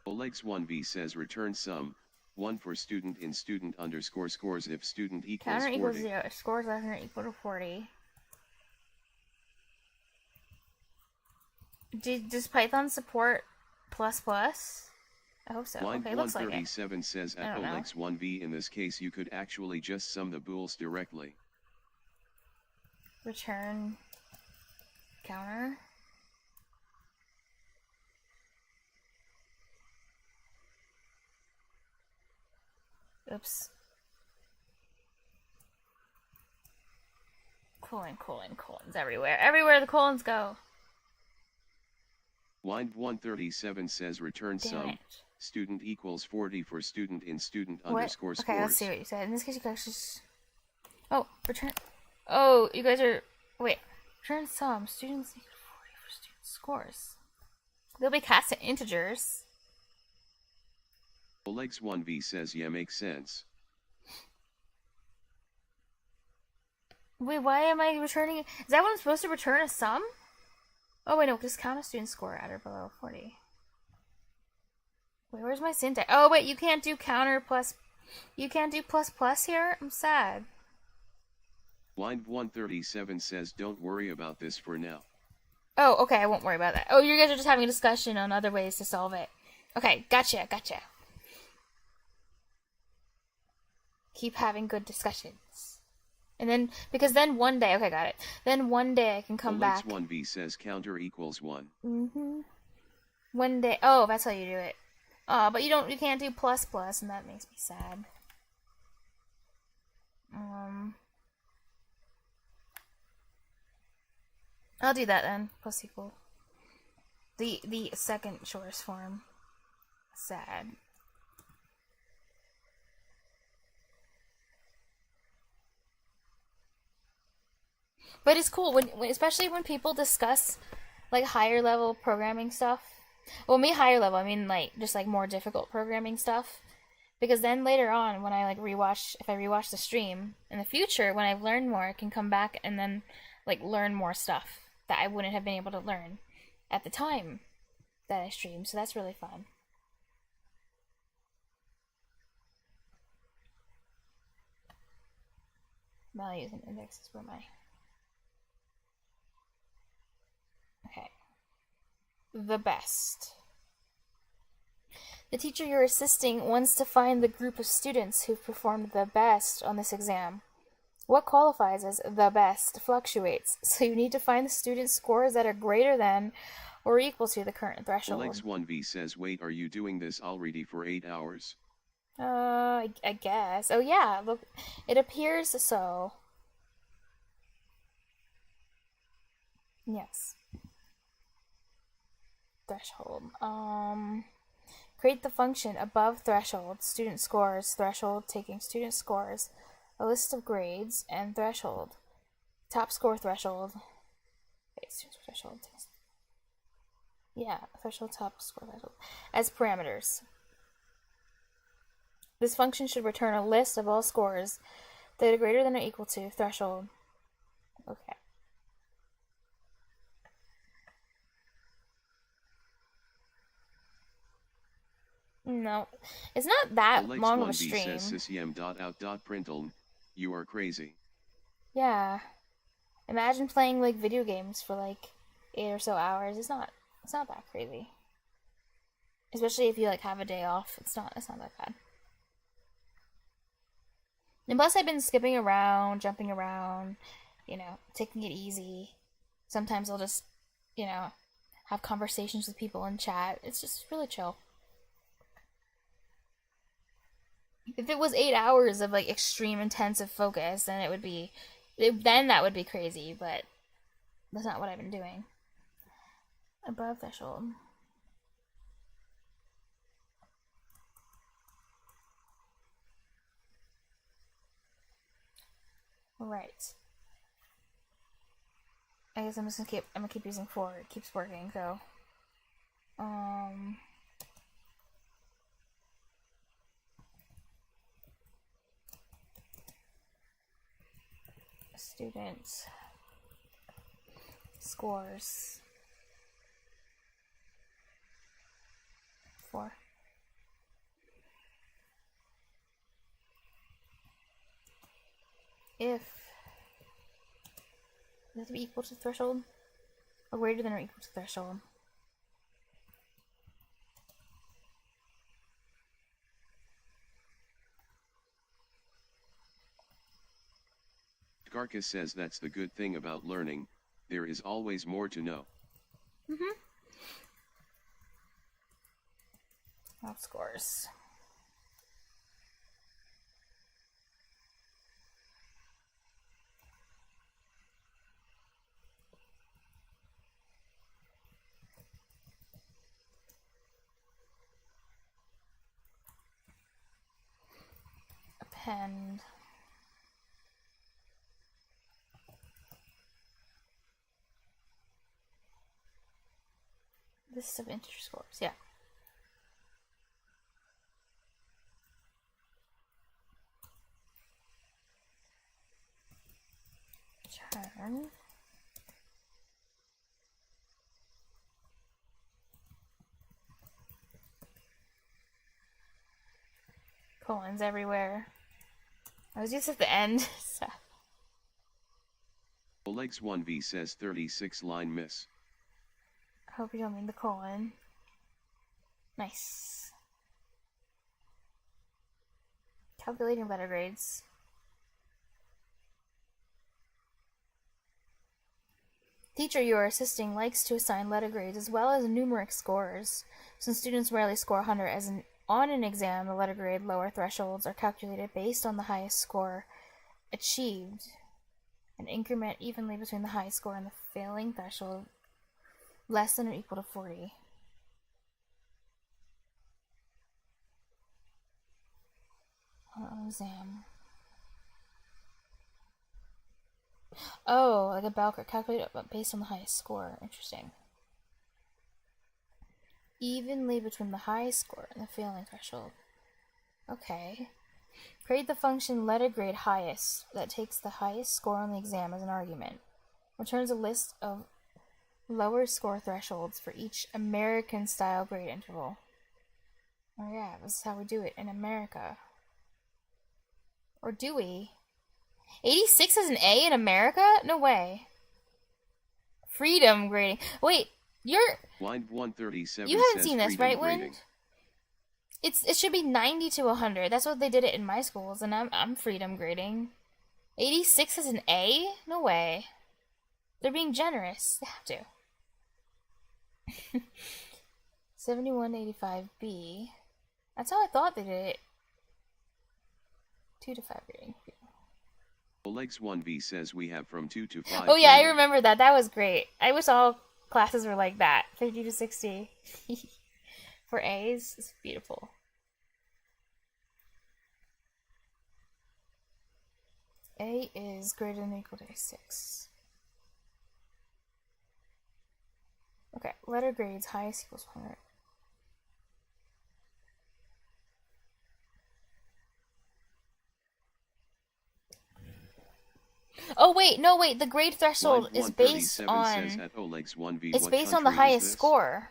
Olex1v says return sum, 1 for student in student underscore scores if student equals Counter 40. equals 0 if scores less than or equal to 40. Does Python support plus plus? I hope so. Line Okay, looks like it. 137 says I at don't know. Olex1v in this case you could actually just sum the bools directly. Return counter. Oops. Colons everywhere. Everywhere the colons go. Line 137 says return Damn sum, it. student equals 40 for student in student What? underscore Okay, scores. let's see what you said. In this case, you can actually just... Oh, return... Oh, you guys are... Wait. Return sum. Students equal 40 for student scores. They'll be cast to integers. Olex1v says yeah, makes sense. Wait, why am I returning... Is that what I'm supposed to return, a sum? Oh, wait, no. Just count a student score at or below 40. Wait, where's my syntax? Oh, wait, you can't do counter plus... You can't do plus plus here? I'm sad. Line 137 says don't worry about this for now. Oh, okay, I won't worry about that. Oh, you guys are just having a discussion on other ways to solve it. Okay, gotcha. Keep having good discussions. And then, because then one day, okay, got it. Then one day I can come back. Olex1v says counter equals 1. Mm-hmm. One day, oh, that's how you do it. But you can't do plus plus, and that makes me sad. I'll do that then. Plus equal. The second shortest form. Sad. But it's cool when especially when people discuss like higher level programming stuff. Well, me higher level, I mean like just like more difficult programming stuff. Because then later on when I like if I rewatch the stream in the future when I've learned more, I can come back and then like learn more stuff that I wouldn't have been able to learn at the time that I streamed. So that's really fun. Values and indexes were my... Okay. The best. The teacher you're assisting wants to find the group of students who've performed the best on this exam. What qualifies as the best fluctuates, so you need to find the student scores that are greater than or equal to the current threshold. Olex1v says wait, are you doing this already for 8 hours? I guess. Oh yeah, look, it appears so. Yes. Threshold. Create the function above threshold, student scores, threshold, taking student scores, a list of grades, and threshold. Top score threshold. Okay, student threshold. Yeah, threshold, top score threshold. As parameters. This function should return a list of all scores that are greater than or equal to threshold. Okay. No, it's not that long of a Olex1v stream. says sysem.out.println, you are crazy. Yeah. Imagine playing like video games for like 8 or so hours. It's not that crazy. Especially if you like have a day off. It's not that bad. And plus I've been skipping around, jumping around, taking it easy. Sometimes I'll just, have conversations with people in chat. It's just really chill. If it was 8 hours of like extreme intensive focus, then that would be crazy, but that's not what I've been doing. Above threshold. Right. I guess I'm gonna keep using 4. It keeps working, so. Student scores 4. If does it have to be equal to threshold or greater than or equal to threshold? Garka says that's the good thing about learning, there is always more to know. Math scores. Append. List of integer scores, yeah. Turn. Colons everywhere. I was used at the end. So. Oleg's 1v says 36 line miss. I hope you don't mean the colon. Nice. Calculating letter grades. Teacher you are assisting likes to assign letter grades as well as numeric scores. Since students rarely score 100 on an exam, the letter grade lower thresholds are calculated based on the highest score achieved and increment evenly between the highest score and the failing threshold less than or equal to 40. Exam. Oh, like a bell curve calculated based on the highest score. Interesting. Evenly between the highest score and the failing threshold. Okay. Create the function letter grade highest that takes the highest score on the exam as an argument. Returns a list of lower score thresholds for each American style grade interval. Oh yeah, this is how we do it in America. Or do we? 86 is an A in America? No way. Freedom grading. Wait, Wind 137 you haven't says seen this, freedom right, grading. Wind? It should be 90 to 100. That's what they did it in my schools, and I'm freedom grading. 86 is an A? No way. They're being generous. They have to. 71 to 85B. That's how I thought they did it. 2 to 5 grading. Oleg's 1v says we have from 2 to 5. Oh yeah, I grading. remember that. That was great. I wish all classes were like that. 50 to 60. For A's, it's beautiful. A is greater than or equal to 6. Okay, letter grades, highest equals 100. Oh wait, no wait, the grade threshold Wind is based 137 on... says at Oleg's 1v It's what based on the country is highest this? score.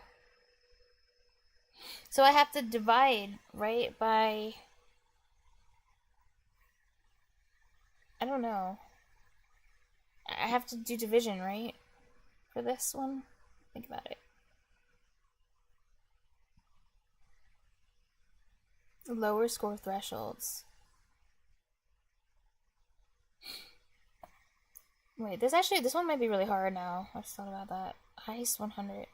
So I have to divide, right, by... I don't know. I have to do division, right? For this one? Think about it. Lower score thresholds. Wait, this one might be really hard now. I just thought about that. Highest 100.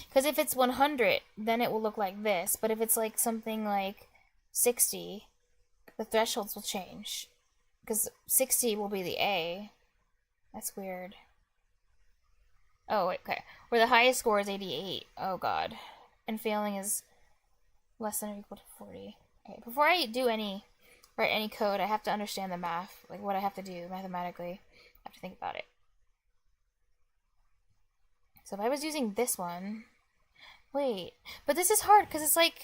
Because if it's 100, then it will look like this. But if it's like something like 60, the thresholds will change. Because 60 will be the A. That's weird. Oh, wait, okay. Where the highest score is 88. Oh, God. And failing is less than or equal to 40. Okay, before I do any write any code, I have to understand the math, like what I have to do mathematically. I have to think about it. So if I was using this one, wait, but this is hard because it's like,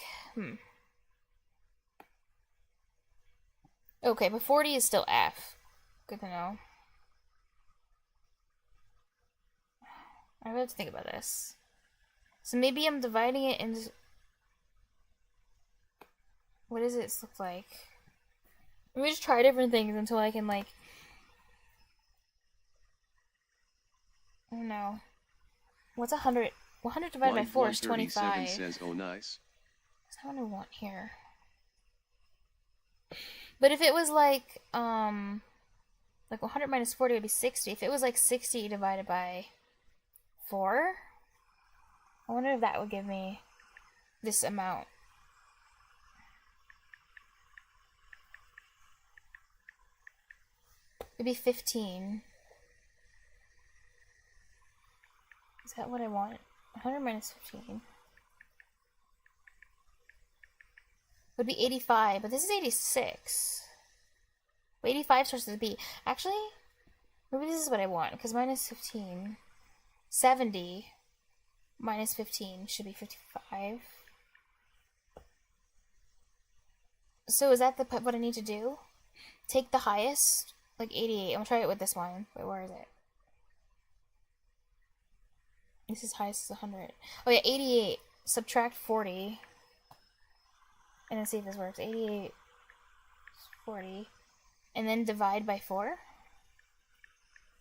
Okay, but 40 is still F. Good to know. I really have to think about this. So maybe I'm dividing it into... What does it look like? Let me just try different things until I can, like... I don't know. What's 100? 100 divided by 4 is 25. Says, oh, nice. That's not what I want here. But if it was like 100 minus 40 would be 60. If it was like 60 divided by 4, I wonder if that would give me this amount. It'd be 15. Is that what I want? 100 minus 15 would be 85, but this is 86. But 85 starts with a B. Actually, maybe this is what I want, because minus 15. 70 minus 15 should be 55. So is that what I need to do? Take the highest, like 88. I'm gonna try it with this one. Wait, where is it? This is highest is 100. Oh yeah, 88. Subtract 40. And let's see if this works. 88 40. And then divide by 4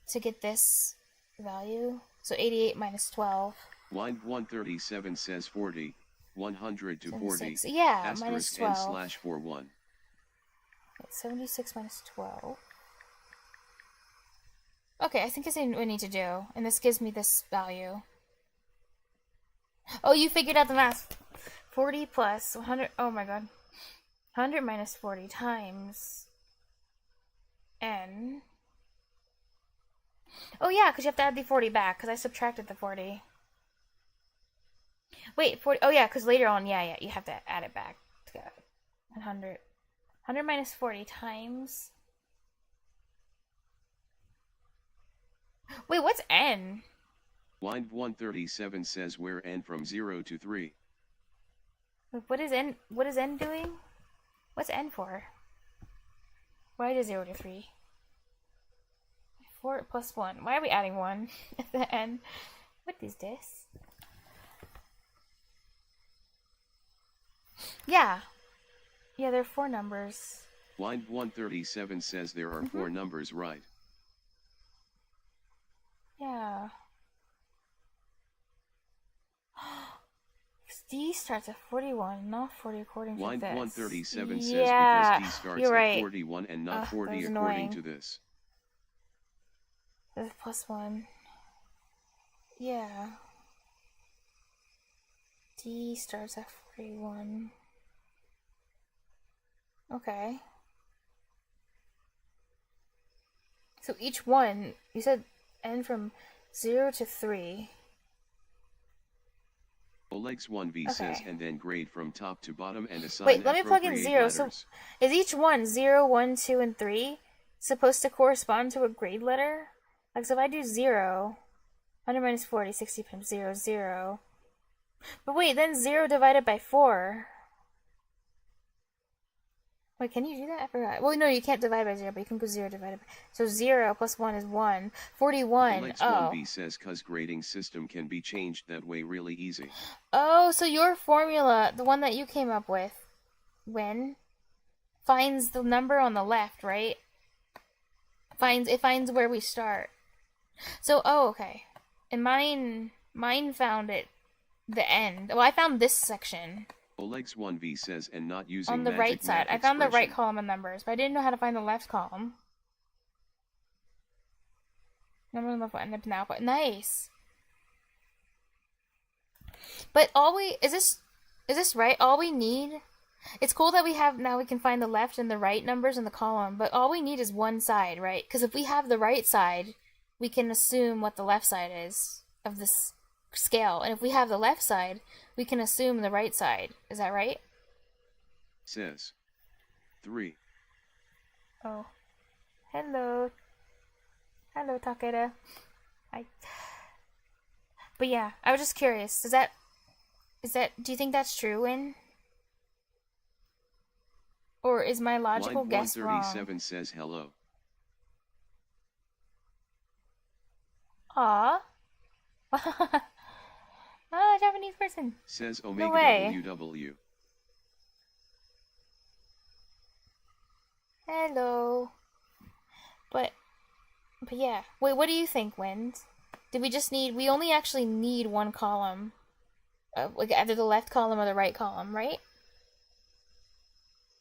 to get this value. So 88 minus 12. Line 137 says 40. 100 to 76. 40. Yeah, minus 12. N/41. 76 minus 12. Okay, I think this is what I need to do. And this gives me this value. Oh, you figured out the math. 40 plus 100. Oh my god. 100 minus 40 times n. Oh yeah, because you have to add the 40 back, because I subtracted the 40. Wait, 40. Oh yeah, because later on, yeah, you have to add it back. 100. 100 minus 40 times. Wait, what's n? Line 137 says where n from 0 to 3. What is n? What is n doing? What's n for? Why does 0 to 3? 4 plus 1. Why are we adding 1 at the end? What is this? Yeah. Yeah, there are 4 numbers. Line 137 says there are 4 numbers, right? Yeah. D starts at 41, not 40 according to Line this. 137 says yeah, because D starts you're right. at 41 and not 40 according annoying. to this. There's plus 1. Yeah. D starts at 41. Okay. So each one, you said n from 0 to 3. Oleg's 1v says and then grade from top to bottom and assign. Wait, let me plug in appropriate 0. letters. So is each one 0, 1, 2, and 3 supposed to correspond to a grade letter? Like, so if I do 0, 100 minus 40, 60 times 0, 0. But wait, then 0 divided by 4. Wait, can you do that? I forgot. Well, no, you can't divide by 0, but you can go 0 divided by... So 0 plus 1 is 1. 41. Oleg's Oh. 1v says cause grading system can be changed that way really easy. Oh, so your formula, the one that you came up with, finds the number on the left, right? It finds where we start. So, oh, okay. And mine found the end. Well, I found this section. Oleg's 1v says and not using On the magic right side. math I found the right expression. column of numbers, but I didn't know how to find the left column. Number on the left will end up now, but nice. But is this right? All we need, it's cool that we can find the left and the right numbers in the column, but all we need is one side, right? Because if we have the right side, we can assume what the left side is of this scale. And if we have the left side, we can assume the right side. Is that right? Says 3, Oh. Hello. Hello, Takeda. I. But yeah, I was just curious. Do you think that's true, Win? Or is my logical Blind guess wrong? 137 says hello. Aw. Ah, Japanese person. Says No Omega way. WW. Hello. But yeah. Wait, what do you think, Wind? Did we just need, we only actually need one column. Like either the left column or the right column, right?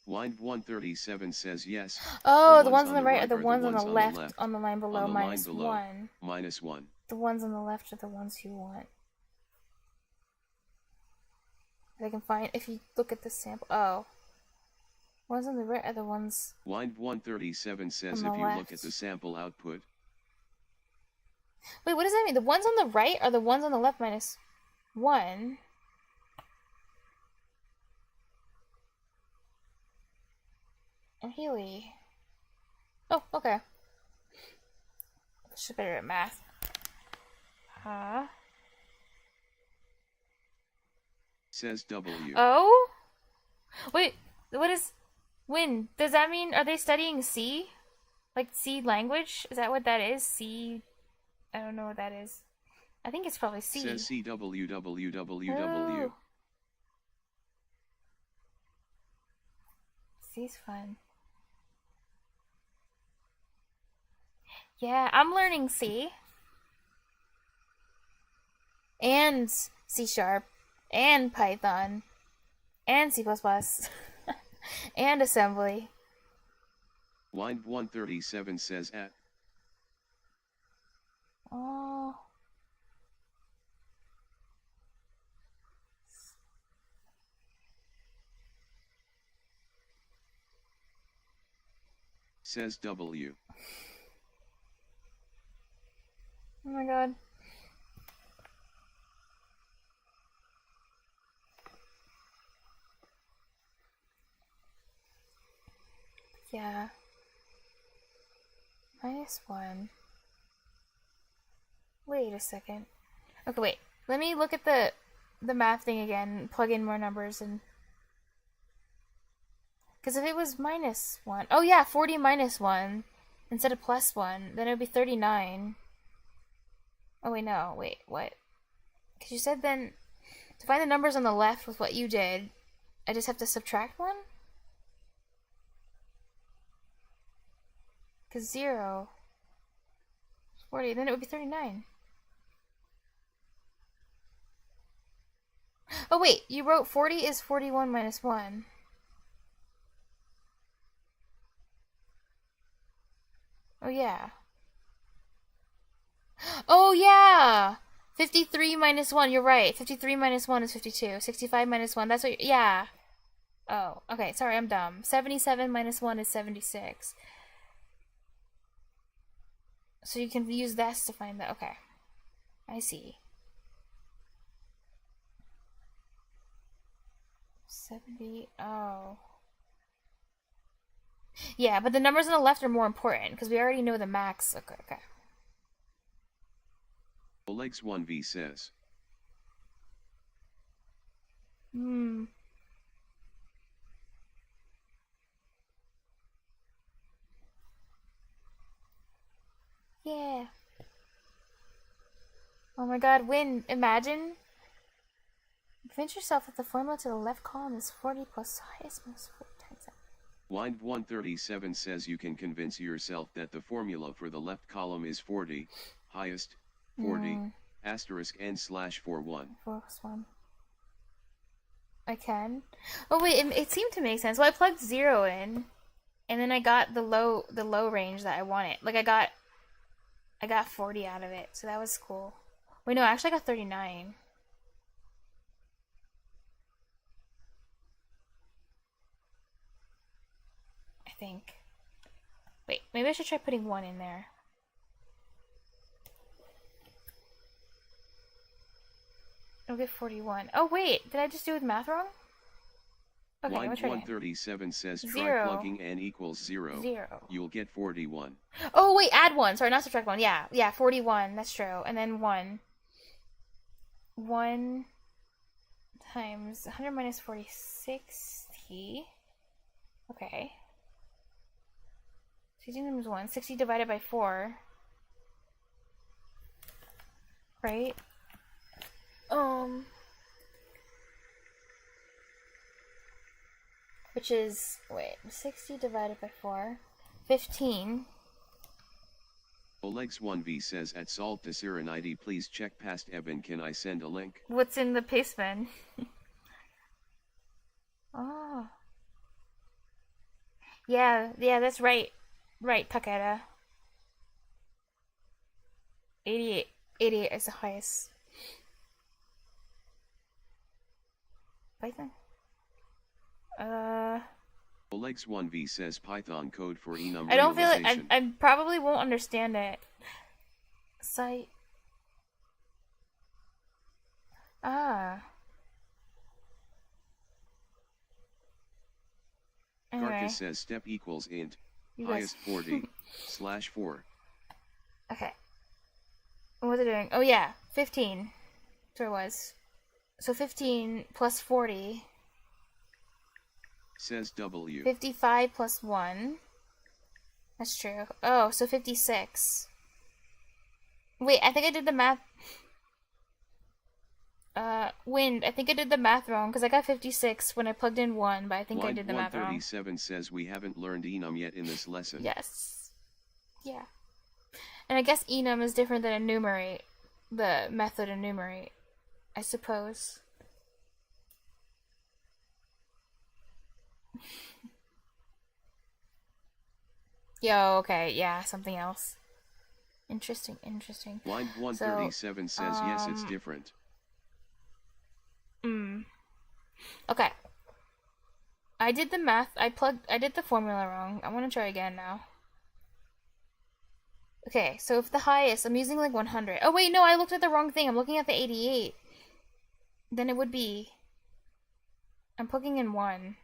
Blind 137 says yes. Oh, the ones on the right are the ones on the left on the line below, on the line minus below, one. -1. The ones on the left are the ones you want. I can find, if you look at the sample, oh. Ones on the right are the ones. Blind 137 says On if the you look left. at the sample output, Wait, what does that mean? The ones on the right are the ones on the left minus one. And Healy. Oh, okay. Should be better at math. says W. Oh? Wait, what is... Win, does that mean, are they studying C? Like C language? Is that what that is? C... I don't know what that is. I think it's probably C. Says CWWWW. Oh. C's fun. Yeah, I'm learning C. And C Sharp. And Python. And C++. And assembly. Blind 137 says at. Oh. Says W. Oh my god. Yeah. -1. Wait a second. Okay, wait. Let me look at the math thing again, plug in more numbers, and... Because if it was -1... Oh yeah, 40 minus 1 instead of +1, then it would be 39. Oh wait, no. Wait, what? Because you said then... To find the numbers on the left with what you did, I just have to subtract 1? Because 0... 40, then it would be 39. Oh wait, you wrote 40 is 41 minus 1. Oh yeah. Oh yeah! 53 minus 1, you're right. 53 minus 1 is 52. 65 minus 1, that's what yeah. Oh, okay, sorry, I'm dumb. 77 minus 1 is 76. So you can use this to find that. Okay. I see. 70. Oh. Yeah, but the numbers on the left are more important because we already know the max. Okay, okay. Oleg's 1v says. Yeah. Oh my god, Win, imagine. Convince yourself that the formula to the left column is 40 plus highest minus 40 times that. Blind 137 says you can convince yourself that the formula for the left column is 40, highest, 40, asterisk n/41. 4 plus 1. I can? Oh wait, it seemed to make sense. Well, I plugged 0 in, and then I got the low range that I wanted. Like I got 40 out of it, so that was cool. Wait, no, actually I got 39. I think. Wait, maybe I should try putting 1 in there. I'll get 41. Oh wait, did I just do with math wrong? Okay, Line what's her name? 137 says try Zero. plugging n equals 0. 0. You'll get 41. Oh, wait, add 1. Sorry, not subtract 1. Yeah, 41. That's true. And then 1. 1 times 100 minus 40, 60. Okay. 60 times 1. 60 divided by 4. Right? Which is, wait, 60 divided by 4. 15. Olex1v says at Salt to Serenity, please check past Evan. Can I send a link? What's in the paste bin? Oh. Yeah, that's right. Right, Takeda. 88. 88 is the highest. Python? Olex1v says Python code for enum I don't feel like realization. I probably won't understand it. Site. Ah. Anyway, Garcus says step equals int, you guys. highest 40/4. Okay. What are they doing? Oh yeah, 15. That's where it was. So 15 plus 40. Says W. 55 plus 1. That's true. Oh, so 56. Wait, I think I did the math. Wind. I think I did the math wrong because I got 56 when I plugged in 1, but I think I did the math wrong. 137 says we haven't learned enum yet in this lesson. Yes. Yeah. And I guess enum is different than enumerate. The method enumerate, I suppose. Yo, okay, yeah, something else. Interesting. Line 137 says yes, it's different. Okay. I did the math. I did the formula wrong. I want to try again now. Okay, so if the highest, I'm using like 100. Oh wait, no, I looked at the wrong thing. I'm looking at the 88. Then it would be, I'm plugging in 1.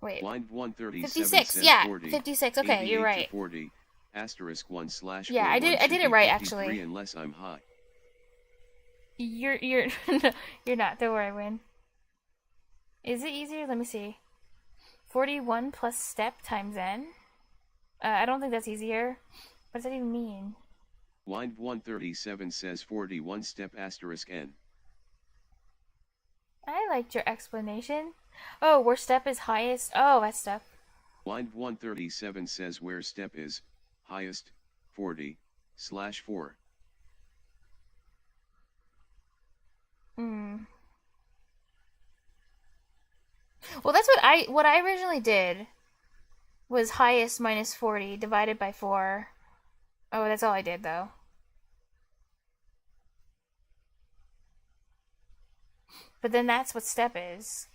Wait. Line 137 56, says yeah, 40. 56. Okay, you're 88 right. to 40. Asterisk 1/4. Yeah, I did it right actually. Unless I'm high. You're you're not. Don't worry, Win. Is it easier? Let me see. 41 plus step times n. I don't think that's easier. What does that even mean? Line 137 says 41 step asterisk n. I liked your explanation. Oh, where step is highest. Oh, that's step. Line 137 says where step is highest 40/4. Well, that's what I originally did. Was highest minus 40 divided by 4. Oh, that's all I did though. But then that's what step is.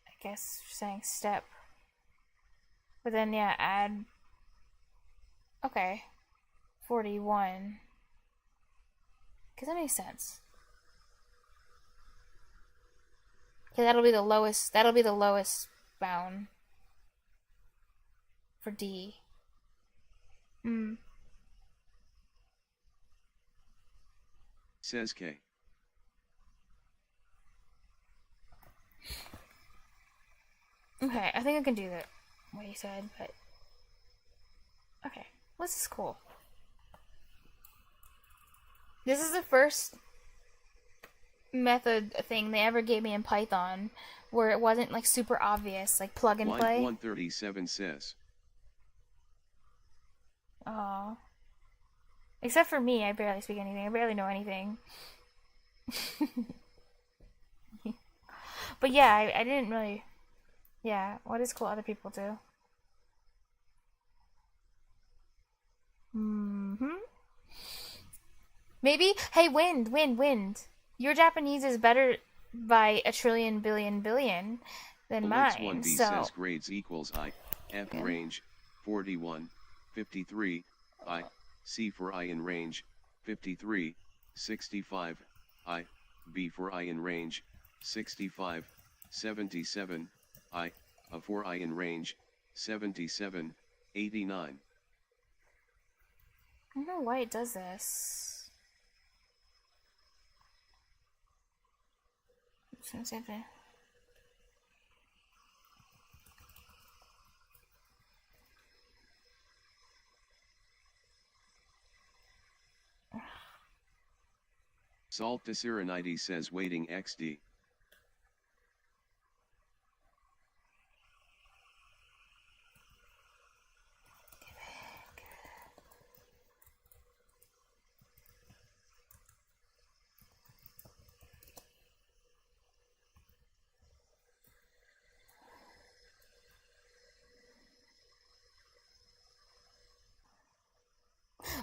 I guess you're saying step. But then yeah, add. Okay. 41. Because that makes sense. Okay, that'll be the lowest bound. For D. Says K. Okay, I think I can do that. What he said, but okay, this is cool. This is the first method thing they ever gave me in Python where it wasn't like super obvious, like plug and play. Line 137 says. Oh. Except for me, I barely speak anything. I barely know anything. But yeah, I didn't really. Yeah, what is cool other people do? Maybe. Hey, wind. Your Japanese is better by a trillion billion than mine. Olex1v So says grades equals I. F range 41, 53. I. C for I in range 53, 65. I. B for I in range 65. 77, I, a 4I in range, 77, 89. I don't know why it does this. Since I Salt to Serenity says waiting XD.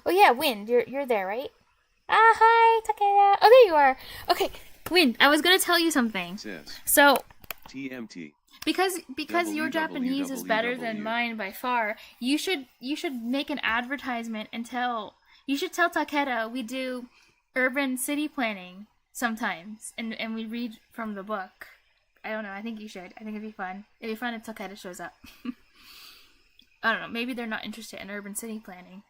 Oh yeah, Wind, you're there, right? Ah, hi, Takeda. Oh, there you are. Okay, Wind, I was gonna tell you something. Says So, TMT. because your Japanese is better than www. mine by far, you should make an advertisement and you should tell Takeda we do urban city planning sometimes, and we read from the book. I don't know. I think you should. I think it'd be fun. It'd be fun if Takeda shows up. I don't know. Maybe they're not interested in urban city planning.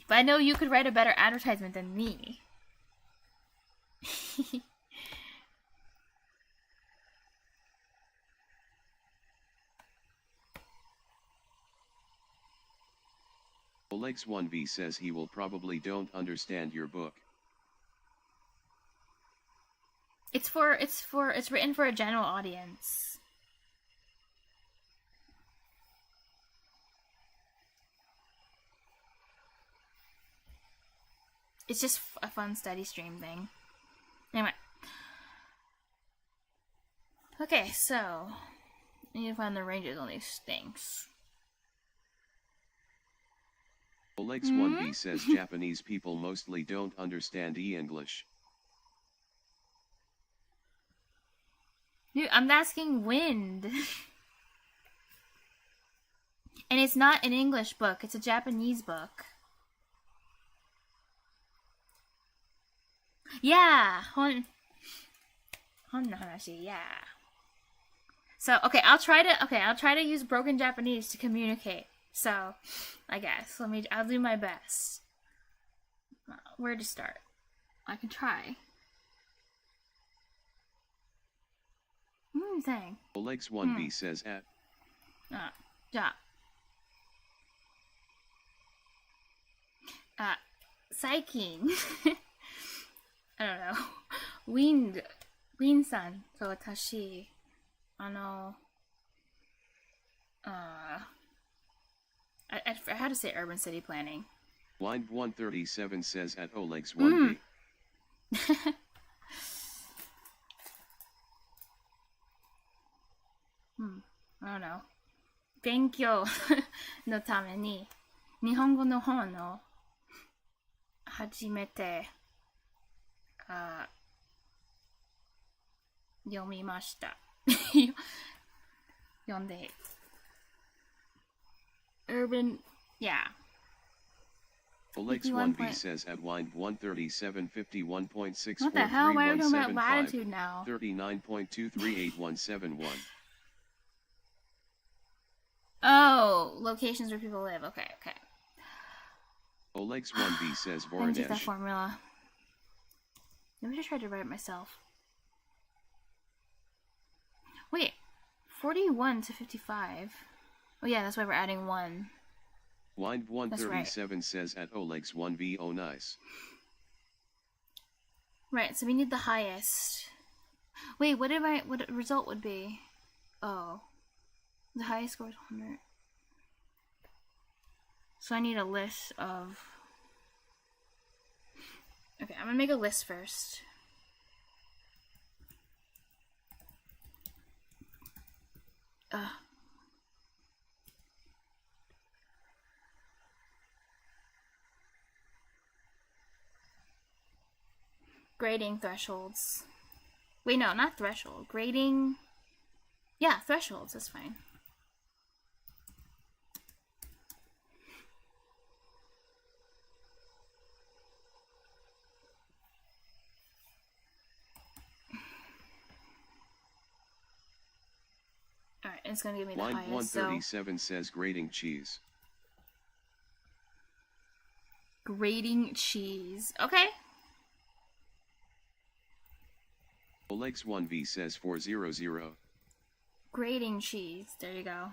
But I know you could write a better advertisement than me. Olex 1V says he will probably don't understand your book. It's written for a general audience. It's just a fun study stream thing. Anyway. Okay, so I need to find the ranges on these things. Olex 1V says Japanese people mostly don't understand E-English. Dude, I'm asking Wind. And it's not an English book, it's a Japanese book. Yeah, hon no hanashi, yeah. So, I'll try to use broken Japanese to communicate. So, I guess I'll do my best. Where to start? I can try. Thing. Olex 1V says at. Ja. 最近 I don't know. Wind-san と私I forgot how to say urban city planning. Wind 137 says at Olex 1V. I don't know. 勉強のために日本語の本を初めて読みました。読んで urban, yeah. Olex 1V says at Wind 137 51.6431755 What the hell? Why are we talking about latitude now? 39.238171. Oh, locations where people live. Okay. Olex 1V says I didn't use that Voronezh. formula. Maybe I should try to write it myself. Wait, 41 to 55. Oh yeah, that's why we're adding 1. Wind 137 says at Olex 1V. Oh nice. Right, so we need the highest. Wait, what result would be? Oh. The highest score is 100. So I need a list of... Okay, I'm gonna make a list first. Grading thresholds. Wait, no, not threshold. Grading... Yeah, thresholds, that's fine. Alright, it's gonna give me the Line highest, so... 137 says grating cheese. Grating cheese. Okay. Oleg's 1v says 400. Grating cheese. There you go.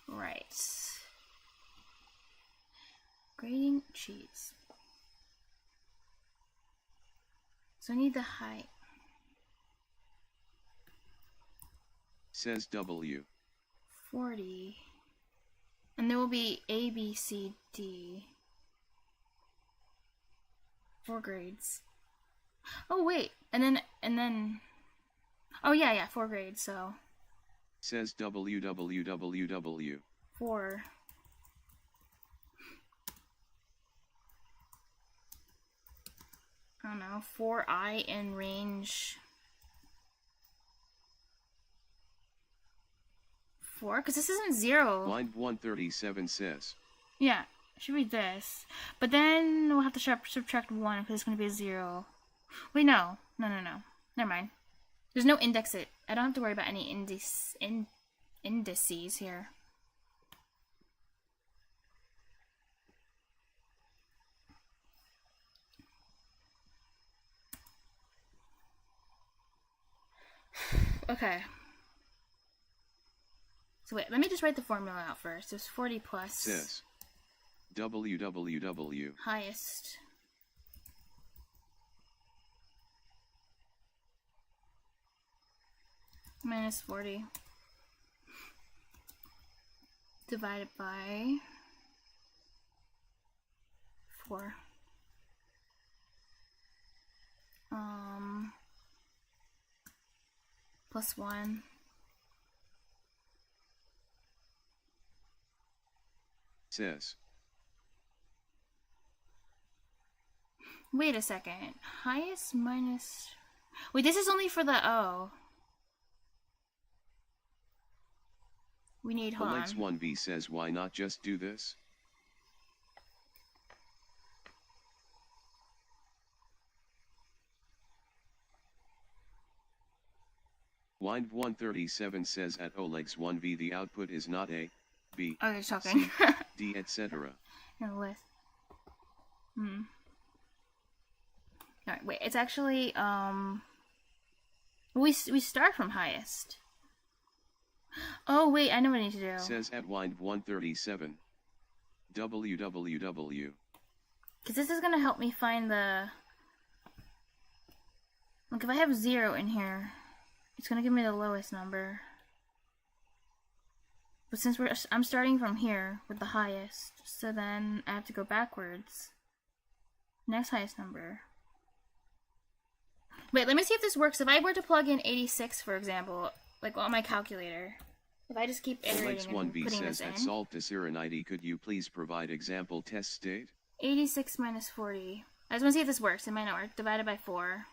Right. Grating cheese. So I need the height. Says W. 40. And there will be A, B, C, D. 4 grades. Oh, wait. And then... Oh, yeah, 4 grades, so... Says WWWW. 4. I don't know, 4i in range 4? Because this isn't 0. Line 137 says. Yeah, it should be this. But then we'll have to subtract 1 because it's going to be a 0. Wait, no. Never mind. There's no index it. I don't have to worry about any indices here. Okay. So wait, let me just write the formula out first. There's 40 plus. Says. WWW. Highest. Minus 40. Divided by 4. Plus 1. Says. Wait a second. Highest minus... Wait, this is only for the O. We need, hold Oleg's on. 1v says why not just do this? Line 137 says at Oleg's 1v the output is not A, B, Oh, you're talking. C, D, etc. No, with. Alright, wait, it's actually, we start from highest. Oh, wait, I know what I need to do. Says at line 137. WWW. Because this is going to help me find the... Like, if I have 0 in here, it's going to give me the lowest number. But since I'm starting from here with the highest, so then I have to go backwards. Next highest number. Wait, let me see if this works. If I were to plug in 86, for example, like on my calculator, if I just keep iterating and 1v putting this says at in. Salt to Serenity, could you please provide example test state? 86 minus 40. I just want to see if this works. It might not work. Divided by 4.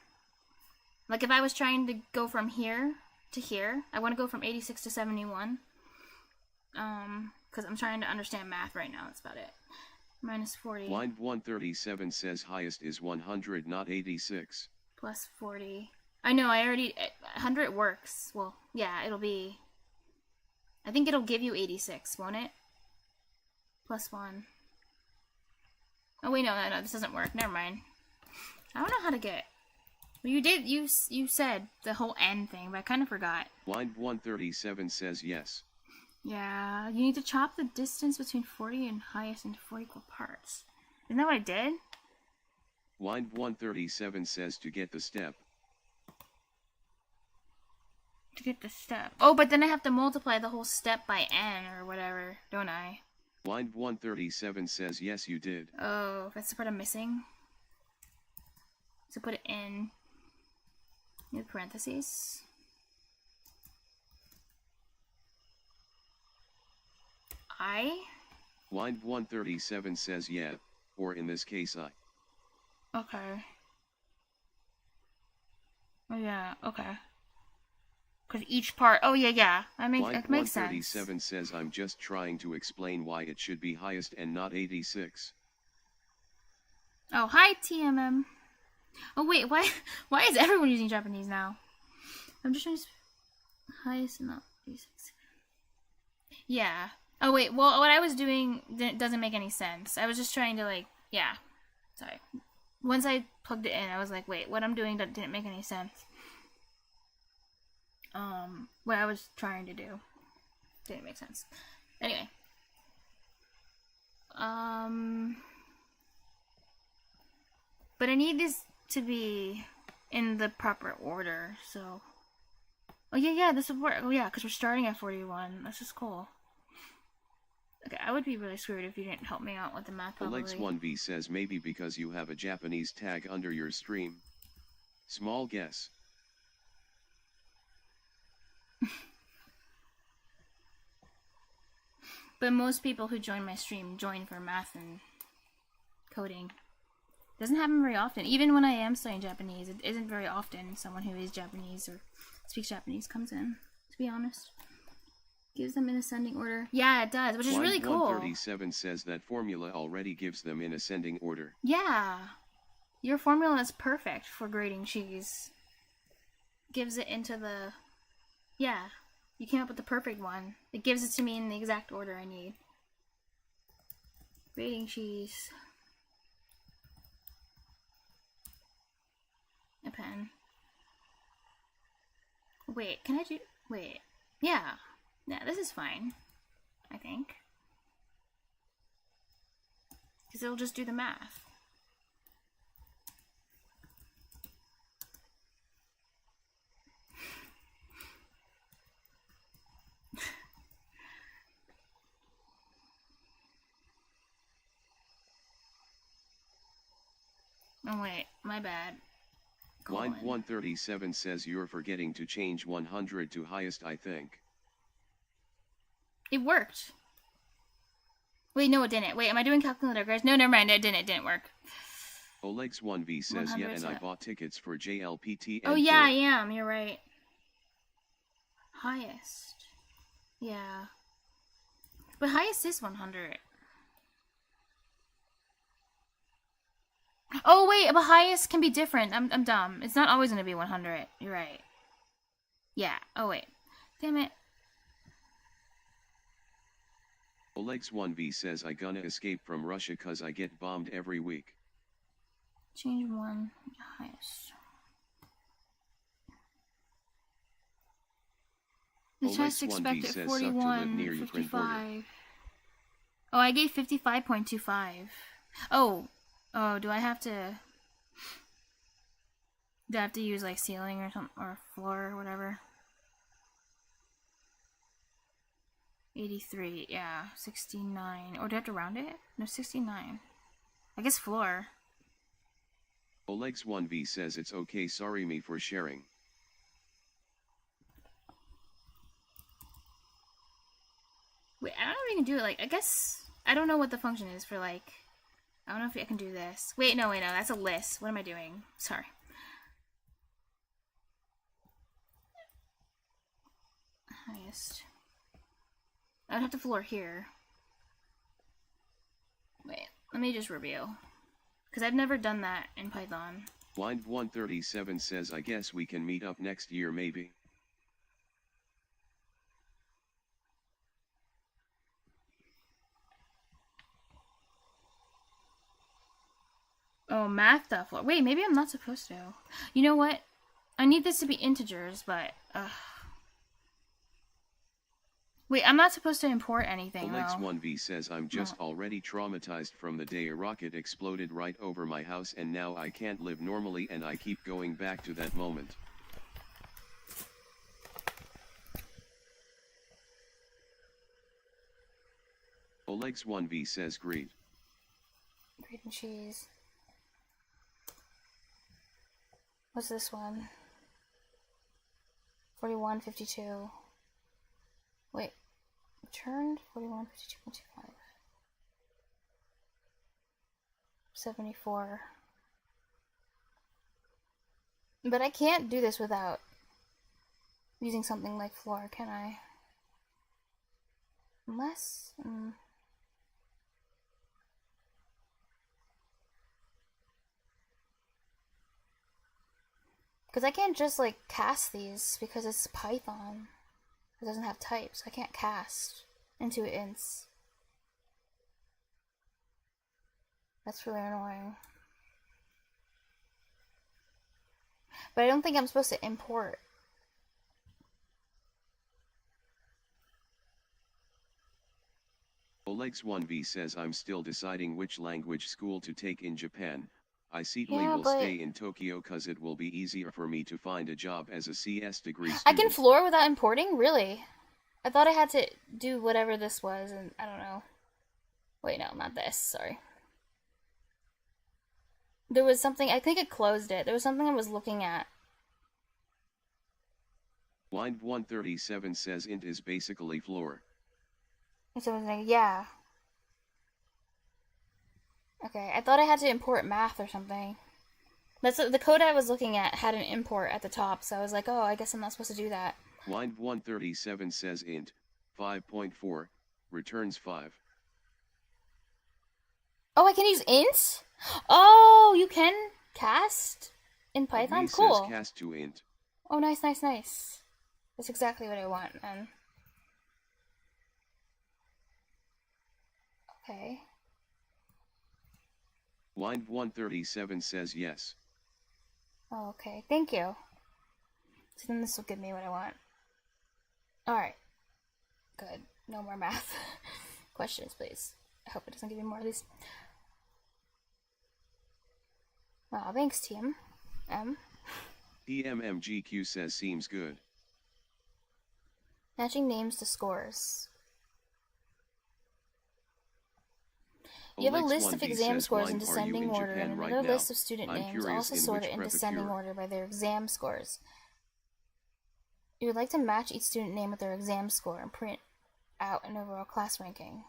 Like if I was trying to go from here to here, I want to go from 86 to 71. Because I'm trying to understand math right now. That's about it. Minus 40. Line 137 says highest is 100, not 86. Plus 40. I know, I already... 100 works. Well, yeah, it'll be... I think it'll give you 86, won't it? Plus 1. Oh, wait, no, this doesn't work. Never mind. I don't know how to get... Well, you did, you said the whole N thing, but I kind of forgot. Line 137 says yes. Yeah, you need to chop the distance between 40 and highest into 4 equal parts. Isn't that what I did? Line 137 says to get the step. To get the step. Oh, but then I have to multiply the whole step by N or whatever, don't I? Line 137 says yes you did. Oh, that's the part I'm missing. So put it in new parentheses. Line 137 says yeah, or in this case I. Okay. Oh yeah, okay. Because each part... Oh, yeah. That Blind makes sense. 137 says I'm just trying to explain why it should be highest and not 86. Oh, hi, TMM. Oh, wait, why is everyone using Japanese now? I'm just trying to... Highest and not 86. Yeah. Oh, wait, well, what I was doing doesn't make any sense. I was just trying to, like... Yeah. Sorry. Once I plugged it in, I was like, wait, what I'm doing didn't make any sense. What I was trying to do didn't make sense. Anyway. But I need this to be in the proper order, so... Oh, yeah, this would work. Oh, yeah, because we're starting at 41. This is cool. Okay, I would be really screwed if you didn't help me out with the math, probably. Alex1v says maybe because you have a Japanese tag under your stream. Small guess. But most people who join my stream join for math and coding. Doesn't happen very often. Even when I am studying Japanese, it isn't very often someone who is Japanese or speaks Japanese comes in, to be honest. Gives them in ascending order. Yeah, it does, which is really cool. 137 says that formula already gives them in ascending order. Yeah. Your formula is perfect for grading cheese. Gives it into the... Yeah. You came up with the perfect one. It gives it to me in the exact order I need. Grading cheese. A pen. Wait, can I do... Wait. Yeah. Yeah, this is fine. I think. Because it'll just do the math. Oh wait, my bad. Blind 137 says you're forgetting to change 100 to highest, I think. It worked. Wait, no it didn't. Wait, am I doing calculator, guys? No, never mind, it didn't work. Olex1v says yeah, and I bought tickets for JLPT. Oh yeah, I am, you're right. Highest. Yeah. But highest is 100. Oh wait, but highest can be different. I'm dumb. It's not always gonna be 100. You're right. Yeah. Oh wait. Damn it. Olex1v says I gonna escape from Russia cause I get bombed every week. Change one. Highest. The test expected 41, 55. Oh, I gave 55.25. Oh. Oh, do I have to use like ceiling or something, or floor or whatever? 83, yeah, 69. Or do I have to round it? No, 69. I guess floor. Olex1v says it's okay, sorry me for sharing. Wait, I don't know if you can do it, like, I guess, I don't know what the function is for, like, I don't know if I can do this. Wait, no, that's a list. What am I doing? Sorry. Highest. I would have to floor here. Wait, let me just review. Because I've never done that in Python. Blind 137 says I guess we can meet up next year maybe. Oh, math.floor. Wait, maybe I'm not supposed to. You know what? I need this to be integers, but... Wait, I'm not supposed to import anything, though. Olex1v says I'm just already traumatized from the day a rocket exploded right over my house and now I can't live normally and I keep going back to that moment. Olex1v says greed. Bread and cheese. What's this one? 41, 52. Wait. Returned 41, 52.25. 74. But I can't do this without using something like floor, can I? Unless... Because I can't just, like, cast these because it's Python. It doesn't have types. I can't cast into ints. That's really annoying. But I don't think I'm supposed to import. Olex1v says I'm still deciding which language school to take in Japan. I secretly Yeah, will but stay in Tokyo cause it will be easier for me to find a job as a CS degree I student. can floor without importing? Really? I thought I had to do whatever this was, and I don't know. Wait, no, not this. Sorry. There was something, I think it closed it. There was something I was looking at. Wind137 says int is basically floor. And so I was like, yeah. Okay, I thought I had to import math or something. That's the code I was looking at had an import at the top, so I was like, oh, I guess I'm not supposed to do that. Wind137 says int 5.4 returns 5. Oh, I can use int? Oh, you can cast in Python? Cool. Says cast to int. Oh, nice, nice, nice. That's exactly what I want, man. Okay. Wind137 says yes. Oh, okay. Thank you. So then this will give me what I want. Alright. Good. No more math. Questions, please. I hope it doesn't give me more of these. Wow, thanks, team. TMMGQ says seems good. Matching names to scores. You have a list of exam scores in descending order and another list of student names also sorted in descending order by their exam scores. You would like to match each student name with their exam score and print out an overall class ranking.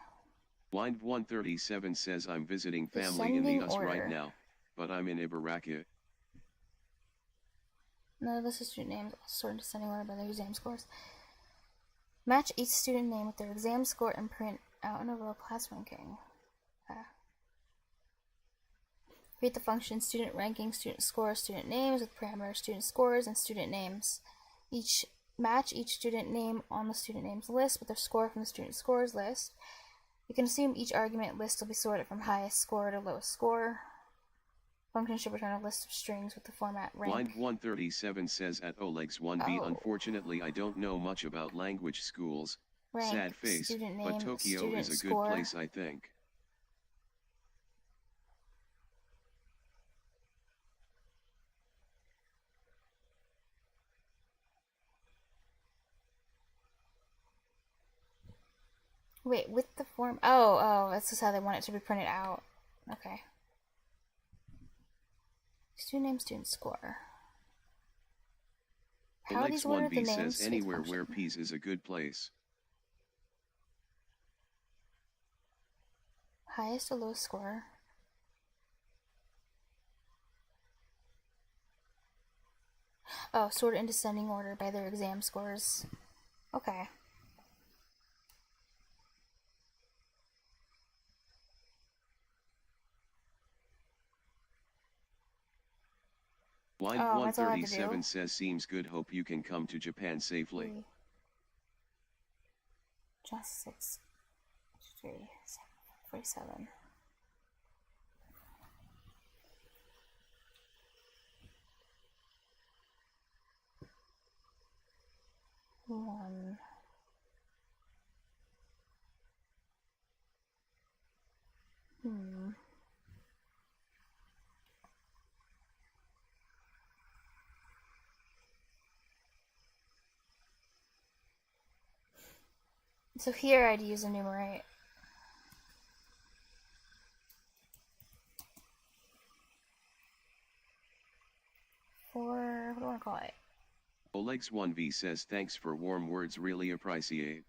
Wind137 says I'm visiting family in the US right now, but I'm in Ibaraki. Another list of student names also sorted in descending order by their exam scores. Match each student name with their exam score and print out an overall class ranking. Create the function student ranking, student score, student names with parameters student scores and student names. Match each student name on the student names list with their score from the student scores list. You can assume each argument list will be sorted from highest score to lowest score. Function should return a list of strings with the format rank. Wind137 says at Olex1b Unfortunately I don't know much about language schools. Rank, sad face, student name, but Tokyo is a score. good place I think. Wait, with the form? Oh, that's just how they want it to be printed out. Okay. Student name, student score. How are these ordered? The Olex1b names says anywhere function. where peace is a good place. Highest or lowest score? Oh, sorted in descending order by their exam scores. Okay. That's all I have to do. Wind137 says seems good, hope you can come to Japan safely. Just 6, 3, 47. One. So here I'd use enumerate. For, what do I want to call it? Olex1v says thanks for warm words, really appreciate.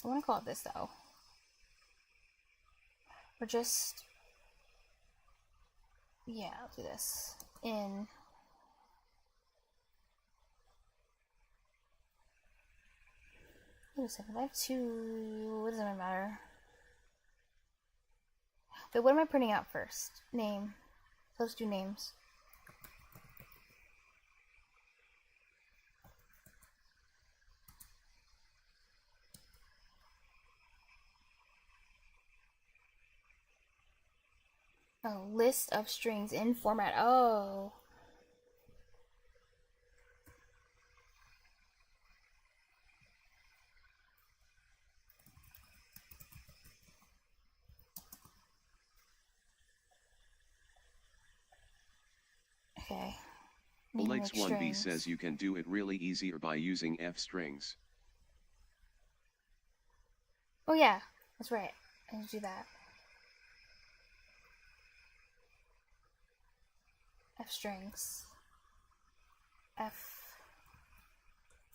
I want to call it this though. Or just, yeah, I'll do this. In Wait a second, I have two. What does it matter? Wait, what am I printing out first? Name. So let's do names. Oh, list of strings in format. Oh. Okay. Alex1b says you can do it really easier by using F strings. Oh yeah, that's right. I can do that. F strings. F.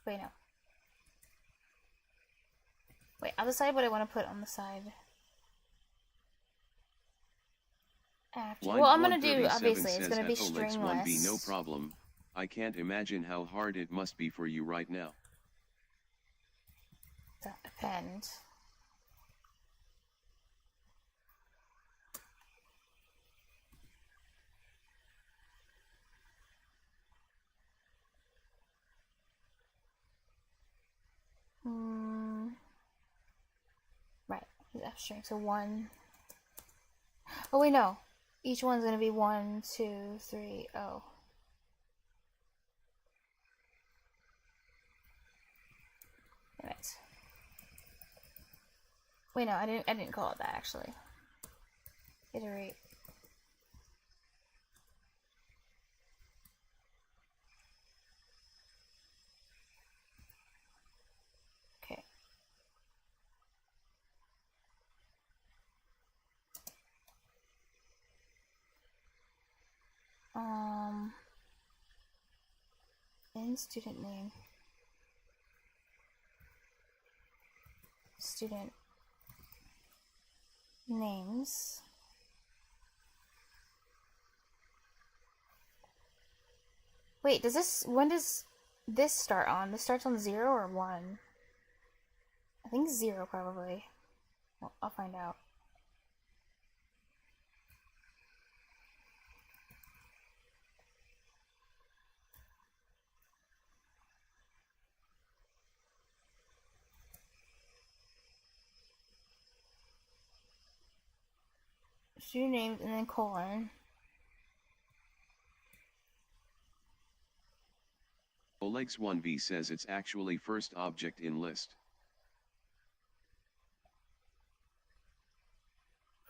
Wait, no. Wait, I'll decide what I want to put on the side. After. Well, I'm gonna do, obviously, it's gonna be stringless. Alex1b, no problem. I can't imagine how hard it must be for you right now. That depends. Right, F string. So 1. Oh wait, no. Each one's gonna be 1, 2, 3. Oh. Damn it. Wait, no, I didn't call it that actually. Iterate. Okay. In student name. Student names. Wait, when does this start on? This starts on 0 or 1? I think 0 probably. Well, I'll find out. Student names and then colon. Alex1b says it's actually first object in list.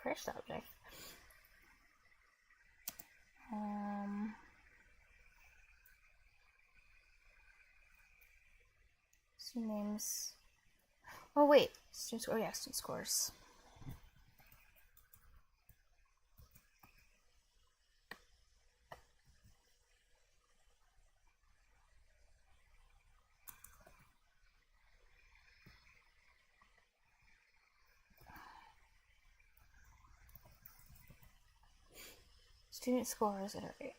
First object. Student names. Oh wait, student score. Oh yeah, student scores. Student scores. Iterate.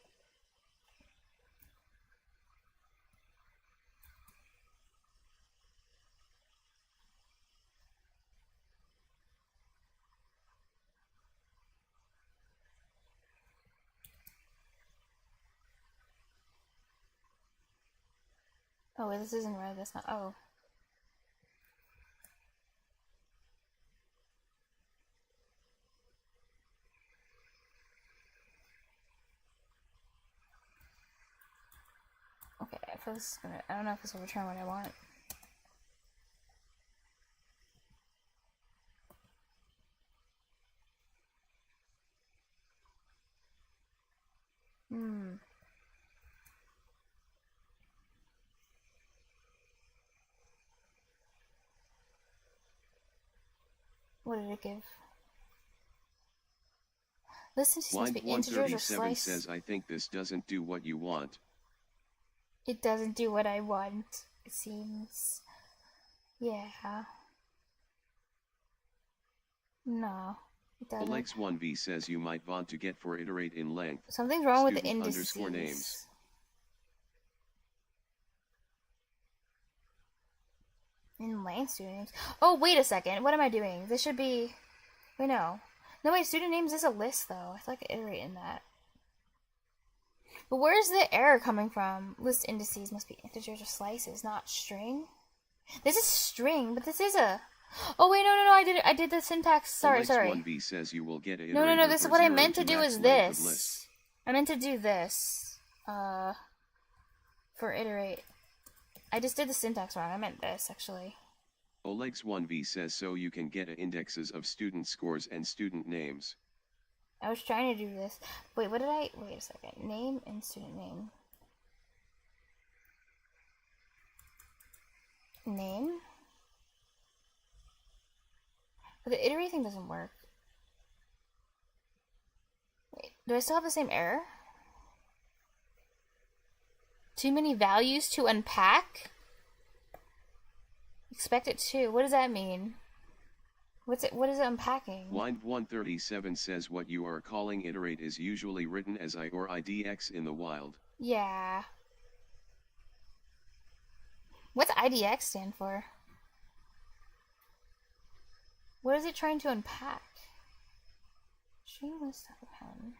Oh wait, this isn't right. That's not. Oh. Okay, I feel this is gonna. I don't know if this will return what I want. What did it give? Listen to must be integers or slice. says, I think this doesn't do what you want. It doesn't do what I want, it seems. Yeah. No, it doesn't. Alex1b says you might want to get for iterate in length. Something's wrong with the indices. Names. Inline student names. Oh, wait a second. What am I doing? This should be... Wait, no. No, wait, student names is a list, though. I feel like I iterate in that. But where's the error coming from? List indices must be integers or slices, not string. This is string, but this is a... Oh, wait, no, I did the syntax. Sorry. 1v says you will get No, this is what I meant to do is this. I meant to do this. For iterate. I just did the syntax wrong. I meant this, actually. Oleg's 1v says so you can get indexes of student scores and student names. I was trying to do this. Wait, what did I... Wait a second. Name and student name. Name? But the iterate thing doesn't work. Wait, do I still have the same error? Too many values to unpack? Expect it to. What does that mean? What is it unpacking? Line 137 says what you are calling iterate is usually written as I or IDX in the wild. Yeah. What's IDX stand for? What is it trying to unpack? String list out of pen.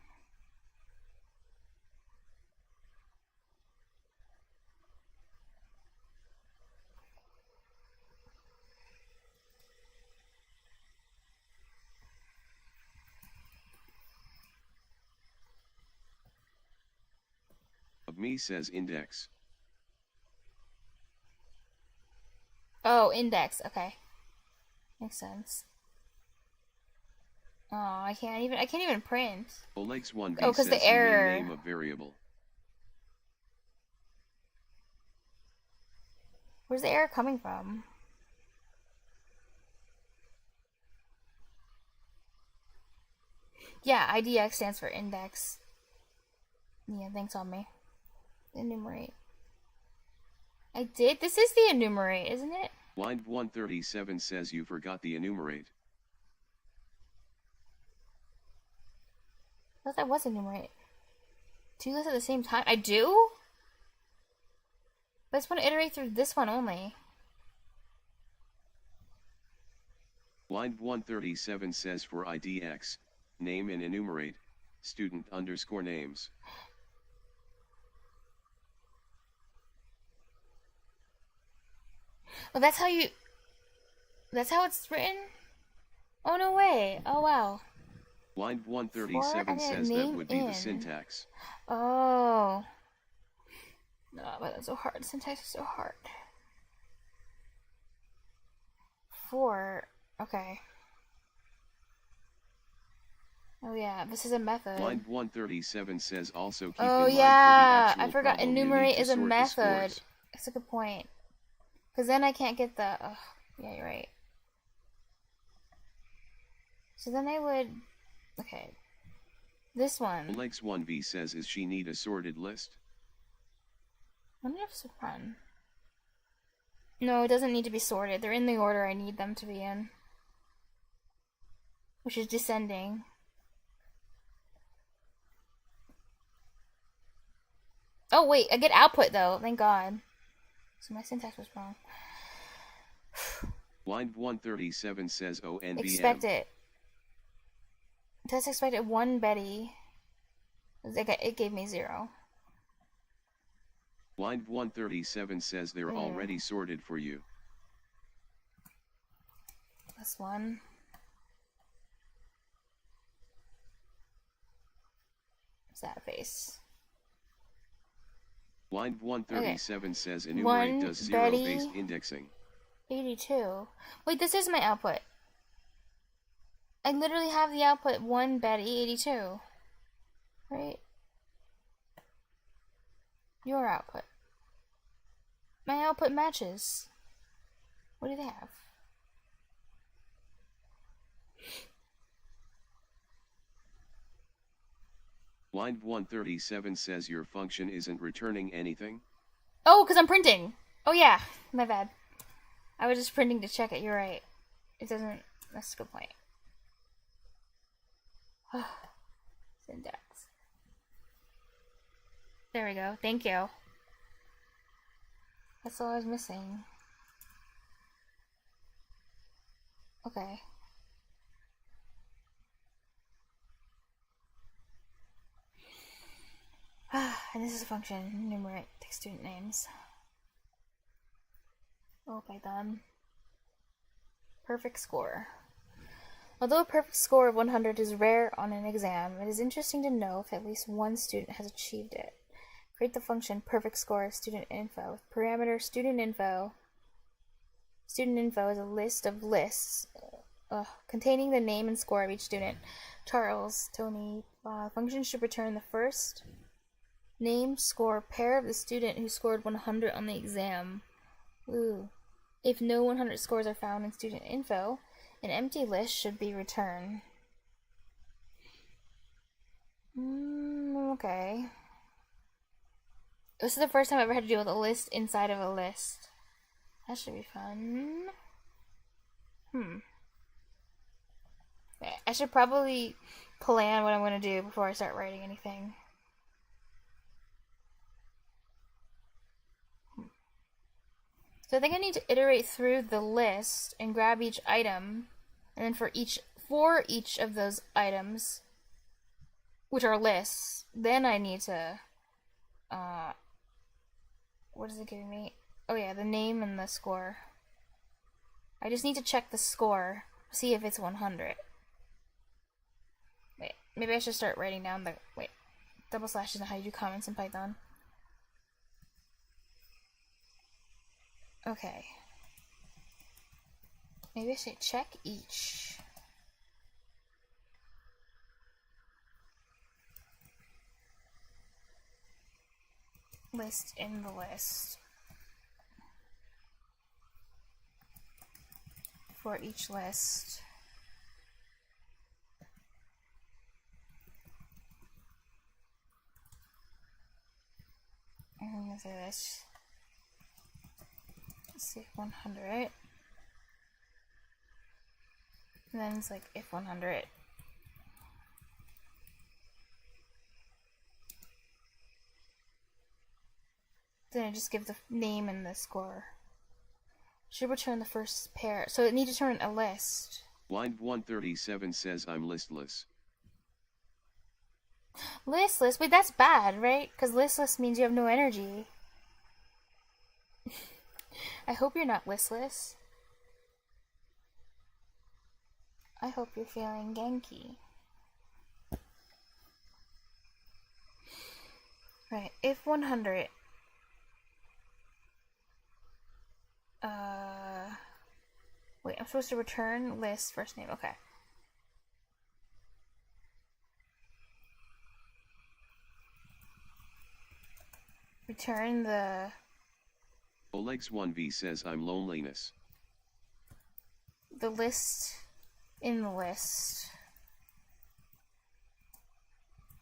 Of me says index. Oh, index. Okay. Makes sense. Oh, I can't even print. Oleg's 1v Oh, because says the error. name of variable. Where's the error coming from? Yeah, IDX stands for index. Yeah, thanks on me. Enumerate. I did? This is the enumerate, isn't it? Line 137 says you forgot the enumerate. I thought that was enumerate. Two lists at the same time? I do? But I just want to iterate through this one only. Line 137 says for IDX, name and enumerate, student underscore names. Oh, that's how it's written? Oh, no way. Oh, wow. Line 137 says that would be the syntax. Oh. No, but that's so hard. Syntax is so hard. For. Okay. Oh, yeah. This is a method. Line 137 says also keep oh, in mind for the yeah. actual I forgot. problem, Enumerate you need to is a sort the method. scores. That's a good point. Because then I can't get the... Oh, yeah, you're right. So then I would... Okay. This one. Oleg's 1v says is she need a sorted list? I wonder if it's fun. No, it doesn't need to be sorted. They're in the order I need them to be in. Which is descending. Oh, wait. I get output, though. Thank God. So my syntax was wrong. Line 137 says ONVM. Expect it. Test expected 1 Betty. It gave me 0. Line 137 says they're already sorted for you. This one. What's that face? Line 137 says enumerate One does zero-based Betty. indexing. 82. Wait, this is my output. I literally have the output 1 Betty 82. Right? Your output. My output matches. What do they have? Line 137 says your function isn't returning anything. Oh, because I'm printing. Oh, yeah. My bad. I was just printing to check it. You're right. It doesn't... That's a good point. Syntax. There we go. Thank you. That's all I was missing. Okay. And this is a function. Enumerate student names. Oh, Python. Perfect score. Although a perfect score of 100 is rare on an exam, it is interesting to know if at least one student has achieved it. Create the function perfect score of student info with parameter student info. Student info is a list of lists containing the name and score of each student. Charles, Tony. Function should return the first name, score, pair of the student who scored 100 on the exam. Ooh. If no 100 scores are found in student info, an empty list should be returned. Okay. This is the first time I've ever had to deal with a list inside of a list. That should be fun. Okay, I should probably plan what I'm going to do before I start writing anything. So I think I need to iterate through the list and grab each item, and then for each of those items, which are lists, then I need to, what is it giving me? Oh yeah, the name and the score. I just need to check the score, see if it's 100. Wait, maybe I should start writing down the, wait, double slash isn't how you do comments in Python. Okay. Maybe I should check each. List in the list. For each list. I'm gonna say this. Let's see, 100. And then it's like if 100. Then I just give the name and the score. Should return the first pair. So it needs to turn a list. Line 137 says I'm listless. Listless? Wait, that's bad, right? Because listless means you have no energy. I hope you're not listless. I hope you're feeling Genki. Right, if 100. Wait, I'm supposed to return list first name. Okay. Return the... Oleg's 1v says I'm loneliness. The list in the list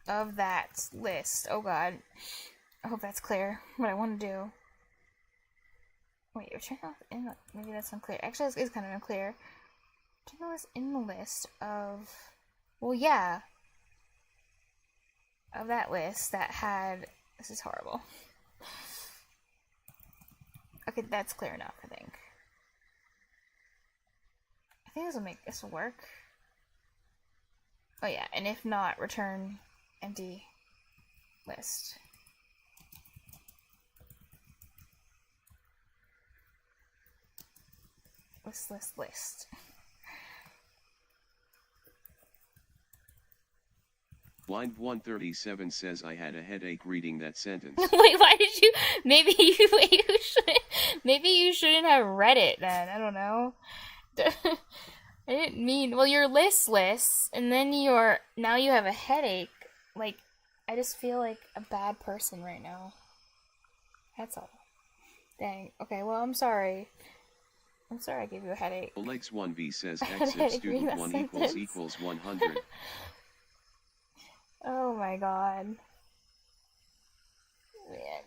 of that list. Oh god. I hope that's clear what I want to do. Wait, return in the, maybe that's unclear. Actually, this is kind of unclear. Return the list in the list of, well, yeah, of that list that had, this is horrible. Okay, that's clear enough, I think. I think this will work. Oh yeah, and if not, return empty list. List. Line 137 says I had a headache reading that sentence. Wait, why did you? Maybe you shouldn't have read it then. I don't know. I didn't mean. Well, you're listless, and then now you have a headache. Like, I just feel like a bad person right now. That's all. Dang. Okay. Well, I'm sorry. I'm sorry I gave you a headache. Oleg's 1v says X if student 1 equals 100. Oh my god. Man.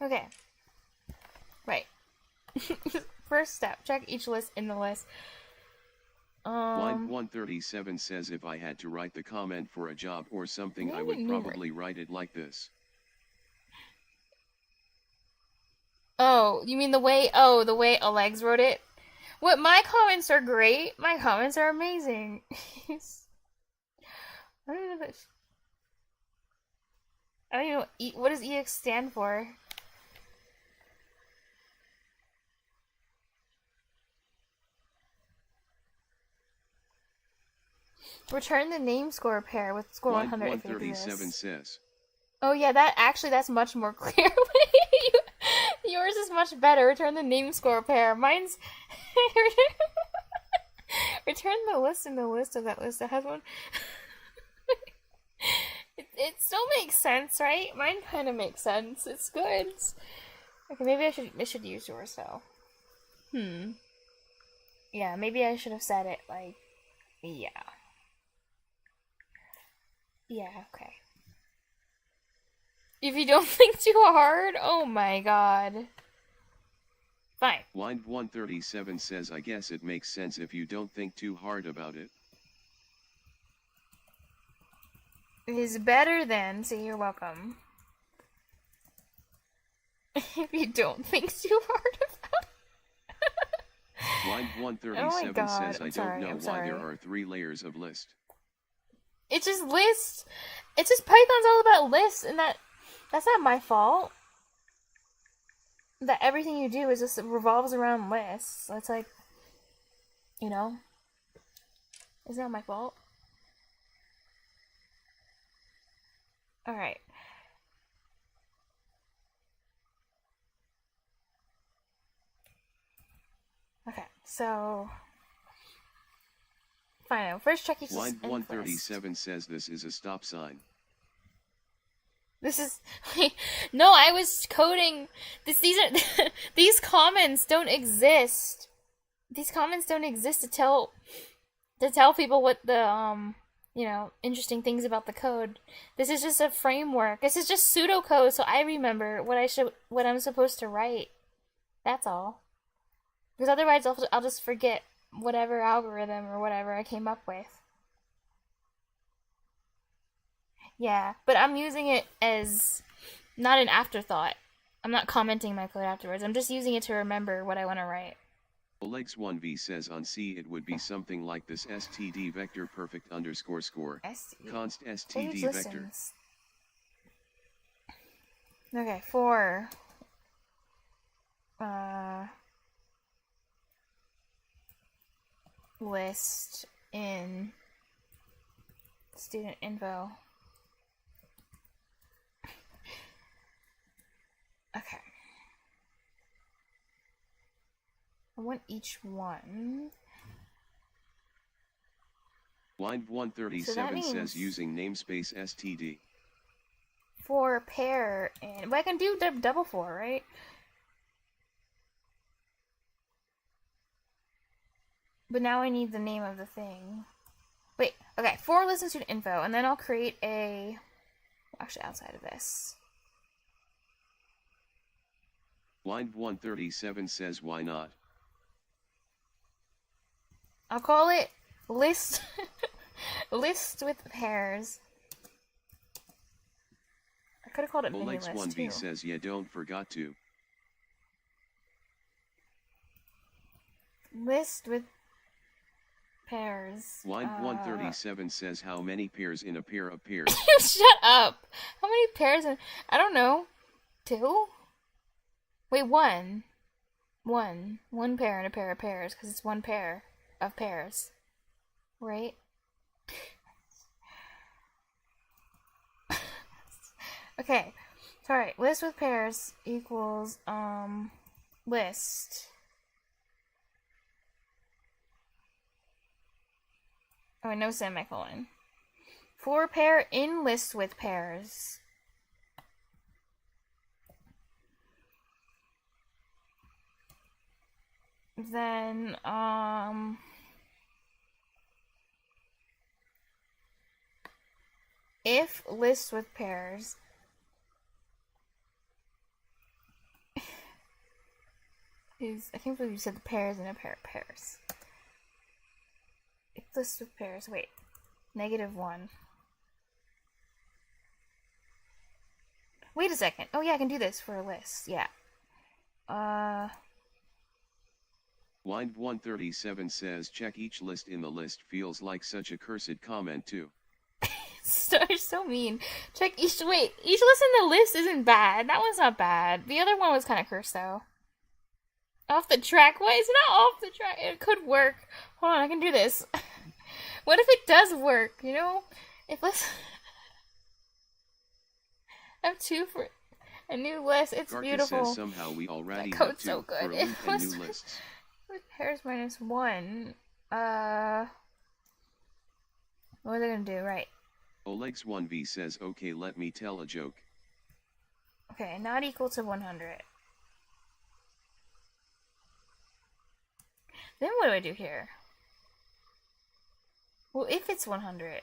Okay. Right. First step, check each list in the list. Line 137 says if I had to write the comment for a job or something, I would probably write it like this. Oh, you mean the way Alex wrote it? What, my comments are great. My comments are amazing. I don't know if I don't even know what does EX stand for? Return the name score pair with score Line 100 if it 137 exists. says. Oh yeah, that's much more clear. Yours is much better. Return the name score pair. Mine's return the list in the list of that list that has one. It still makes sense, right? Mine kind of makes sense. It's good. Okay, maybe I should use yours though. Yeah, maybe I should have said it like, yeah. Yeah, okay. If you don't think too hard, oh my god. Fine. Line 137 says, I guess it makes sense if you don't think too hard about it. It is better than, say you're welcome. If you don't think too hard about it. Line Oh 137 my God, says, I I'm don't sorry, know I'm why sorry. there are 3 layers of list. It's just lists. It's just Python's all about lists, and that's not my fault. That everything you do is just revolves around lists. It's like, you know, it's not my fault. All right. Okay, so fine. First, check each Line inf list. 137 says this is a stop sign. This is no. I was coding. These are these comments don't exist. These comments don't exist to tell people what the interesting things about the code. This is just a framework. This is just pseudocode, so I remember what I'm supposed to write. That's all. Because otherwise, I'll just forget whatever algorithm or whatever I came up with. Yeah, but I'm using it as not an afterthought. I'm not commenting my code afterwards. I'm just using it to remember what I want to write. Alex1v says on C it would be something like this std vector perfect underscore score. Const std vector. Listens. Okay, for list in student info. Okay. I want each one. Line 137 says using namespace std. For pair and but I can do double for, right? But now I need the name of the thing. Wait, okay, for listen student info, and then I'll create a actually outside of this. Line 137 says why not? I'll call it list list with pairs. I could have called it mini list Alex1v too. says yeah, don't forgot to. List with pairs. Line 137 says how many pairs in a pair of pairs. Shut up. How many pairs in I don't know. 2? Wait, 1. 1. 1 pair in a pair of pairs, because it's 1 pair of pairs. Right? Okay. Sorry. List with pairs equals, list. Oh, no semicolon. For pair in list with pairs. Then, if list with pairs is, I can't believe you said the pairs in a pair of pairs. If list with pairs, wait, -1. Wait a second. Oh yeah, I can do this for a list, yeah. Wind137 says check each list in the list feels like such a cursed comment too. So mean. Check each list in the list isn't bad. That one's not bad. The other one was kind of cursed though. Off the track? What? It's not off the track. It could work. Hold on, I can do this. What if it does work? You know, if let's I have 2 for a new list. It's Garca beautiful. says somehow we already That have code's 2 so good. for It loot and was new lists. with pairs -1. What are they gonna do? Right. Olex1v says okay, let me tell a joke. Okay, not equal to 100. Then what do I do here? Well, if it's 100.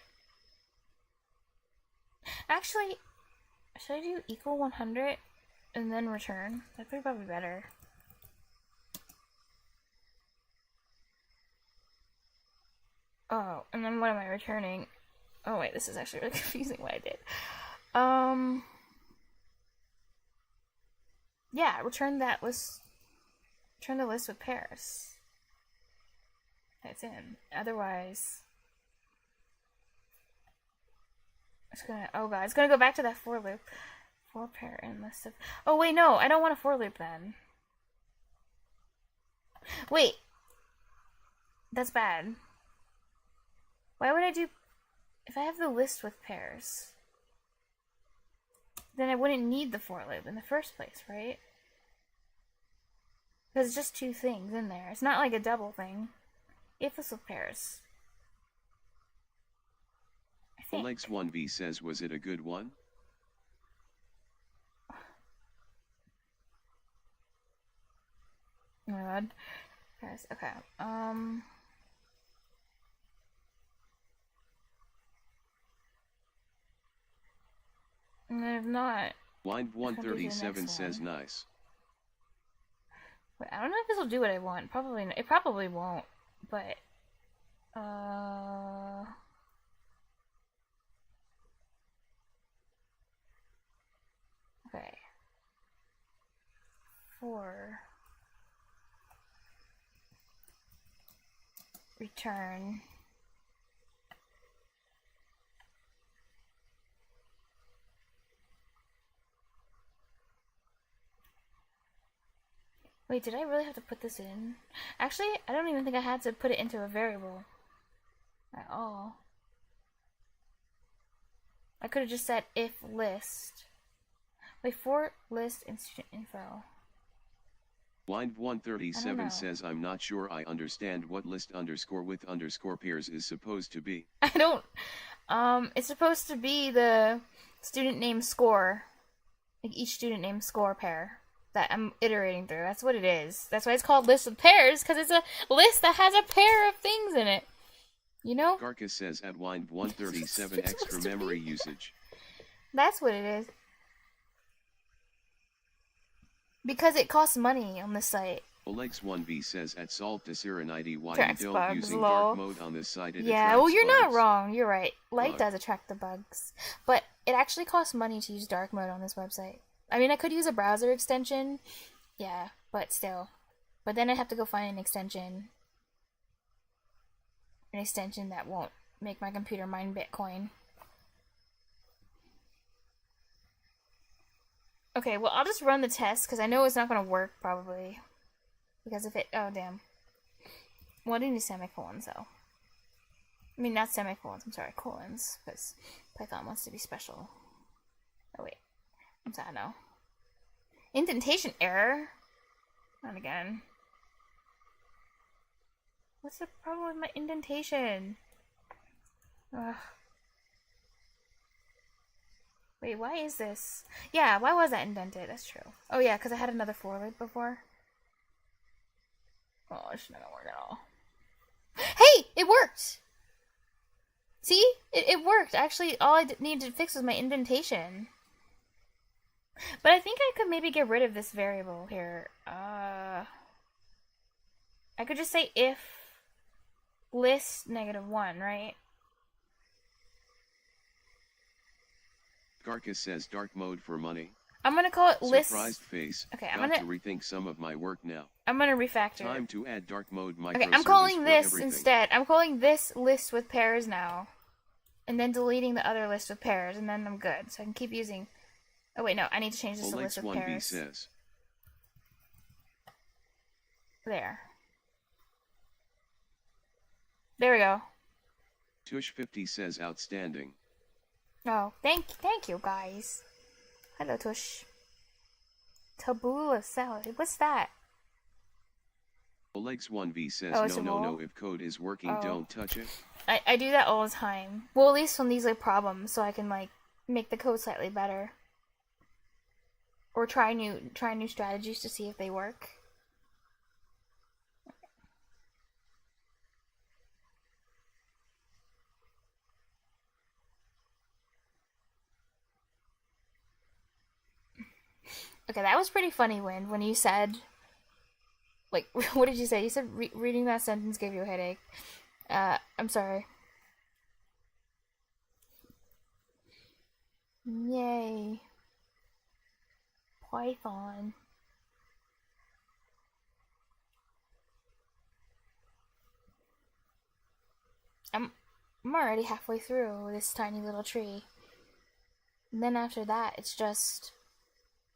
Actually, should I do equal 100 and then return? That'd be probably better. Oh, and then what am I returning? Oh wait, this is actually really confusing what I did. Yeah, return that list. Return the list with pairs. That's in. Otherwise, it's gonna. Oh god, it's gonna go back to that for loop. For pair and list of. Oh wait, no, I don't want a for loop then. Wait, that's bad. Why would I do? If I have the list with pairs, then I wouldn't need the for loop in the first place, right? Because it's just 2 things in there. It's not like a double thing. If it's with pairs. I think. Olex1v says was it a good one? Oh my god. Pairs. Okay. And if not, Wind137 says nice. wait, I don't know if this will do what I want. Probably, it probably won't. But, okay. 4. Return. Wait, did I really have to put this in? Actually, I don't even think I had to put it into a variable at all. I could have just said if list. Wait, for list and student info. Wind137 says I'm not sure I understand what list underscore with underscore pairs is supposed to be. I don't. It's supposed to be the student name score. Like each student name score pair that I'm iterating through. That's what it is. That's why it's called list of pairs, because it's a list that has a pair of things in it. You know? Garca says at Wind137 extra memory usage. That's what it is. Because it costs money on this site. Olex1v says at Solve to Serenity why Tracks you don't bugs, using lol. dark mode on this site. It Yeah, attracts well, you're not bugs. wrong. You're right. Light Bug. does attract the bugs. But it actually costs money to use dark mode on this website. I mean, I could use a browser extension. Yeah, but still. But then I'd have to go find an extension. An extension that won't make my computer mine Bitcoin. Okay, well, I'll just run the test, because I know it's not going to work, probably. Because if it... Oh, damn. Well, I do need semicolons, though. I mean, not semicolons, I'm sorry, colons, because Python wants to be special. Oh, wait. I'm sorry, no. Indentation error? Not again. What's the problem with my indentation? Ugh. Wait, why is this? Yeah, why was that indented? That's true. Oh yeah, because I had another for loop before. Oh, it's not gonna work at all. Hey! It worked! See? It worked. Actually, all I needed to fix was my indentation. But I think I could maybe get rid of this variable here. I could just say if list -1, right? Garca says dark mode for money. I'm gonna call it list. Surprised face. Okay, I'm Got gonna to rethink some of my work now. I'm gonna refactor. Time to add dark mode microservice Okay, I'm calling for this everything. instead. I'm calling this list with pairs now. And then deleting the other list with pairs, and then I'm good. So I can keep using... Oh wait, no, I need to change this to list with Olex1B pairs. says. There. There we go. Tush50 says outstanding. Oh, thank you guys. Hello, Tush. Tabula salad. What's that? Olex1V says Oh, it's a no, roll? if code is working, Oh. don't touch it. I do that all the time. Well, at least when these like problems, so I can like make the code slightly better. Or try new strategies to see if they work. Okay, that was pretty funny when you said, like, what did you say? You said reading that sentence gave you a headache. I'm sorry. Yay. Python. I'm already halfway through this tiny little tree. And then after that, it's just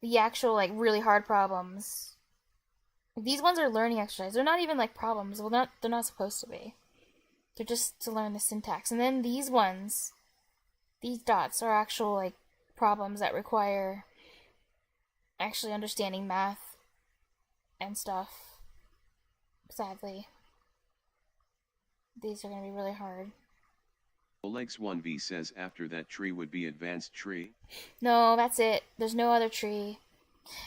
the actual, like, really hard problems. These ones are learning exercises. They're not even, like, problems. Well, they're not supposed to be. They're just to learn the syntax. And then these ones, these dots are actual, like, problems that require actually understanding math and stuff. Sadly. These are going to be really hard. Olex1V says after that tree would be advanced tree. No, that's it. There's no other tree.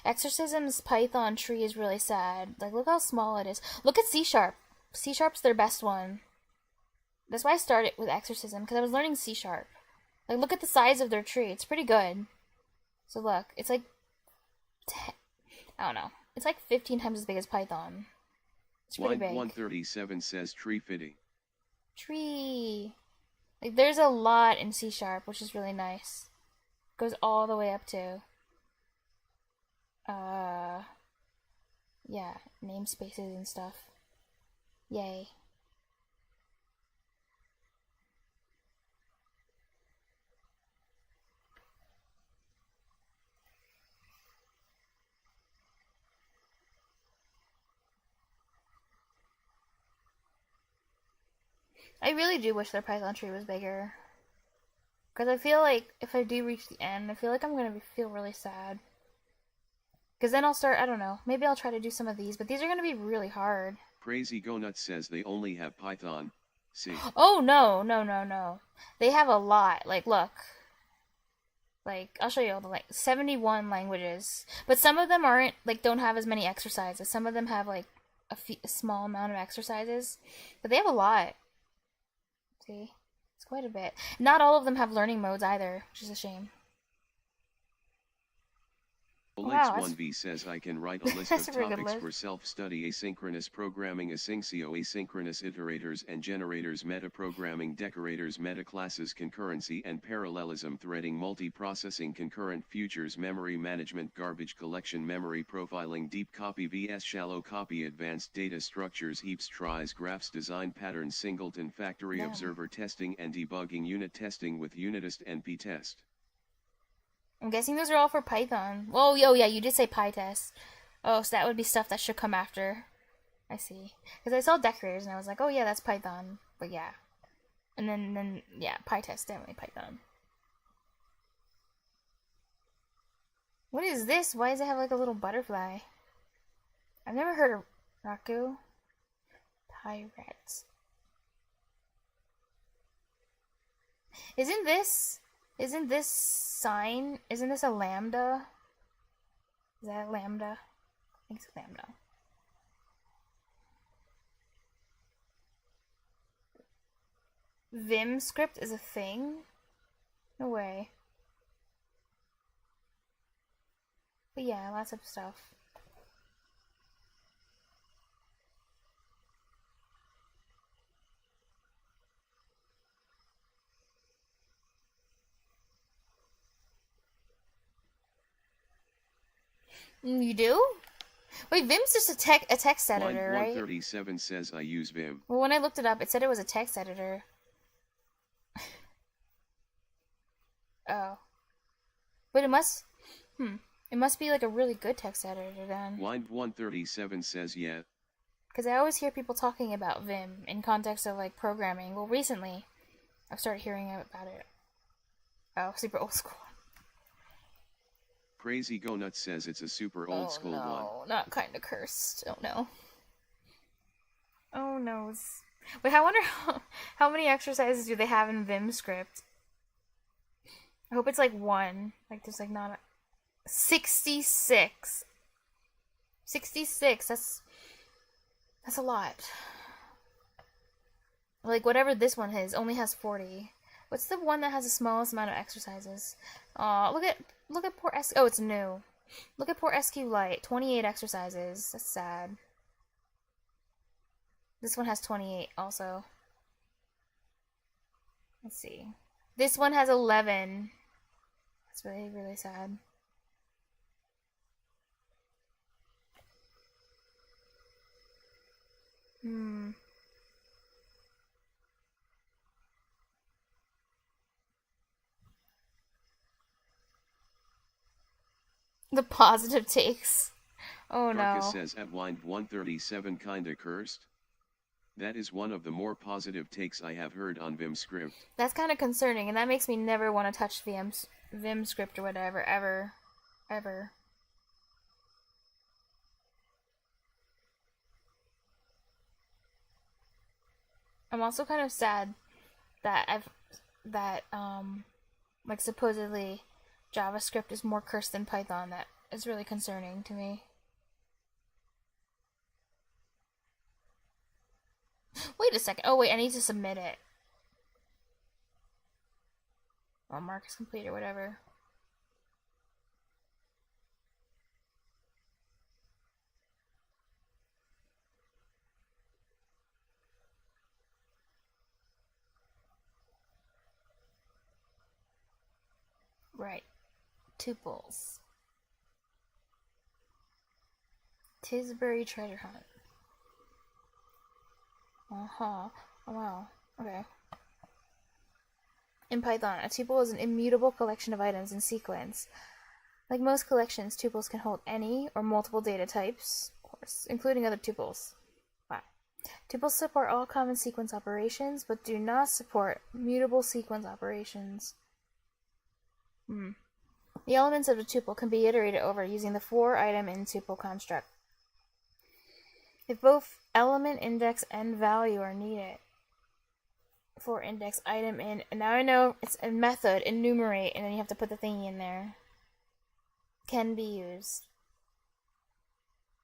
Exorcism's Python tree is really sad. Like, look how small it is. Look at C#. C#'s their best one. That's why I started with Exorcism, because I was learning C#. Like, look at the size of their tree. It's pretty good. So look, it's like... I don't know. It's like 15 times as big as Python. It's pretty big. 137 says tree fitty. Tree. Like, there's a lot in C#, which is really nice. Goes all the way up to... yeah, namespaces and stuff. Yay. I really do wish their Python tree was bigger. Because I feel like if I do reach the end, I feel like I'm going to feel really sad. Because then I'll start, I don't know, maybe I'll try to do some of these, but these are going to be really hard. Crazy Go Nuts says they only have Python. See. Oh, no. They have a lot. Like, look. Like, I'll show you all the, 71 languages. But some of them aren't, like, don't have as many exercises. Some of them have, like, a small amount of exercises. But they have a lot. See? It's quite a bit. Not all of them have learning modes either, which is a shame. Olex1V says I can write a list of That's a pretty good topics list. for self-study: asynchronous programming, asyncio, asynchronous iterators and generators, metaprogramming, decorators, metaclasses, concurrency and parallelism, threading, multiprocessing, concurrent futures, memory management, garbage collection, memory profiling, deep copy vs shallow copy, advanced data structures, heaps, tries, graphs, design patterns, singleton, factory, Yeah. observer testing and debugging, unit testing with Unitest and PTest. I'm guessing those are all for Python. Oh, yeah, you did say PyTest. Oh, so that would be stuff that should come after. I see. Because I saw decorators and I was like, oh yeah, that's Python. But yeah. And then yeah, PyTest, definitely Python. What is this? Why does it have like a little butterfly? I've never heard of Raku. Pirates. Isn't this sign, isn't this a lambda? Is that a lambda? I think it's a lambda. Vim script is a thing? No way. But yeah, lots of stuff. You do? Wait, Vim's just a text Line editor, right? 137 says I use Vim. Well, when I looked it up, it said it was a text editor. Oh. But it must... It must be like a really good text editor then. Line 137 says yeah. Because I always hear people talking about Vim in context of like programming. Well, recently, I've started hearing about it. Oh, super old school. Crazy Go Nuts says it's a super old school one. Oh, no, not kind of cursed. Oh no. Oh no. Wait, I wonder how many exercises do they have in Vim script? I hope it's like one. Like there's like not 66. 66. That's a lot. Like whatever this one is only has 40. What's the one that has the smallest amount of exercises? Look at poor SQ. Oh, it's new. Look at poor SQLite. 28 exercises. That's sad. This one has 28 also. Let's see. This one has 11. That's really, really sad. The positive takes. Oh no. Darkus says at line 137 kinda cursed. That is one of the more positive takes I have heard on Vim script. That's kind of concerning, and that makes me never want to touch Vim script or whatever, ever. Ever. I'm also kind of sad that like supposedly JavaScript is more cursed than Python. That is really concerning to me. Wait a second. Oh wait, I need to submit it. Well, mark is complete or whatever. Right. Tuples. Tisbury treasure hunt. Uh-huh. Oh, wow. Okay. In Python, a tuple is an immutable collection of items in sequence. Like most collections, tuples can hold any or multiple data types, of course, including other tuples. Wow. Tuples support all common sequence operations, but do not support mutable sequence operations. The elements of a tuple can be iterated over using the for-item in tuple construct. If both element, index, and value are needed for index item in, and now I know it's a method, enumerate, and then you have to put the thingy in there, can be used.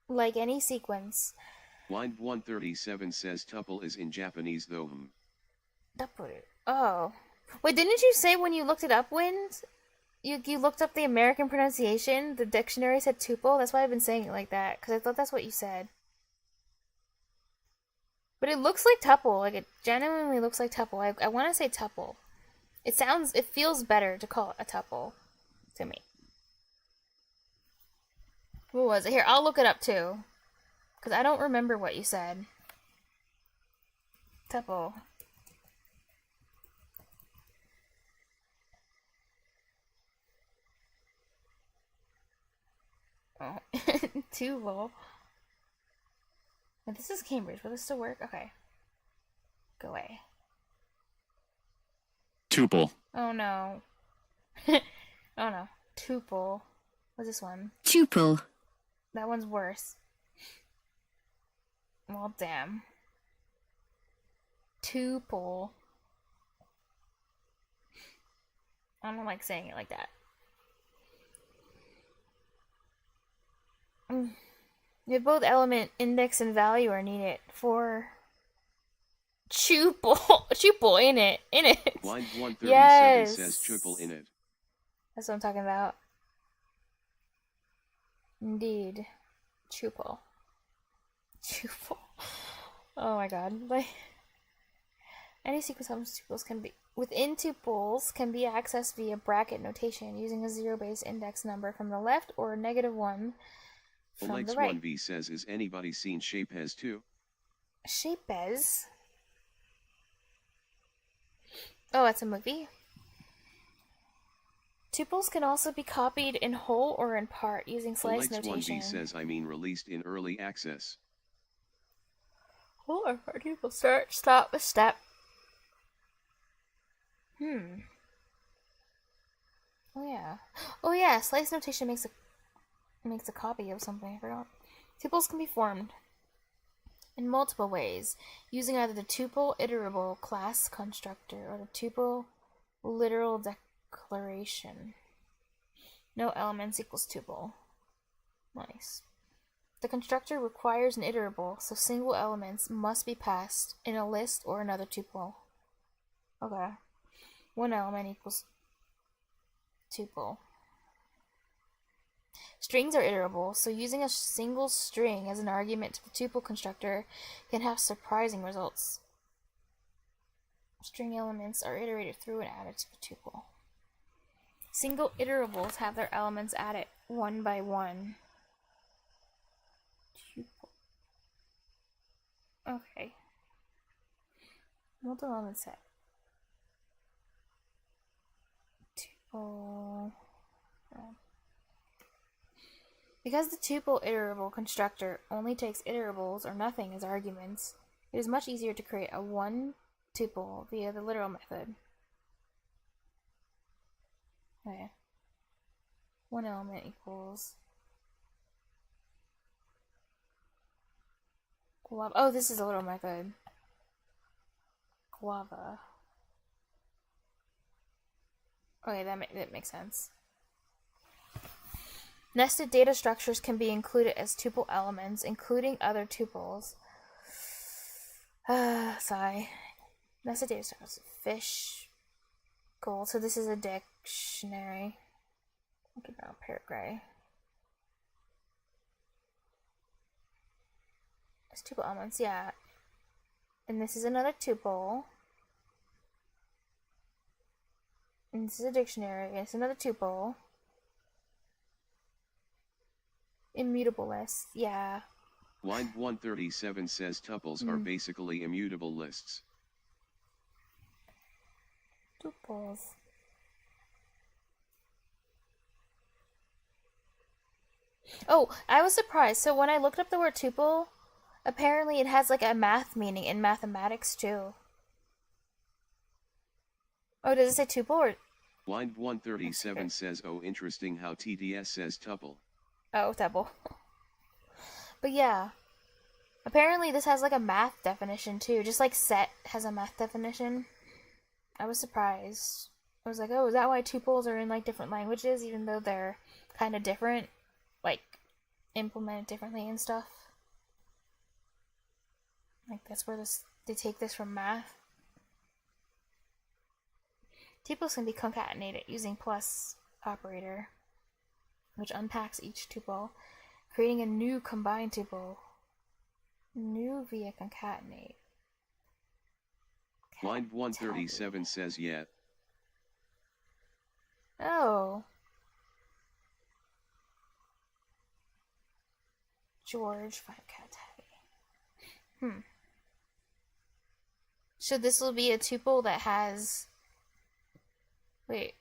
Like any sequence. Line 137 says tuple is in Japanese though. Oh. Wait, didn't you say when you looked it up, Wind? You looked up the American pronunciation? The dictionary said tuple? That's why I've been saying it like that, because I thought that's what you said. But it looks like tuple. Like, it genuinely looks like tuple. I want to say tuple. It feels better to call it a tuple to me. What was it? Here, I'll look it up too. Because I don't remember what you said. Tuple. Oh. Tuple. Now, this is Cambridge. Will this still work? Okay. Go away. Tuple. Oh no. Oh no. Tuple. What's this one? Tuple. That one's worse. Well, damn. Tuple. I don't like saying it like that. If both element, index, and value are needed for tuple. Tuple in it. Line 137 yes. says tuple in it. That's what I'm talking about. Indeed. Tuple. Tuple. Oh my god. Like, any sequence of tuples can be within tuples can be accessed via bracket notation using a zero-base index number from the left or -1 from the right. Alex1v says, is anybody seen Shapez 2? Shapez? Oh, that's a movie? Tuples can also be copied in whole or in part using slice notation. Alex1v says, I mean released in early access. Whole or part tuple start, stop, step. Oh yeah. Oh yeah, slice notation makes a copy of something, I forgot. Tuples can be formed in multiple ways, using either the tuple iterable class constructor or the tuple literal declaration. No elements equals tuple. Nice. The constructor requires an iterable, so single elements must be passed in a list or another tuple. Okay. One element equals tuple. Strings are iterable, so using a single string as an argument to the tuple constructor can have surprising results. String elements are iterated through and added to the tuple. Single iterables have their elements added one by one. Tuple. Okay. Multi-element set. Tuple. Because the tuple iterable constructor only takes iterables or nothing as arguments, it is much easier to create a one tuple via the literal method. Okay. One element equals guava. Oh, this is a literal method. Guava. Okay, that makes sense. Nested data structures can be included as tuple elements, including other tuples. Sigh. Nested data structures. Fish. Gold. So this is a dictionary. Monkey brown, parrot gray. It's tuple elements, yeah. And this is another tuple. And this is a dictionary. It's another tuple. Immutable lists, yeah. Line 137 says tuples are basically immutable lists. Tuples. Oh, I was surprised. So when I looked up the word tuple, apparently it has like a math meaning in mathematics too. Oh, does it say tuple or? Line 137 says, oh, interesting how TDS says tuple. Oh, tuple. But yeah. Apparently this has like a math definition too. Just like set has a math definition. I was surprised. I was like, oh, is that why tuples are in like different languages, even though they're kind of different? Like, implemented differently and stuff. Like, that's where they take this from math. Tuples can be concatenated using plus operator, which unpacks each tuple, creating a new combined tuple. New via concatenate. Line 137 says yet. Oh. George, 5 cat tabby. So this will be a tuple that has... Wait.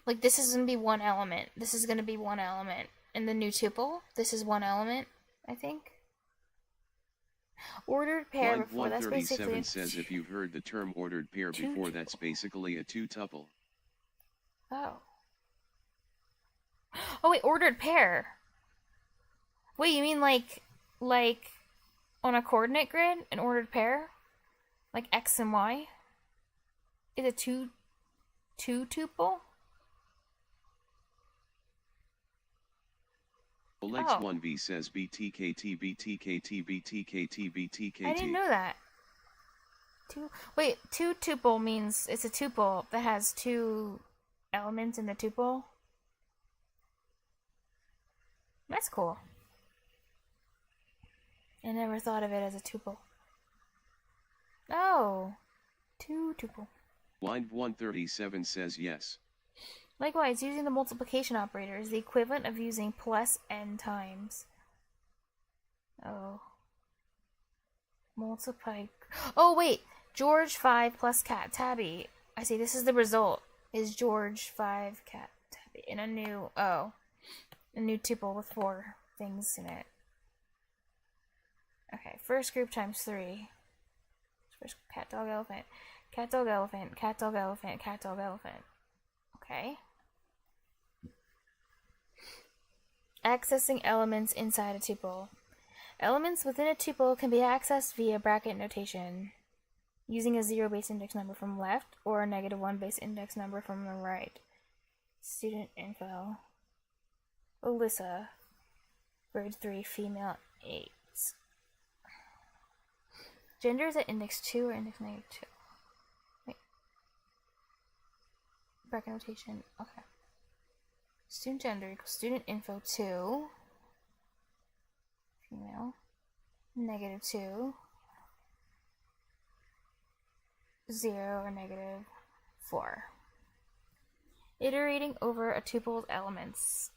Like, this is going to be one element. This is going to be one element. In the new tuple, this is one element, I think. Ordered pair Line before, that's basically... 137 says if you've heard the term ordered pair before, that's basically a two-tuple. Oh. Oh, wait, ordered pair. Wait, you mean like on a coordinate grid, an ordered pair? Like X and Y? Is it two tuple? Alex1v says BTKT BTKT BTKT BTKT. I didn't know that. Wait, two tuple means it's a tuple that has two elements in the tuple? That's cool. I never thought of it as a tuple. Oh, two tuple. Line 137 says yes. Likewise, using the multiplication operator is the equivalent of using plus n times. Oh. Multiply. Oh, wait! George 5 plus cat tabby. I see, this is the result. Is George 5 cat tabby in a new tuple with 4 things in it. Okay, first group times 3. First cat, dog, elephant. Cat, dog, elephant. Cat, dog, elephant. Cat, dog, elephant. Okay. Accessing elements inside a tuple. Elements within a tuple can be accessed via bracket notation, using a 0 base index number from left or a -1 base index number from the right. Student info. Alyssa, grade 3, female, 8. Gender is at index 2 or index -2. Wait. Bracket notation. Okay. Student gender equals student info 2. Female. -2. 0 or -4. Iterating over a tuple's elements.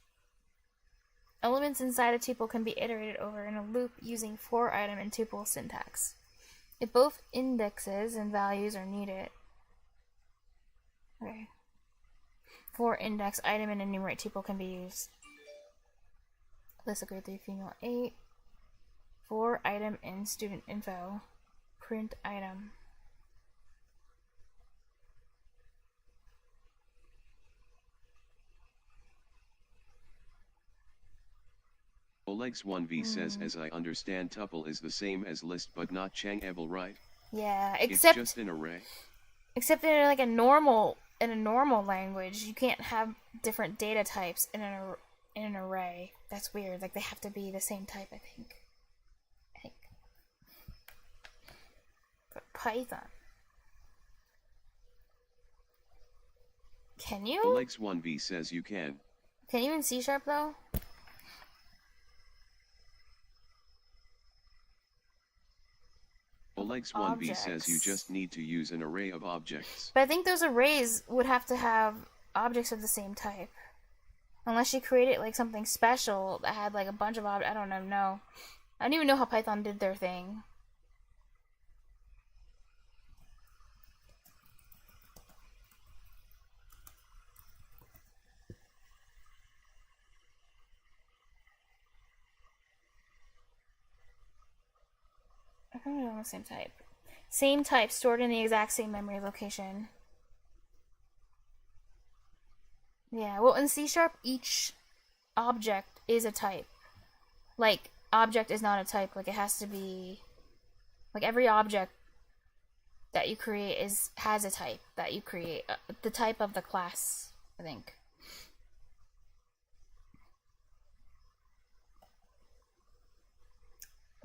Elements inside a tuple can be iterated over in a loop using for-item and tuple syntax. If both indexes and values are needed. Okay. For index, item, and enumerate tuple can be used. Alyssa, grade 3, female, 8. For item and student info. Print item. Olex1v says, as I understand, tuple is the same as list but not Chang-Ebel, right? Yeah, It's except just an array. except in like a normal language, you can't have different data types in an array. That's weird. Like they have to be the same type, I think. But Python. Can you? Olex1v says you can. Can you in C# though? Olex1v says you just need to use an array of objects. But I think those arrays would have to have objects of the same type. Unless you created like something special that had like a bunch of objects. I don't know. No. I don't even know how Python did their thing. I don't know the same type. Same type stored in the exact same memory location. Yeah, well in C#, each object is a type. Like, object is not a type. Like, it has to be... Like, every object that you create has a type that you create. The type of the class, I think.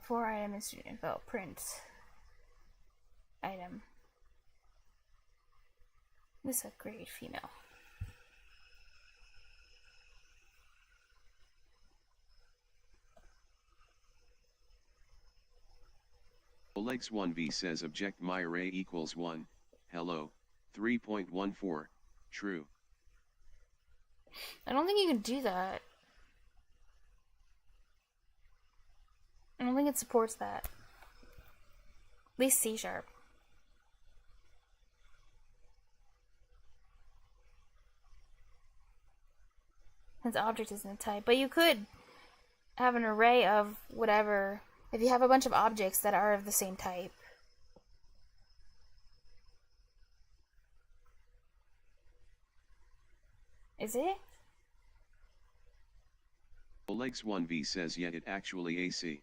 For item and student info. Print. Item. This is a grade female. Olex1v says object my array equals 1. Hello. 3.14. True. I don't think you can do that. I don't think it supports that. At least C#. Since object isn't a type. But you could have an array of whatever. If you have a bunch of objects that are of the same type. Is it? Olex1v says yet it actually AC.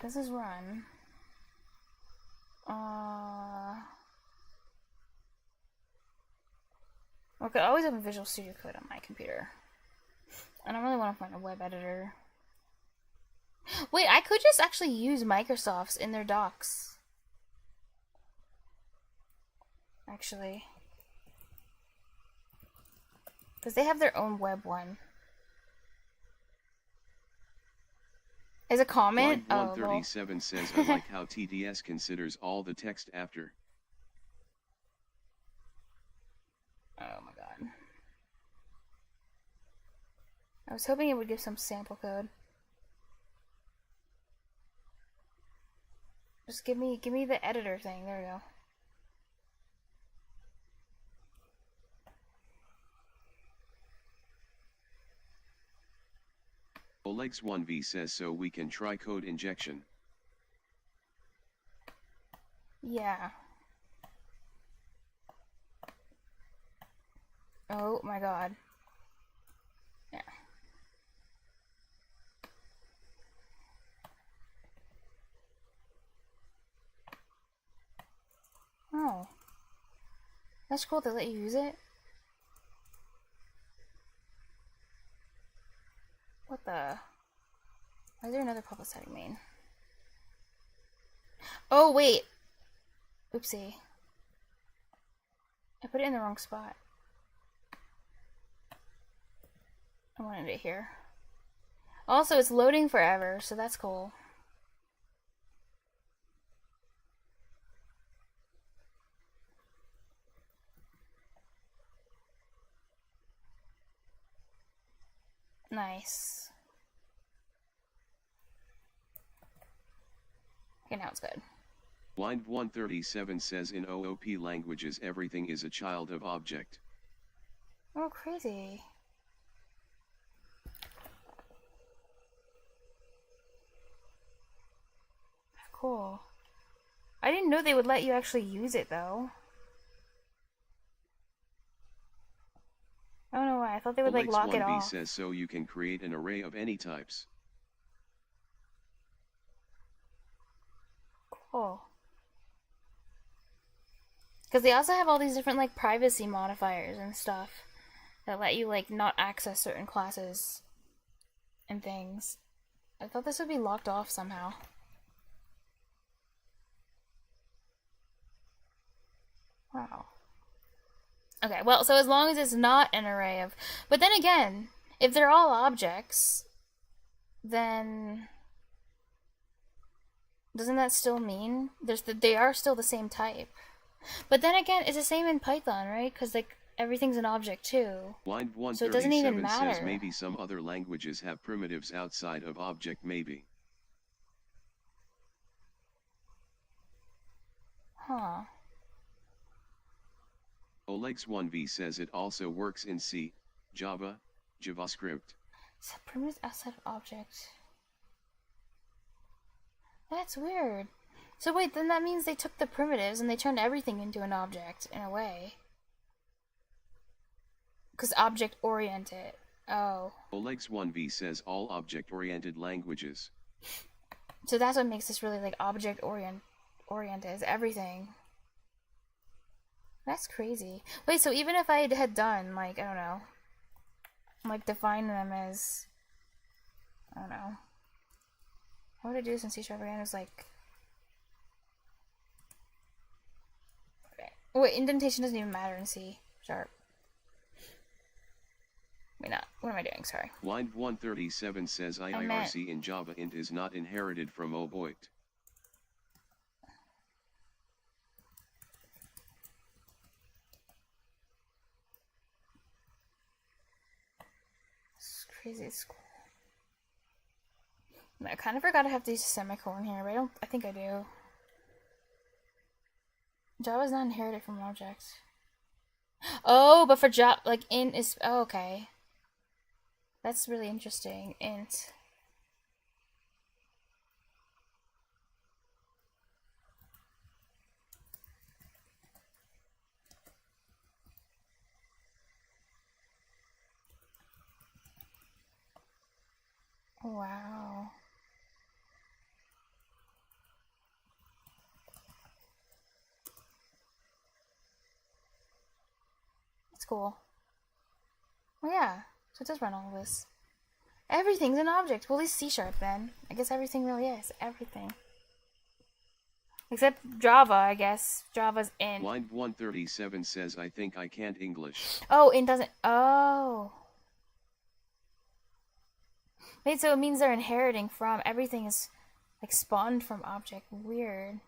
This is run. I could always open Visual Studio Code on my computer. I don't really want to find a web editor. Wait, I could just actually use Microsoft's in their docs. Actually. Because they have their own web one. As a comment? Line 137 says I like how TDS considers all the text after. Oh my god. I was hoping it would give some sample code. Just give me the editor thing. There we go. Olex1v says so we can try code injection. Yeah. Oh my god. Yeah. Oh. That's cool they let you use it. What the? Why is there another public setting main? Oh, wait. Oopsie. I put it in the wrong spot. I wanted it here. Also, it's loading forever, so that's cool. Nice. Okay, now it's good. Blind 137 says in OOP languages everything is a child of object. Oh, crazy. Cool. I didn't know they would let you actually use it, though. I don't know why. I thought they would, like, lock it off. says so you can create an array of any types. Cool. Because they also have all these different, like, privacy modifiers and stuff that let you, like, not access certain classes and things. I thought this would be locked off somehow. Wow. Okay, well, so as long as it's not an array of... But then again, if they're all objects, then... Doesn't that still mean they are still the same type? But then again, it's the same in Python, right? Because, like, everything's an object, too. Blind So it doesn't even 137 matter. says maybe some other languages have primitives outside of object maybe. Huh. Olex1v says it also works in C, Java, JavaScript. So primitives outside of object. That's weird. So wait, then that means they took the primitives and they turned everything into an object, in a way. Because object-oriented. Oh. Olex1v says all object-oriented languages. So that's what makes this really, like, object-oriented, is everything. That's crazy. Wait, so even if I had done, like, I don't know, like, define them as, I don't know, what would I do since C# again? It was like, okay. Wait, indentation doesn't even matter in C#. Wait, not, what am I doing? Sorry. Blind 137 says IIRC in Java int is not inherited from object. It's crazy. It's cool. I kind of forgot I have to use a semicolon here, but I think I do. Java is not inherited from objects. Oh, but for Java, like, int is, oh, okay. That's really interesting. Int. Wow. That's cool. Well, yeah. So it does run all this. Everything's an object. Well, at least C# then. I guess everything really is. Everything. Except Java, I guess. Java's int. Blind 137 says I think I can't English. Oh, int doesn't. Oh. Wait, so it means they're inheriting from. Everything is, like, spawned from object. Weird.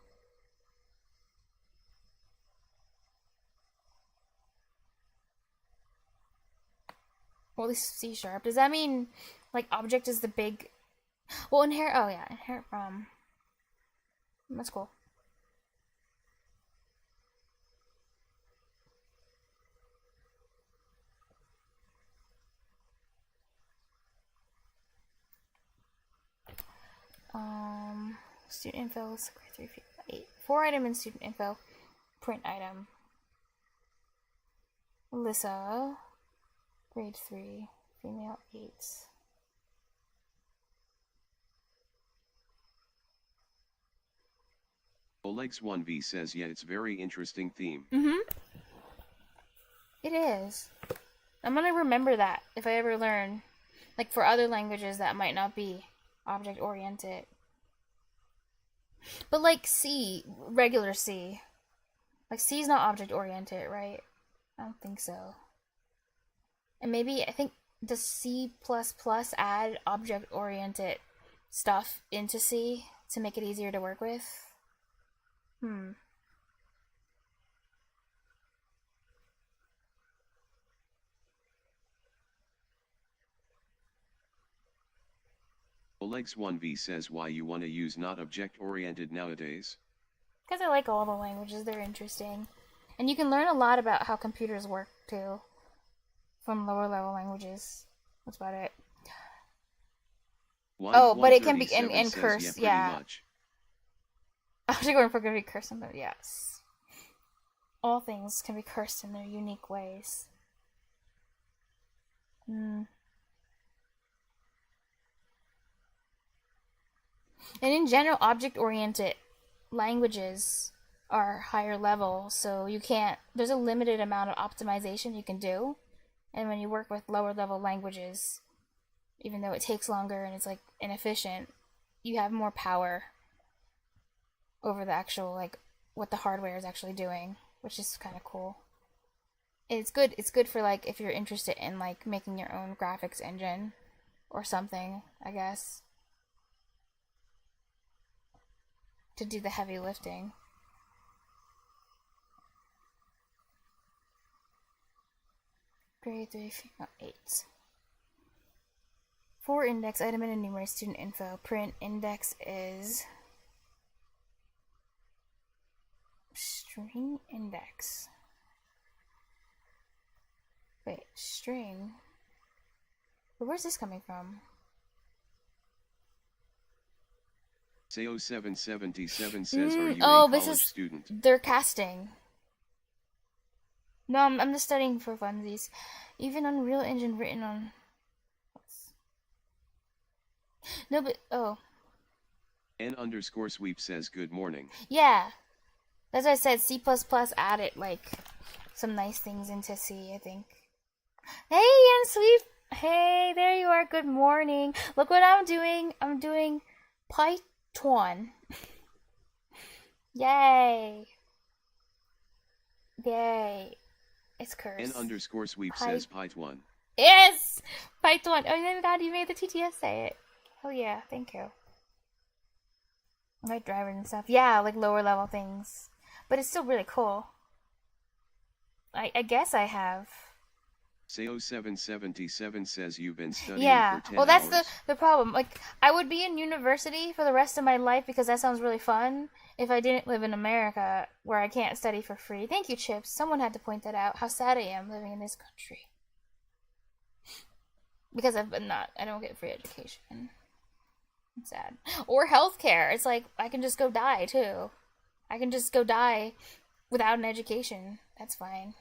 Well, at least C sharp. Does that mean like object is the big? Well, inherit. Oh yeah, inherit from. That's cool. Student info, 3 feet 8. 4 item in student info. Print item. Alyssa, grade 3, female 8. Olex1v says, yeah, it's very interesting theme. It is. I'm gonna remember that if I ever learn. Like for other languages that might not be object oriented. But like C, regular C. Like C is not object oriented, right? I don't think so. And maybe, I think, does C++ add object oriented stuff into C to make it easier to work with? Olex1v says, why you wanna use not object-oriented nowadays? Because I like all the languages, they're interesting. And you can learn a lot about how computers work, too. From lower level languages. That's about it. Oh, but it can be in curse, yeah. Object oriented can be cursed, but yes. All things can be cursed in their unique ways. And in general, object-oriented languages are higher level, so you can't, there's a limited amount of optimization you can do. And when you work with lower level languages, even though it takes longer and it's like inefficient, you have more power over the actual, like, what the hardware is actually doing, which is kind of cool. It's good for, like, if you're interested in, like, making your own graphics engine or something, I guess, to do the heavy lifting. Grade 3, female 8. 4 index, item and enumerate student info. Print index is string index. Wait, string? But where's this coming from? Sao777 says, are you a college student? They're casting. No, I'm just studying for funsies. Even Unreal Engine written on... No, but... Oh. N_sweep says, good morning. Yeah. As I said, C++ added, like, some nice things into C, I think. Hey, N_sweep! Hey, there you are. Good morning. Look what I'm doing. I'm doing Python. Yay. Yay. It's cursed. N_sweep says Python. Yes! Python. Oh my god, you made the TTS say it. Oh yeah, thank you. Like drivers and stuff. Yeah, like lower level things. But it's still really cool. I guess I have. Sao777 says you've been studying for 10 well, that's hours. the problem. Like, I would be in university for the rest of my life because that sounds really fun if I didn't live in America where I can't study for free. Thank you, Chips. Someone had to point that out, how sad I am living in this country. Because I don't get free education. It's sad. Or healthcare. It's like, I can just go die, too. I can just go die without an education. That's fine.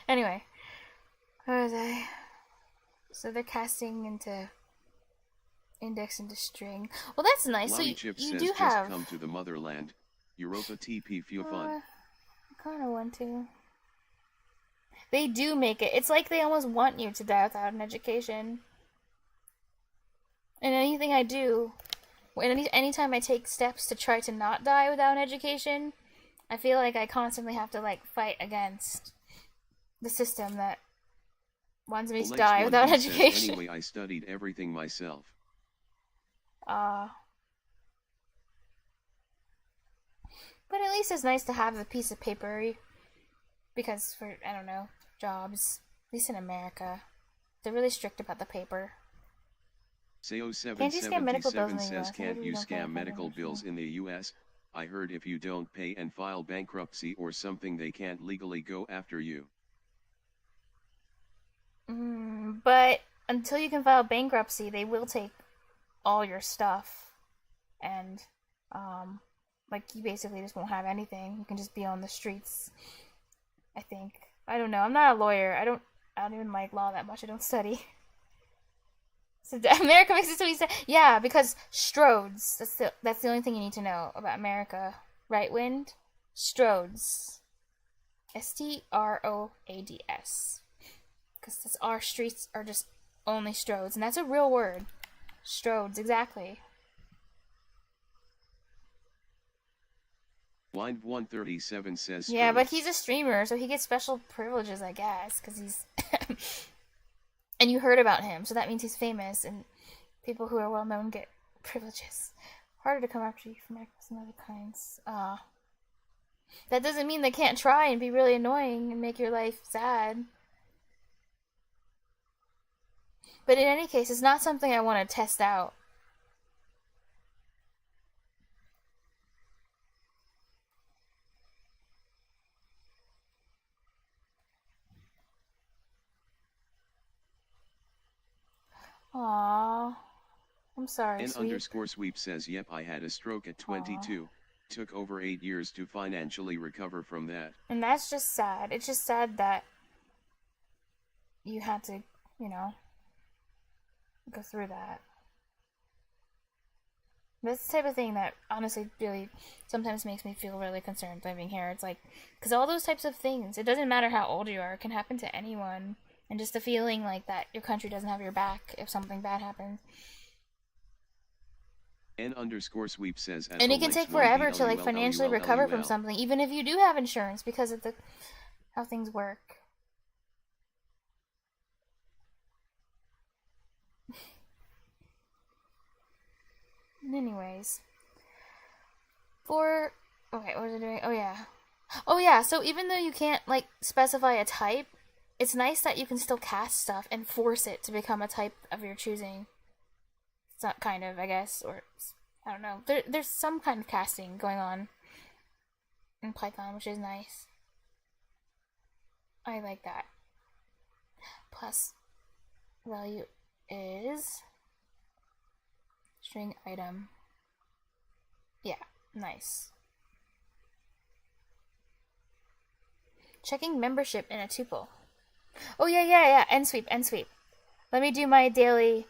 Anyway, where was I? So they're casting into index into string. Well, that's nice. Larry So Chip you says, do just have. come to the motherland. Europa TP feel fun. I kind of want to. They do make it. It's like they almost want you to die without an education. And anything I do, anytime I take steps to try to not die without an education, I feel like I constantly have to like fight against the system that wants me to die without education. Anyway, I studied everything myself. But But at least it's nice to have a piece of paper, because for, I don't know, jobs, at least in America, they're really strict about the paper. Can't you scam medical bills in SAO777 the says, US? can't you scam medical bills? bills in the US? I heard if you don't pay and file bankruptcy or something, they can't legally go after you. But until you can file bankruptcy, they will take all your stuff, and like, you basically just won't have anything. You can just be on the streets, I think. I don't know. I'm not a lawyer. I don't even like law that much. I don't study. So America makes it so easy. Yeah, because Strodes. That's the only thing you need to know about America. Right, Wind? Strodes. Stroads. Because our streets are just only Strodes, and that's a real word. Strodes, exactly. Blind 137 says, Yeah, but Strodes. he's a streamer, so he gets special privileges, I guess, because he's... And you heard about him, so that means he's famous, and people who are well-known get privileges. Harder to come after you from actors and other kinds. That doesn't mean they can't try and be really annoying and make your life sad. But in any case, it's not something I want to test out. Aww. I'm sorry, sweet. N_sweep says, yep, I had a stroke at 22. Aww. Took over 8 years to financially recover from that. And that's just sad. It's just sad that you had to, you know, go through that. That's the type of thing that honestly really sometimes makes me feel really concerned living here. It's like, because all those types of things, it doesn't matter how old you are, it can happen to anyone. And just the feeling like that your country doesn't have your back if something bad happens. N_sweep says, and it can take forever to like financially recover from something, even if you do have insurance, because of how things work. Anyways, okay, what was I doing? Oh yeah. So even though you can't like specify a type, it's nice that you can still cast stuff and force it to become a type of your choosing. It's not kind of, I guess, or I don't know. There's some kind of casting going on in Python, which is nice. I like that. Plus value is string item. Yeah, nice. Checking membership in a tuple. Oh yeah. N_sweep. Let me do my daily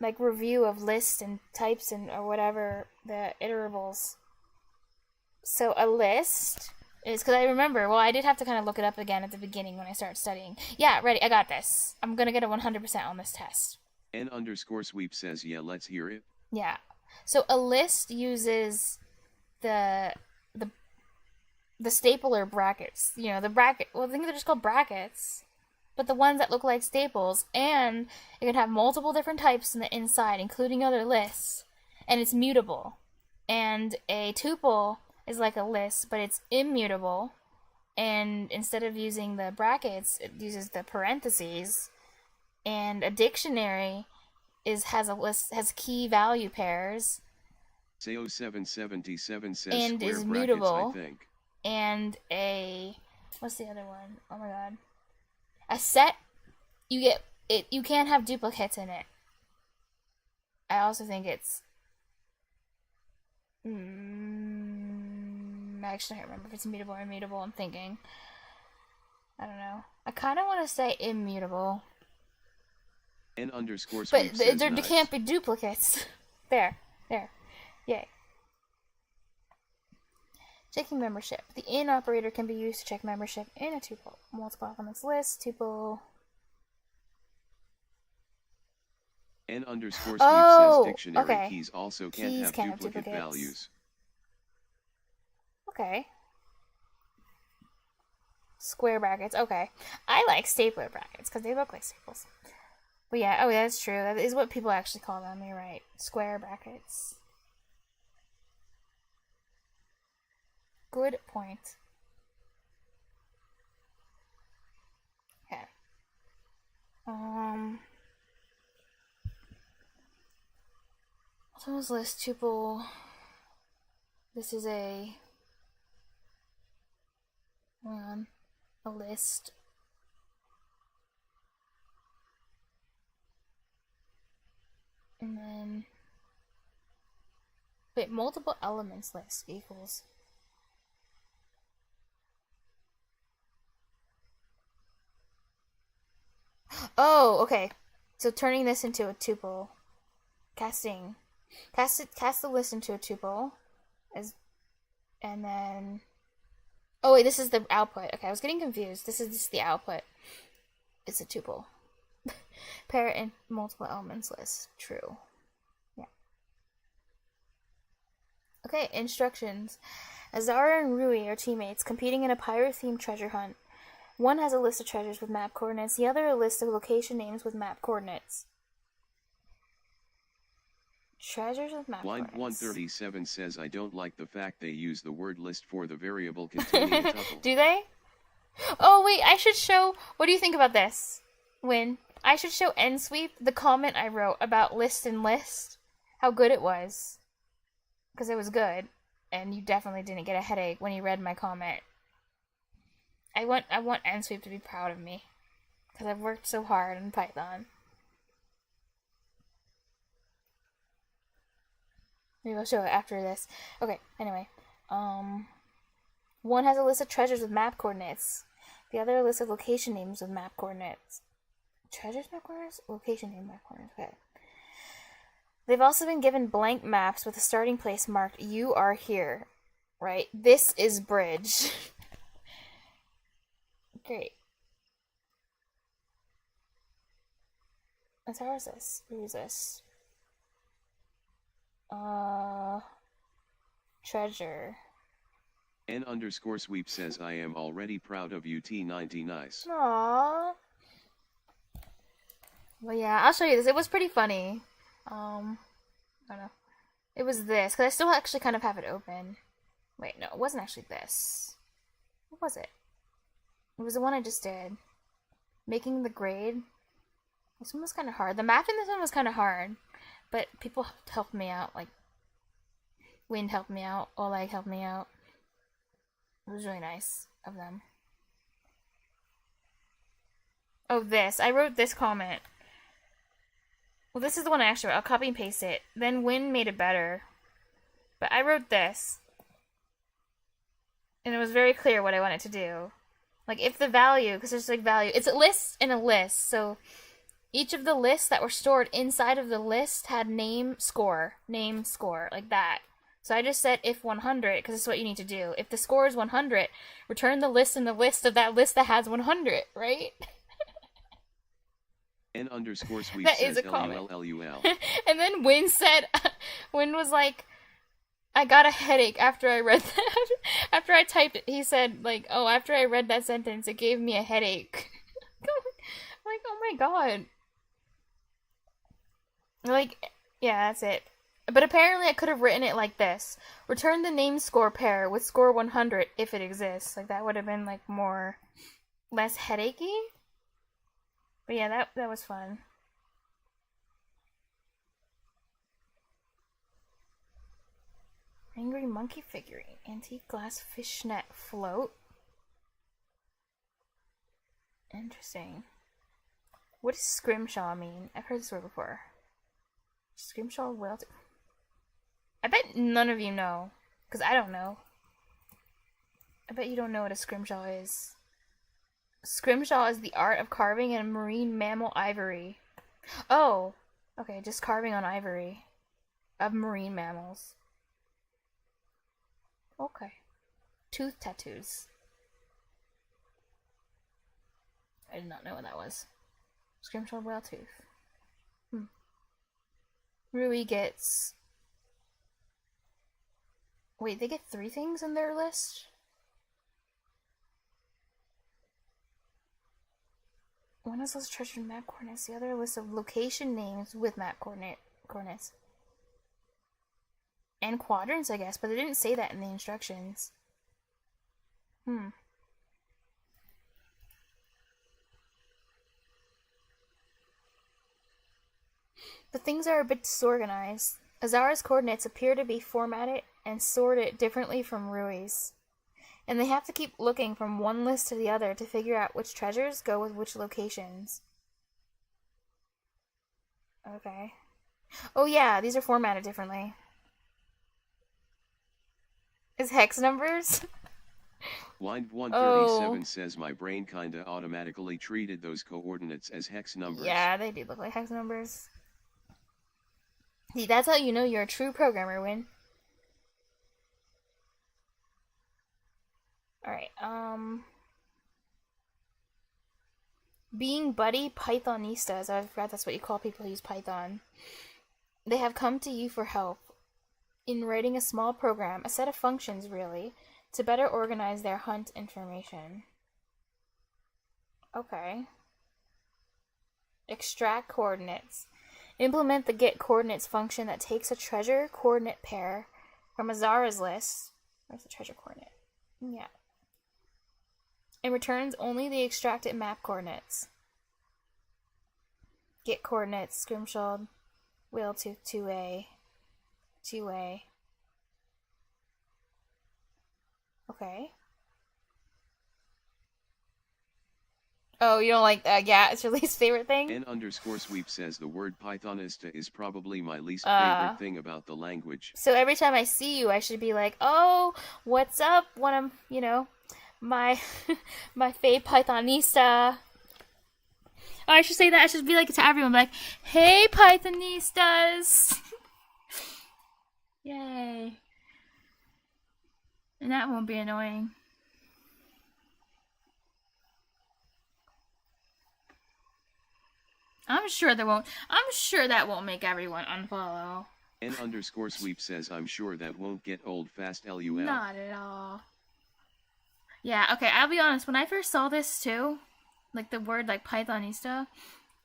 like review of lists and types and or whatever, the iterables. So a list is, because I remember, well, I did have to kind of look it up again at the beginning when I started studying. Yeah, ready, I got this. I'm gonna get a 100% on this test. N_sweep says, yeah, let's hear it. Yeah. So a list uses the stapler brackets. You know, the bracket, well, I think they're just called brackets, but the ones that look like staples, and it can have multiple different types in the inside, including other lists, and it's mutable. And a tuple is like a list, but it's immutable, and instead of using the brackets, it uses the parentheses. And a dictionary has key value pairs. SAO777 says and square is brackets, mutable. I think. And what's the other one? Oh my god. A set, you can't have duplicates in it. I also think it's actually I can't remember if it's mutable or immutable. I'm thinking, I don't know. I kind of want to say immutable. N_sweep but says there nice. can't be duplicates. There. Yay. Checking membership. The in operator can be used to check membership in a tuple. Multiple elements list, tuple. N_sweep Oh, says dictionary okay. keys also can't Keys have can't have duplicate duplicates. values. Okay. Square brackets. Okay. I like stapler brackets because they look like staples. But yeah, that's true. That is what people actually call them. You're right. Square brackets. Good point. Okay. So this list tuple. This is a list. And then wait, multiple elements list equals. Oh, okay. So turning this into a tuple, cast the list into a tuple, and then. Oh wait, this is the output. Okay, I was getting confused. This is just the output. It's a tuple. Pair and multiple elements list. True. Yeah. Okay, instructions. Azara and Rui are teammates competing in a pirate-themed treasure hunt. One has a list of treasures with map coordinates, the other a list of location names with map coordinates. Treasures with map Blind coordinates. 137 says I don't like the fact they use the word list for the variable containing a tuple. Do they? Oh wait, I should show. What do you think about this? Win. I should show NSweep the comment I wrote about list and list. How good it was. Because it was good. And you definitely didn't get a headache when you read my comment. I want NSweep to be proud of me. Because I've worked so hard in Python. Maybe I'll show it after this. Okay, anyway. One has a list of treasures with map coordinates. The other a list of location names with map coordinates. Treasures map coordinates? Location name map coordinates. Okay. They've also been given blank maps with a starting place marked, "You are here." Right? This is bridge. Great. How is this? Who is this? Treasure. N_sweep says I am already proud of you T90 nice. Aww. Well, yeah, I'll show you this. It was pretty funny. I don't know. It was this, because I still actually kind of have it open. Wait, no, it wasn't actually this. What was it? It was the one I just did. Making the grade. This one was kind of hard. The math in this one was kind of hard. But people helped me out. Like, Wind helped me out. Oleg helped me out. It was really nice of them. Oh, this. I wrote this comment. Well, this is the one I actually wrote. I'll copy and paste it. Then Wind made it better. But I wrote this. And it was very clear what I wanted to do. Like, if the value, because there's like value. It's a list and a list. So each of the lists that were stored inside of the list had name, score, like that. So I just said if 100, because it's what you need to do. If the score is 100, return the list in the list of that list that has 100, right? N_sweep That says is a comment. LUL. And then Win said, Win was like, I got a headache after I read that. After I typed it, he said, like, oh, after I read that sentence, it gave me a headache. I'm like, oh my god. Like, yeah, that's it. But apparently I could have written it like this. Return the name score pair with score 100 if it exists. Like, that would have been, like, less headachy. But yeah, that was fun. Angry monkey figurine. Antique glass fishnet float. Interesting. What does scrimshaw mean? I've heard this word before. Scrimshaw whale. I bet none of you know. Because I don't know. I bet you don't know what a scrimshaw is. Scrimshaw is the art of carving in marine mammal ivory. Oh! Okay, just carving on ivory. Of marine mammals. Okay. Tooth tattoos. I did not know what that was. Scrimshaw whale tooth. Rui gets... Wait, they get 3 things in their list? One is list of treasure map coordinates, the other a list of location names with map coordinates. And quadrants, I guess, but they didn't say that in the instructions. Hmm. The things are a bit disorganized. Azara's coordinates appear to be formatted and sorted differently from Rui's, and they have to keep looking from one list to the other to figure out which treasures go with which locations. Okay. Oh yeah, these are formatted differently. Is hex numbers? Wind137 says my brain kinda automatically treated those coordinates as hex numbers. Yeah, they do look like hex numbers. See, that's how you know you're a true programmer, Win. Alright, being buddy Pythonistas, I forgot that's what you call people who use Python. They have come to you for help in writing a small program, a set of functions really, to better organize their hunt information. Okay. Extract coordinates. Implement the get coordinates function that takes a treasure coordinate pair from Azara's list. Where's the treasure coordinate? Yeah. And returns only the extracted map coordinates. Get coordinates, Scrimshaw, Whaletooth 2A, 2A. Okay. Oh, you don't like that? Yeah, it's your least favorite thing? N_sweep says the word Pythonista is probably my least favorite thing about the language. So every time I see you, I should be like, oh, what's up? One of, my my fave Pythonista. Oh, I should say that. I should be like to everyone, like, hey, Pythonistas. Yay. And that won't be annoying. I'm sure that won't make everyone unfollow. N_sweep says I'm sure that won't get old fast LUL. Not at all. Yeah, okay, I'll be honest, when I first saw this too, like the word like Pythonista,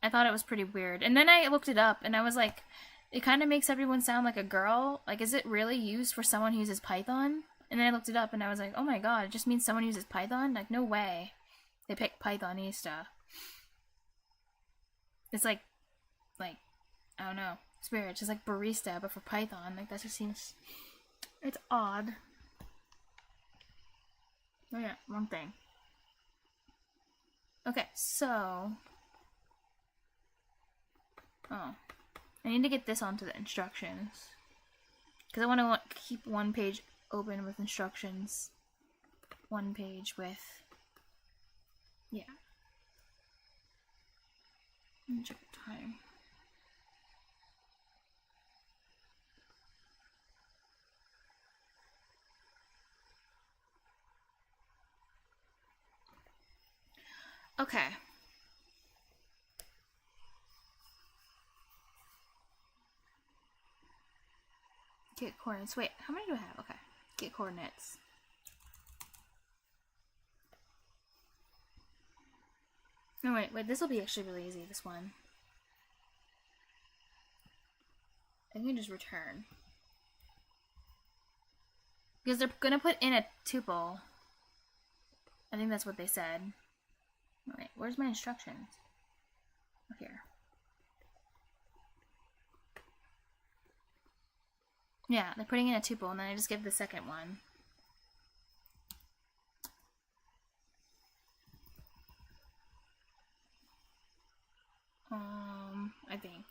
I thought it was pretty weird. And then I looked it up and I was like, it kind of makes everyone sound like a girl. Like, is it really used for someone who uses Python? And then I looked it up and I was like, oh my god, it just means someone who uses Python? Like, no way. They picked Pythonista. It's like, I don't know, it's weird. It's just like barista, but for Python. Like, that just seems, it's odd. Oh yeah, wrong thing. Okay, so, I need to get this onto the instructions. Because I want to keep one page open with instructions. One page with, yeah. Let me check the time. Okay. Get coordinates. Wait, how many do I have? Okay. Get coordinates. No, wait, this will be actually really easy, this one. I can just return. Because they're gonna put in a tuple. I think that's what they said. Wait, where's my instructions? Oh, here. Yeah, they're putting in a tuple, and then I just give the second one. I think.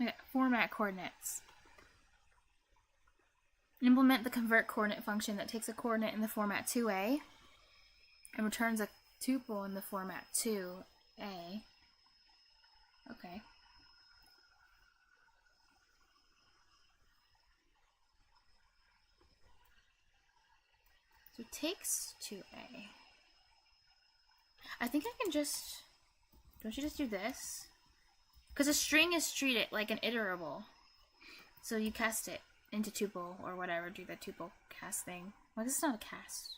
Okay, format coordinates. Implement the convert coordinate function that takes a coordinate in the format 2A and returns a tuple in the format 2A. Okay. So it takes 2A. I think I can just... Don't you just do this? Because a string is treated like an iterable. So you cast it into tuple or whatever, do the tuple cast thing. Well, this is not a cast.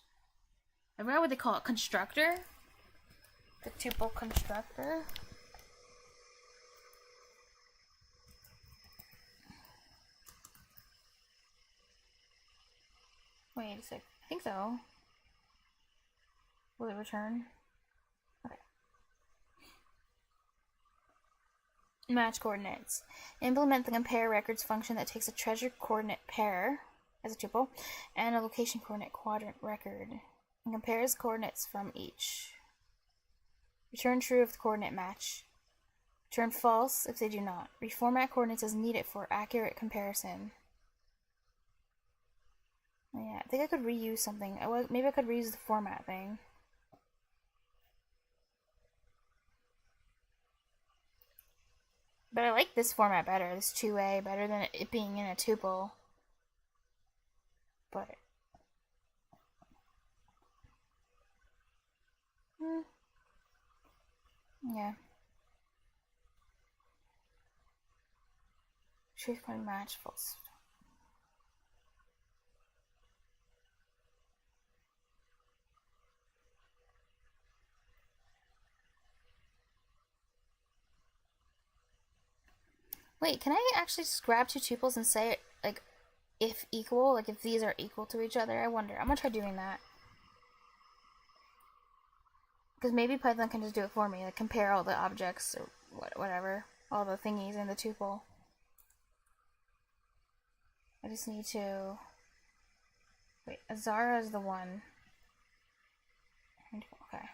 I forgot what they call it. Constructor? The tuple constructor? Wait a sec. I think so. Will it return? Okay. Match coordinates. Implement the compare records function that takes a treasure coordinate pair as a tuple and a location coordinate quadrant record and compares coordinates from each. Return true if the coordinate match. Return false if they do not. Reformat coordinates as needed for accurate comparison. Yeah, I think I could reuse something. Maybe I could reuse the format thing. But I like this format better, this 2A, better than it being in a tuple. But... yeah. Truth coin match false. Wait, can I actually just grab two tuples and say, like, if equal? Like, if these are equal to each other? I wonder. I'm gonna try doing that. Because maybe Python can just do it for me. Like, compare all the objects, or whatever. All the thingies in the tuple. I just need to... wait, Azara is the one. Okay.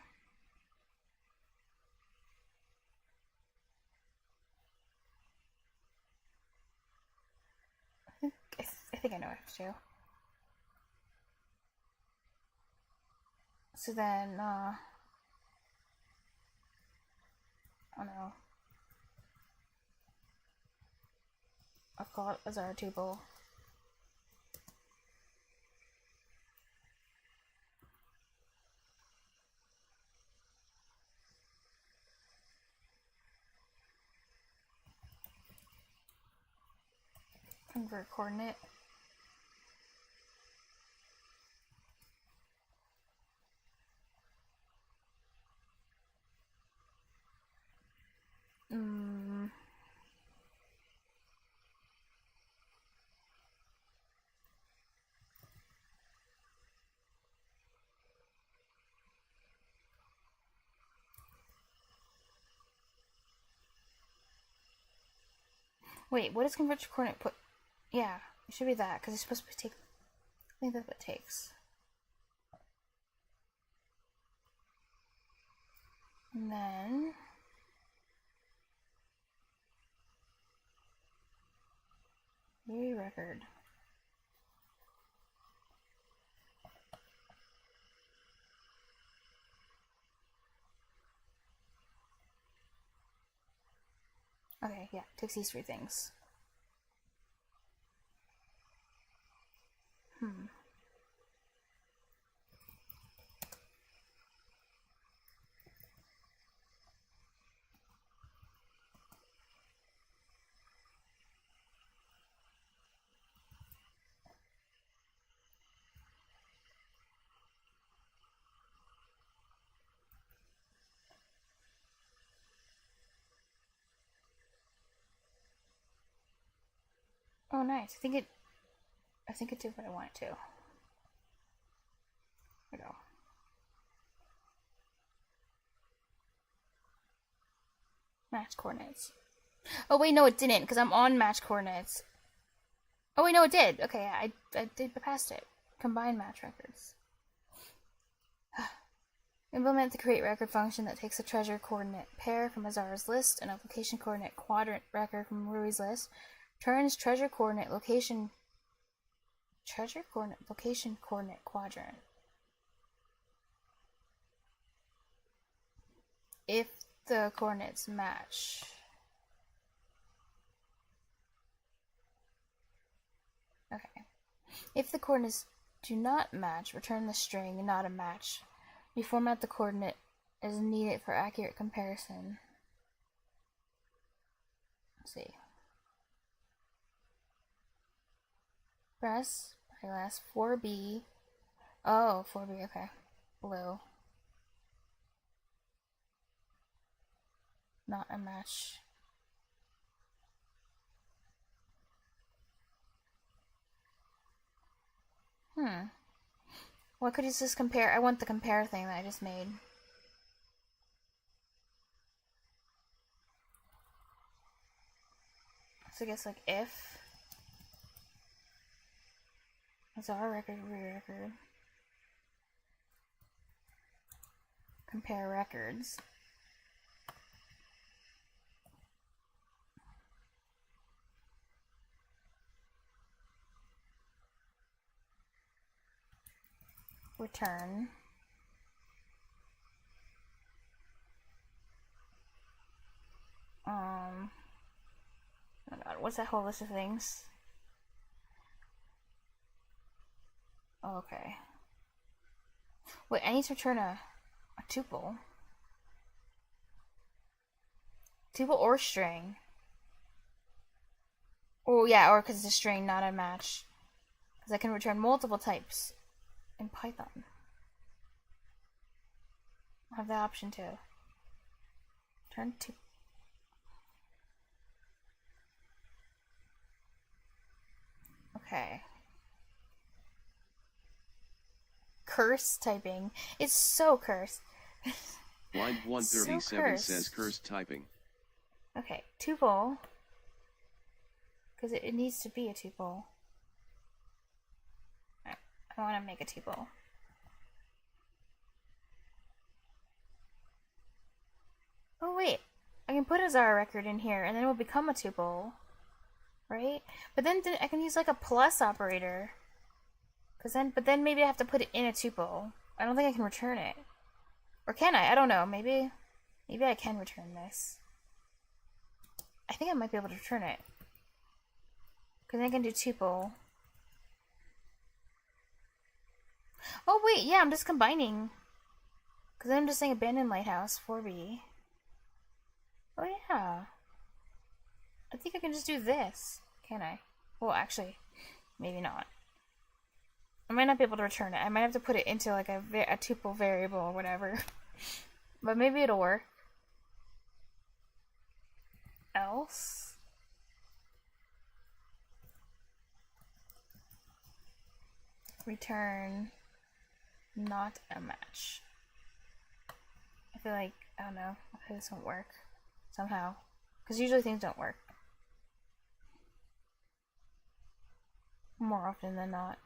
I think I know what I have to do. So then, oh no. I'll call it Azara tuple. Convert coordinate. Wait, what does convert to coordinate put? Yeah, it should be that, because it's supposed to take... I think that's what it takes. And then... Very record. Okay, yeah, takes these three things. Oh, nice. I think it did what I want it to. There we go. Match coordinates. Oh wait, no, it didn't, because I'm on match coordinates. Oh wait, no, it did. Okay, I did past it. Combine match records. Implement the create record function that takes a treasure coordinate pair from Azara's list and a location coordinate quadrant record from Rui's list. Turns treasure coordinate location coordinate quadrant. If the coordinates match. Okay. If the coordinates do not match, return the string not a match. Reformat the coordinate as needed for accurate comparison. Let's see. Press glass 4B. Oh, 4B, okay. Blue. Not a match. Well, I could just compare. I want the compare thing that I just made. So I guess like if that's our record, record. Compare records. Return. Oh god, what's that whole list of things? Oh, okay. Wait, I need to return a tuple. Tuple or string. Oh yeah, or because it's a string, not a match. Because I can return multiple types in Python. I have that option too. Return to. Okay. Curse typing. It's so cursed. Line 137 says cursed typing. Okay, tuple. Because it needs to be a tuple. Right. I want to make a tuple. Oh wait, I can put a Zara record in here and then it will become a tuple. Right? But then I can use like a plus operator. But then maybe I have to put it in a tuple. I don't think I can return it. Or can I? I don't know. Maybe I can return this. I think I might be able to return it. Because I can do tuple. Oh wait, yeah, I'm just combining. Because I'm just saying abandoned lighthouse 4B. Oh yeah. I think I can just do this. Can I? Well, actually, maybe not. I might not be able to return it. I might have to put it into like a tuple variable or whatever. But maybe it'll work. Else? Return not a match. I feel like, I don't know, I feel this won't work somehow. Because usually things don't work. More often than not.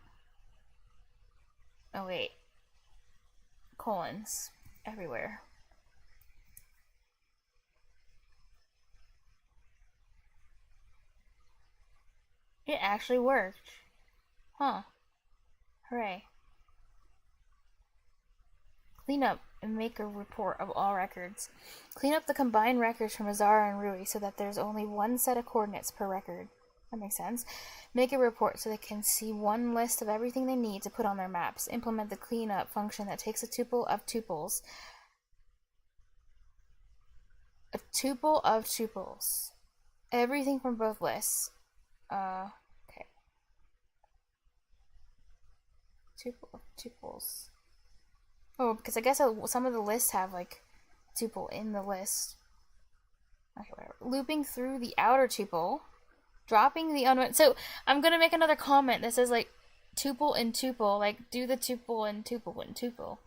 Oh wait. Colons. Everywhere. It actually worked. Huh. Hooray. Clean up and make a report of all records. Clean up the combined records from Azara and Rui so that there's only one set of coordinates per record. That makes sense. Make a report so they can see one list of everything they need to put on their maps. Implement the cleanup function that takes a tuple of tuples. A tuple of tuples. Everything from both lists. Okay. Tuple of tuples. Oh, because I guess some of the lists have like tuple in the list. Okay, whatever. Looping through the outer tuple. Dropping the unwent. So I'm gonna make another comment that says like tuple and tuple, like do the tuple and tuple and tuple.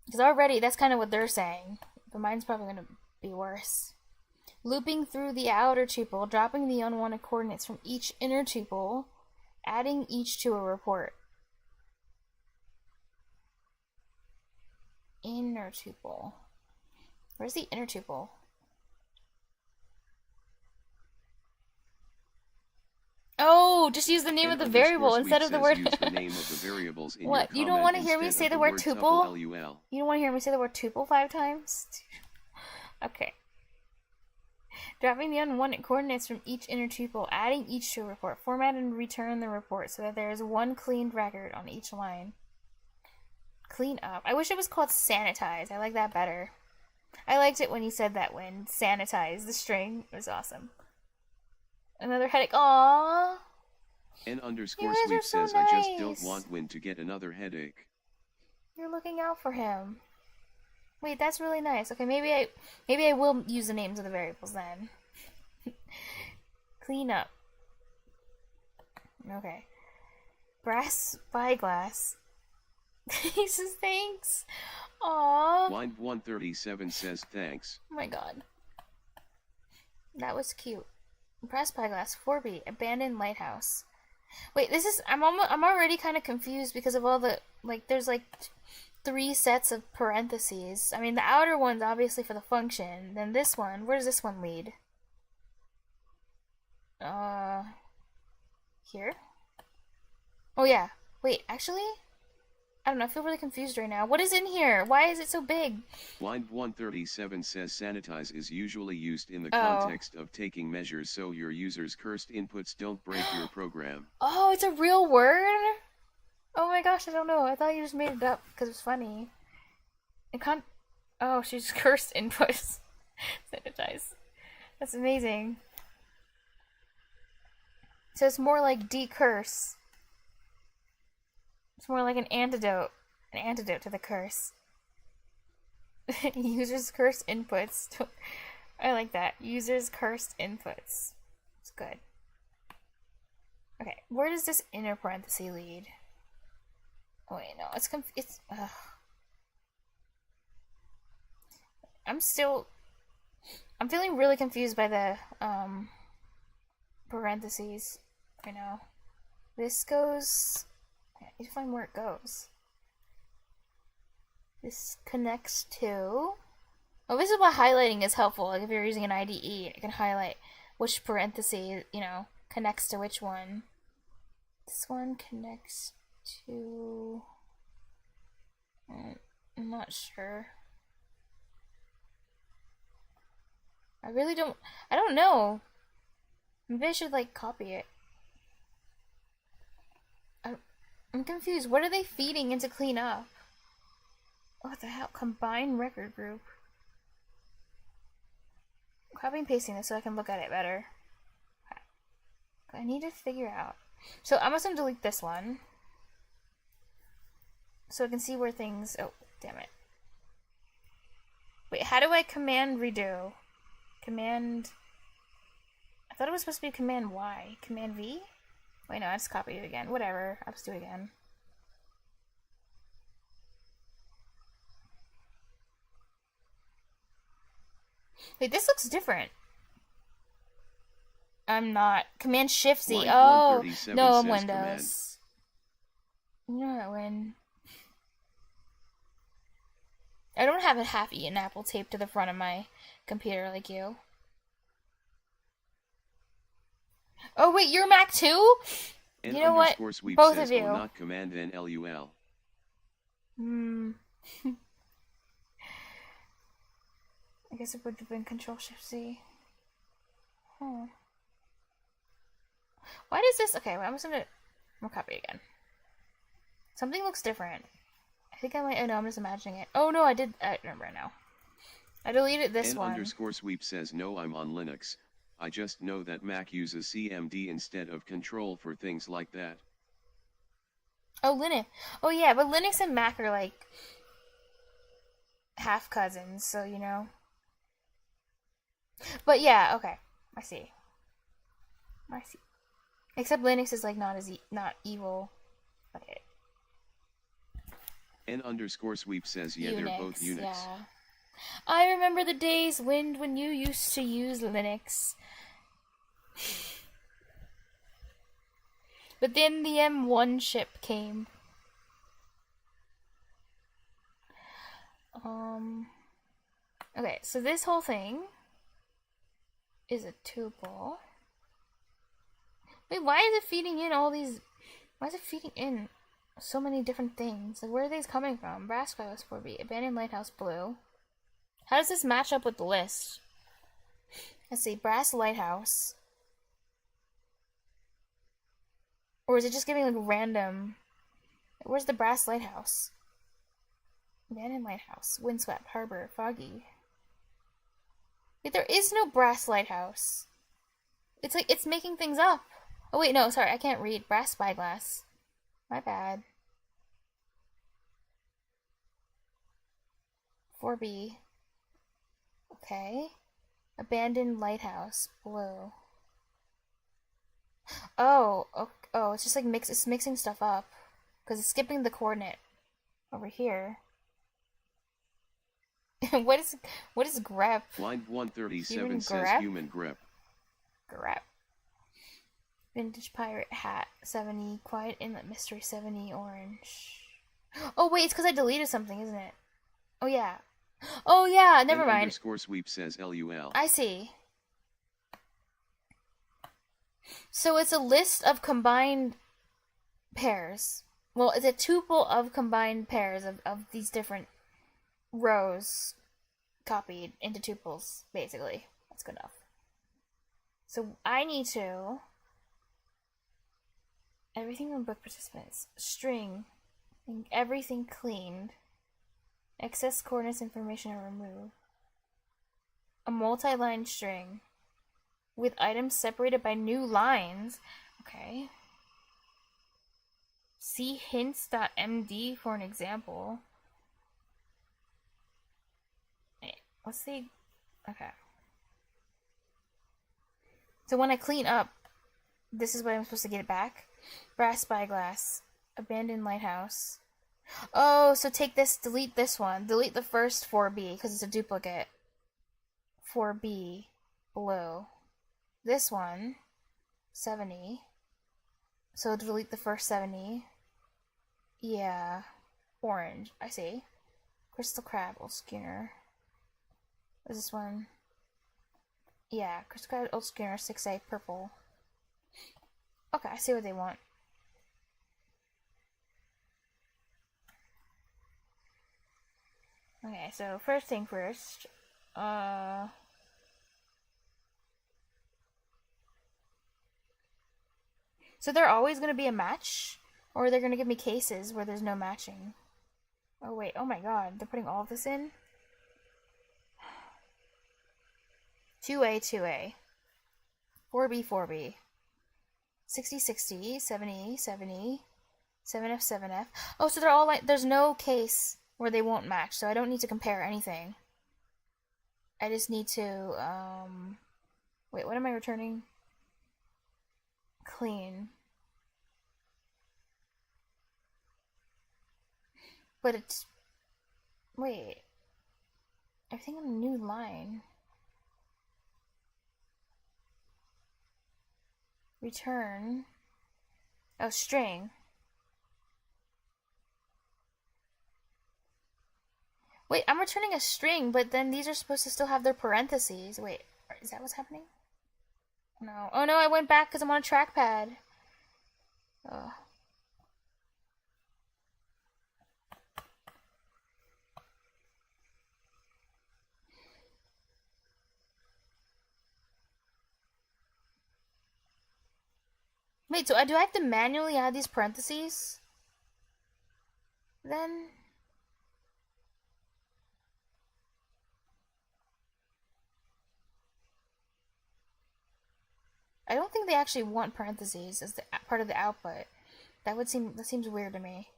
Because already that's kind of what they're saying, but mine's probably gonna be worse. Looping through the outer tuple, dropping the unwanted coordinates from each inner tuple, adding each to a report. Inner tuple. Where's the inner tuple? Oh, just use the name of the variable instead of the word. Use the name of the variables in what? You don't want to hear me say the word tuple? You don't want to hear me say the word tuple 5 times? Okay. Dropping the unwanted coordinates from each inner tuple, adding each to a report. Format and return the report so that there is one cleaned record on each line. Clean up. I wish it was called sanitize. I like that better. I liked it when you said that when sanitize the string. It was awesome. Another headache. Aww. N_sweep says, nice. I just don't want Win to get another headache. You're looking out for him. Wait, that's really nice. Okay, maybe I will use the names of the variables then. Clean up. Okay. Brass spyglass. He says thanks. Aww. Wind 137 says thanks. Oh my god. That was cute. Brass Spyglass 4B Abandoned Lighthouse. Wait, this is I'm already kind of confused because of all the there's 3 sets of parentheses. I mean, the outer one's obviously for the function. Then this one, where does this one lead? Here? Oh yeah. Wait, actually? I don't know, I feel really confused right now. What is in here? Why is it so big? Wind 137 says sanitize is usually used in the context of taking measures so your user's cursed inputs don't break your program. Oh, it's a real word? Oh my gosh, I don't know. I thought you just made it up because it was funny. Oh, she's cursed inputs. Sanitize. That's amazing. So it's more like decurse. It's more like an antidote to the curse. Users cursed inputs. I like that. Users cursed inputs. It's good. Okay, where does this inner parenthesis lead? Oh wait, no, it's ugh. I'm feeling really confused by the parentheses right now. This goes. I need to find where it goes. This connects to. Oh, this is why highlighting is helpful. Like if you're using an IDE, you can highlight which parenthesis, connects to which one. This one connects to. I'm not sure. I don't know. Maybe I should copy it. I'm confused. What are they feeding into clean up? What the hell? Combine record group. Copy and pasting this so I can look at it better. Okay. I need to figure out. So I'm just gonna delete this one. So I can see where things. Oh, damn it. Wait, how do I command redo? Command. I thought it was supposed to be Command Y. Command V? Wait, no, I just copied it again. Whatever. I'll just do it again. Wait, this looks different. I'm not. Command Shift Z. Oh, no, I'm Windows. No, when. I don't have a half-eaten apple taped to the front of my computer like you. Oh wait, you're Mac too? You know what? Both of you. Not command N LUL. I guess it would have been Control Shift Z. Why does this? Okay, well, I'm gonna copy it again. Something looks different. I think I might. Oh no, I'm just imagining it. Oh no, I remember now. I deleted this one. N_sweep says no, I'm on Linux. I just know that Mac uses CMD instead of Control for things like that. Oh, Linux. Oh, yeah, but Linux and Mac are half cousins, so But yeah, okay. I see. Except Linux is not evil. Okay. N_sweep says yeah, Unix, they're both Unix. Yeah. I remember the days when you used to use Linux. But then the M1 chip came. Okay, so this whole thing is a tuple. Wait, why is it feeding in all these? Why is it feeding in so many different things? Where are these coming from? Brass Spyglass 4B, Abandoned Lighthouse Blue. How does this match up with the list? Let's see, Brass Lighthouse. Or is it just giving random? Where's the Brass Lighthouse? Abandoned Lighthouse, Windswept, Harbor, Foggy. Wait, there is no Brass Lighthouse. It's making things up. Oh wait, no, sorry, I can't read. Brass Spyglass. My bad. 4B. Okay. Abandoned Lighthouse, Blue. Oh, it's just it's mixing stuff up. Because it's skipping the coordinate. over here. what is grep? Line 137 Human says grep? human grep. Grep. Vintage pirate hat 70. Quiet inlet mystery 70 orange. Oh wait, it's because I deleted something, isn't it? Oh yeah. Oh yeah, never N mind. Underscore sweep says LUL. I see. So it's a list of combined pairs. Well, it's a tuple of combined pairs of these different rows copied into tuples, basically. That's good enough. So I need to... Everything on book participants. String. Everything cleaned. Excess coordinates information are removed. A multi-line string. With items separated by new lines. Okay. See hints.md for an example. Let's see. Okay. So when I clean up, this is what I'm supposed to get it back. Brass spyglass. Abandoned lighthouse. Oh, so take this, delete this one. Delete the first 4B, because it's a duplicate. 4B. Blue. This one. 70. So delete the first 70. Yeah. Orange. I see. Crystal crab. Old schooner. Is this one? Yeah. Crystal crab. Old schooner. 6A. Purple. Okay, I see what they want. Okay, so first thing first. So they're always going to be a match? Or they're going to give me cases where there's no matching? Oh wait, oh my god, they're putting all of this in? 2A, 2A. 4B, 4B. 60, 60, 70, 70. 7F, 7F. Oh, so they're all like, there's no case where they won't match, so I don't need to compare anything. I just need to, wait, what am I returning? Clean. But it's... Wait. Everything on a new line. Return. Oh, string. Wait, I'm returning a string, but then these are supposed to still have their parentheses. Wait, is that what's happening? No. Oh no, I went back because I'm on a trackpad. Ugh. Wait, so do I have to manually add these parentheses? Then... I don't think they actually want parentheses as the part of the output. That seems weird to me.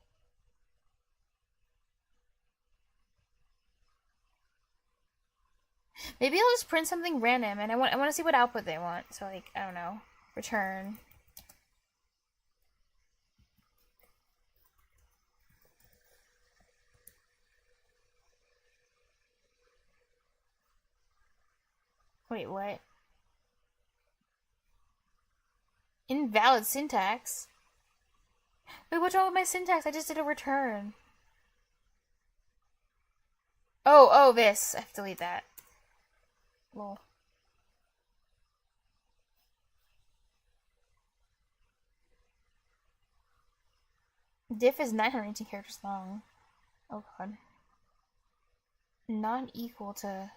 Maybe I'll just print something random, and I want to see what output they want. So like, I don't know, return. Wait, what? Invalid syntax? Wait, what's wrong with my syntax? I just did a return. Oh, this. I have to delete that. Lol. Diff is 918 characters long. Oh god. Not equal to...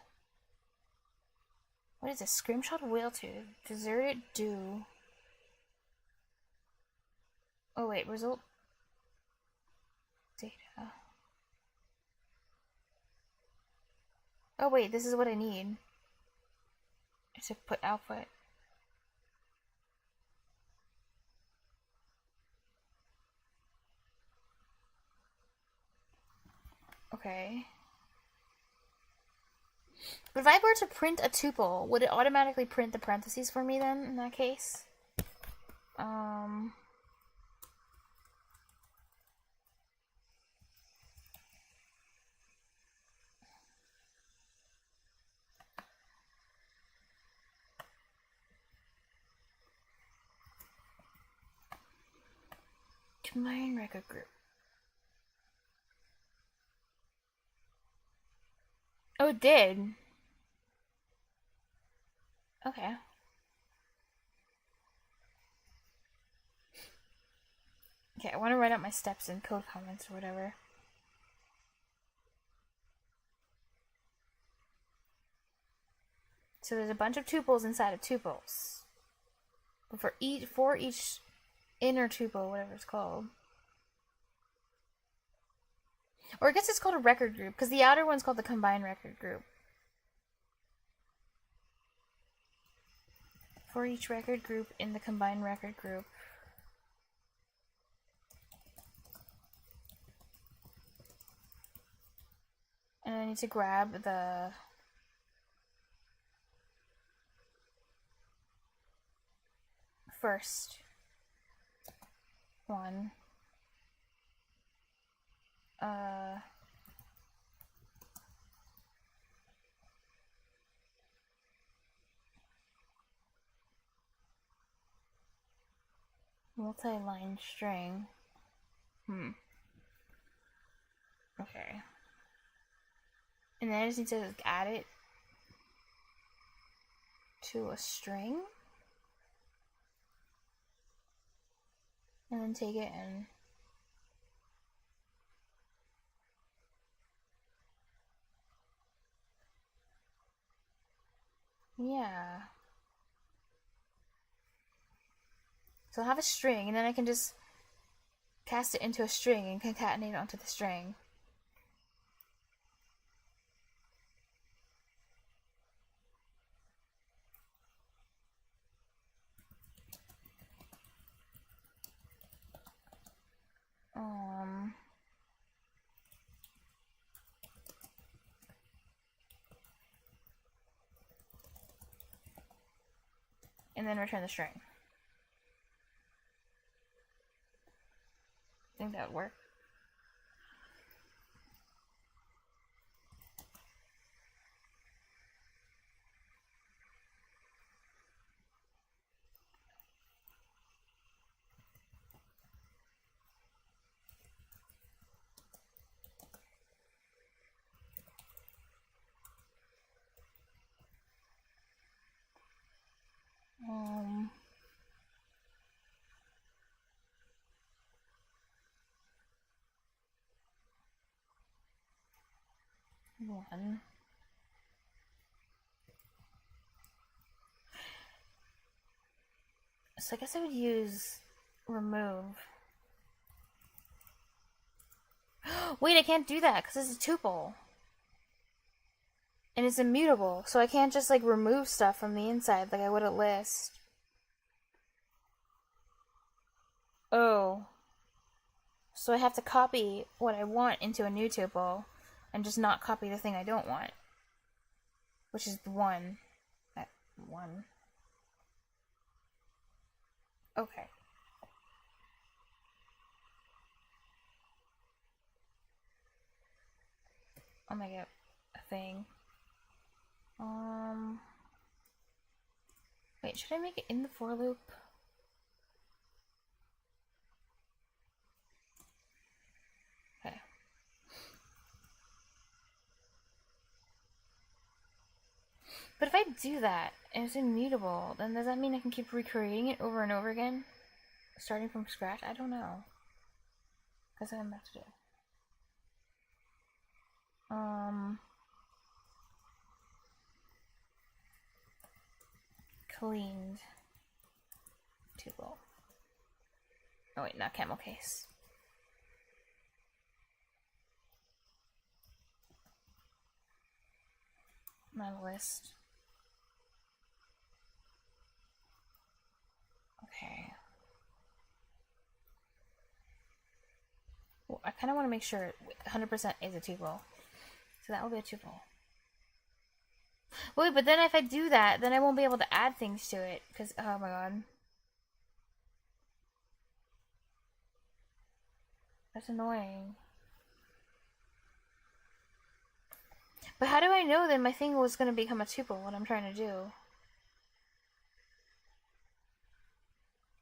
What is this? Scrimshot whale tube. Deserted dew. Oh wait, result data. Oh wait, this is what I need to put output. Okay. But if I were to print a tuple, would it automatically print the parentheses for me then, in that case? Combine record group. Oh, it did. Okay. Okay, I want to write out my steps in code comments or whatever. So there's a bunch of tuples inside of tuples. But for each inner tuple, whatever it's called. Or I guess it's called a record group, because the outer one's called the combined record group. For each record group in the combined record group. And I need to grab the first one. Multi-line string. Okay. And then I just need to add it to a string. And then take it and yeah. So I'll have a string, and then I can just cast it into a string and concatenate it onto the string. And then return the string. I think that would work. One. So I guess I would use remove. Wait, I can't do that because it's a tuple. And it's immutable, so I can't just like remove stuff from the inside like I would a list. Oh. So I have to copy what I want into a new tuple and just not copy the thing I don't want. Which is the one. That one. Okay. I'll make it a thing. Wait, should I make it in the for loop? Okay. But if I do that and it's immutable, then does that mean I can keep recreating it over and over again? Starting from scratch? I don't know. That's what I'm about to do. Cleaned tuple. Oh wait, not camel case. My list. Okay. Well, I kind of want to make sure 100% is a tuple. So that will be a tuple. Wait, but then if I do that, then I won't be able to add things to it. Because, oh my god. That's annoying. But how do I know that my thing was going to become a tuple, what I'm trying to do?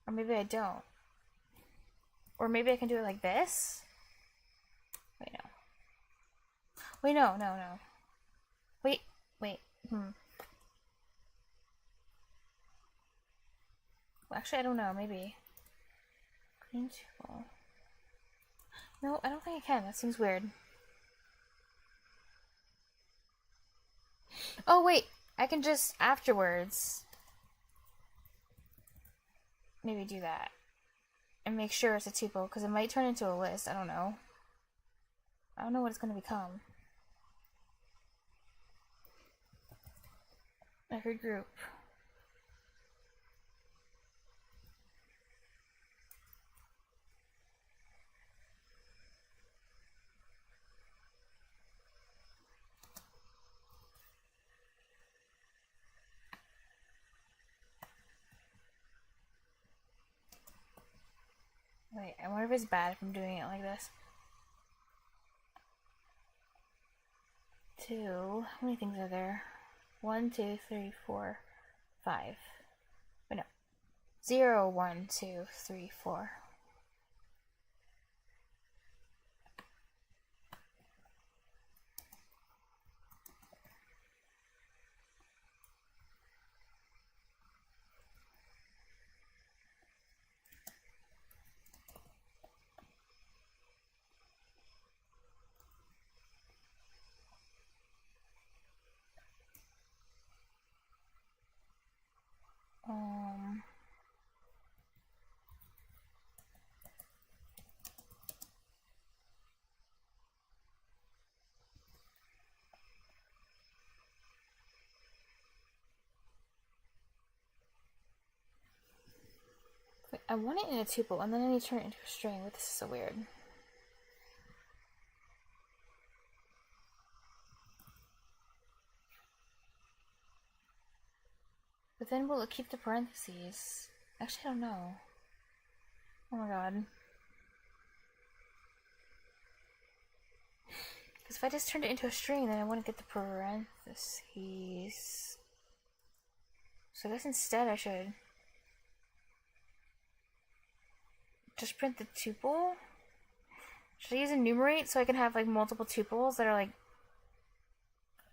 Or maybe I don't. Or maybe I can do it like this? Wait, no. Wait, no, no, no. Wait, wait. Well, actually, I don't know. Maybe. Clean tool. No, I don't think I can. That seems weird. Oh, wait. I can just, afterwards, maybe do that. And make sure it's a tuple, because it might turn into a list. I don't know. I don't know what it's going to become. Record group. Wait, I wonder if it's bad if I'm doing it like this. 2. How many things are there? 1, 2, 3, 4, 5. Wait, no. 0, 1, 2, 3, 4. Wait, I want it in a tuple, and then I need to turn it into a string. But this is so weird. But then will it keep the parentheses? Actually, I don't know. Oh my god. Because if I just turned it into a string, then I wouldn't get the parentheses. So I guess instead I should just print the tuple. Should I use enumerate so I can have like multiple tuples that are like,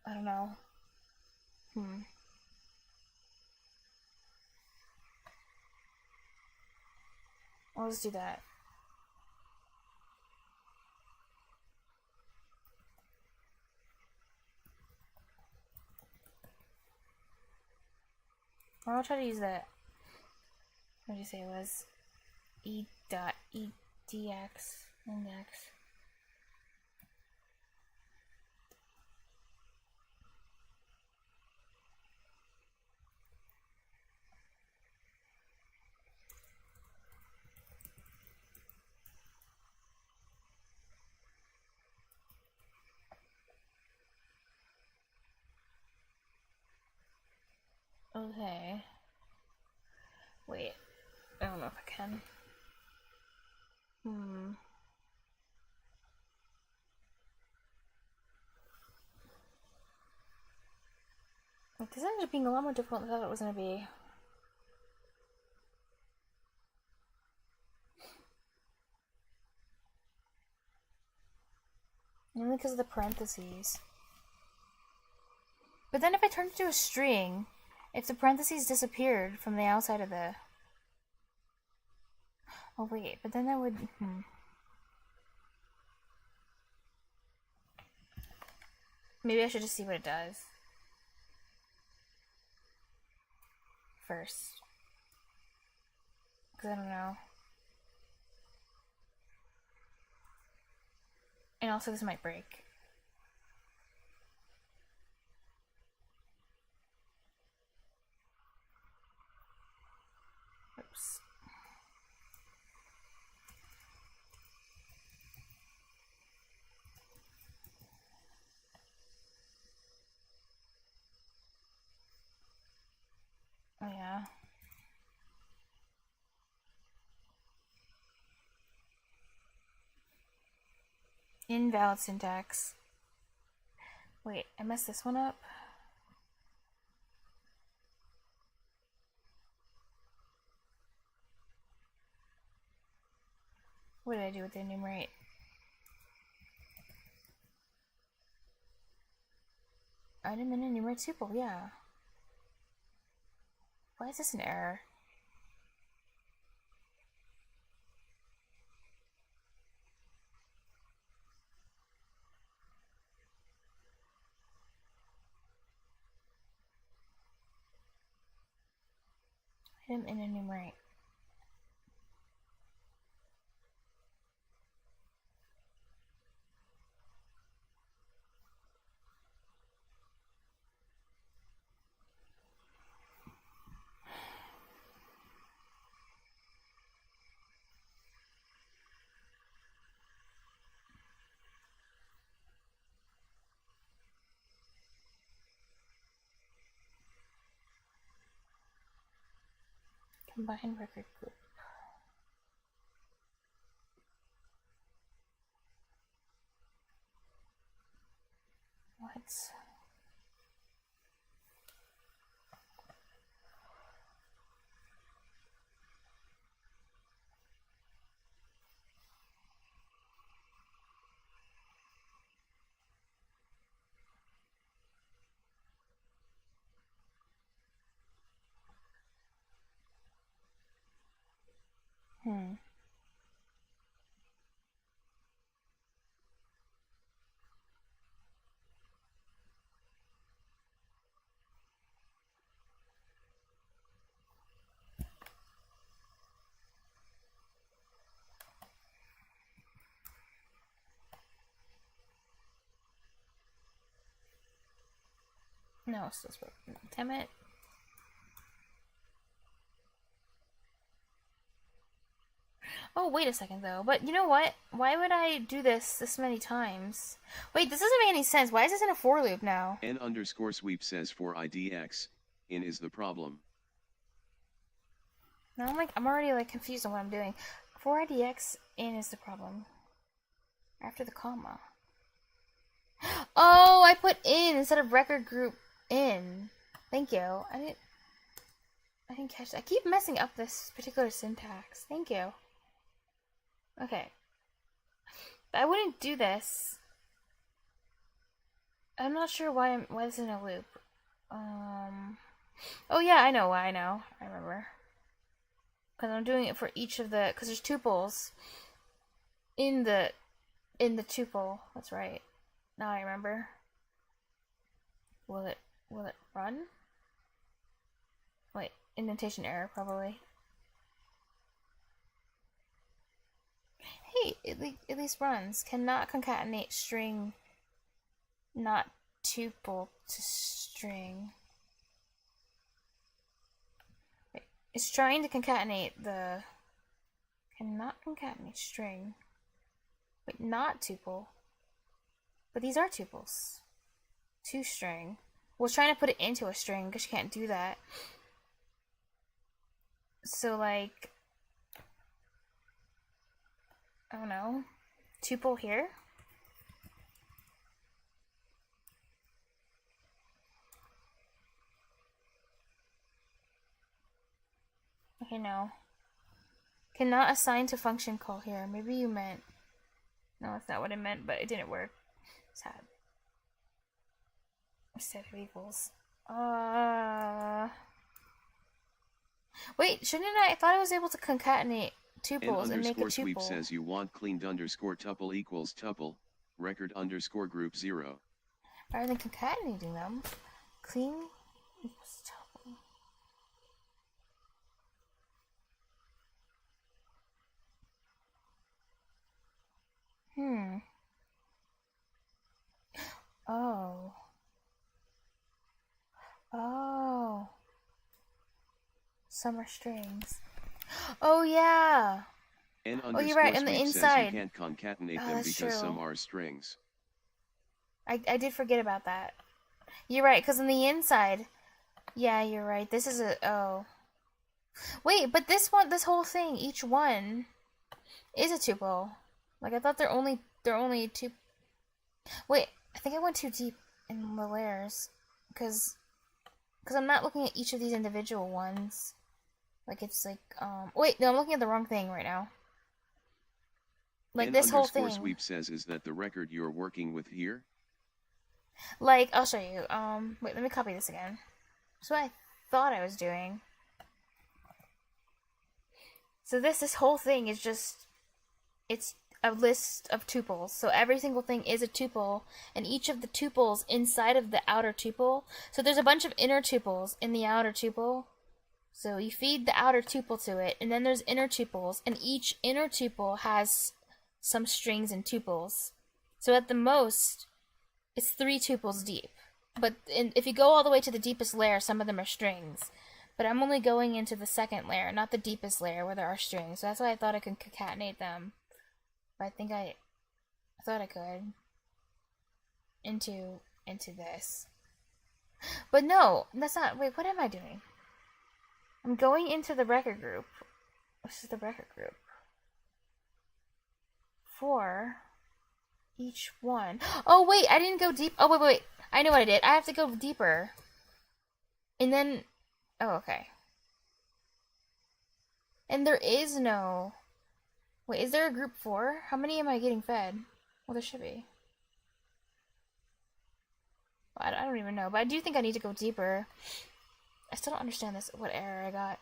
I don't know. I'll just do that. Or I'll try to use that. What did you say it was? E.edx index. Okay. Wait. I don't know if I can. Like, this ended up being a lot more difficult than I thought it was going to be. Only because of the parentheses. But then if I turn it into a string, if the parentheses disappeared from the outside of the... Oh wait, but then that would... Maybe I should just see what it does first. Because I don't know. And also this might break. Oops. Oh yeah. Invalid syntax. Wait, I messed this one up. What did I do with the enumerate? Item in enumerate tuple, yeah. Why is this an error? Item in enumerate. Combine record group. What? No, it's still broken. Damn it. Oh, wait a second though. But you know what? Why would I do this many times? Wait, this doesn't make any sense. Why is this in a for loop now? N_sweep says for IDX, in is the problem. Now I'm already like confused on what I'm doing. For IDX, in is the problem. After the comma. Oh, I put in instead of record group in. Thank you. I didn't catch that. I keep messing up this particular syntax. Thank you. Okay. I wouldn't do this. I'm not sure why this is in a loop. Oh yeah, I know why. I remember. Because I'm doing it for each of the. Because there's tuples in the tuple. That's right. Now I remember. Will it run? Wait, indentation error probably. Hey, at least runs. Cannot concatenate string, not tuple to string. Wait, it's trying to concatenate the. Cannot concatenate string. Wait, not tuple. But these are tuples. To string. Well, it's trying to put it into a string because you can't do that. So, like, I don't know. Tuple here. Okay, no. Cannot assign to function call here. Maybe you meant. No, that's not what I meant, but it didn't work. Sad. Instead of equals. Wait, shouldn't I? I thought I was able to concatenate tuples and make a N_sweep tuple. says you want cleaned _tuple equals tuple, record _group 0. Rather than concatenating them, clean equals tuple. Oh. Oh. Some are strings. Oh yeah. Oh, you're right, on the inside. You can't concatenate them that's because true. some are strings. I did forget about that. You're right, because on the inside. Yeah, you're right. This is a. Oh. Wait, but this whole thing, each one is a tuple. Like, I thought they're only two. Wait, I think I went too deep in the layers. Because I'm not looking at each of these individual ones. Like, it's like, wait, no, I'm looking at the wrong thing right now. Like N this whole underscore thing. sweep says, is that the record you're working with here? Like, I'll show you. Wait, let me copy this again. That's what I thought I was doing. So this whole thing is just, it's a list of tuples. So every single thing is a tuple, and each of the tuples inside of the outer tuple. So there's a bunch of inner tuples in the outer tuple. So you feed the outer tuple to it, and then there's inner tuples, and each inner tuple has some strings and tuples. So at the most, it's 3 tuples deep. But if you go all the way to the deepest layer, some of them are strings. But I'm only going into the second layer, not the deepest layer where there are strings. So that's why I thought I could concatenate them. But I think I thought I could. Into this. But no, that's not. Wait, what am I doing? I'm going into the record group. This is the record group. For each one. Oh, wait, I didn't go deep. Oh, wait. I know what I did. I have to go deeper. And then. Oh, okay. And there is no. Wait, is there a group 4? How many am I getting fed? Well, there should be. Well, I don't even know, but I do think I need to go deeper. I still don't understand this. What error I got?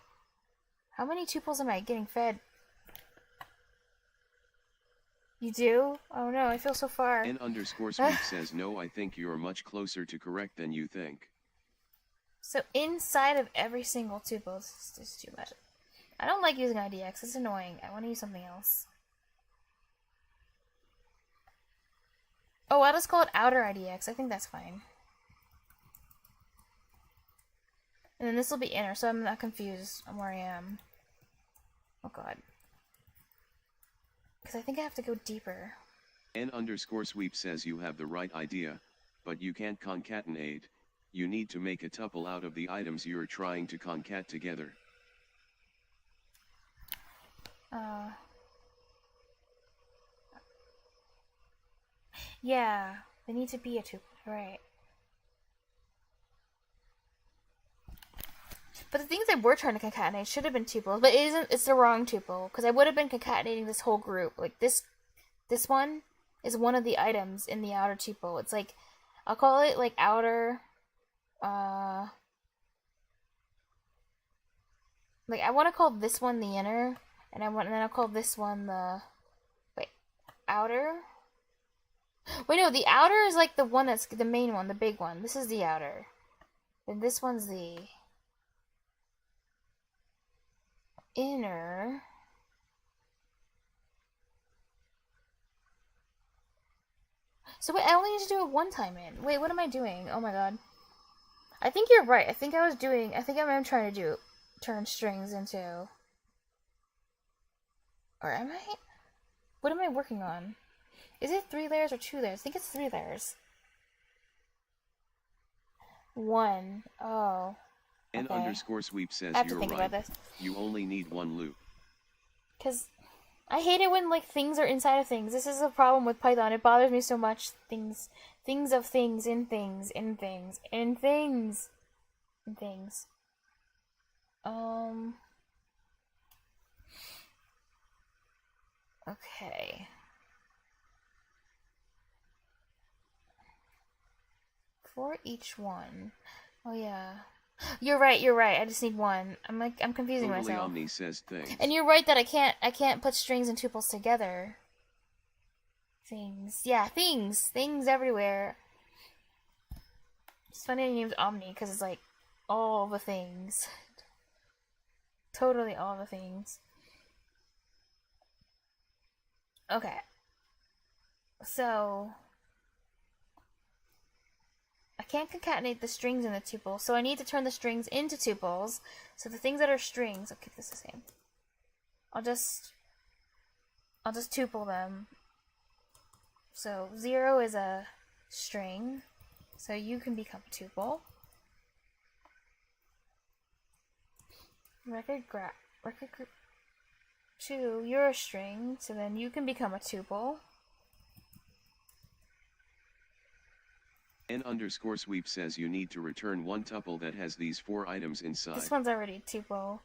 How many tuples am I getting fed? You do? Oh no, I feel so far. N underscore sweep says, no, I think you're much closer to correct than you think. So inside of every single tuple, this is too much. I don't like using IDX. It's annoying. I want to use something else. Oh, I'll just call it outer IDX. I think that's fine. And then this will be inner, so I'm not confused on where I am. Oh god. Because I think I have to go deeper. N underscore sweep says you have the right idea, but you can't concatenate. You need to make a tuple out of the items you're trying to concat together. Yeah, they need to be a tuple, right. But the things that we're trying to concatenate should have been tuples, but it's the wrong tuple, because I would have been concatenating this whole group. Like, this one is one of the items in the outer tuple. It's like, I'll call it, like, outer, like, I want to call this one the inner, and then I'll call this one the, wait, outer? Wait, no, the outer is, like, the one that's the main one, the big one. This is the outer. Then this one's the inner. So wait, I only need to do it one time in. Wait, what am I doing? Oh my god. I think you're right. I think I'm trying to turn strings into. Or am I? What am I working on? Is it 3 layers or 2 layers? I think it's 3 layers. 1. Oh. N Okay. underscore sweep says I have to you're think right. about this. You only need 1 loop. Because I hate it when, like, things are inside of things. This is a problem with Python. It bothers me so much. Things of things, in things, in things, in things, in things. Okay. For each one. Oh, yeah. You're right. I just need 1. I'm confusing Totally myself. Omni says things. And you're right that I can't put strings and tuples together. Things. Yeah, things. Things everywhere. It's funny I named Omni, because it's like all the things. Totally all the things. Okay. So I can't concatenate the strings in the tuple, so I need to turn the strings into tuples. So the things that are strings, I'll keep this the same. I'll just tuple them. So 0 is a string, so you can become a tuple. Record group 2, you're a string, so then you can become a tuple. N underscore sweep says you need to return 1 tuple that has these 4 items inside. This one's already a tuple.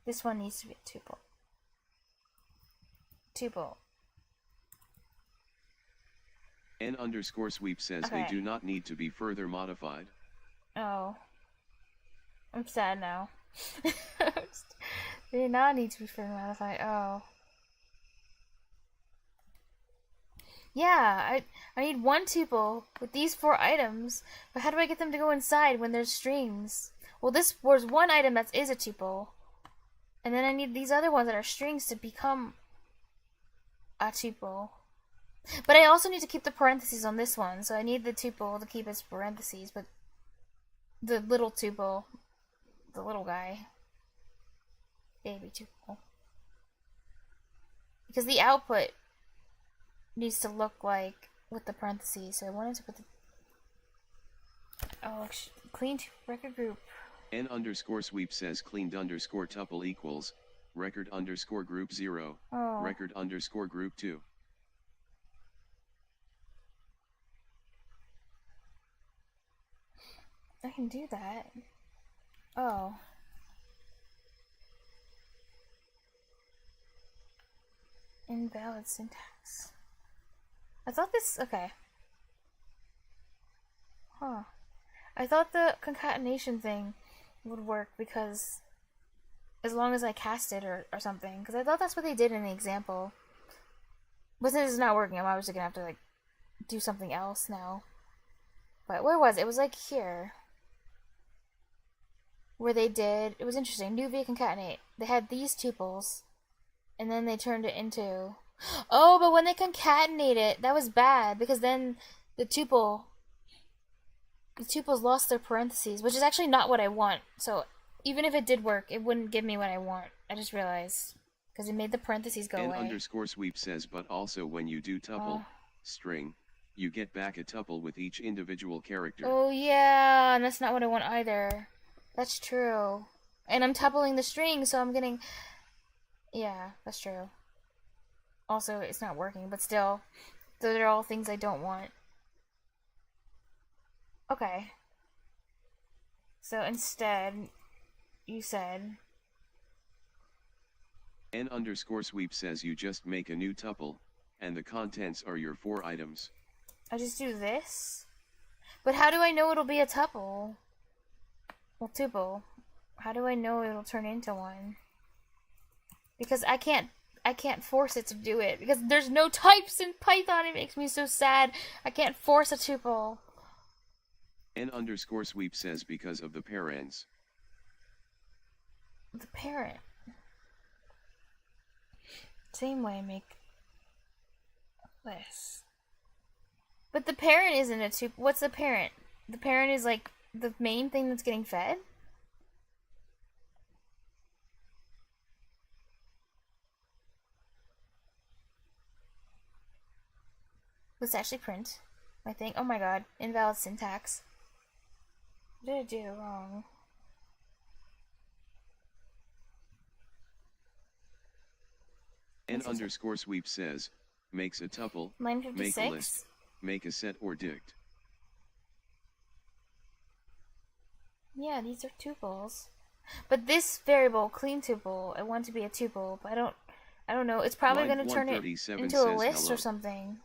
This one needs to be a tuple. Tuple. N_sweep says Okay. they do not need to be further modified. Oh. I'm sad now. They do not need to be further modified. Oh. Yeah, I need one tuple with these 4 items, but how do I get them to go inside when there's strings? Well, this was one item that is a tuple, and then I need these other ones that are strings to become a tuple. But I also need to keep the parentheses on this one, so I need the tuple to keep its parentheses, but the little tuple, the little guy, baby tuple. Because the output needs to look like with the parentheses, so I wanted to put the clean record group. N_sweep says cleaned _tuple equals record _group 0 record _group 2. I can do that. Oh. Invalid syntax. I thought this... Okay. Huh. I thought the concatenation thing would work because... as long as I cast it or something. Because I thought that's what they did in the example. But since it's not working, I'm obviously gonna have to, like, do something else now. But where was it? It was, like, here. Where they did... It was interesting. New via concatenate. They had these tuples. And then they turned it into... Oh, but when they concatenate it, that was bad. Because then the tuples lost their parentheses. Which is actually not what I want. So... even if it did work, it wouldn't give me what I want. I just realized. Because it made the parentheses go away. N_sweep says, but also when you do tuple, string, you get back a tuple with each individual character. Oh yeah, and that's not what I want either. That's true. And I'm tupling the string, so I'm getting... Yeah, that's true. Also, it's not working, but still. Those are all things I don't want. Okay. So instead... you said... N_sweep says you just make a new tuple, and the contents are your 4 items. I just do this? But how do I know it'll be a tuple? Well, tuple. How do I know it'll turn into one? Because I can't force it to do it. Because there's no types in Python. It makes me so sad. I can't force a tuple. N_sweep says because of the parents. The parent. Same way, make this. But the parent isn't a tuple. What's the parent? The parent is like the main thing that's getting fed? Let's actually print my thing. Oh my god, invalid syntax. What did I do wrong? N_sweep says, makes a tuple, Line make 56? a list, make a set or dict. Yeah, these are tuples. But this variable, clean tuple, I want to be a tuple, but I don't know. It's probably going to turn it into a list or something.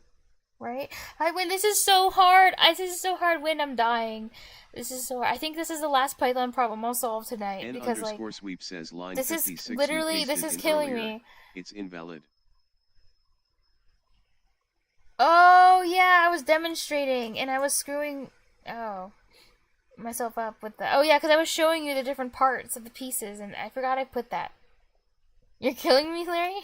Right? I win. This is so hard. This is so hard when I'm dying. This is so hard. I think this is the last Python problem I'll solve tonight. Because, like, N_sweep says line this 56 is literally, this is killing earlier. me. It's invalid. Oh, yeah, I was demonstrating, and I was screwing, myself up with the, oh, yeah, because I was showing you the different parts of the pieces, and I forgot I put that. You're killing me, Larry?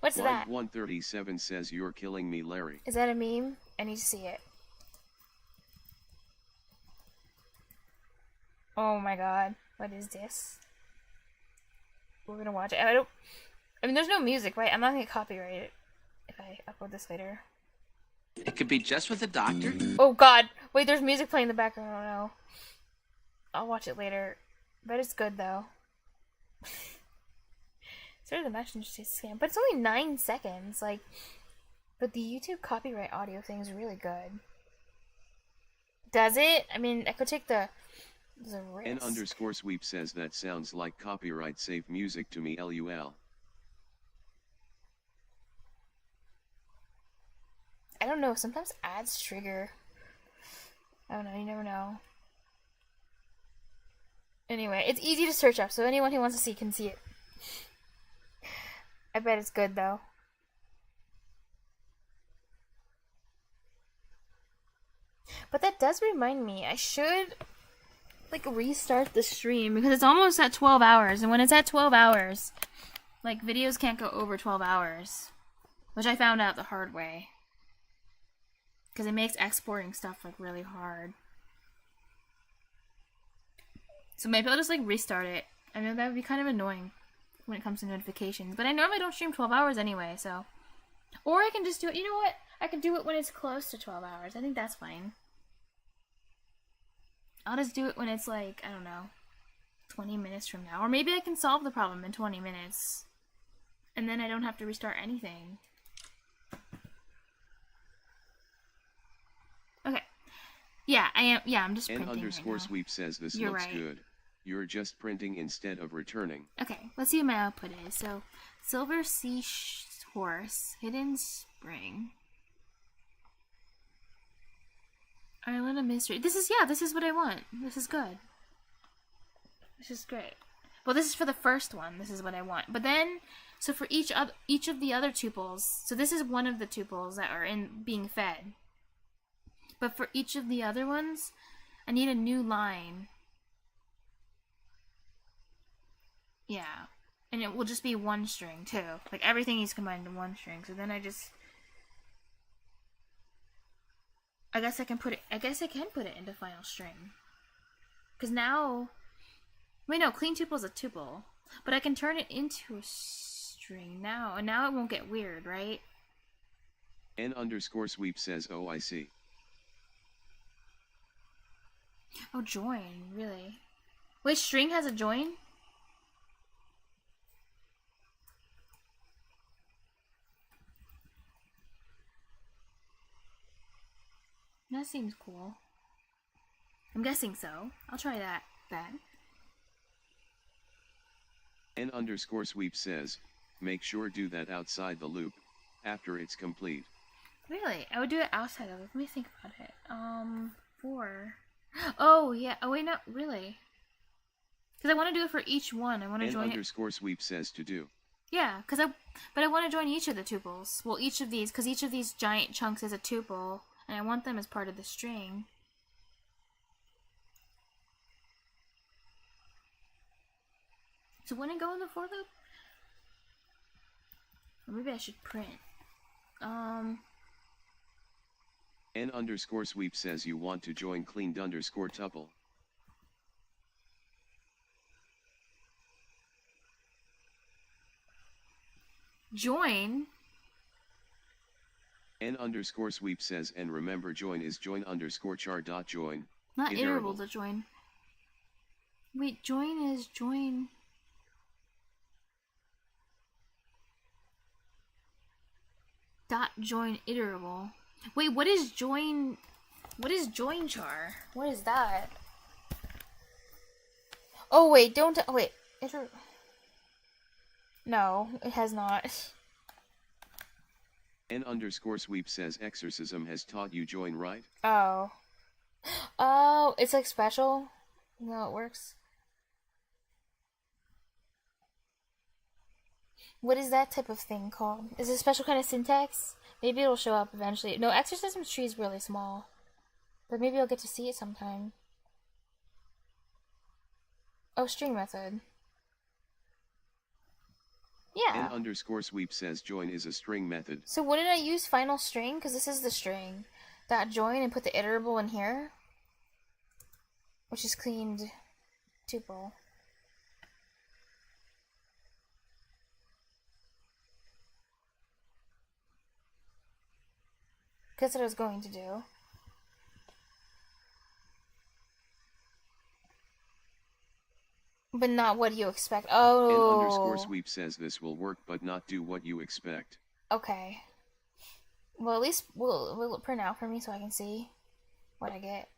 What's Line that? 137 says you're killing me, Larry. Is that a meme? I need to see it. Oh my god. What is this? We're gonna watch it. I mean, there's no music, right? I'm not gonna get copyrighted if I upload this later. It could be just with a doctor. Oh god. Wait, there's music playing in the background. Oh no. I'll watch it later. Bet it's good though. Sort of the match industry scam, but it's only 9 seconds. Like, but the YouTube copyright audio thing is really good. Does it? I mean, I could take the risk. N_sweep says that sounds like copyright safe music to me, lol. I don't know, sometimes ads trigger. I don't know, you never know. Anyway, it's easy to search up, so anyone who wants to see can see it. I bet it's good though. But that does remind me, I should like restart the stream because it's almost at 12 hours, and when it's at 12 hours, like videos can't go over 12 hours, which I found out the hard way. Because it makes exporting stuff like really hard. So maybe I'll just like restart it. I know that would be kind of annoying when it comes to notifications, but I normally don't stream 12 hours anyway, so. Or I can just do it, you know what? I can do it when it's close to 12 hours. I think that's fine. I'll just do it when it's like, I don't know, 20 minutes from now. Or maybe I can solve the problem in 20 minutes. And then I don't have to restart anything. Okay. Yeah, I am. Yeah, I'm just printing N_sweep right now. says this You're looks right. good. You're just printing instead of returning. Okay, let's see what my output is. So, Silver Sea Horse, Hidden Spring, Island of Mystery. This is what I want. This is good. This is great. Well, this is for the first one. This is what I want. But then, so for each of the other tuples, so this is one of the tuples that are being fed. But for each of the other ones, I need a new line. Yeah. And it will just be one string, too. Like, everything is combined in one string. So then I guess I can put it into final string. Because now... Wait, no, clean tuple is a tuple. But I can turn it into a string now. And now it won't get weird, right? N_sweep says, oh, I see. Oh, join, really? Wait, string has a join? That seems cool. I'm guessing so. I'll try that then. N_sweep says, make sure do that outside the loop, after it's complete. Really? I would do it outside of it. Let me think about it. 4. Oh, yeah. Oh, wait, no, really. Because I want to do it for each one. I want to join it. N_sweep says to do. Yeah, but I want to join each of the tuples. Well, each of these, because each of these giant chunks is a tuple, and I want them as part of the string. So wouldn't it go in the for loop? Or maybe I should print. N_sweep says you want to join cleaned_tuple. Join? N_sweep says, and remember join is join_char.join. Not iterable to join. Wait, join is join. Dot join iterable. Wait, what is join? What is join char? What is that? Oh wait, don't. Oh, wait, no, it has not. N_sweep says exorcism has taught you join right? Oh. Oh, it's like special? No, it works. What is that type of thing called? Is it a special kind of syntax? Maybe it'll show up eventually. No, exorcism tree is really small. But maybe I'll get to see it sometime. Oh, string method. Yeah. N_sweep says join is a string method. So wouldn't I use final string? Because this is the string. Dot join and put the iterable in here. Which is cleaned tuple. That's what I was going to do. But not what you expect. Oh. N_sweep says this will work but not do what you expect. Okay. Well, at least will it print out for me so I can see what I get.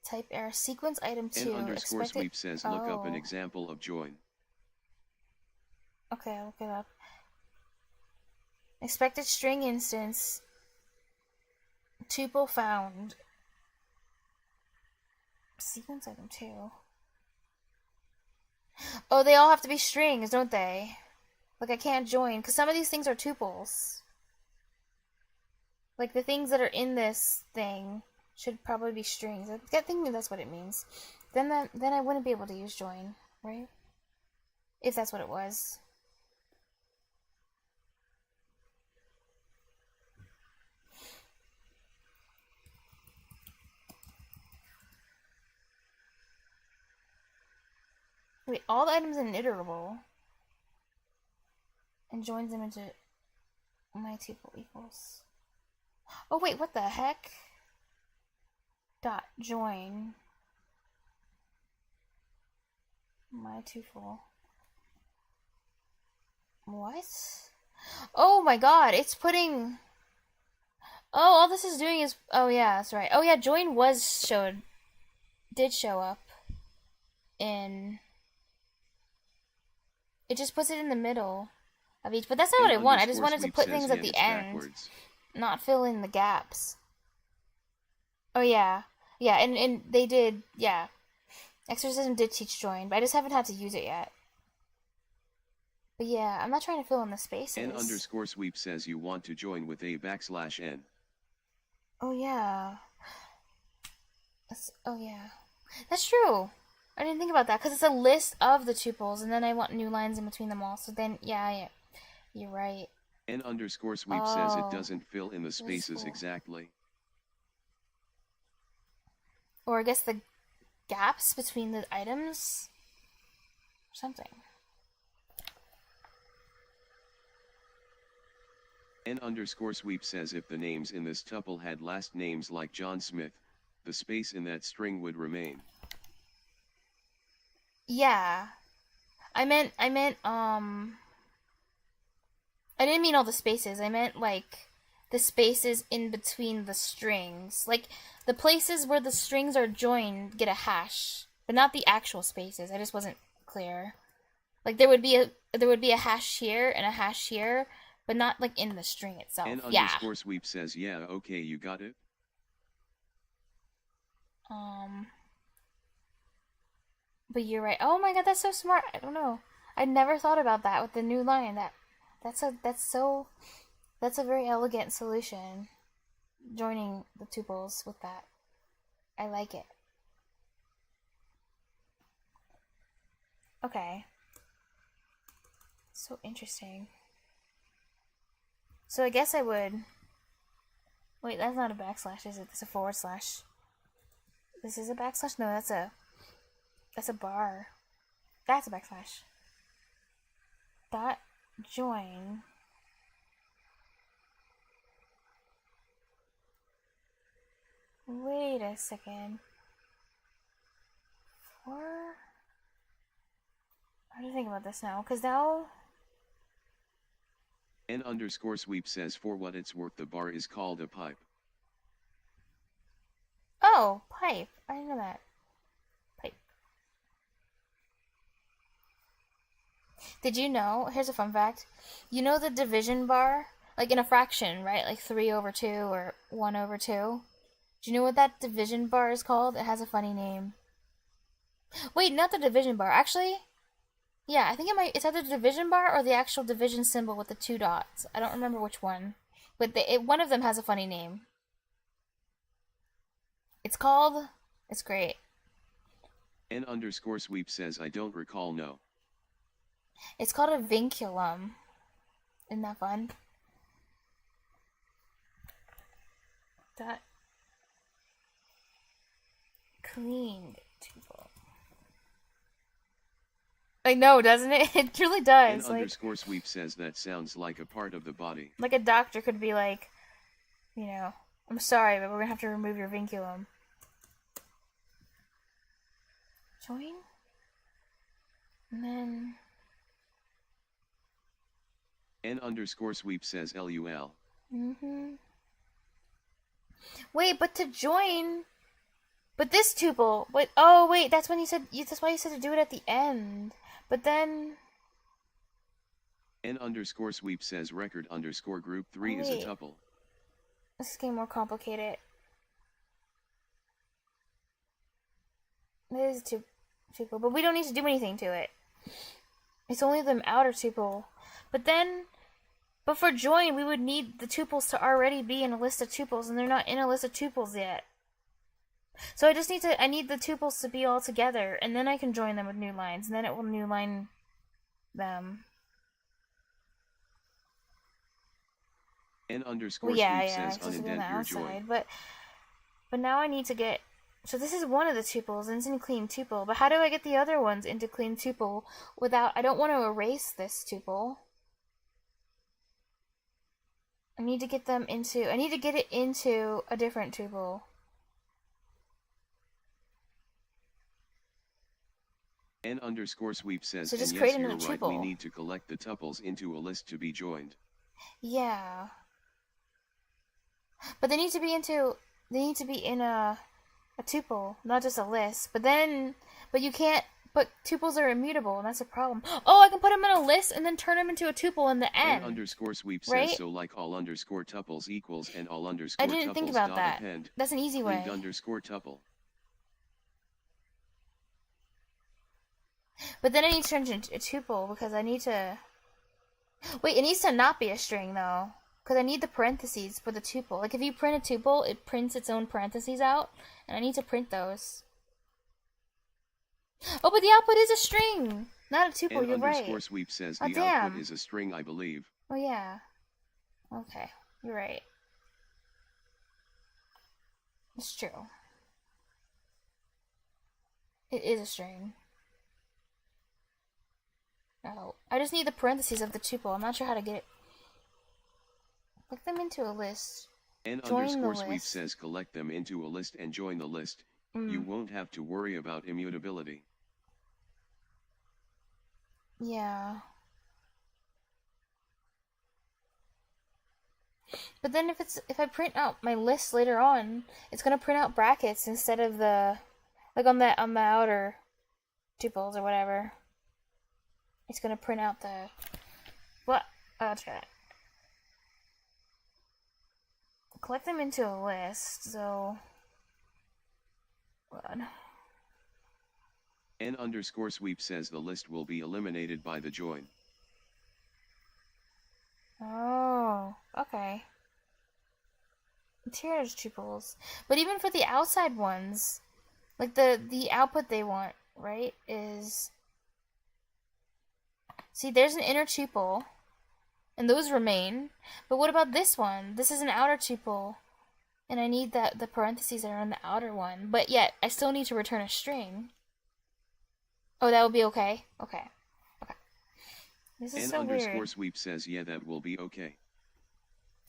Type error. Sequence item 2. N_sweep says look up an example of join. Okay, I'll look it up. Expected string instance tuple found. Sequence item 2. Oh, they all have to be strings, don't they? Like, I can't join, because some of these things are tuples. Like, the things that are in this thing should probably be strings. I think that's what it means. Then I wouldn't be able to use join, right? If that's what it was. Wait, all the items in an iterable and joins them into my tuple equals. Oh wait, what the heck? Dot join my tuple. What? Oh my god, it's putting. Oh, all this is doing is. Oh yeah, that's right. Oh yeah, join did show up in. It just puts it in the middle of each, but that's not what I want. I just wanted to put things at the end, backwards. Not fill in the gaps. Oh yeah, yeah, and they did, yeah. Exorcism did teach join, but I just haven't had to use it yet. But yeah, I'm not trying to fill in the spaces. N_sweep says you want to join with a\n. Oh yeah. Oh yeah. That's true. I didn't think about that, because it's a list of the tuples, and then I want new lines in between them all, so then, yeah, you're right. N_sweep says it doesn't fill in the spaces exactly. Or I guess the gaps between the items? Or something. N_sweep says if the names in this tuple had last names like John Smith, the space in that string would remain. Yeah. I didn't mean all the spaces. I meant, like, the spaces in between the strings. Like, the places where the strings are joined get a hash, but not the actual spaces. I just wasn't clear. Like, there would be a hash here and a hash here, but not, like, in the string itself. N_sweep says, yeah, okay, you got it. But you're right. Oh my god, that's so smart. I don't know. I never thought about that with the new line. That's a very elegant solution. Joining the tuples with that. I like it. Okay. So interesting. So I guess I would. Wait, that's not a backslash, is it? That's a forward slash. This is a backslash? No, that's a bar. That's a backslash. Dot join. Wait a second. How do you think about this now? Because now. N_sweep says for what it's worth the bar is called a pipe. Oh, pipe. I didn't know that. Pipe. Did you know? Here's a fun fact. You know the division bar? Like in a fraction, right? Like 3/2 or 1/2. Do you know what that division bar is called? It has a funny name. Wait, not the division bar. Actually, yeah, I think it's either the division bar or the actual division symbol with the 2 dots. I don't remember which one. But one of them has a funny name. It's great. N_sweep says I don't recall, no. It's called a vinculum. Isn't that fun? That cleaned tuple. I know, doesn't it? It truly does. N_sweep says that sounds like a part of the body. Like a doctor could be like, I'm sorry, but we're gonna have to remove your vinculum. Join? And then. N_sweep says LUL. Wait, but to join. But this tuple. Oh, wait, that's when that's why you said to do it at the end. But then. N_sweep says record_group 3 is a tuple. This is getting more complicated. It is a tuple, but we don't need to do anything to it. It's only the outer tuple. But for join, we would need the tuples to already be in a list of tuples, and they're not in a list of tuples yet. So I need the tuples to be all together, and then I can join them with new lines, and then it will new line them. N underscore Well, sweep yeah, says it's just on the unindent your outside, join. but now I need to get. So this is one of the tuples, and it's in clean tuple. But how do I get the other ones into clean tuple without? I don't want to erase this tuple. I need to get them into. I need to get it into a different tuple. N underscore sweep says, So just and create yes, you're another right, tuple. we need to collect the tuples into a list to be joined. Yeah. But they need to be in a tuple, not just a list. But you can't. But tuples are immutable, and that's a problem. Oh, I can put them in a list and then turn them into a tuple in the end. N underscore sweep says, right? so like all underscore tuples equals and all underscore I didn't think tuples about dot that. append, That's an easy way. cleaned underscore tuple. But then I need to turn it into a tuple because I need to. Wait, it needs to not be a string though, because I need the parentheses for the tuple. Like if you print a tuple, it prints its own parentheses out, and I need to print those. Oh, but the output is a string, not a tuple. N You're underscore right. sweep says Oh, the damn. output is a string, I believe. Oh yeah. Okay, you're right. It's true. It is a string. Oh, I just need the parentheses of the tuple. I'm not sure how to get it. Click them into a list. N Join underscore the sweep list. says collect them into a list and join the list. You won't have to worry about immutability. Yeah. But then if I print out my list later on, it's gonna print out brackets instead of the on the outer tuples or whatever. It's gonna print out the what? Oh, let's try that. Collect them into a list. So, hold on. N underscore sweep says the list will be eliminated by the join. Oh, okay. Interior tuples, but even for the outside ones, like the output they want, right? Is see, there's an inner tuple, and those remain. But what about this one? This is an outer tuple, and I need the parentheses that are on the outer one. But yet, I still need to return a string. Oh, that would be okay. Okay. This is N so underscore weird. sweep says, yeah, that will be okay.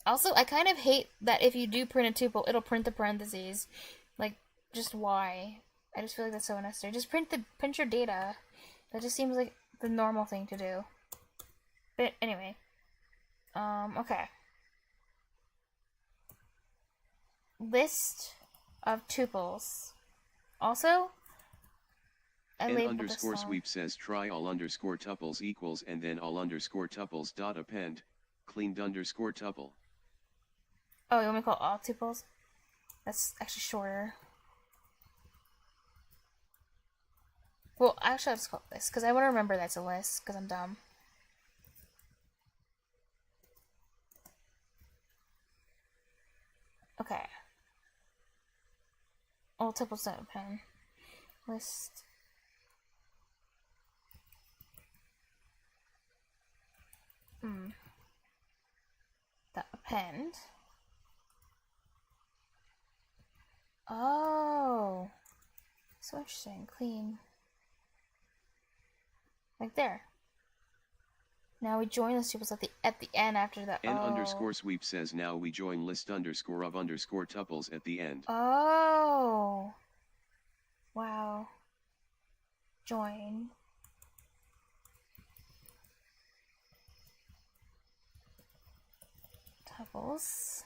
Also, I kind of hate that if you do print a tuple, it'll print the parentheses. Like, just why? I just feel like that's so unnecessary. Just print your data. That just seems like the normal thing to do. But anyway. Okay. List of tuples. Also, I N labeled this underscore song. sweep says try all underscore tuples equals and then all underscore tuples dot append, cleaned underscore tuple. Oh, you want me to call all tuples? That's actually shorter. Well, actually, I'll just call it this, because I want to remember that's a list, because I'm dumb. Okay. All tuples dot append. List. Dot append. Oh, so interesting. Clean. Like there. Now we join those tuples at the end after the N underscore sweep says now we join list underscore of underscore tuples at the end. Oh. Wow. Join. Tuples.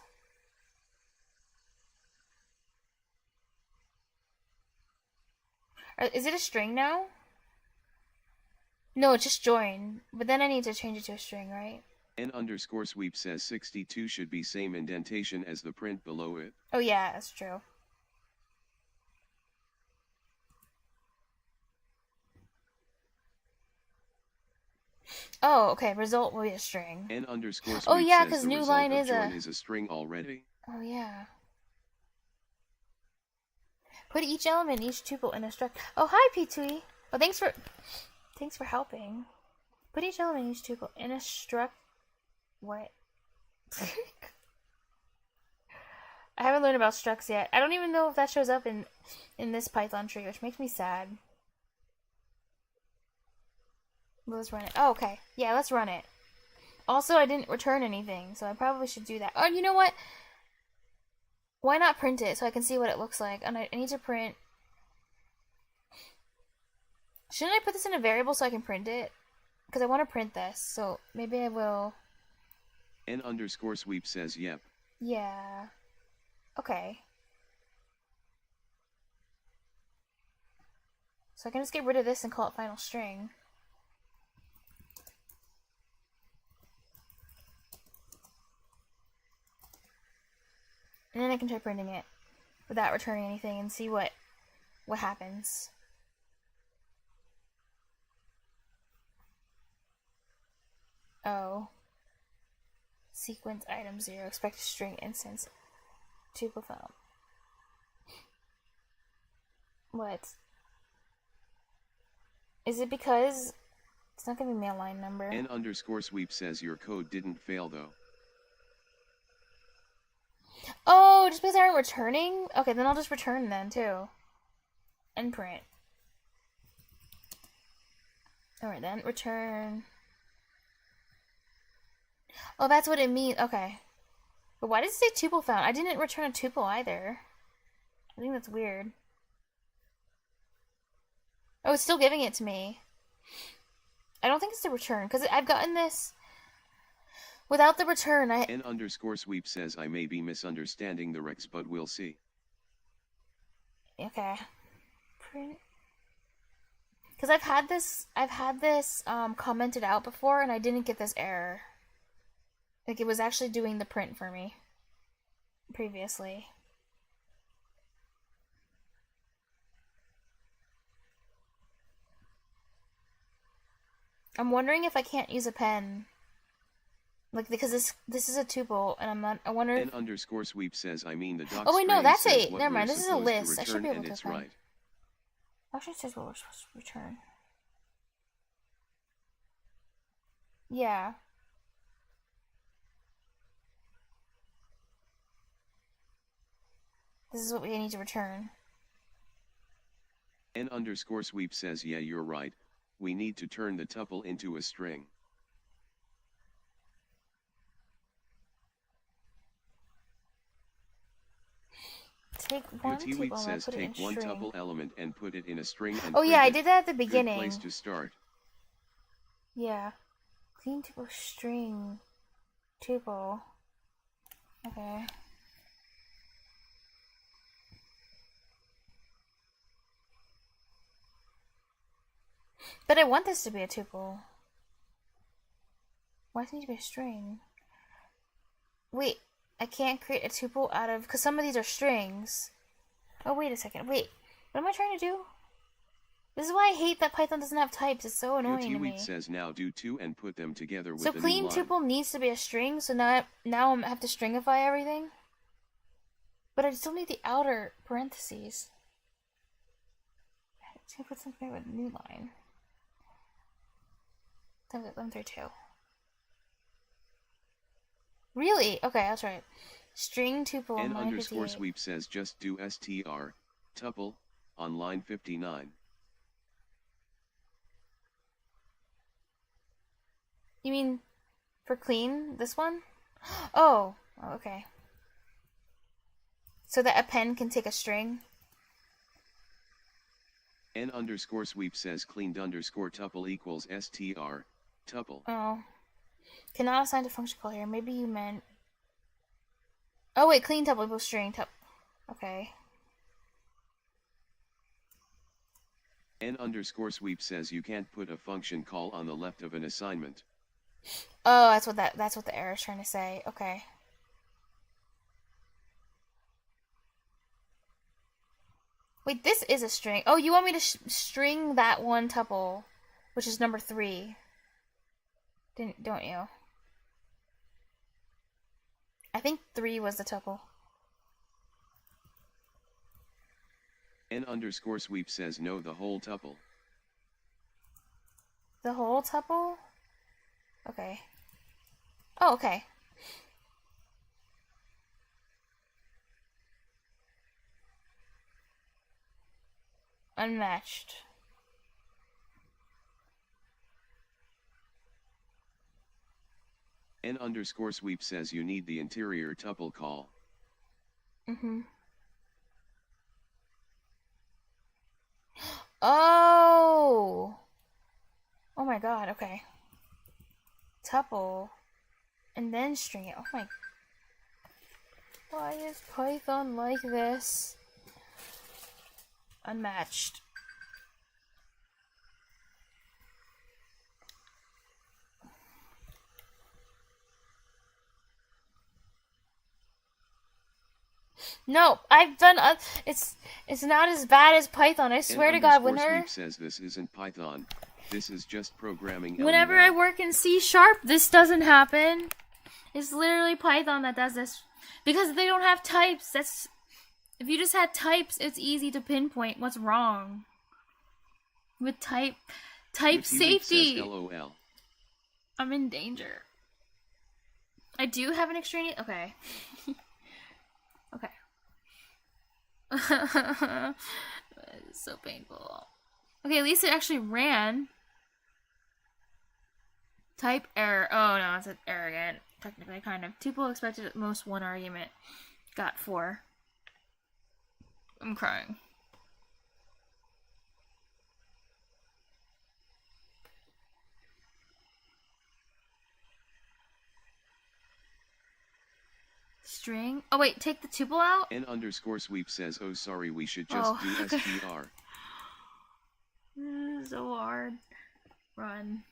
Is it a string now? No, it's just join. But then I need to change it to a string, right? N underscore sweep says 62 should be same indentation as the print below it. Oh yeah, that's true. Oh, okay. Result will be a string. N underscore sweep Oh yeah, says because the new result line of is join a. is a string already. Oh yeah. Put each element, each tuple in a struct. Oh hi, P2E. Oh thanks for helping. Put each element, each tuple in a struct. What? I haven't learned about structs yet. I don't even know if that shows up in this Python tree, which makes me sad. Let's run it. Oh, okay. Yeah, let's run it. Also, I didn't return anything, so I probably should do that. Oh, you know what? Why not print it so I can see what it looks like? And I need to print... Shouldn't I put this in a variable so I can print it? Because I want to print this, so maybe I will... N underscore sweep says yep. Yeah. Okay. So I can just get rid of this and call it final string. And then I can try printing it without returning anything and see what happens. Oh. Sequence item 0, expect a string instance. Tuple found. What? Is it because it's not giving me a line number? N underscore sweep says your code didn't fail though. Oh, just because they aren't returning? Okay, then I'll just return then too. And print. Alright then, return. Oh, that's what it means. Okay. But why does it say tuple found? I didn't return a tuple either. I think that's weird. Oh, it's still giving it to me. I don't think it's the return, because I've gotten this without the return. N underscore sweep says I may be misunderstanding the recs, but we'll see. Okay. Print. Because I've had this commented out before, and I didn't get this error. Like, it was actually doing the print for me previously. I'm wondering if I can't use a pen. Like, because this is a tuple, and I'm not. I wonder. N underscore sweep says I mean the doc. Oh wait, no, that's says a. what Never mind. we're This is a supposed to list. I should return, be able and to it's find. right. Actually, it says what we're supposed to return. Yeah. This is what we need to return. N underscore sweep says yeah, you're right. We need to turn the tuple into a string. Take one tuple and says put it in take one string. tuple element and put it in a string and Oh yeah, I print it. did that at the Good beginning. place to start. Yeah. Clean tuple string. Tuple. Okay. But I want this to be a tuple. Why does it need to be a string? Wait, I can't create a tuple out of... Because some of these are strings. Oh, wait a second. Wait, what am I trying to do? This is why I hate that Python doesn't have types. It's so annoying to me. says now do two and put them together with So the clean new line. tuple needs to be a string, so now I have to stringify everything? But I still need the outer parentheses. Let's put something with a new line. 132. Really? Okay, I'll try it. String tuple N line underscore 58. sweep says just do str, tuple, on line 59. You mean for clean, this one? Oh, okay. So that a pen can take a string? N underscore sweep says cleaned underscore tuple equals str, tuple. Oh. Cannot assign to function call here. Maybe you meant... Oh wait, clean tuple equals string tuple. Okay. N underscore sweep says you can't put a function call on the left of an assignment. Oh, that's what the error is trying to say. Okay. Wait, this is a string. Oh, you want me to string that one tuple, which is number 3. Don't you? I think 3 was the tuple. N_sweep says no, the whole tuple. The whole tuple? Okay. Oh, okay. Unmatched. N_sweep says you need the interior tuple call. Mm-hmm. Oh! Oh my god, okay. Tuple. And then string it. Oh my... Why is Python like this? Unmatched. No, I've done. It's not as bad as Python. I swear to God, whenever Sweep says this isn't Python. This is just programming. Whenever I work in C#, this doesn't happen. It's literally Python that does this because they don't have types. That's if you just had types, it's easy to pinpoint what's wrong with type safety. Says, LOL. I'm in danger. I do have an extraneous. Okay. Okay. It's so painful. Okay, at least it actually ran. Type error. Oh no, it's an error again. Technically, kind of. Tuple expected at most 1 argument. Got 4. I'm crying. String. Oh wait, take the tuple out. N_sweep says, oh sorry, we should just do str. This is so hard. Run.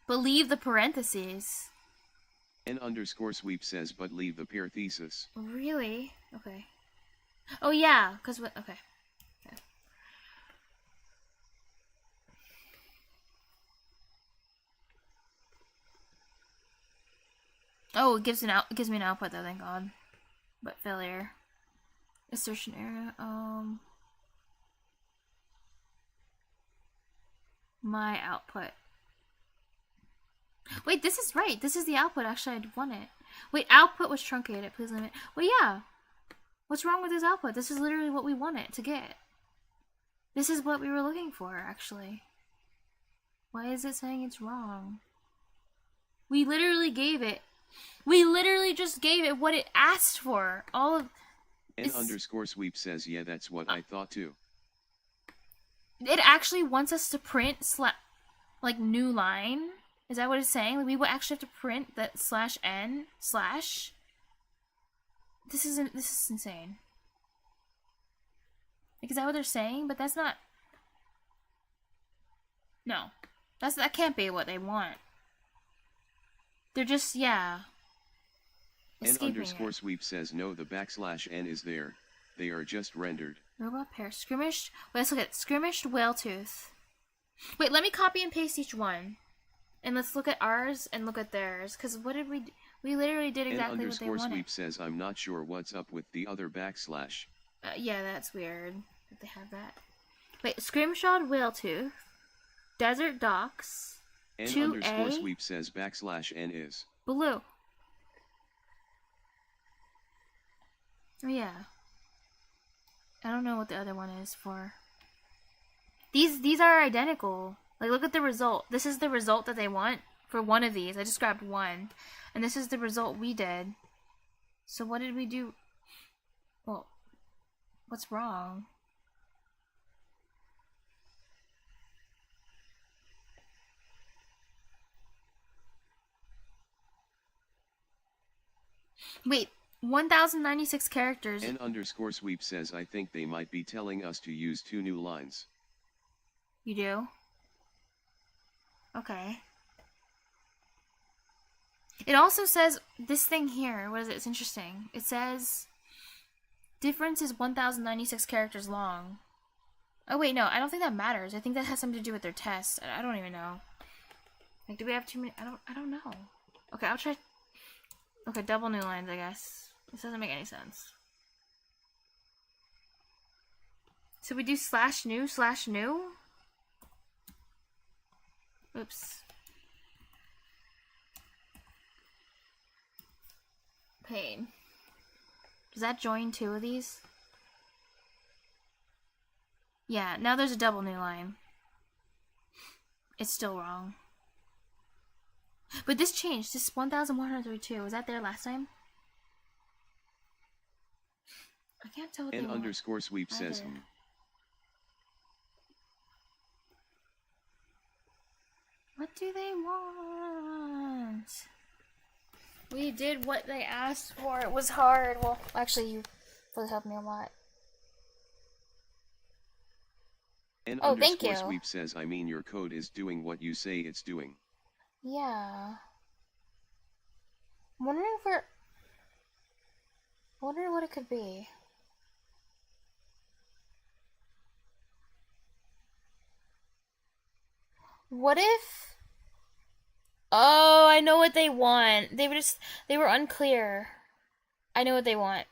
But leave the parentheses. N_sweep says, but leave the parenthesis. Really? Okay. Oh yeah, cause what? Okay. Oh, it gives me an output though, thank God. But failure. Assertion error. My output. Wait, this is right. This is the output. Actually, I'd want it. Wait, output was truncated. Please limit. Well, yeah. What's wrong with this output? This is literally what we wanted to get. This is what we were looking for, actually. Why is it saying it's wrong? We literally gave it. We literally just gave it what it asked for. All of... N_sweep says, yeah, that's what I thought too. It actually wants us to print like new line. Is that what it's saying? Like, we would actually have to print that /n/. This is insane. Like, is that what they're saying? But that's not. No, that can't be what they want. They're just N_sweep says no, the \n is there. They are just rendered. Robot pair skirmished. Wait, let's look at skirmished whale tooth. Wait, let me copy and paste each one. And let's look at ours and look at theirs. Because what did we do? We literally did exactly what they wanted. N_sweep says, I'm not sure what's up with the other \. Yeah, that's weird that they have that. Wait, scrimshawed whale tooth. Desert docks. N_sweep says \n is blue. Oh yeah. I don't know what the other one is for. These are identical. Like, look at the result. This is the result that they want for one of these. I just grabbed one. And this is the result we did. So what did we do? Well, what's wrong? Wait, 1,096 characters. N_sweep says, I think they might be telling us to use 2 new lines. You do? Okay. It also says this thing here. What is it? It's interesting. It says difference is 1,096 characters long. Oh wait, no, I don't think that matters. I think that has something to do with their test. I don't even know. Like, do we have too many? I don't know. Okay, I'll try. Okay, double new lines, I guess. This doesn't make any sense. So we do /new/new? Oops. Pain. Does that join two of these? Yeah, now there's a double new line. It's still wrong. But this changed. This is 1,132. Was that there last time? I can't tell what they want. _sweep says, Either. What do they want? We did what they asked for. It was hard. Well, actually, you really helped me a lot. Oh, thank you. _sweep says, I mean your code is doing what you say it's doing. Yeah. I'm wondering what it could be. What if... Oh, I know what they want. They were unclear. I know what they want.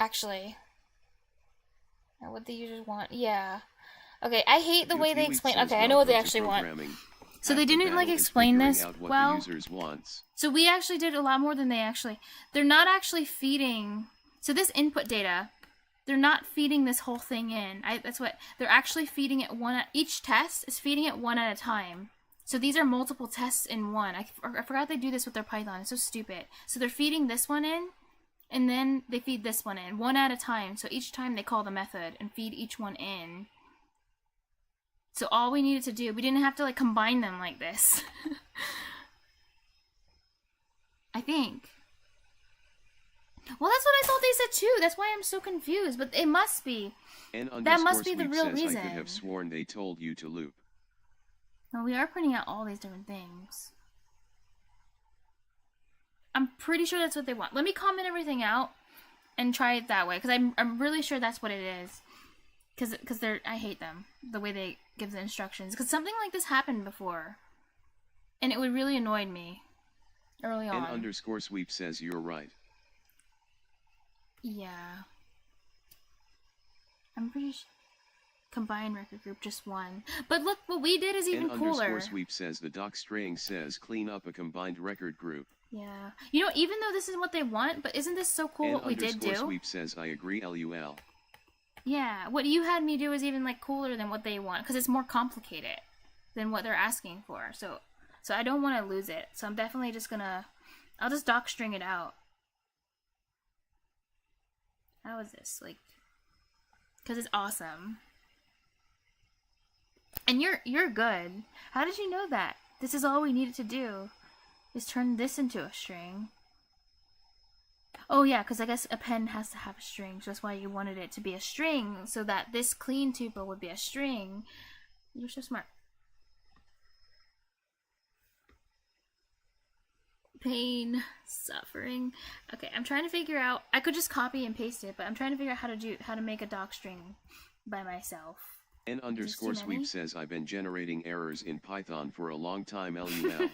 Actually. What the users want. Yeah. Okay, I hate the way they explain. Okay, I know what they actually want. So they didn't like explain this well. So we actually did a lot more than they actually. They're not actually feeding. So this input data, they're not feeding this whole thing in. That's what they're actually feeding it one. Each test is feeding it one at a time. So these are multiple tests in one. I forgot they do this with their Python. It's so stupid. So they're feeding this one in, and then they feed this one in, one at a time. So each time they call the method and feed each one in. So all we needed to do, we didn't have to like combine them like this. I think. Well, that's what I thought they said too. That's why I'm so confused. But it must be. That must be the real reason. I could have sworn they told you to loop. Well, we are printing out all these different things. I'm pretty sure that's what they want. Let me comment everything out and try it that way, because I'm really sure that's what it is. Because I hate them, the way they give the instructions. Because something like this happened before, and it would really annoyed me early on. _sweep says you're right. Yeah. I'm pretty sure. Combined record group, just one. But look, what we did is even cooler. _sweep says the doc string says clean up a combined record group. Yeah. You know, even though this is what they want, but isn't this so cool what we did do? _sweep says I agree LUL. Yeah, what you had me do is even like cooler than what they want, because it's more complicated than what they're asking for. So I don't want to lose it. So I'm definitely just gonna, I'll just doc string it out. How is this? Like, because it's awesome. And you're good. How did you know that? This is all we needed to do, is turn this into a string. Oh yeah, because I guess a pen has to have a string, so that's why you wanted it to be a string, so that this clean tuple would be a string. You're so smart. Pain, suffering. Okay, I'm trying to figure out. I could just copy and paste it, but I'm trying to figure out how to make a doc string by myself. _sweep says I've been generating errors in Python for a long time LUL.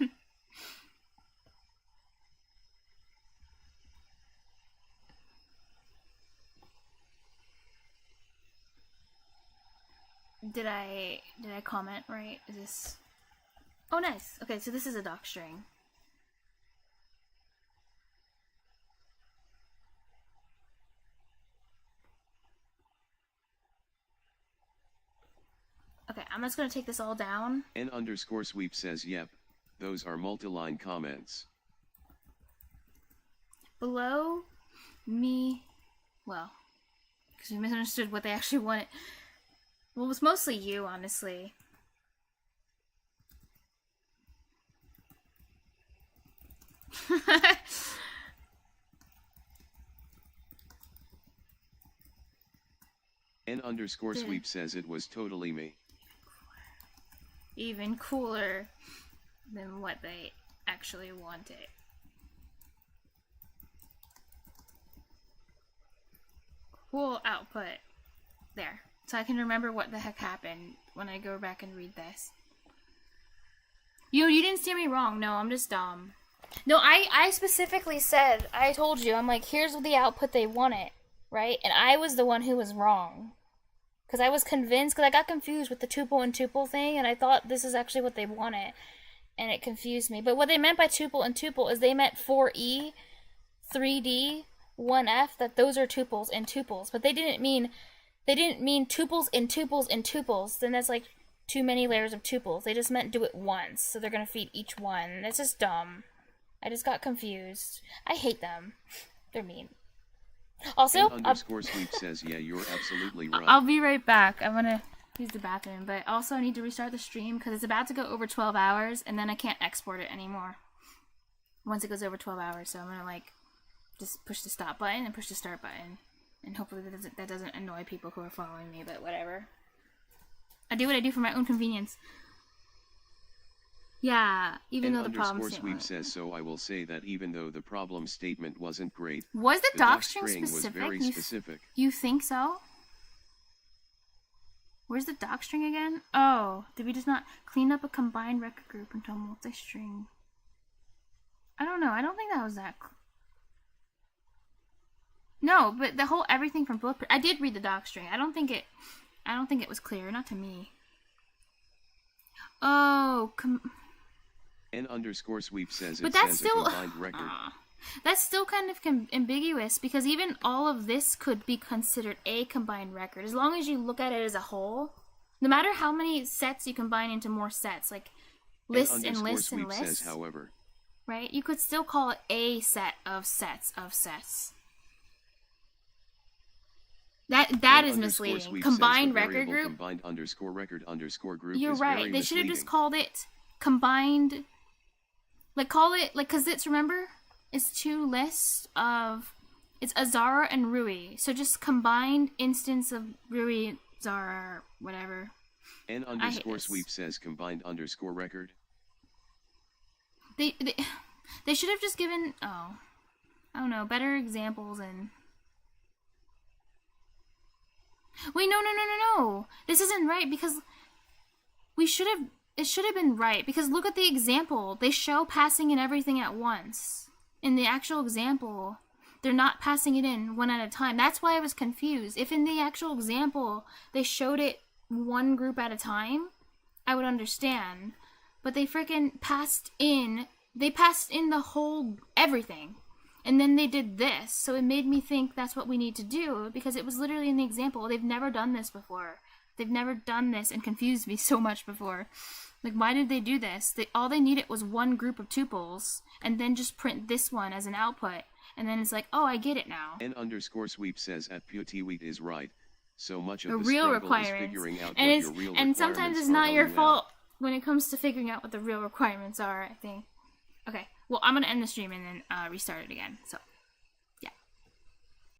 Did I comment right? Is this... Oh, nice. Okay, so this is a doc string. Okay, I'm just gonna take this all down. _sweep says yep, those are multi-line comments. Below me... Well, because we misunderstood what they actually wanted. Well, it was mostly you, honestly. _sweep says it was totally me. Even cooler. than what they actually wanted. Cool output. There. So I can remember what the heck happened when I go back and read this. You didn't steer me wrong. No, I'm just dumb. No, I specifically said, I told you, I'm like, here's the output they wanted, right? And I was the one who was wrong. Because I was convinced, because I got confused with the tuple and tuple thing, and I thought this is actually what they wanted. And it confused me. But what they meant by tuple and tuple is they meant 4E, 3D, 1F, that those are tuples and tuples. But they didn't mean tuples and tuples and tuples. Then that's like too many layers of tuples. They just meant do it once. So they're going to feed each one. That's just dumb. I just got confused. I hate them. They're mean. Also, Underscore Sweep says, yeah, you're absolutely right. I'll be right back. I'm going to use the bathroom. But also I need to restart the stream because it's about to go over 12 hours. And then I can't export it anymore once it goes over 12 hours. So I'm going to like just push the stop button and push the start button. And hopefully that doesn't annoy people who are following me. But whatever. I do what I do for my own convenience. Yeah, even though the problem statement... Sweep says, so I will say that even though the problem statement wasn't great, was the docstring was very specific. You think so? Where's the docstring again? Oh, did we just not clean up a combined record group into a multi-string? I don't know. I don't think that was that... No, but the whole everything from both... I did read the docstring. I don't think it was clear. Not to me. Oh, N underscore Sweep says but it that's says still, a combined record. That's still kind of ambiguous because even all of this could be considered a combined record as long as you look at it as a whole. No matter how many sets you combine into more sets, like lists and lists and lists. Says, however, right? You could still call it a set of sets of sets. That is misleading. Combined record group. Combined underscore record underscore group. You're right. They should have just called it combined. Call it, because it's, remember, it's two lists of, it's Azara and Rui. So just combined instance of Rui, Zara, whatever. N underscore Sweep says combined underscore record. They should have just given, I don't know, better examples and... Wait, no. This isn't right because it should have been right because look at the example. They show passing in everything at once. In the actual example, they're not passing it in one at a time. That's why I was confused. If in the actual example, they showed it one group at a time, I would understand. But they freaking passed in the whole everything. And then they did this, so it made me think that's what we need to do, because it was literally in the example. They've never done this before. They've never done this and confused me so much before. Like, why did they do this? All they needed was one group of tuples, and then just print this one as an output. And then it's like, oh, I get it now. N underscore Sweep says at Putiweet is right. So much of the the real struggle requirements. is figuring out And what it's your real and sometimes requirements it's not are your OUL. fault when it comes to figuring out what the real requirements are, I think. Okay, well, I'm going to end the stream and then restart it again, so...